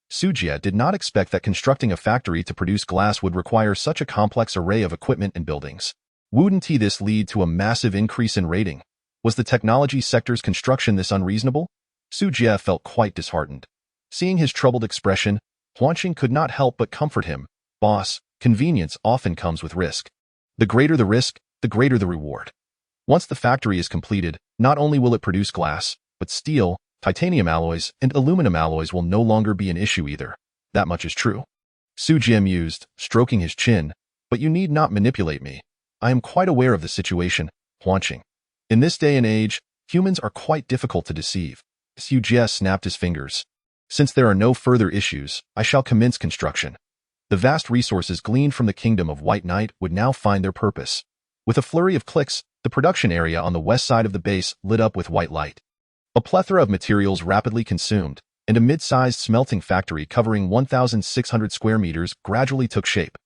Su Jie did not expect that constructing a factory to produce glass would require such a complex array of equipment and buildings. Wouldn't this lead to a massive increase in rating? Was the technology sector's construction this unreasonable? Su Jie felt quite disheartened. Seeing his troubled expression, Huanqing could not help but comfort him. Boss, convenience often comes with risk. The greater the risk, the greater the reward. Once the factory is completed, not only will it produce glass, but steel, titanium alloys, and aluminum alloys will no longer be an issue either. That much is true. Su Jie mused, stroking his chin. But you need not manipulate me. I am quite aware of the situation, Huanqing. In this day and age, humans are quite difficult to deceive. Su Jie snapped his fingers. Since there are no further issues, I shall commence construction. The vast resources gleaned from the kingdom of White Knight would now find their purpose. With a flurry of clicks, the production area on the west side of the base lit up with white light. A plethora of materials rapidly consumed, and a mid-sized smelting factory covering 1,600 square meters gradually took shape.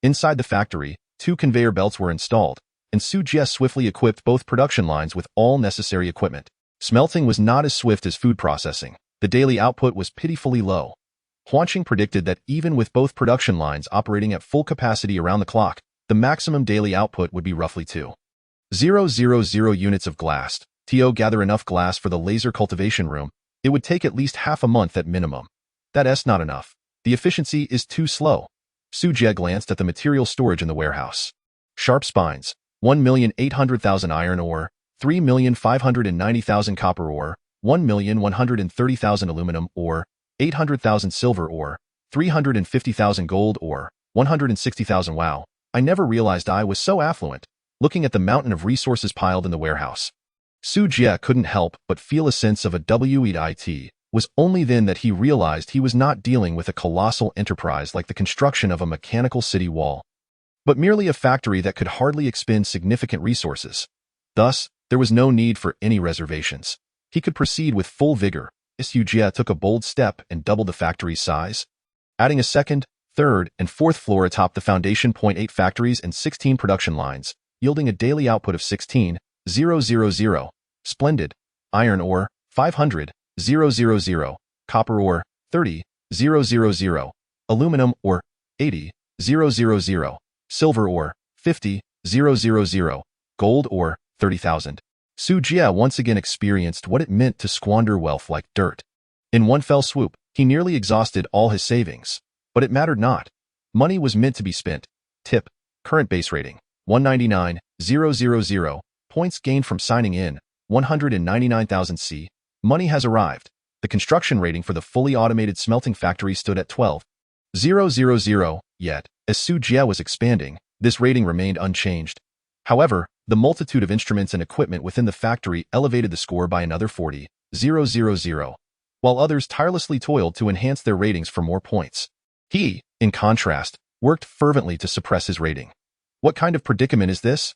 Inside the factory, 2 conveyor belts were installed, and Su Jie swiftly equipped both production lines with all necessary equipment. Smelting was not as swift as food processing. The daily output was pitifully low. Huanqing predicted that even with both production lines operating at full capacity around the clock, the maximum daily output would be roughly 2,000 units of glass. To gather enough glass for the laser cultivation room, it would take at least half a month at minimum. That's not enough. The efficiency is too slow. Su Jie glanced at the material storage in the warehouse. Sharp spines, 1,800,000 iron ore, 3,590,000 copper ore, 1,130,000 aluminum ore, 800,000 silver ore, 350,000 gold ore, 160,000. Wow, I never realized I was so affluent. Looking at the mountain of resources piled in the warehouse, Su Jie couldn't help but feel a sense of a it was only then that he realized he was not dealing with a colossal enterprise like the construction of a mechanical city wall, but merely a factory that could hardly expend significant resources. Thus, there was no need for any reservations. He could proceed with full vigor. Su Jie took a bold step and doubled the factory's size, adding a second, third, and fourth floor atop the foundation. 8 factories and 16 production lines, yielding a daily output of 16,000. Splendid. Iron ore, 500,000. Copper ore, 30,000. Aluminum ore, 80,000. Silver ore, 50,000. Gold ore, 30,000. Su Jie once again experienced what it meant to squander wealth like dirt. In one fell swoop, he nearly exhausted all his savings. But it mattered not. Money was meant to be spent. Tip. Current base rating, 199,000. Points gained from signing in, 199,000 C. Money has arrived. The construction rating for the fully automated smelting factory stood at 12,000. Yet, as Su Jie was expanding, this rating remained unchanged. However, the multitude of instruments and equipment within the factory elevated the score by another 40,000, while others tirelessly toiled to enhance their ratings for more points. He, in contrast, worked fervently to suppress his rating. What kind of predicament is this?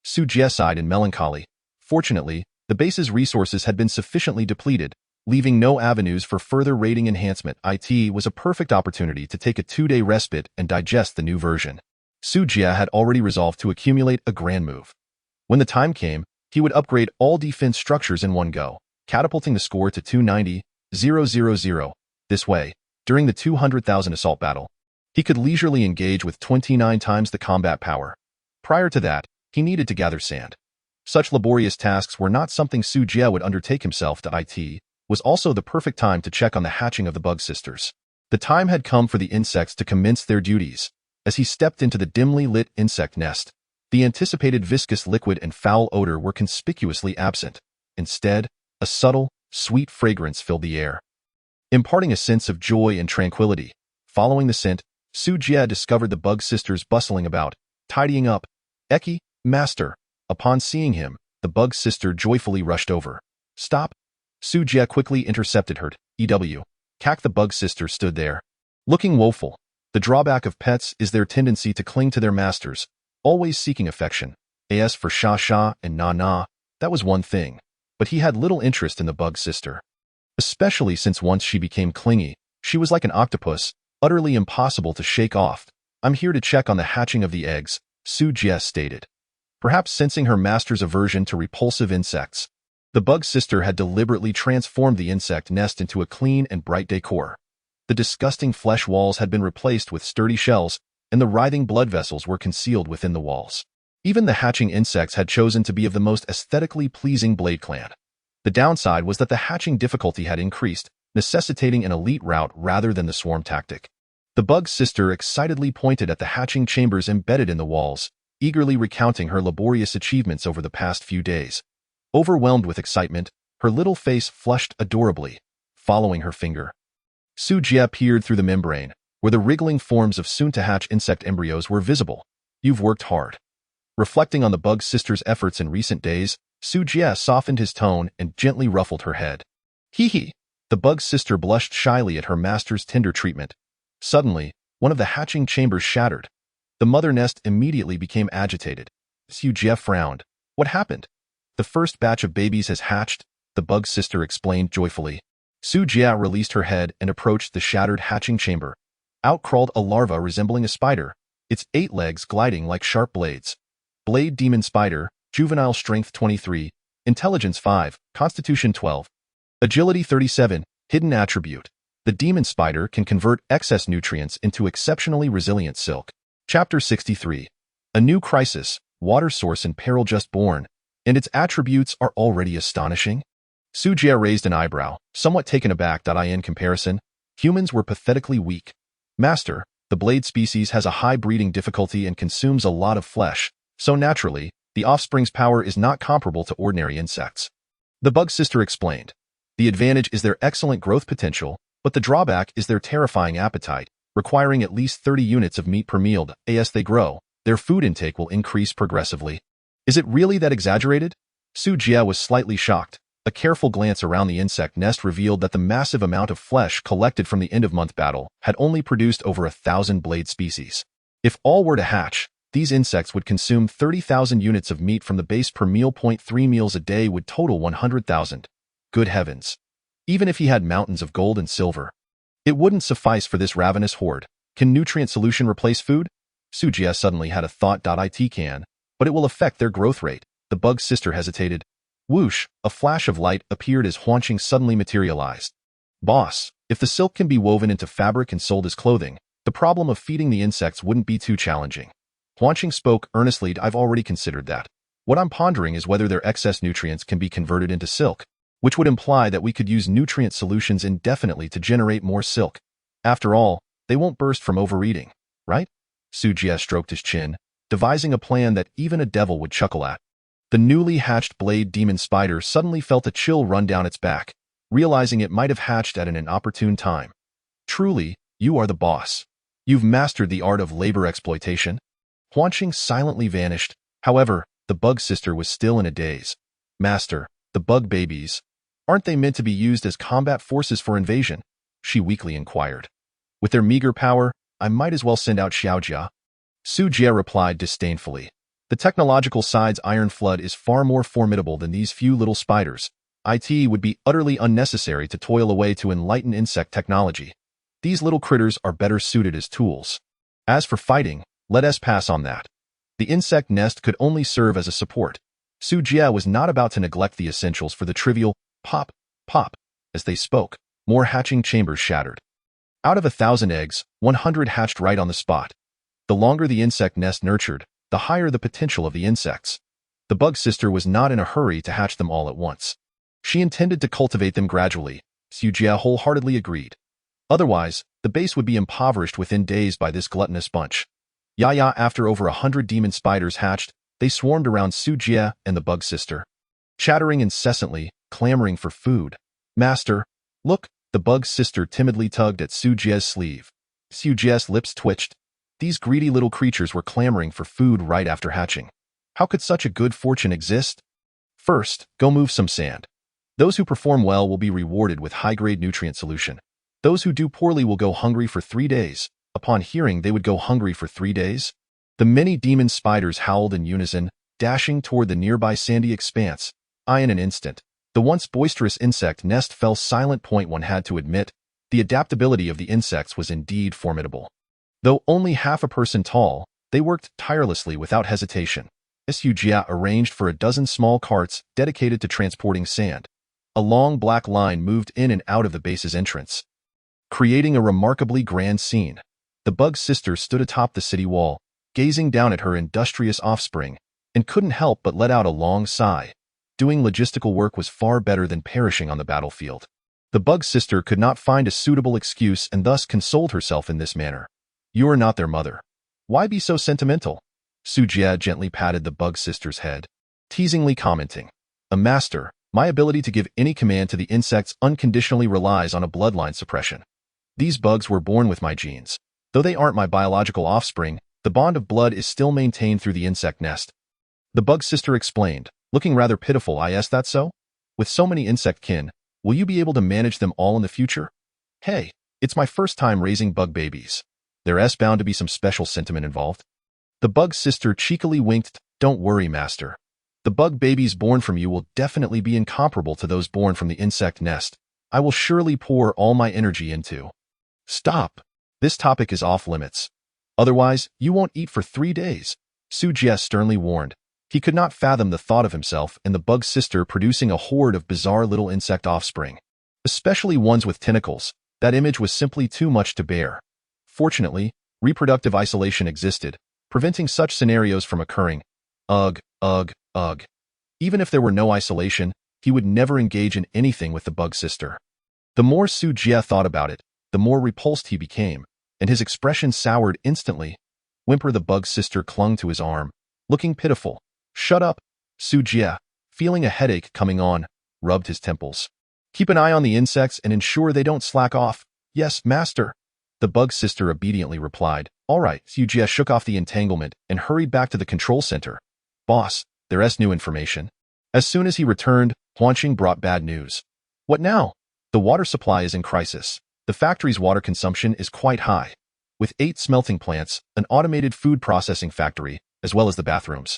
Su Jie sighed in melancholy. Fortunately, the base's resources had been sufficiently depleted, leaving no avenues for further rating enhancement. It was a perfect opportunity to take a 2-day respite and digest the new version. Su Jie had already resolved to accumulate a grand move. When the time came, he would upgrade all defense structures in one go, catapulting the score to 290,000. This way, during the 200,000 assault battle, he could leisurely engage with 29 times the combat power. Prior to that, he needed to gather sand. Such laborious tasks were not something Su Jie would undertake himself. It was also the perfect time to check on the hatching of the bug sisters. The time had come for the insects to commence their duties. As he stepped into the dimly lit insect nest, the anticipated viscous liquid and foul odor were conspicuously absent. Instead, a subtle, sweet fragrance filled the air, imparting a sense of joy and tranquility. Following the scent, Su Jie discovered the bug sisters bustling about, tidying up. Eki, master. Upon seeing him, the bug sister joyfully rushed over. Stop. Su Jie quickly intercepted her. Kak. The bug sister stood there, looking woeful. The drawback of pets is their tendency to cling to their masters, always seeking affection. As for Sha and Na, that was one thing. But he had little interest in the bug sister, especially since once she became clingy, she was like an octopus, utterly impossible to shake off. I'm here to check on the hatching of the eggs, Su Jie stated. Perhaps sensing her master's aversion to repulsive insects, the bug sister had deliberately transformed the insect nest into a clean and bright decor. The disgusting flesh walls had been replaced with sturdy shells, and the writhing blood vessels were concealed within the walls. Even the hatching insects had chosen to be of the most aesthetically pleasing blade clan. The downside was that the hatching difficulty had increased, necessitating an elite route rather than the swarm tactic. The bug sister excitedly pointed at the hatching chambers embedded in the walls, eagerly recounting her laborious achievements over the past few days. Overwhelmed with excitement, her little face flushed adorably. Following her finger, Su Jie peered through the membrane, where the wriggling forms of soon-to-hatch insect embryos were visible. You've worked hard. Reflecting on the bug sister's efforts in recent days, Su Jie softened his tone and gently ruffled her head. Hee. The bug sister blushed shyly at her master's tender treatment. Suddenly, one of the hatching chambers shattered. The mother nest immediately became agitated. Su Jie frowned. What happened? The first batch of babies has hatched, the bug sister explained joyfully. Su Jie released her head and approached the shattered hatching chamber. Out crawled a larva resembling a spider, its 8 legs gliding like sharp blades. Blade demon spider, juvenile strength 23, intelligence 5, constitution 12, agility 37, hidden attribute. The demon spider can convert excess nutrients into exceptionally resilient silk. Chapter 63. A new crisis, water source in peril just born, and its attributes are already astonishing. Su Jie raised an eyebrow, somewhat taken aback. In comparison, humans were pathetically weak. Master, the blade species has a high breeding difficulty and consumes a lot of flesh, so naturally, the offspring's power is not comparable to ordinary insects. The bug sister explained. The advantage is their excellent growth potential, but the drawback is their terrifying appetite, requiring at least 30 units of meat per meal. As they grow, their food intake will increase progressively. Is it really that exaggerated? Su Jie was slightly shocked. A careful glance around the insect nest revealed that the massive amount of flesh collected from the end-of-month battle had only produced over 1,000 blade species. If all were to hatch, these insects would consume 30,000 units of meat from the base per meal. 3 meals a day would total 100,000. Good heavens. Even if he had mountains of gold and silver, it wouldn't suffice for this ravenous horde. Can nutrient solution replace food? Su Jie suddenly had a thought. It can, but it will affect their growth rate. The bug's sister hesitated. Whoosh, a flash of light appeared as Huanqing suddenly materialized. Boss, if the silk can be woven into fabric and sold as clothing, the problem of feeding the insects wouldn't be too challenging. Huanqing spoke earnestly. I've already considered that. What I'm pondering is whether their excess nutrients can be converted into silk, which would imply that we could use nutrient solutions indefinitely to generate more silk. After all, they won't burst from overeating, right? Su Jie stroked his chin, devising a plan that even a devil would chuckle at. The newly hatched blade demon spider suddenly felt a chill run down its back, realizing it might have hatched at an inopportune time. Truly, you are the boss. You've mastered the art of labor exploitation. Huanqing silently vanished. However, the bug sister was still in a daze. Master, the bug babies, aren't they meant to be used as combat forces for invasion? She weakly inquired. With their meager power, I might as well send out Xiaojia. Su Jie replied disdainfully. The technological side's iron flood is far more formidable than these few little spiders. It would be utterly unnecessary to toil away to enlighten insect technology. These little critters are better suited as tools. As for fighting, let us pass on that. The insect nest could only serve as a support. Su Jie was not about to neglect the essentials for the trivial pop, pop. As they spoke, more hatching chambers shattered. Out of 1,000 eggs, 100 hatched right on the spot. The longer the insect nest nurtured, the higher the potential of the insects. The bug sister was not in a hurry to hatch them all at once. She intended to cultivate them gradually. Su Jie wholeheartedly agreed. Otherwise, the base would be impoverished within days by this gluttonous bunch. After over 100 demon spiders hatched, they swarmed around Su Jie and the bug sister, chattering incessantly, clamoring for food. Master, look, the bug sister timidly tugged at Su Jie's sleeve. Su Jie's lips twitched. These greedy little creatures were clamoring for food right after hatching. How could such a good fortune exist? First, go move some sand. Those who perform well will be rewarded with high-grade nutrient solution. Those who do poorly will go hungry for 3 days. Upon hearing they would go hungry for 3 days, the many demon spiders howled in unison, dashing toward the nearby sandy expanse. In an instant, the once boisterous insect nest fell silent. One had to admit, the adaptability of the insects was indeed formidable. Though only half a person tall, they worked tirelessly without hesitation. Su Jie arranged for a dozen small carts dedicated to transporting sand. A long black line moved in and out of the base's entrance, creating a remarkably grand scene. The bug sister stood atop the city wall, gazing down at her industrious offspring, and couldn't help but let out a long sigh. Doing logistical work was far better than perishing on the battlefield. The bug sister could not find a suitable excuse and thus consoled herself in this manner. You are not their mother. Why be so sentimental? Su Jie gently patted the bug sister's head, teasingly commenting, a master, my ability to give any command to the insects unconditionally relies on a bloodline suppression. These bugs were born with my genes. Though they aren't my biological offspring, the bond of blood is still maintained through the insect nest. The bug sister explained, looking rather pitiful. Is that so? With so many insect kin, will you be able to manage them all in the future? Hey, it's my first time raising bug babies. There's bound to be some special sentiment involved. The bug sister cheekily winked. Don't worry, master. The bug babies born from you will definitely be incomparable to those born from the insect nest. I will surely pour all my energy into. Stop. This topic is off limits. Otherwise, you won't eat for 3 days. Su Jie sternly warned. He could not fathom the thought of himself and the bug sister producing a horde of bizarre little insect offspring, especially ones with tentacles. That image was simply too much to bear. Fortunately, reproductive isolation existed, preventing such scenarios from occurring. Ugh, ugh, ugh. Even if there were no isolation, he would never engage in anything with the bug sister. The more Su Jie thought about it, the more repulsed he became, and his expression soured instantly. Whimper, the bug sister clung to his arm, looking pitiful. Shut up, Su Jie, feeling a headache coming on, rubbed his temples. Keep an eye on the insects and ensure they don't slack off. Yes, master. The bug sister obediently replied. All right. Su Jie shook off the entanglement and hurried back to the control center. Boss, there's new information. As soon as he returned, Huanxing brought bad news. What now? The water supply is in crisis. The factory's water consumption is quite high. With 8 smelting plants, an automated food processing factory, as well as the bathrooms,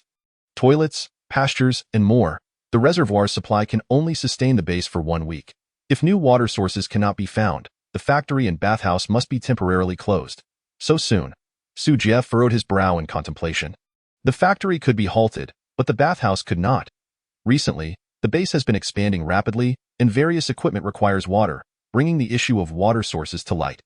toilets, pastures, and more, the reservoir supply can only sustain the base for 1 week. If new water sources cannot be found, the factory and bathhouse must be temporarily closed. So soon? Su Jie furrowed his brow in contemplation. The factory could be halted, but the bathhouse could not. Recently, the base has been expanding rapidly, and various equipment requires water, bringing the issue of water sources to light.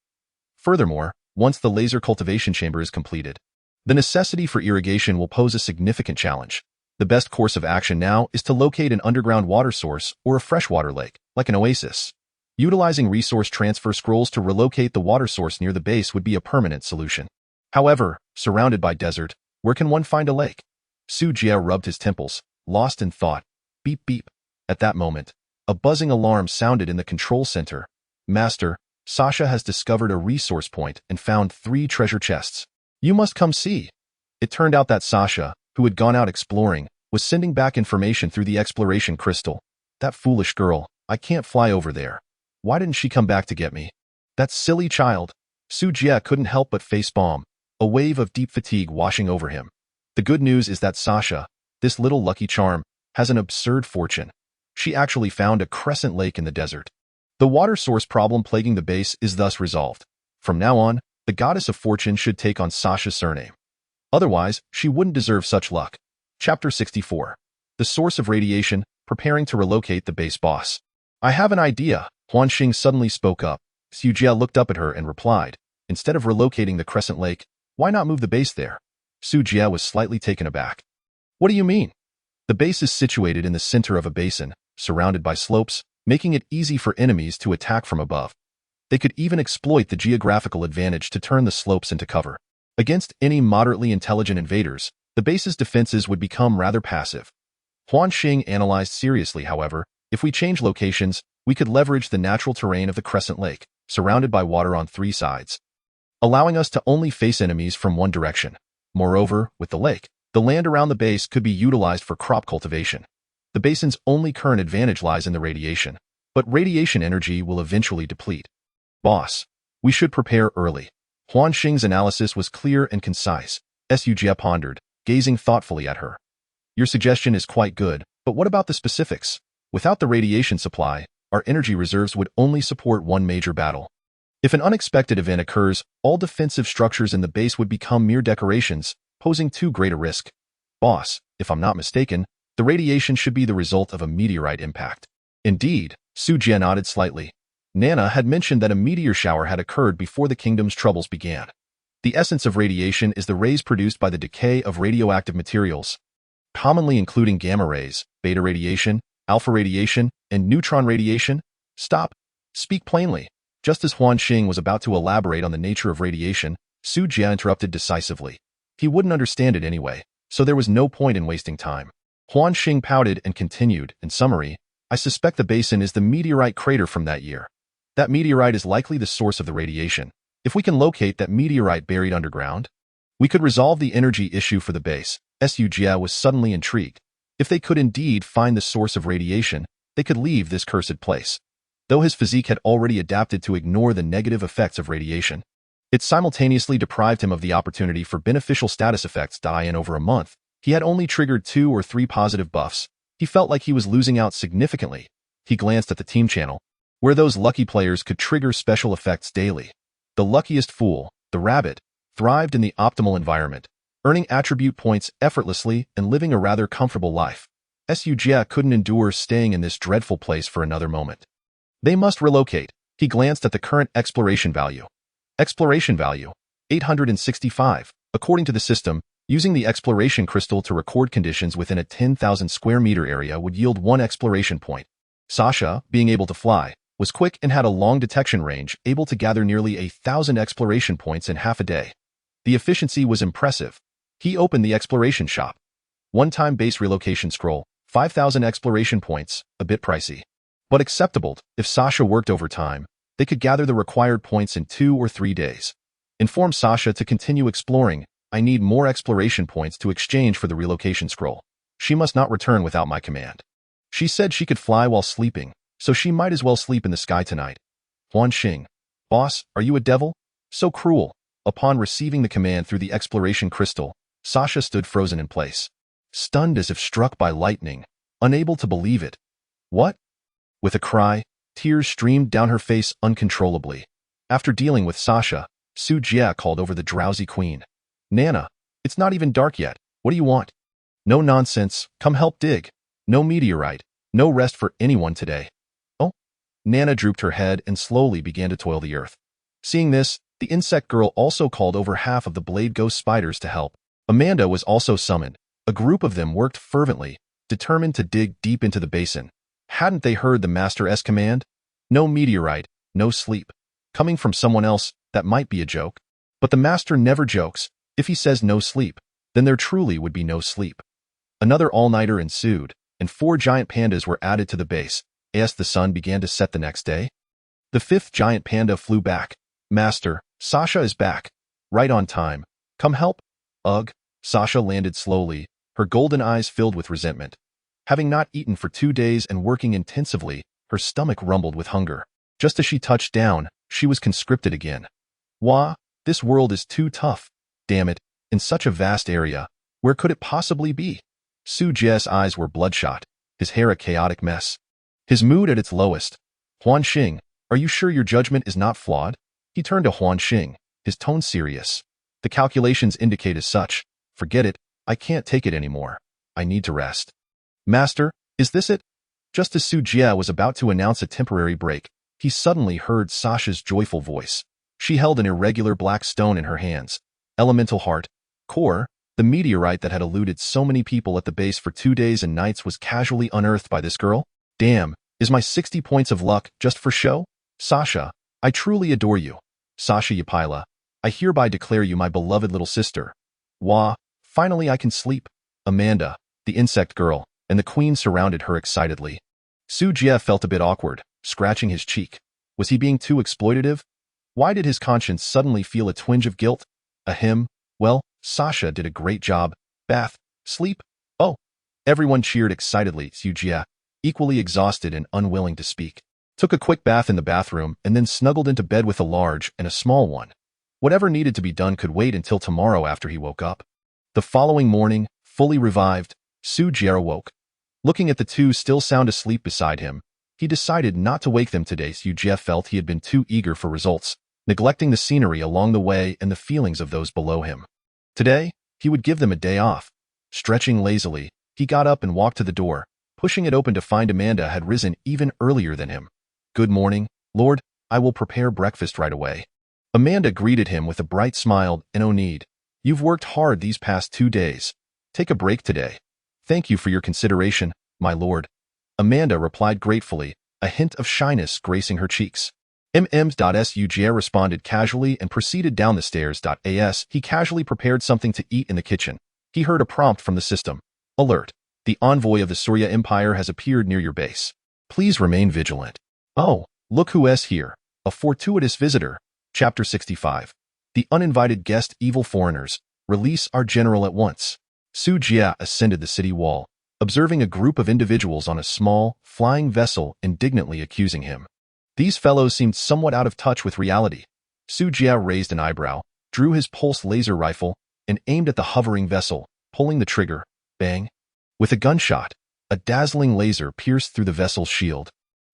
Furthermore, once the laser cultivation chamber is completed, the necessity for irrigation will pose a significant challenge. The best course of action now is to locate an underground water source or a freshwater lake, like an oasis. Utilizing resource transfer scrolls to relocate the water source near the base would be a permanent solution. However, surrounded by desert, where can one find a lake? Su Jie rubbed his temples, lost in thought. Beep beep. At that moment, a buzzing alarm sounded in the control center. Master, Sasha has discovered a resource point and found 3 treasure chests. You must come see. It turned out that Sasha, who had gone out exploring, was sending back information through the exploration crystal. That foolish girl, I can't fly over there. Why didn't she come back to get me? That silly child. Su Jie couldn't help but facepalm, a wave of deep fatigue washing over him. The good news is that Sasha, this little lucky charm, has an absurd fortune. She actually found a crescent lake in the desert. The water source problem plaguing the base is thus resolved. From now on, the goddess of fortune should take on Sasha's surname. Otherwise, she wouldn't deserve such luck. Chapter 64. The source of radiation, preparing to relocate the base boss. I have an idea, Huanxing suddenly spoke up. Su Jie looked up at her and replied, instead of relocating the crescent lake, why not move the base there? Su Jie was slightly taken aback. What do you mean? The base is situated in the center of a basin, surrounded by slopes, making it easy for enemies to attack from above. They could even exploit the geographical advantage to turn the slopes into cover. Against any moderately intelligent invaders, the base's defenses would become rather passive. Huanxing analyzed seriously, however, if we change locations, we could leverage the natural terrain of the crescent lake, surrounded by water on 3 sides, allowing us to only face enemies from one direction. Moreover, with the lake, the land around the base could be utilized for crop cultivation. The basin's only current advantage lies in the radiation, but radiation energy will eventually deplete. Boss, we should prepare early. Huanxing's analysis was clear and concise. Su Jie pondered, gazing thoughtfully at her. Your suggestion is quite good, but what about the specifics? Without the radiation supply, our energy reserves would only support one major battle. If an unexpected event occurs, all defensive structures in the base would become mere decorations, posing too great a risk. Boss, if I'm not mistaken, the radiation should be the result of a meteorite impact. Indeed, Su Jie nodded slightly. Nana had mentioned that a meteor shower had occurred before the kingdom's troubles began. The essence of radiation is the rays produced by the decay of radioactive materials, commonly including gamma rays, beta radiation, alpha radiation, and neutron radiation. Stop. Speak plainly. Just as Huanxing was about to elaborate on the nature of radiation, Su Jie interrupted decisively. He wouldn't understand it anyway, so there was no point in wasting time. Huanxing pouted and continued, in summary, I suspect the basin is the meteorite crater from that year. That meteorite is likely the source of the radiation. If we can locate that meteorite buried underground, we could resolve the energy issue for the base. Su Jie was suddenly intrigued. If they could indeed find the source of radiation, they could leave this cursed place. Though his physique had already adapted to ignore the negative effects of radiation, it simultaneously deprived him of the opportunity for beneficial status effects. In over a month, he had only triggered 2 or 3 positive buffs. He felt like he was losing out significantly. He glanced at the team channel, where those lucky players could trigger special effects daily. The luckiest fool, the rabbit, thrived in the optimal environment, earning attribute points effortlessly and living a rather comfortable life. Su Jie couldn't endure staying in this dreadful place for another moment. They must relocate. He glanced at the current exploration value. Exploration value, 865. According to the system, using the exploration crystal to record conditions within a 10,000 square meter area would yield 1 exploration point. Sasha, being able to fly, was quick and had a long detection range, able to gather nearly 1,000 exploration points in half a day. The efficiency was impressive. He opened the exploration shop. One-time base relocation scroll, 5,000 exploration points, a bit pricey. But acceptable. If Sasha worked overtime, they could gather the required points in 2 or 3 days. Inform Sasha to continue exploring. I need more exploration points to exchange for the relocation scroll. She must not return without my command. She said she could fly while sleeping, so she might as well sleep in the sky tonight. Huan Xing. Boss, are you a devil? So cruel. Upon receiving the command through the exploration crystal, Sasha stood frozen in place, stunned as if struck by lightning, unable to believe it. What? With a cry, tears streamed down her face uncontrollably. After dealing with Sasha, Su Jie called over the drowsy queen. Nana, it's not even dark yet. What do you want? No nonsense. Come help dig. No meteorite. No rest for anyone today. Oh? Nana drooped her head and slowly began to toil the earth. Seeing this, the insect girl also called over half of the blade ghost spiders to help. Amanda was also summoned. A group of them worked fervently, determined to dig deep into the basin. Hadn't they heard the Master's command? No meteorite, no sleep. Coming from someone else, that might be a joke. But the Master never jokes. If he says no sleep, then there truly would be no sleep. Another all-nighter ensued, and 4 giant pandas were added to the base, as the sun began to set the next day. The 5th giant panda flew back. Master, Sasha is back. Right on time. Come help. Ugh. Sasha landed slowly, her golden eyes filled with resentment. Having not eaten for 2 days and working intensively, her stomach rumbled with hunger. Just as she touched down, she was conscripted again. Wah, this world is too tough. Damn it, in such a vast area, where could it possibly be? Su Jie's eyes were bloodshot, his hair a chaotic mess. His mood at its lowest. Huan Xing, are you sure your judgment is not flawed? He turned to Huan Xing, his tone serious. The calculations indicate as such. Forget it, I can't take it anymore. I need to rest. Master, is this it? Just as Su Jie was about to announce a temporary break, he suddenly heard Sasha's joyful voice. She held an irregular black stone in her hands. Elemental heart, core, the meteorite that had eluded so many people at the base for 2 days and nights was casually unearthed by this girl? Damn, is my 60 points of luck just for show? Sasha, I truly adore you. Sasha Yapila, I hereby declare you my beloved little sister. Wah, finally I can sleep. Amanda, the insect girl, and the queen surrounded her excitedly. Su Jie felt a bit awkward, scratching his cheek. Was he being too exploitative? Why did his conscience suddenly feel a twinge of guilt? Ahem, well, Sasha did a great job. Bath, sleep, oh. Everyone cheered excitedly. Su Jie, equally exhausted and unwilling to speak, took a quick bath in the bathroom and then snuggled into bed with a large and a small one. Whatever needed to be done could wait until tomorrow after he woke up. The following morning, fully revived, Su Jie awoke. Looking at the 2 still sound asleep beside him, he decided not to wake them today. Su Jie felt he had been too eager for results, neglecting the scenery along the way and the feelings of those below him. Today, he would give them a day off. Stretching lazily, he got up and walked to the door, pushing it open to find Amanda had risen even earlier than him. Good morning, Lord, I will prepare breakfast right away. Amanda greeted him with a bright smile and no need. You've worked hard these past 2 days. Take a break today. Thank you for your consideration, my lord. Amanda replied gratefully, a hint of shyness gracing her cheeks. Su Jie responded casually and proceeded down the stairs. As he casually prepared something to eat in the kitchen, he heard a prompt from the system. Alert. The envoy of the Surya Empire has appeared near your base. Please remain vigilant. Oh, look who's here. A fortuitous visitor. Chapter 65. The uninvited guest evil foreigners. Release our general at once. Su Jie ascended the city wall, observing a group of individuals on a small, flying vessel indignantly accusing him. These fellows seemed somewhat out of touch with reality. Su Jie raised an eyebrow, drew his pulse laser rifle, and aimed at the hovering vessel, pulling the trigger. Bang! With a gunshot, a dazzling laser pierced through the vessel's shield,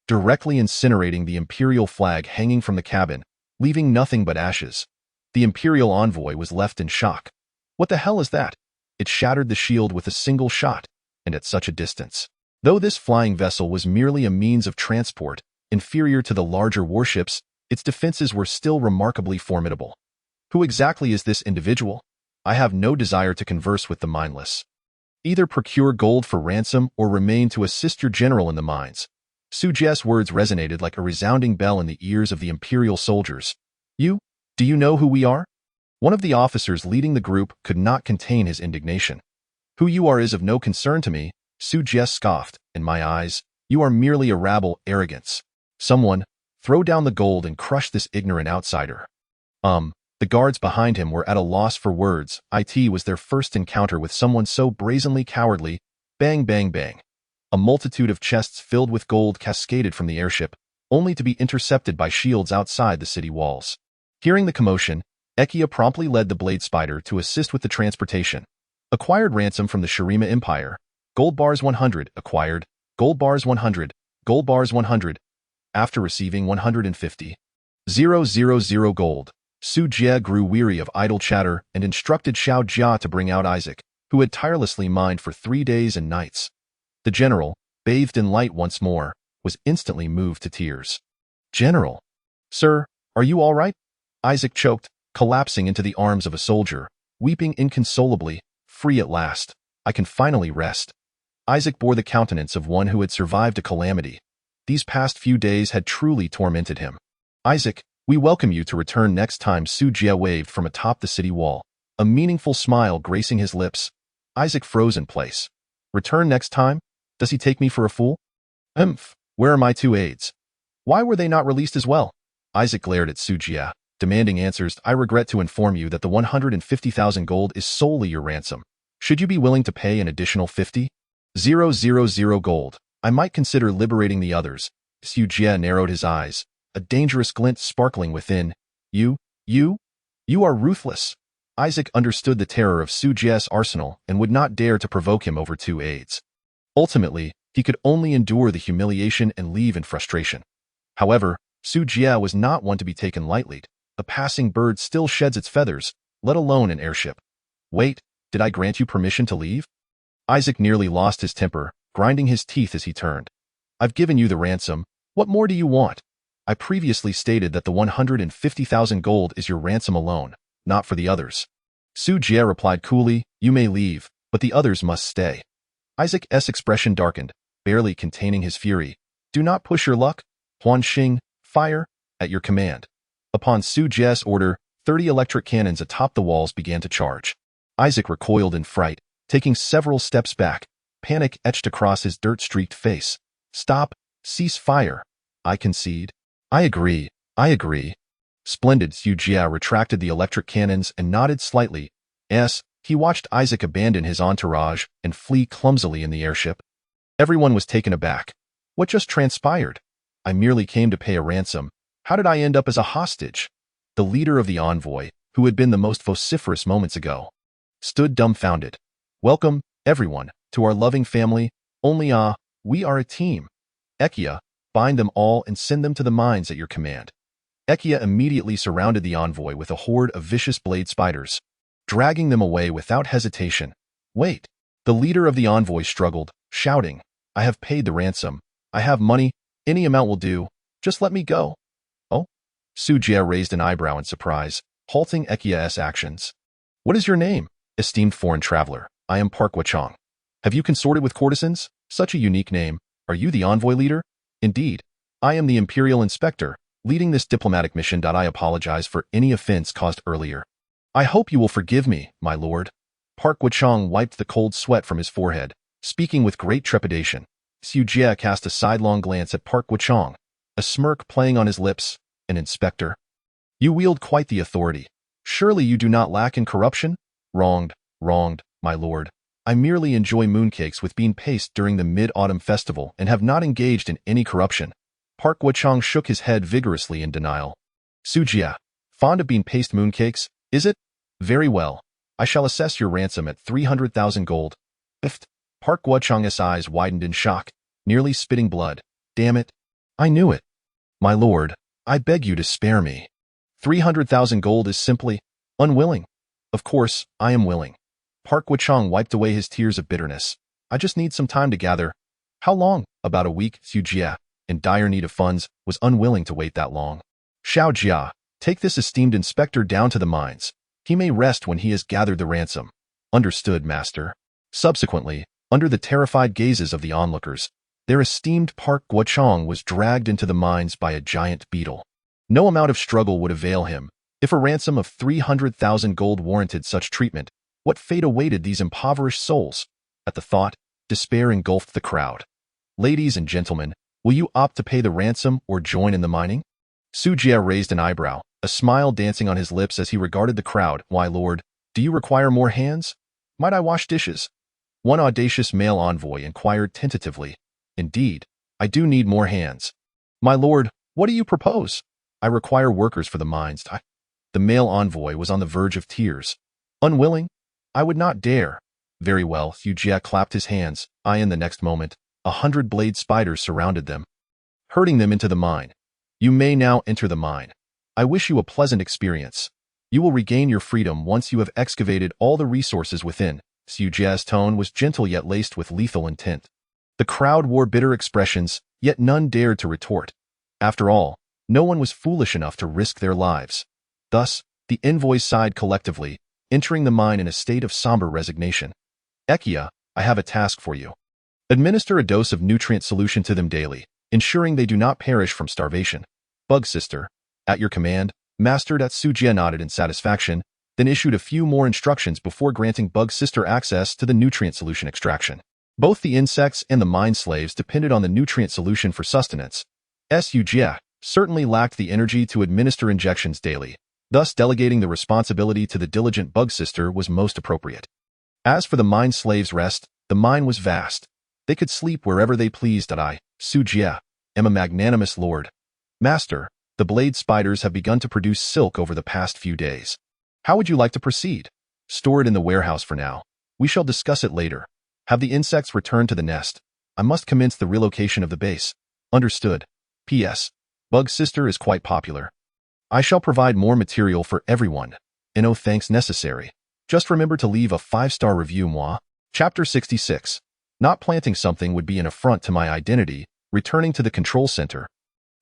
directly incinerating the Imperial flag hanging from the cabin, leaving nothing but ashes. The Imperial envoy was left in shock. What the hell is that? It shattered the shield with a single shot, and at such a distance. Though this flying vessel was merely a means of transport, inferior to the larger warships, its defenses were still remarkably formidable. Who exactly is this individual? I have no desire to converse with the mindless. Either procure gold for ransom or remain to assist your general in the mines. Su Jie's words resonated like a resounding bell in the ears of the imperial soldiers. Do you know who we are? One of the officers leading the group could not contain his indignation. Who you are is of no concern to me, Su Jie scoffed. In my eyes, you are merely a rabble arrogance. Someone, throw down the gold and crush this ignorant outsider. The guards behind him were at a loss for words. It was their first encounter with someone so brazenly cowardly. Bang, bang, bang. A multitude of chests filled with gold cascaded from the airship, only to be intercepted by shields outside the city walls. Hearing the commotion, Ekia promptly led the Blade Spider to assist with the transportation. Acquired ransom from the Shurima Empire. Gold bars 100. Acquired. Gold bars 100. Gold bars 100. After receiving 150,000 gold, Su Jie grew weary of idle chatter and instructed Su Jie to bring out Isaac, who had tirelessly mined for 3 days and nights. The general, bathed in light once more, was instantly moved to tears. General, sir, are you all right? Isaac choked, collapsing into the arms of a soldier, weeping inconsolably. Free at last, I can finally rest. Isaac bore the countenance of one who had survived a calamity. These past few days had truly tormented him. Isaac, we welcome you to return next time. Su Jie waved from atop the city wall, a meaningful smile gracing his lips. Isaac froze in place. Return next time? Does he take me for a fool? Where are my 2 aides? Why were they not released as well? Isaac glared at Su Jie, demanding answers. I regret to inform you that the 150,000 gold is solely your ransom. Should you be willing to pay an additional 50,000 gold, I might consider liberating the others. Su Jie narrowed his eyes, a dangerous glint sparkling within. You are ruthless. Isaac understood the terror of Su Jie's arsenal and would not dare to provoke him over 2 aides. Ultimately, he could only endure the humiliation and leave in frustration. However, Su Jie was not one to be taken lightly. A passing bird still sheds its feathers, let alone an airship. Wait, did I grant you permission to leave? Isaac nearly lost his temper, grinding his teeth as he turned. I've given you the ransom. What more do you want? I previously stated that the 150,000 gold is your ransom alone, not for the others. Su Jie replied coolly, you may leave, but the others must stay. Isaac's expression darkened, barely containing his fury. Do not push your luck. Huan Xing, fire, at your command. Upon Su Jie's order, 30 electric cannons atop the walls began to charge. Isaac recoiled in fright, taking several steps back, panic etched across his dirt-streaked face. Stop, cease fire. I concede. I agree. Splendid. Su Jie retracted the electric cannons and nodded slightly. He watched Isaac abandon his entourage and flee clumsily in the airship. Everyone was taken aback. What just transpired? I merely came to pay a ransom. How did I end up as a hostage? The leader of the envoy, who had been the most vociferous moments ago, stood dumbfounded. Welcome, everyone, to our loving family. We are a team. Ekia, bind them all and send them to the mines at your command. Ekia immediately surrounded the envoy with a horde of vicious blade spiders, dragging them away without hesitation. Wait. The leader of the envoy struggled, shouting, I have paid the ransom. I have money. Any amount will do. Just let me go. Oh? Su Jie raised an eyebrow in surprise, halting Ekia's actions. What is your name, esteemed foreign traveler? I am Park Wuchang. Have you consorted with courtesans? Such a unique name. Are you the envoy leader? Indeed. I am the Imperial Inspector, leading this diplomatic mission. I apologize for any offense caused earlier. I hope you will forgive me, my lord. Park Wuchang wiped the cold sweat from his forehead, speaking with great trepidation. Su Jie cast a sidelong glance at Park Wuchang, a smirk playing on his lips. An inspector? You wield quite the authority. Surely you do not lack in corruption? Wronged, my lord. I merely enjoy mooncakes with bean paste during the Mid-Autumn Festival and have not engaged in any corruption. Park Wuchang shook his head vigorously in denial. Su Jie, fond of bean paste mooncakes, is it? Very well. I shall assess your ransom at 300,000 gold. Biffed. Park Wuchang's eyes widened in shock, nearly spitting blood. Damn it. I knew it. My lord, I beg you to spare me. 300,000 gold is simply unwilling. Of course, I am willing. Park Wuchang wiped away his tears of bitterness. I just need some time to gather. How long? About a week, Su Jie. in dire need of funds, was unwilling to wait that long. Su Jie, take this esteemed inspector down to the mines. He may rest when he has gathered the ransom. Understood, master. Subsequently, under the terrified gazes of the onlookers, their esteemed Park Guochang was dragged into the mines by a giant beetle. No amount of struggle would avail him. If a ransom of 300,000 gold warranted such treatment, what fate awaited these impoverished souls? At the thought, despair engulfed the crowd. Ladies and gentlemen, will you opt to pay the ransom or join in the mining? Su Jie raised an eyebrow, a smile dancing on his lips as he regarded the crowd. Why, lord, do you require more hands? Might I wash dishes? One audacious male envoy inquired tentatively. Indeed, I do need more hands. My lord, what do you propose? I require workers for the mines. The male envoy was on the verge of tears. Unwilling? I would not dare. Very well, Su Jie clapped his hands. In the next moment, 100 blade spiders surrounded them, herding them into the mine. You may now enter the mine. I wish you a pleasant experience. You will regain your freedom once you have excavated all the resources within. Su Jie's tone was gentle yet laced with lethal intent. The crowd wore bitter expressions, yet none dared to retort. After all, no one was foolish enough to risk their lives. Thus, the envoys sighed collectively, entering the mine in a state of somber resignation. Ekia, I have a task for you. Administer a dose of nutrient solution to them daily, ensuring they do not perish from starvation. Bug Sister, at your command. Master. Su Jie nodded in satisfaction, then issued a few more instructions before granting Bug Sister access to the nutrient solution extraction. Both the insects and the mine slaves depended on the nutrient solution for sustenance. Su Jie certainly lacked the energy to administer injections daily, thus delegating the responsibility to the diligent Bug Sister was most appropriate. As for the mine slaves' rest, the mine was vast. They could sleep wherever they pleased. Su Jie, am a magnanimous lord. Master, the blade spiders have begun to produce silk over the past few days. How would you like to proceed? Store it in the warehouse for now. We shall discuss it later. Have the insects return to the nest. I must commence the relocation of the base. Understood. P.S. Bug Sister is quite popular. I shall provide more material for everyone. No thanks necessary. Just remember to leave a 5-star review, moi. Chapter 66. Not planting something would be an affront to my identity. Returning to the control center.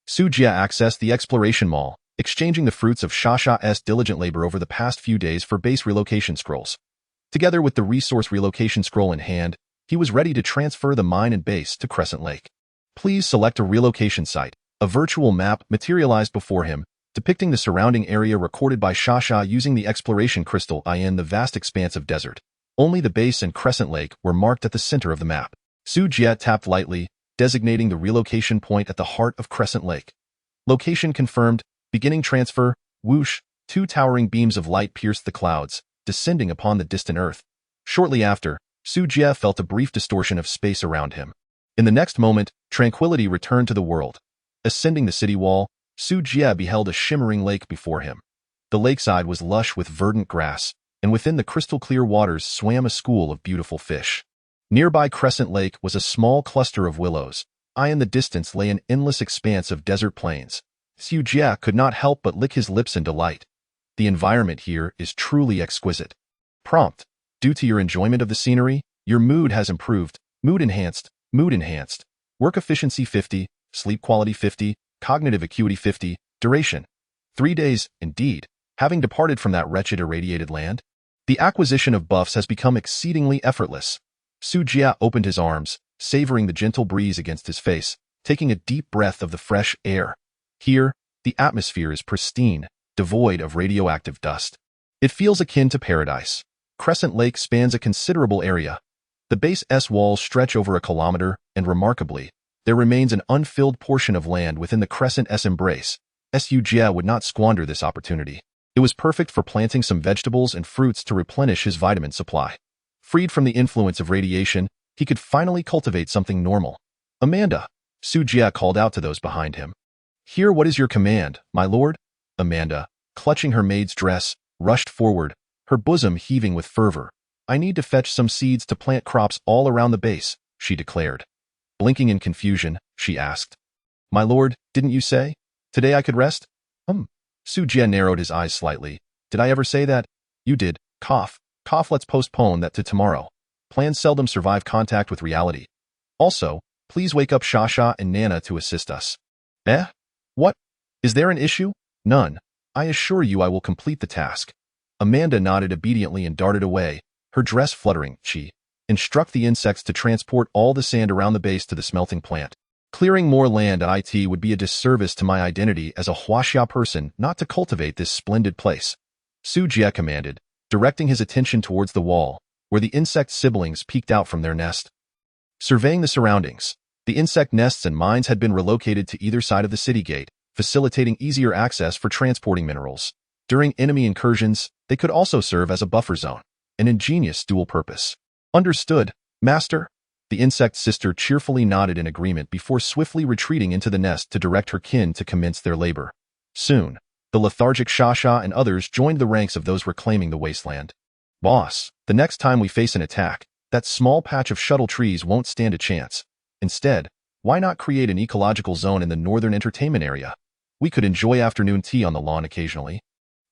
Su Jie accessed the exploration mall, exchanging the fruits of Shasha's diligent labor over the past few days for base relocation scrolls. Together with the resource relocation scroll in hand, he was ready to transfer the mine and base to Crescent Lake. Please select a relocation site. A virtual map materialized before him, depicting the surrounding area recorded by Shasha using the exploration crystal in the vast expanse of desert. Only the base and Crescent Lake were marked at the center of the map. Su Jie tapped lightly, designating the relocation point at the heart of Crescent Lake. Location confirmed. Beginning transfer. Whoosh, 2 towering beams of light pierced the clouds, descending upon the distant earth. Shortly after, Su Jie felt a brief distortion of space around him. In the next moment, tranquility returned to the world. Ascending the city wall, Su Jie beheld a shimmering lake before him. The lakeside was lush with verdant grass, and within the crystal-clear waters swam a school of beautiful fish. Nearby Crescent Lake was a small cluster of willows. In the distance lay an endless expanse of desert plains. Su Jie could not help but lick his lips in delight. The environment here is truly exquisite. Prompt. Due to your enjoyment of the scenery, your mood has improved. Mood enhanced. Mood enhanced. Work efficiency 50, sleep quality 50, cognitive acuity 50, duration 3 days. Indeed, having departed from that wretched irradiated land, the acquisition of buffs has become exceedingly effortless. Su Jie opened his arms, savoring the gentle breeze against his face, taking a deep breath of the fresh air. Here, the atmosphere is pristine, devoid of radioactive dust. It feels akin to paradise. Crescent Lake spans a considerable area. The base's walls stretch over a kilometer, and remarkably, there remains an unfilled portion of land within the Crescent's embrace. Su Jie would not squander this opportunity. It was perfect for planting some vegetables and fruits to replenish his vitamin supply. Freed from the influence of radiation, he could finally cultivate something normal. Amanda, Su Jie called out to those behind him. Hear what is your command, my lord? Amanda, clutching her maid's dress, rushed forward, her bosom heaving with fervor. I need to fetch some seeds to plant crops all around the base, she declared. Blinking in confusion, she asked. My lord, didn't you say? Today I could rest? Su Jie narrowed his eyes slightly. Did I ever say that? You did. Cough. Let's postpone that to tomorrow. Plans seldom survive contact with reality. Also, Please wake up Shasha and Nana to assist us. Eh? What? Is there an issue? None. I assure you I will complete the task. Amanda nodded obediently and darted away, her dress fluttering. She instruct the insects to transport all the sand around the base to the smelting plant. Clearing more land at IT would be a disservice to my identity as a Huaxia person not to cultivate this splendid place. Su Jie commanded, directing his attention towards the wall, where the insect siblings peeked out from their nest. Surveying the surroundings, the insect nests and mines had been relocated to either side of the city gate, facilitating easier access for transporting minerals. During enemy incursions, they could also serve as a buffer zone, an ingenious dual purpose. Understood, Master? The insect sister cheerfully nodded in agreement before swiftly retreating into the nest to direct her kin to commence their labor. Soon, the lethargic Shasha and others joined the ranks of those reclaiming the wasteland. Boss, the next time we face an attack, that small patch of shuttle trees won't stand a chance. Instead, why not create an ecological zone in the northern entertainment area? We could enjoy afternoon tea on the lawn occasionally.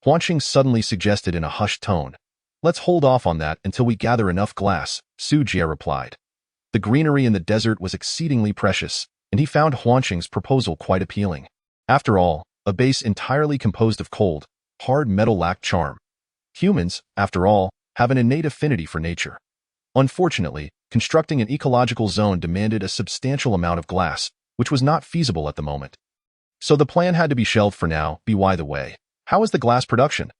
Huanqing suddenly suggested in a hushed tone. Let's hold off on that until we gather enough glass, Su Jie replied. The greenery in the desert was exceedingly precious, and he found Huanqing's proposal quite appealing. After all, a base entirely composed of cold, hard metal lacked charm. Humans, after all, have an innate affinity for nature. Unfortunately, constructing an ecological zone demanded a substantial amount of glass, which was not feasible at the moment. So the plan had to be shelved for now. By the way, how is the glass production?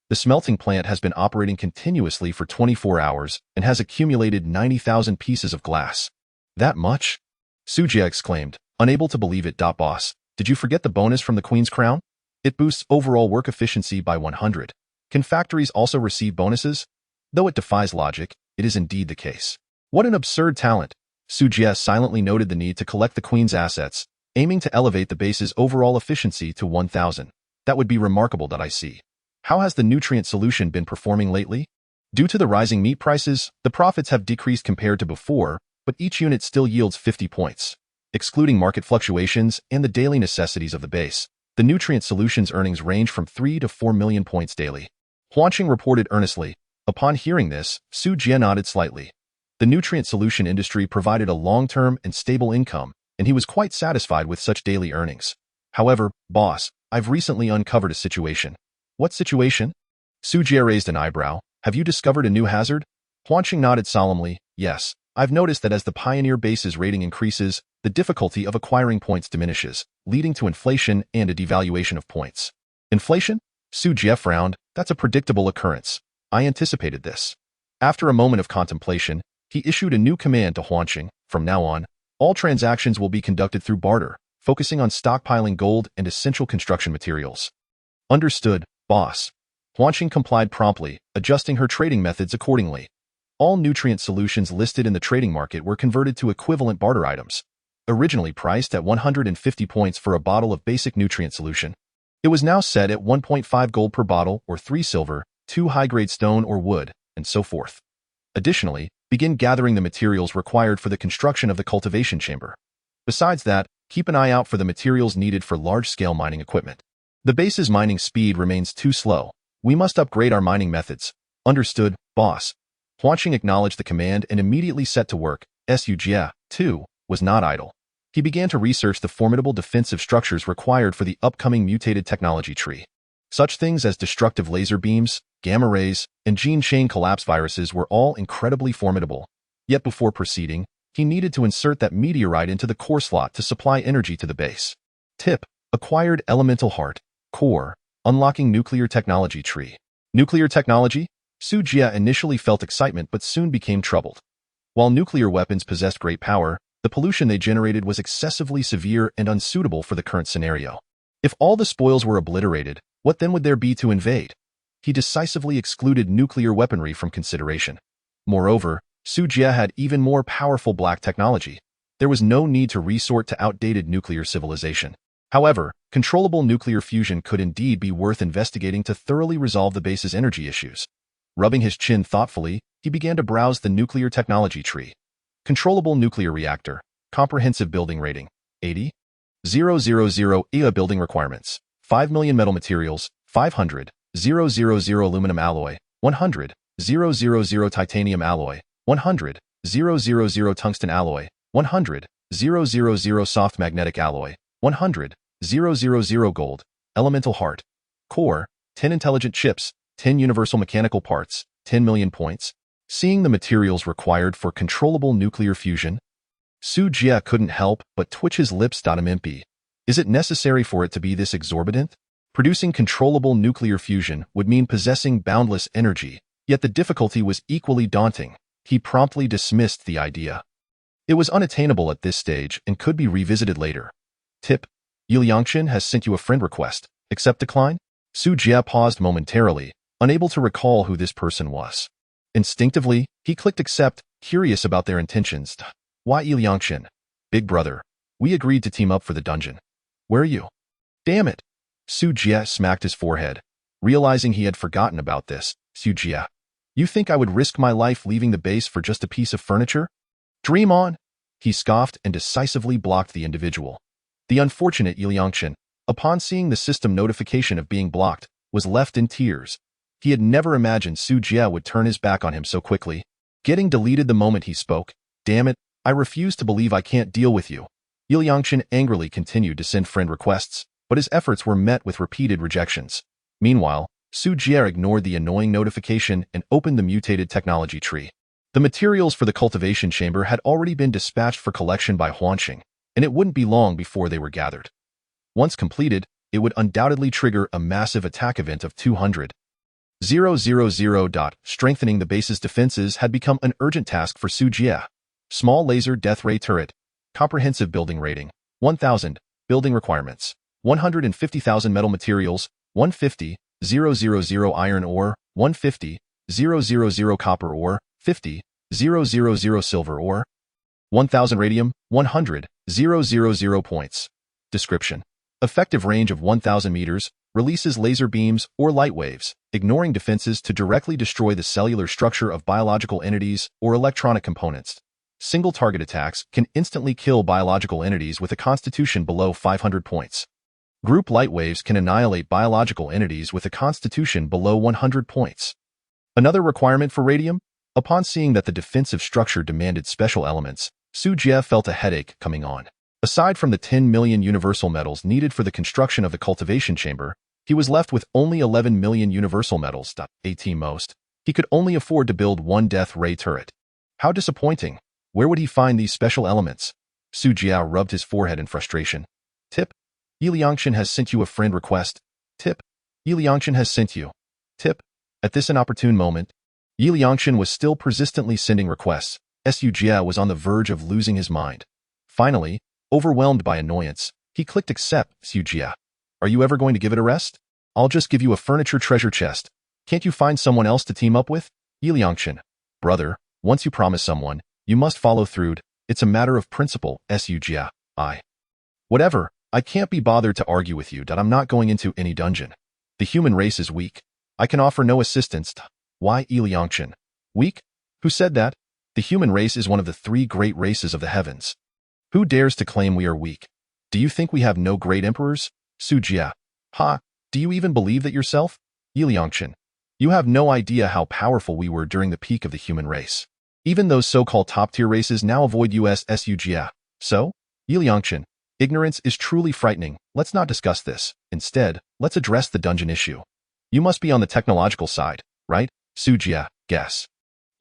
The smelting plant has been operating continuously for 24 hours and has accumulated 90,000 pieces of glass. That much? Su Jie exclaimed, unable to believe it. Boss, did you forget the bonus from the Queen's Crown? It boosts overall work efficiency by 100. Can factories also receive bonuses? Though it defies logic, it is indeed the case. What an absurd talent! Su Jie silently noted the need to collect the Queen's assets, aiming to elevate the base's overall efficiency to 1,000. That would be remarkable. I see. How has the nutrient solution been performing lately? Due to the rising meat prices, the profits have decreased compared to before, but each unit still yields 50 points. Excluding market fluctuations and the daily necessities of the base, the nutrient solution's earnings range from 3 to 4 million points daily. Huanqing reported earnestly. Upon hearing this, Su Jie nodded slightly. The nutrient solution industry provided a long-term and stable income, and he was quite satisfied with such daily earnings. However, boss, I've recently uncovered a situation. What situation? Su Jie raised an eyebrow. Have you discovered a new hazard? Huanqing nodded solemnly. Yes, I've noticed that as the Pioneer base's rating increases, the difficulty of acquiring points diminishes, leading to inflation and a devaluation of points. Inflation? Su Jie frowned. That's a predictable occurrence. I anticipated this. After a moment of contemplation, he issued a new command to Huanqing. From now on, all transactions will be conducted through barter, focusing on stockpiling gold and essential construction materials. Understood, boss. Huanqing complied promptly, adjusting her trading methods accordingly. All nutrient solutions listed in the trading market were converted to equivalent barter items. Originally priced at 150 points for a bottle of basic nutrient solution, it was now set at 1.5 gold per bottle or 3 silver, 2 high-grade stone or wood, and so forth. Additionally, begin gathering the materials required for the construction of the cultivation chamber. Besides that, keep an eye out for the materials needed for large-scale mining equipment. The base's mining speed remains too slow. We must upgrade our mining methods. Understood, boss. Huanqing acknowledged the command and immediately set to work. Su Jie, too, was not idle. He began to research the formidable defensive structures required for the upcoming mutated technology tree. Such things as destructive laser beams, gamma rays, and gene chain collapse viruses were all incredibly formidable. Yet before proceeding, he needed to insert that meteorite into the core slot to supply energy to the base. Tip: acquired elemental heart, core, unlocking nuclear technology tree. Nuclear technology? Su Jie initially felt excitement but soon became troubled. While nuclear weapons possessed great power, the pollution they generated was excessively severe and unsuitable for the current scenario. If all the spoils were obliterated, what then would there be to invade? He decisively excluded nuclear weaponry from consideration. Moreover, Su Jie had even more powerful black technology. There was no need to resort to outdated nuclear civilization. However, controllable nuclear fusion could indeed be worth investigating to thoroughly resolve the base's energy issues. Rubbing his chin thoughtfully, he began to browse the nuclear technology tree. Controllable nuclear reactor. Comprehensive building rating. 80. 000 EA building requirements. 5 million metal materials. 500. 000 aluminum alloy. 100. 000 titanium alloy. 100. 000 tungsten alloy. 100. 000 soft magnetic alloy, 100, 000 gold, elemental heart, core, 10 intelligent chips, 10 universal mechanical parts, 10 million points. Seeing the materials required for controllable nuclear fusion, Su Jie couldn't help but twitch his lips. Impy. Is it necessary for it to be this exorbitant? Producing controllable nuclear fusion would mean possessing boundless energy, yet the difficulty was equally daunting. He promptly dismissed the idea. It was unattainable at this stage and could be revisited later. Tip: Liangshan has sent you a friend request. Accept, decline? Su Jie paused momentarily, unable to recall who this person was. Instinctively, he clicked accept, curious about their intentions. Why Liangshan? Big brother. We agreed to team up for the dungeon. Where are you? Damn it. Su Jie smacked his forehead. Realizing he had forgotten about this, Su Jie. You think I would risk my life leaving the base for just a piece of furniture? Dream on! He scoffed and decisively blocked the individual. The unfortunate Liangshan, upon seeing the system notification of being blocked, was left in tears. He had never imagined Su Jie would turn his back on him so quickly. Getting deleted the moment he spoke. Damn it, I refuse to believe I can't deal with you. Liangshan angrily continued to send friend requests, but his efforts were met with repeated rejections. Meanwhile, Su Jie ignored the annoying notification and opened the mutated technology tree. The materials for the cultivation chamber had already been dispatched for collection by Huanxing, and it wouldn't be long before they were gathered. Once completed, it would undoubtedly trigger a massive attack event of 200,000. Strengthening the base's defenses had become an urgent task for Su Jie. Small laser death ray turret. Comprehensive building rating. 1,000. Building requirements. 150,000 metal materials. 150,000 iron ore. 150,000 copper ore. 50,000 silver ore. 1,000 radium. 100,000 points. Description. Effective range of 1,000 meters. Releases laser beams or light waves, ignoring defenses to directly destroy the cellular structure of biological entities or electronic components. Single target attacks can instantly kill biological entities with a constitution below 500 points. Group light waves can annihilate biological entities with a constitution below 100 points. Another requirement for radium? Upon seeing that the defensive structure demanded special elements, Su Jie felt a headache coming on. Aside from the 10 million universal metals needed for the construction of the cultivation chamber, he was left with only 11 million universal metals, 18 most. He could only afford to build one death ray turret. How disappointing. Where would he find these special elements? Su Jie rubbed his forehead in frustration. Tip: Liangshan has sent you a friend request. Tip: Liangshan has sent you. Tip. At this inopportune moment, Liangshan was still persistently sending requests. Su Jie was on the verge of losing his mind. Finally, overwhelmed by annoyance, he clicked accept. Su Jie. Are you ever going to give it a rest? I'll just give you a furniture treasure chest. Can't you find someone else to team up with? Liangshan. Brother, once you promise someone, you must follow through. It's a matter of principle. Su Jie. Whatever, I can't be bothered to argue with you. I'm not going into any dungeon. The human race is weak. I can offer no assistance. Why Liangshan? Weak? Who said that? The human race is one of the 3 great races of the heavens. Who dares to claim we are weak? Do you think we have no great emperors? Su Jie. Ha, do you even believe that yourself? Liangshan. You have no idea how powerful we were during the peak of the human race. Even those so-called top-tier races now avoid us. Su Jie. So? Liangshan. Ignorance is truly frightening. Let's not discuss this. Instead, let's address the dungeon issue. You must be on the technological side, right? Su Jie. Guess.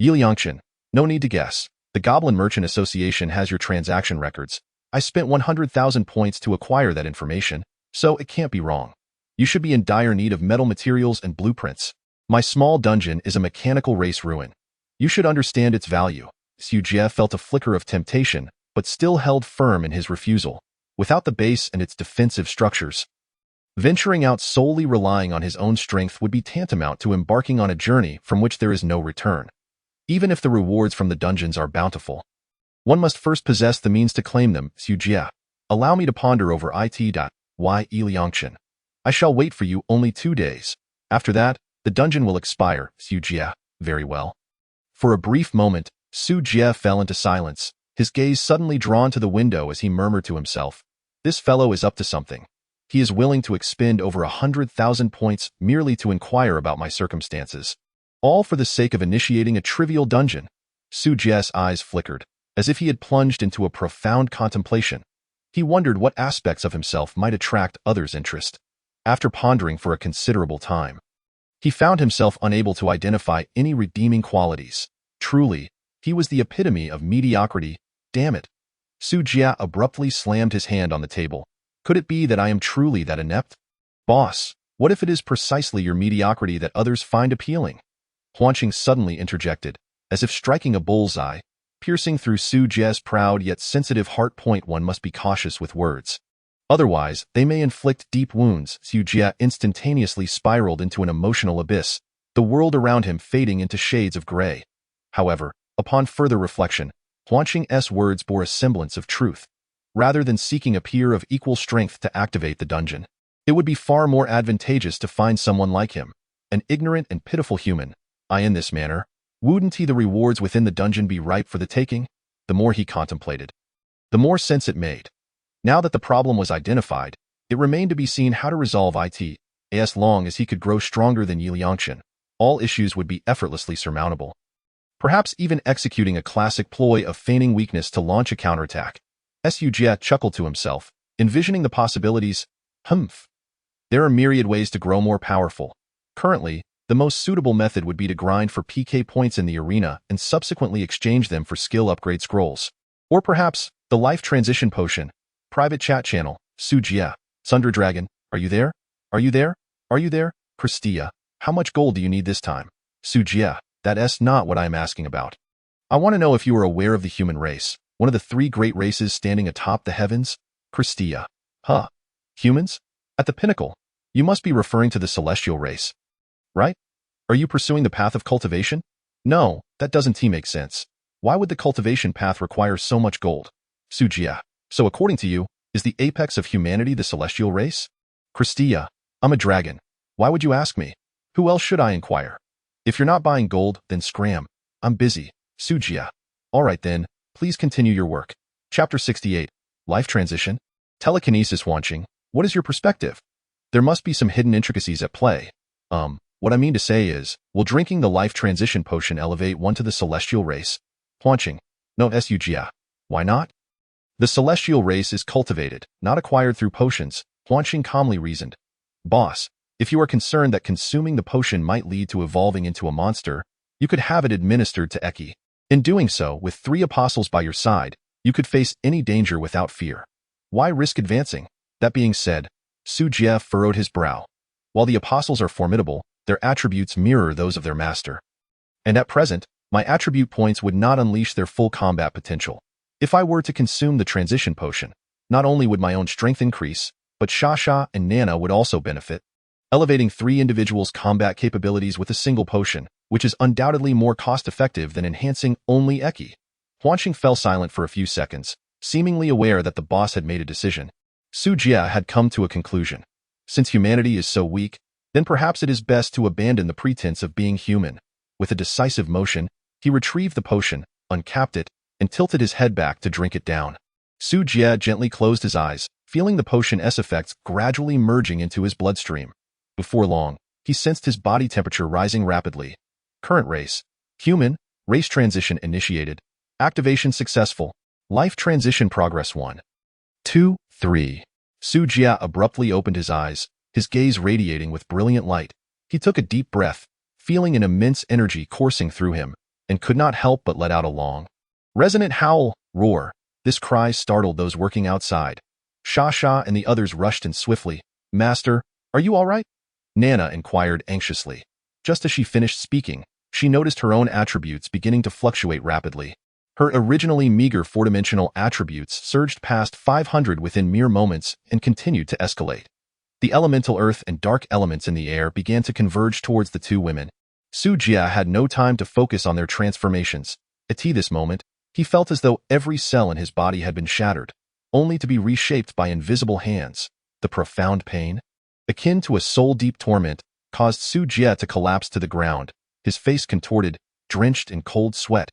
Liangshan. No need to guess. The Goblin Merchant Association has your transaction records. I spent 100,000 points to acquire that information, so it can't be wrong. You should be in dire need of metal materials and blueprints. My small dungeon is a mechanical race ruin. You should understand its value. Su Jie felt a flicker of temptation, but still held firm in his refusal. Without the base and its defensive structures, venturing out solely relying on his own strength would be tantamount to embarking on a journey from which there is no return. Even if the rewards from the dungeons are bountiful, one must first possess the means to claim them. Su Jie. Allow me to ponder over it. Why Liangshan? I shall wait for you only 2 days. After that, the dungeon will expire. Su Jie. Very well. For a brief moment, Su Jie fell into silence, his gaze suddenly drawn to the window as he murmured to himself. This fellow is up to something. He is willing to expend over 100,000 points merely to inquire about my circumstances. All for the sake of initiating a trivial dungeon. Su Jie's eyes flickered. as if he had plunged into a profound contemplation. He wondered what aspects of himself might attract others' interest. After pondering for a considerable time, he found himself unable to identify any redeeming qualities. Truly, he was the epitome of mediocrity. Damn it. Su Jie abruptly slammed his hand on the table. Could it be that I am truly that inept? Boss, what if it is precisely your mediocrity that others find appealing? Huanqing suddenly interjected, as if striking a bullseye, piercing through Su Jie's proud yet sensitive heart. One must be cautious with words. Otherwise, they may inflict deep wounds. Su Jie instantaneously spiraled into an emotional abyss, the world around him fading into shades of gray. However, upon further reflection, Huanqing's words bore a semblance of truth. Rather than seeking a peer of equal strength to activate the dungeon, it would be far more advantageous to find someone like him, an ignorant and pitiful human. In this manner, wouldn't the rewards within the dungeon be ripe for the taking? The more he contemplated, the more sense it made. Now that the problem was identified, it remained to be seen how to resolve it. As long as he could grow stronger than Yi Liangchen, all issues would be effortlessly surmountable. Perhaps even executing a classic ploy of feigning weakness to launch a counterattack. Su Jie chuckled to himself, envisioning the possibilities. There are myriad ways to grow more powerful. Currently, the most suitable method would be to grind for PK points in the arena and subsequently exchange them for skill upgrade scrolls. Or perhaps, the life transition potion. Private chat channel, Su Jie, Sunder Dragon, are you there? Are you there? Are you there? Christia, how much gold do you need this time? Su Jie, that's not what I am asking about. I want to know if you are aware of the human race, one of the three great races standing atop the heavens? Christia, humans? At the pinnacle? You must be referring to the celestial race. Right? Are you pursuing the path of cultivation? No, that doesn't make sense. Why would the cultivation path require so much gold? Su Jie, so according to you, is the apex of humanity the celestial race? Christia, I'm a dragon. Why would you ask me? Who else should I inquire? If you're not buying gold, then scram. I'm busy. Su Jie. All right then, please continue your work. Chapter 68. Life Transition. Telekinesis. Huanqing, what is your perspective? There must be some hidden intricacies at play. What I mean to say is, will drinking the life transition potion elevate one to the celestial race? Huanqing, no. Su Jie. Why not? The celestial race is cultivated, not acquired through potions, Huanqing calmly reasoned. Boss, if you are concerned that consuming the potion might lead to evolving into a monster, you could have it administered to Eki. In doing so, with 3 apostles by your side, you could face any danger without fear. Why risk advancing? That being said, Su Jie furrowed his brow. While the apostles are formidable, their attributes mirror those of their master. And at present, my attribute points would not unleash their full combat potential. If I were to consume the transition potion, not only would my own strength increase, but Xia and Nana would also benefit. Elevating 3 individuals' combat capabilities with a single potion, which is undoubtedly more cost-effective than enhancing only Eki. Huanqing fell silent for a few seconds, seemingly aware that the boss had made a decision. Su Jie had come to a conclusion. Since humanity is so weak, then perhaps it is best to abandon the pretense of being human. With a decisive motion, he retrieved the potion, uncapped it, and tilted his head back to drink it down. Su Jie gently closed his eyes, feeling the potion's effects gradually merging into his bloodstream. Before long, he sensed his body temperature rising rapidly. Current race. Human. Race transition initiated. Activation successful. Life transition progress 1. 2, 3. Su Jie abruptly opened his eyes, his gaze radiating with brilliant light. He took a deep breath, feeling an immense energy coursing through him, and could not help but let out a long, resonant roar. This cry startled those working outside. Xia and the others rushed in swiftly. Master, are you all right? Nana inquired anxiously. Just as she finished speaking, she noticed her own attributes beginning to fluctuate rapidly. Her originally meager 4-dimensional attributes surged past 500 within mere moments and continued to escalate. The elemental earth and dark elements in the air began to converge towards the 2 women. Su Jie had no time to focus on their transformations. At this moment, he felt as though every cell in his body had been shattered, only to be reshaped by invisible hands. The profound pain, akin to a soul-deep torment, caused Su Jie to collapse to the ground, his face contorted, drenched in cold sweat.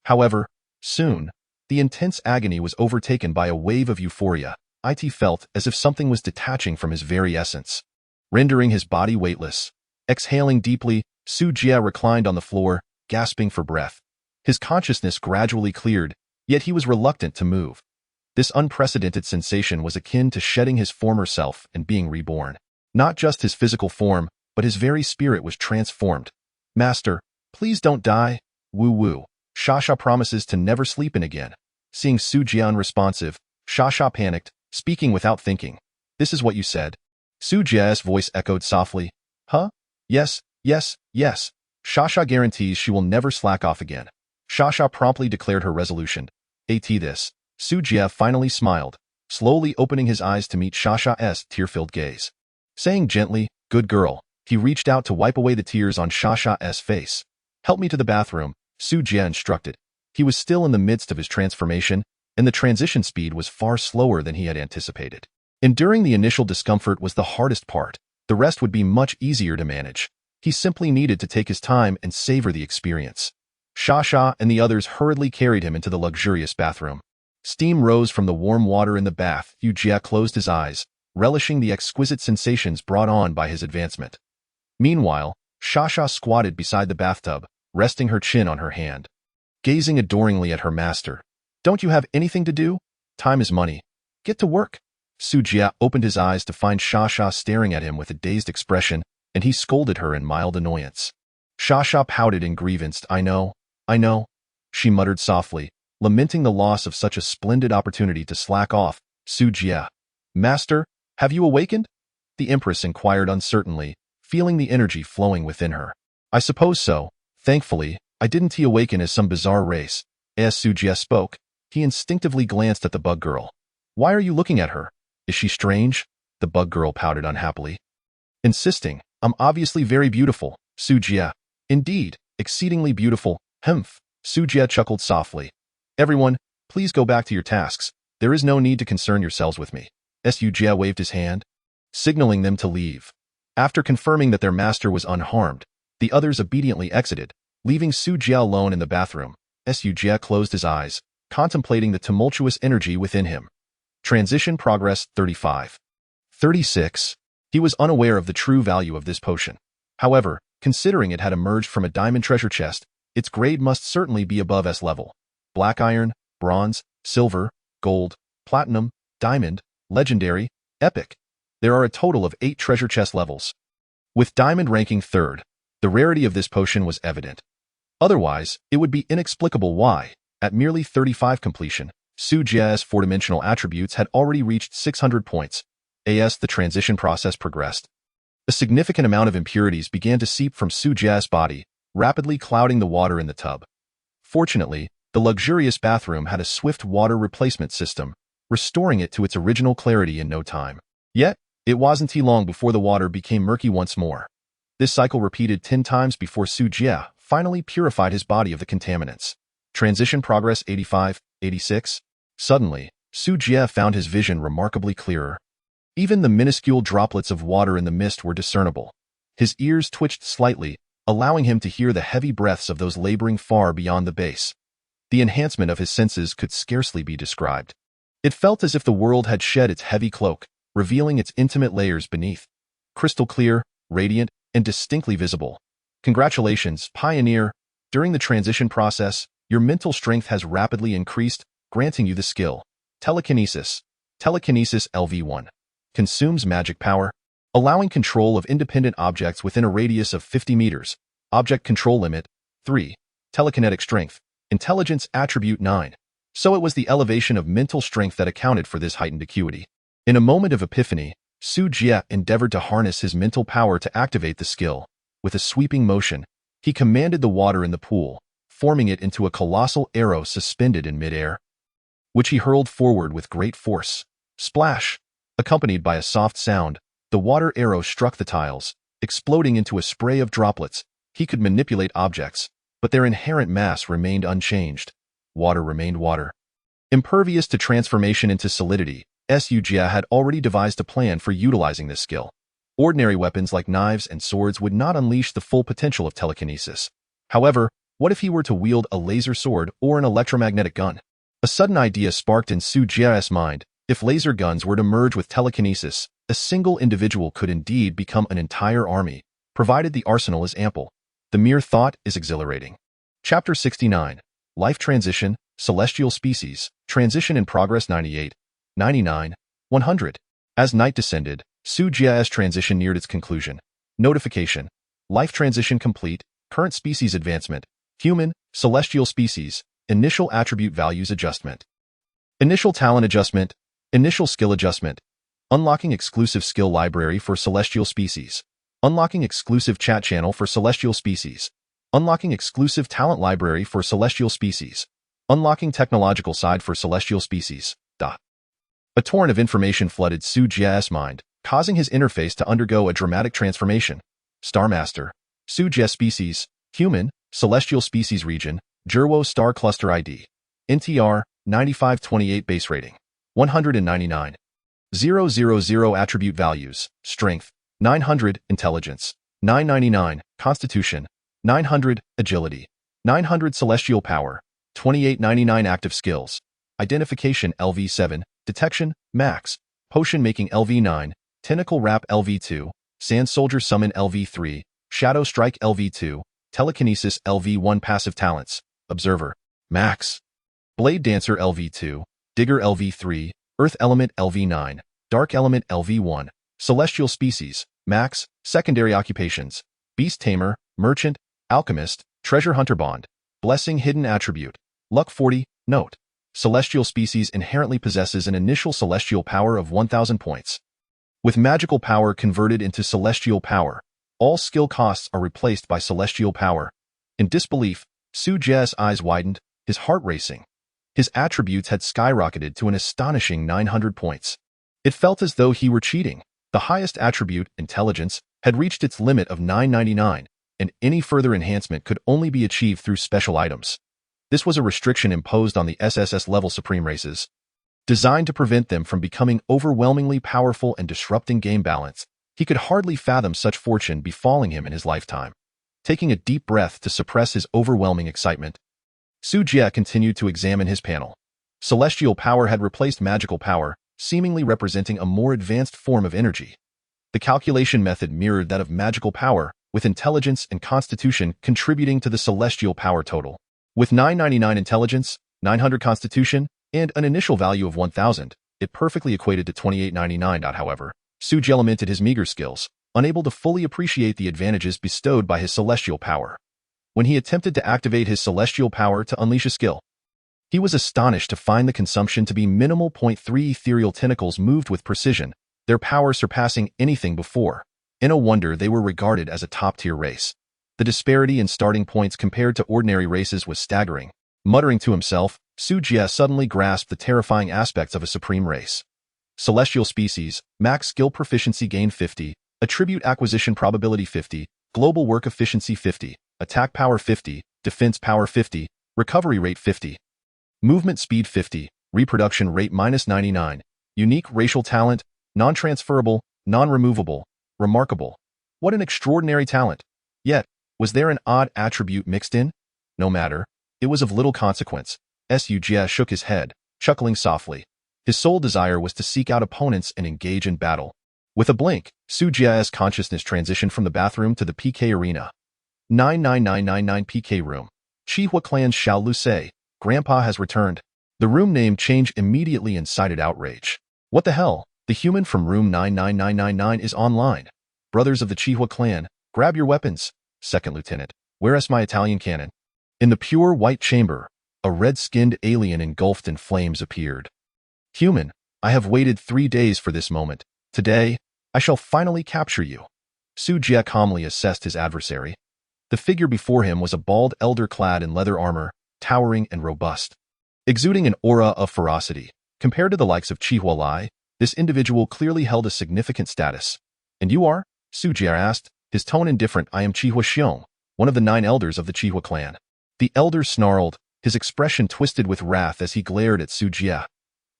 However, soon, the intense agony was overtaken by a wave of euphoria. It felt as if something was detaching from his very essence, rendering his body weightless. Exhaling deeply, Su Jie reclined on the floor, gasping for breath. His consciousness gradually cleared, Yet he was reluctant to move. This unprecedented sensation was akin to shedding his former self and being reborn. Not just his physical form, but his very spirit was transformed. Master, please don't die. Woo-woo. Xia promises to never sleep in again. Seeing Su Jie unresponsive, Xia panicked, speaking without thinking. This is what you said. Su Jie's voice echoed softly. Huh? Yes, yes, yes. Xia guarantees she will never slack off again. Xia promptly declared her resolution. At this, Su Jie finally smiled, slowly opening his eyes to meet Xia's tear-filled gaze. Saying gently, good girl, he reached out to wipe away the tears on Xia's face. Help me to the bathroom, Su Jie instructed. He was still in the midst of his transformation, and the transition speed was far slower than he had anticipated. Enduring the initial discomfort was the hardest part. The rest would be much easier to manage. He simply needed to take his time and savor the experience. Xia and the others hurriedly carried him into the luxurious bathroom. Steam rose from the warm water in the bath. Su Jie closed his eyes, relishing the exquisite sensations brought on by his advancement. Meanwhile, Xia squatted beside the bathtub, resting her chin on her hand. Gazing adoringly at her master. Don't you have anything to do? Time is money. Get to work. Su Jie opened his eyes to find Xia staring at him with a dazed expression, and he scolded her in mild annoyance. Xia pouted in grievance. I know, she muttered softly, lamenting the loss of such a splendid opportunity to slack off. Su Jie. Master, have you awakened? The Empress inquired uncertainly, feeling the energy flowing within her. I suppose so. Thankfully, I didn't awaken as some bizarre race. As Su Jie spoke, he instinctively glanced at the bug girl. Why are you looking at her? Is she strange? The bug girl pouted unhappily. Insisting, I'm obviously very beautiful, Su Jie. Indeed, exceedingly beautiful. Humph. Su Jie chuckled softly. Everyone, please go back to your tasks. There is no need to concern yourselves with me. Su Jie waved his hand, signaling them to leave. After confirming that their master was unharmed, the others obediently exited, leaving Su Jie alone in the bathroom. Su Jie closed his eyes, contemplating the tumultuous energy within him. Transition progress 35. 36. He was unaware of the true value of this potion. However, considering it had emerged from a diamond treasure chest, its grade must certainly be above S level. Black iron, bronze, silver, gold, platinum, diamond, legendary, epic. There are a total of 8 treasure chest levels. With diamond ranking 3rd, the rarity of this potion was evident. Otherwise, it would be inexplicable why, at merely 35 completion, Su Jie's 4-dimensional attributes had already reached 600 points. As the transition process progressed, a significant amount of impurities began to seep from Su Jie's body, rapidly clouding the water in the tub. Fortunately, the luxurious bathroom had a swift water replacement system, restoring it to its original clarity in no time. Yet, it wasn't long before the water became murky once more. This cycle repeated 10 times before Su Jie finally purified his body of the contaminants. Transition progress 85, 86. Suddenly, Su Jie found his vision remarkably clearer. Even the minuscule droplets of water in the mist were discernible. His ears twitched slightly, allowing him to hear the heavy breaths of those laboring far beyond the base. The enhancement of his senses could scarcely be described. It felt as if the world had shed its heavy cloak, revealing its intimate layers beneath. Crystal clear, radiant, and distinctly visible. Congratulations, Pioneer. During the transition process, your mental strength has rapidly increased, granting you the skill. Telekinesis. Telekinesis LV1. Consumes magic power, allowing control of independent objects within a radius of 50 meters. Object control limit 3. Telekinetic strength. Intelligence attribute 9. So it was the elevation of mental strength that accounted for this heightened acuity. In a moment of epiphany, Su Jie endeavored to harness his mental power to activate the skill. With a sweeping motion, he commanded the water in the pool, forming it into a colossal arrow suspended in midair, which he hurled forward with great force. Splash! Accompanied by a soft sound, the water arrow struck the tiles, exploding into a spray of droplets. He could manipulate objects, but their inherent mass remained unchanged. Water remained water. Impervious to transformation into solidity, Su Jie had already devised a plan for utilizing this skill. Ordinary weapons like knives and swords would not unleash the full potential of telekinesis. However, what if he were to wield a laser sword or an electromagnetic gun? A sudden idea sparked in Su Jie's mind. If laser guns were to merge with telekinesis, a single individual could indeed become an entire army, provided the arsenal is ample. The mere thought is exhilarating. Chapter 69. Life Transition, celestial species, transition in progress 98, 99, 100. As night descended, Su Jie's transition neared its conclusion. Notification. Life transition complete, current species advancement, human, celestial species, initial attribute values adjustment. Initial talent adjustment, initial skill adjustment, unlocking exclusive skill library for celestial species, unlocking exclusive chat channel for celestial species, unlocking exclusive talent library for celestial species, unlocking technological side for celestial species. A torrent of information flooded Su Jie's mind, causing his interface to undergo a dramatic transformation. Star Master, Su Jie species, human, celestial species region, Jerwo star cluster ID, NTR, 9528 base rating, 199. 000 attribute values, strength, 900, intelligence, 999, constitution, 900, agility, 900 celestial power, 2899 active skills, identification LV7, detection, max, potion making LV9, tentacle wrap LV2, sand soldier summon LV3, shadow strike LV2, telekinesis LV1 passive talents, observer, max, blade dancer LV2, digger LV3, earth element LV9, dark element LV1, celestial species, max, secondary occupations, beast tamer, merchant, alchemist, treasure hunter bond, blessing hidden attribute, luck 40, note. Celestial species inherently possesses an initial celestial power of 1000 points. With magical power converted into celestial power, all skill costs are replaced by celestial power. In disbelief, Su Jie's eyes widened, his heart racing. His attributes had skyrocketed to an astonishing 900 points. It felt as though he were cheating. The highest attribute, intelligence, had reached its limit of 999, and any further enhancement could only be achieved through special items. This was a restriction imposed on the SSS-level supreme races, designed to prevent them from becoming overwhelmingly powerful and disrupting game balance. He could hardly fathom such fortune befalling him in his lifetime. Taking a deep breath to suppress his overwhelming excitement, Su Jie continued to examine his panel. Celestial power had replaced magical power, seemingly representing a more advanced form of energy. The calculation method mirrored that of magical power, with intelligence and constitution contributing to the celestial power total. With 999 intelligence, 900 constitution, and an initial value of 1000, it perfectly equated to 2899. However, Su Jie lamented his meager skills, unable to fully appreciate the advantages bestowed by his celestial power. When he attempted to activate his celestial power to unleash a skill, he was astonished to find the consumption to be minimal. 0.3 ethereal tentacles moved with precision, their power surpassing anything before. In a wonder they were regarded as a top-tier race. The disparity in starting points compared to ordinary races was staggering. Muttering to himself, Su Jie suddenly grasped the terrifying aspects of a supreme race. Celestial species, max skill proficiency gain 50, attribute acquisition probability 50, global work efficiency 50, attack power 50, defense power 50, recovery rate 50, movement speed 50, reproduction rate -99, unique racial talent, non-transferable, non-removable, remarkable. What an extraordinary talent! Yet, was there an odd attribute mixed in? No matter. It was of little consequence. Su Jie shook his head, chuckling softly. His sole desire was to seek out opponents and engage in battle. With a blink, Su Jie's consciousness transitioned from the bathroom to the PK arena. 99999 PK room. Chihua clan's Xiao Lu say, Grandpa has returned. The room name change immediately incited outrage. What the hell? The human from room 99999 is online. Brothers of the Chihua clan, grab your weapons. Second Lieutenant, where is my Italian cannon? In the pure white chamber, a red-skinned alien engulfed in flames appeared. Human, I have waited 3 days for this moment. Today, I shall finally capture you. Su Jie calmly assessed his adversary. The figure before him was a bald elder clad in leather armor, towering and robust, exuding an aura of ferocity. Compared to the likes of Chihua Lai, this individual clearly held a significant status. And you are? Su Jie asked, his tone indifferent. I am Chihua Xiong, one of the 9 elders of the Chihua clan. The elder snarled, his expression twisted with wrath as he glared at Su Jie.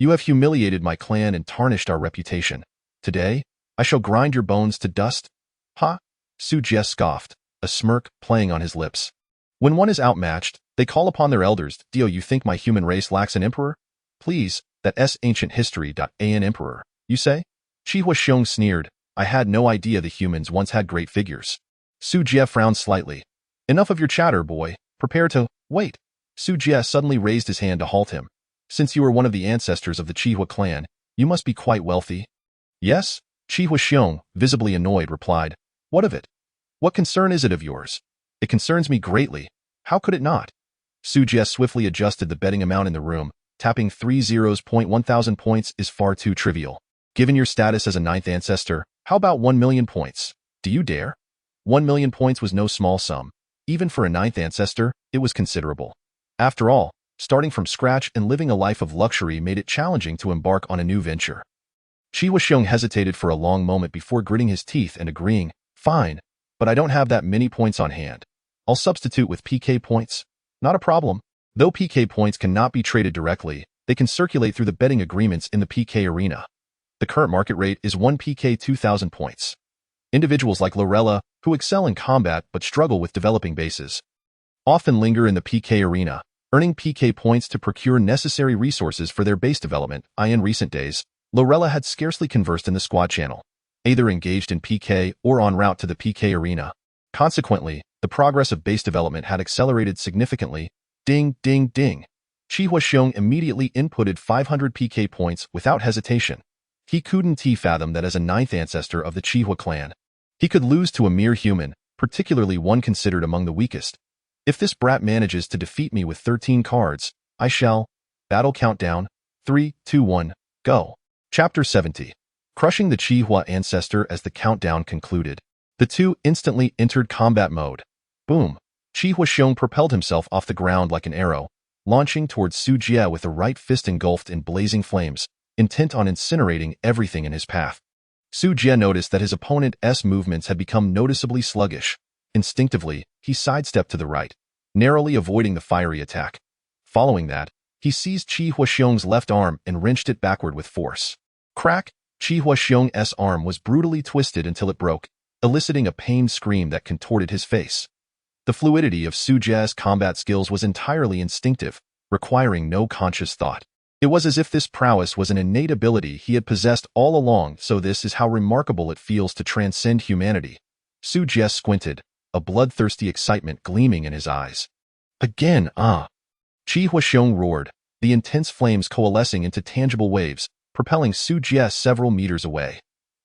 You have humiliated my clan and tarnished our reputation. Today, I shall grind your bones to dust. Ha! Su Jie scoffed, a smirk playing on his lips. When one is outmatched, they call upon their elders. Do you think my human race lacks an emperor? Please, that's ancient history. An emperor, you say? Chihua Xiong sneered. I had no idea the humans once had great figures. Su Jie frowned slightly. Enough of your chatter, boy. Prepare to wait. Su Jie suddenly raised his hand to halt him. Since you are one of the ancestors of the Qihua clan, you must be quite wealthy. Yes, Qihua Xiong, visibly annoyed, replied. What of it? What concern is it of yours? It concerns me greatly. How could it not? Su Jie swiftly adjusted the betting amount in the room. Tapping 3 zeros. 1,000 points is far too trivial. Given your status as a ninth ancestor, how about 1 million points? Do you dare? 1 million points was no small sum. Even for a ninth ancestor, it was considerable. After all, starting from scratch and living a life of luxury made it challenging to embark on a new venture. Qihua Xiong hesitated for a long moment before gritting his teeth and agreeing, fine, but I don't have that many points on hand. I'll substitute with PK points. Not a problem. Though PK points cannot be traded directly, they can circulate through the betting agreements in the PK arena. The current market rate is 1 PK 2,000 points. Individuals like Lorella, who excel in combat but struggle with developing bases, often linger in the PK arena, earning PK points to procure necessary resources for their base development. In recent days, Lorella had scarcely conversed in the squad channel, either engaged in PK or en route to the PK arena. Consequently, the progress of base development had accelerated significantly. Ding, ding, ding. Qihua Xiong immediately inputted 500 PK points without hesitation. He couldn't fathom that as a ninth ancestor of the Qihua clan, he could lose to a mere human, particularly one considered among the weakest. If this brat manages to defeat me with 13 cards, I shall. Battle countdown. 3, 2, 1, go. Chapter 70. Crushing the Qihua ancestor. As the countdown concluded, the two instantly entered combat mode. Boom. Qihua Xiong propelled himself off the ground like an arrow, launching towards Su Jie with the right fist engulfed in blazing flames, intent on incinerating everything in his path. Su Jie noticed that his opponent's movements had become noticeably sluggish. Instinctively, he sidestepped to the right, narrowly avoiding the fiery attack. Following that, he seized Qihua Xiong's left arm and wrenched it backward with force. Crack! Qihua Xiong's arm was brutally twisted until it broke, eliciting a pained scream that contorted his face. The fluidity of Su Jie's combat skills was entirely instinctive, requiring no conscious thought. It was as if this prowess was an innate ability he had possessed all along. So this is how remarkable it feels to transcend humanity. Su Jie squinted, a bloodthirsty excitement gleaming in his eyes. Again, Qihua Xiong roared, the intense flames coalescing into tangible waves, propelling Su Jie several meters away.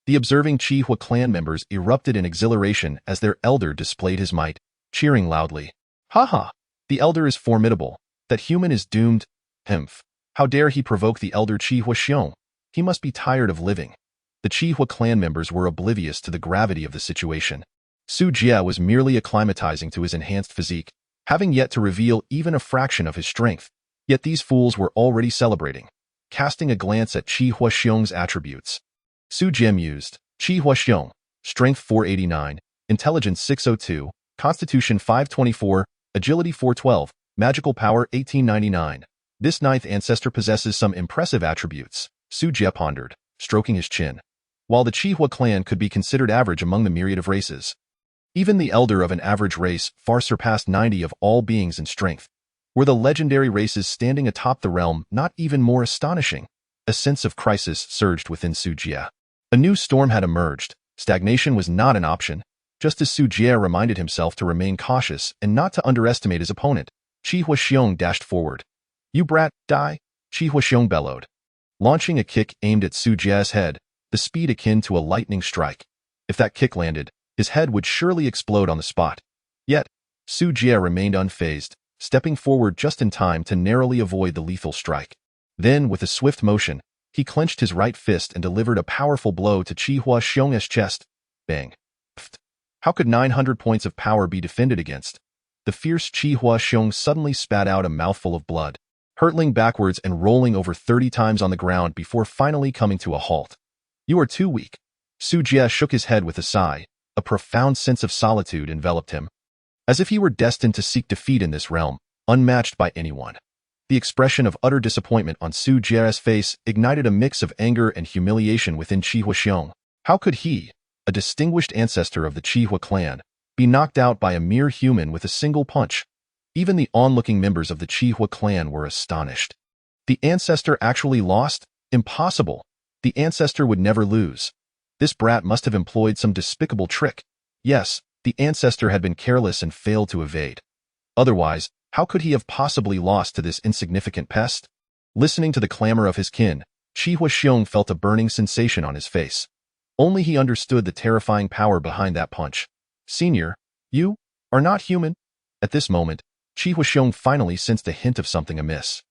The observing Qihua clan members erupted in exhilaration as their elder displayed his might, cheering loudly. Ha! The elder is formidable. That human is doomed. Humph. How dare he provoke the elder Qihua Xiong? He must be tired of living. The Qihua clan members were oblivious to the gravity of the situation. Su Jie was merely acclimatizing to his enhanced physique, having yet to reveal even a fraction of his strength. Yet these fools were already celebrating. Casting a glance at Qihua Xiong's attributes, Su Jie mused. Qihua Xiong, Strength 489, Intelligence 602, Constitution 524, Agility 412, Magical Power 1899. This ninth ancestor possesses some impressive attributes, Su Jie pondered, stroking his chin. While the Qihua clan could be considered average among the myriad of races, even the elder of an average race far surpassed 90 of all beings in strength. Were the legendary races standing atop the realm not even more astonishing? A sense of crisis surged within Su Jie. A new storm had emerged. Stagnation was not an option. Just as Su Jie reminded himself to remain cautious and not to underestimate his opponent, Qihua Xiong dashed forward. You brat, die! Qihua Xiong bellowed, launching a kick aimed at Su Jie's head, the speed akin to a lightning strike. If that kick landed, his head would surely explode on the spot. Yet, Su Jie remained unfazed, stepping forward just in time to narrowly avoid the lethal strike. Then, with a swift motion, he clenched his right fist and delivered a powerful blow to Qihua Xiong's chest. Bang. Pfft. How could 900 points of power be defended against? The fierce Qihua Xiong suddenly spat out a mouthful of blood, hurtling backwards and rolling over 30 times on the ground before finally coming to a halt. You are too weak. Su Jie shook his head with a sigh. A profound sense of solitude enveloped him, as if he were destined to seek defeat in this realm, unmatched by anyone. The expression of utter disappointment on Su Jie's face ignited a mix of anger and humiliation within Qihua Xiong. How could he, a distinguished ancestor of the Qihua clan, be knocked out by a mere human with a single punch? Even the onlooking members of the Qihua clan were astonished. The ancestor actually lost? Impossible. The ancestor would never lose. This brat must have employed some despicable trick. Yes, the ancestor had been careless and failed to evade. Otherwise, How could he have possibly lost to this insignificant pest? Listening to the clamor of his kin, Qi Huaxiong felt a burning sensation on his face. Only he understood the terrifying power behind that punch. Senior, you are not human. At this moment, Qi Huaxiong finally sensed a hint of something amiss.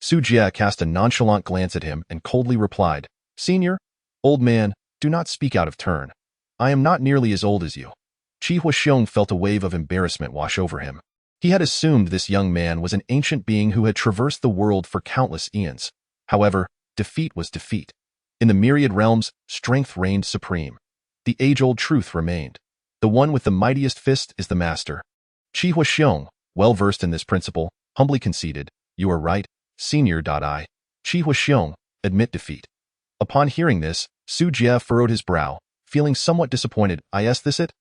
Su Jie cast a nonchalant glance at him and coldly replied, Senior, old man, do not speak out of turn. I am not nearly as old as you. Qi Huaxiong felt a wave of embarrassment wash over him. He had assumed this young man was an ancient being who had traversed the world for countless eons. However, defeat was defeat. In the myriad realms, strength reigned supreme. The age-old truth remained. The one with the mightiest fist is the master. Qi Huaxiong, well versed in this principle, humbly conceded, You are right, Senior. Qi Huaxiong, admit defeat. Upon hearing this, Su Jie furrowed his brow, feeling somewhat disappointed. Is this it?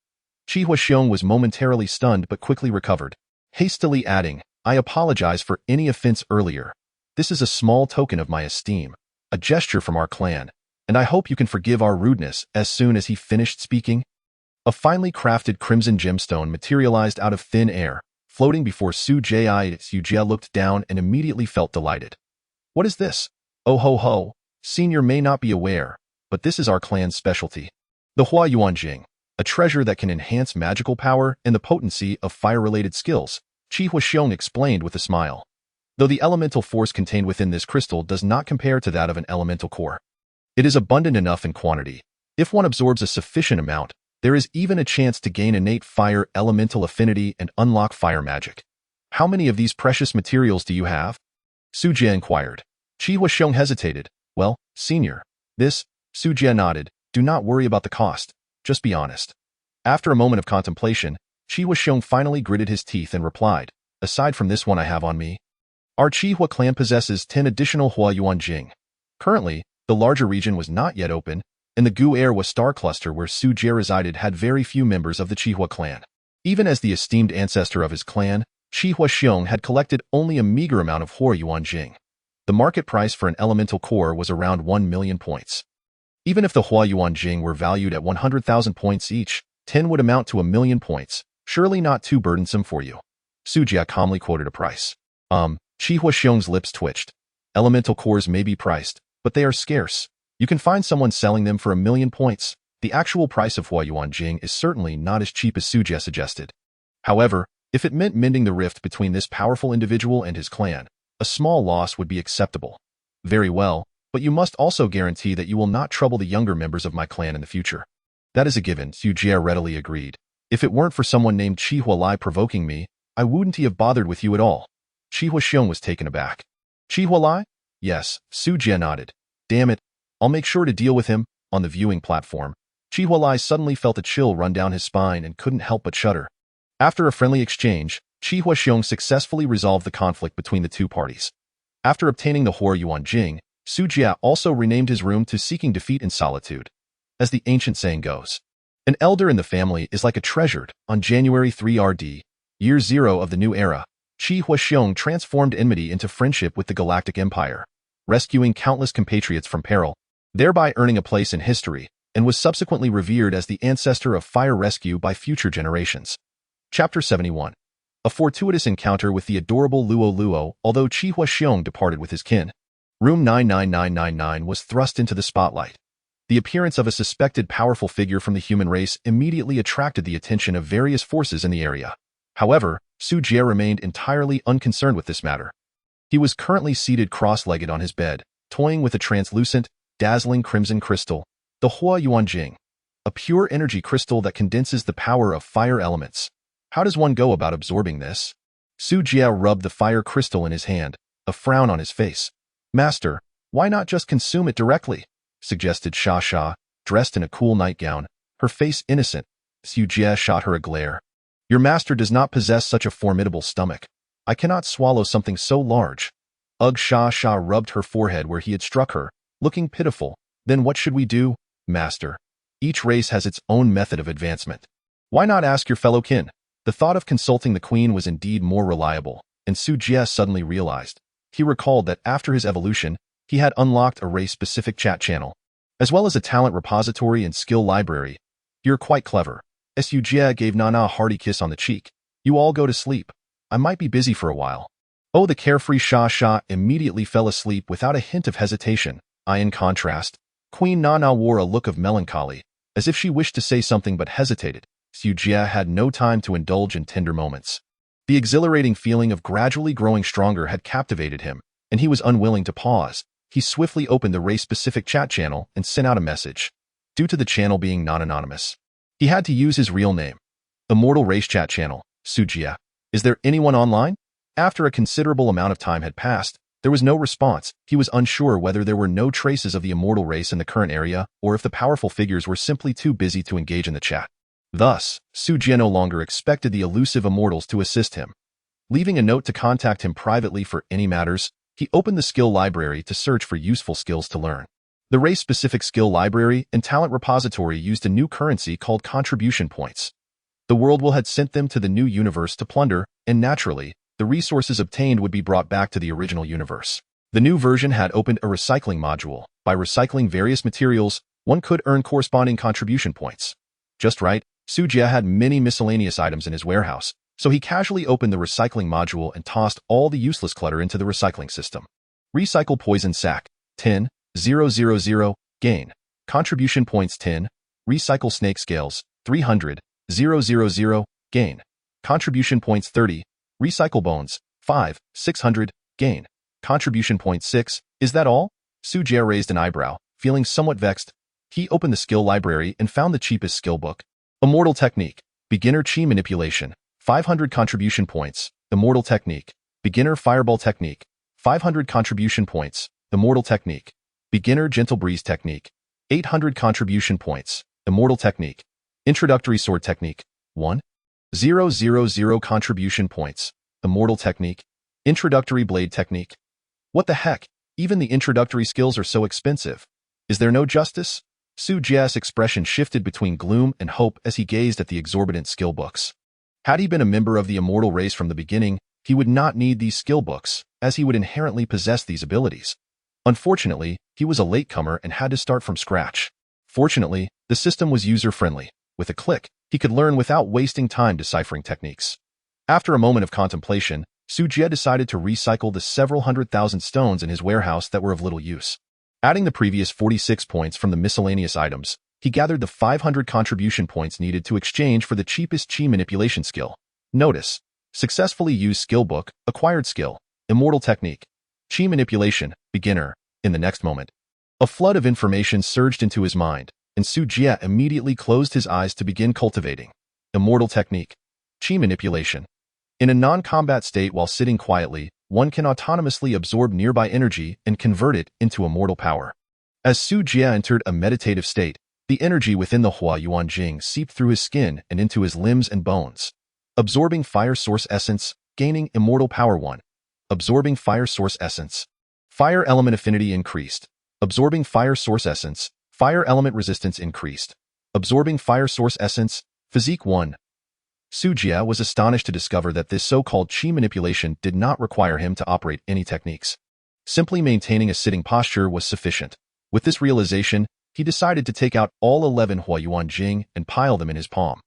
Qi Huaxiong was momentarily stunned but quickly recovered, hastily adding, I apologize for any offense earlier. This is a small token of my esteem, a gesture from our clan, and I hope you can forgive our rudeness. As soon as he finished speaking, a finely crafted crimson gemstone materialized out of thin air, floating before Su Jie. Su Jie looked down and immediately felt delighted. What is this? Oh ho ho, Senior may not be aware, but this is our clan's specialty. The Hua Yuan Jing, a treasure that can enhance magical power and the potency of fire-related skills, Qi Huaxiong explained with a smile. Though the elemental force contained within this crystal does not compare to that of an elemental core, it is abundant enough in quantity. If one absorbs a sufficient amount, there is even a chance to gain innate fire elemental affinity and unlock fire magic. How many of these precious materials do you have? Su Jie inquired. Qi Huaxiong hesitated. Well, Senior, this, Su Jie nodded. Do not worry about the cost. Just be honest. After a moment of contemplation, Qi Huaxiong finally gritted his teeth and replied, Aside from this one I have on me, our Qi Hua clan possesses 10 additional Hua Yuan Jing. Currently, the larger region was not yet open, and the Gu Erwa star cluster where Su Jie resided had very few members of the Qi Hua clan. Even as the esteemed ancestor of his clan, Qi Huaxiong had collected only a meager amount of Hua Yuan Jing. The market price for an elemental core was around 1 million points. Even if the Hua Yuan Jing were valued at 100,000 points each, 10 would amount to 1 million points. Surely not too burdensome for you. Su Jie calmly quoted a price. Qi Huaxiong's lips twitched. Elemental cores may be priced, but they are scarce. You can find someone selling them for 1 million points. The actual price of Hua Yuan Jing is certainly not as cheap as Su Jie suggested. However, if it meant mending the rift between this powerful individual and his clan, a small loss would be acceptable. Very well, but you must also guarantee that you will not trouble the younger members of my clan in the future. That is a given, Su Jie readily agreed. If it weren't for someone named Qi Hualai provoking me, I wouldn't have bothered with you at all. Qi Huaxiong was taken aback. Qi Hualai? Yes, Su Jie nodded. Damn it, I'll make sure to deal with him. On the viewing platform, Qi Hualai suddenly felt a chill run down his spine and couldn't help but shudder. After a friendly exchange, Qi Huaxiong successfully resolved the conflict between the two parties. After obtaining the Hua Yuan Jing, Su Jie also renamed his room to Seeking Defeat in Solitude. As the ancient saying goes, an elder in the family is like a treasured. On January 3 RD, year 0 of the new era, Qi Huaxiong transformed enmity into friendship with the Galactic Empire, rescuing countless compatriots from peril, thereby earning a place in history, and was subsequently revered as the ancestor of fire rescue by future generations. Chapter 71. A fortuitous encounter with the adorable Luo Luo. Although Qi Huaxiong departed with his kin, room 99999 was thrust into the spotlight. The appearance of a suspected powerful figure from the human race immediately attracted the attention of various forces in the area. However, Su Jie remained entirely unconcerned with this matter. He was currently seated cross-legged on his bed, toying with a translucent, dazzling crimson crystal, the Hua Yuan Jing, a pure energy crystal that condenses the power of fire elements. How does one go about absorbing this? Su Jie rubbed the fire crystal in his hand, a frown on his face. Master, why not just consume it directly? Suggested Sha Sha, dressed in a cool nightgown, her face innocent. Su Jie shot her a glare. Your master does not possess such a formidable stomach. I cannot swallow something so large. Ugh. Sha Sha rubbed her forehead where he had struck her, looking pitiful. Then what should we do, master? Each race has its own method of advancement. Why not ask your fellow kin? The thought of consulting the queen was indeed more reliable, and Su Jie suddenly realized. He recalled that after his evolution, he had unlocked a race-specific chat channel, as well as a talent repository and skill library. You're quite clever. Su Jie gave Nana a hearty kiss on the cheek. You all go to sleep. I might be busy for a while. Oh, the carefree Sha immediately fell asleep without a hint of hesitation. In contrast, Queen Nana wore a look of melancholy, as if she wished to say something but hesitated. Su Jie had no time to indulge in tender moments. The exhilarating feeling of gradually growing stronger had captivated him, and he was unwilling to pause. He swiftly opened the race-specific chat channel and sent out a message. Due to the channel being non-anonymous, he had to use his real name. Immortal Race Chat Channel, Su Jie. Is there anyone online? After a considerable amount of time had passed, there was no response. He was unsure whether there were no traces of the immortal race in the current area or if the powerful figures were simply too busy to engage in the chat. Thus, Su Jie no longer expected the elusive immortals to assist him. Leaving a note to contact him privately for any matters, he opened the skill library to search for useful skills to learn. The race-specific skill library and talent repository used a new currency called contribution points. The world had sent them to the new universe to plunder, and naturally, the resources obtained would be brought back to the original universe. The new version had opened a recycling module. By recycling various materials, one could earn corresponding contribution points. Just right, Su Jie had many miscellaneous items in his warehouse, so he casually opened the recycling module and tossed all the useless clutter into the recycling system. Recycle poison sack, 10,000, gain. Contribution points 10. Recycle snake scales, 300,000, gain. Contribution points 30. Recycle bones, 5,600, gain. Contribution point 6. Is that all? Su Jie raised an eyebrow, feeling somewhat vexed. He opened the skill library and found the cheapest skill book. Immortal Technique, Beginner Chi Manipulation, 500 contribution points. Immortal Technique, Beginner Fireball Technique, 500 contribution points. Immortal Technique, Beginner Gentle Breeze Technique, 800 contribution points. Immortal Technique, Introductory Sword Technique, 1,000 contribution points. Immortal Technique, Introductory Blade Technique. What the heck? Even the introductory skills are so expensive. Is there no justice? Su Jie's expression shifted between gloom and hope as he gazed at the exorbitant skill books. Had he been a member of the immortal race from the beginning, he would not need these skill books, as he would inherently possess these abilities. Unfortunately, he was a latecomer and had to start from scratch. Fortunately, the system was user-friendly. With a click, he could learn without wasting time deciphering techniques. After a moment of contemplation, Su Jie decided to recycle the several 100,000 stones in his warehouse that were of little use. Adding the previous 46 points from the miscellaneous items, he gathered the 500 contribution points needed to exchange for the cheapest chi manipulation skill. Notice: successfully used skill book, acquired skill, immortal technique, chi manipulation, beginner. In the next moment, a flood of information surged into his mind, and Su Jie immediately closed his eyes to begin cultivating. Immortal technique, chi manipulation. In a non-combat state while sitting quietly, one can autonomously absorb nearby energy and convert it into immortal power. As Su Jie entered a meditative state, the energy within the Hua Yuan Jing seeped through his skin and into his limbs and bones. Absorbing fire source essence, gaining immortal power 1. Absorbing fire source essence. Fire element affinity increased. Absorbing fire source essence. Fire element resistance increased. Absorbing fire source essence. Physique 1. Su Jie was astonished to discover that this so-called chi manipulation did not require him to operate any techniques. Simply maintaining a sitting posture was sufficient. With this realization, he decided to take out all 11 Hua Yuan Jing and pile them in his palm.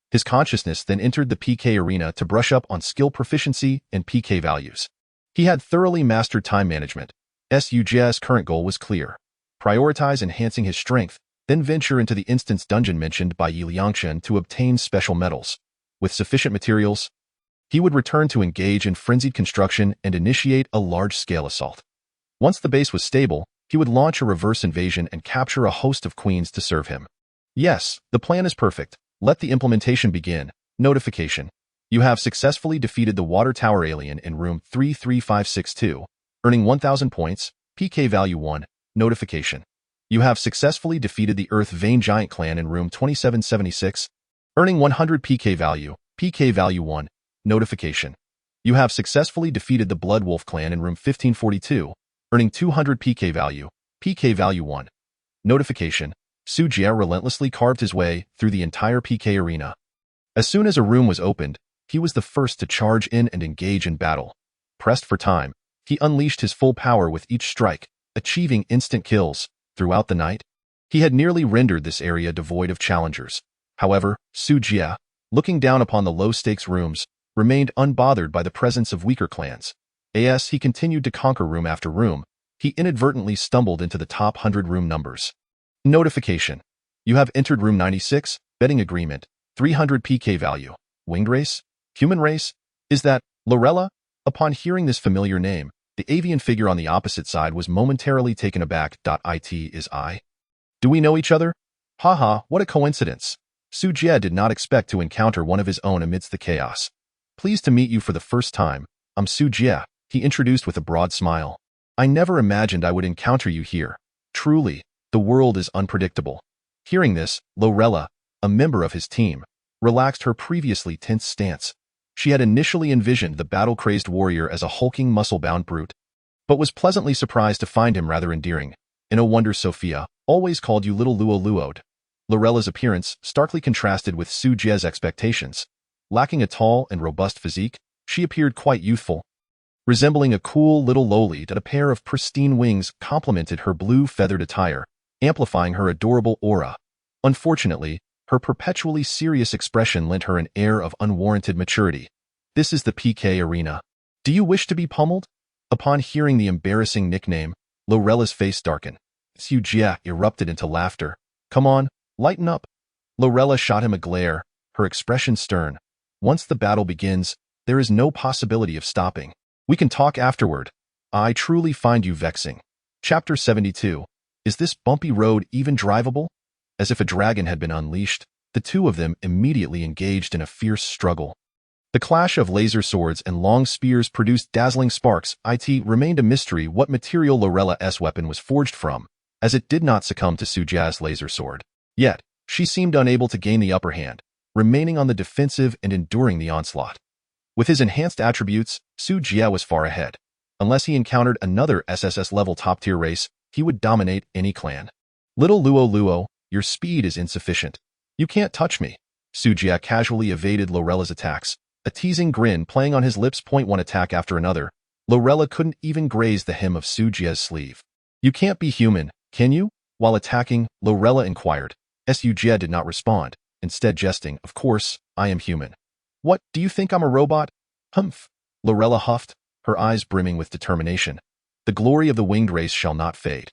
His consciousness then entered the PK arena to brush up on skill proficiency and PK values. He had thoroughly mastered time management. Su Jie's current goal was clear: prioritize enhancing his strength, then venture into the instance dungeon mentioned by Yi Liangshen to obtain special metals. With sufficient materials, he would return to engage in frenzied construction and initiate a large-scale assault. Once the base was stable, he would launch a reverse invasion and capture a host of queens to serve him. Yes, the plan is perfect. Let the implementation begin. Notification: you have successfully defeated the Water Tower alien in room 33562, earning 1,000 points, PK value 1. Notification: you have successfully defeated the Earth Vein Giant clan in room 2776, earning 100 PK value 1. Notification: you have successfully defeated the Blood Wolf clan in room 1542, earning 200 PK value 1. Notification: Su Jie relentlessly carved his way through the entire PK arena. As soon as a room was opened, he was the first to charge in and engage in battle. Pressed for time, he unleashed his full power with each strike, achieving instant kills. Throughout the night, he had nearly rendered this area devoid of challengers. However, Su Jie, looking down upon the low-stakes rooms, remained unbothered by the presence of weaker clans. As he continued to conquer room after room, he inadvertently stumbled into the top 100 room numbers. Notification. You have entered room 96, betting agreement, 300 PK value. Winged race? Human race? Is that Lorella? Upon hearing this familiar name, the avian figure on the opposite side was momentarily taken aback. It is I. Do we know each other? Haha, what a coincidence. Su Jie did not expect to encounter one of his own amidst the chaos. Pleased to meet you for the first time. I'm Su Jie, he introduced with a broad smile. I never imagined I would encounter you here. Truly, the world is unpredictable. Hearing this, Lorella, a member of his team, relaxed her previously tense stance. She had initially envisioned the battle-crazed warrior as a hulking, muscle-bound brute, but was pleasantly surprised to find him rather endearing. No wonder Sophia always called you little Luo Luod. Lorella's appearance starkly contrasted with Su Jie's expectations. Lacking a tall and robust physique, she appeared quite youthful, resembling a cool little loli that a pair of pristine wings complemented her blue feathered attire, amplifying her adorable aura. Unfortunately, her perpetually serious expression lent her an air of unwarranted maturity. This is the PK arena. Do you wish to be pummeled? Upon hearing the embarrassing nickname, Lorella's face darkened. Su Jie erupted into laughter. Come on, lighten up. Lorella shot him a glare, her expression stern. Once the battle begins, there is no possibility of stopping. We can talk afterward. I truly find you vexing. Chapter 72. Is this bumpy road even drivable? As if a dragon had been unleashed, the two of them immediately engaged in a fierce struggle. The clash of laser swords and long spears produced dazzling sparks. It remained a mystery what material Lorella's weapon was forged from, as it did not succumb to Su Jie's laser sword. Yet, she seemed unable to gain the upper hand, remaining on the defensive and enduring the onslaught. With his enhanced attributes, Su Jie was far ahead. Unless he encountered another SSS-level top-tier race, he would dominate any clan. Little Luo, your speed is insufficient. You can't touch me. Su Jie casually evaded Lorella's attacks, a teasing grin playing on his lips. One attack after another. Lorella couldn't even graze the hem of Su Jie's sleeve. You can't be human, can you? While attacking, Lorella inquired. Su Jie did not respond, instead jesting, of course, I am human. What, do you think I'm a robot? Humph. Lorella huffed, her eyes brimming with determination. The glory of the winged race shall not fade.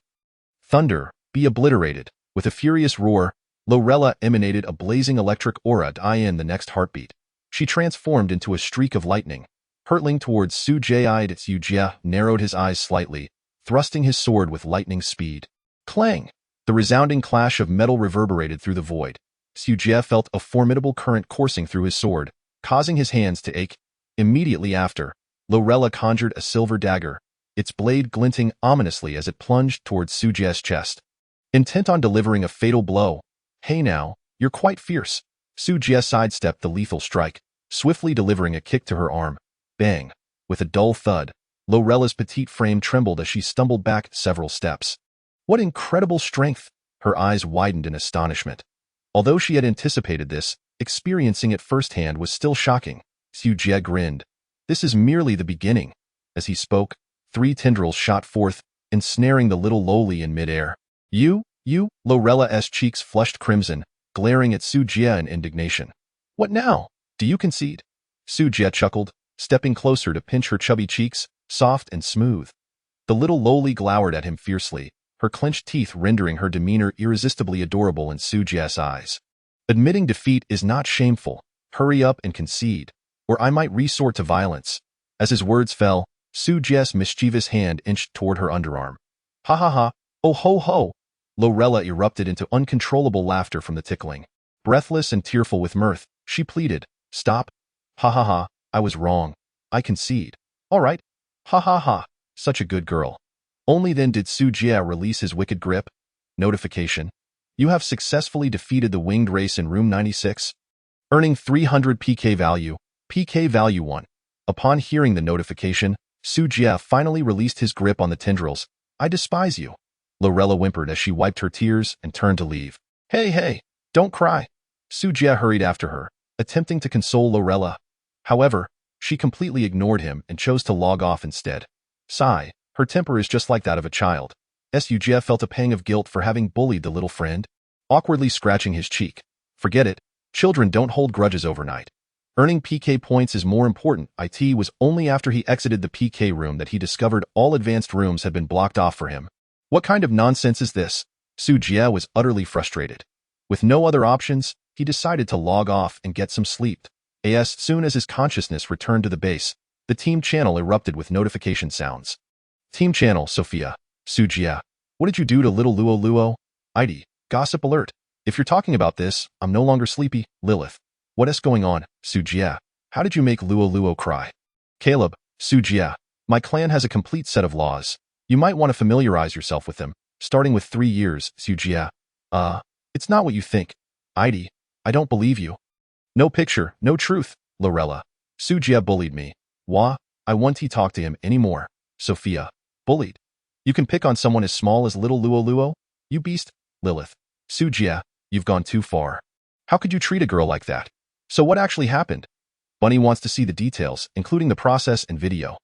Thunder, be obliterated. With a furious roar, Lorella emanated a blazing electric aura. In the next heartbeat, she transformed into a streak of lightning, hurtling towards Su Jie. Su Jie narrowed his eyes slightly, thrusting his sword with lightning speed. Clang! The resounding clash of metal reverberated through the void. Su Jie felt a formidable current coursing through his sword, causing his hands to ache. Immediately after, Lorella conjured a silver dagger, its blade glinting ominously as it plunged towards Su Jie's chest, intent on delivering a fatal blow. Hey now, you're quite fierce. Su Jie sidestepped the lethal strike, swiftly delivering a kick to her arm. Bang! With a dull thud, Lorella's petite frame trembled as she stumbled back several steps. What incredible strength! Her eyes widened in astonishment. Although she had anticipated this, experiencing it firsthand was still shocking. Su Jie grinned. This is merely the beginning. As he spoke, 3 tendrils shot forth, ensnaring the little loli in midair. You? Lorella's cheeks flushed crimson, glaring at Su Jie in indignation. What now? Do you concede? Su Jie chuckled, stepping closer to pinch her chubby cheeks, soft and smooth. The little loli glowered at him fiercely, her clenched teeth rendering her demeanor irresistibly adorable in Su Jie's eyes. Admitting defeat is not shameful. Hurry up and concede, or I might resort to violence. As his words fell, Su Jie's mischievous hand inched toward her underarm. Ha ha ha, oh ho ho! Lorella erupted into uncontrollable laughter from the tickling. Breathless and tearful with mirth, she pleaded, Stop. Ha ha ha, I was wrong. I concede. All right. Ha ha ha, such a good girl. Only then did Su Jie release his wicked grip. Notification. You have successfully defeated the winged race in room 96, earning 300 PK value. PK value 1. Upon hearing the notification, Su Jie finally released his grip on the tendrils. I despise you. Lorella whimpered as she wiped her tears and turned to leave. Hey, don't cry. Su Jie hurried after her, attempting to console Lorella. However, she completely ignored him and chose to log off instead. Sigh, her temper is just like that of a child. Su Jie felt a pang of guilt for having bullied the little friend, awkwardly scratching his cheek. Forget it, children don't hold grudges overnight. Earning PK points is more important. It was only after he exited the PK room that he discovered all advanced rooms had been blocked off for him. What kind of nonsense is this? Su Jie was utterly frustrated. With no other options, he decided to log off and get some sleep. As soon as his consciousness returned to the base, the team channel erupted with notification sounds. Team channel, Sophia. Su Jie. What did you do to little Luo Luo? ID. Gossip alert. If you're talking about this, I'm no longer sleepy. Lilith. What is going on? Su Jie. How did you make Luo Luo cry? Caleb. Su Jie. My clan has a complete set of laws. You might want to familiarize yourself with them, starting with 3 years. Su Jie. It's not what you think. ID. I don't believe you. No picture, no truth. Lorella. Su Jie bullied me. Wah, I won't talk to him anymore. Sophia. Bullied. You can pick on someone as small as little Luo Luo? You beast. Lilith. Su Jie, you've gone too far. How could you treat a girl like that? So what actually happened? Bunny wants to see the details, including the process and video.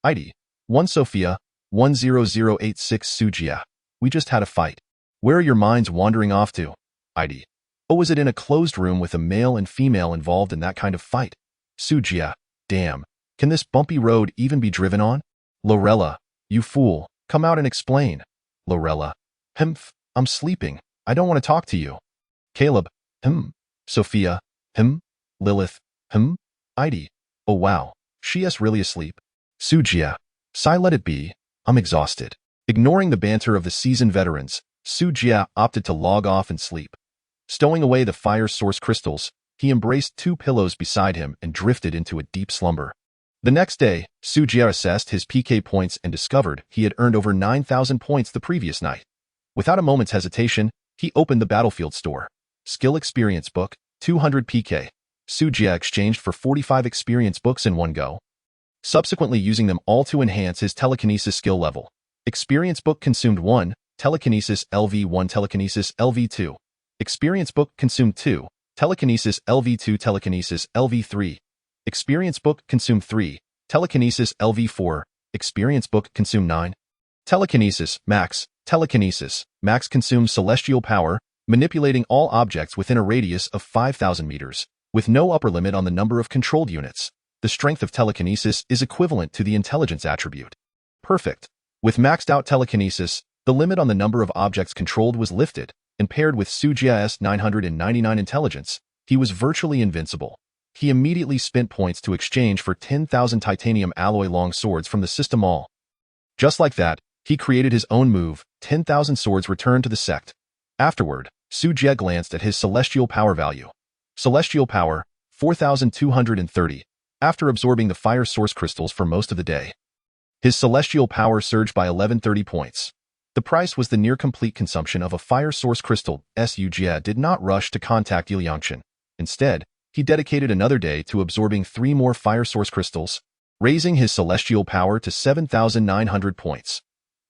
ID. 1 Sophia, 10086 Su Jie. We just had a fight. Where are your minds wandering off to? ID. Oh, was it in a closed room with a male and female involved in that kind of fight? Su Jie. Damn. Can this bumpy road even be driven on? Lorella. You fool. Come out and explain. Lorella. I'm sleeping. I don't want to talk to you. Caleb. Sophia. Lilith. ID. Oh wow. She is really asleep. Su Jie. Sigh, let it be. I'm exhausted. Ignoring the banter of the seasoned veterans, Su Jie opted to log off and sleep. Stowing away the fire source crystals, he embraced 2 pillows beside him and drifted into a deep slumber. The next day, Su Jie assessed his PK points and discovered he had earned over 9,000 points the previous night. Without a moment's hesitation, he opened the battlefield store. Skill experience book, 200 PK. Su Jie exchanged for 45 experience books in one go, subsequently using them all to enhance his telekinesis skill level. Experience book consumed 1, telekinesis LV1, telekinesis LV2. Experience book consumed 2, telekinesis LV2, telekinesis LV3. Experience book consumed 3, telekinesis LV4. Experience book consumed 9. Telekinesis max. Telekinesis max consumes celestial power, manipulating all objects within a radius of 5,000 meters, with no upper limit on the number of controlled units. The strength of telekinesis is equivalent to the intelligence attribute. Perfect. With maxed out telekinesis, the limit on the number of objects controlled was lifted, and paired with Su Jie's 999 intelligence, he was virtually invincible. He immediately spent points to exchange for 10,000 titanium alloy long swords from the system mall. Just like that, he created his own move, 10,000 swords returned to the sect. Afterward, Su Jie glanced at his celestial power value. Celestial power, 4,230, after absorbing the fire source crystals for most of the day. His celestial power surged by 1130 points. The price was the near-complete consumption of a fire source crystal. Su Jie did not rush to contact Liangshan. Instead, he dedicated another day to absorbing 3 more fire source crystals, raising his celestial power to 7,900 points.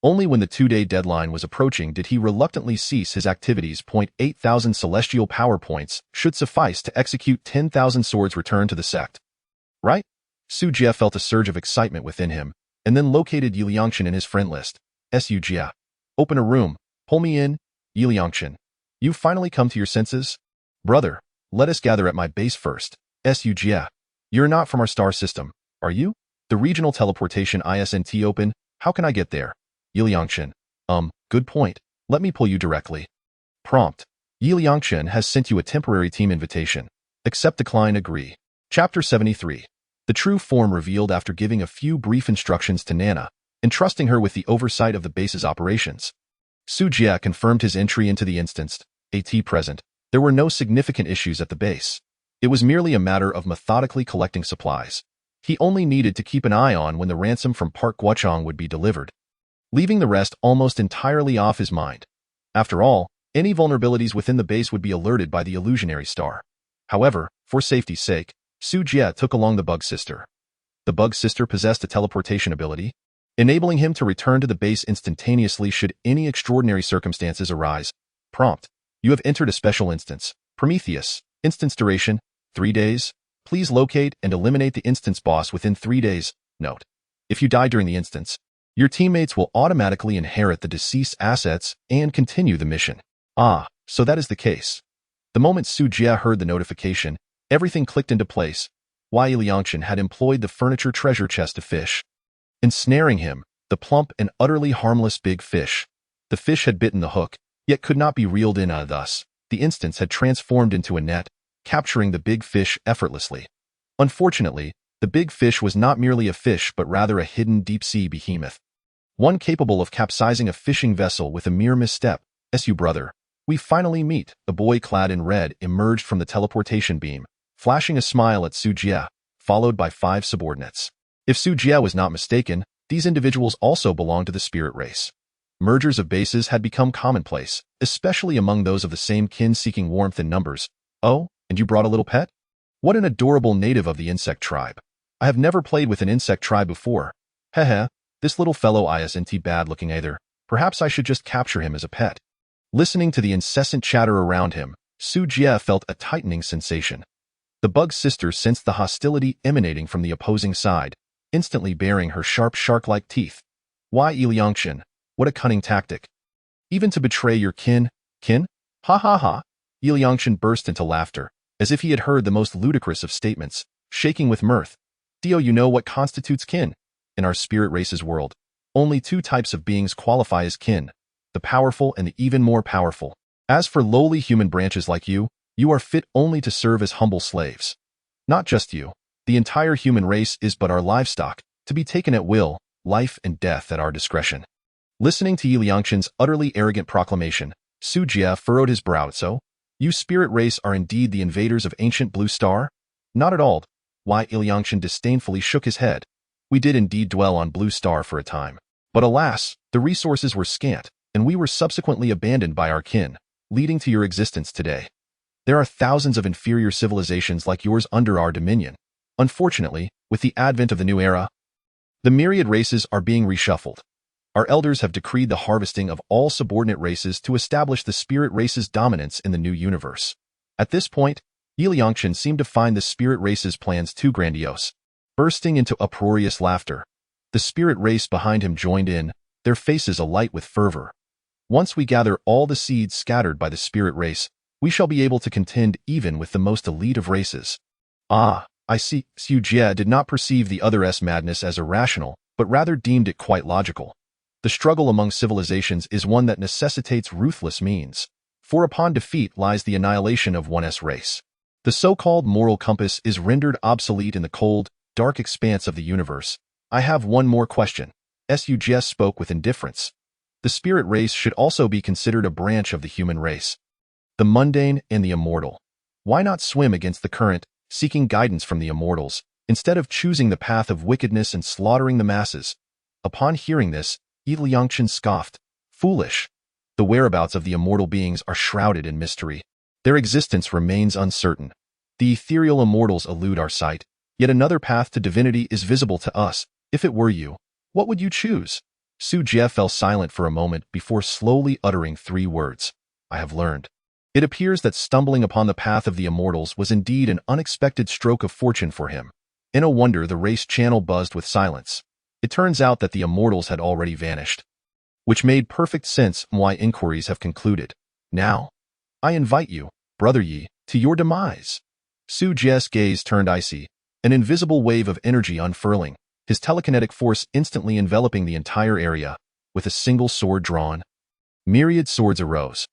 Only when the 2-day deadline was approaching did he reluctantly cease his activities. 8,000 celestial power points should suffice to execute 10,000 swords returned to the sect. Right? Su Jie felt a surge of excitement within him, and then located Liangshan in his friend list. Su Jie. Open a room. Pull me in. Liangshan. You've finally come to your senses? Brother, let us gather at my base first. Su Jie. You're not from our star system, are you? The regional teleportation isn't open. How can I get there? Liangshan. Good point. Let me pull you directly. Prompt. Liangshan has sent you a temporary team invitation. Accept, decline, agree. Chapter 73. The true form revealed after giving a few brief instructions to Nana, entrusting her with the oversight of the base's operations. Su Jie confirmed his entry into the instance. At present, there were no significant issues at the base. It was merely a matter of methodically collecting supplies. He only needed to keep an eye on when the ransom from Park Guochang would be delivered, leaving the rest almost entirely off his mind. After all, any vulnerabilities within the base would be alerted by the illusionary star. However, for safety's sake, Su Jie took along the Bug Sister. The Bug Sister possessed a teleportation ability, enabling him to return to the base instantaneously should any extraordinary circumstances arise. Prompt. You have entered a special instance. Prometheus. Instance duration, 3 days. Please locate and eliminate the instance boss within 3 days. Note. If you die during the instance, your teammates will automatically inherit the deceased assets and continue the mission. So that is the case. The moment Su Jie heard the notification, everything clicked into place. Why Liangshan had employed the furniture treasure chest to fish. Ensnaring him, the plump and utterly harmless big fish. The fish had bitten the hook, yet could not be reeled in. Thus, the instance had transformed into a net, capturing the big fish effortlessly. Unfortunately, the big fish was not merely a fish but rather a hidden deep-sea behemoth. One capable of capsizing a fishing vessel with a mere misstep. Su brother, we finally meet. A boy clad in red emerged from the teleportation beam, flashing a smile at Su Jie, followed by 5 subordinates. If Su Jie was not mistaken, these individuals also belonged to the spirit race. Mergers of bases had become commonplace, especially among those of the same kin seeking warmth in numbers. Oh, and you brought a little pet? What an adorable native of the insect tribe. I have never played with an insect tribe before. Heh, this little fellow isn't bad looking either. Perhaps I should just capture him as a pet. Listening to the incessant chatter around him, Su Jie felt a tightening sensation. The bug sister sensed the hostility emanating from the opposing side, instantly baring her sharp shark-like teeth. Why Liangshan? What a cunning tactic. Even to betray your kin? Ha ha ha. Liangshan burst into laughter, as if he had heard the most ludicrous of statements, shaking with mirth. Dio, you know what constitutes kin? In our spirit race's world, only 2 types of beings qualify as kin, the powerful and the even more powerful. As for lowly human branches like you, you are fit only to serve as humble slaves. Not just you, the entire human race is but our livestock, to be taken at will, life and death at our discretion. Listening to Liangshan's utterly arrogant proclamation, Su Jie furrowed his brow. So, you spirit race are indeed the invaders of ancient Blue Star? Not at all. Why Liangshan disdainfully shook his head. We did indeed dwell on Blue Star for a time. But alas, the resources were scant, and we were subsequently abandoned by our kin, leading to your existence today. There are thousands of inferior civilizations like yours under our dominion. Unfortunately, with the advent of the new era, the myriad races are being reshuffled. Our elders have decreed the harvesting of all subordinate races to establish the spirit race's dominance in the new universe. At this point, Liangshan seemed to find the spirit race's plans too grandiose. Bursting into uproarious laughter, the spirit race behind him joined in, their faces alight with fervor. Once we gather all the seeds scattered by the spirit race, we shall be able to contend even with the most elite of races. Ah, I see. Su Jie did not perceive the other's madness as irrational, but rather deemed it quite logical. The struggle among civilizations is one that necessitates ruthless means, for upon defeat lies the annihilation of one's race. The so-called moral compass is rendered obsolete in the cold, dark expanse of the universe. I have one more question. Su Jie spoke with indifference. The spirit race should also be considered a branch of the human race. The mundane and the immortal. Why not swim against the current, seeking guidance from the immortals, instead of choosing the path of wickedness and slaughtering the masses? Upon hearing this, Liangshan scoffed. Foolish. The whereabouts of the immortal beings are shrouded in mystery. Their existence remains uncertain. The ethereal immortals elude our sight, yet another path to divinity is visible to us. If it were you, what would you choose? Su Jie fell silent for a moment before slowly uttering 3 words. I have learned. It appears that stumbling upon the path of the immortals was indeed an unexpected stroke of fortune for him. In a wonder, the race channel buzzed with silence. It turns out that the immortals had already vanished, which made perfect sense why inquiries have concluded. Now, I invite you, Brother Yi, to your demise. Su Jie's gaze turned icy, an invisible wave of energy unfurling, his telekinetic force instantly enveloping the entire area, with a single sword drawn. Myriad swords arose.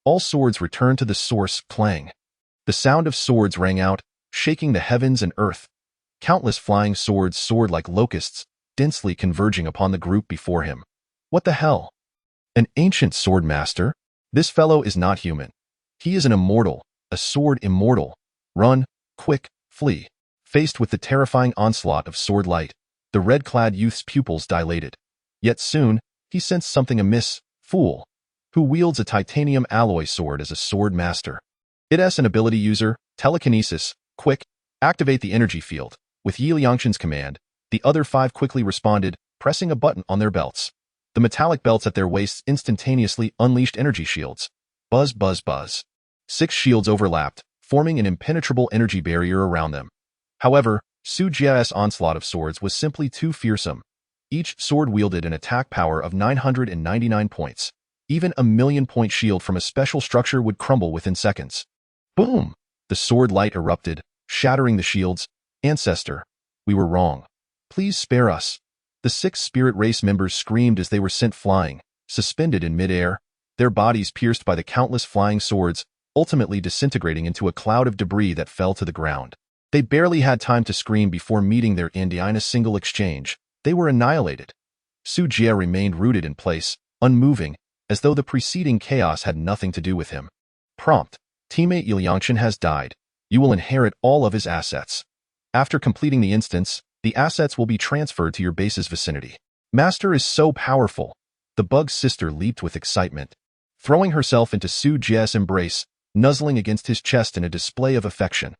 All swords returned to the source, clang. The sound of swords rang out, shaking the heavens and earth. Countless flying swords soared like locusts, densely converging upon the group before him. What the hell? An ancient sword master? This fellow is not human. He is an immortal, a sword immortal. Run, quick, flee. Faced with the terrifying onslaught of sword light, the red-clad youth's pupils dilated. Yet soon, he sensed something amiss. Fool. Who wields a titanium alloy sword as a sword master? It has an ability user, telekinesis. Quick, activate the energy field. With Liangshan's command, the other 5 quickly responded, pressing a button on their belts. The metallic belts at their waists instantaneously unleashed energy shields. Buzz, buzz, buzz. 6 shields overlapped, forming an impenetrable energy barrier around them. However, Su Jie's onslaught of swords was simply too fearsome. Each sword wielded an attack power of 999 points. Even a 1,000,000-point shield from a special structure would crumble within seconds. Boom! The sword light erupted, shattering the shields. Ancestor, we were wrong. Please spare us. The 6 spirit race members screamed as they were sent flying, suspended in midair, their bodies pierced by the countless flying swords, ultimately disintegrating into a cloud of debris that fell to the ground. They barely had time to scream before meeting their end in a single exchange. They were annihilated. Su Jie remained rooted in place, unmoving, as though the preceding chaos had nothing to do with him. Prompt. Teammate Liangchen has died. You will inherit all of his assets. After completing the instance, the assets will be transferred to your base's vicinity. Master is so powerful. The bug's sister leaped with excitement, throwing herself into Su Jie's embrace, nuzzling against his chest in a display of affection.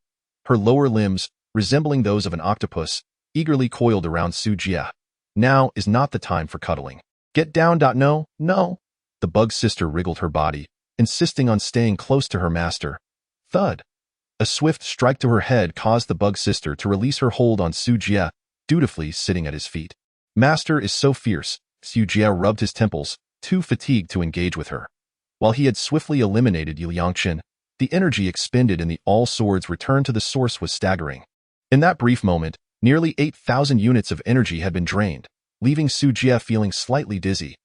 Her lower limbs, resembling those of an octopus, eagerly coiled around Su Jie. Now is not the time for cuddling. Get down. No, no. The bug's sister wriggled her body, insisting on staying close to her master. Thud. A swift strike to her head caused the bug's sister to release her hold on Su Jie, dutifully sitting at his feet. Master is so fierce. Su Jie rubbed his temples, too fatigued to engage with her. While he had swiftly eliminated Liangchen, the energy expended in the all swords return to the source was staggering. In that brief moment, nearly 8,000 units of energy had been drained, leaving Su Jie feeling slightly dizzy.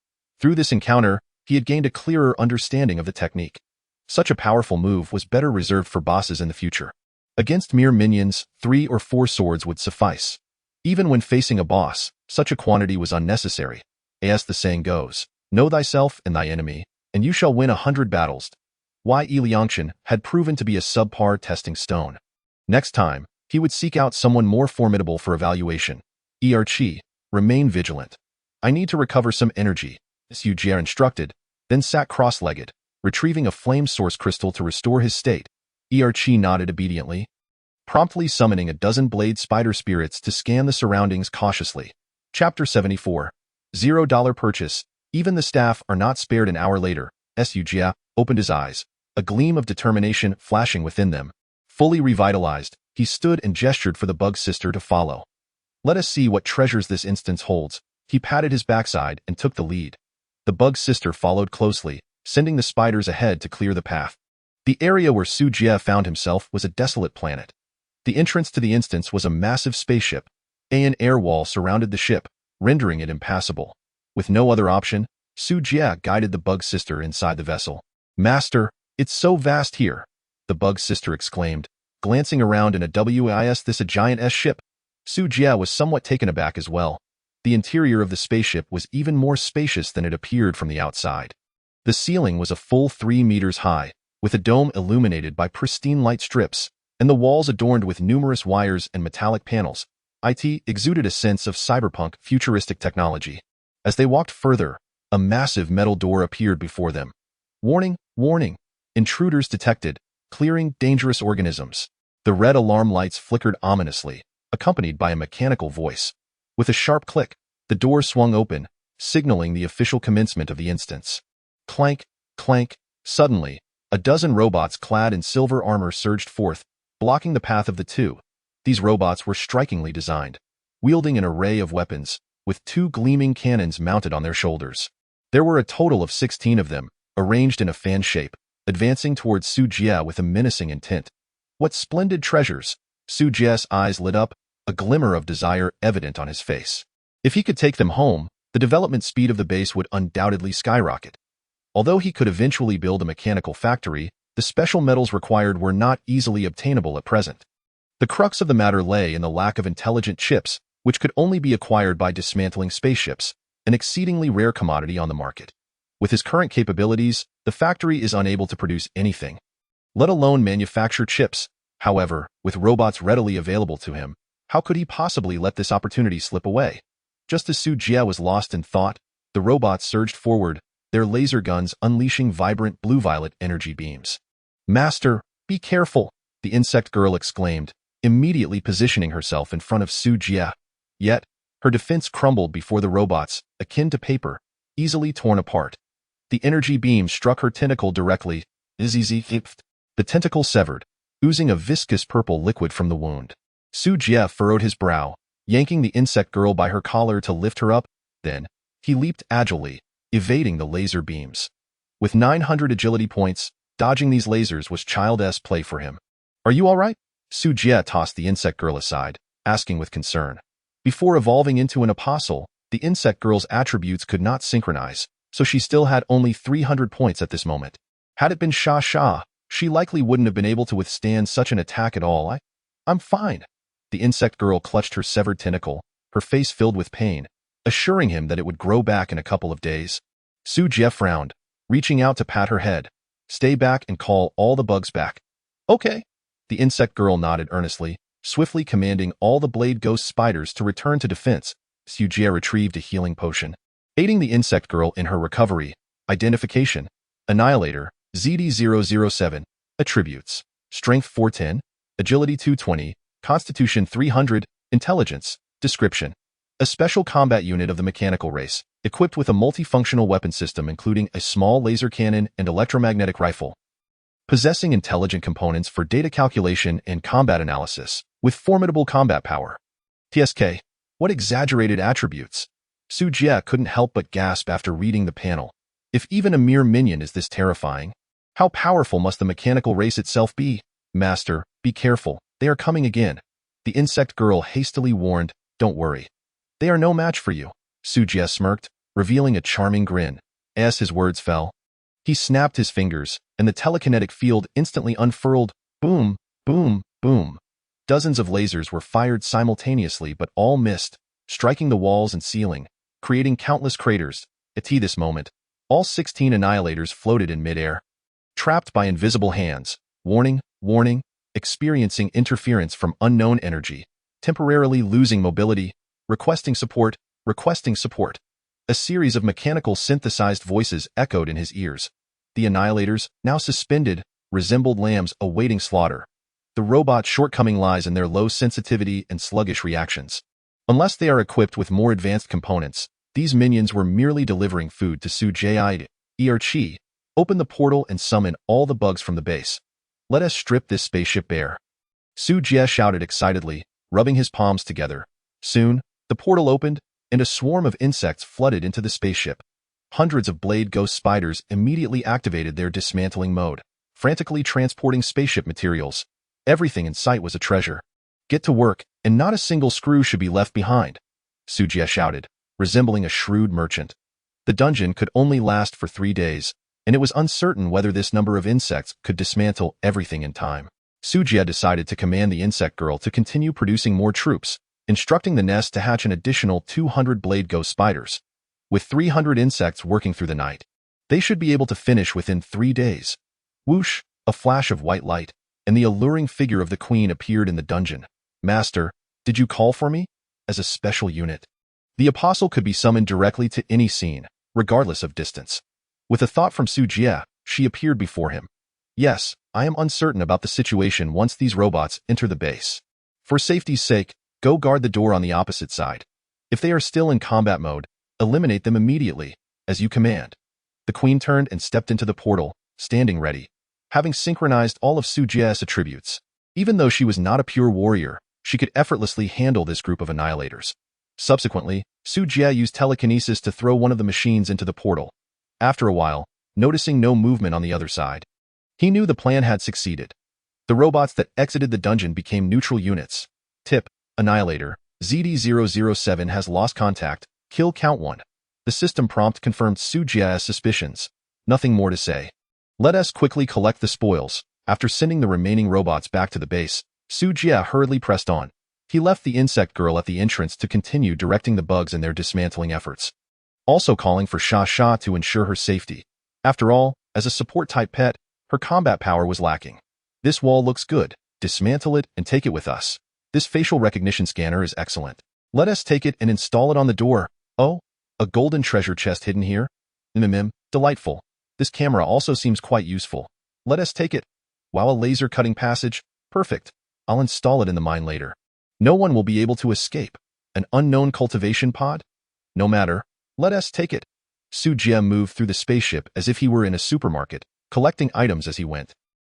Through this encounter, he had gained a clearer understanding of the technique. Such a powerful move was better reserved for bosses in the future. Against mere minions, 3 or 4 swords would suffice. Even when facing a boss, such a quantity was unnecessary. As the saying goes, know thyself and thy enemy, and you shall win 100 battles. Liangchen had proven to be a subpar testing stone. Next time, he would seek out someone more formidable for evaluation. Chi, remain vigilant. I need to recover some energy, Su Jie instructed, then sat cross-legged, retrieving a flame source crystal to restore his state. Chi nodded obediently, promptly summoning a dozen blade spider spirits to scan the surroundings cautiously. Chapter 74. $0 purchase. Even the staff are not spared. An hour later, Su Jie opened his eyes, a gleam of determination flashing within them. Fully revitalized, he stood and gestured for the bug sister to follow. Let us see what treasures this instance holds. He patted his backside and took the lead. The bug sister followed closely, sending the spiders ahead to clear the path. The area where Su Jie found himself was a desolate planet. The entrance to the instance was a massive spaceship. An air wall surrounded the ship, rendering it impassable. With no other option, Su Jie guided the bug sister inside the vessel. Master, it's so vast here, the bug sister exclaimed, glancing around in a this a giant S-ship. Su Jie was somewhat taken aback as well. The interior of the spaceship was even more spacious than it appeared from the outside. The ceiling was a full 3 meters high, with a dome illuminated by pristine light strips, and the walls adorned with numerous wires and metallic panels. It exuded a sense of cyberpunk futuristic technology. As they walked further, a massive metal door appeared before them. Warning, warning, intruders detected, clearing dangerous organisms. The red alarm lights flickered ominously, accompanied by a mechanical voice. With a sharp click, the door swung open, signaling the official commencement of the instance. Clank, clank. Suddenly, a dozen robots clad in silver armor surged forth, blocking the path of the two. These robots were strikingly designed, wielding an array of weapons, with 2 gleaming cannons mounted on their shoulders. There were a total of 16 of them, arranged in a fan shape, advancing towards Su Jie with a menacing intent. What splendid treasures! Su Jie's eyes lit up, a glimmer of desire evident on his face. If he could take them home, the development speed of the base would undoubtedly skyrocket. Although he could eventually build a mechanical factory, the special metals required were not easily obtainable at present. The crux of the matter lay in the lack of intelligent chips, which could only be acquired by dismantling spaceships, an exceedingly rare commodity on the market. With his current capabilities, the factory is unable to produce anything, let alone manufacture chips. However, with robots readily available to him, how could he possibly let this opportunity slip away? Just as Su Jie was lost in thought, the robots surged forward, their laser guns unleashing vibrant blue-violet energy beams. Master, be careful, the insect girl exclaimed, immediately positioning herself in front of Su Jie. Yet, her defense crumbled before the robots, akin to paper, easily torn apart. The energy beam struck her tentacle directly. The tentacle severed, oozing a viscous purple liquid from the wound. Su Jie furrowed his brow, yanking the insect girl by her collar to lift her up. Then, he leaped agilely, evading the laser beams. With 900 agility points, dodging these lasers was child's play for him. Are you all right? Su Jie tossed the insect girl aside, asking with concern. Before evolving into an apostle, the insect girl's attributes could not synchronize, so she still had only 300 points at this moment. Had it been Sha, she likely wouldn't have been able to withstand such an attack at all. I'm fine. The insect girl clutched her severed tentacle, her face filled with pain, assuring him that it would grow back in a couple of days. Su Jie frowned, reaching out to pat her head. Stay back and call all the bugs back. Okay. The insect girl nodded earnestly, swiftly commanding all the blade ghost spiders to return to defense. Su Jie retrieved a healing potion. Aiding the insect girl in her recovery, identification, Annihilator, ZD007, attributes, Strength 410, Agility 220, Constitution 300, Intelligence, description. A special combat unit of the mechanical race, equipped with a multifunctional weapon system including a small laser cannon and electromagnetic rifle. Possessing intelligent components for data calculation and combat analysis, with formidable combat power. TSK. What exaggerated attributes! Su Jie couldn't help but gasp after reading the panel. If even a mere minion is this terrifying, how powerful must the mechanical race itself be? Master, be careful, they are coming again. The insect girl hastily warned, don't worry. They are no match for you. Su Jie smirked, revealing a charming grin. As his words fell, he snapped his fingers, and the telekinetic field instantly unfurled. Boom, boom, boom. Dozens of lasers were fired simultaneously but all missed, striking the walls and ceiling, creating countless craters. At this moment, all 16 annihilators floated in midair, trapped by invisible hands. Warning, warning, experiencing interference from unknown energy, temporarily losing mobility, requesting support, requesting support. A series of mechanical synthesized voices echoed in his ears. The annihilators, now suspended, resembled lambs awaiting slaughter. The robot's shortcoming lies in their low sensitivity and sluggish reactions. Unless they are equipped with more advanced components, these minions were merely delivering food to Su Jie. Chi, open the portal and summon all the bugs from the base. Let us strip this spaceship bare. Su Jie shouted excitedly, rubbing his palms together. Soon, the portal opened, and a swarm of insects flooded into the spaceship. Hundreds of blade ghost spiders immediately activated their dismantling mode, frantically transporting spaceship materials. Everything in sight was a treasure. Get to work, and not a single screw should be left behind, Su Jie shouted, resembling a shrewd merchant. The dungeon could only last for 3 days, and it was uncertain whether this number of insects could dismantle everything in time. Su Jie decided to command the insect girl to continue producing more troops, instructing the nest to hatch an additional 200 blade ghost spiders. With 300 insects working through the night, they should be able to finish within 3 days. Whoosh, a flash of white light, and the alluring figure of the queen appeared in the dungeon. Master, did you call for me? As a special unit. The apostle could be summoned directly to any scene, regardless of distance. With a thought from Su Jie, she appeared before him. Yes, I am uncertain about the situation once these robots enter the base. For safety's sake, go guard the door on the opposite side. If they are still in combat mode, eliminate them immediately, as you command. The queen turned and stepped into the portal, standing ready, having synchronized all of Su Jie's attributes. Even though she was not a pure warrior, she could effortlessly handle this group of annihilators. Subsequently, Su Jie used telekinesis to throw one of the machines into the portal. After a while, noticing no movement on the other side, he knew the plan had succeeded. The robots that exited the dungeon became neutral units. Tip, Annihilator, ZD007 has lost contact, kill count 1. The system prompt confirmed Su Jie's suspicions. Nothing more to say. Let us quickly collect the spoils. After sending the remaining robots back to the base, Su Jie hurriedly pressed on. He left the insect girl at the entrance to continue directing the bugs in their dismantling efforts, also calling for Sha to ensure her safety. After all, as a support-type pet, her combat power was lacking. This wall looks good. Dismantle it and take it with us. This facial recognition scanner is excellent. Let us take it and install it on the door. Oh, a golden treasure chest hidden here? Delightful. This camera also seems quite useful. Let us take it. Wow, a laser cutting passage. Perfect. I'll install it in the mine later. No one will be able to escape. An unknown cultivation pod? No matter. Let us take it. Su Jie moved through the spaceship as if he were in a supermarket, collecting items as he went.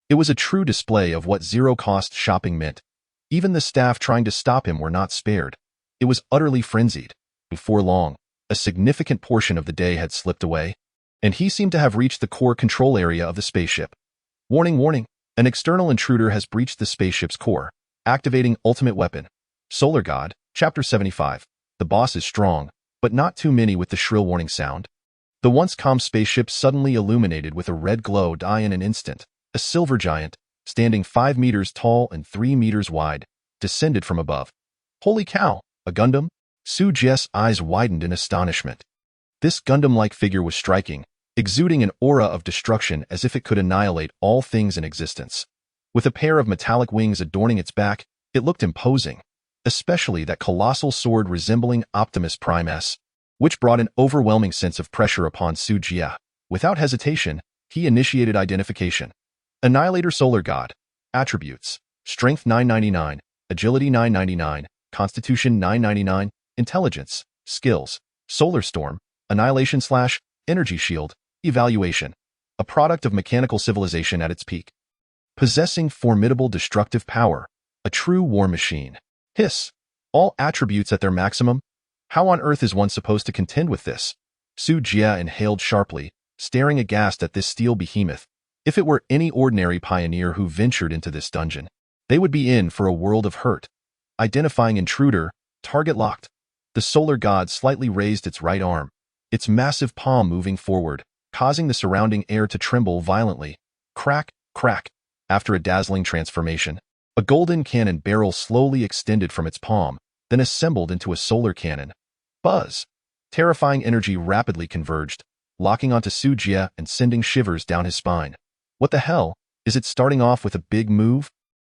It was a true display of what zero-cost shopping meant. Even the staff trying to stop him were not spared. It was utterly frenzied. Before long, a significant portion of the day had slipped away, and he seemed to have reached the core control area of the spaceship. Warning, warning. An external intruder has breached the spaceship's core, activating ultimate weapon. Solar God, Chapter 75. The boss is strong, but not too many with the shrill warning sound. The once calm spaceship suddenly illuminated with a red glow die in an instant. A silver giant, standing 5 meters tall and 3 meters wide, descended from above. Holy cow, a Gundam? Su Jie's eyes widened in astonishment. This Gundam-like figure was striking, exuding an aura of destruction as if it could annihilate all things in existence. With a pair of metallic wings adorning its back, it looked imposing, especially that colossal sword resembling Optimus Prime's, which brought an overwhelming sense of pressure upon Su Jie. Without hesitation, he initiated identification. Annihilator Solar God. Attributes: Strength 999, Agility 999, Constitution 999, Intelligence, Skills, Solar Storm, Annihilation/Energy Shield, Evaluation. A product of mechanical civilization at its peak. Possessing formidable destructive power. A true war machine. Hiss. All attributes at their maximum? How on earth is one supposed to contend with this? Su Jie inhaled sharply, staring aghast at this steel behemoth. If it were any ordinary pioneer who ventured into this dungeon, they would be in for a world of hurt. Identifying intruder, target locked. The solar god slightly raised its right arm, its massive palm moving forward, causing the surrounding air to tremble violently. Crack, crack. After a dazzling transformation, a golden cannon barrel slowly extended from its palm, then assembled into a solar cannon. Buzz. Terrifying energy rapidly converged, locking onto Su Jie and sending shivers down his spine. What the hell? Is it starting off with a big move?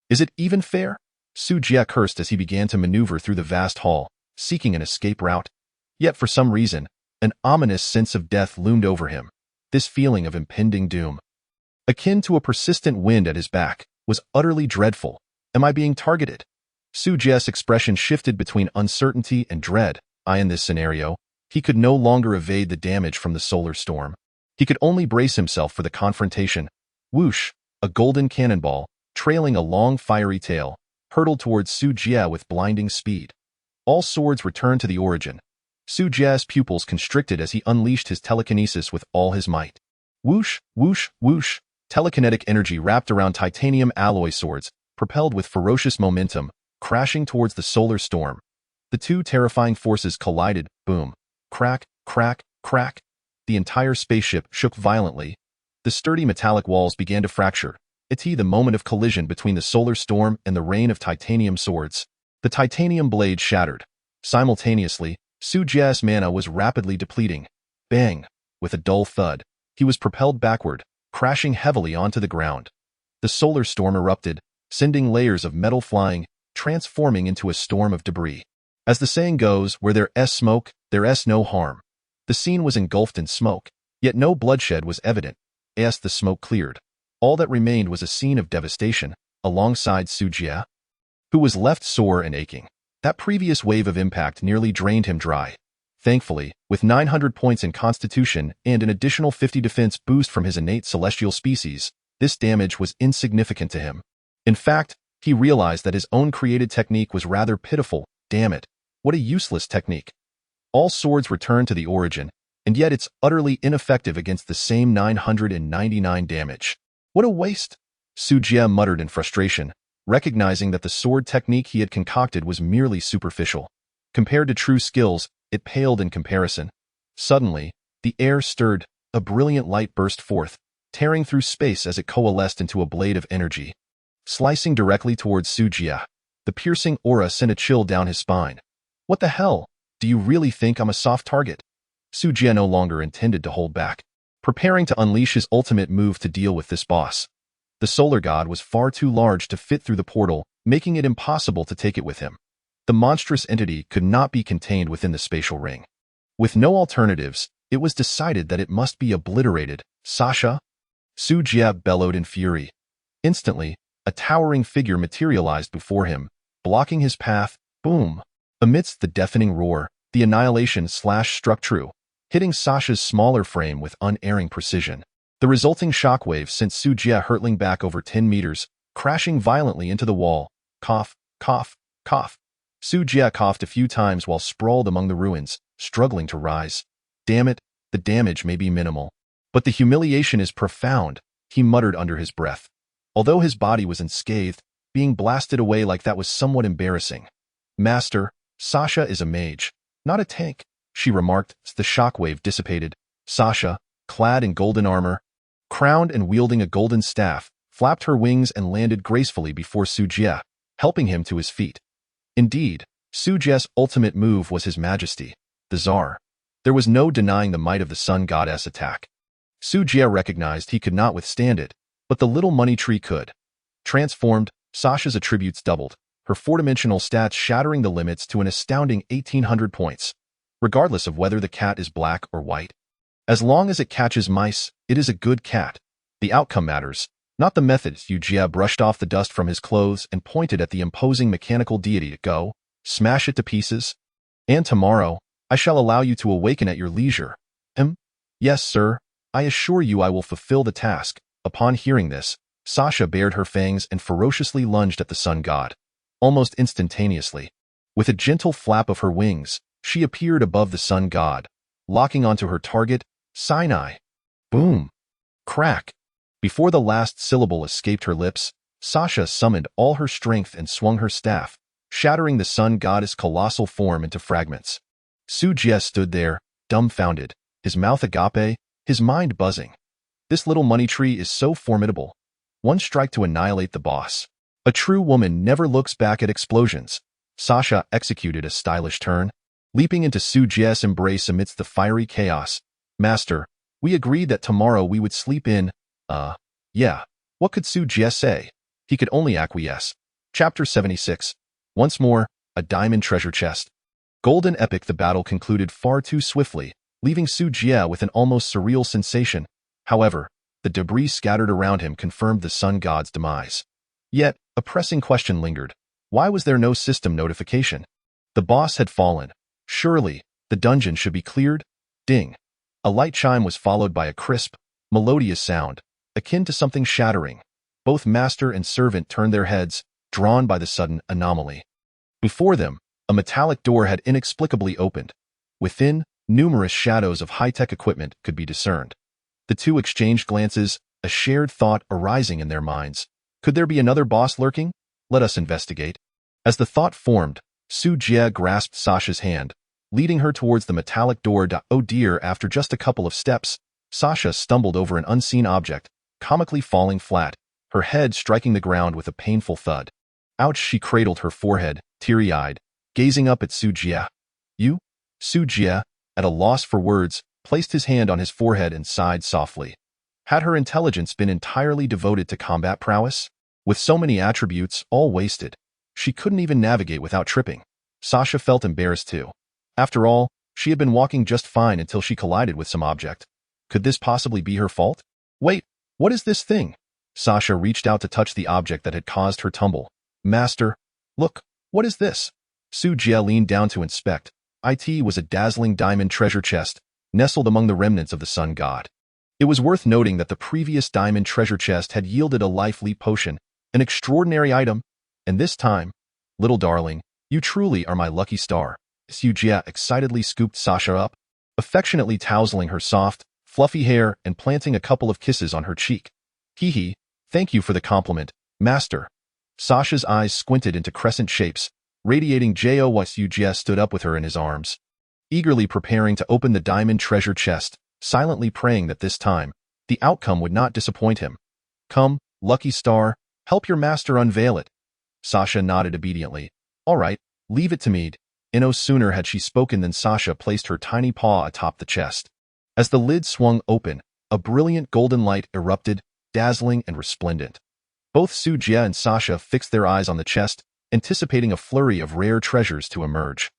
Is it even fair? Su Jie cursed as he began to maneuver through the vast hall, seeking an escape route. Yet for some reason, an ominous sense of death loomed over him. This feeling of impending doom, akin to a persistent wind at his back, was utterly dreadful. Am I being targeted? Su Jie's expression shifted between uncertainty and dread. In this scenario, he could no longer evade the damage from the solar storm. He could only brace himself for the confrontation. Whoosh! A golden cannonball, trailing a long fiery tail, hurtled towards Su Jie with blinding speed. All swords returned to the origin. Su Jie's pupils constricted as he unleashed his telekinesis with all his might. Whoosh, whoosh, whoosh. Telekinetic energy wrapped around titanium alloy swords, propelled with ferocious momentum, crashing towards the solar storm. The two terrifying forces collided. Boom. Crack, crack, crack. The entire spaceship shook violently. The sturdy metallic walls began to fracture. The moment of collision between the solar storm and the rain of titanium swords. The titanium blade shattered. Simultaneously, Su Jie's mana was rapidly depleting. Bang! With a dull thud, he was propelled backward, crashing heavily onto the ground. The solar storm erupted, sending layers of metal flying, transforming into a storm of debris. As the saying goes, where there's smoke, there's no harm. The scene was engulfed in smoke, yet no bloodshed was evident. As the smoke cleared, all that remained was a scene of devastation, alongside Su Jie, who was left sore and aching. That previous wave of impact nearly drained him dry. Thankfully, with 900 points in Constitution and an additional 50 defense boost from his innate celestial species, this damage was insignificant to him. In fact, he realized that his own created technique was rather pitiful. Damn it, what a useless technique. All swords return to the origin, and yet it's utterly ineffective against the same 999 damage. What a waste! Su Jie muttered in frustration, recognizing that the sword technique he had concocted was merely superficial. Compared to true skills, it paled in comparison. Suddenly, the air stirred, a brilliant light burst forth, tearing through space as it coalesced into a blade of energy. Slicing directly towards Su Jie, the piercing aura sent a chill down his spine. What the hell? Do you really think I'm a soft target? Su Jie no longer intended to hold back, preparing to unleash his ultimate move to deal with this boss. The solar god was far too large to fit through the portal, making it impossible to take it with him. The monstrous entity could not be contained within the spatial ring. With no alternatives, it was decided that it must be obliterated. Sasha? Su Jie bellowed in fury. Instantly, a towering figure materialized before him, blocking his path. Boom! Amidst the deafening roar, the annihilation slash struck true, hitting Sasha's smaller frame with unerring precision. The resulting shockwave sent Su Jie hurtling back over 10 meters, crashing violently into the wall. Cough, cough, cough. Su Jie coughed a few times while sprawled among the ruins, struggling to rise. Damn it, the damage may be minimal, but the humiliation is profound, he muttered under his breath. Although his body was unscathed, being blasted away like that was somewhat embarrassing. Master, Sasha is a mage, not a tank, she remarked as the shockwave dissipated. Sasha, clad in golden armor, crowned and wielding a golden staff, flapped her wings and landed gracefully before Su Jie, helping him to his feet. Indeed, Su Jie's ultimate move was his majesty, the Tsar. There was no denying the might of the sun goddess attack. Su Jie recognized he could not withstand it, but the little money tree could. Transformed, Sasha's attributes doubled, her four-dimensional stats shattering the limits to an astounding 1,800 points, regardless of whether the cat is black or white. As long as it catches mice, it is a good cat. The outcome matters, not the method. Su Jie brushed off the dust from his clothes and pointed at the imposing mechanical deity to go, smash it to pieces. And tomorrow, I shall allow you to awaken at your leisure. Yes, sir. I assure you I will fulfill the task. Upon hearing this, Sasha bared her fangs and ferociously lunged at the sun god. Almost instantaneously, with a gentle flap of her wings, she appeared above the sun god, locking onto her target, Sinai. Boom! Crack! Before the last syllable escaped her lips, Sasha summoned all her strength and swung her staff, shattering the sun goddess' colossal form into fragments. Su Jie stood there, dumbfounded, his mouth agape, his mind buzzing. This little money tree is so formidable. One strike to annihilate the boss. A true woman never looks back at explosions. Sasha executed a stylish turn, leaping into Su Jie's embrace amidst the fiery chaos. Master, we agreed that tomorrow we would sleep in, yeah. What could Su Jie say? He could only acquiesce. Chapter 76. Once more, a diamond treasure chest. Golden epic. The battle concluded far too swiftly, leaving Su Jie with an almost surreal sensation. However, the debris scattered around him confirmed the sun god's demise. Yet, a pressing question lingered. Why was there no system notification? The boss had fallen. Surely, the dungeon should be cleared? Ding. A light chime was followed by a crisp, melodious sound, akin to something shattering. Both master and servant turned their heads, drawn by the sudden anomaly. Before them, a metallic door had inexplicably opened. Within, numerous shadows of high-tech equipment could be discerned. The two exchanged glances, a shared thought arising in their minds. Could there be another boss lurking? Let us investigate. As the thought formed, Su Jie grasped Sasha's hand, leading her towards the metallic door. Oh dear, after just a couple of steps, Sasha stumbled over an unseen object, comically falling flat, her head striking the ground with a painful thud. Ouch, she cradled her forehead, teary-eyed, gazing up at Su Jie. You? Su Jie, at a loss for words, placed his hand on his forehead and sighed softly. Had her intelligence been entirely devoted to combat prowess? With so many attributes, all wasted, she couldn't even navigate without tripping. Sasha felt embarrassed too. After all, she had been walking just fine until she collided with some object. Could this possibly be her fault? Wait, what is this thing? Sasha reached out to touch the object that had caused her tumble. Master, look, what is this? Su Jie leaned down to inspect. It was a dazzling diamond treasure chest, nestled among the remnants of the sun god. It was worth noting that the previous diamond treasure chest had yielded a life leap potion, an extraordinary item, and this time, little darling, you truly are my lucky star. Su Jie excitedly scooped Sasha up, affectionately tousling her soft, fluffy hair and planting a couple of kisses on her cheek. Hee, thank you for the compliment, master. Sasha's eyes squinted into crescent shapes, radiating joy. Su Jie stood up with her in his arms, eagerly preparing to open the diamond treasure chest, silently praying that this time, the outcome would not disappoint him. Come, lucky star, help your master unveil it. Sasha nodded obediently. All right, leave it to me. No sooner had she spoken than Sasha placed her tiny paw atop the chest. As the lid swung open, a brilliant golden light erupted, dazzling and resplendent. Both Su Jie and Sasha fixed their eyes on the chest, anticipating a flurry of rare treasures to emerge.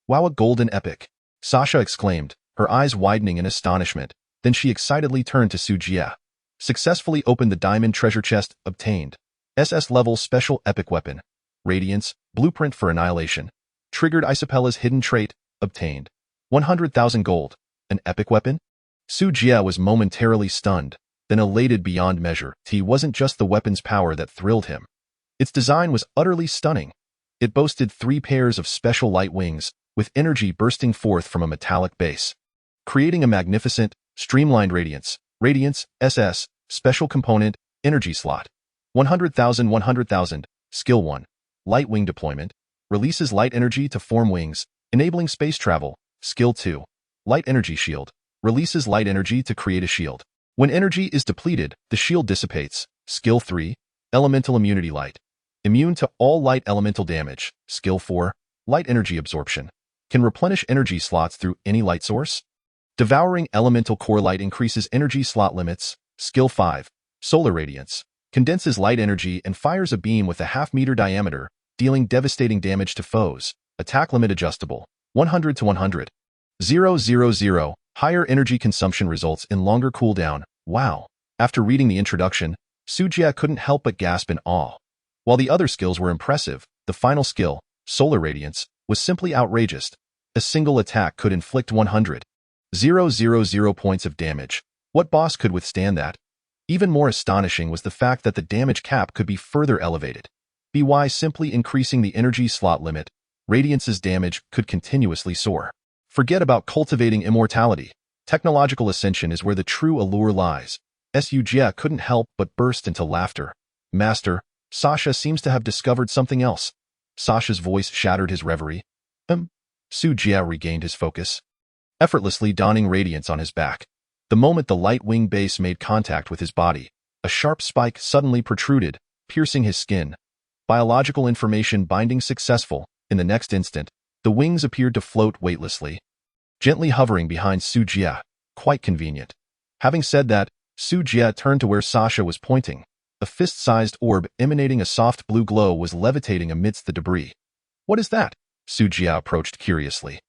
Wow, a golden epic! Sasha exclaimed, her eyes widening in astonishment. Then she excitedly turned to Su Jie. Successfully opened the diamond treasure chest, obtained. SS-level special epic weapon. Radiance, blueprint for annihilation. Triggered Isabella's hidden trait, obtained. 100,000 gold. An epic weapon? Su Jie was momentarily stunned, then elated beyond measure. It wasn't just the weapon's power that thrilled him. Its design was utterly stunning. It boasted 3 pairs of special light wings, with energy bursting forth from a metallic base, creating a magnificent, streamlined radiance. Radiance, SS, special component, energy slot. 100,000, 100,000, skill 1. Light wing deployment. releases light energy to form wings, enabling space travel. Skill 2. Light energy shield. Releases light energy to create a shield. When energy is depleted, the shield dissipates. Skill 3. Elemental immunity light. Immune to all light elemental damage. Skill 4. Light energy absorption. Can replenish energy slots through any light source. Devouring elemental core light increases energy slot limits. Skill 5. Solar radiance. Condenses light energy and fires a beam with a half-meter diameter, dealing devastating damage to foes. Attack limit adjustable. 100 to 100. 000. Higher energy consumption results in longer cooldown. Wow. After reading the introduction, Su Jie couldn't help but gasp in awe. While the other skills were impressive, the final skill, solar radiance, was simply outrageous. A single attack could inflict 100,000 points of damage. What boss could withstand that? Even more astonishing was the fact that the damage cap could be further elevated. By simply increasing the energy slot limit, Radiance's damage could continuously soar. Forget about cultivating immortality. Technological ascension is where the true allure lies. Su Jie couldn't help but burst into laughter. Master, Sasha seems to have discovered something else. Sasha's voice shattered his reverie. Su Jie regained his focus, effortlessly donning radiance on his back. The moment the light wing base made contact with his body, a sharp spike suddenly protruded, piercing his skin. Biological information binding successful. In the next instant, the wings appeared to float weightlessly, gently hovering behind Su Jie. Quite convenient. Having said that, Su Jie turned to where Sasha was pointing. A fist-sized orb emanating a soft blue glow was levitating amidst the debris. What is that? Su Jie approached curiously.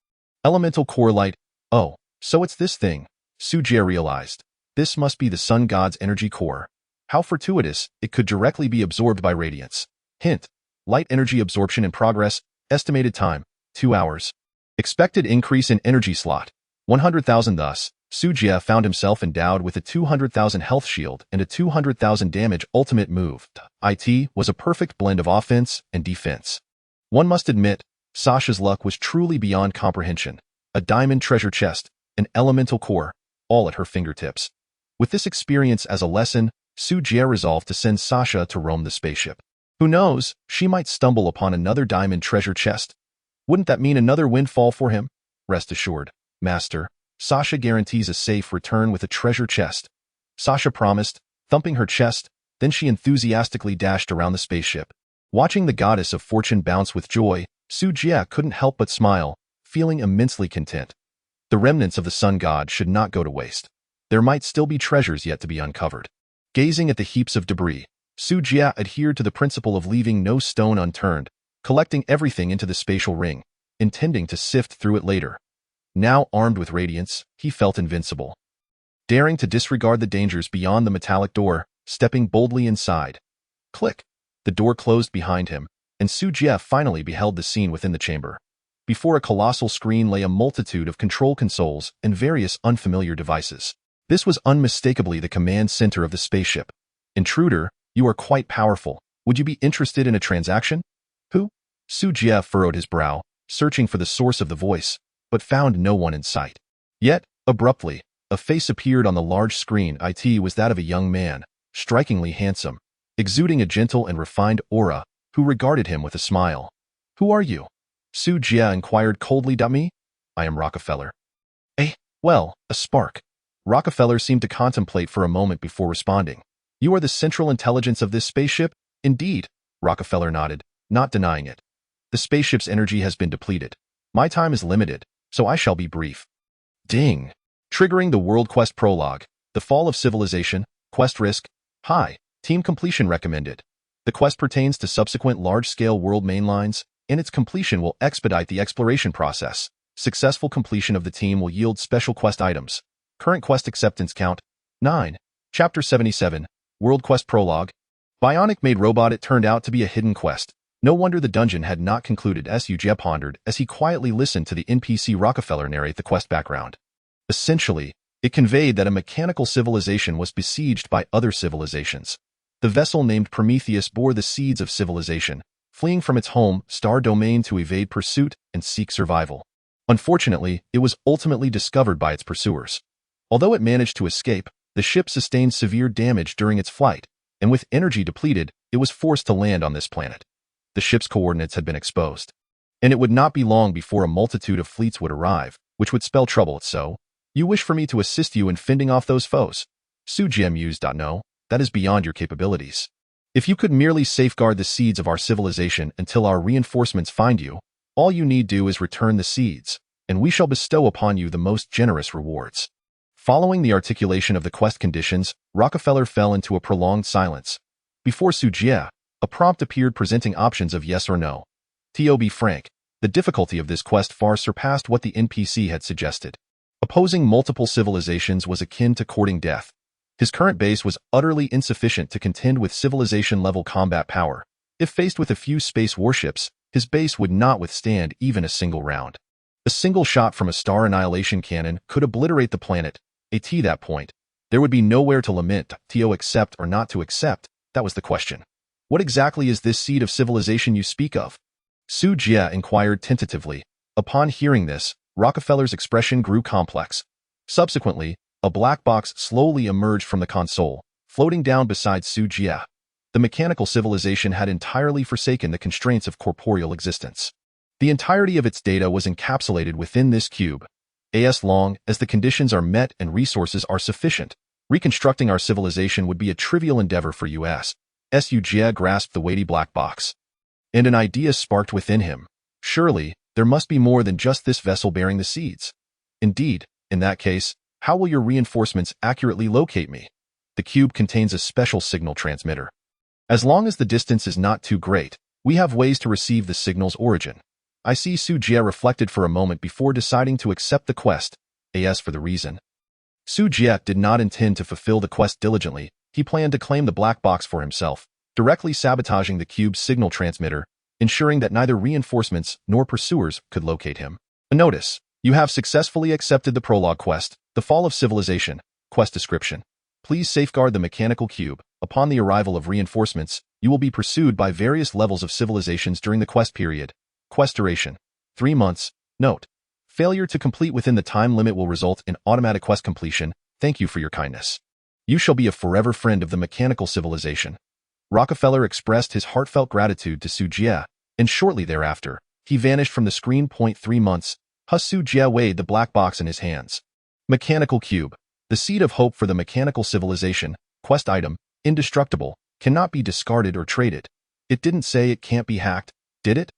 Elemental core light. Oh, so it's this thing. Su Jie realized. This must be the sun god's energy core. How fortuitous, it could directly be absorbed by radiance. Hint. Light energy absorption in progress. Estimated time, 2 hours. Expected increase in energy slot, 100,000. Thus, Su Jie found himself endowed with a 200,000 health shield and a 200,000 damage ultimate move. It was a perfect blend of offense and defense. One must admit, Sasha's luck was truly beyond comprehension. A diamond treasure chest, an elemental core, all at her fingertips. With this experience as a lesson, Su Jie resolved to send Sasha to roam the spaceship. Who knows, she might stumble upon another diamond treasure chest. Wouldn't that mean another windfall for him? Rest assured, Master, Sasha guarantees a safe return with a treasure chest. Sasha promised, thumping her chest, then she enthusiastically dashed around the spaceship. Watching the goddess of fortune bounce with joy, Su Jie couldn't help but smile, feeling immensely content. The remnants of the sun god should not go to waste. There might still be treasures yet to be uncovered. Gazing at the heaps of debris, Su Jie adhered to the principle of leaving no stone unturned, collecting everything into the spatial ring, intending to sift through it later. Now armed with radiance, he felt invincible. Daring to disregard the dangers beyond the metallic door, stepping boldly inside. Click! The door closed behind him, and Su Jie finally beheld the scene within the chamber. Before a colossal screen lay a multitude of control consoles and various unfamiliar devices. This was unmistakably the command center of the spaceship. Intruder, you are quite powerful. Would you be interested in a transaction? Who? Su Jie furrowed his brow, searching for the source of the voice, but found no one in sight. Yet, abruptly, a face appeared on the large screen. It was that of a young man, strikingly handsome, exuding a gentle and refined aura, who regarded him with a smile. Who are you? Su Jie inquired coldly. Me? I am Rockefeller. Well, a spark. Rockefeller seemed to contemplate for a moment before responding. You are the central intelligence of this spaceship? Indeed, Rockefeller nodded, not denying it. The spaceship's energy has been depleted. My time is limited, so I shall be brief. Ding! Triggering the World Quest Prologue. The Fall of Civilization. Quest risk. High. Team completion recommended. The quest pertains to subsequent large-scale world mainlines, and its completion will expedite the exploration process. Successful completion of the team will yield special quest items. Current quest acceptance count, 9. Chapter 77. World Quest Prologue. Bionic-made robot. It turned out to be a hidden quest. No wonder the dungeon had not concluded. Su Jie pondered as he quietly listened to the NPC Rockefeller narrate the quest background. Essentially, it conveyed that a mechanical civilization was besieged by other civilizations. The vessel named Prometheus bore the seeds of civilization, fleeing from its home star domain to evade pursuit and seek survival. Unfortunately, it was ultimately discovered by its pursuers. Although it managed to escape, the ship sustained severe damage during its flight, and with energy depleted, it was forced to land on this planet. The ship's coordinates had been exposed. And it would not be long before a multitude of fleets would arrive, which would spell trouble. So, you wish for me to assist you in fending off those foes? Su Jie mused. No, that is beyond your capabilities. If you could merely safeguard the seeds of our civilization until our reinforcements find you, all you need do is return the seeds, and we shall bestow upon you the most generous rewards. Following the articulation of the quest conditions, Rockefeller fell into a prolonged silence. Before Su Jie, a prompt appeared presenting options of yes or no. To be frank, the difficulty of this quest far surpassed what the NPC had suggested. Opposing multiple civilizations was akin to courting death. His current base was utterly insufficient to contend with civilization-level combat power. If faced with a few space warships, his base would not withstand even a single round. A single shot from a star annihilation cannon could obliterate the planet. At that point, there would be nowhere to lament, to accept or not to accept. That was the question. What exactly is this seed of civilization you speak of? Su Jie inquired tentatively. Upon hearing this, Rockefeller's expression grew complex. Subsequently, a black box slowly emerged from the console, floating down beside Su Jie. The mechanical civilization had entirely forsaken the constraints of corporeal existence. The entirety of its data was encapsulated within this cube. As long as the conditions are met and resources are sufficient, reconstructing our civilization would be a trivial endeavor for us. Su Jie grasped the weighty black box. And an idea sparked within him. Surely, there must be more than just this vessel bearing the seeds. Indeed, in that case, how will your reinforcements accurately locate me? The cube contains a special signal transmitter. As long as the distance is not too great, we have ways to receive the signal's origin. I see. Su Jie reflected for a moment before deciding to accept the quest, as for the reason. Su Jie did not intend to fulfill the quest diligently. He planned to claim the black box for himself, directly sabotaging the cube's signal transmitter, ensuring that neither reinforcements nor pursuers could locate him. A notice: you have successfully accepted the prologue quest, The Fall of Civilization. Quest description: please safeguard the mechanical cube. Upon the arrival of reinforcements, you will be pursued by various levels of civilizations during the quest period. Quest duration: 3 months. Note: failure to complete within the time limit will result in automatic quest completion. Thank you for your kindness. You shall be a forever friend of the mechanical civilization. Rockefeller expressed his heartfelt gratitude to Su Jie, and shortly thereafter, he vanished from the screen. 3 months. Su Jie weighed the black box in his hands. Mechanical cube: the seed of hope for the mechanical civilization. Quest item: indestructible, cannot be discarded or traded. It didn't say it can't be hacked, did it?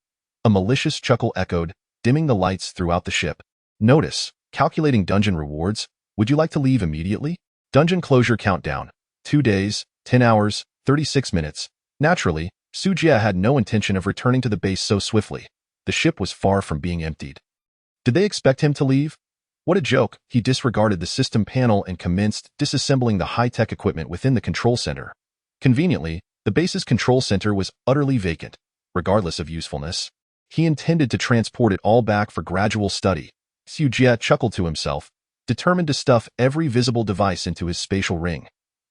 A malicious chuckle echoed, dimming the lights throughout the ship. Notice: calculating dungeon rewards. Would you like to leave immediately? Dungeon closure countdown: 2 days, 10 hours, 36 minutes. Naturally, Su Jie had no intention of returning to the base so swiftly. The ship was far from being emptied. Did they expect him to leave? What a joke. He disregarded the system panel and commenced disassembling the high-tech equipment within the control center. Conveniently, the base's control center was utterly vacant, regardless of usefulness. He intended to transport it all back for gradual study. Su Jie chuckled to himself, determined to stuff every visible device into his spatial ring.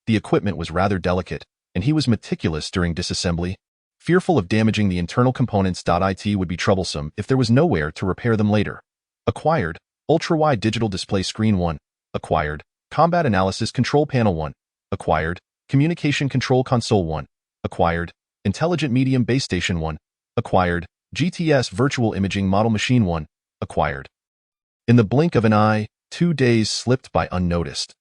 The equipment was rather delicate, and he was meticulous during disassembly, fearful of damaging the internal components. It would be troublesome if there was nowhere to repair them later. Acquired: ultra-wide digital display screen 1. Acquired: combat analysis control panel 1. Acquired: communication control console 1. Acquired: intelligent medium base station 1. Acquired: GTS virtual imaging model machine 1. Acquired. In the blink of an eye, 2 days slipped by unnoticed.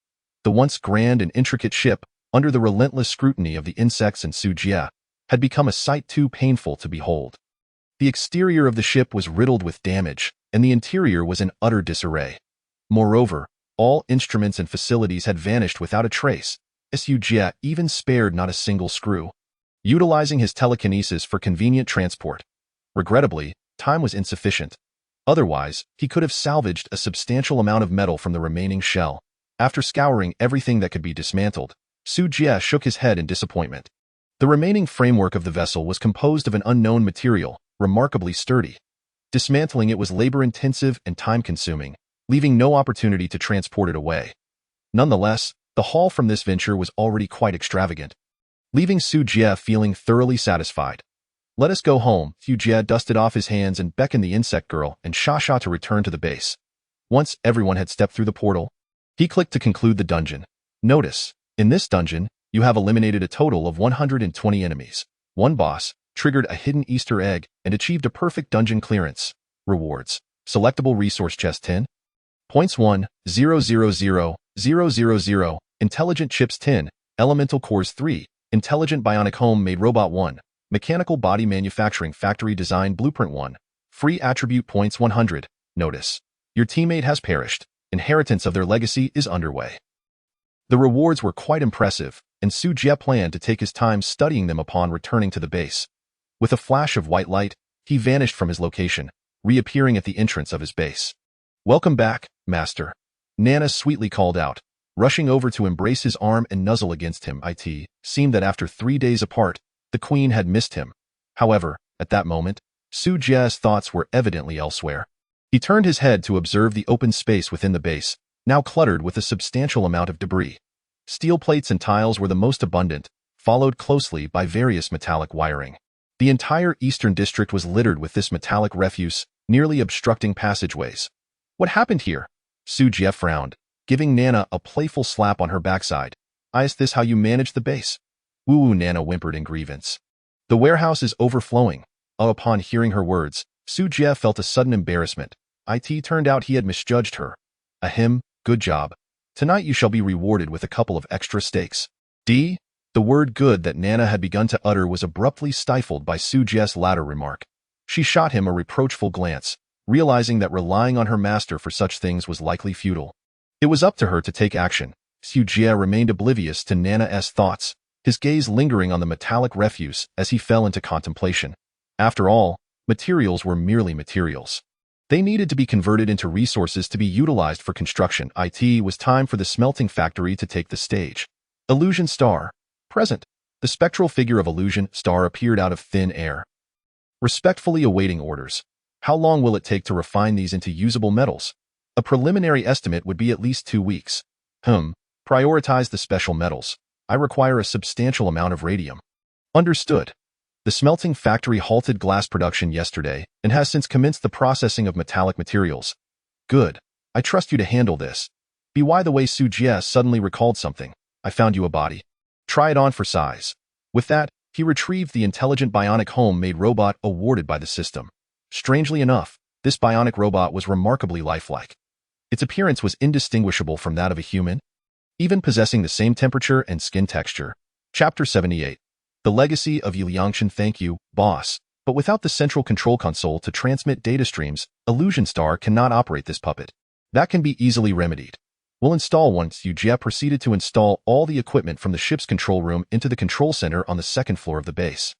The once grand and intricate ship, under the relentless scrutiny of the insects and Su Jie, had become a sight too painful to behold. The exterior of the ship was riddled with damage, and the interior was in utter disarray. Moreover, all instruments and facilities had vanished without a trace. Su Jie even spared not a single screw, utilizing his telekinesis for convenient transport. Regrettably, time was insufficient. Otherwise, he could have salvaged a substantial amount of metal from the remaining shell. After scouring everything that could be dismantled, Su Jie shook his head in disappointment. The remaining framework of the vessel was composed of an unknown material, remarkably sturdy. Dismantling it was labor-intensive and time-consuming, leaving no opportunity to transport it away. Nonetheless, the haul from this venture was already quite extravagant, leaving Su Jie feeling thoroughly satisfied. Let us go home. Su Jie dusted off his hands and beckoned the insect girl and Sha to return to the base. Once everyone had stepped through the portal, he clicked to conclude the dungeon. Notice: in this dungeon, you have eliminated a total of 120 enemies, 1 boss, triggered a hidden Easter egg, and achieved a perfect dungeon clearance. Rewards. Selectable resource chest 10. Points 1, 0, 0, 0, 0, 0, 0, Intelligent chips 10, Elemental cores 3, Intelligent bionic home-made robot 1, Mechanical body manufacturing factory design blueprint 1, Free attribute points 100. Notice. Your teammate has perished. Inheritance of their legacy is underway. The rewards were quite impressive, and Su Jie planned to take his time studying them upon returning to the base. With a flash of white light, he vanished from his location, reappearing at the entrance of his base. "Welcome back, Master," Nana sweetly called out, rushing over to embrace his arm and nuzzle against him. It seemed that after 3 days apart, the queen had missed him. However, at that moment, Su Jie's thoughts were evidently elsewhere. He turned his head to observe the open space within the base, now cluttered with a substantial amount of debris. Steel plates and tiles were the most abundant, followed closely by various metallic wiring. The entire eastern district was littered with this metallic refuse, nearly obstructing passageways. "What happened here?" Su Jie frowned, giving Nana a playful slap on her backside. "Is this how you manage the base?" "Woo-woo," Nana whimpered in grievance. "The warehouse is overflowing." Upon hearing her words, Su Jie felt a sudden embarrassment. It turned out he had misjudged her. "Ahem, good job. Tonight you shall be rewarded with a couple of extra steaks." The word "good" that Nana had begun to utter was abruptly stifled by Su Jie's latter remark. She shot him a reproachful glance, realizing that relying on her master for such things was likely futile. It was up to her to take action. Su Jie remained oblivious to Nana's thoughts, his gaze lingering on the metallic refuse as he fell into contemplation. After all, materials were merely materials. They needed to be converted into resources to be utilized for construction. It was time for the smelting factory to take the stage. Illusion Star. Present. The spectral figure of Illusion Star appeared out of thin air. Respectfully awaiting orders. How long will it take to refine these into usable metals? A preliminary estimate would be at least 2 weeks. Prioritize the special metals. I require a substantial amount of radium. Understood. The smelting factory halted glass production yesterday and has since commenced the processing of metallic materials. Good. I trust you to handle this. By the way, Su Jie suddenly recalled something. I found you a body. Try it on for size. With that, he retrieved the intelligent bionic home-made robot awarded by the system. Strangely enough, this bionic robot was remarkably lifelike. Its appearance was indistinguishable from that of a human, even possessing the same temperature and skin texture. Chapter 78. The Legacy of Yi Liangshan. Thank you, boss. But without the central control console to transmit data streams, Illusion Star cannot operate this puppet. That can be easily remedied. We'll install one. Su Jie proceeded to install all the equipment from the ship's control room into the control center on the second floor of the base.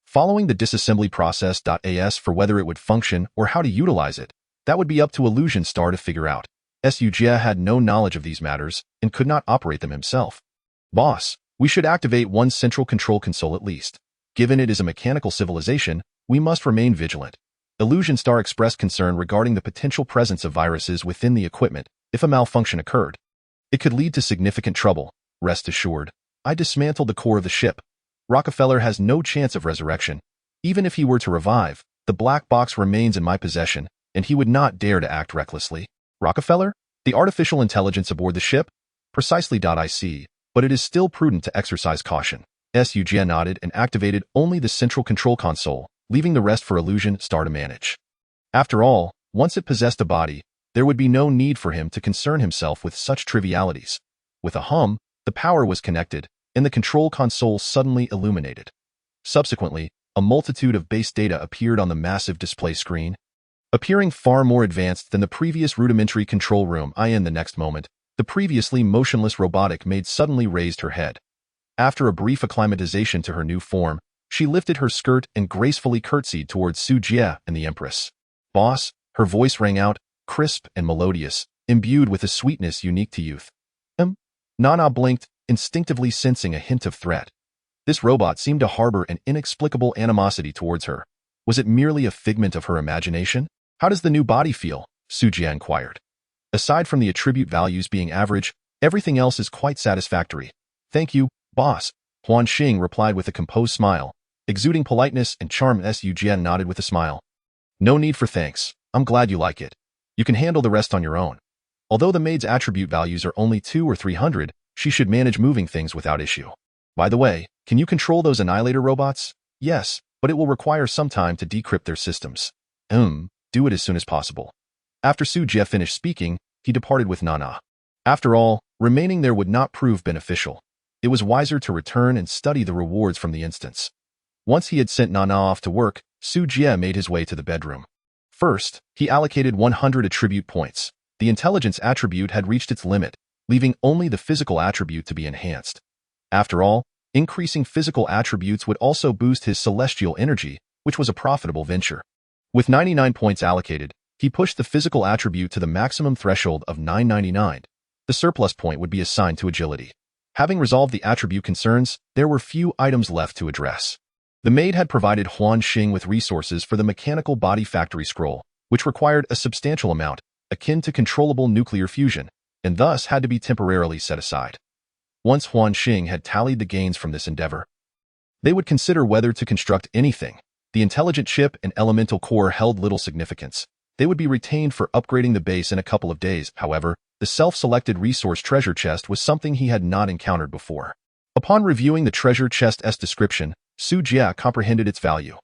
Following the disassembly process. As for whether it would function or how to utilize it, that would be up to Illusion Star to figure out. Su Jie had no knowledge of these matters and could not operate them himself. Boss, we should activate one central control console at least. Given it is a mechanical civilization, we must remain vigilant. Illusion Star expressed concern regarding the potential presence of viruses within the equipment if a malfunction occurred. It could lead to significant trouble. Rest assured, I dismantled the core of the ship. Rockefeller has no chance of resurrection. Even if he were to revive, the black box remains in my possession, and he would not dare to act recklessly. Rockefeller? The artificial intelligence aboard the ship? Precisely. I see, but it is still prudent to exercise caution. Su Jie nodded and activated only the central control console, leaving the rest for Illusion Star to manage. After all, once it possessed a body, there would be no need for him to concern himself with such trivialities. With a hum, the power was connected, and the control console suddenly illuminated. Subsequently, a multitude of base data appeared on the massive display screen, appearing far more advanced than the previous rudimentary control room. In the next moment, the previously motionless robotic maid suddenly raised her head. After a brief acclimatization to her new form, she lifted her skirt and gracefully curtsied towards Su Jie and the Empress. Boss, her voice rang out, crisp and melodious, imbued with a sweetness unique to youth. Nana blinked, instinctively sensing a hint of threat. This robot seemed to harbor an inexplicable animosity towards her. Was it merely a figment of her imagination? How does the new body feel? Su Jie inquired. Aside from the attribute values being average, everything else is quite satisfactory. Thank you, boss, Huan Xing replied with a composed smile, exuding politeness and charm. Su Jie nodded with a smile. No need for thanks. I'm glad you like it. You can handle the rest on your own. Although the maid's attribute values are only 200 or 300, she should manage moving things without issue. By the way, can you control those annihilator robots? Yes, but it will require some time to decrypt their systems. Do it as soon as possible. After Su Jie finished speaking, he departed with Nana. After all, remaining there would not prove beneficial. It was wiser to return and study the rewards from the instance. Once he had sent Nana off to work, Su Jie made his way to the bedroom. First, he allocated 100 attribute points. The intelligence attribute had reached its limit, leaving only the physical attribute to be enhanced. After all, increasing physical attributes would also boost his celestial energy, which was a profitable venture. With 99 points allocated, he pushed the physical attribute to the maximum threshold of 999. The surplus point would be assigned to agility. Having resolved the attribute concerns, there were few items left to address. The maid had provided Huan Xing with resources for the mechanical body factory scroll, which required a substantial amount, akin to controllable nuclear fusion, and thus had to be temporarily set aside. Once Huan Xing had tallied the gains from this endeavor, they would consider whether to construct anything. The intelligent chip and elemental core held little significance. They would be retained for upgrading the base in a couple of days. However, the self-selected resource treasure chest was something he had not encountered before. Upon reviewing the treasure chest's description, Su Jie comprehended its value.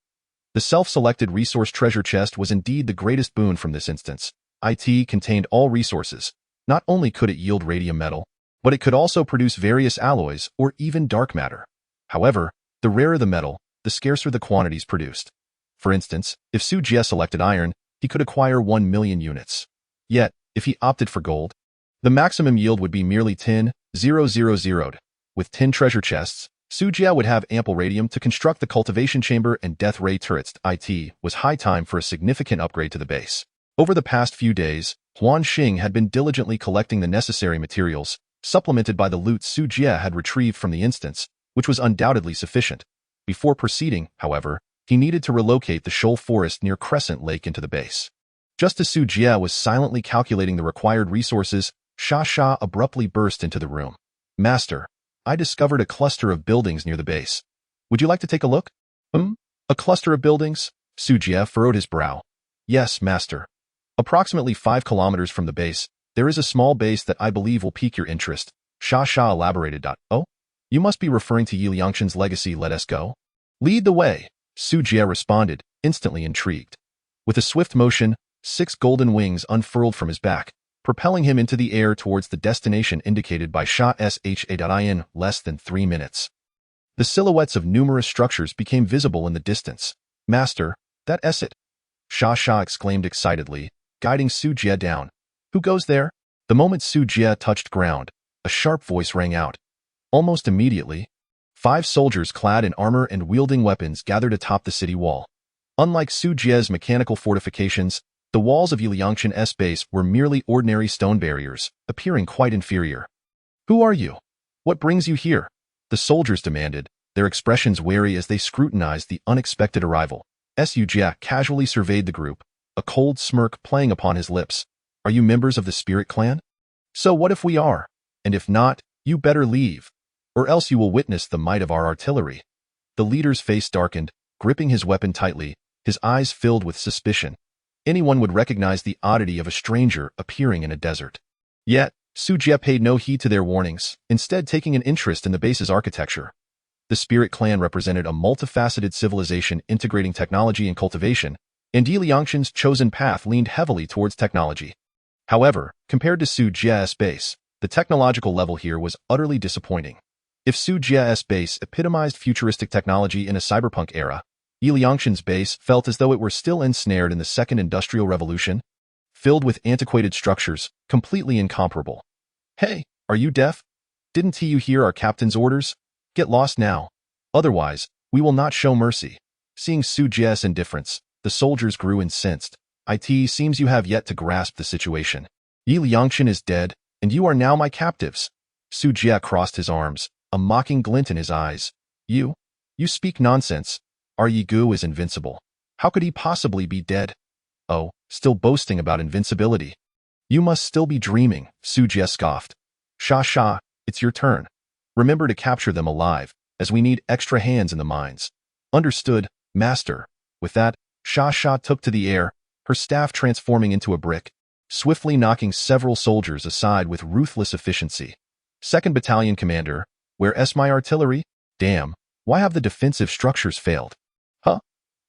The self-selected resource treasure chest was indeed the greatest boon from this instance. It contained all resources. Not only could it yield radium metal, but it could also produce various alloys or even dark matter. However, the rarer the metal, the scarcer the quantities produced. For instance, if Su Jie selected iron, he could acquire 1 million units. Yet, if he opted for gold, the maximum yield would be merely 10,000. With 10 treasure chests, Su Jie would have ample radium to construct the cultivation chamber and death ray turrets. It was high time for a significant upgrade to the base. Over the past few days, Huan Xing had been diligently collecting the necessary materials, supplemented by the loot Su Jie had retrieved from the instance, which was undoubtedly sufficient. Before proceeding, however, he needed to relocate the shoal forest near Crescent Lake into the base. Just as Su Jie was silently calculating the required resources, Sha abruptly burst into the room. "Master, I discovered a cluster of buildings near the base. Would you like to take a look?" A cluster of buildings? Su Jie furrowed his brow. "Yes, master. Approximately 5 kilometers from the base, there is a small base that I believe will pique your interest." Sha elaborated. "Oh? You must be referring to Yi Liangqin's legacy. Let us go." "Lead the way," Su Jie responded, instantly intrigued. With a swift motion, 6 golden wings unfurled from his back, propelling him into the air towards the destination indicated by Sha. In less than 3 minutes. The silhouettes of numerous structures became visible in the distance. "Master, that is it!" Sha exclaimed excitedly, guiding Su Jie down. "Who goes there?" The moment Su Jie touched ground, a sharp voice rang out. Almost immediately, 5 soldiers clad in armor and wielding weapons gathered atop the city wall. Unlike Su Jie's mechanical fortifications, the walls of Yi Liangqin's base were merely ordinary stone barriers, appearing quite inferior. "Who are you? What brings you here?" the soldiers demanded, their expressions wary as they scrutinized the unexpected arrival. Su Jie casually surveyed the group, a cold smirk playing upon his lips. "Are you members of the Spirit Clan? So what if we are? And if not, you better leave, or else you will witness the might of our artillery." The leader's face darkened, gripping his weapon tightly, his eyes filled with suspicion. Anyone would recognize the oddity of a stranger appearing in a desert. Yet, Su Jie paid no heed to their warnings, instead taking an interest in the base's architecture. The Spirit Clan represented a multifaceted civilization integrating technology and cultivation, and Yi Liangqin's chosen path leaned heavily towards technology. However, compared to Su Jie's base, the technological level here was utterly disappointing. If Su Jie's base epitomized futuristic technology in a cyberpunk era, Yi Liangqin's base felt as though it were still ensnared in the Second Industrial Revolution, filled with antiquated structures, completely incomparable. "Hey, are you deaf? Didn't you hear our captain's orders? Get lost now. Otherwise, we will not show mercy." Seeing Su Jie's indifference, the soldiers grew incensed. "It seems you have yet to grasp the situation. Yi Liangqin is dead, and you are now my captives." Su Jie crossed his arms, a mocking glint in his eyes. You speak nonsense. Our Yi Gu is invincible. How could he possibly be dead?" "Oh, still boasting about invincibility. You must still be dreaming," Su Jie scoffed. Sha, it's your turn. Remember to capture them alive, as we need extra hands in the mines." "Understood, master." With that, Sha took to the air, her staff transforming into a brick, swiftly knocking several soldiers aside with ruthless efficiency. "Second Battalion Commander, where's my artillery? Damn, why have the defensive structures failed?" "Huh?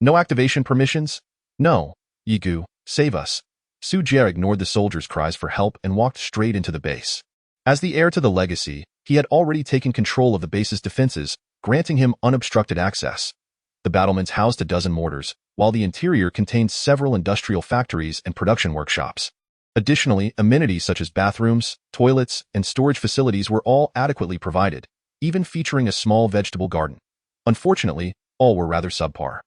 No activation permissions? No. Yigu, save us. Su Jie ignored the soldiers' cries for help and walked straight into the base. As the heir to the legacy, he had already taken control of the base's defenses, granting him unobstructed access. The battlements housed a dozen mortars, while the interior contained several industrial factories and production workshops. Additionally, amenities such as bathrooms, toilets, and storage facilities were all adequately provided, even featuring a small vegetable garden. Unfortunately, all were rather subpar.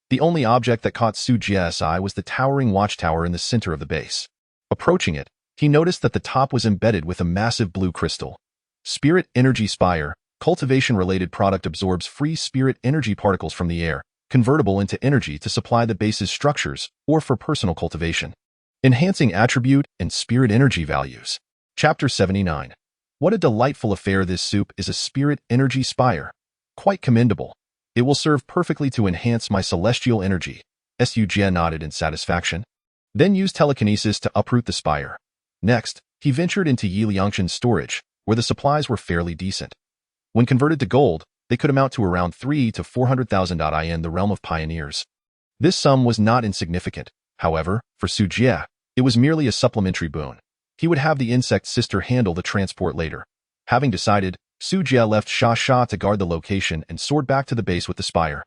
The only object that caught Su Jie's eye was the towering watchtower in the center of the base. Approaching it, he noticed that the top was embedded with a massive blue crystal. Spirit Energy Spire, cultivation-related product absorbs free spirit energy particles from the air, convertible into energy to supply the base's structures or for personal cultivation. Enhancing attribute and spirit energy values. Chapter 79. What a delightful affair this soup is, a spirit energy spire. Quite commendable. It will serve perfectly to enhance my celestial energy. Su Jie nodded in satisfaction. Then used telekinesis to uproot the spire. Next, he ventured into Yi Liangshan's storage, where the supplies were fairly decent. When converted to gold, they could amount to around 3 to 400,000 in the realm of pioneers. This sum was not insignificant. However, for Su Jie, it was merely a supplementary boon. He would have the insect sister handle the transport later. Having decided, Su Jie left Sha to guard the location and soared back to the base with the spire.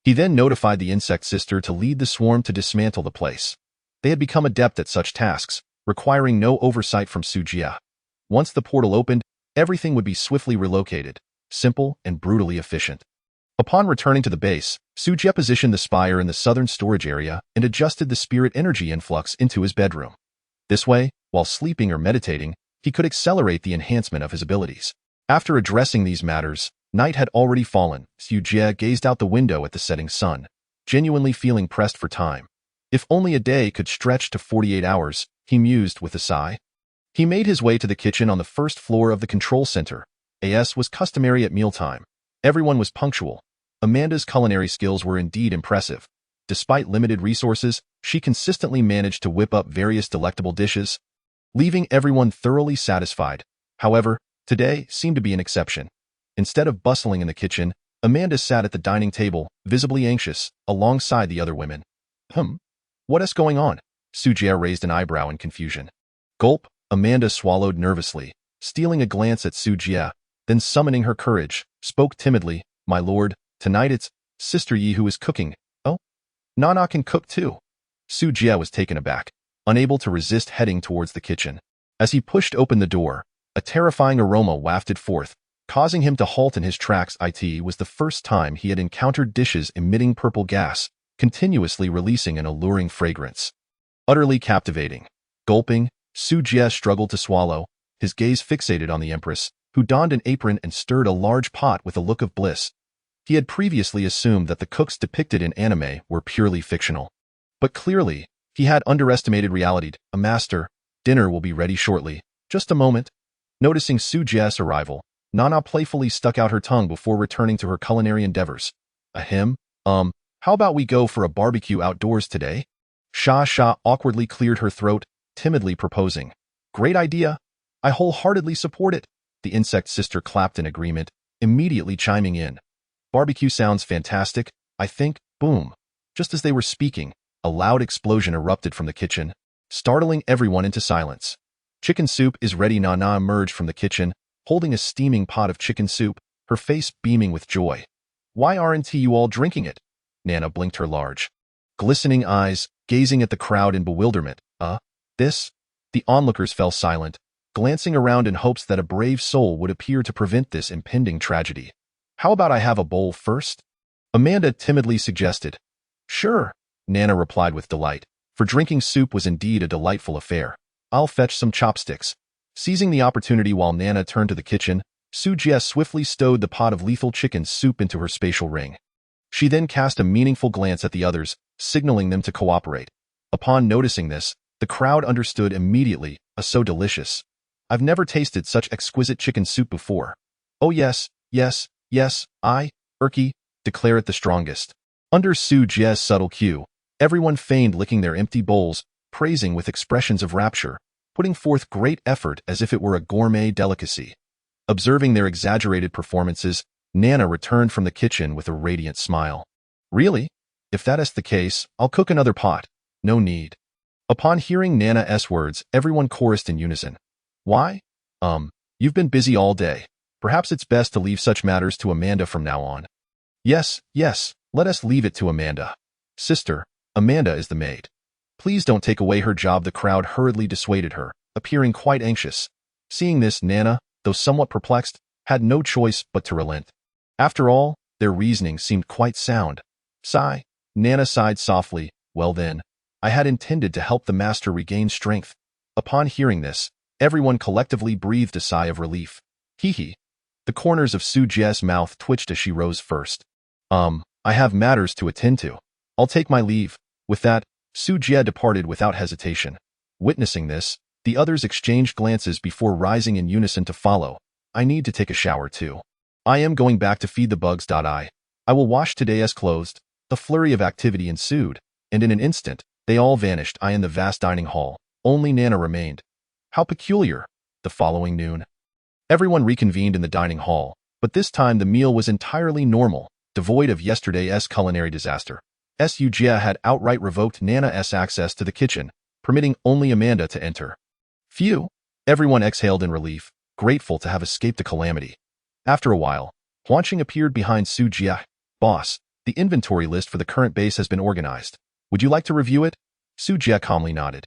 He then notified the insect sister to lead the swarm to dismantle the place. They had become adept at such tasks, requiring no oversight from Su Jie. Once the portal opened, everything would be swiftly relocated, simple and brutally efficient. Upon returning to the base, Su Jie positioned the spire in the southern storage area and adjusted the spirit energy influx into his bedroom. This way, while sleeping or meditating, he could accelerate the enhancement of his abilities. After addressing these matters, night had already fallen. Su Jie gazed out the window at the setting sun, genuinely feeling pressed for time. If only a day could stretch to 48 hours, he mused with a sigh. He made his way to the kitchen on the first floor of the control center. As was customary at mealtime, everyone was punctual. Amanda's culinary skills were indeed impressive. Despite limited resources, she consistently managed to whip up various delectable dishes, leaving everyone thoroughly satisfied. However, today seemed to be an exception. Instead of bustling in the kitchen, Amanda sat at the dining table, visibly anxious, alongside the other women. What is going on? Su Jie raised an eyebrow in confusion. Gulp, Amanda swallowed nervously, stealing a glance at Su Jie, then summoning her courage, spoke timidly, "My lord, tonight it's Sister Yi who is cooking." "Oh? Nana can cook too." Su Jie was taken aback, unable to resist heading towards the kitchen. As he pushed open the door, a terrifying aroma wafted forth, causing him to halt in his tracks. It was the first time he had encountered dishes emitting purple gas, continuously releasing an alluring fragrance. Utterly captivating. Gulping, Su Jie struggled to swallow, his gaze fixated on the empress, who donned an apron and stirred a large pot with a look of bliss. He had previously assumed that the cooks depicted in anime were purely fictional. But clearly, he had underestimated reality. "A master, dinner will be ready shortly. Just a moment." Noticing Su Jie's arrival, Nana playfully stuck out her tongue before returning to her culinary endeavors. How about we go for a barbecue outdoors today?" Sha awkwardly cleared her throat, timidly proposing. "Great idea. I wholeheartedly support it." The insect sister clapped in agreement, immediately chiming in. "Barbecue sounds fantastic, I think." Boom. Just as they were speaking, a loud explosion erupted from the kitchen, startling everyone into silence. "Chicken soup is ready." Nana emerged from the kitchen, holding a steaming pot of chicken soup, her face beaming with joy. "Why aren't you all drinking it?" Nana blinked her large, glistening eyes, gazing at the crowd in bewilderment. This?" The onlookers fell silent, glancing around in hopes that a brave soul would appear to prevent this impending tragedy. "How about I have a bowl first?" Amanda timidly suggested. "Sure," Nana replied with delight, for drinking soup was indeed a delightful affair. "I'll fetch some chopsticks." Seizing the opportunity while Nana turned to the kitchen, Su Jie swiftly stowed the pot of lethal chicken soup into her spatial ring. She then cast a meaningful glance at the others, signaling them to cooperate. Upon noticing this, the crowd understood immediately. So delicious. I've never tasted such exquisite chicken soup before." "Oh yes, I, Urki, declare it the strongest." Under Su Jie's subtle cue, everyone feigned licking their empty bowls, praising with expressions of rapture, putting forth great effort as if it were a gourmet delicacy. Observing their exaggerated performances, Nana returned from the kitchen with a radiant smile. "Really? If that is the case, I'll cook another pot. No need. Upon hearing Nana's words, everyone chorused in unison. Why? You've been busy all day. Perhaps it's best to leave such matters to Amanda from now on. Yes, let us leave it to Amanda. Sister, Amanda is the maid. Please don't take away her job. The crowd hurriedly dissuaded her, appearing quite anxious. Seeing this, Nana, though somewhat perplexed, had no choice but to relent. After all, their reasoning seemed quite sound. Sigh. Nana sighed softly. Well then, I had intended to help the master regain strength. Upon hearing this, everyone collectively breathed a sigh of relief. Hee. The corners of Su Jie's mouth twitched as she rose first. I have matters to attend to. I'll take my leave. With that, Su Jie departed without hesitation. Witnessing this, the others exchanged glances before rising in unison to follow. I need to take a shower too. I am going back to feed the bugs. I will wash today's clothes. A flurry of activity ensued, and in an instant, they all vanished. In the vast dining hall. Only Nana remained. How peculiar. The following noon, everyone reconvened in the dining hall, but this time the meal was entirely normal, devoid of yesterday's culinary disaster. Su Jie had outright revoked Nana's access to the kitchen, permitting only Amanda to enter. Phew! Everyone exhaled in relief, grateful to have escaped a calamity. After a while, Huanqing appeared behind Su Jie. Boss, the inventory list for the current base has been organized. Would you like to review it? Su Jie calmly nodded.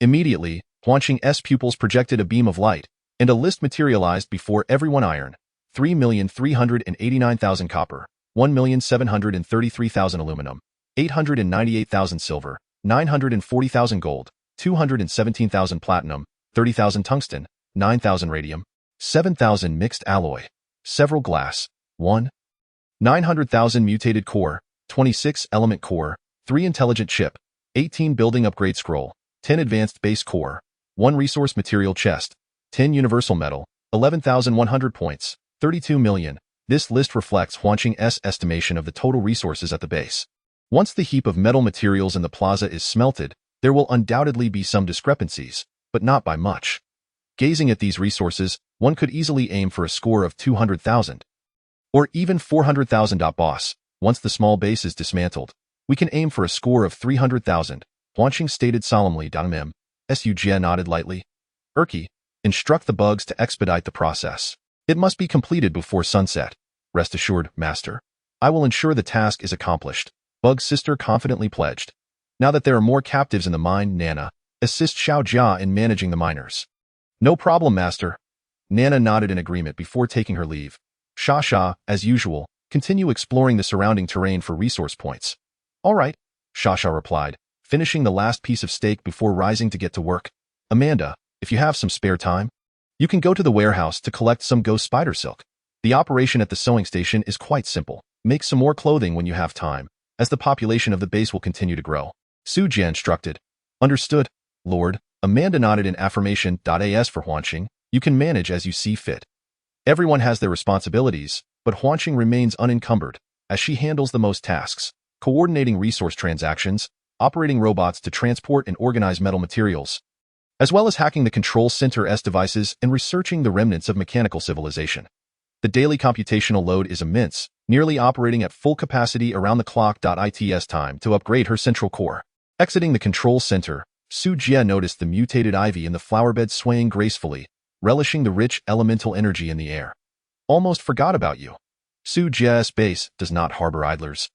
Immediately, Huanqing's pupils projected a beam of light, and a list materialized before everyone. Iron, 3,389,000 copper, 1,733,000 aluminum, 898,000 silver, 940,000 gold, 217,000 platinum, 30,000 tungsten, 9,000 radium, 7,000 mixed alloy, several glass, 900,000 mutated core, 26 element core, 3 intelligent chip, 18 building upgrade scroll, 10 advanced base core, 1 resource material chest, 10 universal metal, 11,100 points, 32 million. This list reflects Huanqing's estimation of the total resources at the base. Once the heap of metal materials in the plaza is smelted, there will undoubtedly be some discrepancies, but not by much. Gazing at these resources, one could easily aim for a score of 200,000. Or even 400,000. Boss, once the small base is dismantled, we can aim for a score of 300,000, Huanqing stated solemnly. Su Jie nodded lightly. Instruct the bugs to expedite the process. It must be completed before sunset. Rest assured, master. I will ensure the task is accomplished, Bug's sister confidently pledged. Now that there are more captives in the mine, Nana, assist Su Jie in managing the miners. No problem, master. Nana nodded in agreement before taking her leave. Sha, as usual, continue exploring the surrounding terrain for resource points. All right, Sha replied, finishing the last piece of steak before rising to get to work. Amanda, if you have some spare time, you can go to the warehouse to collect some ghost spider silk. The operation at the sewing station is quite simple. Make some more clothing when you have time, as the population of the base will continue to grow. Su Jie instructed. Understood, Lord. Amanda nodded in affirmation. As for Huanqing, you can manage as you see fit. Everyone has their responsibilities, but Huanqing remains unencumbered, as she handles the most tasks, coordinating resource transactions, operating robots to transport and organize metal materials, as well as hacking the control center's devices and researching the remnants of mechanical civilization. The daily computational load is immense, nearly operating at full capacity around the clock. It's time to upgrade her central core. Exiting the control center, Su Jie noticed the mutated ivy in the flowerbed swaying gracefully, relishing the rich elemental energy in the air. Almost forgot about you. Su Jie's base does not harbor idlers.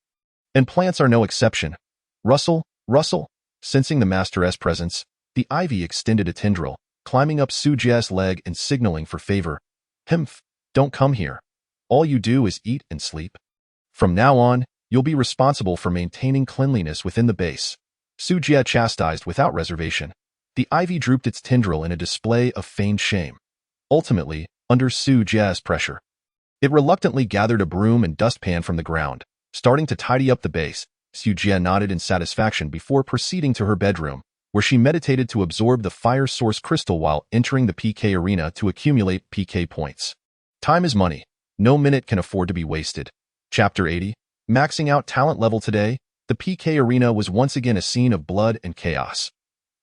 And plants are no exception. Rustle. Sensing the master's presence, the ivy extended a tendril, climbing up Su Jie's leg and signaling for favor. Don't come here. All you do is eat and sleep. From now on, you'll be responsible for maintaining cleanliness within the base. Su Jie chastised without reservation. The ivy drooped its tendril in a display of feigned shame. Ultimately, under Su Jie's pressure, it reluctantly gathered a broom and dustpan from the ground, starting to tidy up the base. Su Jie nodded in satisfaction before proceeding to her bedroom, where she meditated to absorb the fire source crystal while entering the PK arena to accumulate PK points. Time is money. No minute can afford to be wasted. Chapter 80. Maxing out talent level. Today, the PK arena was once again a scene of blood and chaos.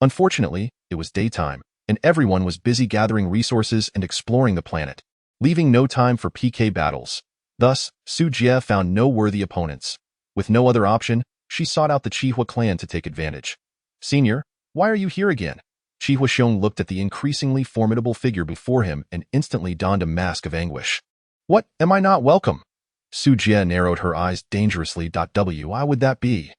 Unfortunately, it was daytime, and everyone was busy gathering resources and exploring the planet, leaving no time for PK battles. Thus, Su Jie found no worthy opponents. With no other option, she sought out the Chihua clan to take advantage. Senior, why are you here again? Chihua Xiong looked at the increasingly formidable figure before him and instantly donned a mask of anguish. What, am I not welcome? Su Jie narrowed her eyes dangerously. Why would that be?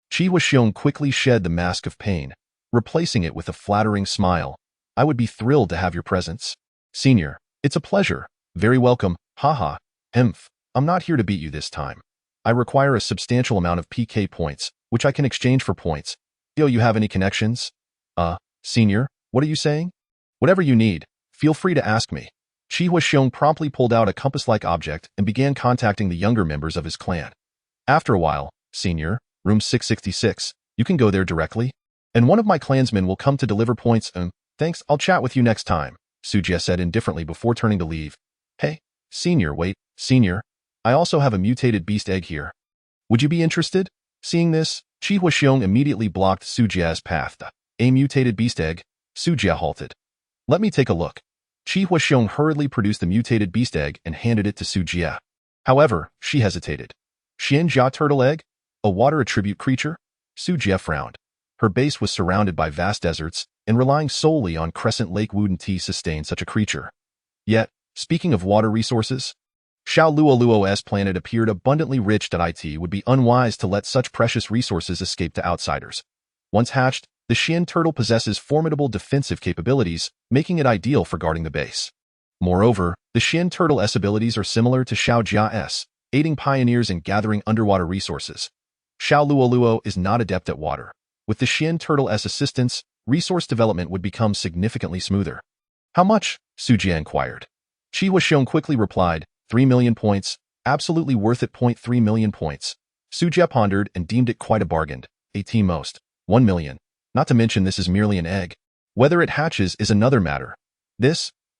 Chihua Xiong quickly shed the mask of pain, replacing it with a flattering smile. I would be thrilled to have your presence. Senior, it's a pleasure. Very welcome. Haha. Hemph. I'm not here to beat you this time. I require a substantial amount of PK points, which I can exchange for points. Do you have any connections? Senior, what are you saying? Whatever you need, feel free to ask me. Chihua Xiong promptly pulled out a compass-like object and began contacting the younger members of his clan. After a while, Senior, room 666, you can go there directly, and one of my clansmen will come to deliver points. Thanks, I'll chat with you next time, Su Jie said indifferently before turning to leave. Hey, Senior, wait, Senior, I also have a mutated beast egg here. Would you be interested? Seeing this, Chihua Xiong immediately blocked Su Jie's path. A mutated beast egg? Su Jie halted. Let me take a look. Chihua Xiong hurriedly produced the mutated beast egg and handed it to Su Jie. However, she hesitated. Xianjia turtle egg? A water attribute creature? Su Jie frowned. Her base was surrounded by vast deserts, and relying solely on Crescent Lake Wudan sustained such a creature. Yet, speaking of water resources, Xiao Luoluo's planet appeared abundantly rich. It would be unwise to let such precious resources escape to outsiders. Once hatched, the Xian turtle possesses formidable defensive capabilities, making it ideal for guarding the base. Moreover, the Xian turtle's abilities are similar to Xiao Jia's, aiding pioneers in gathering underwater resources. Xiao Luoluo is not adept at water. With the Xian turtle's assistance, resource development would become significantly smoother. How much? Su Jie inquired. Chihua Xiong quickly replied, 3 million points, absolutely worth it. 3 million points. Su Jie pondered and deemed it quite a bargain. At most, 1 million. Not to mention this is merely an egg. Whether it hatches is another matter.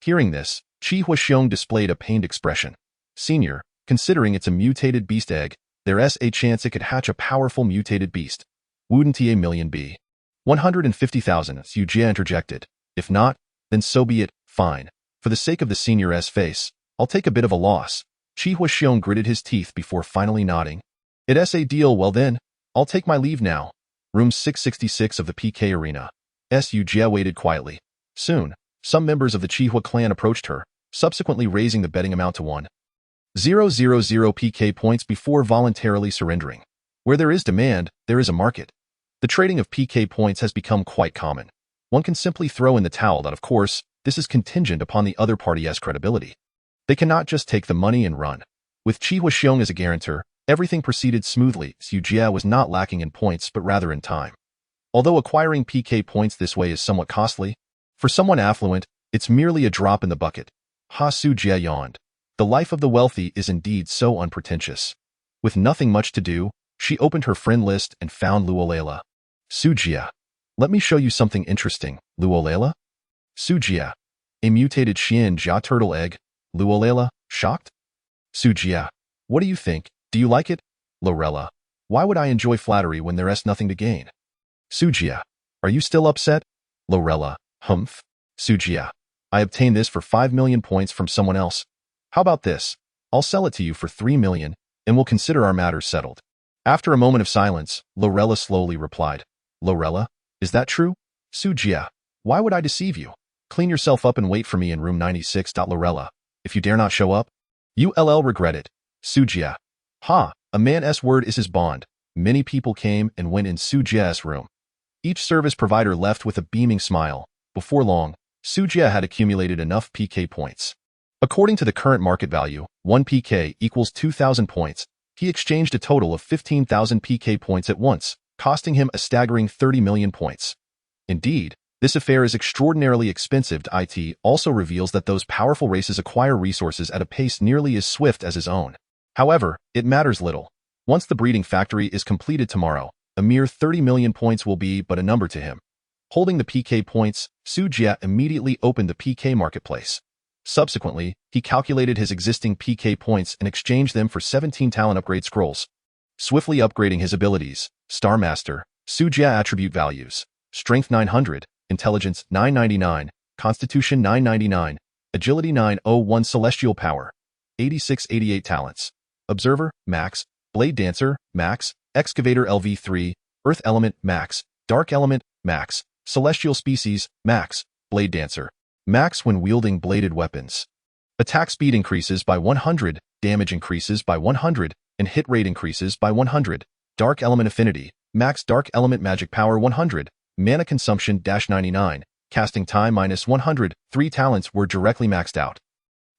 Hearing this, Chihua Xiong displayed a pained expression. Senior, considering it's a mutated beast egg, there's a chance it could hatch a powerful mutated beast. Wouldn't a million be? 150,000, Su Jie interjected. If not, then so be it, fine. For the sake of the senior's face, I'll take a bit of a loss. Chihua Xiong gritted his teeth before finally nodding. It's a deal. Well then, I'll take my leave now. Room 666 of the PK arena. Su Jie waited quietly. Soon, some members of the Chihua clan approached her, subsequently raising the betting amount to 1,000 PK points before voluntarily surrendering. Where there is demand, there is a market. The trading of PK points has become quite common. One can simply throw in the towel. Of course, this is contingent upon the other party's credibility. They cannot just take the money and run. With Chihua Xiong as a guarantor, everything proceeded smoothly. Su Jie was not lacking in points but rather in time. Although acquiring PK points this way is somewhat costly, for someone affluent, it's merely a drop in the bucket. Su Jie yawned. The life of the wealthy is indeed so unpretentious. With nothing much to do, she opened her friend list and found Luolela. Su Jie. Let me show you something interesting. Luolela? Su Jie. A mutated Xianjia turtle egg. Luolela, shocked? Su Jie. What do you think? Do you like it? Lorella. Why would I enjoy flattery when there's nothing to gain? Su Jie. Are you still upset? Lorella. Humph. Su Jie. I obtained this for 5 million points from someone else. How about this? I'll sell it to you for 3 million, and we'll consider our matters settled. After a moment of silence, Lorella slowly replied. Lorella, is that true? Su Jie. Why would I deceive you? Clean yourself up and wait for me in room 96. Lorella. If you dare not show up, you'll regret it. Su Jie. A man's word is his bond. Many people came and went in Su Jie's room. Each service provider left with a beaming smile. Before long, Su Jie had accumulated enough PK points. According to the current market value, 1 PK equals 2,000 points. He exchanged a total of 15,000 PK points at once, costing him a staggering 30 million points. Indeed, this affair is extraordinarily expensive. It also reveals that those powerful races acquire resources at a pace nearly as swift as his own. However, it matters little. Once the breeding factory is completed tomorrow, a mere 30 million points will be but a number to him. Holding the PK points, Su Jie immediately opened the PK marketplace. Subsequently, he calculated his existing PK points and exchanged them for 17 talent upgrade scrolls. Swiftly upgrading his abilities, Star Master, Su Jie attribute values, Strength 900, Intelligence 999, Constitution 999, Agility 901 Celestial Power, 8688 talents. Observer, max, Blade Dancer, Max, Excavator LV3, Earth Element, Max, Dark Element, Max, Celestial Species, Max, Blade Dancer, Max when wielding bladed weapons. Attack speed increases by 100, damage increases by 100, and hit rate increases by 100. Dark Element Affinity, Max Dark Element Magic Power 100, Mana Consumption -99, Casting Time -100, 3 talents were directly maxed out.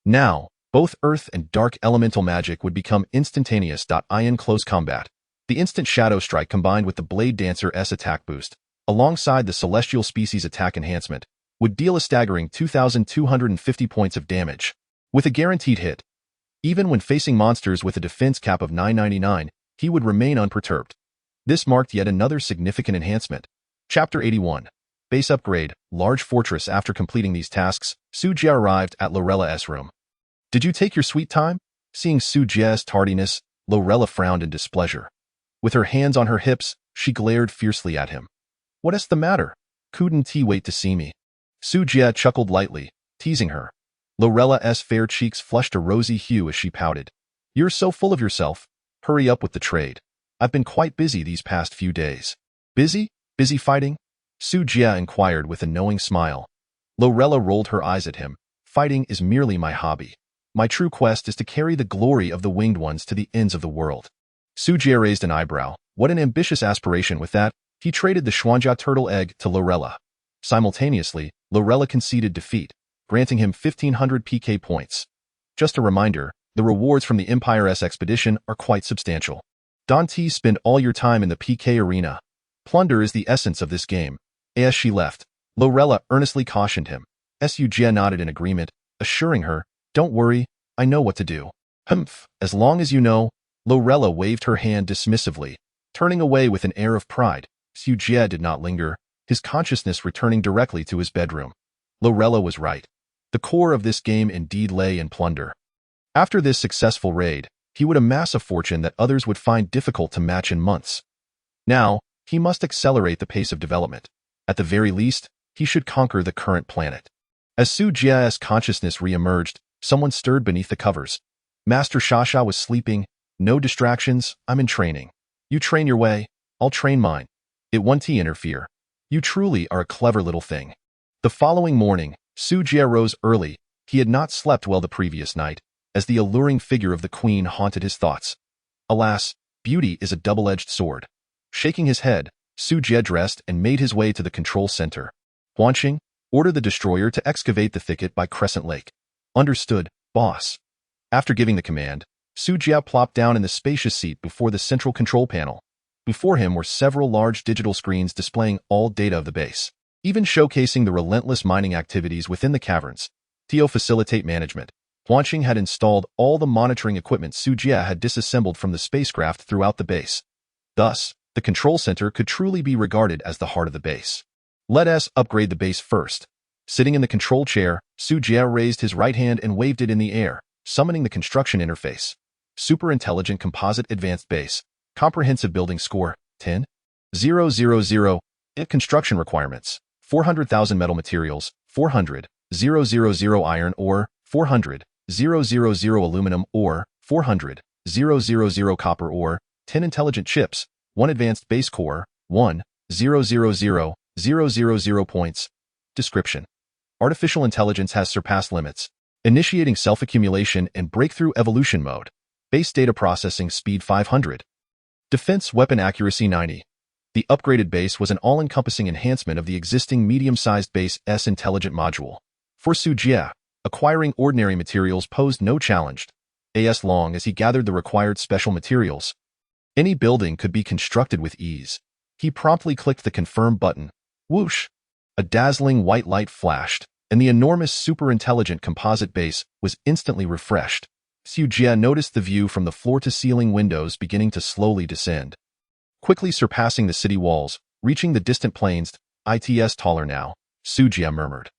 Now, both Earth and Dark Elemental Magic would become instantaneous. In close combat, the instant Shadow Strike combined with the Blade Dancer's attack boost, alongside the Celestial Species attack enhancement, would deal a staggering 2,250 points of damage. With a guaranteed hit, even when facing monsters with a defense cap of 999, he would remain unperturbed. This marked yet another significant enhancement. Chapter 81. Base Upgrade, Large Fortress. After completing these tasks, Su Jie arrived at Lorella's room. "Did you take your sweet time?" Seeing Su Jie's tardiness, Lorella frowned in displeasure. With her hands on her hips, she glared fiercely at him. "What's the matter? Couldn't he wait to see me?" Su Jie chuckled lightly, teasing her. Lorella's fair cheeks flushed a rosy hue as she pouted. "You're so full of yourself. Hurry up with the trade. I've been quite busy these past few days." "Busy? Busy fighting?" Su Jie inquired with a knowing smile. Lorella rolled her eyes at him. "Fighting is merely my hobby. My true quest is to carry the glory of the winged ones to the ends of the world." Su Jie raised an eyebrow. What an ambitious aspiration. With that, he traded the Xuanjia turtle egg to Lorella. Simultaneously, Lorella conceded defeat, granting him 1,500 PK points. Just a reminder, the rewards from the Empire's expedition are quite substantial. Don't spend all your time in the PK arena. Plunder is the essence of this game. As she left, Lorella earnestly cautioned him. Su Jie nodded in agreement, assuring her, "Don't worry, I know what to do." "Humph, as long as you know." Lorella waved her hand dismissively, turning away with an air of pride. Su Jie did not linger, his consciousness returning directly to his bedroom. Lorella was right. The core of this game indeed lay in plunder. After this successful raid, he would amass a fortune that others would find difficult to match in months. Now, he must accelerate the pace of development. At the very least, he should conquer the current planet. As Su Jie's consciousness re-emerged, someone stirred beneath the covers. Master Shasha was sleeping. "No distractions, I'm in training. You train your way, I'll train mine. It won't interfere. You truly are a clever little thing." The following morning, Su Jie rose early. He had not slept well the previous night, as the alluring figure of the queen haunted his thoughts. Alas, beauty is a double-edged sword. Shaking his head, Su Jie dressed and made his way to the control center. "Huanqing, order the destroyer to excavate the thicket by Crescent Lake." "Understood, boss." After giving the command, Su Jie plopped down in the spacious seat before the central control panel. Before him were several large digital screens displaying all data of the base, even showcasing the relentless mining activities within the caverns. To facilitate management, Huanqing had installed all the monitoring equipment Su Jie had disassembled from the spacecraft throughout the base. Thus, the control center could truly be regarded as the heart of the base. "Let us upgrade the base first." Sitting in the control chair, Su Jie raised his right hand and waved it in the air, summoning the construction interface. Super Intelligent Composite Advanced Base. Comprehensive Building Score, 10,000. Construction Requirements, 400,000 metal materials, 400,000 iron ore, 400,000 aluminum ore, 400,000 copper ore, 10 intelligent chips, 1 advanced base core, 1,000,000 points. Description: Artificial intelligence has surpassed limits, initiating self-accumulation and breakthrough evolution mode. Base data processing speed 500. Defense weapon accuracy 90. The upgraded base was an all-encompassing enhancement of the existing medium-sized base's intelligent module. For Su Jie, acquiring ordinary materials posed no challenge, as long as he gathered the required special materials. Any building could be constructed with ease. He promptly clicked the confirm button. Whoosh! A dazzling white light flashed, and the enormous super-intelligent composite base was instantly refreshed. Su Jie noticed the view from the floor-to-ceiling windows beginning to slowly descend, quickly surpassing the city walls, reaching the distant plains. "It's taller now," Su Jie murmured.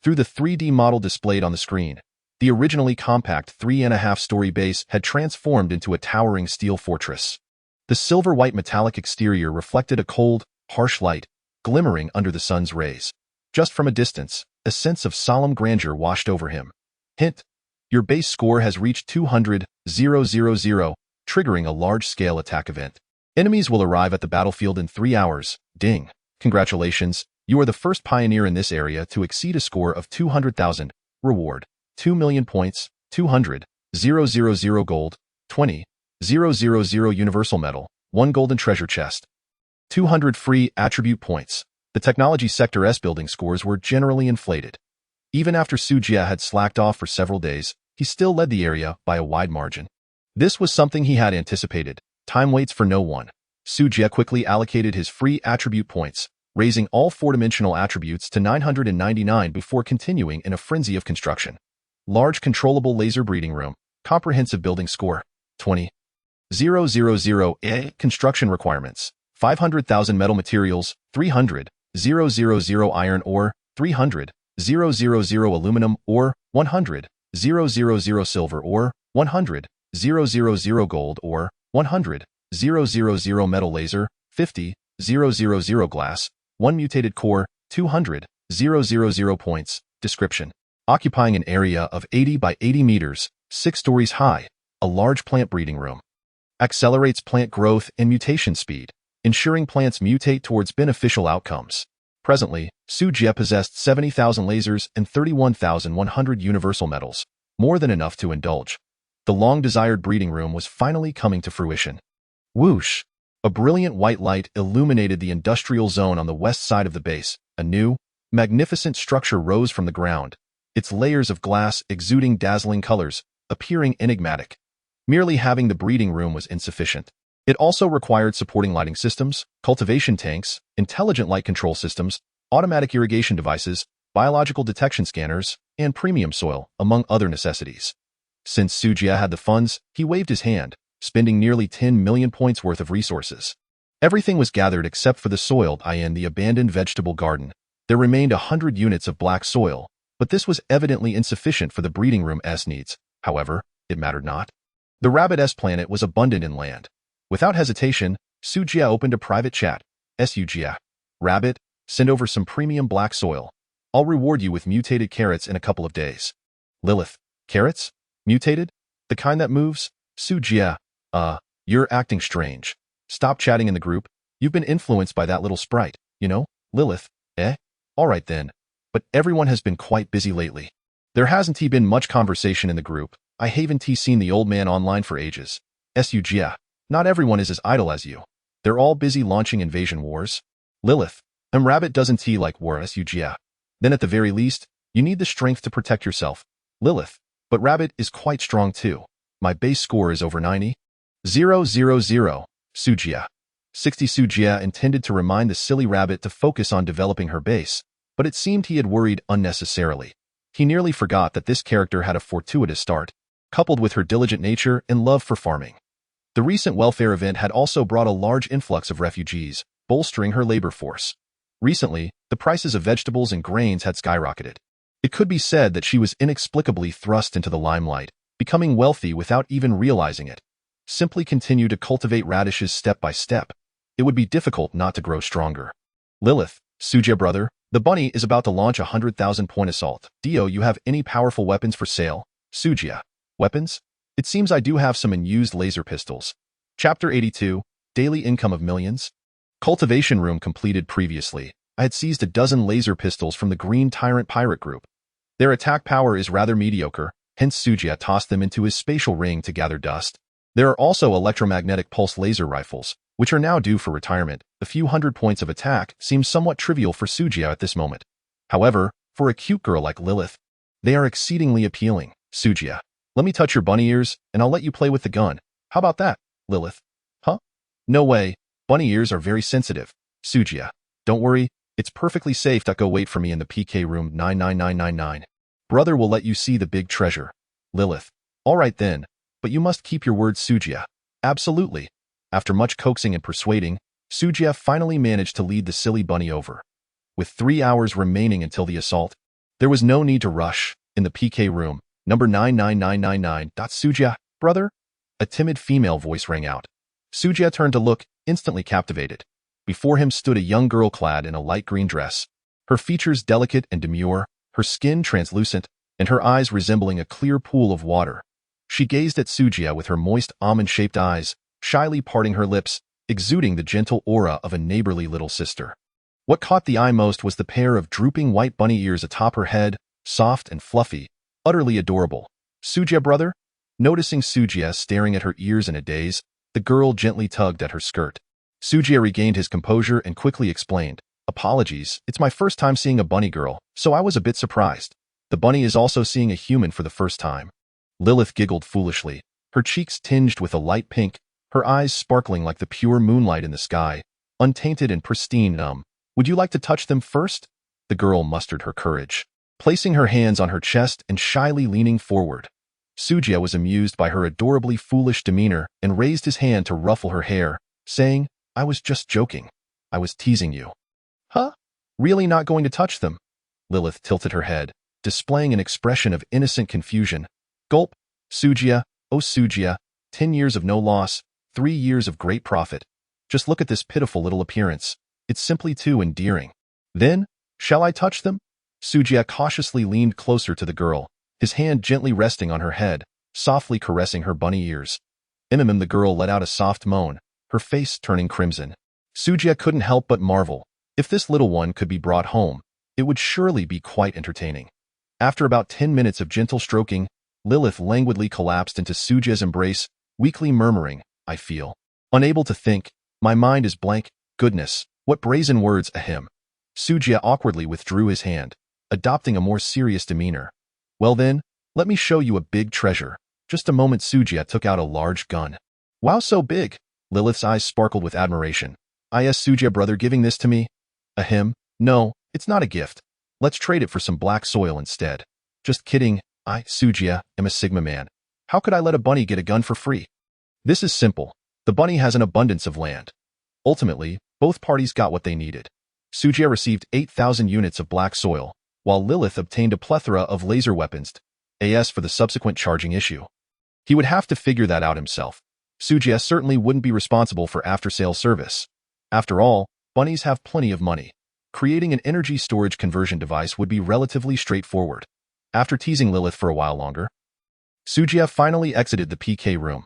Through the 3D model displayed on the screen, the originally compact 3.5-story base had transformed into a towering steel fortress. The silver-white metallic exterior reflected a cold, harsh light, glimmering under the sun's rays. Just from a distance, a sense of solemn grandeur washed over him. Hint: your base score has reached 200,000. triggering a large-scale attack event. Enemies will arrive at the battlefield in 3 hours. Ding. Congratulations, you are the first pioneer in this area to exceed a score of 200,000. Reward: 2 million points, 200,000 gold, 20,000 universal medal, 1 golden treasure chest. 200 free attribute points. The technology sector S building scores were generally inflated. Even after Su Jie had slacked off for several days, he still led the area by a wide margin. This was something he had anticipated. Time waits for no one. Su Jie quickly allocated his free attribute points, raising all 4-dimensional attributes to 999 before continuing in a frenzy of construction. Large controllable laser breeding room. Comprehensive building score. 20,000. Construction requirements. 500,000 metal materials, 300,000 iron ore, 300,000 aluminum ore, 100,000 silver ore, 100,000 gold ore, 100,000 metal laser, 50,000 glass, 1 mutated core, 200,000 points. Description: occupying an area of 80 by 80 meters, 6 stories high, a large plant breeding room. Accelerates plant growth and mutation speed, ensuring plants mutate towards beneficial outcomes. Presently, Su Jie possessed 70,000 lasers and 31,100 universal metals, more than enough to indulge. The long-desired breeding room was finally coming to fruition. Whoosh! A brilliant white light illuminated the industrial zone on the west side of the base. A new, magnificent structure rose from the ground, its layers of glass exuding dazzling colors, appearing enigmatic. Merely having the breeding room was insufficient. It also required supporting lighting systems, cultivation tanks, intelligent light control systems, automatic irrigation devices, biological detection scanners, and premium soil, among other necessities. Since Su Jie had the funds, he waved his hand, spending nearly 10 million points worth of resources. Everything was gathered except for the soil in the abandoned vegetable garden. There remained 100 units of black soil, but this was evidently insufficient for the breeding room's needs. However, it mattered not. The Rabbit-S planet was abundant in land. Without hesitation, Su Jie opened a private chat. Su Jie. Rabbit, send over some premium black soil. I'll reward you with mutated carrots in a couple of days. Lilith. Carrots? Mutated? The kind that moves? Su Jie. You're acting strange. Stop chatting in the group. You've been influenced by that little sprite, you know? Lilith. Alright then. But everyone has been quite busy lately. There hasn't been much conversation in the group. I haven't seen the old man online for ages. Su Jie. Not everyone is as idle as you. They're all busy launching invasion wars. Lilith. Rabbit doesn't like war. Su Jie. Then at the very least, you need the strength to protect yourself. Lilith. But Rabbit is quite strong too. My base score is over 90,000. Su Jie. 60. Su Jie intended to remind the silly Rabbit to focus on developing her base, but it seemed he had worried unnecessarily. He nearly forgot that this character had a fortuitous start, coupled with her diligent nature and love for farming. The recent welfare event had also brought a large influx of refugees, bolstering her labor force. Recently, the prices of vegetables and grains had skyrocketed. It could be said that she was inexplicably thrust into the limelight, becoming wealthy without even realizing it. Simply continue to cultivate radishes step by step. It would be difficult not to grow stronger. Lilith. Su Jie brother, the bunny is about to launch 100,000 point assault. Do you have any powerful weapons for sale? Su Jie. Weapons? It seems I do have some unused laser pistols. Chapter 82, Daily Income of Millions. Cultivation room completed previously. I had seized a dozen laser pistols from the Green Tyrant pirate group. Their attack power is rather mediocre, hence Su Jie tossed them into his spatial ring to gather dust. There are also electromagnetic pulse laser rifles, which are now due for retirement. A few hundred points of attack seems somewhat trivial for Su Jie at this moment. However, for a cute girl like Lilith, they are exceedingly appealing. Su Jie. Let me touch your bunny ears, and I'll let you play with the gun. How about that, Lilith? Huh? No way. Bunny ears are very sensitive. Su Jie. Don't worry, it's perfectly safe to go wait for me in the PK room 99999. Brother will let you see the big treasure. Lilith. Alright then, but you must keep your word, Su Jie. Absolutely. After much coaxing and persuading, Su Jie finally managed to lead the silly bunny over. With 3 hours remaining until the assault, there was no need to rush. In the PK room, number 99999. Su Jie, brother? A timid female voice rang out. Su Jie turned to look, instantly captivated. Before him stood a young girl clad in a light green dress, her features delicate and demure, her skin translucent, and her eyes resembling a clear pool of water. She gazed at Su Jie with her moist almond-shaped eyes, shyly parting her lips, exuding the gentle aura of a neighborly little sister. What caught the eye most was the pair of drooping white bunny ears atop her head, soft and fluffy, utterly adorable. Su Jie, brother? Noticing Su Jie staring at her ears in a daze, the girl gently tugged at her skirt. Su Jie regained his composure and quickly explained, "Apologies, it's my first time seeing a bunny girl, so I was a bit surprised. The bunny is also seeing a human for the first time." Lilith giggled foolishly, her cheeks tinged with a light pink, her eyes sparkling like the pure moonlight in the sky, untainted and pristine. Would you like to touch them first?" The girl mustered her courage, placing her hands on her chest and shyly leaning forward. Su Jie was amused by her adorably foolish demeanor and raised his hand to ruffle her hair, saying, "I was just joking. I was teasing you." "Huh? Really not going to touch them?" Lilith tilted her head, displaying an expression of innocent confusion. Gulp. Su Jie, oh Su Jie, 10 years of no loss, 3 years of great profit. Just look at this pitiful little appearance. It's simply too endearing. Then, shall I touch them? Su Jie cautiously leaned closer to the girl, his hand gently resting on her head, softly caressing her bunny ears. The girl let out a soft moan, her face turning crimson. Su Jie couldn't help but marvel. If this little one could be brought home, it would surely be quite entertaining. After about 10 minutes of gentle stroking, Lilith languidly collapsed into Su Jie's embrace, weakly murmuring, "I feel unable to think. My mind is blank. Goodness, what brazen words, ahem." Su Jie awkwardly withdrew his hand, adopting a more serious demeanor. "Well then, let me show you a big treasure." Just a moment. Su Jie took out a large gun. "Wow, so big." Lilith's eyes sparkled with admiration. "Is Su Jie, brother, giving this to me?" "Ahem, no, it's not a gift. Let's trade it for some black soil instead." "Just kidding. I, Su Jie, am a Sigma man. How could I let a bunny get a gun for free?" "This is simple. The bunny has an abundance of land." Ultimately, both parties got what they needed. Su Jie received 8,000 units of black soil, while Lilith obtained a plethora of laser weapons, as for the subsequent charging issue. He would have to figure that out himself. Su Jie certainly wouldn't be responsible for after-sale service. After all, bunnies have plenty of money. Creating an energy storage conversion device would be relatively straightforward. After teasing Lilith for a while longer, Su Jie finally exited the PK room.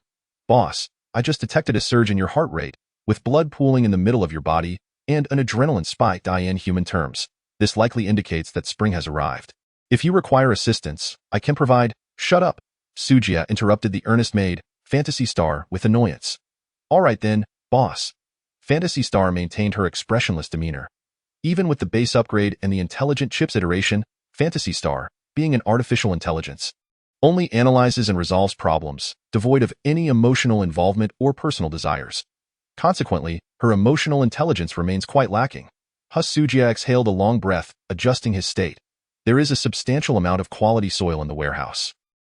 "Boss, I just detected a surge in your heart rate, with blood pooling in the middle of your body, and an adrenaline spike in human terms. This likely indicates that spring has arrived. If you require assistance, I can provide—" "Shut up," Su Jie interrupted the earnest maid, Fantasy Star, with annoyance. "All right then, boss." Fantasy Star maintained her expressionless demeanor. Even with the base upgrade and the intelligent chips iteration, Fantasy Star, being an artificial intelligence, only analyzes and resolves problems, devoid of any emotional involvement or personal desires. Consequently, her emotional intelligence remains quite lacking. Su Jie exhaled a long breath, adjusting his state. "There is a substantial amount of quality soil in the warehouse.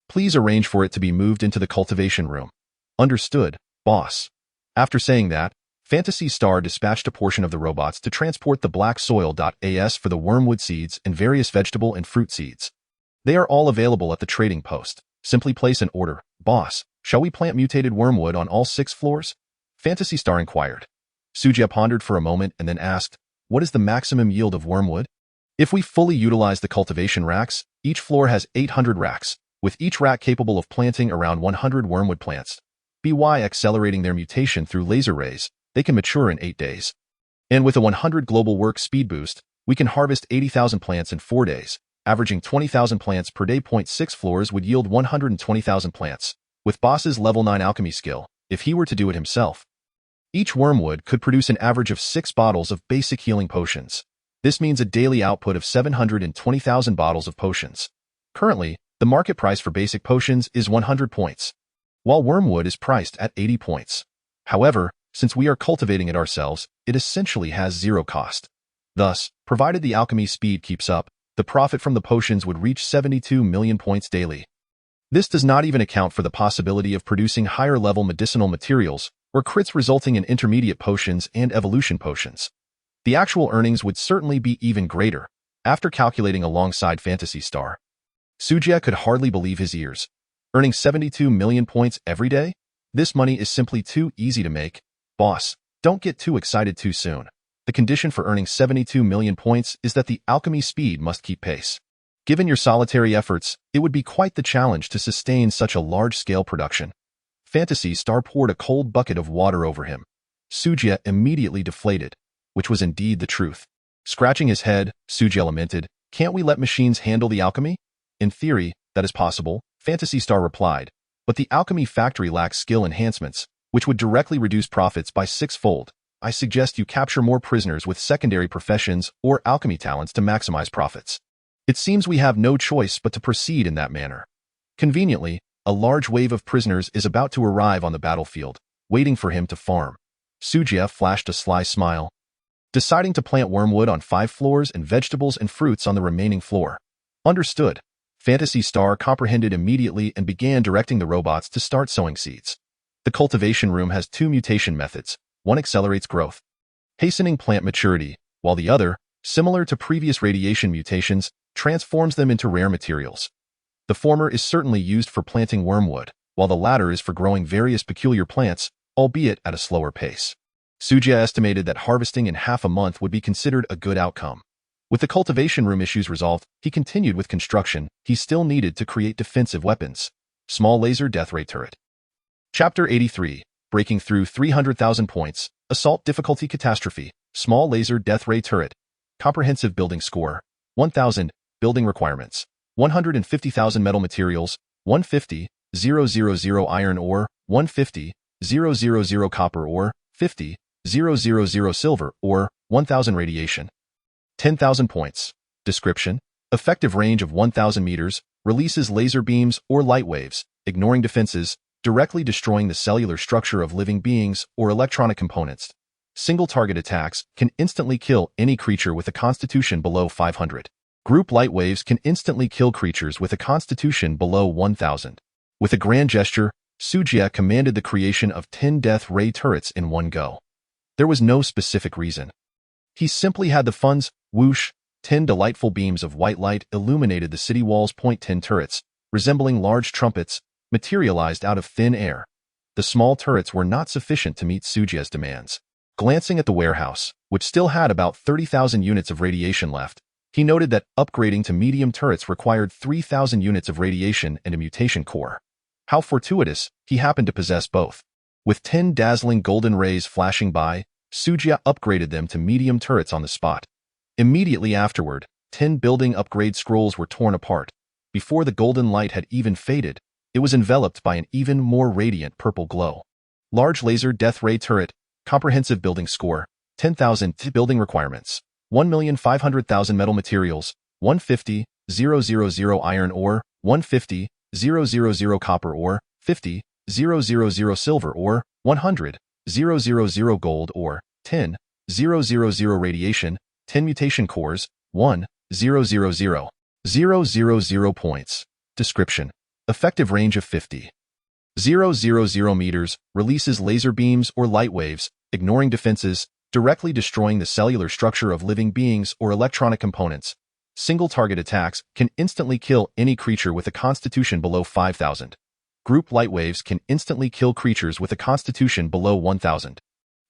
Please arrange for it to be moved into the cultivation room." "Understood, boss." After saying that, Fantasy Star dispatched a portion of the robots to transport the black soil. As for the wormwood seeds and various vegetable and fruit seeds, they are all available at the trading post. Simply place an order. "Boss, shall we plant mutated wormwood on all 6 floors? Fantasy Star inquired. Su Jie pondered for a moment and then asked, "What is the maximum yield of wormwood?" "If we fully utilize the cultivation racks, each floor has 800 racks, with each rack capable of planting around 100 wormwood plants. By accelerating their mutation through laser rays, they can mature in 8 days. And with a 100 global work speed boost, we can harvest 80,000 plants in 4 days, averaging 20,000 plants per day. 6 floors would yield 120,000 plants. With boss's level 9 alchemy skill, if he were to do it himself, each wormwood could produce an average of 6 bottles of basic healing potions. This means a daily output of 720,000 bottles of potions. Currently, the market price for basic potions is 100 points, while wormwood is priced at 80 points. However, since we are cultivating it ourselves, it essentially has 0 cost. Thus, provided the alchemy speed keeps up, the profit from the potions would reach 72 million points daily. This does not even account for the possibility of producing higher-level medicinal materials or crits resulting in intermediate potions and evolution potions. The actual earnings would certainly be even greater. After calculating alongside Fantasy Star, Su Jie could hardly believe his ears. Earning 72 million points every day? This money is simply too easy to make. "Boss, don't get too excited too soon. The condition for earning 72 million points is that the alchemy speed must keep pace." Given your solitary efforts, it would be quite the challenge to sustain such a large-scale production. Fantasy Star poured a cold bucket of water over him. Su Jie immediately deflated, which was indeed the truth. Scratching his head, Su Jie lamented, "Can't we let machines handle the alchemy?" "In theory, that is possible," Fantasy Star replied, "but the alchemy factory lacks skill enhancements, which would directly reduce profits by sixfold. I suggest you capture more prisoners with secondary professions or alchemy talents to maximize profits." It seems we have no choice but to proceed in that manner. Conveniently, a large wave of prisoners is about to arrive on the battlefield, waiting for him to farm. Su Jie flashed a sly smile, deciding to plant wormwood on 5 floors and vegetables and fruits on the remaining floor. Understood. Fantasy Star comprehended immediately and began directing the robots to start sowing seeds. The cultivation room has 2 mutation methods. One accelerates growth, hastening plant maturity, while the other, similar to previous radiation mutations, transforms them into rare materials. The former is certainly used for planting wormwood, while the latter is for growing various peculiar plants, albeit at a slower pace. Su Jie estimated that harvesting in half a month would be considered a good outcome. With the cultivation room issues resolved, he continued with construction. He still needed to create defensive weapons. Small laser death ray turret. Chapter 83. Breaking through 300,000 points. Assault difficulty catastrophe. Small laser death ray turret. Comprehensive building score. 1,000. Building requirements. 150,000 metal materials. 150,000 iron ore. 150,000 copper ore. 50,000 silver ore. 1,000 radiation. 10,000 points. Description. Effective range of 1,000 meters. Releases laser beams or light waves, ignoring defenses, directly destroying the cellular structure of living beings or electronic components. Single target attacks can instantly kill any creature with a constitution below 500. Group light waves can instantly kill creatures with a constitution below 1,000. With a grand gesture, Su Jie commanded the creation of 10 death ray turrets in one go. There was no specific reason. He simply had the funds. Whoosh! 10 delightful beams of white light illuminated the city walls. 10 turrets, resembling large trumpets, materialized out of thin air. The small turrets were not sufficient to meet Su Jie's demands. Glancing at the warehouse, which still had about 30,000 units of radiation left, he noted that upgrading to medium turrets required 3,000 units of radiation and a mutation core. How fortuitous, he happened to possess both. With 10 dazzling golden rays flashing by, Su Jie upgraded them to medium turrets on the spot. Immediately afterward, 10 building upgrade scrolls were torn apart. Before the golden light had even faded, it was enveloped by an even more radiant purple glow. Large laser death ray turret, comprehensive building score, 10,000 building requirements, 1,500,000 metal materials, 150,000 iron ore, 150,000 copper ore, 50,000 silver ore, 100,000 gold ore, 10,000 radiation, 10 mutation cores, 1,000,000 points. Description. Effective range of 50,000 meters, releases laser beams or light waves, ignoring defenses, directly destroying the cellular structure of living beings or electronic components. Single target attacks can instantly kill any creature with a constitution below 5,000. Group light waves can instantly kill creatures with a constitution below 1,000.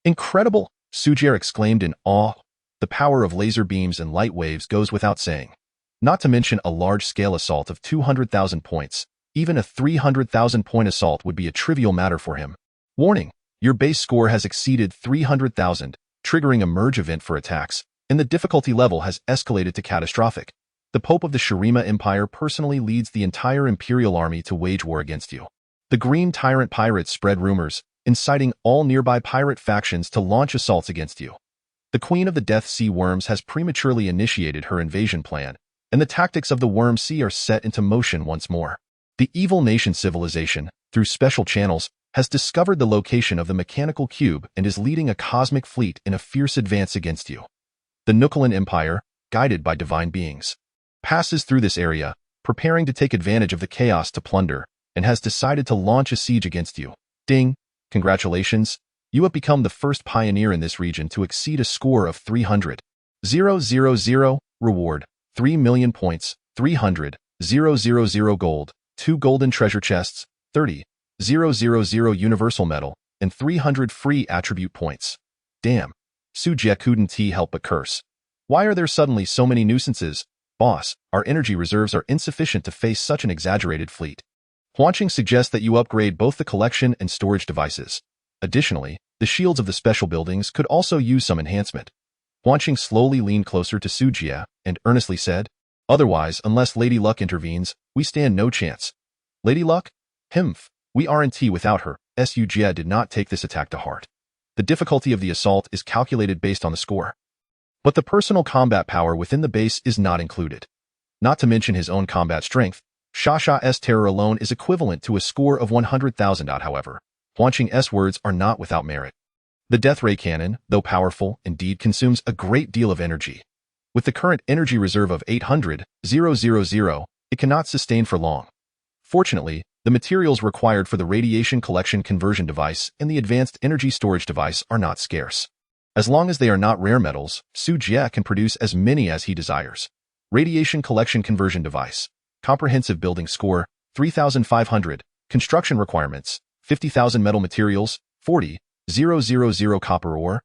Incredible! Su Jie exclaimed in awe. The power of laser beams and light waves goes without saying. Not to mention a large-scale assault of 200,000 points. Even a 300,000-point assault would be a trivial matter for him. Warning! Your base score has exceeded 300,000, triggering a merge event for attacks, and the difficulty level has escalated to catastrophic. The Pope of the Shurima Empire personally leads the entire Imperial army to wage war against you. The Green Tyrant pirates spread rumors, inciting all nearby pirate factions to launch assaults against you. The Queen of the Death Sea Worms has prematurely initiated her invasion plan, and the tactics of the Worm Sea are set into motion once more. The evil nation civilization, through special channels, has discovered the location of the mechanical cube and is leading a cosmic fleet in a fierce advance against you. The Nukulan Empire, guided by divine beings, passes through this area, preparing to take advantage of the chaos to plunder, and has decided to launch a siege against you. Ding! Congratulations! You have become the first pioneer in this region to exceed a score of 300,000. Reward, 3 million points, 300,000 gold, 2 golden treasure chests, 30,000 universal metal, and 300 free attribute points. Damn. Su Jie couldn't help but curse. Why are there suddenly so many nuisances? Boss, our energy reserves are insufficient to face such an exaggerated fleet. Huanqing suggests that you upgrade both the collection and storage devices. Additionally, the shields of the special buildings could also use some enhancement. Huanqing slowly leaned closer to Su Jie and earnestly said, "Otherwise, unless Lady Luck intervenes, we stand no chance." Lady Luck? Himph, we aren't without her. Su Jie did not take this attack to heart. The difficulty of the assault is calculated based on the score. But the personal combat power within the base is not included. Not to mention his own combat strength, Xia terror alone is equivalent to a score of 100,000. However, Huanqing's words are not without merit. The death ray cannon, though powerful, indeed consumes a great deal of energy. With the current energy reserve of 800,000, it cannot sustain for long. Fortunately, the materials required for the radiation collection conversion device and the advanced energy storage device are not scarce. As long as they are not rare metals, Su Jie can produce as many as he desires. Radiation collection conversion device. Comprehensive building score, 3,500. Construction requirements, 50,000 metal materials, 40,000 copper ore,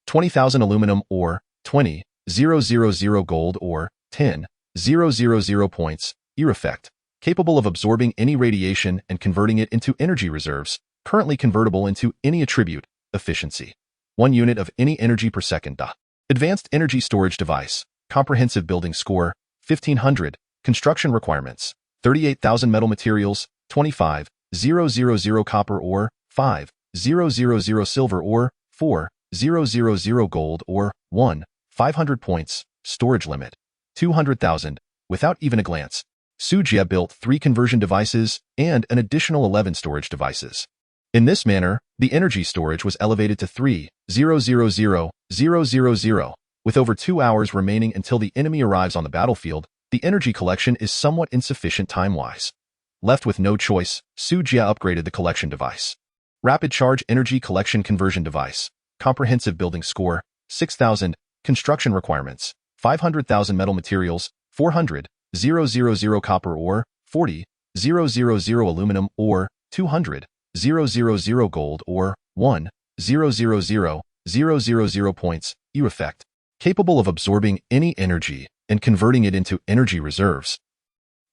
20,000 aluminum ore, 20,000 gold ore, 10,000 points, ear effect. Capable of absorbing any radiation and converting it into energy reserves, currently convertible into any attribute, efficiency. 1 unit of any energy per second. Advanced energy storage device, comprehensive building score, 1,500, construction requirements, 38,000 metal materials, 25,000 copper ore, 5,000 silver ore, 4,000 gold ore, 1,500 points, storage limit, 200,000, without even a glance. Su Jie built 3 conversion devices and an additional 11 storage devices. In this manner, the energy storage was elevated to 3,000,000. With over 2 hours remaining until the enemy arrives on the battlefield, the energy collection is somewhat insufficient time-wise. Left with no choice, Su Jie upgraded the collection device. Rapid Charge Energy Collection Conversion Device. Comprehensive building score, 6,000. Construction requirements, 500,000 metal materials, 400,000 copper ore, 40,000 aluminum ore, 200,000 gold ore, 1,000 points, ear effect. Capable of absorbing any energy and converting it into energy reserves.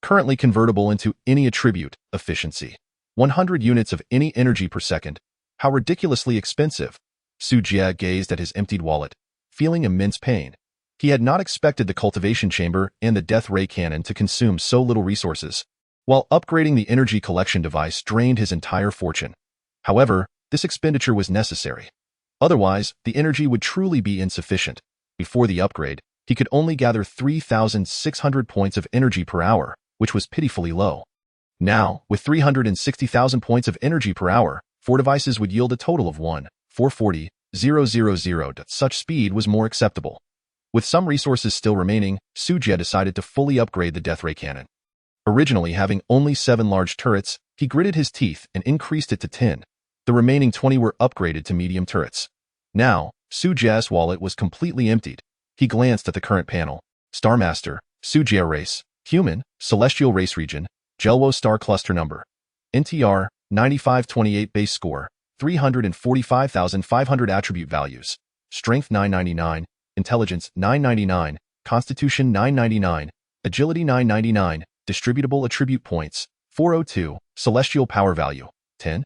Currently convertible into any attribute, efficiency. 100 units of any energy per second. How ridiculously expensive. Su Jie gazed at his emptied wallet, feeling immense pain. He had not expected the cultivation chamber and the death ray cannon to consume so little resources, while upgrading the energy collection device drained his entire fortune. However, this expenditure was necessary. Otherwise, the energy would truly be insufficient. Before the upgrade, he could only gather 3,600 points of energy per hour, which was pitifully low. Now, with 360,000 points of energy per hour, 4 devices would yield a total of 1,440,000. Such speed was more acceptable. With some resources still remaining, Su Jie decided to fully upgrade the death ray cannon. Originally having only 7 large turrets, he gritted his teeth and increased it to 10. The remaining 20 were upgraded to medium turrets. Now, Su Jie's wallet was completely emptied. He glanced at the current panel. Star Master, Su Jie race, human, celestial race region, Jelwo star cluster number. NTR, 9528 base score, 345,500 attribute values. Strength 999, intelligence 999, constitution 999, agility 999, distributable attribute points, 402, celestial power value, 10.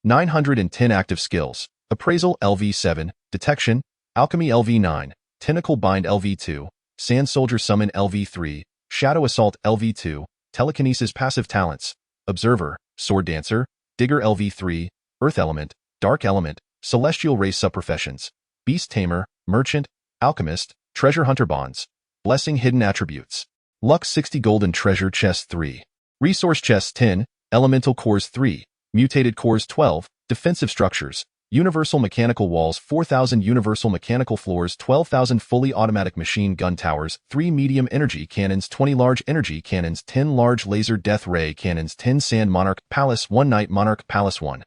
910 active skills, appraisal LV7, detection, alchemy LV9, tentacle bind LV2, sand soldier summon LV3, shadow assault LV2, telekinesis passive talents, observer, sword dancer, digger LV3, earth element, dark element, celestial race subprofessions, beast tamer, merchant, alchemist, treasure hunter bonds, blessing hidden attributes, luck 60 golden treasure chest 3, resource chest 10, elemental cores 3, mutated cores 12, defensive structures, universal mechanical walls 4,000 universal mechanical floors 12,000 fully automatic machine gun towers 3 medium energy cannons 20 large energy cannons 10 large laser death ray cannons 10 sand monarch palace 1 night monarch palace 1.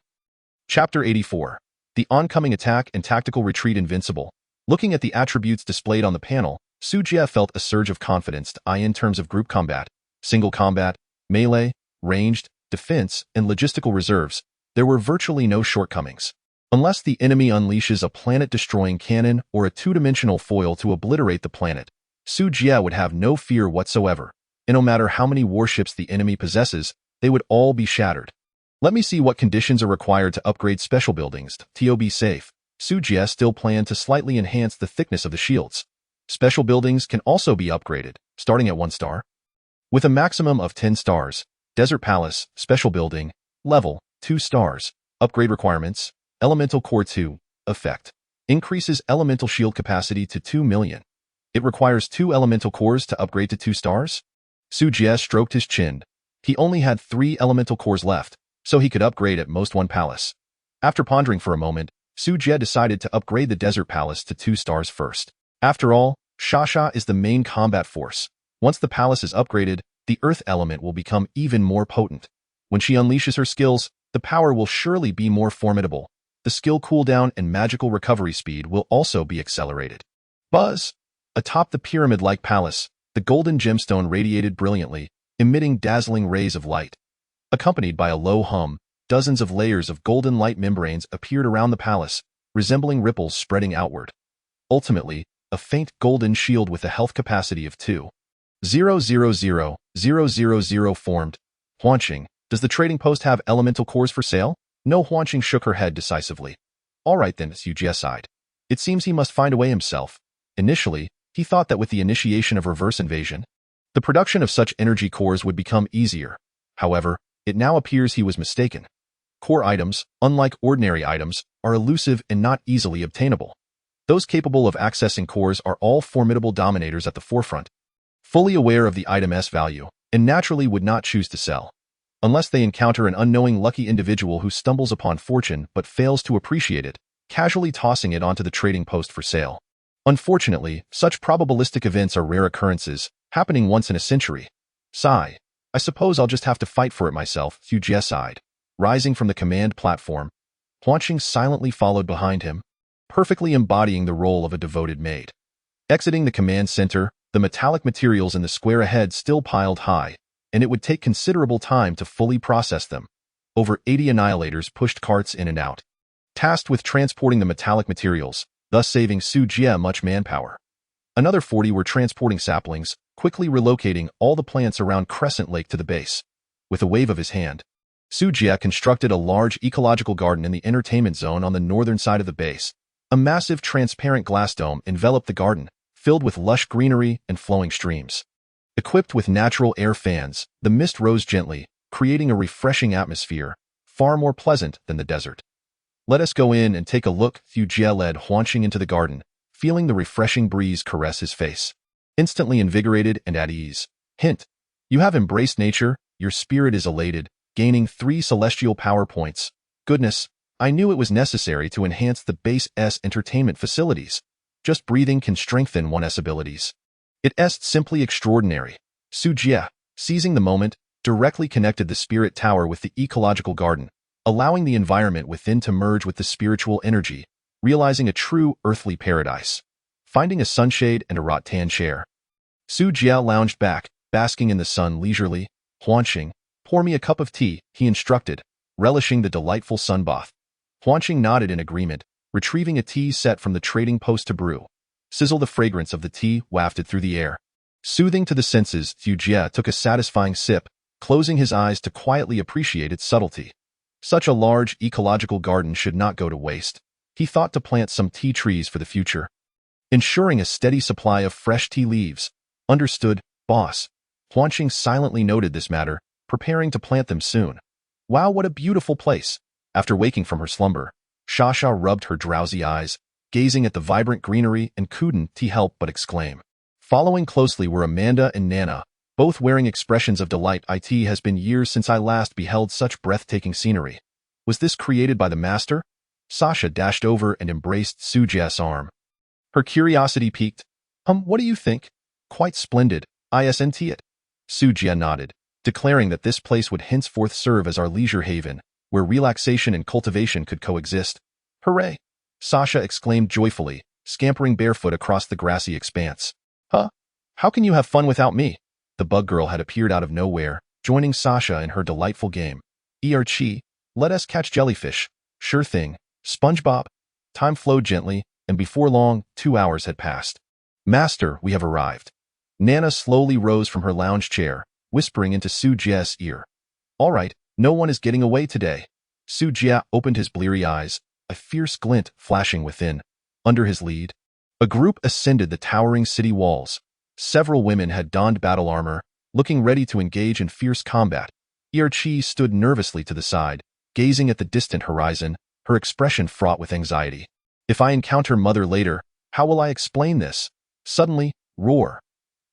Chapter 84. The oncoming attack and tactical retreat invincible. Looking at the attributes displayed on the panel, Su Jie felt a surge of confidence in terms of group combat, single combat, melee, ranged, defense, and logistical reserves. There were virtually no shortcomings. Unless the enemy unleashes a planet-destroying cannon or a 2-dimensional foil to obliterate the planet, Su Jie would have no fear whatsoever, and no matter how many warships the enemy possesses, they would all be shattered. Let me see what conditions are required to upgrade special buildings. To be safe, Su Jie still planned to slightly enhance the thickness of the shields. Special buildings can also be upgraded, starting at 1 star. With a maximum of 10 stars, Desert Palace, Special Building, Level, 2 stars. Upgrade requirements, Elemental Core 2, Effect. Increases elemental shield capacity to 2 million. It requires 2 elemental cores to upgrade to 2 stars? Su Jie stroked his chin. He only had 3 elemental cores left, so he could upgrade at most 1 palace. After pondering for a moment, Su Jie decided to upgrade the Desert Palace to 2 stars first. After all, Xia is the main combat force. Once the palace is upgraded, the earth element will become even more potent. When she unleashes her skills, the power will surely be more formidable. The skill cooldown and magical recovery speed will also be accelerated. Buzz! Atop the pyramid-like palace, the golden gemstone radiated brilliantly, emitting dazzling rays of light. Accompanied by a low hum, dozens of layers of golden light membranes appeared around the palace, resembling ripples spreading outward. Ultimately, a faint golden shield with a health capacity of 2,000,000 formed. Huanqing, does the trading post have elemental cores for sale? No. Huanqing shook her head decisively. All right then, Su Jie sighed. It seems he must find a way himself. Initially, he thought that with the initiation of reverse invasion, the production of such energy cores would become easier. However, it now appears he was mistaken. Core items, unlike ordinary items, are elusive and not easily obtainable. Those capable of accessing cores are all formidable dominators at the forefront, fully aware of the item's value, and naturally would not choose to sell, unless they encounter an unknowing lucky individual who stumbles upon fortune but fails to appreciate it, casually tossing it onto the trading post for sale. Unfortunately, such probabilistic events are rare occurrences, happening once in a century. Sigh. I suppose I'll just have to fight for it myself, Su Jie sighed. Rising from the command platform, Huanqing silently followed behind him, perfectly embodying the role of a devoted maid. Exiting the command center, the metallic materials in the square ahead still piled high, and it would take considerable time to fully process them. Over 80 annihilators pushed carts in and out, tasked with transporting the metallic materials, thus saving Su Jie much manpower. Another 40 were transporting saplings, quickly relocating all the plants around Crescent Lake to the base. With a wave of his hand, Su Jie constructed a large ecological garden in the entertainment zone on the northern side of the base. A massive transparent glass dome enveloped the garden, filled with lush greenery and flowing streams. Equipped with natural air fans, the mist rose gently, creating a refreshing atmosphere, far more pleasant than the desert. Let us go in and take a look. Su Jie led Huanqing into the garden, feeling the refreshing breeze caress his face. Instantly invigorated and at ease. Hint. You have embraced nature, your spirit is elated, gaining 3 celestial power points. Goodness, I knew it was necessary to enhance the base's entertainment facilities. Just breathing can strengthen one's abilities. It is simply extraordinary. Su Jie, seizing the moment, directly connected the spirit tower with the ecological garden, allowing the environment within to merge with the spiritual energy, realizing a true earthly paradise. Finding a sunshade and a rattan chair, Su Jie lounged back, basking in the sun leisurely. Huanqing, pour me a cup of tea, he instructed, relishing the delightful sun bath. Huanqing nodded in agreement, retrieving a tea set from the trading post to brew. Sizzle. The fragrance of the tea wafted through the air. Soothing to the senses, Su Jie took a satisfying sip, closing his eyes to quietly appreciate its subtlety. Such a large ecological garden should not go to waste. He thought to plant some tea trees for the future, ensuring a steady supply of fresh tea leaves. Understood, boss. Huanqing silently noted this matter, preparing to plant them soon. Wow, what a beautiful place. After waking from her slumber, Xia rubbed her drowsy eyes, gazing at the vibrant greenery and couldn't help but exclaim. Following closely were Amanda and Nana, both wearing expressions of delight. It has been years since I last beheld such breathtaking scenery. Was this created by the master? Sasha dashed over and embraced Su Jie's arm. Her curiosity piqued. What do you think? Quite splendid, isn't it? Su Jie nodded, declaring that this place would henceforth serve as our leisure haven, where relaxation and cultivation could coexist. Hooray! Sasha exclaimed joyfully, scampering barefoot across the grassy expanse. Huh? How can you have fun without me? The bug girl had appeared out of nowhere, joining Sasha in her delightful game. Chi, let us catch jellyfish. Sure thing, SpongeBob. Time flowed gently, and before long, 2 hours had passed. Master, we have arrived. Nana slowly rose from her lounge chair, whispering into Su Jie's ear. All right, no one is getting away today. Su Jie opened his bleary eyes, a fierce glint flashing within. Under his lead, a group ascended the towering city walls. Several women had donned battle armor, looking ready to engage in fierce combat. Chi stood nervously to the side, gazing at the distant horizon, her expression fraught with anxiety. If I encounter Mother later, how will I explain this? Suddenly, roar.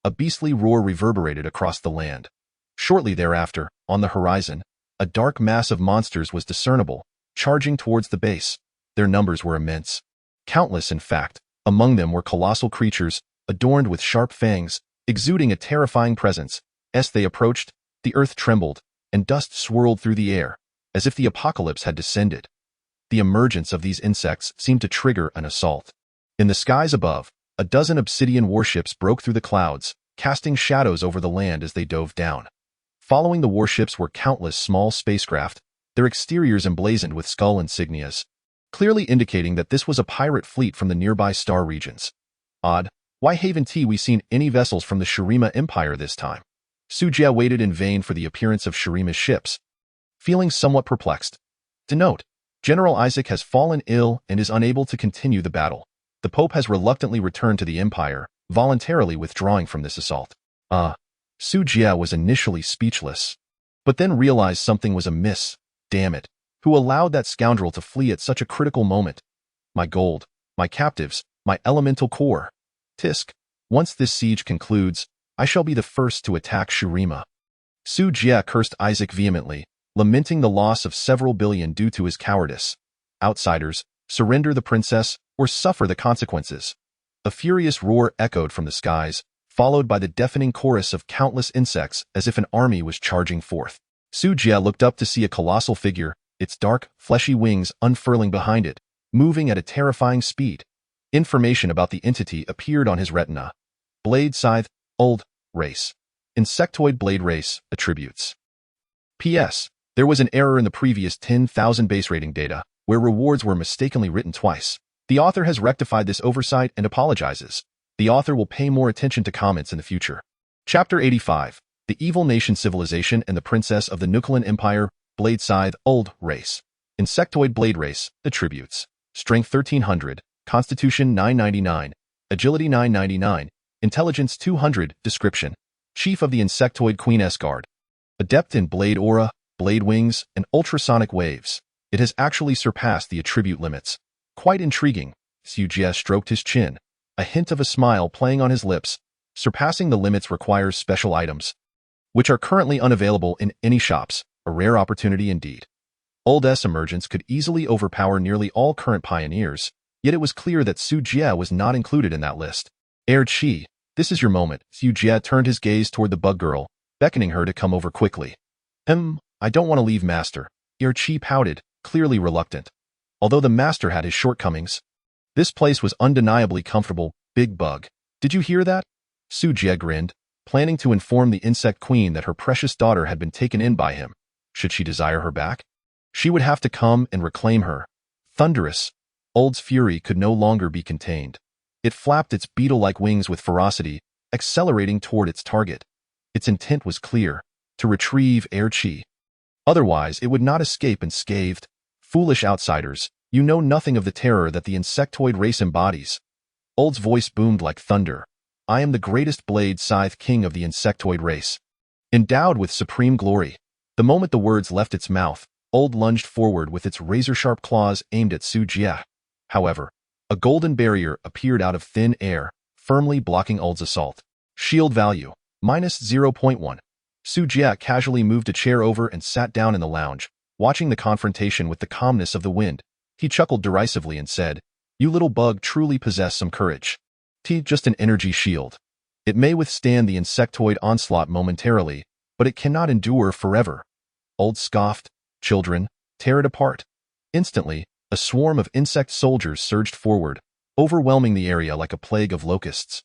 A beastly roar reverberated across the land. Shortly thereafter, on the horizon, a dark mass of monsters was discernible, charging towards the base. Their numbers were immense. Countless, in fact. Among them were colossal creatures, adorned with sharp fangs, exuding a terrifying presence. As they approached, the earth trembled, and dust swirled through the air, as if the apocalypse had descended. The emergence of these insects seemed to trigger an assault. In the skies above, a dozen obsidian warships broke through the clouds, casting shadows over the land as they dove down. Following the warships were countless small spacecraft, their exteriors emblazoned with skull insignias, clearly indicating that this was a pirate fleet from the nearby star regions. Odd, why haven't we seen any vessels from the Shurima Empire this time? Su Jie waited in vain for the appearance of Shurima's ships, feeling somewhat perplexed. To note, General Isaac has fallen ill and is unable to continue the battle. The Pope has reluctantly returned to the Empire, voluntarily withdrawing from this assault. Su Jie was initially speechless, but then realized something was amiss. Damn it. Who allowed that scoundrel to flee at such a critical moment? My gold, my captives, my elemental core. Tisk. Once this siege concludes, I shall be the first to attack Shurima. Su Jie cursed Isaac vehemently, lamenting the loss of several billion due to his cowardice. Outsiders, surrender the princess or suffer the consequences. A furious roar echoed from the skies, followed by the deafening chorus of countless insects as if an army was charging forth. Su Jie looked up to see a colossal figure, its dark, fleshy wings unfurling behind it, moving at a terrifying speed. Information about the entity appeared on his retina. Blade Scythe, Old, Race. Insectoid Blade Race, Attributes. P.S. There was an error in the previous 10,000 base rating data, where rewards were mistakenly written twice. The author has rectified this oversight and apologizes. The author will pay more attention to comments in the future. Chapter 85. The Evil Nation Civilization and the Princess of the Nuclean Empire, Blade Scythe, Old, Race. Insectoid Blade Race, Attributes. Strength 1300, Constitution 999, Agility 999, Intelligence 200, Description. Chief of the Insectoid Queen Guard. Adept in Blade Aura, Blade Wings, and Ultrasonic Waves. It has actually surpassed the attribute limits. Quite intriguing. Su Jie stroked his chin, a hint of a smile playing on his lips. Surpassing the limits requires special items, which are currently unavailable in any shops, a rare opportunity indeed. Old S emergence could easily overpower nearly all current pioneers, yet it was clear that Su Jie was not included in that list. Chi, this is your moment. Su Jie turned his gaze toward the bug girl, beckoning her to come over quickly. I don't want to leave, Master. Chi pouted, clearly reluctant. Although the Master had his shortcomings, this place was undeniably comfortable. Big bug. Did you hear that? Su Jie grinned, planning to inform the insect queen that her precious daughter had been taken in by him. Should she desire her back, she would have to come and reclaim her. Thunderous. Old's fury could no longer be contained. It flapped its beetle-like wings with ferocity, accelerating toward its target. Its intent was clear, to retrieve Chi. Otherwise, it would not escape unscathed. Foolish outsiders, you know nothing of the terror that the insectoid race embodies. Old's voice boomed like thunder. I am the greatest Blade Scythe king of the insectoid race, endowed with supreme glory. The moment the words left its mouth, Old lunged forward with its razor-sharp claws aimed at Su Jie. However, a golden barrier appeared out of thin air, firmly blocking Old's assault. Shield value, -0.1. Su Jie casually moved a chair over and sat down in the lounge, watching the confrontation with the calmness of the wind. He chuckled derisively and said, You little bug truly possess some courage. Just an energy shield. It may withstand the insectoid onslaught momentarily, but it cannot endure forever. Old scoffed. Children, tear it apart. Instantly, a swarm of insect soldiers surged forward, overwhelming the area like a plague of locusts,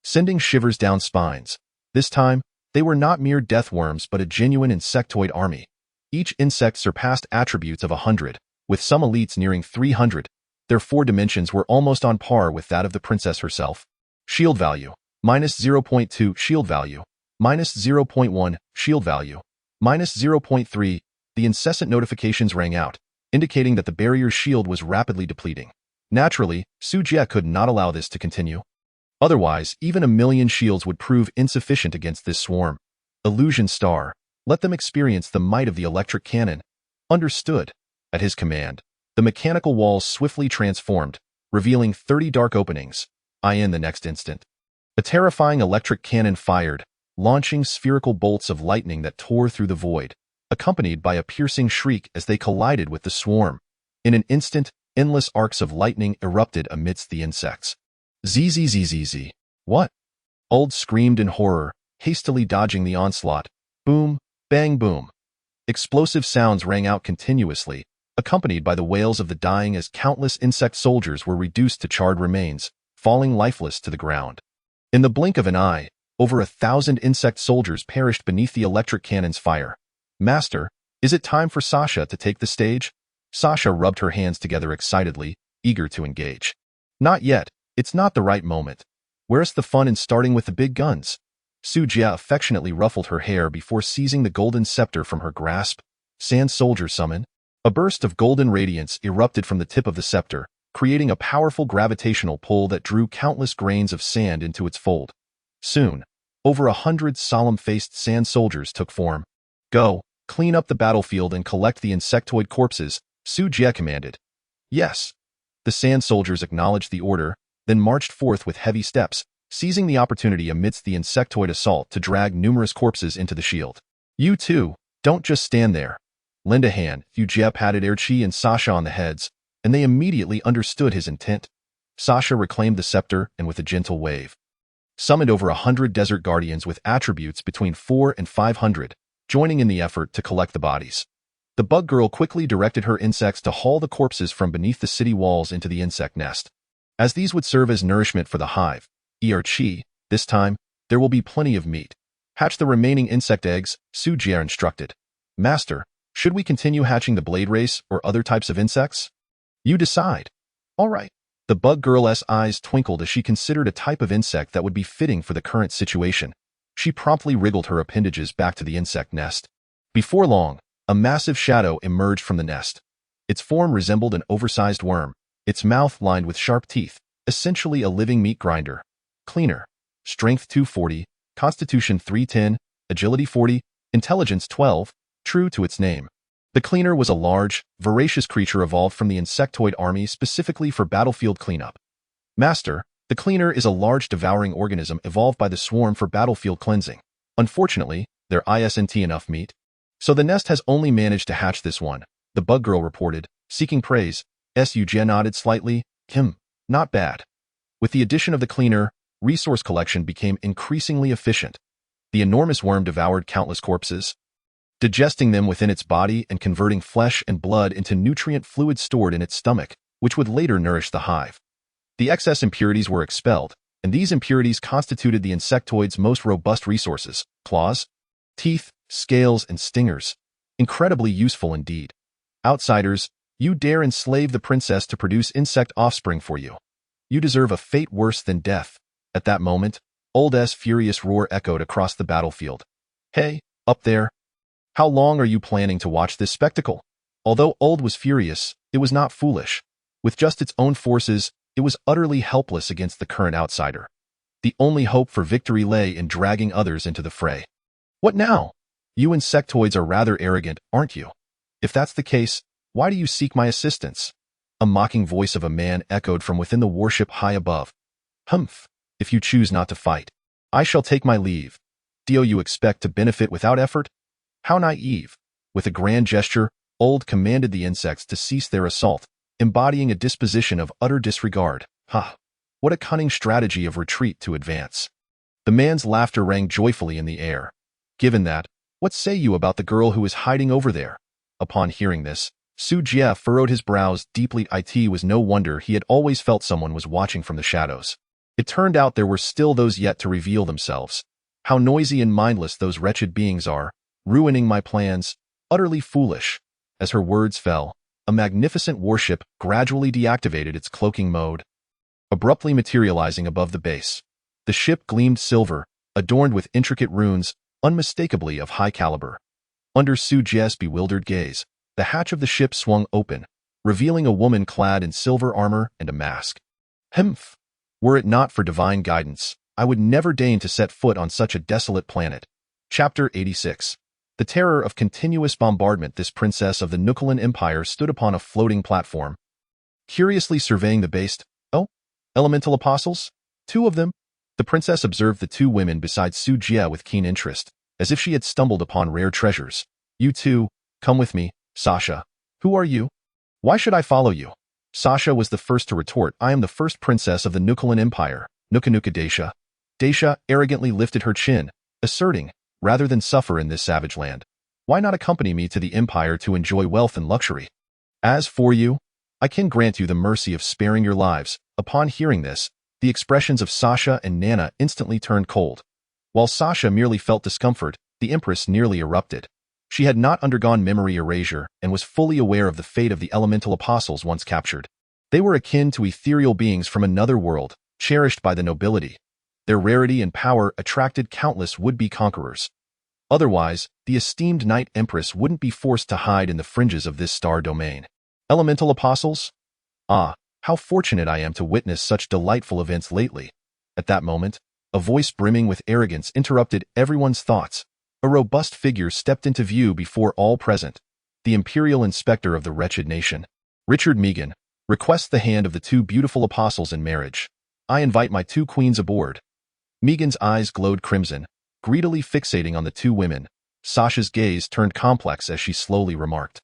sending shivers down spines. This time, they were not mere death worms but a genuine insectoid army. Each insect surpassed attributes of 100, with some elites nearing 300. Their 4 dimensions were almost on par with that of the princess herself. Shield value, minus 0.2, shield value, minus 0.1, shield value, minus 0.3. The incessant notifications rang out, indicating that the barrier's shield was rapidly depleting. Naturally, Su Jie could not allow this to continue. Otherwise, even 1,000,000 shields would prove insufficient against this swarm. Illusion Star, let them experience the might of the electric cannon. Understood. At his command, the mechanical walls swiftly transformed, revealing 30 dark openings. In the next instant, a terrifying electric cannon fired, launching spherical bolts of lightning that tore through the void, accompanied by a piercing shriek as they collided with the swarm. In an instant, endless arcs of lightning erupted amidst the insects. Zzzzz. What? Old screamed in horror, hastily dodging the onslaught. Boom, bang, boom. Explosive sounds rang out continuously, accompanied by the wails of the dying as countless insect soldiers were reduced to charred remains, falling lifeless to the ground. In the blink of an eye, over 1,000 insect soldiers perished beneath the electric cannon's fire. Master, is it time for Sasha to take the stage? Sasha rubbed her hands together excitedly, eager to engage. Not yet, it's not the right moment. Where's the fun in starting with the big guns? Su Jie affectionately ruffled her hair before seizing the golden scepter from her grasp. Sand Soldier summon. A burst of golden radiance erupted from the tip of the scepter, creating a powerful gravitational pull that drew countless grains of sand into its fold. Soon, over 100 solemn-faced sand soldiers took form. Go, clean up the battlefield and collect the insectoid corpses, Su Jie commanded. Yes. The sand soldiers acknowledged the order, then marched forth with heavy steps, seizing the opportunity amidst the insectoid assault to drag numerous corpses into the shield. You too, don't just stand there. Lend a hand. Su Jie patted Erchi and Sasha on the heads, and they immediately understood his intent. Sasha reclaimed the scepter and with a gentle wave summoned over 100 desert guardians with attributes between 4 and 500, joining in the effort to collect the bodies. The bug girl quickly directed her insects to haul the corpses from beneath the city walls into the insect nest. As these would serve as nourishment for the hive, Erchi, this time, there will be plenty of meat. Hatch the remaining insect eggs, Su Jie instructed. Master, should we continue hatching the blade race or other types of insects? You decide. All right. The bug girl's eyes twinkled as she considered a type of insect that would be fitting for the current situation. She promptly wriggled her appendages back to the insect nest. Before long, a massive shadow emerged from the nest. Its form resembled an oversized worm, its mouth lined with sharp teeth, essentially a living meat grinder. Cleaner. Strength 240, Constitution 310, Agility 40, Intelligence 12, true to its name. The cleaner was a large, voracious creature evolved from the insectoid army specifically for battlefield cleanup. Master, the cleaner is a large devouring organism evolved by the swarm for battlefield cleansing. Unfortunately, there isn't enough meat. So the nest has only managed to hatch this one, the bug girl reported, seeking praise. Su Jie nodded slightly. Not bad. With the addition of the cleaner, resource collection became increasingly efficient. The enormous worm devoured countless corpses, digesting them within its body and converting flesh and blood into nutrient fluid stored in its stomach, which would later nourish the hive. The excess impurities were expelled, and these impurities constituted the insectoid's most robust resources: claws, teeth, scales, and stingers. Incredibly useful indeed. Outsiders, you dare enslave the princess to produce insect offspring for you. You deserve a fate worse than death. At that moment, Old's furious roar echoed across the battlefield. Hey, up there. How long are you planning to watch this spectacle? Although Old was furious, it was not foolish. With just its own forces, it was utterly helpless against the current outsider. The only hope for victory lay in dragging others into the fray. What now? You insectoids are rather arrogant, aren't you? If that's the case, why do you seek my assistance? A mocking voice of a man echoed from within the warship high above. Humph. If you choose not to fight, I shall take my leave. Do you expect to benefit without effort? How naive. With a grand gesture, Old commanded the insects to cease their assault, embodying a disposition of utter disregard. What a cunning strategy of retreat to advance. The man's laughter rang joyfully in the air. Given that, what say you about the girl who is hiding over there? Upon hearing this, Su Jie furrowed his brows deeply. It was no wonder he had always felt someone was watching from the shadows. It turned out there were still those yet to reveal themselves. How noisy and mindless those wretched beings are, ruining my plans, utterly foolish. As her words fell, a magnificent warship gradually deactivated its cloaking mode, abruptly materializing above the base. The ship gleamed silver, adorned with intricate runes, unmistakably of high caliber. Under Su Jie's bewildered gaze, the hatch of the ship swung open, revealing a woman clad in silver armor and a mask. Humph! Were it not for divine guidance, I would never deign to set foot on such a desolate planet. Chapter 86. The terror of continuous bombardment. This princess of the Nukulan Empire stood upon a floating platform, curiously surveying the base. Oh, elemental apostles? Two of them? The princess observed the two women beside Su Jie with keen interest, as if she had stumbled upon rare treasures. You too, come with me, Sasha. Who are you? Why should I follow you? Sasha was the first to retort. I am the first princess of the Nukulan Empire, Nuka Dacia. Dacia arrogantly lifted her chin, asserting, rather than suffer in this savage land, why not accompany me to the empire to enjoy wealth and luxury? As for you, I can grant you the mercy of sparing your lives. Upon hearing this, the expressions of Sasha and Nana instantly turned cold. While Sasha merely felt discomfort, the Empress nearly erupted. She had not undergone memory erasure and was fully aware of the fate of the elemental apostles once captured. They were akin to ethereal beings from another world, cherished by the nobility. Their rarity and power attracted countless would-be conquerors. Otherwise, the esteemed Night Empress wouldn't be forced to hide in the fringes of this star domain. Elemental apostles? Ah, how fortunate I am to witness such delightful events lately. At that moment, a voice brimming with arrogance interrupted everyone's thoughts. A robust figure stepped into view before all present. The imperial inspector of the wretched nation. Richard Megan, requests the hand of the two beautiful apostles in marriage. I invite my two queens aboard. Megan's eyes glowed crimson, greedily fixating on the two women. Sasha's gaze turned complex as she slowly remarked.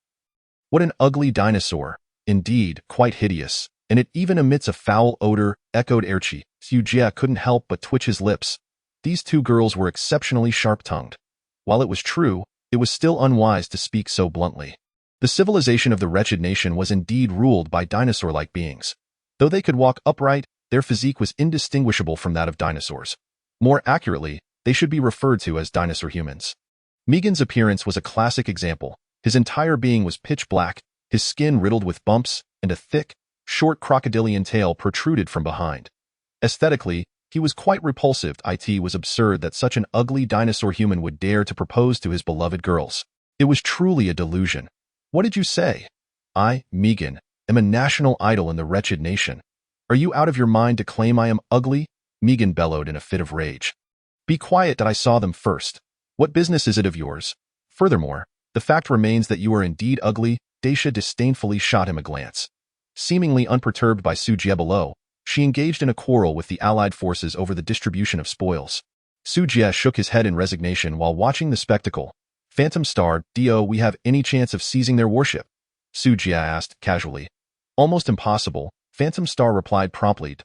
What an ugly dinosaur. Indeed, quite hideous. And it even emits a foul odor, echoed Erchi. Su Jie couldn't help but twitch his lips. These two girls were exceptionally sharp-tongued. While it was true, it was still unwise to speak so bluntly. The civilization of the wretched nation was indeed ruled by dinosaur-like beings. Though they could walk upright, their physique was indistinguishable from that of dinosaurs. More accurately, they should be referred to as dinosaur humans. Megan's appearance was a classic example. His entire being was pitch black, his skin riddled with bumps, and a thick, short crocodilian tail protruded from behind. Aesthetically, he was quite repulsive. It was absurd that such an ugly dinosaur human would dare to propose to his beloved girls. It was truly a delusion. What did you say? I, Megan, am a national idol in the wretched nation. Are you out of your mind to claim I am ugly? Megan bellowed in a fit of rage. Be quiet that I saw them first. What business is it of yours? Furthermore, the fact remains that you are indeed ugly. Dacia disdainfully shot him a glance. Seemingly unperturbed by Su Jie below, she engaged in a quarrel with the allied forces over the distribution of spoils. Su Jie shook his head in resignation while watching the spectacle. Phantom Star, Do we have any chance of seizing their warship? Su Jie asked, casually. Almost impossible, Phantom Star replied promptly.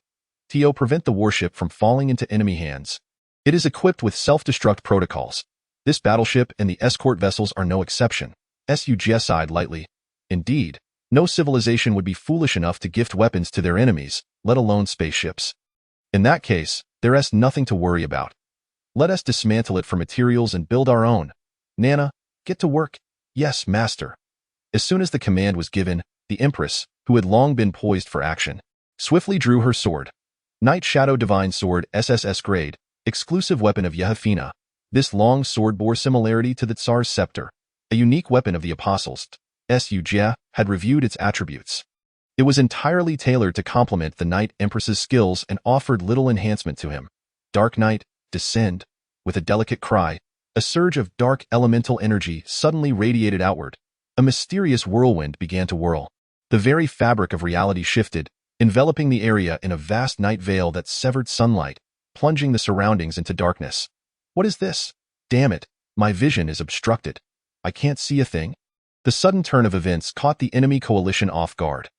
To prevent the warship from falling into enemy hands. It is equipped with self-destruct protocols. This battleship and the escort vessels are no exception. Su Jie sighed lightly. Indeed, no civilization would be foolish enough to gift weapons to their enemies, let alone spaceships. In that case, there is nothing to worry about. Let us dismantle it for materials and build our own. Nana, get to work. Yes, master. As soon as the command was given, the Empress, who had long been poised for action, swiftly drew her sword. Night Shadow Divine Sword SSS grade, exclusive weapon of Yehefina. This long sword bore similarity to the Tsar's scepter, a unique weapon of the apostles. Su Jie had reviewed its attributes. It was entirely tailored to complement the Night Empress's skills and offered little enhancement to him. Dark Night, descend. With a delicate cry, a surge of dark elemental energy suddenly radiated outward. A mysterious whirlwind began to whirl. The very fabric of reality shifted, enveloping the area in a vast night veil that severed sunlight, plunging the surroundings into darkness. What is this? Damn it, my vision is obstructed. I can't see a thing. The sudden turn of events caught the enemy coalition off guard.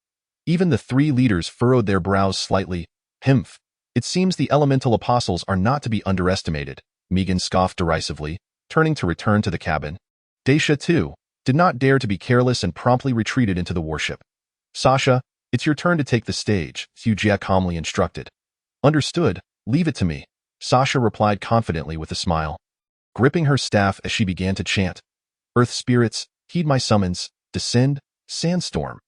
Even the three leaders furrowed their brows slightly. Humph. It seems the elemental apostles are not to be underestimated, Megan scoffed derisively, turning to return to the cabin. Dacia, too, did not dare to be careless and promptly retreated into the warship. Sasha, it's your turn to take the stage, Su Jie calmly instructed. Understood, leave it to me, Sasha replied confidently with a smile. Gripping her staff as she began to chant, Earth spirits, heed my summons, descend, sandstorm.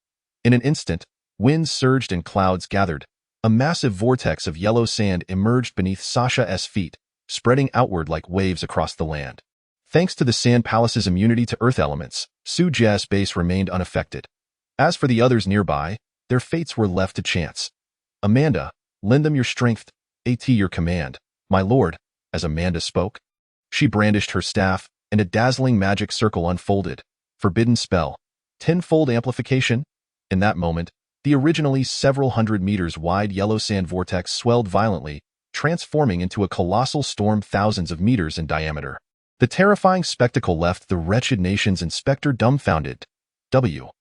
In an instant, winds surged and clouds gathered. A massive vortex of yellow sand emerged beneath Sasha's feet, spreading outward like waves across the land. Thanks to the Sand Palace's immunity to earth elements, Su Jie's base remained unaffected. As for the others nearby, their fates were left to chance. Amanda, lend them your strength, at your command, my lord, as Amanda spoke. She brandished her staff, and a dazzling magic circle unfolded. Forbidden spell. Tenfold amplification. In that moment, the originally several hundred meters wide yellow sand vortex swelled violently, transforming into a colossal storm thousands of meters in diameter. The terrifying spectacle left the wretched nation's inspector dumbfounded.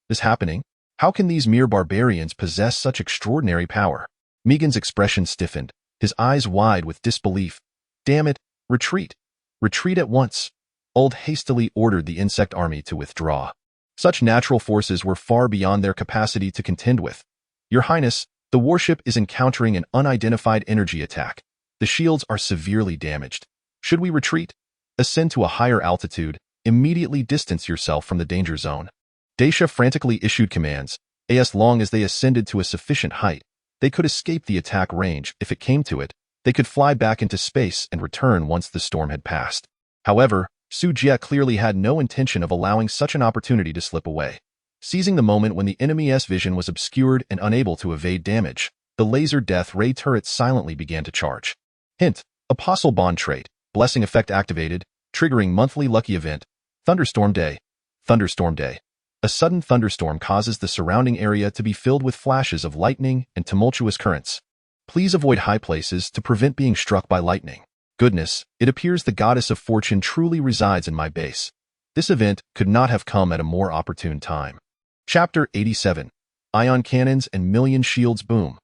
Is happening? How can these mere barbarians possess such extraordinary power? Megan's expression stiffened, his eyes wide with disbelief. Damn it, retreat. Retreat at once. Old hastily ordered the insect army to withdraw. Such natural forces were far beyond their capacity to contend with. Your Highness, the warship is encountering an unidentified energy attack. The shields are severely damaged. Should we retreat? Ascend to a higher altitude, immediately distance yourself from the danger zone. Daisha frantically issued commands. As long as they ascended to a sufficient height, they could escape the attack range. If it came to it, they could fly back into space and return once the storm had passed. However, Su Jie clearly had no intention of allowing such an opportunity to slip away. Seizing the moment when the enemy's vision was obscured and unable to evade damage, the laser death ray turrets silently began to charge. Hint: Apostle Bond trait, blessing effect activated, triggering monthly lucky event, Thunderstorm Day. Thunderstorm Day. A sudden thunderstorm causes the surrounding area to be filled with flashes of lightning and tumultuous currents. Please avoid high places to prevent being struck by lightning. Goodness, it appears the goddess of fortune truly resides in my base. This event could not have come at a more opportune time. Chapter 87. Ion cannons and million shields boom.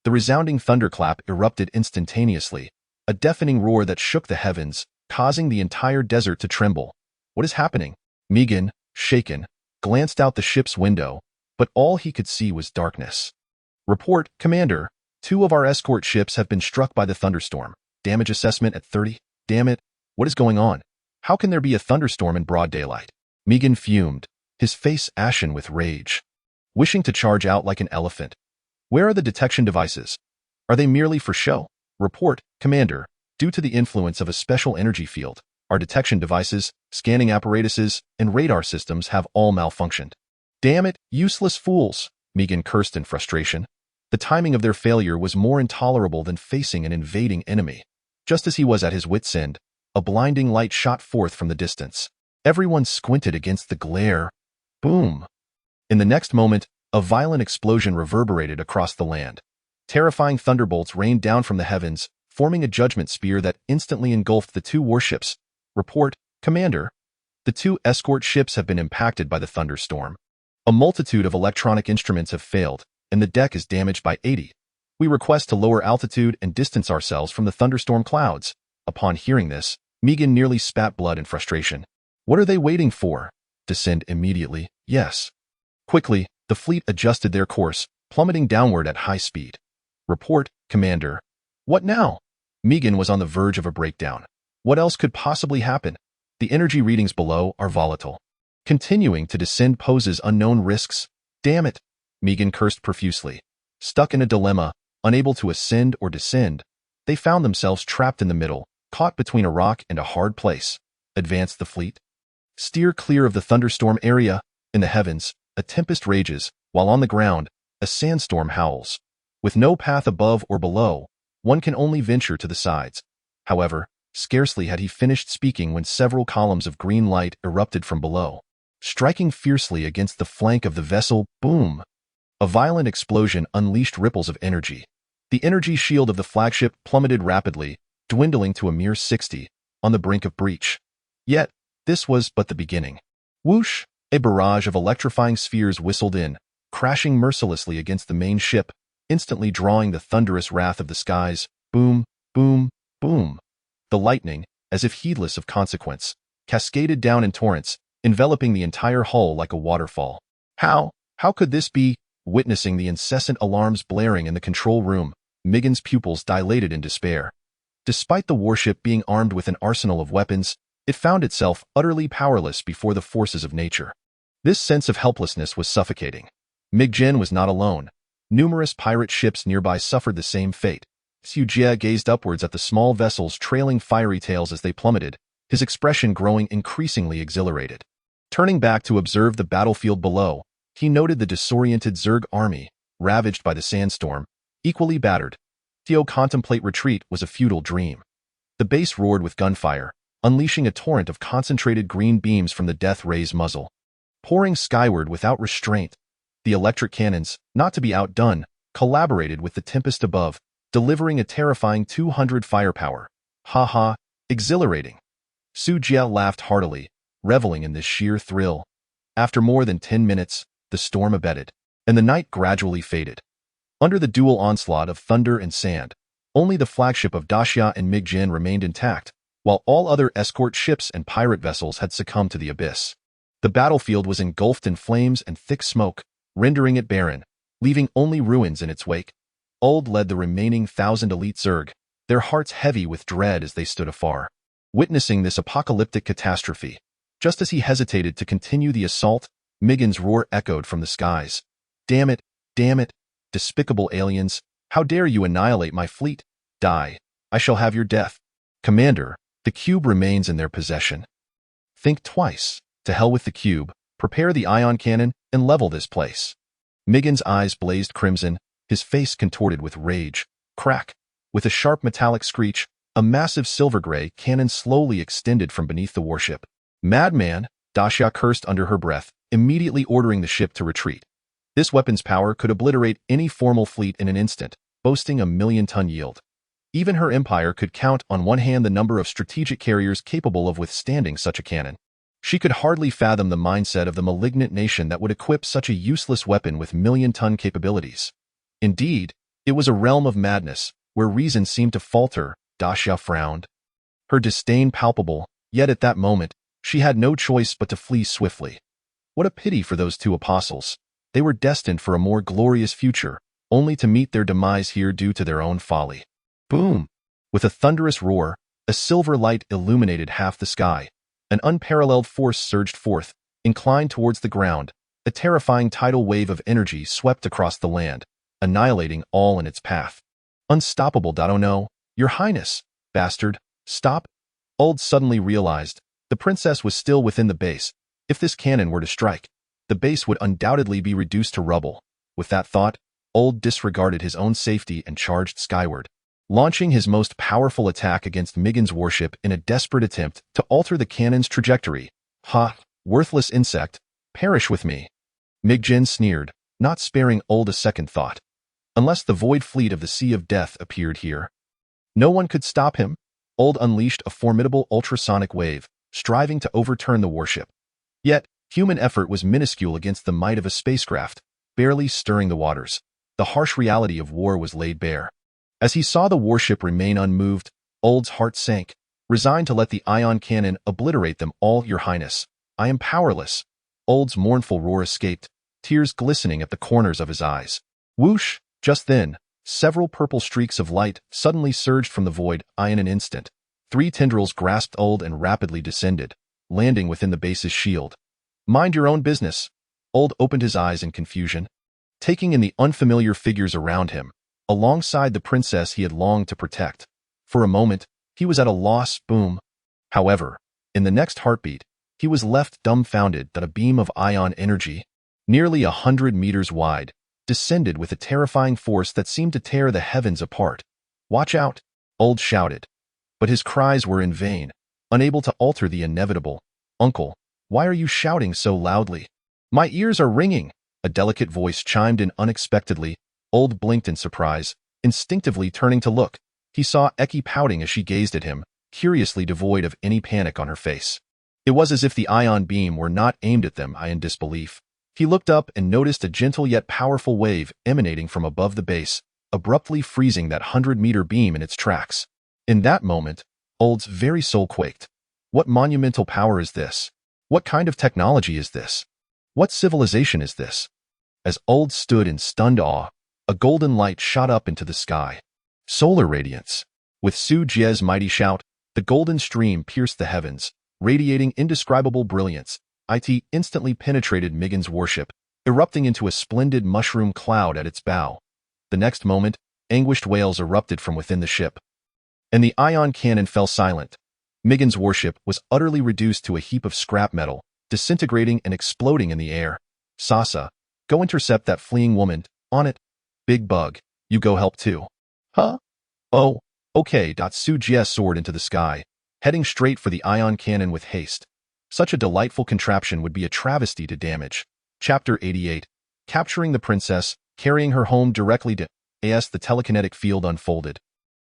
The resounding thunderclap erupted instantaneously, a deafening roar that shook the heavens, causing the entire desert to tremble. What is happening? Megan, shaken, glanced out the ship's window, but all he could see was darkness. Report, Commander. 2 of our escort ships have been struck by the thunderstorm. Damage assessment at 30. Damn it. What is going on? How can there be a thunderstorm in broad daylight? Megan fumed, his face ashen with rage, wishing to charge out like an elephant. Where are the detection devices? Are they merely for show? Report, Commander. Due to the influence of a special energy field, our detection devices, scanning apparatuses, and radar systems have all malfunctioned. Damn it, useless fools, Megan cursed in frustration. The timing of their failure was more intolerable than facing an invading enemy. Just as he was at his wit's end, a blinding light shot forth from the distance. Everyone squinted against the glare. Boom! In the next moment, a violent explosion reverberated across the land. Terrifying thunderbolts rained down from the heavens, forming a judgment spear that instantly engulfed the 2 warships. Report, Commander. The 2 escort ships have been impacted by the thunderstorm. A multitude of electronic instruments have failed, and the deck is damaged by 80. We request to lower altitude and distance ourselves from the thunderstorm clouds. Upon hearing this, Megan nearly spat blood in frustration. What are they waiting for? Descend immediately, yes. Quickly, the fleet adjusted their course, plummeting downward at high speed. Report, Commander. What now? Megan was on the verge of a breakdown. What else could possibly happen? The energy readings below are volatile. Continuing to descend poses unknown risks. Damn it! Megan cursed profusely. Stuck in a dilemma, unable to ascend or descend, they found themselves trapped in the middle, caught between a rock and a hard place. Advance the fleet. Steer clear of the thunderstorm area. In the heavens, a tempest rages, while on the ground, a sandstorm howls. With no path above or below, one can only venture to the sides. However, scarcely had he finished speaking when several columns of green light erupted from below, striking fiercely against the flank of the vessel. Boom! A violent explosion unleashed ripples of energy. The energy shield of the flagship plummeted rapidly, dwindling to a mere 60, on the brink of breach. Yet, this was but the beginning. Whoosh! A barrage of electrifying spheres whistled in, crashing mercilessly against the main ship, instantly drawing the thunderous wrath of the skies. Boom, boom, boom. The lightning, as if heedless of consequence, cascaded down in torrents, enveloping the entire hull like a waterfall. How could this be? Witnessing the incessant alarms blaring in the control room, Megan's pupils dilated in despair. Despite the warship being armed with an arsenal of weapons, it found itself utterly powerless before the forces of nature. This sense of helplessness was suffocating. Migjen was not alone. Numerous pirate ships nearby suffered the same fate. Su Jie gazed upwards at the small vessels trailing fiery tails as they plummeted, his expression growing increasingly exhilarated. Turning back to observe the battlefield below, he noted the disoriented Zerg army, ravaged by the sandstorm, equally battered. To contemplate retreat was a futile dream. The base roared with gunfire, unleashing a torrent of concentrated green beams from the death ray's muzzle. Pouring skyward without restraint, the electric cannons, not to be outdone, collaborated with the tempest above, delivering a terrifying 200 firepower. Ha ha, exhilarating. Su Jie laughed heartily, reveling in this sheer thrill. After more than 10 minutes, the storm abated, and the night gradually faded. Under the dual onslaught of thunder and sand, only the flagship of Daxia and Migjin remained intact, while all other escort ships and pirate vessels had succumbed to the abyss. The battlefield was engulfed in flames and thick smoke, rendering it barren, leaving only ruins in its wake. Old led the remaining 1,000 elite Zerg, their hearts heavy with dread as they stood afar, witnessing this apocalyptic catastrophe. Just as he hesitated to continue the assault, Migin's roar echoed from the skies. Damn it, despicable aliens, how dare you annihilate my fleet? Die, I shall have your death. Commander, the cube remains in their possession. Think twice. To hell with the cube, prepare the ion cannon, and level this place. Migin's eyes blazed crimson, his face contorted with rage. Crack! With a sharp metallic screech, a massive silver-gray cannon slowly extended from beneath the warship. Madman, Daxia cursed under her breath, immediately ordering the ship to retreat. This weapon's power could obliterate any formal fleet in an instant, boasting a 1,000,000-ton yield. Even her empire could count on one hand the number of strategic carriers capable of withstanding such a cannon. She could hardly fathom the mindset of the malignant nation that would equip such a useless weapon with 1,000,000-ton capabilities. Indeed, it was a realm of madness, where reason seemed to falter. Daxia frowned, her disdain palpable, yet at that moment, she had no choice but to flee swiftly. What a pity for those two apostles. They were destined for a more glorious future, only to meet their demise here due to their own folly. Boom! With a thunderous roar, a silver light illuminated half the sky. An unparalleled force surged forth, inclined towards the ground. A terrifying tidal wave of energy swept across the land, annihilating all in its path. Unstoppable. Oh no, Your Highness, bastard, stop! Old suddenly realized, the princess was still within the base. If this cannon were to strike, the base would undoubtedly be reduced to rubble. With that thought, Old disregarded his own safety and charged skyward, launching his most powerful attack against Migin's warship in a desperate attempt to alter the cannon's trajectory. Ha! Worthless insect, perish with me! Migjin sneered, not sparing Old a second thought. Unless the void fleet of the Sea of Death appeared here, no one could stop him. Old unleashed a formidable ultrasonic wave, striving to overturn the warship. Yet, human effort was minuscule against the might of a spacecraft, barely stirring the waters. The harsh reality of war was laid bare. As he saw the warship remain unmoved, Old's heart sank, resigned to let the ion cannon obliterate them all. Your Highness, I am powerless. Old's mournful roar escaped, tears glistening at the corners of his eyes. Whoosh! Just then, several purple streaks of light suddenly surged from the void. In an instant, 3 tendrils grasped Old and rapidly descended, landing within the base's shield. Mind your own business. Old opened his eyes in confusion, taking in the unfamiliar figures around him, alongside the princess he had longed to protect. For a moment, he was at a loss. Boom. However, in the next heartbeat, he was left dumbfounded that a beam of ion energy, nearly 100 meters wide, descended with a terrifying force that seemed to tear the heavens apart. Watch out! Old shouted. But his cries were in vain, unable to alter the inevitable. Uncle, why are you shouting so loudly? My ears are ringing, a delicate voice chimed in unexpectedly. Old blinked in surprise, instinctively turning to look. He saw Eki pouting as she gazed at him, curiously devoid of any panic on her face. It was as if the ion beam were not aimed at them. In disbelief, he looked up and noticed a gentle yet powerful wave emanating from above the base, abruptly freezing that 100-meter beam in its tracks. In that moment, Old's very soul quaked. What monumental power is this? What kind of technology is this? What civilization is this? As Old stood in stunned awe, a golden light shot up into the sky. Solar radiance. With Su Jie's mighty shout, the golden stream pierced the heavens, radiating indescribable brilliance. It instantly penetrated Migin's warship, erupting into a splendid mushroom cloud at its bow. The next moment, anguished wails erupted from within the ship, and the ion cannon fell silent. Miggen's warship was utterly reduced to a heap of scrap metal, disintegrating and exploding in the air. Sasa, go intercept that fleeing woman. On it. Big Bug, you go help too. Huh? Oh, okay. Su Jie soared into the sky, heading straight for the ion cannon with haste. Such a delightful contraption would be a travesty to damage. Chapter 88. Capturing the princess, carrying her home directly to as the telekinetic field unfolded.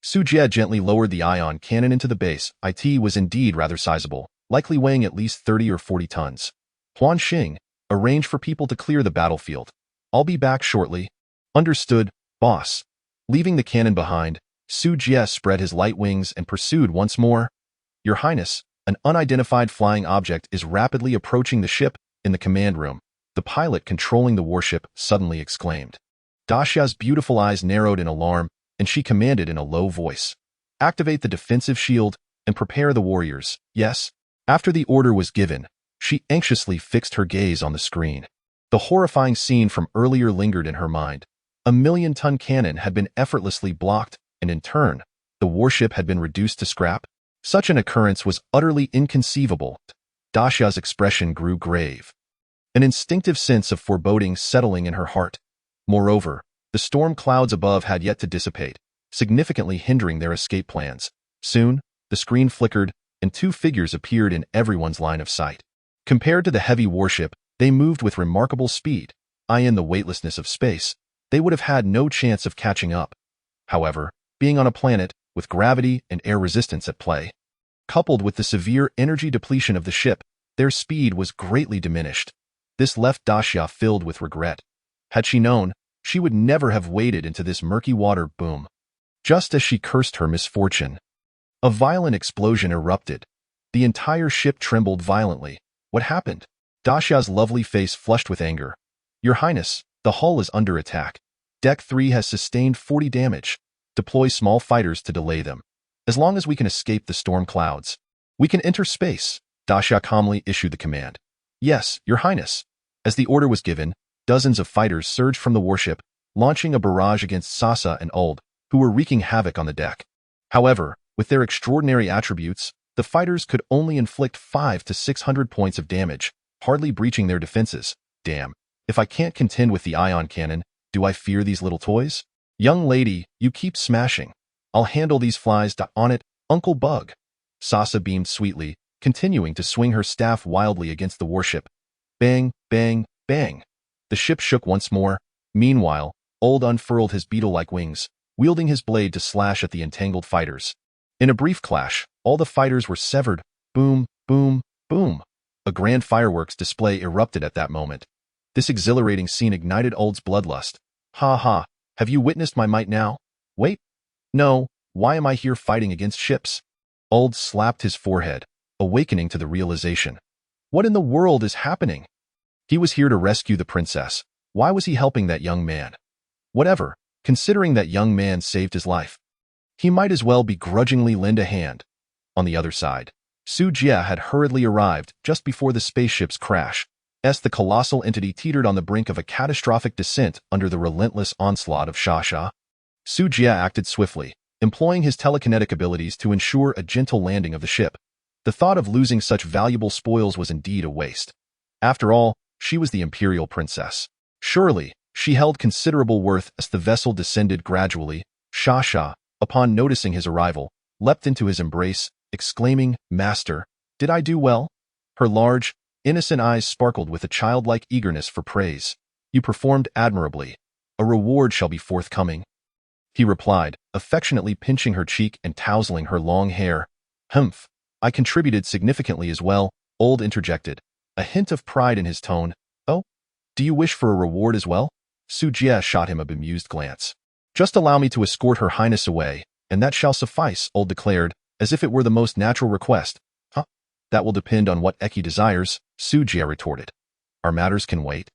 Su Jie gently lowered the ion cannon into the base. It was indeed rather sizable, likely weighing at least 30 or 40 tons. Huan Xing, arrange for people to clear the battlefield. I'll be back shortly. Understood, boss. Leaving the cannon behind, Su Jie spread his light wings and pursued once more. Your Highness, an unidentified flying object is rapidly approaching the ship. In the command room, the pilot controlling the warship suddenly exclaimed. Daxia's beautiful eyes narrowed in alarm, and she commanded in a low voice. Activate the defensive shield and prepare the warriors. Yes. After the order was given, she anxiously fixed her gaze on the screen. The horrifying scene from earlier lingered in her mind. A million-ton cannon had been effortlessly blocked, and in turn, the warship had been reduced to scrap. Such an occurrence was utterly inconceivable. Daxia's expression grew grave, an instinctive sense of foreboding settling in her heart. Moreover, the storm clouds above had yet to dissipate, significantly hindering their escape plans. Soon, the screen flickered, and two figures appeared in everyone's line of sight. Compared to the heavy warship, they moved with remarkable speed. In the weightlessness of space, they would have had no chance of catching up. However, being on a planet with gravity and air resistance at play, coupled with the severe energy depletion of the ship, their speed was greatly diminished. This left Daxia filled with regret. Had she known, she would never have waded into this murky water. Boom. Just as she cursed her misfortune, a violent explosion erupted. The entire ship trembled violently. What happened? Daxia's lovely face flushed with anger. Your Highness, the hull is under attack. Deck 3 has sustained 40 damage. Deploy small fighters to delay them. As long as we can escape the storm clouds, we can enter space. Daxia calmly issued the command. Yes, Your Highness. As the order was given, dozens of fighters surged from the warship, launching a barrage against Sasa and Old, who were wreaking havoc on the deck. However, with their extraordinary attributes, the fighters could only inflict 500 to 600 points of damage, hardly breaching their defenses. Damn, if I can't contend with the ion cannon, do I fear these little toys? Young lady, you keep smashing. I'll handle these flies. On it, Uncle Bug. Sasa beamed sweetly, continuing to swing her staff wildly against the warship. Bang, bang, bang. The ship shook once more. Meanwhile, Old unfurled his beetle-like wings, wielding his blade to slash at the entangled fighters. In a brief clash, all the fighters were severed. Boom, boom, boom. A grand fireworks display erupted at that moment. This exhilarating scene ignited Old's bloodlust. Ha ha, have you witnessed my might now? Wait. No, why am I here fighting against ships? Old slapped his forehead, awakening to the realization. What in the world is happening? He was here to rescue the princess. Why was he helping that young man? Whatever, considering that young man saved his life, he might as well begrudgingly lend a hand. On the other side, Su Jie had hurriedly arrived just before the spaceship's crash. The colossal entity teetered on the brink of a catastrophic descent under the relentless onslaught of Sha. Su Jie acted swiftly, employing his telekinetic abilities to ensure a gentle landing of the ship. The thought of losing such valuable spoils was indeed a waste. After all, she was the imperial princess. Surely, she held considerable worth. As the vessel descended gradually, Sha, upon noticing his arrival, leapt into his embrace, exclaiming, Master, did I do well? Her large, innocent eyes sparkled with a childlike eagerness for praise. You performed admirably. A reward shall be forthcoming. He replied, affectionately pinching her cheek and tousling her long hair. Humph, I contributed significantly as well, Old interjected, a hint of pride in his tone. Oh, do you wish for a reward as well? Su Jie shot him a bemused glance. Just allow me to escort her highness away, and that shall suffice, Old declared, as if it were the most natural request. Huh? That will depend on what Eki desires, Su Jie retorted. Our matters can wait.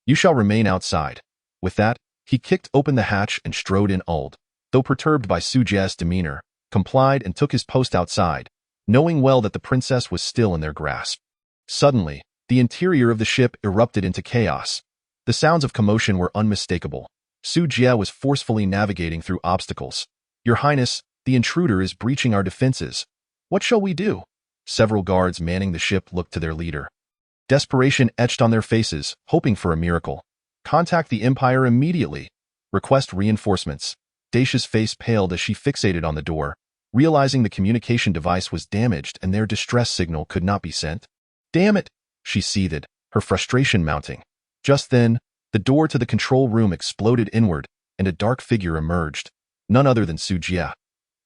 You shall remain outside. With that, he kicked open the hatch and strode in. Old, though perturbed by Su Jie's demeanor, complied and took his post outside, knowing well that the princess was still in their grasp. Suddenly, the interior of the ship erupted into chaos. The sounds of commotion were unmistakable. Su Jie was forcefully navigating through obstacles. "Your Highness, the intruder is breaching our defenses. What shall we do?" Several guards manning the ship looked to their leader. Desperation etched on their faces, hoping for a miracle. "Contact the Empire immediately. Request reinforcements." Dacia's face paled as she fixated on the door, realizing the communication device was damaged and their distress signal could not be sent. "Damn it!" she seethed, her frustration mounting. Just then, the door to the control room exploded inward, and a dark figure emerged, none other than Su Jie.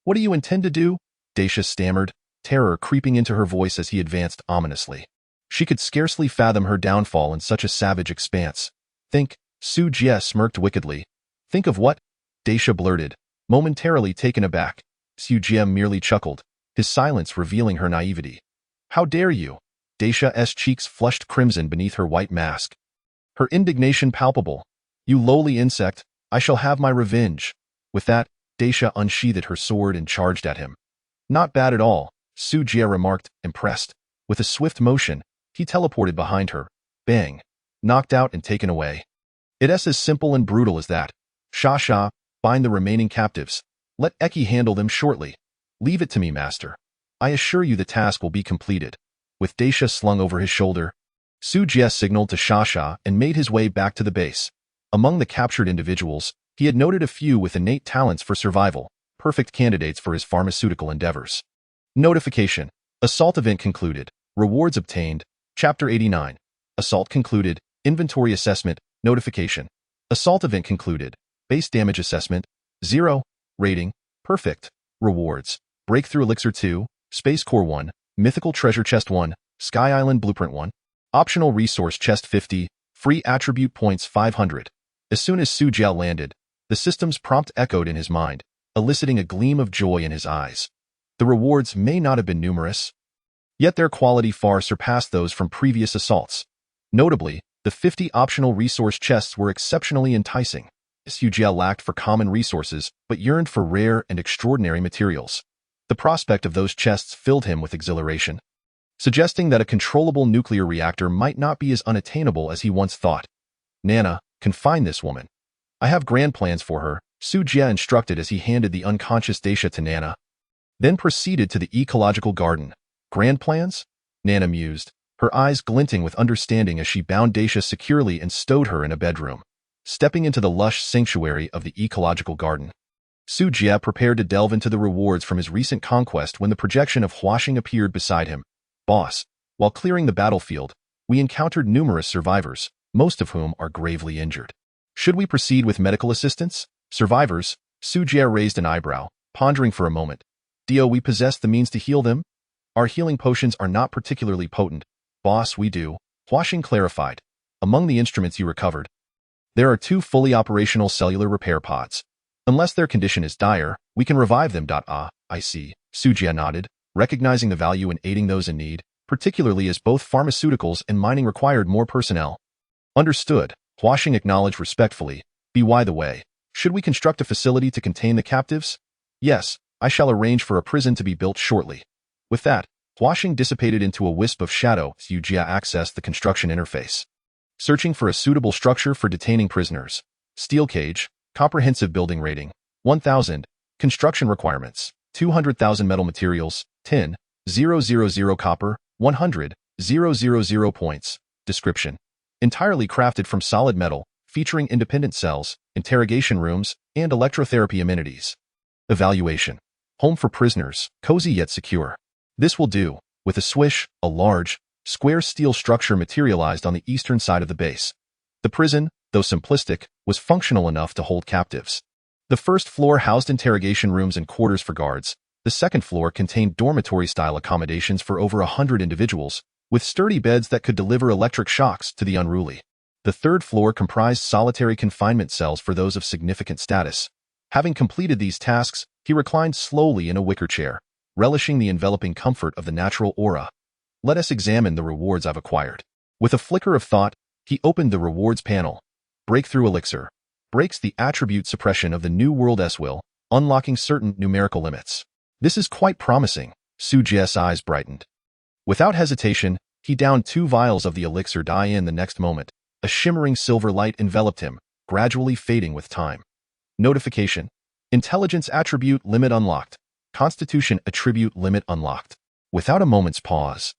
"What do you intend to do?" Dacia stammered, terror creeping into her voice as he advanced ominously. She could scarcely fathom her downfall in such a savage expanse. "Think," Su Jie smirked wickedly. "Think of what?" Dacia blurted, momentarily taken aback. Su Jie merely chuckled, his silence revealing her naivety. "How dare you?" Dacia's cheeks flushed crimson beneath her white mask, her indignation palpable. "You lowly insect, I shall have my revenge." With that, Dacia unsheathed her sword and charged at him. "Not bad at all," Su Jie remarked, impressed. With a swift motion, he teleported behind her. Bang. Knocked out and taken away. "It's as simple and brutal as that. Sha, bind the remaining captives. Let Eki handle them shortly. Leave it to me, master. I assure you the task will be completed." With Dacia slung over his shoulder, Su Jie signaled to Sha and made his way back to the base. Among the captured individuals, he had noted a few with innate talents for survival, perfect candidates for his pharmaceutical endeavors. Notification. Assault event concluded. Rewards obtained. Chapter 89. Assault concluded. Inventory assessment. Notification. Assault event concluded. Base damage assessment. 0. Rating. Perfect. Rewards. Breakthrough Elixir 2. Space Core 1. Mythical Treasure Chest 1. Sky Island Blueprint 1. Optional Resource Chest 50. Free Attribute Points 500. As soon as Su Jie landed, the system's prompt echoed in his mind, eliciting a gleam of joy in his eyes. The rewards may not have been numerous, yet their quality far surpassed those from previous assaults. Notably, the 50 optional resource chests were exceptionally enticing. Su Jie lacked for common resources, but yearned for rare and extraordinary materials. The prospect of those chests filled him with exhilaration, suggesting that a controllable nuclear reactor might not be as unattainable as he once thought. "Nana, confine this woman. I have grand plans for her," Su Jie instructed as he handed the unconscious Dacia to Nana. Then proceeded to the ecological garden. "Grand plans?" Nana mused, her eyes glinting with understanding as she bound Dacia securely and stowed her in a bedroom. Stepping into the lush sanctuary of the ecological garden, Su Jie prepared to delve into the rewards from his recent conquest when the projection of Huaxing appeared beside him. "Boss, while clearing the battlefield, we encountered numerous survivors, most of whom are gravely injured. Should we proceed with medical assistance?" "Survivors?" Su Jie raised an eyebrow, pondering for a moment. "Do we possess the means to heal them?" "Our healing potions are not particularly potent." "Boss, we do," Huaxing clarified. "Among the instruments you recovered, there are 2 fully operational cellular repair pods. Unless their condition is dire, we can revive them. I see," Su Jie nodded, recognizing the value in aiding those in need, particularly as both pharmaceuticals and mining required more personnel. "Understood," Huaxing acknowledged respectfully. "By the way, should we construct a facility to contain the captives?" "Yes, I shall arrange for a prison to be built shortly." With that, Huaxing dissipated into a wisp of shadow. Su Jie accessed the construction interface, searching for a suitable structure for detaining prisoners. Steel cage, comprehensive building rating, 1000, construction requirements, 200,000 metal materials, 10,000 copper, 100,000 points. Description: entirely crafted from solid metal, featuring independent cells, interrogation rooms, and electrotherapy amenities. Evaluation: home for prisoners, cozy yet secure. This will do. With a swish, a large, square steel structure materialized on the eastern side of the base. The prison, though simplistic, was functional enough to hold captives. The first floor housed interrogation rooms and quarters for guards. The second floor contained dormitory-style accommodations for over 100 individuals, with sturdy beds that could deliver electric shocks to the unruly. The third floor comprised solitary confinement cells for those of significant status. Having completed these tasks, he reclined slowly in a wicker chair, relishing the enveloping comfort of the natural aura. "Let us examine the rewards I've acquired." With a flicker of thought, he opened the rewards panel. Breakthrough Elixir. Breaks the attribute suppression of the New World's will, unlocking certain numerical limits. This is quite promising. Su Jie's eyes brightened. Without hesitation, he downed 2 vials of the elixir. In the next moment, a shimmering silver light enveloped him, gradually fading with time. Notification. Intelligence attribute limit unlocked. Constitution attribute limit unlocked. Without a moment's pause,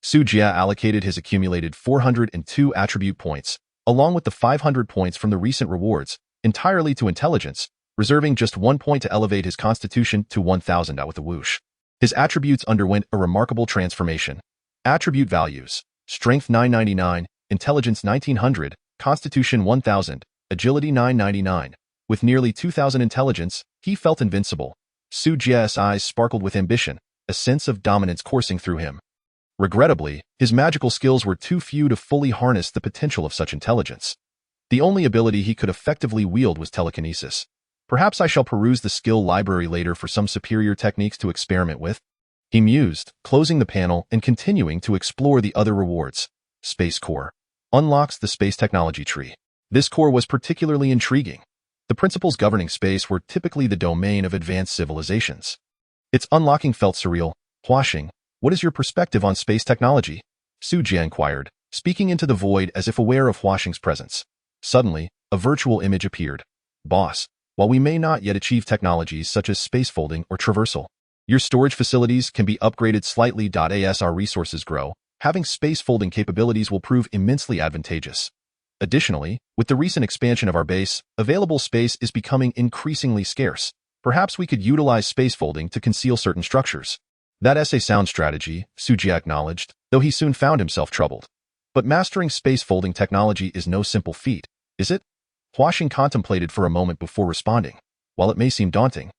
Su Jie allocated his accumulated 402 attribute points, along with the 500 points from the recent rewards, entirely to intelligence, reserving just 1 point to elevate his constitution to 1,000 out with a whoosh. His attributes underwent a remarkable transformation. Attribute values: Strength 999, Intelligence 1900, Constitution 1000, Agility 999. With nearly 2,000 intelligence, he felt invincible. Su Jie's eyes sparkled with ambition, a sense of dominance coursing through him. Regrettably, his magical skills were too few to fully harness the potential of such intelligence. The only ability he could effectively wield was telekinesis. Perhaps I shall peruse the skill library later for some superior techniques to experiment with, he mused, closing the panel and continuing to explore the other rewards. Space Core. Unlocks the space technology tree. This core was particularly intriguing. The principles governing space were typically the domain of advanced civilizations. Its unlocking felt surreal. Huaxing, what is your perspective on space technology? Su Jie inquired, speaking into the void as if aware of Huaxing's presence. Suddenly, a virtual image appeared. Boss, while we may not yet achieve technologies such as space folding or traversal, your storage facilities can be upgraded slightly. As our resources grow, having space folding capabilities will prove immensely advantageous. Additionally, with the recent expansion of our base, available space is becoming increasingly scarce. Perhaps we could utilize space folding to conceal certain structures. That's a sound strategy, Su Jie acknowledged, though he soon found himself troubled. But mastering space folding technology is no simple feat, is it? Huaxing contemplated for a moment before responding. While it may seem daunting,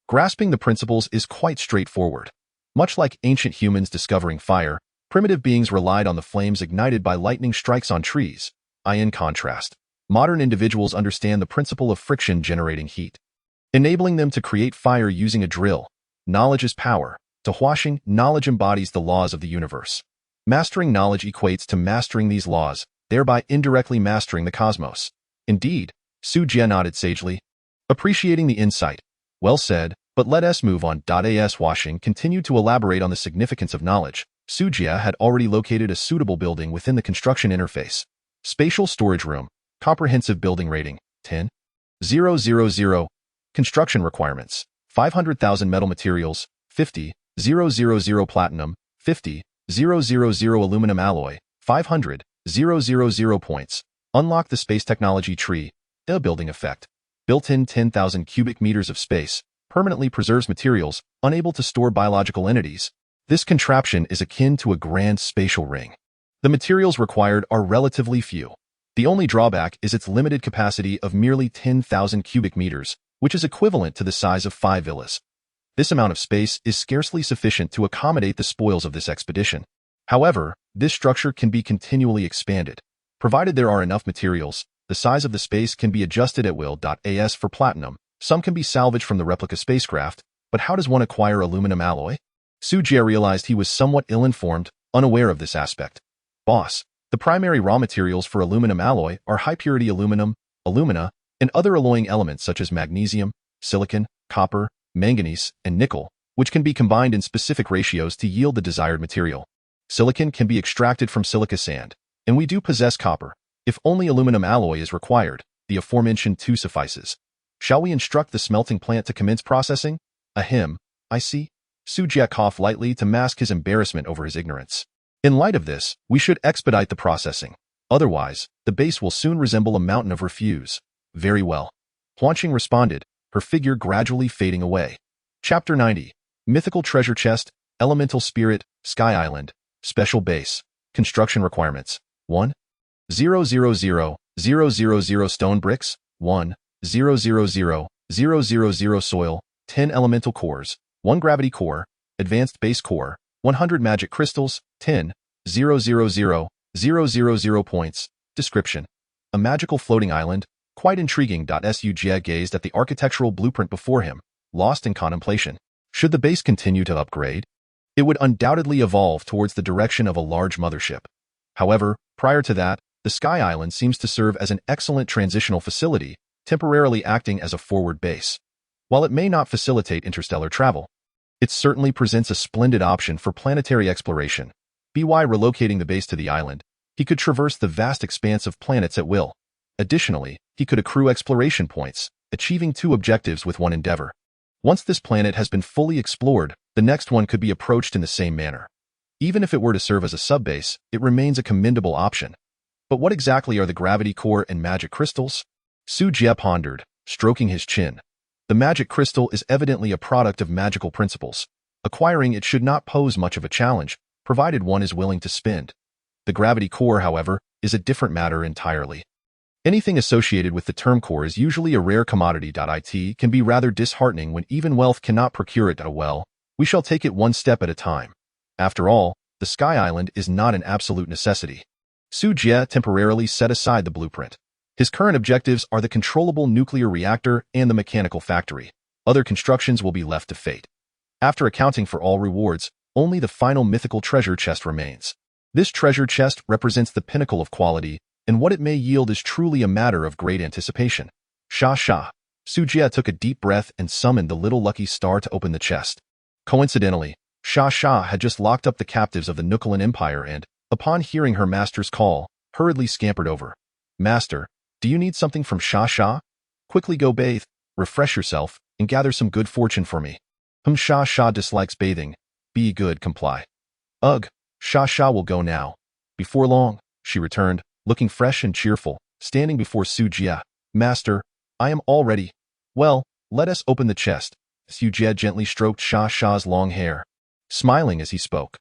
grasping the principles is quite straightforward. Much like ancient humans discovering fire, primitive beings relied on the flames ignited by lightning strikes on trees. In contrast, modern individuals understand the principle of friction generating heat, enabling them to create fire using a drill. Knowledge is power. To Huaxing, knowledge embodies the laws of the universe. Mastering knowledge equates to mastering these laws, thereby indirectly mastering the cosmos. Indeed, Su Jie nodded sagely, appreciating the insight. Well said, but let us move on. As Huaxing continued to elaborate on the significance of knowledge, Su Jie had already located a suitable building within the construction interface. Spatial storage room. Comprehensive building rating, 10,000. Construction requirements, 500,000 metal materials, 50,000 platinum, 50,000 aluminum alloy, 500,000 points. Unlock the space technology tree. A building effect. Built-in 10,000 cubic meters of space, permanently preserves materials, unable to store biological entities. This contraption is akin to a grand spatial ring. The materials required are relatively few. The only drawback is its limited capacity of merely 10,000 cubic meters, which is equivalent to the size of 5 villas. This amount of space is scarcely sufficient to accommodate the spoils of this expedition. However, this structure can be continually expanded. Provided there are enough materials, the size of the space can be adjusted at will. As for platinum, some can be salvaged from the replica spacecraft, but how does one acquire aluminum alloy? Su Jie realized he was somewhat ill-informed, unaware of this aspect. Boss, the primary raw materials for aluminum alloy are high-purity aluminum, alumina, and other alloying elements such as magnesium, silicon, copper, manganese, and nickel, which can be combined in specific ratios to yield the desired material. Silicon can be extracted from silica sand, and we do possess copper. If only aluminum alloy is required, the aforementioned 2 suffices. Shall we instruct the smelting plant to commence processing? Ahem, I see. Su Jie coughed lightly to mask his embarrassment over his ignorance. In light of this, we should expedite the processing. Otherwise, the base will soon resemble a mountain of refuse. Very well. Huaxing responded, her figure gradually fading away. Chapter 90. Mythical Treasure Chest, Elemental Spirit, Sky Island, Special Base. Construction Requirements. 1,000,000 stone bricks, 1,000,000 soil, 10 elemental cores, 1 gravity core, advanced base core, 100 magic crystals, 10,000,000 points. Description. A magical floating island, quite intriguing. Su Jie gazed at the architectural blueprint before him, lost in contemplation. Should the base continue to upgrade, it would undoubtedly evolve towards the direction of a large mothership. However, prior to that, the Sky Island seems to serve as an excellent transitional facility, temporarily acting as a forward base. While it may not facilitate interstellar travel, it certainly presents a splendid option for planetary exploration. By relocating the base to the island, he could traverse the vast expanse of planets at will. Additionally, he could accrue exploration points, achieving 2 objectives with one endeavor. Once this planet has been fully explored, the next one could be approached in the same manner. Even if it were to serve as a subbase, it remains a commendable option. But what exactly are the gravity core and magic crystals? Su Jie pondered, stroking his chin. The magic crystal is evidently a product of magical principles. Acquiring it should not pose much of a challenge, provided one is willing to spend. The gravity core, however, is a different matter entirely. Anything associated with the term core is usually a rare commodity. It can be rather disheartening when even wealth cannot procure it. Well, we shall take it one step at a time. After all, the Sky Island is not an absolute necessity. Su Jie temporarily set aside the blueprint. His current objectives are the controllable nuclear reactor and the mechanical factory. Other constructions will be left to fate. After accounting for all rewards, only the final mythical treasure chest remains. This treasure chest represents the pinnacle of quality, and what it may yield is truly a matter of great anticipation. Sha. Su Jie took a deep breath and summoned the little lucky star to open the chest. Coincidentally, Sha had just locked up the captives of the Nukulan Empire and, upon hearing her master's call, hurriedly scampered over. Master, do you need something from Sha? Quickly go bathe, refresh yourself, and gather some good fortune for me. Sha dislikes bathing. Be good, comply. Ugh, Sha will go now. Before long, she returned, looking fresh and cheerful, standing before Su Jie. Master, I am all ready. Well, let us open the chest. Su Jie gently stroked Sha's long hair, smiling as he spoke.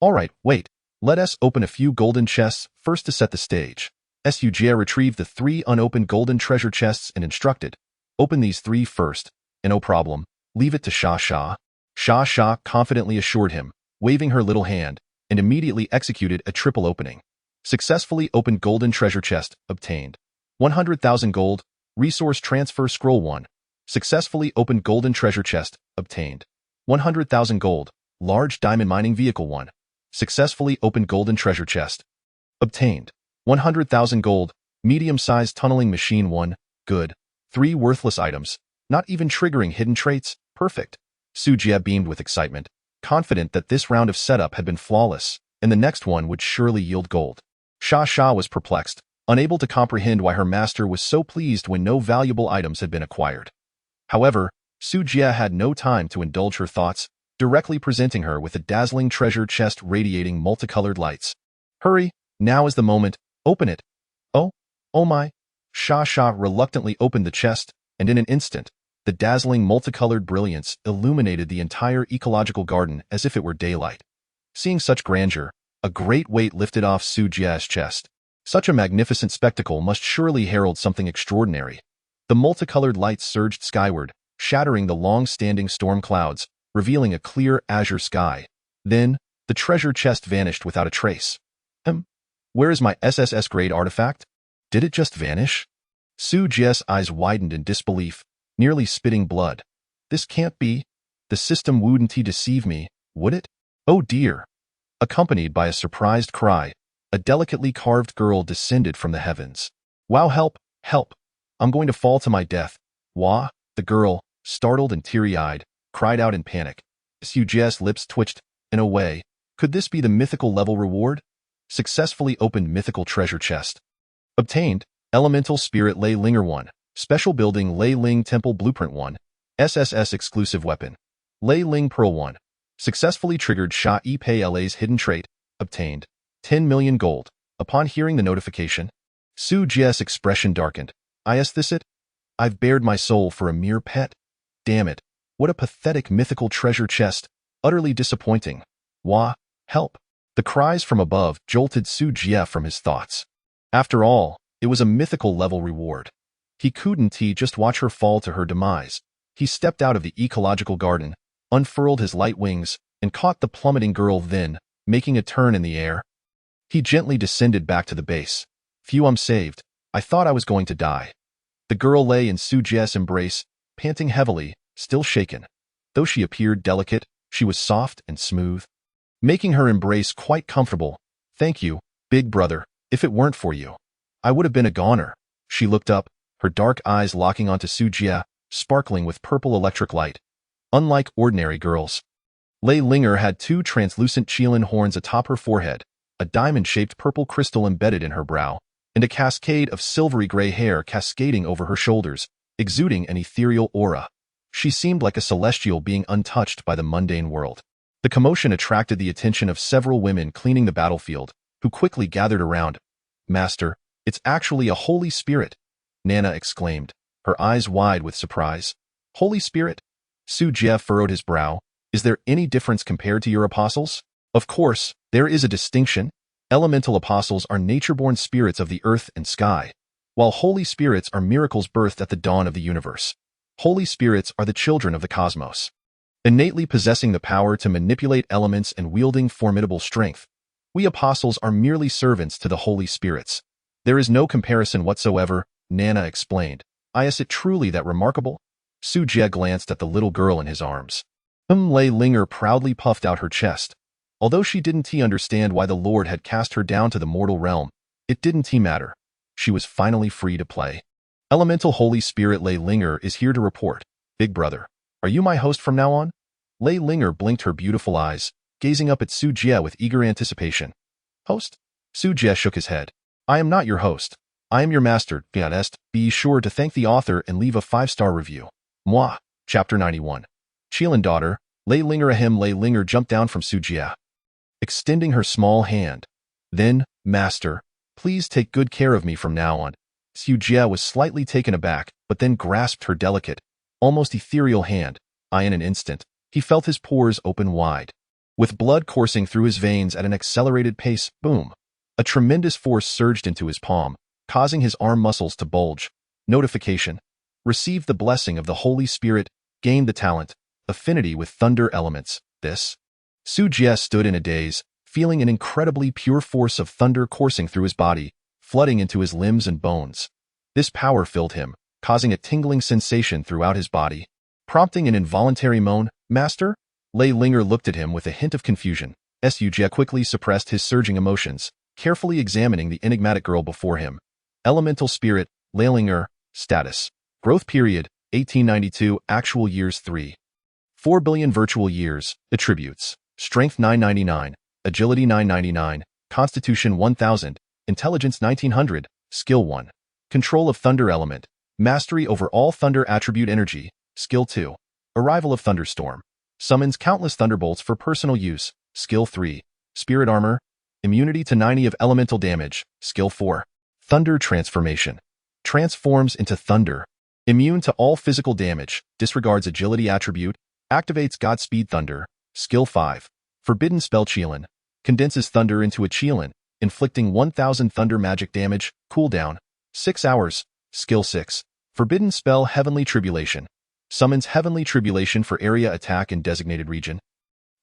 All right, wait. Let us open a few golden chests first to set the stage. Su Jie retrieved the 3 unopened golden treasure chests and instructed. Open these 3 first, and no problem, leave it to Sha. Sha confidently assured him, waving her little hand, and immediately executed a triple opening. Successfully opened golden treasure chest, obtained. 100,000 gold, resource transfer scroll 1. Successfully opened golden treasure chest, obtained. 100,000 gold, large diamond mining vehicle 1. Successfully opened golden treasure chest. Obtained. 100,000 gold, medium-sized tunneling machine 1. Good. 3 worthless items, not even triggering hidden traits. Perfect. Su Jie beamed with excitement, confident that this round of setup had been flawless, and the next one would surely yield gold. Sha was perplexed, unable to comprehend why her master was so pleased when no valuable items had been acquired. However, Su Jie had no time to indulge her thoughts, directly presenting her with a dazzling treasure chest radiating multicolored lights. Hurry, now is the moment, open it. Oh my. Sha reluctantly opened the chest, and in an instant, the dazzling multicolored brilliance illuminated the entire ecological garden as if it were daylight. Seeing such grandeur, a great weight lifted off Su Jie's chest. Such a magnificent spectacle must surely herald something extraordinary. The multicolored lights surged skyward, shattering the long-standing storm clouds, revealing a clear azure sky. Then, the treasure chest vanished without a trace. Where is my SSS-grade artifact? Did it just vanish? Su Jie's eyes widened in disbelief, nearly spitting blood. This can't be. The system wouldn't deceive me, would it? Oh dear. Accompanied by a surprised cry, a delicately carved girl descended from the heavens. Wow, help! I'm going to fall to my death. Wah! The girl, startled and teary-eyed, cried out in panic. Su Jie's lips twitched. In a way, could this be the mythical level reward? Successfully opened mythical treasure chest. Obtained, Elemental Spirit Lei Linger 1, Special Building Lei Ling Temple Blueprint 1, SSS Exclusive Weapon, Lei Ling Pearl 1. Successfully triggered Sha E Pei LA's hidden trait. Obtained, 10 million gold. Upon hearing the notification, Su Jie's expression darkened. Is this it? I've bared my soul for a mere pet. Damn it. What a pathetic mythical treasure chest. Utterly disappointing. Wah, help. The cries from above jolted Su Jie from his thoughts. After all, it was a mythical level reward. He couldn't just watch her fall to her demise. He stepped out of the ecological garden, unfurled his light wings, and caught the plummeting girl. Then, making a turn in the air, he gently descended back to the base. Phew, I'm saved. I thought I was going to die. The girl lay in Su Jie's embrace, panting heavily, still shaken. Though she appeared delicate, she was soft and smooth, making her embrace quite comfortable. Thank you, big brother. If it weren't for you, I would have been a goner. She looked up, her dark eyes locking onto Su Jie, sparkling with purple electric light. Unlike ordinary girls, Lei Linger had 2 translucent Qilin horns atop her forehead, a diamond-shaped purple crystal embedded in her brow, and a cascade of silvery gray hair cascading over her shoulders, exuding an ethereal aura. She seemed like a celestial being untouched by the mundane world. The commotion attracted the attention of several women cleaning the battlefield, who quickly gathered around. "Master, it's actually a holy spirit," Nana exclaimed, her eyes wide with surprise. "Holy spirit?" Su Jie furrowed his brow. "Is there any difference compared to your apostles?" "Of course, there is a distinction. Elemental apostles are nature-born spirits of the earth and sky, while holy spirits are miracles birthed at the dawn of the universe. Holy spirits are the children of the cosmos, innately possessing the power to manipulate elements and wielding formidable strength. We apostles are merely servants to the holy spirits. There is no comparison whatsoever," Nana explained. "Is it truly that remarkable?" Su Jie glanced at the little girl in his arms. Lei Linger proudly puffed out her chest. Although she didn't understand why the Lord had cast her down to the mortal realm, it didn't matter. She was finally free to play. "Elemental Holy Spirit Lei Linger is here to report. Big brother, are you my host from now on?" Lei Linger blinked her beautiful eyes, gazing up at Su Jie with eager anticipation. "Host?" Su Jie shook his head. "I am not your host. I am your master, Pianist. Be sure to thank the author and leave a 5-star review. Moi. Chapter 91. Qilin daughter, Lei Linger. Lei Linger jumped down from Su Jie, extending her small hand. "Then, master, please take good care of me from now on." Su Jie was slightly taken aback, but then grasped her delicate, almost ethereal hand. In an instant, he felt his pores open wide. With blood coursing through his veins at an accelerated pace, boom! A tremendous force surged into his palm, causing his arm muscles to bulge. Notification. Received the blessing of the Holy Spirit, gained the talent, affinity with thunder elements. This? Su Jie stood in a daze, feeling an incredibly pure force of thunder coursing through his body, flooding into his limbs and bones. This power filled him, causing a tingling sensation throughout his body. Prompting an involuntary moan, "Master?" Lei Linger looked at him with a hint of confusion. Su Jie quickly suppressed his surging emotions, carefully examining the enigmatic girl before him. Elemental Spirit, Lei Linger, status. Growth period, 1892, actual years 3. 4 billion virtual years, attributes. Strength 999, Agility 999, Constitution 1000, Intelligence 1900, Skill 1. Control of Thunder Element, Mastery over all Thunder Attribute Energy, Skill 2. Arrival of Thunderstorm, Summons countless thunderbolts for personal use, Skill 3. Spirit Armor, Immunity to 90 of elemental damage, Skill 4. Thunder Transformation, transforms into thunder. Immune to all physical damage, disregards agility attribute, activates Godspeed Thunder, Skill 5. Forbidden Spell Qilin, condenses thunder into a Qilin, inflicting 1000 thunder magic damage, cooldown, 6 hours, Skill 6. Forbidden Spell Heavenly Tribulation, summons Heavenly Tribulation for area attack in designated region.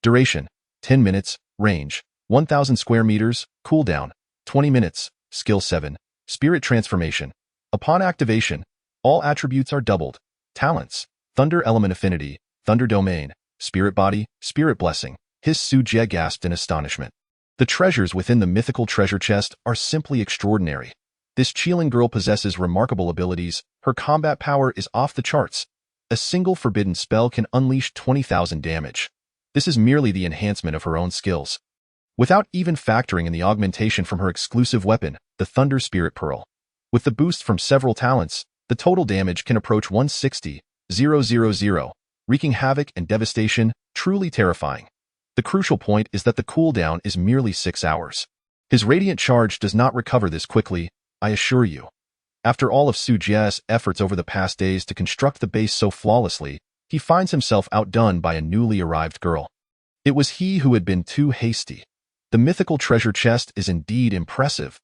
Duration, 10 minutes, range, 1000 square meters, cooldown, 20 minutes, Skill 7. Spirit Transformation, upon activation, all attributes are doubled. Talents, Thunder Element Affinity, Thunder Domain, Spirit Body, Spirit Blessing. His Su Jie gasped in astonishment. The treasures within the mythical treasure chest are simply extraordinary. This Qilin girl possesses remarkable abilities. Her combat power is off the charts. A single forbidden spell can unleash 20,000 damage. This is merely the enhancement of her own skills, without even factoring in the augmentation from her exclusive weapon, the Thunder Spirit Pearl. With the boost from several talents, the total damage can approach 160,000, wreaking havoc and devastation, truly terrifying. The crucial point is that the cooldown is merely 6 hours. His radiant charge does not recover this quickly, I assure you. After all of Su Jie's efforts over the past days to construct the base so flawlessly, he finds himself outdone by a newly arrived girl. It was he who had been too hasty. The mythical treasure chest is indeed impressive.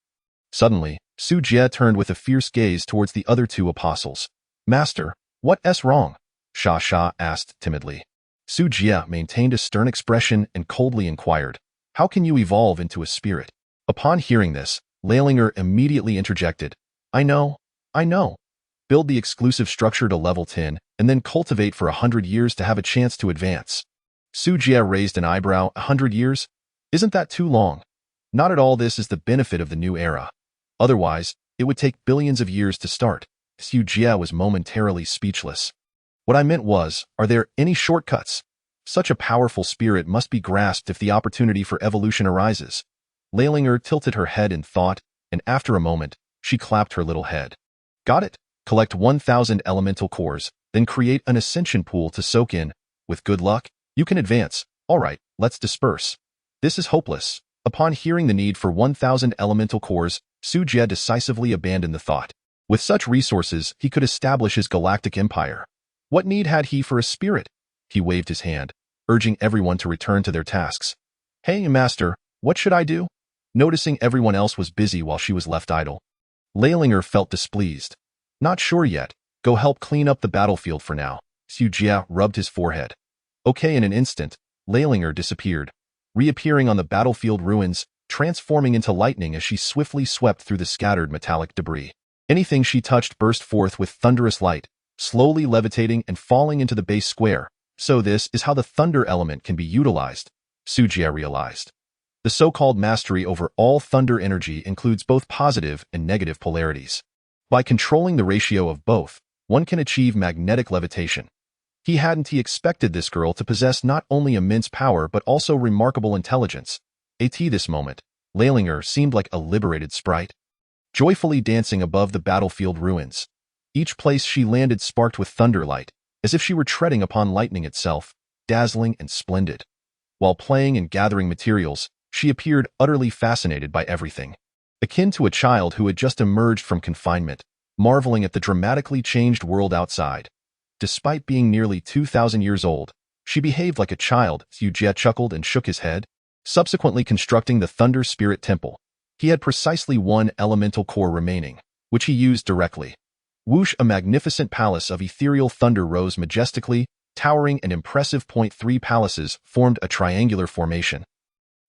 Suddenly, Su Jie turned with a fierce gaze towards the other two apostles. "Master, what's wrong?" Sha Sha asked timidly. Su Jie maintained a stern expression and coldly inquired, "How can you evolve into a spirit?" Upon hearing this, Lei Linger immediately interjected, I know. Build the exclusive structure to level 10, and then cultivate for 100 years to have a chance to advance." Su Jie raised an eyebrow. 100 years? Isn't that too long? Not at all. This is the benefit of the new era. Otherwise, it would take billions of years to start. Su Jie was momentarily speechless. What I meant was, are there any shortcuts? Such a powerful spirit must be grasped if the opportunity for evolution arises. Lei Linger tilted her head in thought, and after a moment, She clapped her little head. Got it. Collect 1,000 elemental cores, then create an ascension pool to soak in. With good luck, you can advance. All right, let's disperse. This is hopeless. Upon hearing the need for 1,000 elemental cores, Su Jie decisively abandoned the thought. With such resources, he could establish his galactic empire. What need had he for a spirit? He waved his hand, urging everyone to return to their tasks. Hey, Master, what should I do? Noticing everyone else was busy while she was left idle, Leilinger felt displeased. Not sure yet. Go help clean up the battlefield for now. Su Jie rubbed his forehead. Okay, in an instant, Leilinger disappeared, reappearing on the battlefield ruins, transforming into lightning as she swiftly swept through the scattered metallic debris. Anything she touched burst forth with thunderous light, slowly levitating and falling into the base square. So this is how the thunder element can be utilized, Su Jie realized. The so-called mastery over all thunder energy includes both positive and negative polarities. By controlling the ratio of both, one can achieve magnetic levitation. He expected this girl to possess not only immense power but also remarkable intelligence. At this moment, Leilinger seemed like a liberated sprite, joyfully dancing above the battlefield ruins. Each place she landed sparked with thunderlight, as if she were treading upon lightning itself, dazzling and splendid. While playing and gathering materials, she appeared utterly fascinated by everything, akin to a child who had just emerged from confinement, marveling at the dramatically changed world outside. Despite being nearly 2,000 years old, she behaved like a child. Su Jie chuckled and shook his head. Subsequently constructing the Thunder Spirit Temple, he had precisely one elemental core remaining, which he used directly. Whoosh, a magnificent palace of ethereal thunder rose majestically, towering an impressive 3 palaces formed a triangular formation,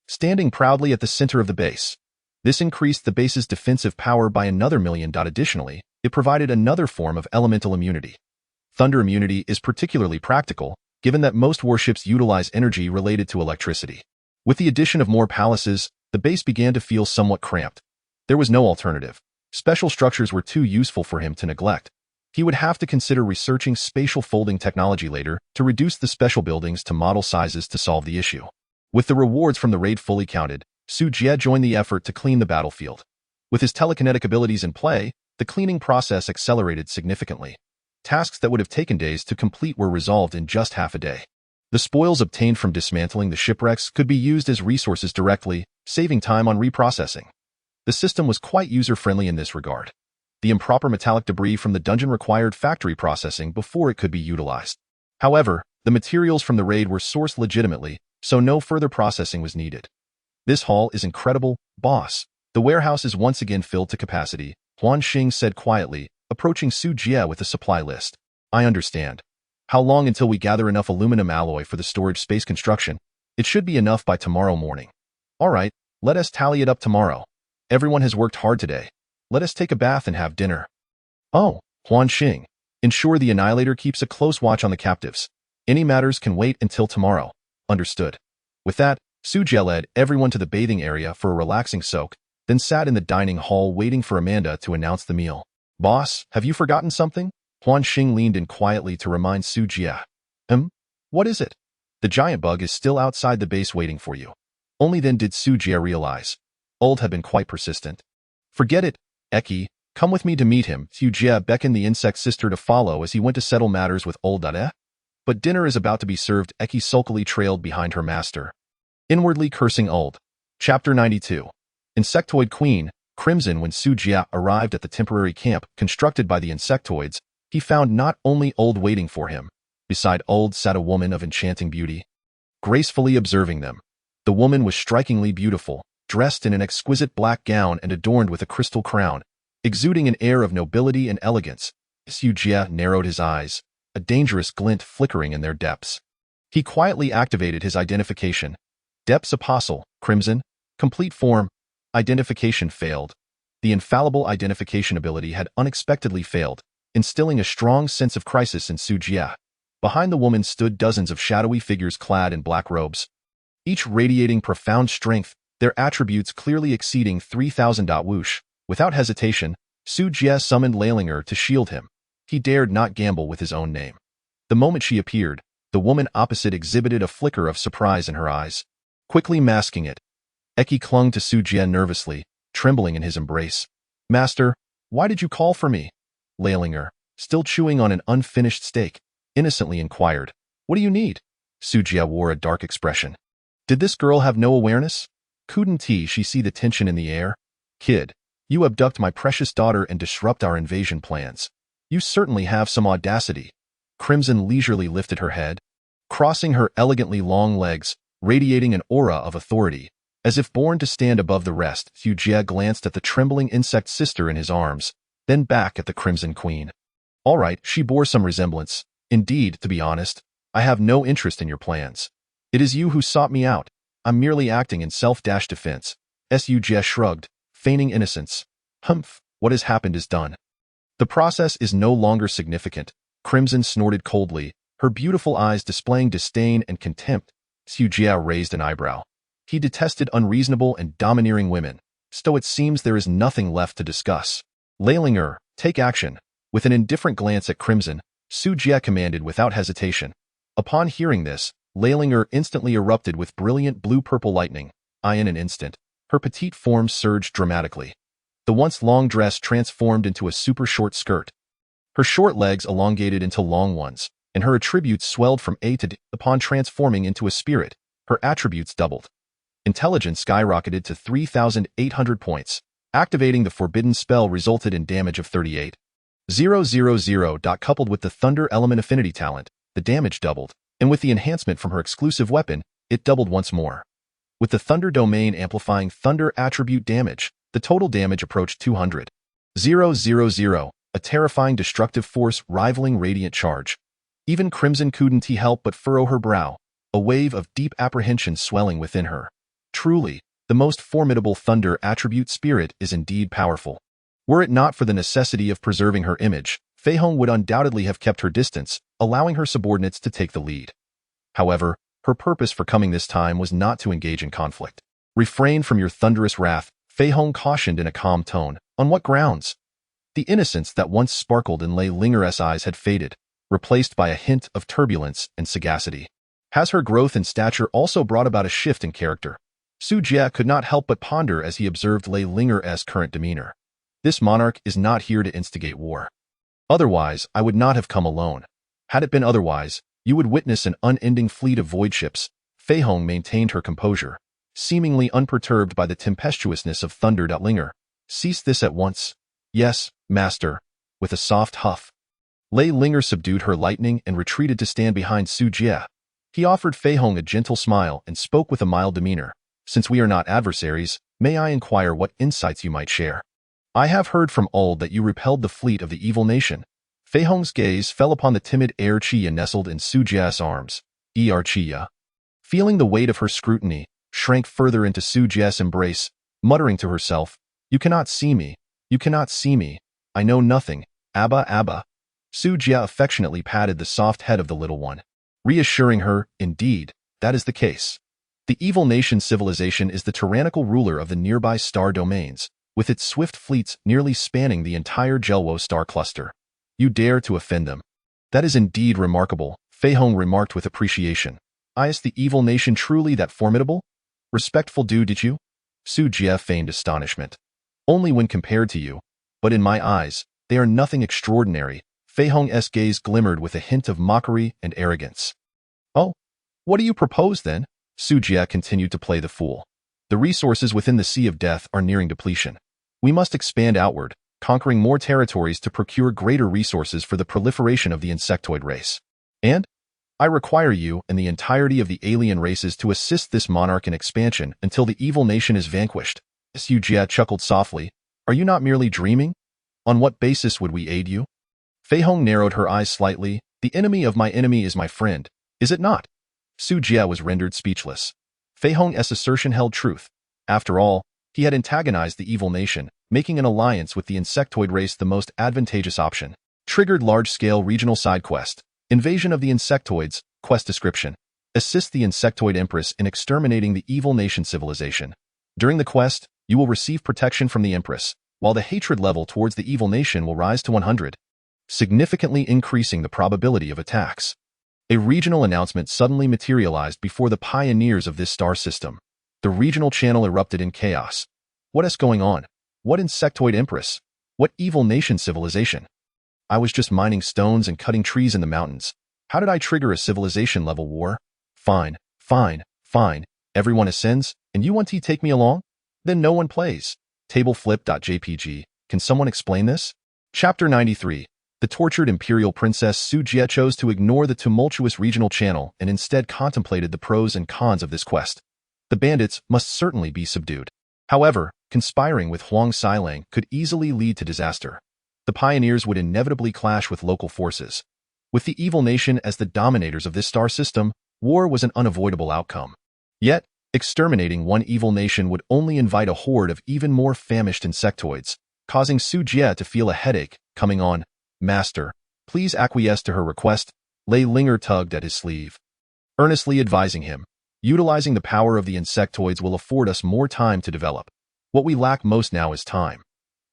standing proudly at the center of the base. This increased the base's defensive power by another million. Additionally, it provided another form of elemental immunity. Thunder immunity is particularly practical, given that most warships utilize energy related to electricity. With the addition of more palaces, the base began to feel somewhat cramped. There was no alternative. Special structures were too useful for him to neglect. He would have to consider researching spatial folding technology later to reduce the special buildings to model sizes to solve the issue. With the rewards from the raid fully counted, Su Jie joined the effort to clean the battlefield. With his telekinetic abilities in play, the cleaning process accelerated significantly. Tasks that would have taken days to complete were resolved in just half a day. The spoils obtained from dismantling the shipwrecks could be used as resources directly, saving time on reprocessing. The system was quite user-friendly in this regard. The improper metallic debris from the dungeon required factory processing before it could be utilized. However, the materials from the raid were sourced legitimately, so no further processing was needed. This haul is incredible, boss. The warehouse is once again filled to capacity, Huan Xing said quietly, approaching Su Jie with a supply list. I understand. How long until we gather enough aluminum alloy for the storage space construction? It should be enough by tomorrow morning. All right, let us tally it up tomorrow. Everyone has worked hard today. Let us take a bath and have dinner. Oh, Huan Xing. Ensure the Annihilator keeps a close watch on the captives. Any matters can wait until tomorrow. Understood. With that, Su Jie led everyone to the bathing area for a relaxing soak, then sat in the dining hall waiting for Amanda to announce the meal. Boss, have you forgotten something? Huan Xing leaned in quietly to remind Su Jie. What is it? The giant bug is still outside the base waiting for you. Only then did Su Jie realize. Old had been quite persistent. Forget it, Eki. Come with me to meet him. Su Jie beckoned the insect sister to follow as he went to settle matters with Old. But dinner is about to be served. Eki sulkily trailed behind her master, inwardly cursing Old. Chapter 92. Insectoid Queen, Crimson. When Su Jie arrived at the temporary camp constructed by the insectoids, he found not only Old waiting for him. Beside Old sat a woman of enchanting beauty, gracefully observing them. The woman was strikingly beautiful, dressed in an exquisite black gown and adorned with a crystal crown, exuding an air of nobility and elegance. Su Jie narrowed his eyes, a dangerous glint flickering in their depths. He quietly activated his identification. Depths Apostle, Crimson, complete form. Identification failed. The infallible identification ability had unexpectedly failed, instilling a strong sense of crisis in Su Jie. Behind the woman stood dozens of shadowy figures clad in black robes, each radiating profound strength, their attributes clearly exceeding 3,000. Whoosh. Without hesitation, Su Jie summoned Leilinger to shield him. He dared not gamble with his own name. The moment she appeared, the woman opposite exhibited a flicker of surprise in her eyes, quickly masking it. Eki clung to Su Jie nervously, trembling in his embrace. Master, Why did you call for me? Leilinger, still chewing on an unfinished steak, innocently inquired. What do you need? Su Jie wore a dark expression. Did this girl have no awareness? Couldn't she see the tension in the air? Kid, you abduct my precious daughter and disrupt our invasion plans. You certainly have some audacity. Crimson leisurely lifted her head, crossing her elegantly long legs, radiating an aura of authority. As if born to stand above the rest, Su Jie glanced at the trembling insect sister in his arms, then back at the Crimson Queen. All right, she bore some resemblance. Indeed, to be honest, I have no interest in your plans. It is you who sought me out. I'm merely acting in self-defense. Su Jie shrugged, feigning innocence. Humph, what has happened is done. The process is no longer significant. Crimson snorted coldly, her beautiful eyes displaying disdain and contempt. Su Jie raised an eyebrow. He detested unreasonable and domineering women, so it seems there is nothing left to discuss. Leilinger, take action. With an indifferent glance at Crimson, Su Jie commanded without hesitation. Upon hearing this, Leilinger instantly erupted with brilliant blue-purple lightning. In an instant, her petite form surged dramatically. The once long dress transformed into a super short skirt. Her short legs elongated into long ones, and her attributes swelled from A to D. Upon transforming into a spirit, her attributes doubled. Intelligence skyrocketed to 3,800 points. Activating the forbidden spell resulted in damage of 38,000. Coupled with the thunder element affinity talent, the damage doubled, and with the enhancement from her exclusive weapon, it doubled once more. With the thunder domain amplifying thunder attribute damage, the total damage approached 200,000, a terrifying destructive force rivaling radiant charge. Even Crimson couldn't help but furrow her brow, a wave of deep apprehension swelling within her. Truly, the most formidable thunder attribute spirit is indeed powerful. Were it not for the necessity of preserving her image, Fei Hong would undoubtedly have kept her distance, allowing her subordinates to take the lead. However, her purpose for coming this time was not to engage in conflict. Refrain from your thunderous wrath, Fei Hong cautioned in a calm tone. On what grounds? The innocence that once sparkled in Leilinger's eyes had faded, replaced by a hint of turbulence and sagacity. Has her growth in stature also brought about a shift in character? Su Jie could not help but ponder as he observed Leilinger's current demeanor. This monarch is not here to instigate war. Otherwise, I would not have come alone. Had it been otherwise, you would witness an unending fleet of void ships. Fei Hong maintained her composure, seemingly unperturbed by the tempestuousness of Thunder. Linger, cease this at once. Yes, master, with a soft huff. Leilinger subdued her lightning and retreated to stand behind Su Jie. He offered Fei Hong a gentle smile and spoke with a mild demeanor. Since we are not adversaries, may I inquire what insights you might share? I have heard from old that you repelled the fleet of the evil nation. Fei Hong's gaze fell upon the timid Chia nestled in Su Jie's arms. Chia, feeling the weight of her scrutiny, shrank further into Su Jie's embrace, muttering to herself, You cannot see me. You cannot see me. I know nothing. Abba, Abba. Su Jie affectionately patted the soft head of the little one, reassuring her, indeed, that is the case. The evil nation civilization is the tyrannical ruler of the nearby star domains, with its swift fleets nearly spanning the entire Jelwo star cluster. You dare to offend them. That is indeed remarkable, Fei Hong remarked with appreciation. Is the evil nation truly that formidable? Respectful did you? Su Jie feigned astonishment. Only when compared to you, but in my eyes, they are nothing extraordinary. Fei Hong's gaze glimmered with a hint of mockery and arrogance. Oh, what do you propose then? Su Jie continued to play the fool. The resources within the Sea of Death are nearing depletion. We must expand outward, conquering more territories to procure greater resources for the proliferation of the insectoid race. And I require you and the entirety of the alien races to assist this monarch in expansion until the evil nation is vanquished. Su Jie chuckled softly. Are you not merely dreaming? On what basis would we aid you? Fei Hong narrowed her eyes slightly. The enemy of my enemy is my friend, is it not? Su Jie was rendered speechless. Fei Hong's assertion held truth. After all, he had antagonized the evil nation, making an alliance with the insectoid race the most advantageous option. Triggered large-scale regional side quest. Invasion of the insectoids. Quest description. Assist the insectoid empress in exterminating the evil nation civilization. During the quest, you will receive protection from the empress, while the hatred level towards the evil nation will rise to 100, significantly increasing the probability of attacks. A regional announcement suddenly materialized before the pioneers of this star system. The regional channel erupted in chaos. What is going on? What insectoid empress? What evil nation civilization? I was just mining stones and cutting trees in the mountains. How did I trigger a civilization-level war? Fine, fine, fine. Everyone ascends, and you want to take me along? Then no one plays. Tableflip.jpg. Can someone explain this? Chapter 93. The tortured imperial princess Su Jie chose to ignore the tumultuous regional channel and instead contemplated the pros and cons of this quest. The bandits must certainly be subdued. However, conspiring with Huang Xilang could easily lead to disaster. The pioneers would inevitably clash with local forces. With the evil nation as the dominators of this star system, war was an unavoidable outcome. Yet, exterminating one evil nation would only invite a horde of even more famished insectoids, causing Su Jie to feel a headache coming on. Master, please acquiesce to her request. Lei Linger tugged at his sleeve, earnestly advising him. Utilizing the power of the insectoids will afford us more time to develop. What we lack most now is time.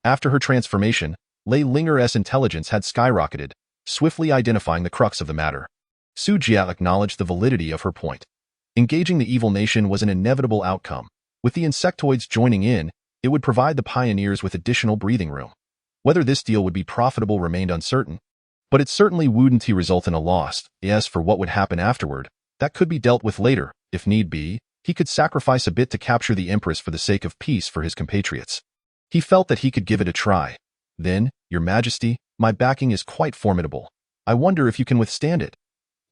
After her transformation, Lei Linger's intelligence had skyrocketed, swiftly identifying the crux of the matter. Su Jie acknowledged the validity of her point. Engaging the evil nation was an inevitable outcome. With the insectoids joining in, it would provide the pioneers with additional breathing room. Whether this deal would be profitable remained uncertain, but it certainly wouldn't result in a loss. As for what would happen afterward, that could be dealt with later. If need be, he could sacrifice a bit to capture the Empress for the sake of peace for his compatriots. He felt that he could give it a try. Then, Your Majesty, my backing is quite formidable. I wonder if you can withstand it.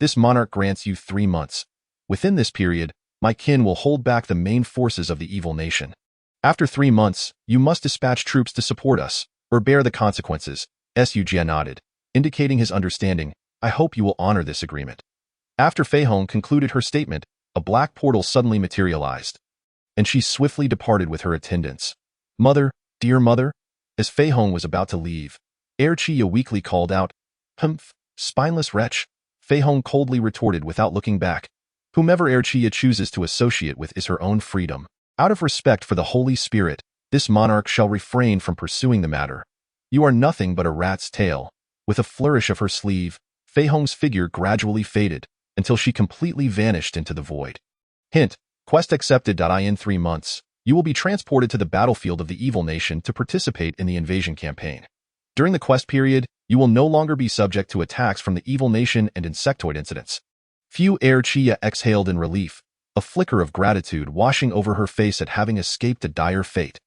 This monarch grants you 3 months. Within this period, my kin will hold back the main forces of the evil nation. After 3 months, you must dispatch troops to support us, or bear the consequences. Su Jie nodded, indicating his understanding. I hope you will honor this agreement. After Fei Hong concluded her statement, a black portal suddenly materialized, and she swiftly departed with her attendants. Mother, dear mother, as Fei Hong was about to leave, Erqiya weakly called out, Humph, spineless wretch. Fei Hong coldly retorted without looking back. Whomever Erqiya chooses to associate with is her own freedom. Out of respect for the Holy Spirit, this monarch shall refrain from pursuing the matter. You are nothing but a rat's tail. With a flourish of her sleeve, Fei Hong's figure gradually faded, until she completely vanished into the void. Hint, quest accepted. In 3 months, you will be transported to the battlefield of the evil nation to participate in the invasion campaign. During the quest period, you will no longer be subject to attacks from the evil nation and insectoid incidents. Erqiya exhaled in relief, a flicker of gratitude washing over her face at having escaped a dire fate.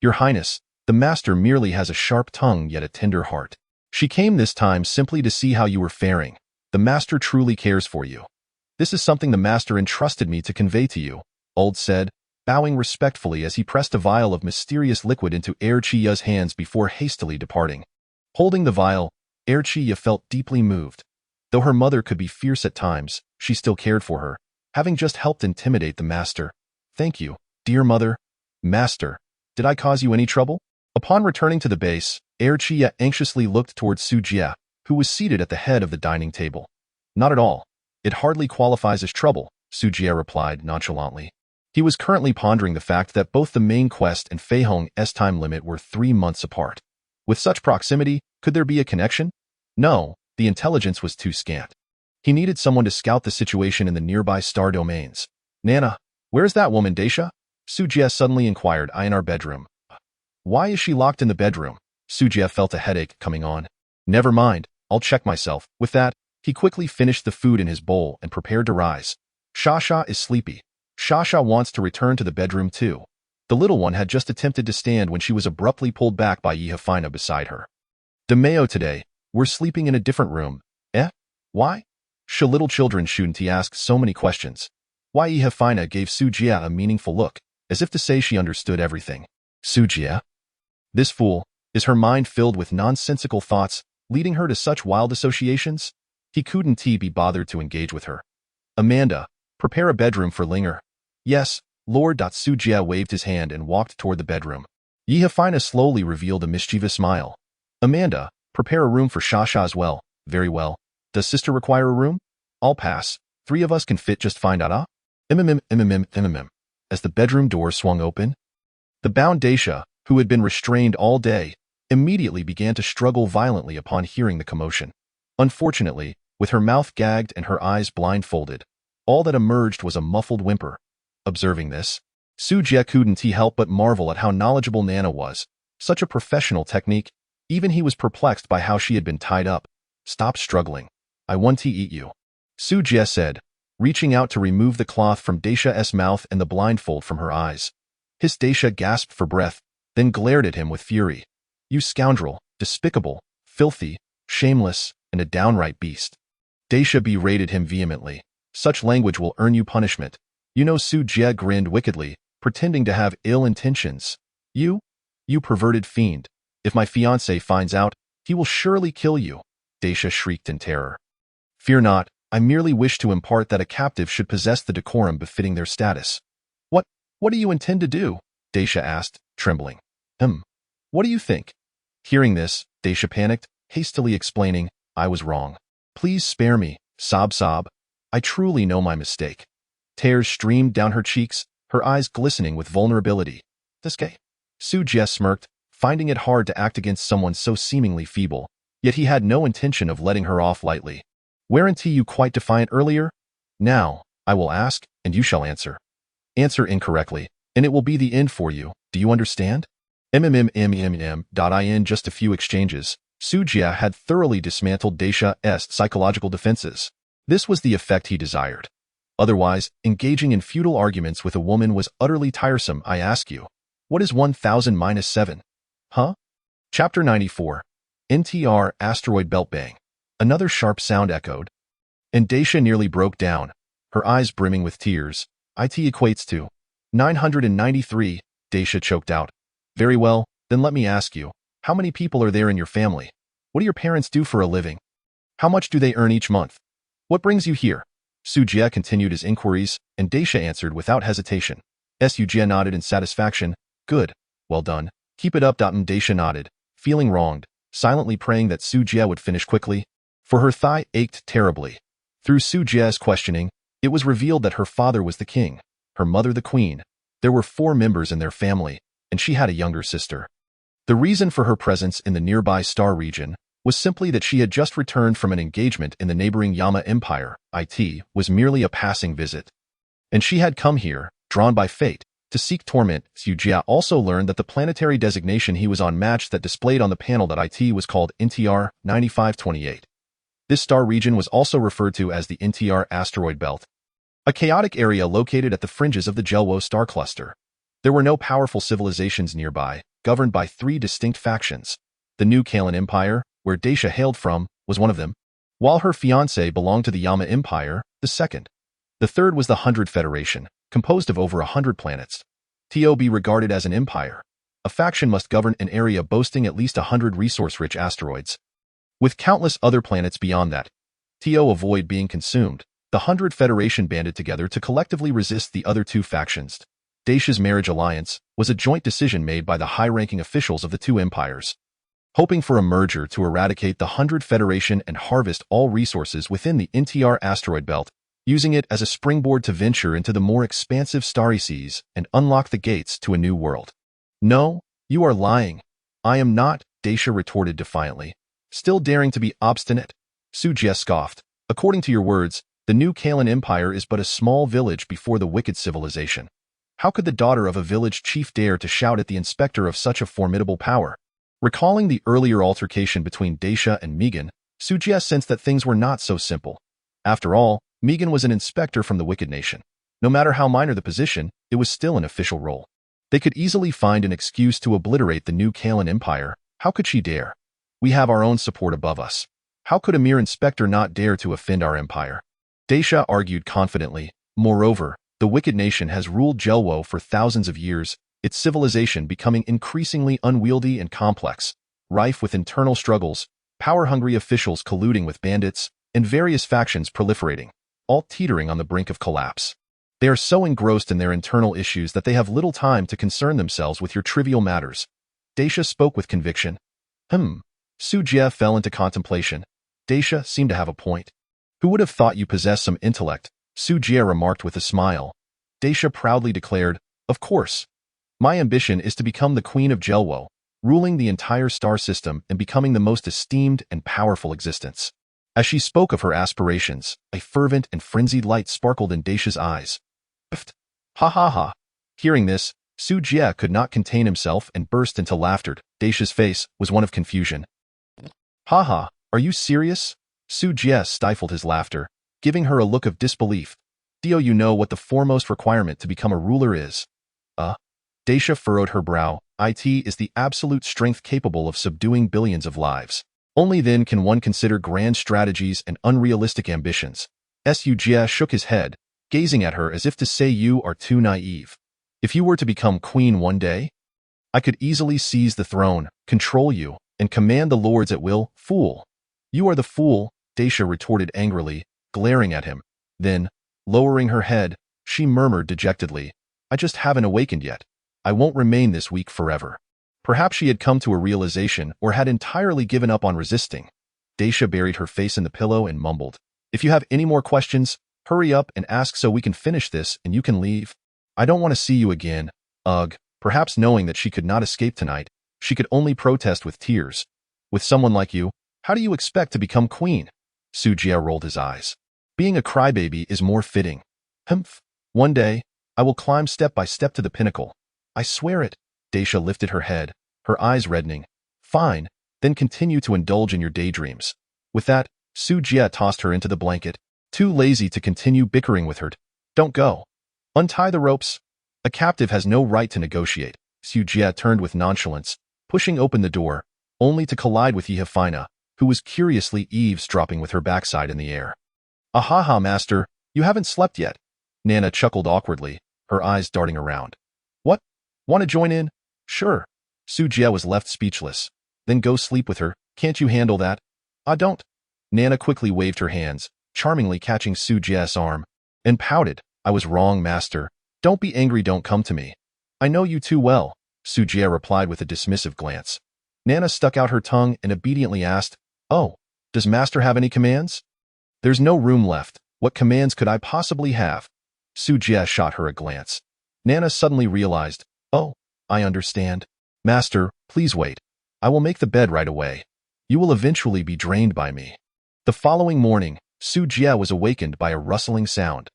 Your Highness, the Master merely has a sharp tongue yet a tender heart. She came this time simply to see how you were faring. The Master truly cares for you. This is something the Master entrusted me to convey to you, Old said, bowing respectfully as he pressed a vial of mysterious liquid into Erqiya's hands before hastily departing. Holding the vial, Erqiya felt deeply moved. Though her mother could be fierce at times, she still cared for her, having just helped intimidate the Master. Thank you, dear mother. Master, did I cause you any trouble? Upon returning to the base, Erqiya anxiously looked towards Su Jie, who was seated at the head of the dining table. Not at all. It hardly qualifies as trouble, Su Jie replied nonchalantly. He was currently pondering the fact that both the main quest and Fei Hong's time limit were 3 months apart. With such proximity, could there be a connection? No, the intelligence was too scant. He needed someone to scout the situation in the nearby star domains. Nana, where's that woman Daisha? Su Jie suddenly inquired. In our bedroom. Why is she locked in the bedroom? Su Jie felt a headache coming on. Never mind, I'll check myself. With that, he quickly finished the food in his bowl and prepared to rise. Shasha is sleepy. Shasha wants to return to the bedroom too. The little one had just attempted to stand when she was abruptly pulled back by Yihafina beside her. Demeo today, we're sleeping in a different room. Why? Little children shouldn't ask so many questions. Why? Yihafina gave Su Jie a meaningful look, as if to say she understood everything. Su Jie? This fool, is her mind filled with nonsensical thoughts, leading her to such wild associations? He couldn't be bothered to engage with her. Amanda, prepare a bedroom for Linger. Yes, Lord. Su Jie waved his hand and walked toward the bedroom. Yihafina slowly revealed a mischievous smile. Amanda, prepare a room for Shasha as well. Very well. Does sister require a room? I'll pass. 3 of us can fit just fine. As the bedroom door swung open, the bound Daisha, who had been restrained all day, immediately began to struggle violently upon hearing the commotion. Unfortunately, with her mouth gagged and her eyes blindfolded, all that emerged was a muffled whimper. Observing this, Su Jie couldn't help but marvel at how knowledgeable Nana was. Such a professional technique. Even he was perplexed by how she had been tied up. Stop struggling. I want to eat you, Su Jie said, reaching out to remove the cloth from Daisha's mouth and the blindfold from her eyes. Daisha gasped for breath, then glared at him with fury. You scoundrel, despicable, filthy, shameless, and a downright beast. Daisha berated him vehemently. Such language will earn you punishment. You know. Su Jie grinned wickedly, pretending to have ill intentions. You perverted fiend. If my fiancé finds out, he will surely kill you, Daisha shrieked in terror. Fear not, I merely wish to impart that a captive should possess the decorum befitting their status. What do you intend to do? Daisha asked, trembling. What do you think? Hearing this, Daisha panicked, hastily explaining, I was wrong. Please spare me, sob. I truly know my mistake. Tears streamed down her cheeks, her eyes glistening with vulnerability. This gay? Su Jie smirked, finding it hard to act against someone so seemingly feeble, yet he had no intention of letting her off lightly. Weren't you quite defiant earlier? Now, I will ask, and you shall answer. Answer incorrectly, and it will be the end for you, do you understand? In just a few exchanges, Su Jie had thoroughly dismantled Daisha's psychological defenses. This was the effect he desired. Otherwise, engaging in futile arguments with a woman was utterly tiresome. I ask you, what is 1000 minus 7? Huh? Chapter 94. NTR Asteroid Belt Bang. Another sharp sound echoed, and Daisha nearly broke down, her eyes brimming with tears. It equates to 993, Daisha choked out. Very well, then let me ask you, how many people are there in your family? What do your parents do for a living? How much do they earn each month? What brings you here? Su Jie continued his inquiries, and Daisha answered without hesitation. Su Jie nodded in satisfaction. Good. Well done. Keep it up. Daisha nodded, feeling wronged, silently praying that Su Jie would finish quickly, for her thigh ached terribly. Through Su Jie's questioning, it was revealed that her father was the king, her mother the queen. There were 4 members in their family, and she had a younger sister. The reason for her presence in the nearby star region was simply that she had just returned from an engagement in the neighboring Yama Empire. It was merely a passing visit. And she had come here, drawn by fate, to seek torment. Su Jie also learned that the planetary designation he was on matched that displayed on the panel that it was called NTR 9528. This star region was also referred to as the NTR asteroid belt, a chaotic area located at the fringes of the Jelwo star cluster. There were no powerful civilizations nearby, governed by 3 distinct factions. The New Kalan Empire, where Daisha hailed from, was one of them, while her fiancé belonged to the Yama Empire, the second. The third was the 100 Federation, composed of over 100 planets. To be regarded as an empire, a faction must govern an area boasting at least 100 resource-rich asteroids, with countless other planets beyond that. To avoid being consumed, the 100 Federation banded together to collectively resist the other 2 factions. Daisha's marriage alliance was a joint decision made by the high-ranking officials of the 2 empires, hoping for a merger to eradicate the 100 Federation and harvest all resources within the NTR asteroid belt, using it as a springboard to venture into the more expansive starry seas and unlock the gates to a new world. No, you are lying. I am not, Daisha retorted defiantly, still daring to be obstinate. Su Jie scoffed. According to your words, the New Kalan Empire is but a small village before the wicked civilization. How could the daughter of a village chief dare to shout at the inspector of such a formidable power? Recalling the earlier altercation between Daisha and Megan, Su Jie sensed that things were not so simple. After all, Megan was an inspector from the wicked nation. No matter how minor the position, it was still an official role. They could easily find an excuse to obliterate the New Kalan Empire. How could she dare? We have our own support above us. How could a mere inspector not dare to offend our empire? Daisha argued confidently. Moreover, the wicked nation has ruled Jelwo for thousands of years, its civilization becoming increasingly unwieldy and complex, rife with internal struggles, power-hungry officials colluding with bandits, and various factions proliferating, all teetering on the brink of collapse. They are so engrossed in their internal issues that they have little time to concern themselves with your trivial matters. Daisha spoke with conviction. Su Jie fell into contemplation. Daisha seemed to have a point. Who would have thought you possessed some intellect? Su Jie remarked with a smile. Daisha proudly declared, of course. My ambition is to become the queen of Jelwo, ruling the entire star system and becoming the most esteemed and powerful existence. As she spoke of her aspirations, a fervent and frenzied light sparkled in Daisha's eyes. Pfft! Ha ha ha! Hearing this, Su Jie could not contain himself and burst into laughter. Dacia's face was one of confusion. Haha, are you serious? Su Jie stifled his laughter, giving her a look of disbelief. Do you know what the foremost requirement to become a ruler is? Dacia furrowed her brow. It is the absolute strength capable of subduing billions of lives. Only then can one consider grand strategies and unrealistic ambitions. Su Jie shook his head, gazing at her as if to say you are too naive. If you were to become queen one day, I could easily seize the throne, control you, and command the lords at will. Fool. You are the fool, Dacia retorted angrily, glaring at him. Then, lowering her head, she murmured dejectedly, I just haven't awakened yet. I won't remain this weak forever. Perhaps she had come to a realization or had entirely given up on resisting. Dacia buried her face in the pillow and mumbled, If you have any more questions, hurry up and ask so we can finish this and you can leave. I don't want to see you again. Ugh. Perhaps knowing that she could not escape tonight, she could only protest with tears. With someone like you, how do you expect to become queen? Su Jie rolled his eyes. Being a crybaby is more fitting. Humph. One day, I will climb step by step to the pinnacle. I swear it. Dacia lifted her head, her eyes reddening. Fine, then continue to indulge in your daydreams. With that, Su Jie tossed her into the blanket, too lazy to continue bickering with her. Don't go. Untie the ropes. A captive has no right to negotiate. Su Jie turned with nonchalance, pushing open the door, only to collide with Yehefina, who was curiously eavesdropping with her backside in the air. Ahaha, master, you haven't slept yet. Nana chuckled awkwardly, her eyes darting around. What? Want to join in? Sure. Su Jie was left speechless. Then go sleep with her. Can't you handle that? I don't. Nana quickly waved her hands, charmingly catching Su Jie's arm, and pouted. I was wrong, master. Don't be angry, don't come to me. I know you too well, Su Jie replied with a dismissive glance. Nana stuck out her tongue and obediently asked, Oh, does master have any commands? There's no room left. What commands could I possibly have? Su Jie shot her a glance. Nana suddenly realized, Oh, I understand. Master, please wait. I will make the bed right away. You will eventually be drained by me. The following morning, Su Jie was awakened by a rustling sound.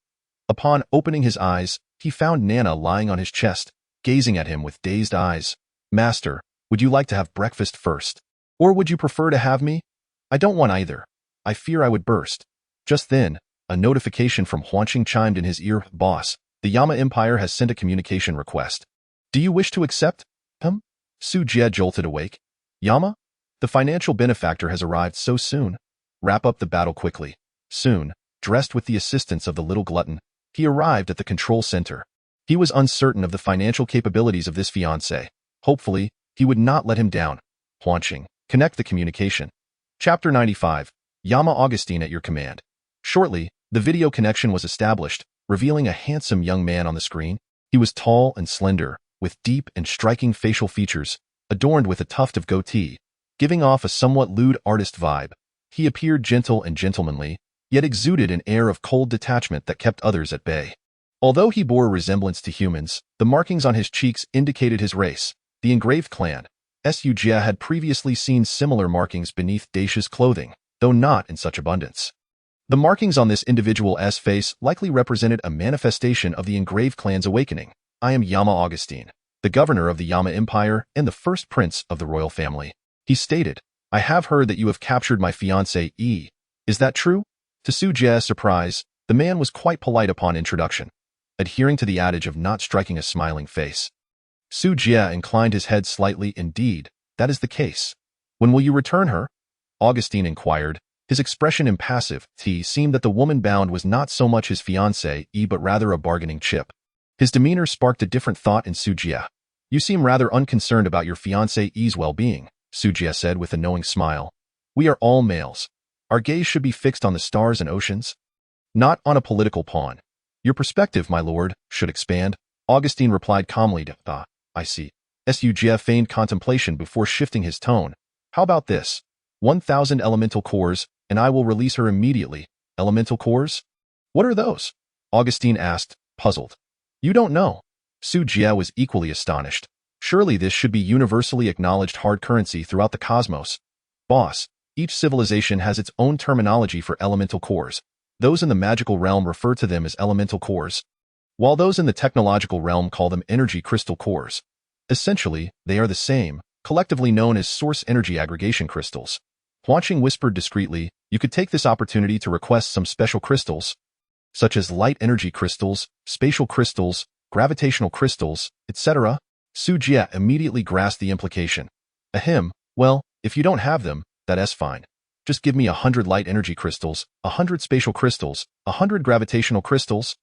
Upon opening his eyes, he found Nana lying on his chest, gazing at him with dazed eyes. Master, would you like to have breakfast first? Or would you prefer to have me? I don't want either. I fear I would burst. Just then, a notification from Huanqing chimed in his ear. Boss, the Yama Empire has sent a communication request. Do you wish to accept? Su Jie jolted awake. Yama? The financial benefactor has arrived so soon. Wrap up the battle quickly. Soon, dressed with the assistance of the little glutton, he arrived at the control center. He was uncertain of the financial capabilities of this fiancé. Hopefully, he would not let him down. Huanqing, connect the communication. Chapter 95. Yama Augustine at your command. Shortly, the video connection was established, revealing a handsome young man on the screen. He was tall and slender, with deep and striking facial features, adorned with a tuft of goatee, giving off a somewhat lewd artist vibe. He appeared gentle and gentlemanly, yet exuded an air of cold detachment that kept others at bay. Although he bore a resemblance to humans, the markings on his cheeks indicated his race, the engraved clan. Su Jie had previously seen similar markings beneath Dacia's clothing, though not in such abundance. The markings on this individual's face likely represented a manifestation of the engraved clan's awakening. I am Yama Augustine, the governor of the Yama Empire and the first prince of the royal family. He stated, I have heard that you have captured my fiancée E. Is that true? To Su Jie's surprise, the man was quite polite upon introduction, adhering to the adage of not striking a smiling face. Su Jie inclined his head slightly. Indeed, that is the case. When will you return her? Augustine inquired, his expression impassive. It seemed that the woman bound was not so much his fiancée E but rather a bargaining chip. His demeanor sparked a different thought in Su Jie. You seem rather unconcerned about your fiancée E's well-being, Su Jie said with a knowing smile. We are all males. Our gaze should be fixed on the stars and oceans, not on a political pawn. Your perspective, my lord, should expand, Augustine replied calmly. I see. Su Jie feigned contemplation before shifting his tone. How about this? 1,000 elemental cores, and I will release her immediately. Elemental cores? What are those? Augustine asked, puzzled. You don't know. Su Jie was equally astonished. Surely this should be universally acknowledged hard currency throughout the cosmos. Boss, each civilization has its own terminology for elemental cores. Those in the magical realm refer to them as elemental cores, while those in the technological realm call them energy crystal cores. Essentially, they are the same, collectively known as source energy aggregation crystals. Huangqing whispered discreetly, you could take this opportunity to request some special crystals, such as light energy crystals, spatial crystals, gravitational crystals, etc. Su Jie immediately grasped the implication. Ahem, well, if you don't have them, that's fine. Just give me 100 light energy crystals, 100 spatial crystals, 100 gravitational crystals,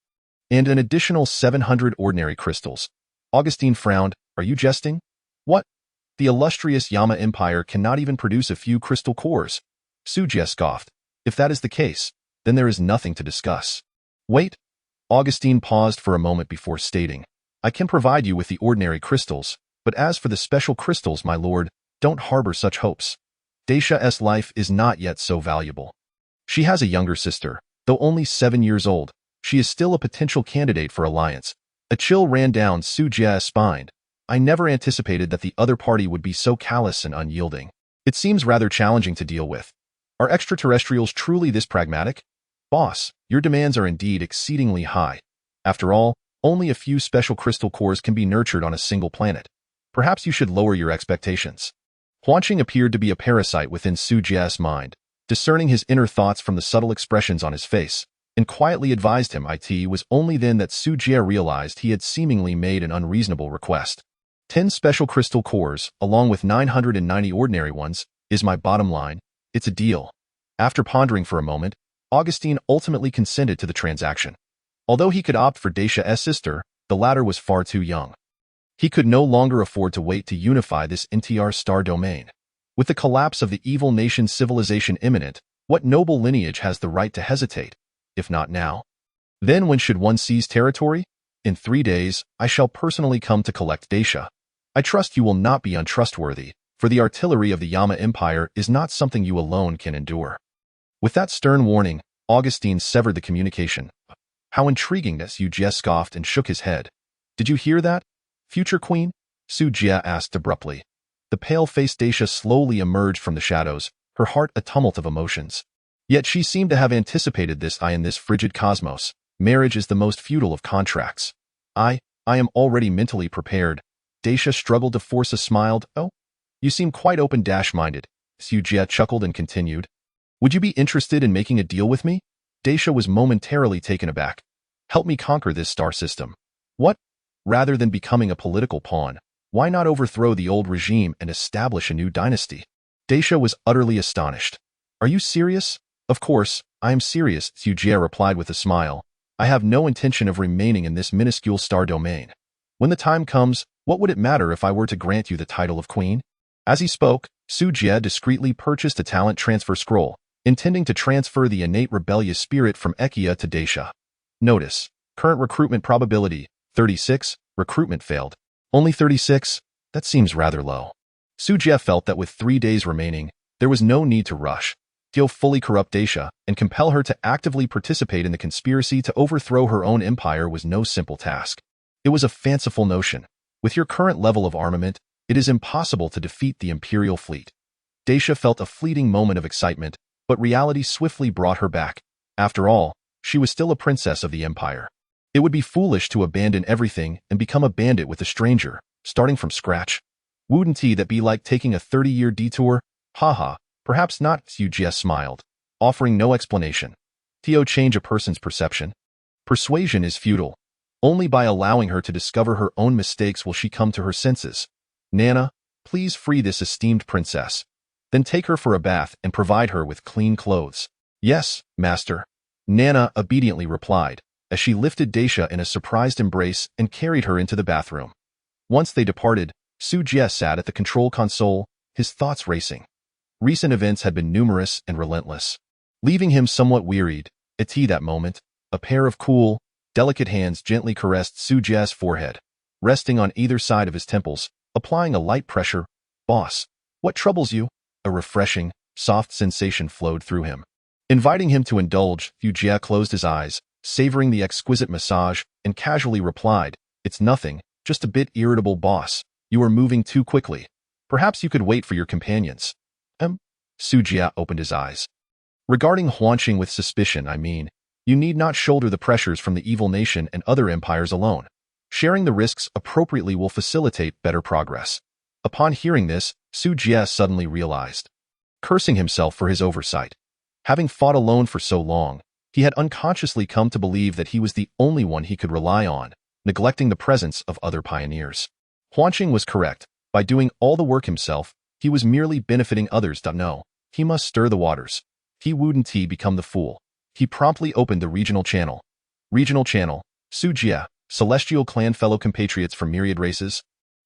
and an additional 700 ordinary crystals. Augustine frowned. Are you jesting? What? The illustrious Yama Empire cannot even produce a few crystal cores. Su Jie scoffed. If that is the case, then there is nothing to discuss. Wait. Augustine paused for a moment before stating, I can provide you with the ordinary crystals, but as for the special crystals, my lord, don't harbor such hopes. Dacia's life is not yet so valuable. She has a younger sister, though only 7 years old. She is still a potential candidate for alliance. A chill ran down Su Jie's spine. I never anticipated that the other party would be so callous and unyielding. It seems rather challenging to deal with. Are extraterrestrials truly this pragmatic? Boss, your demands are indeed exceedingly high. After all, only a few special crystal cores can be nurtured on a single planet. Perhaps you should lower your expectations. Huangqing appeared to be a parasite within Su Jie's mind, discerning his inner thoughts from the subtle expressions on his face, and quietly advised him it was only then that Su Jie realized he had seemingly made an unreasonable request. 10 special crystal cores, along with 990 ordinary ones, is my bottom line. It's a deal. After pondering for a moment, Augustine ultimately consented to the transaction. Although he could opt for Dacia's sister, the latter was far too young. He could no longer afford to wait to unify this entire star domain. With the collapse of the evil nation's civilization imminent, what noble lineage has the right to hesitate? If not now, then when should one seize territory? In 3 days, I shall personally come to collect Dacia. I trust you will not be untrustworthy, for the artillery of the Yama Empire is not something you alone can endure. With that stern warning, Augustine severed the communication. How intriguing, Su Jie scoffed and shook his head. Did you hear that, future queen? Su Jie asked abruptly. The pale-faced Dacia slowly emerged from the shadows, her heart a tumult of emotions. Yet she seemed to have anticipated this. In this frigid cosmos, marriage is the most futile of contracts. I am already mentally prepared. Dacia struggled to force a smile. Oh, you seem quite open-minded. Su Jie chuckled and continued. Would you be interested in making a deal with me? Dacia was momentarily taken aback. Help me conquer this star system. What? Rather than becoming a political pawn, why not overthrow the old regime and establish a new dynasty? Dacia was utterly astonished. Are you serious? Of course, I am serious, Su Jie replied with a smile. I have no intention of remaining in this minuscule star domain. When the time comes, what would it matter if I were to grant you the title of queen? As he spoke, Su Jie discreetly purchased a talent transfer scroll, intending to transfer the innate rebellious spirit from Ekia to Dacia. Notice, current recruitment probability, 36, recruitment failed. Only 36? That seems rather low. Su Jie felt that with 3 days remaining, there was no need to rush. To fully corrupt Dacia and compel her to actively participate in the conspiracy to overthrow her own empire was no simple task. It was a fanciful notion. With your current level of armament, it is impossible to defeat the Imperial fleet. Dacia felt a fleeting moment of excitement, but reality swiftly brought her back. After all, she was still a princess of the empire. It would be foolish to abandon everything and become a bandit with a stranger, starting from scratch. Wouldn't that be like taking a 30-year detour? Haha, perhaps not, Su Jie smiled, offering no explanation. Tio change a person's perception. Persuasion is futile. Only by allowing her to discover her own mistakes will she come to her senses. Nana, please free this esteemed princess. Then take her for a bath and provide her with clean clothes. Yes, master. Nana obediently replied, as she lifted Dacia in a surprised embrace and carried her into the bathroom. Once they departed, Su Jie sat at the control console, his thoughts racing. Recent events had been numerous and relentless, leaving him somewhat wearied. At that moment, a pair of cool, delicate hands gently caressed Su Jie's forehead, resting on either side of his temples, applying a light pressure. Boss, what troubles you? A refreshing, soft sensation flowed through him. Inviting him to indulge, Su Jie closed his eyes, savoring the exquisite massage, and casually replied, It's nothing, just a bit irritable, boss. You are moving too quickly. Perhaps you could wait for your companions. Su Jie opened his eyes. Regarding Huangqing with suspicion, you need not shoulder the pressures from the evil nation and other empires alone. Sharing the risks appropriately will facilitate better progress. Upon hearing this, Su Jie suddenly realized, cursing himself for his oversight. Having fought alone for so long, he had unconsciously come to believe that he was the only one he could rely on, neglecting the presence of other pioneers. Huanqing was correct. By doing all the work himself, he was merely benefiting others. No, he must stir the waters. He wouldn't become the fool. He promptly opened the regional channel. Regional channel. Su Jie, celestial clan fellow compatriots from myriad races.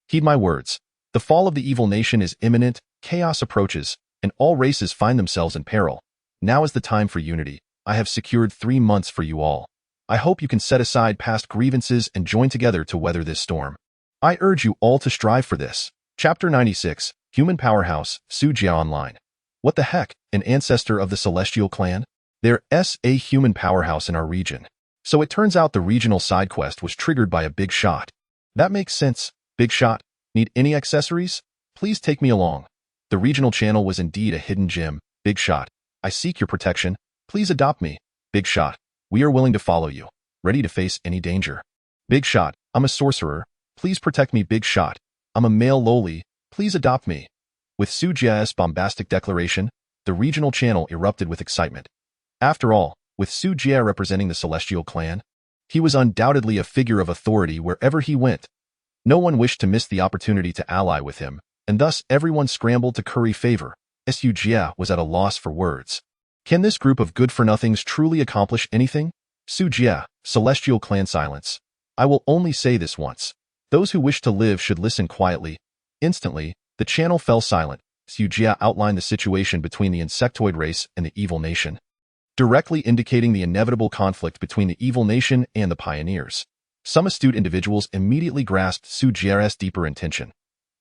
Heed my words. The fall of the evil nation is imminent, chaos approaches, and all races find themselves in peril. Now is the time for unity. I have secured 3 months for you all. I hope you can set aside past grievances and join together to weather this storm. I urge you all to strive for this. Chapter 96, Human Powerhouse, Su Jie Online. What the heck, an ancestor of the Celestial Clan? There's a human powerhouse in our region. So it turns out the regional side quest was triggered by a big shot. That makes sense. Big shot. Need any accessories? Please take me along. The regional channel was indeed a hidden gem. Big shot. I seek your protection. Please adopt me. Big shot. We are willing to follow you. Ready to face any danger. Big shot. I'm a sorcerer. Please protect me. Big shot. I'm a male lowly. Please adopt me. With Su Jie's bombastic declaration, the regional channel erupted with excitement. After all, with Su Jie representing the Celestial Clan, he was undoubtedly a figure of authority wherever he went. No one wished to miss the opportunity to ally with him, and thus everyone scrambled to curry favor. Su Jie was at a loss for words. Can this group of good-for-nothings truly accomplish anything? Su Jie, Celestial Clan silence. I will only say this once. Those who wish to live should listen quietly. Instantly, the channel fell silent. Su Jie outlined the situation between the insectoid race and the evil nation, directly indicating the inevitable conflict between the evil nation and the pioneers. Some astute individuals immediately grasped Su Jie's deeper intention.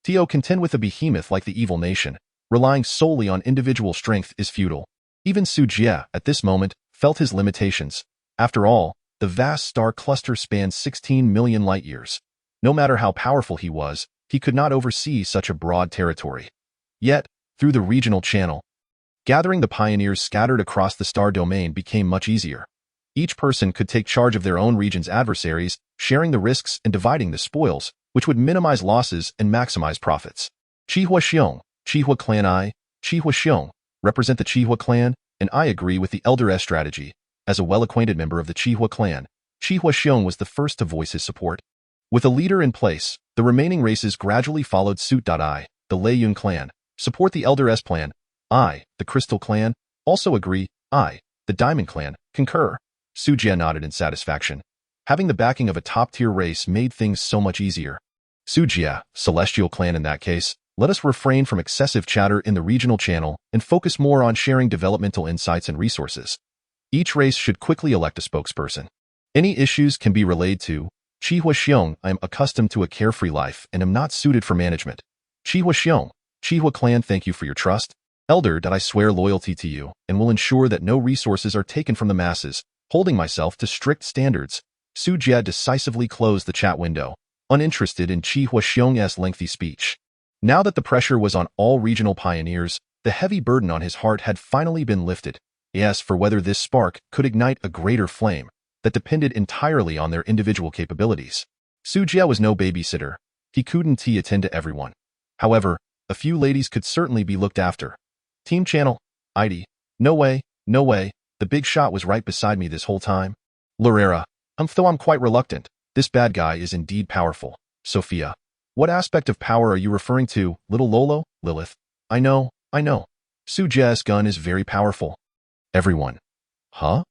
To contend with a behemoth like the evil nation, relying solely on individual strength is futile. Even Su Jie, at this moment, felt his limitations. After all, the vast star cluster spanned 16 million light-years. No matter how powerful he was, he could not oversee such a broad territory. Yet, through the regional channel, gathering the pioneers scattered across the star domain became much easier. Each person could take charge of their own region's adversaries, sharing the risks and dividing the spoils, which would minimize losses and maximize profits. Qihua Xiong, Qihua Clan. Qihua Xiong, represent the Qihua Clan, and I agree with the Elder S strategy. As a well-acquainted member of the Qihua Clan, Qihua Xiong was the first to voice his support. With a leader in place, the remaining races gradually followed suit. I, the Lei Yun Clan, support the Elder S plan. I, the Crystal Clan, also agree. I, the Diamond Clan, concur. Su Jie nodded in satisfaction. Having the backing of a top-tier race made things so much easier. Su Jie, Celestial Clan in that case, let us refrain from excessive chatter in the regional channel and focus more on sharing developmental insights and resources. Each race should quickly elect a spokesperson. Any issues can be relayed to Qihua Xiong. I am accustomed to a carefree life and am not suited for management. Qihua Xiong, Qihua Clan, thank you for your trust. Elder, I swear loyalty to you and will ensure that no resources are taken from the masses, holding myself to strict standards. Su Jie decisively closed the chat window, uninterested in Qihua Xiong's lengthy speech. Now that the pressure was on all regional pioneers, the heavy burden on his heart had finally been lifted. Yes, for whether this spark could ignite a greater flame that depended entirely on their individual capabilities. Su Jie was no babysitter. He couldn't attend to everyone. However, a few ladies could certainly be looked after. Team Channel, ID. No way, no way. The big shot was right beside me this whole time. Lorera, though I'm quite reluctant. This bad guy is indeed powerful. Sophia, what aspect of power are you referring to, little Lolo? Lilith, I know. Su Jie's gun is very powerful. Everyone. Huh?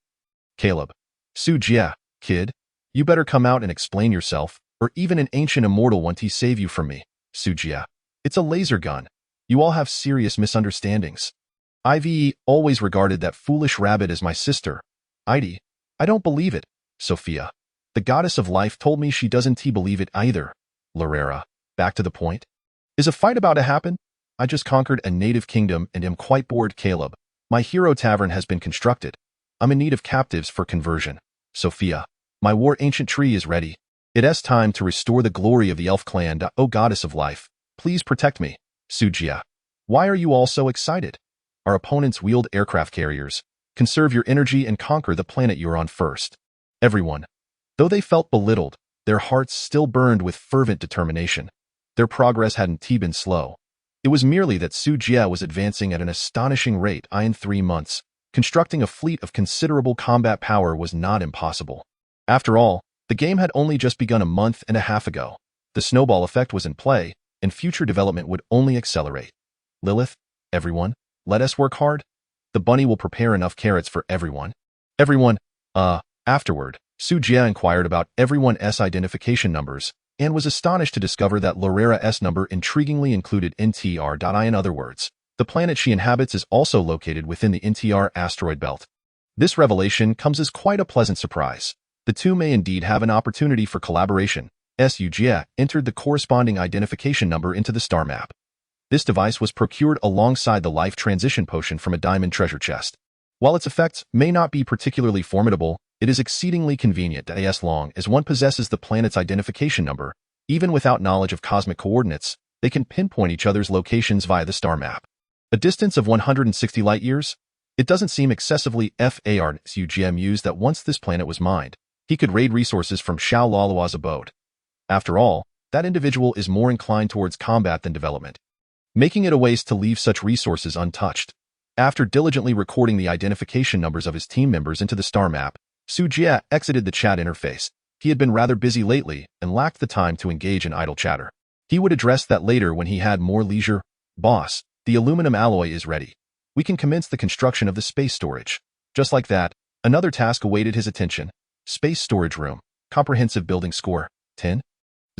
Caleb, Su Jie, kid, you better come out and explain yourself, or even an ancient immortal won't save you from me. Su Jie, it's a laser gun. You all have serious misunderstandings. Ive always regarded that foolish rabbit as my sister. I don't believe it. Sophia, the goddess of life told me she doesn't believe it either. Lorera, back to the point. Is a fight about to happen? I just conquered a native kingdom and am quite bored. Caleb, my hero tavern has been constructed. I'm in need of captives for conversion. Sophia, my war ancient tree is ready. It's time to restore the glory of the elf clan. O goddess of life, please protect me. Su Jie, why are you all so excited? Our opponents wield aircraft carriers. Conserve your energy and conquer the planet you're on first. Everyone. Though they felt belittled, their hearts still burned with fervent determination. Their progress hadn't been slow. It was merely that Su Jie was advancing at an astonishing rate in 3 months. Constructing a fleet of considerable combat power was not impossible. After all, the game had only just begun a month and a half ago. The snowball effect was in play, and future development would only accelerate. Lilith, everyone, let us work hard. The bunny will prepare enough carrots for everyone. Everyone, afterward, Su Jie inquired about everyone's identification numbers, and was astonished to discover that Lorera's number intriguingly included NTR. In other words, the planet she inhabits is also located within the NTR asteroid belt. This revelation comes as quite a pleasant surprise. The two may indeed have an opportunity for collaboration. Su Jie entered the corresponding identification number into the star map. This device was procured alongside the life transition potion from a diamond treasure chest. While its effects may not be particularly formidable, it is exceedingly convenient as long as one possesses the planet's identification number. Even without knowledge of cosmic coordinates, they can pinpoint each other's locations via the star map. A distance of 160 light-years? It doesn't seem excessively far. Su Jie mused that once this planet was mined, he could raid resources from Xiao Lalua's abode. After all, that individual is more inclined towards combat than development, making it a waste to leave such resources untouched. After diligently recording the identification numbers of his team members into the star map, Su Jie exited the chat interface. He had been rather busy lately and lacked the time to engage in idle chatter. He would address that later when he had more leisure. Boss, the aluminum alloy is ready. We can commence the construction of the space storage. Just like that, another task awaited his attention. Space storage room. Comprehensive building score. 10.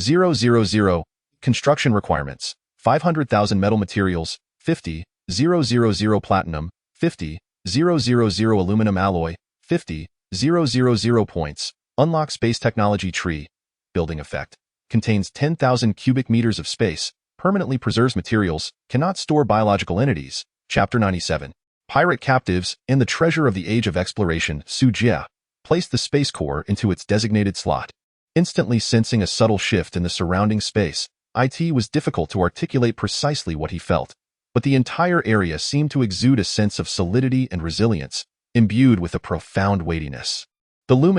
000. Construction requirements. 500,000 metal materials. 50. 000 platinum. 50. 000 aluminum alloy. 50. 000 points. Unlock space technology tree. Building effect. Contains 10,000 cubic meters of space. Permanently preserves materials. Cannot store biological entities. Chapter 97. Pirate captives and the treasure of the age of exploration. Su Jie placed the space core into its designated slot. Instantly sensing a subtle shift in the surrounding space, it was difficult to articulate precisely what he felt, but the entire area seemed to exude a sense of solidity and resilience, imbued with a profound weightiness. The luminous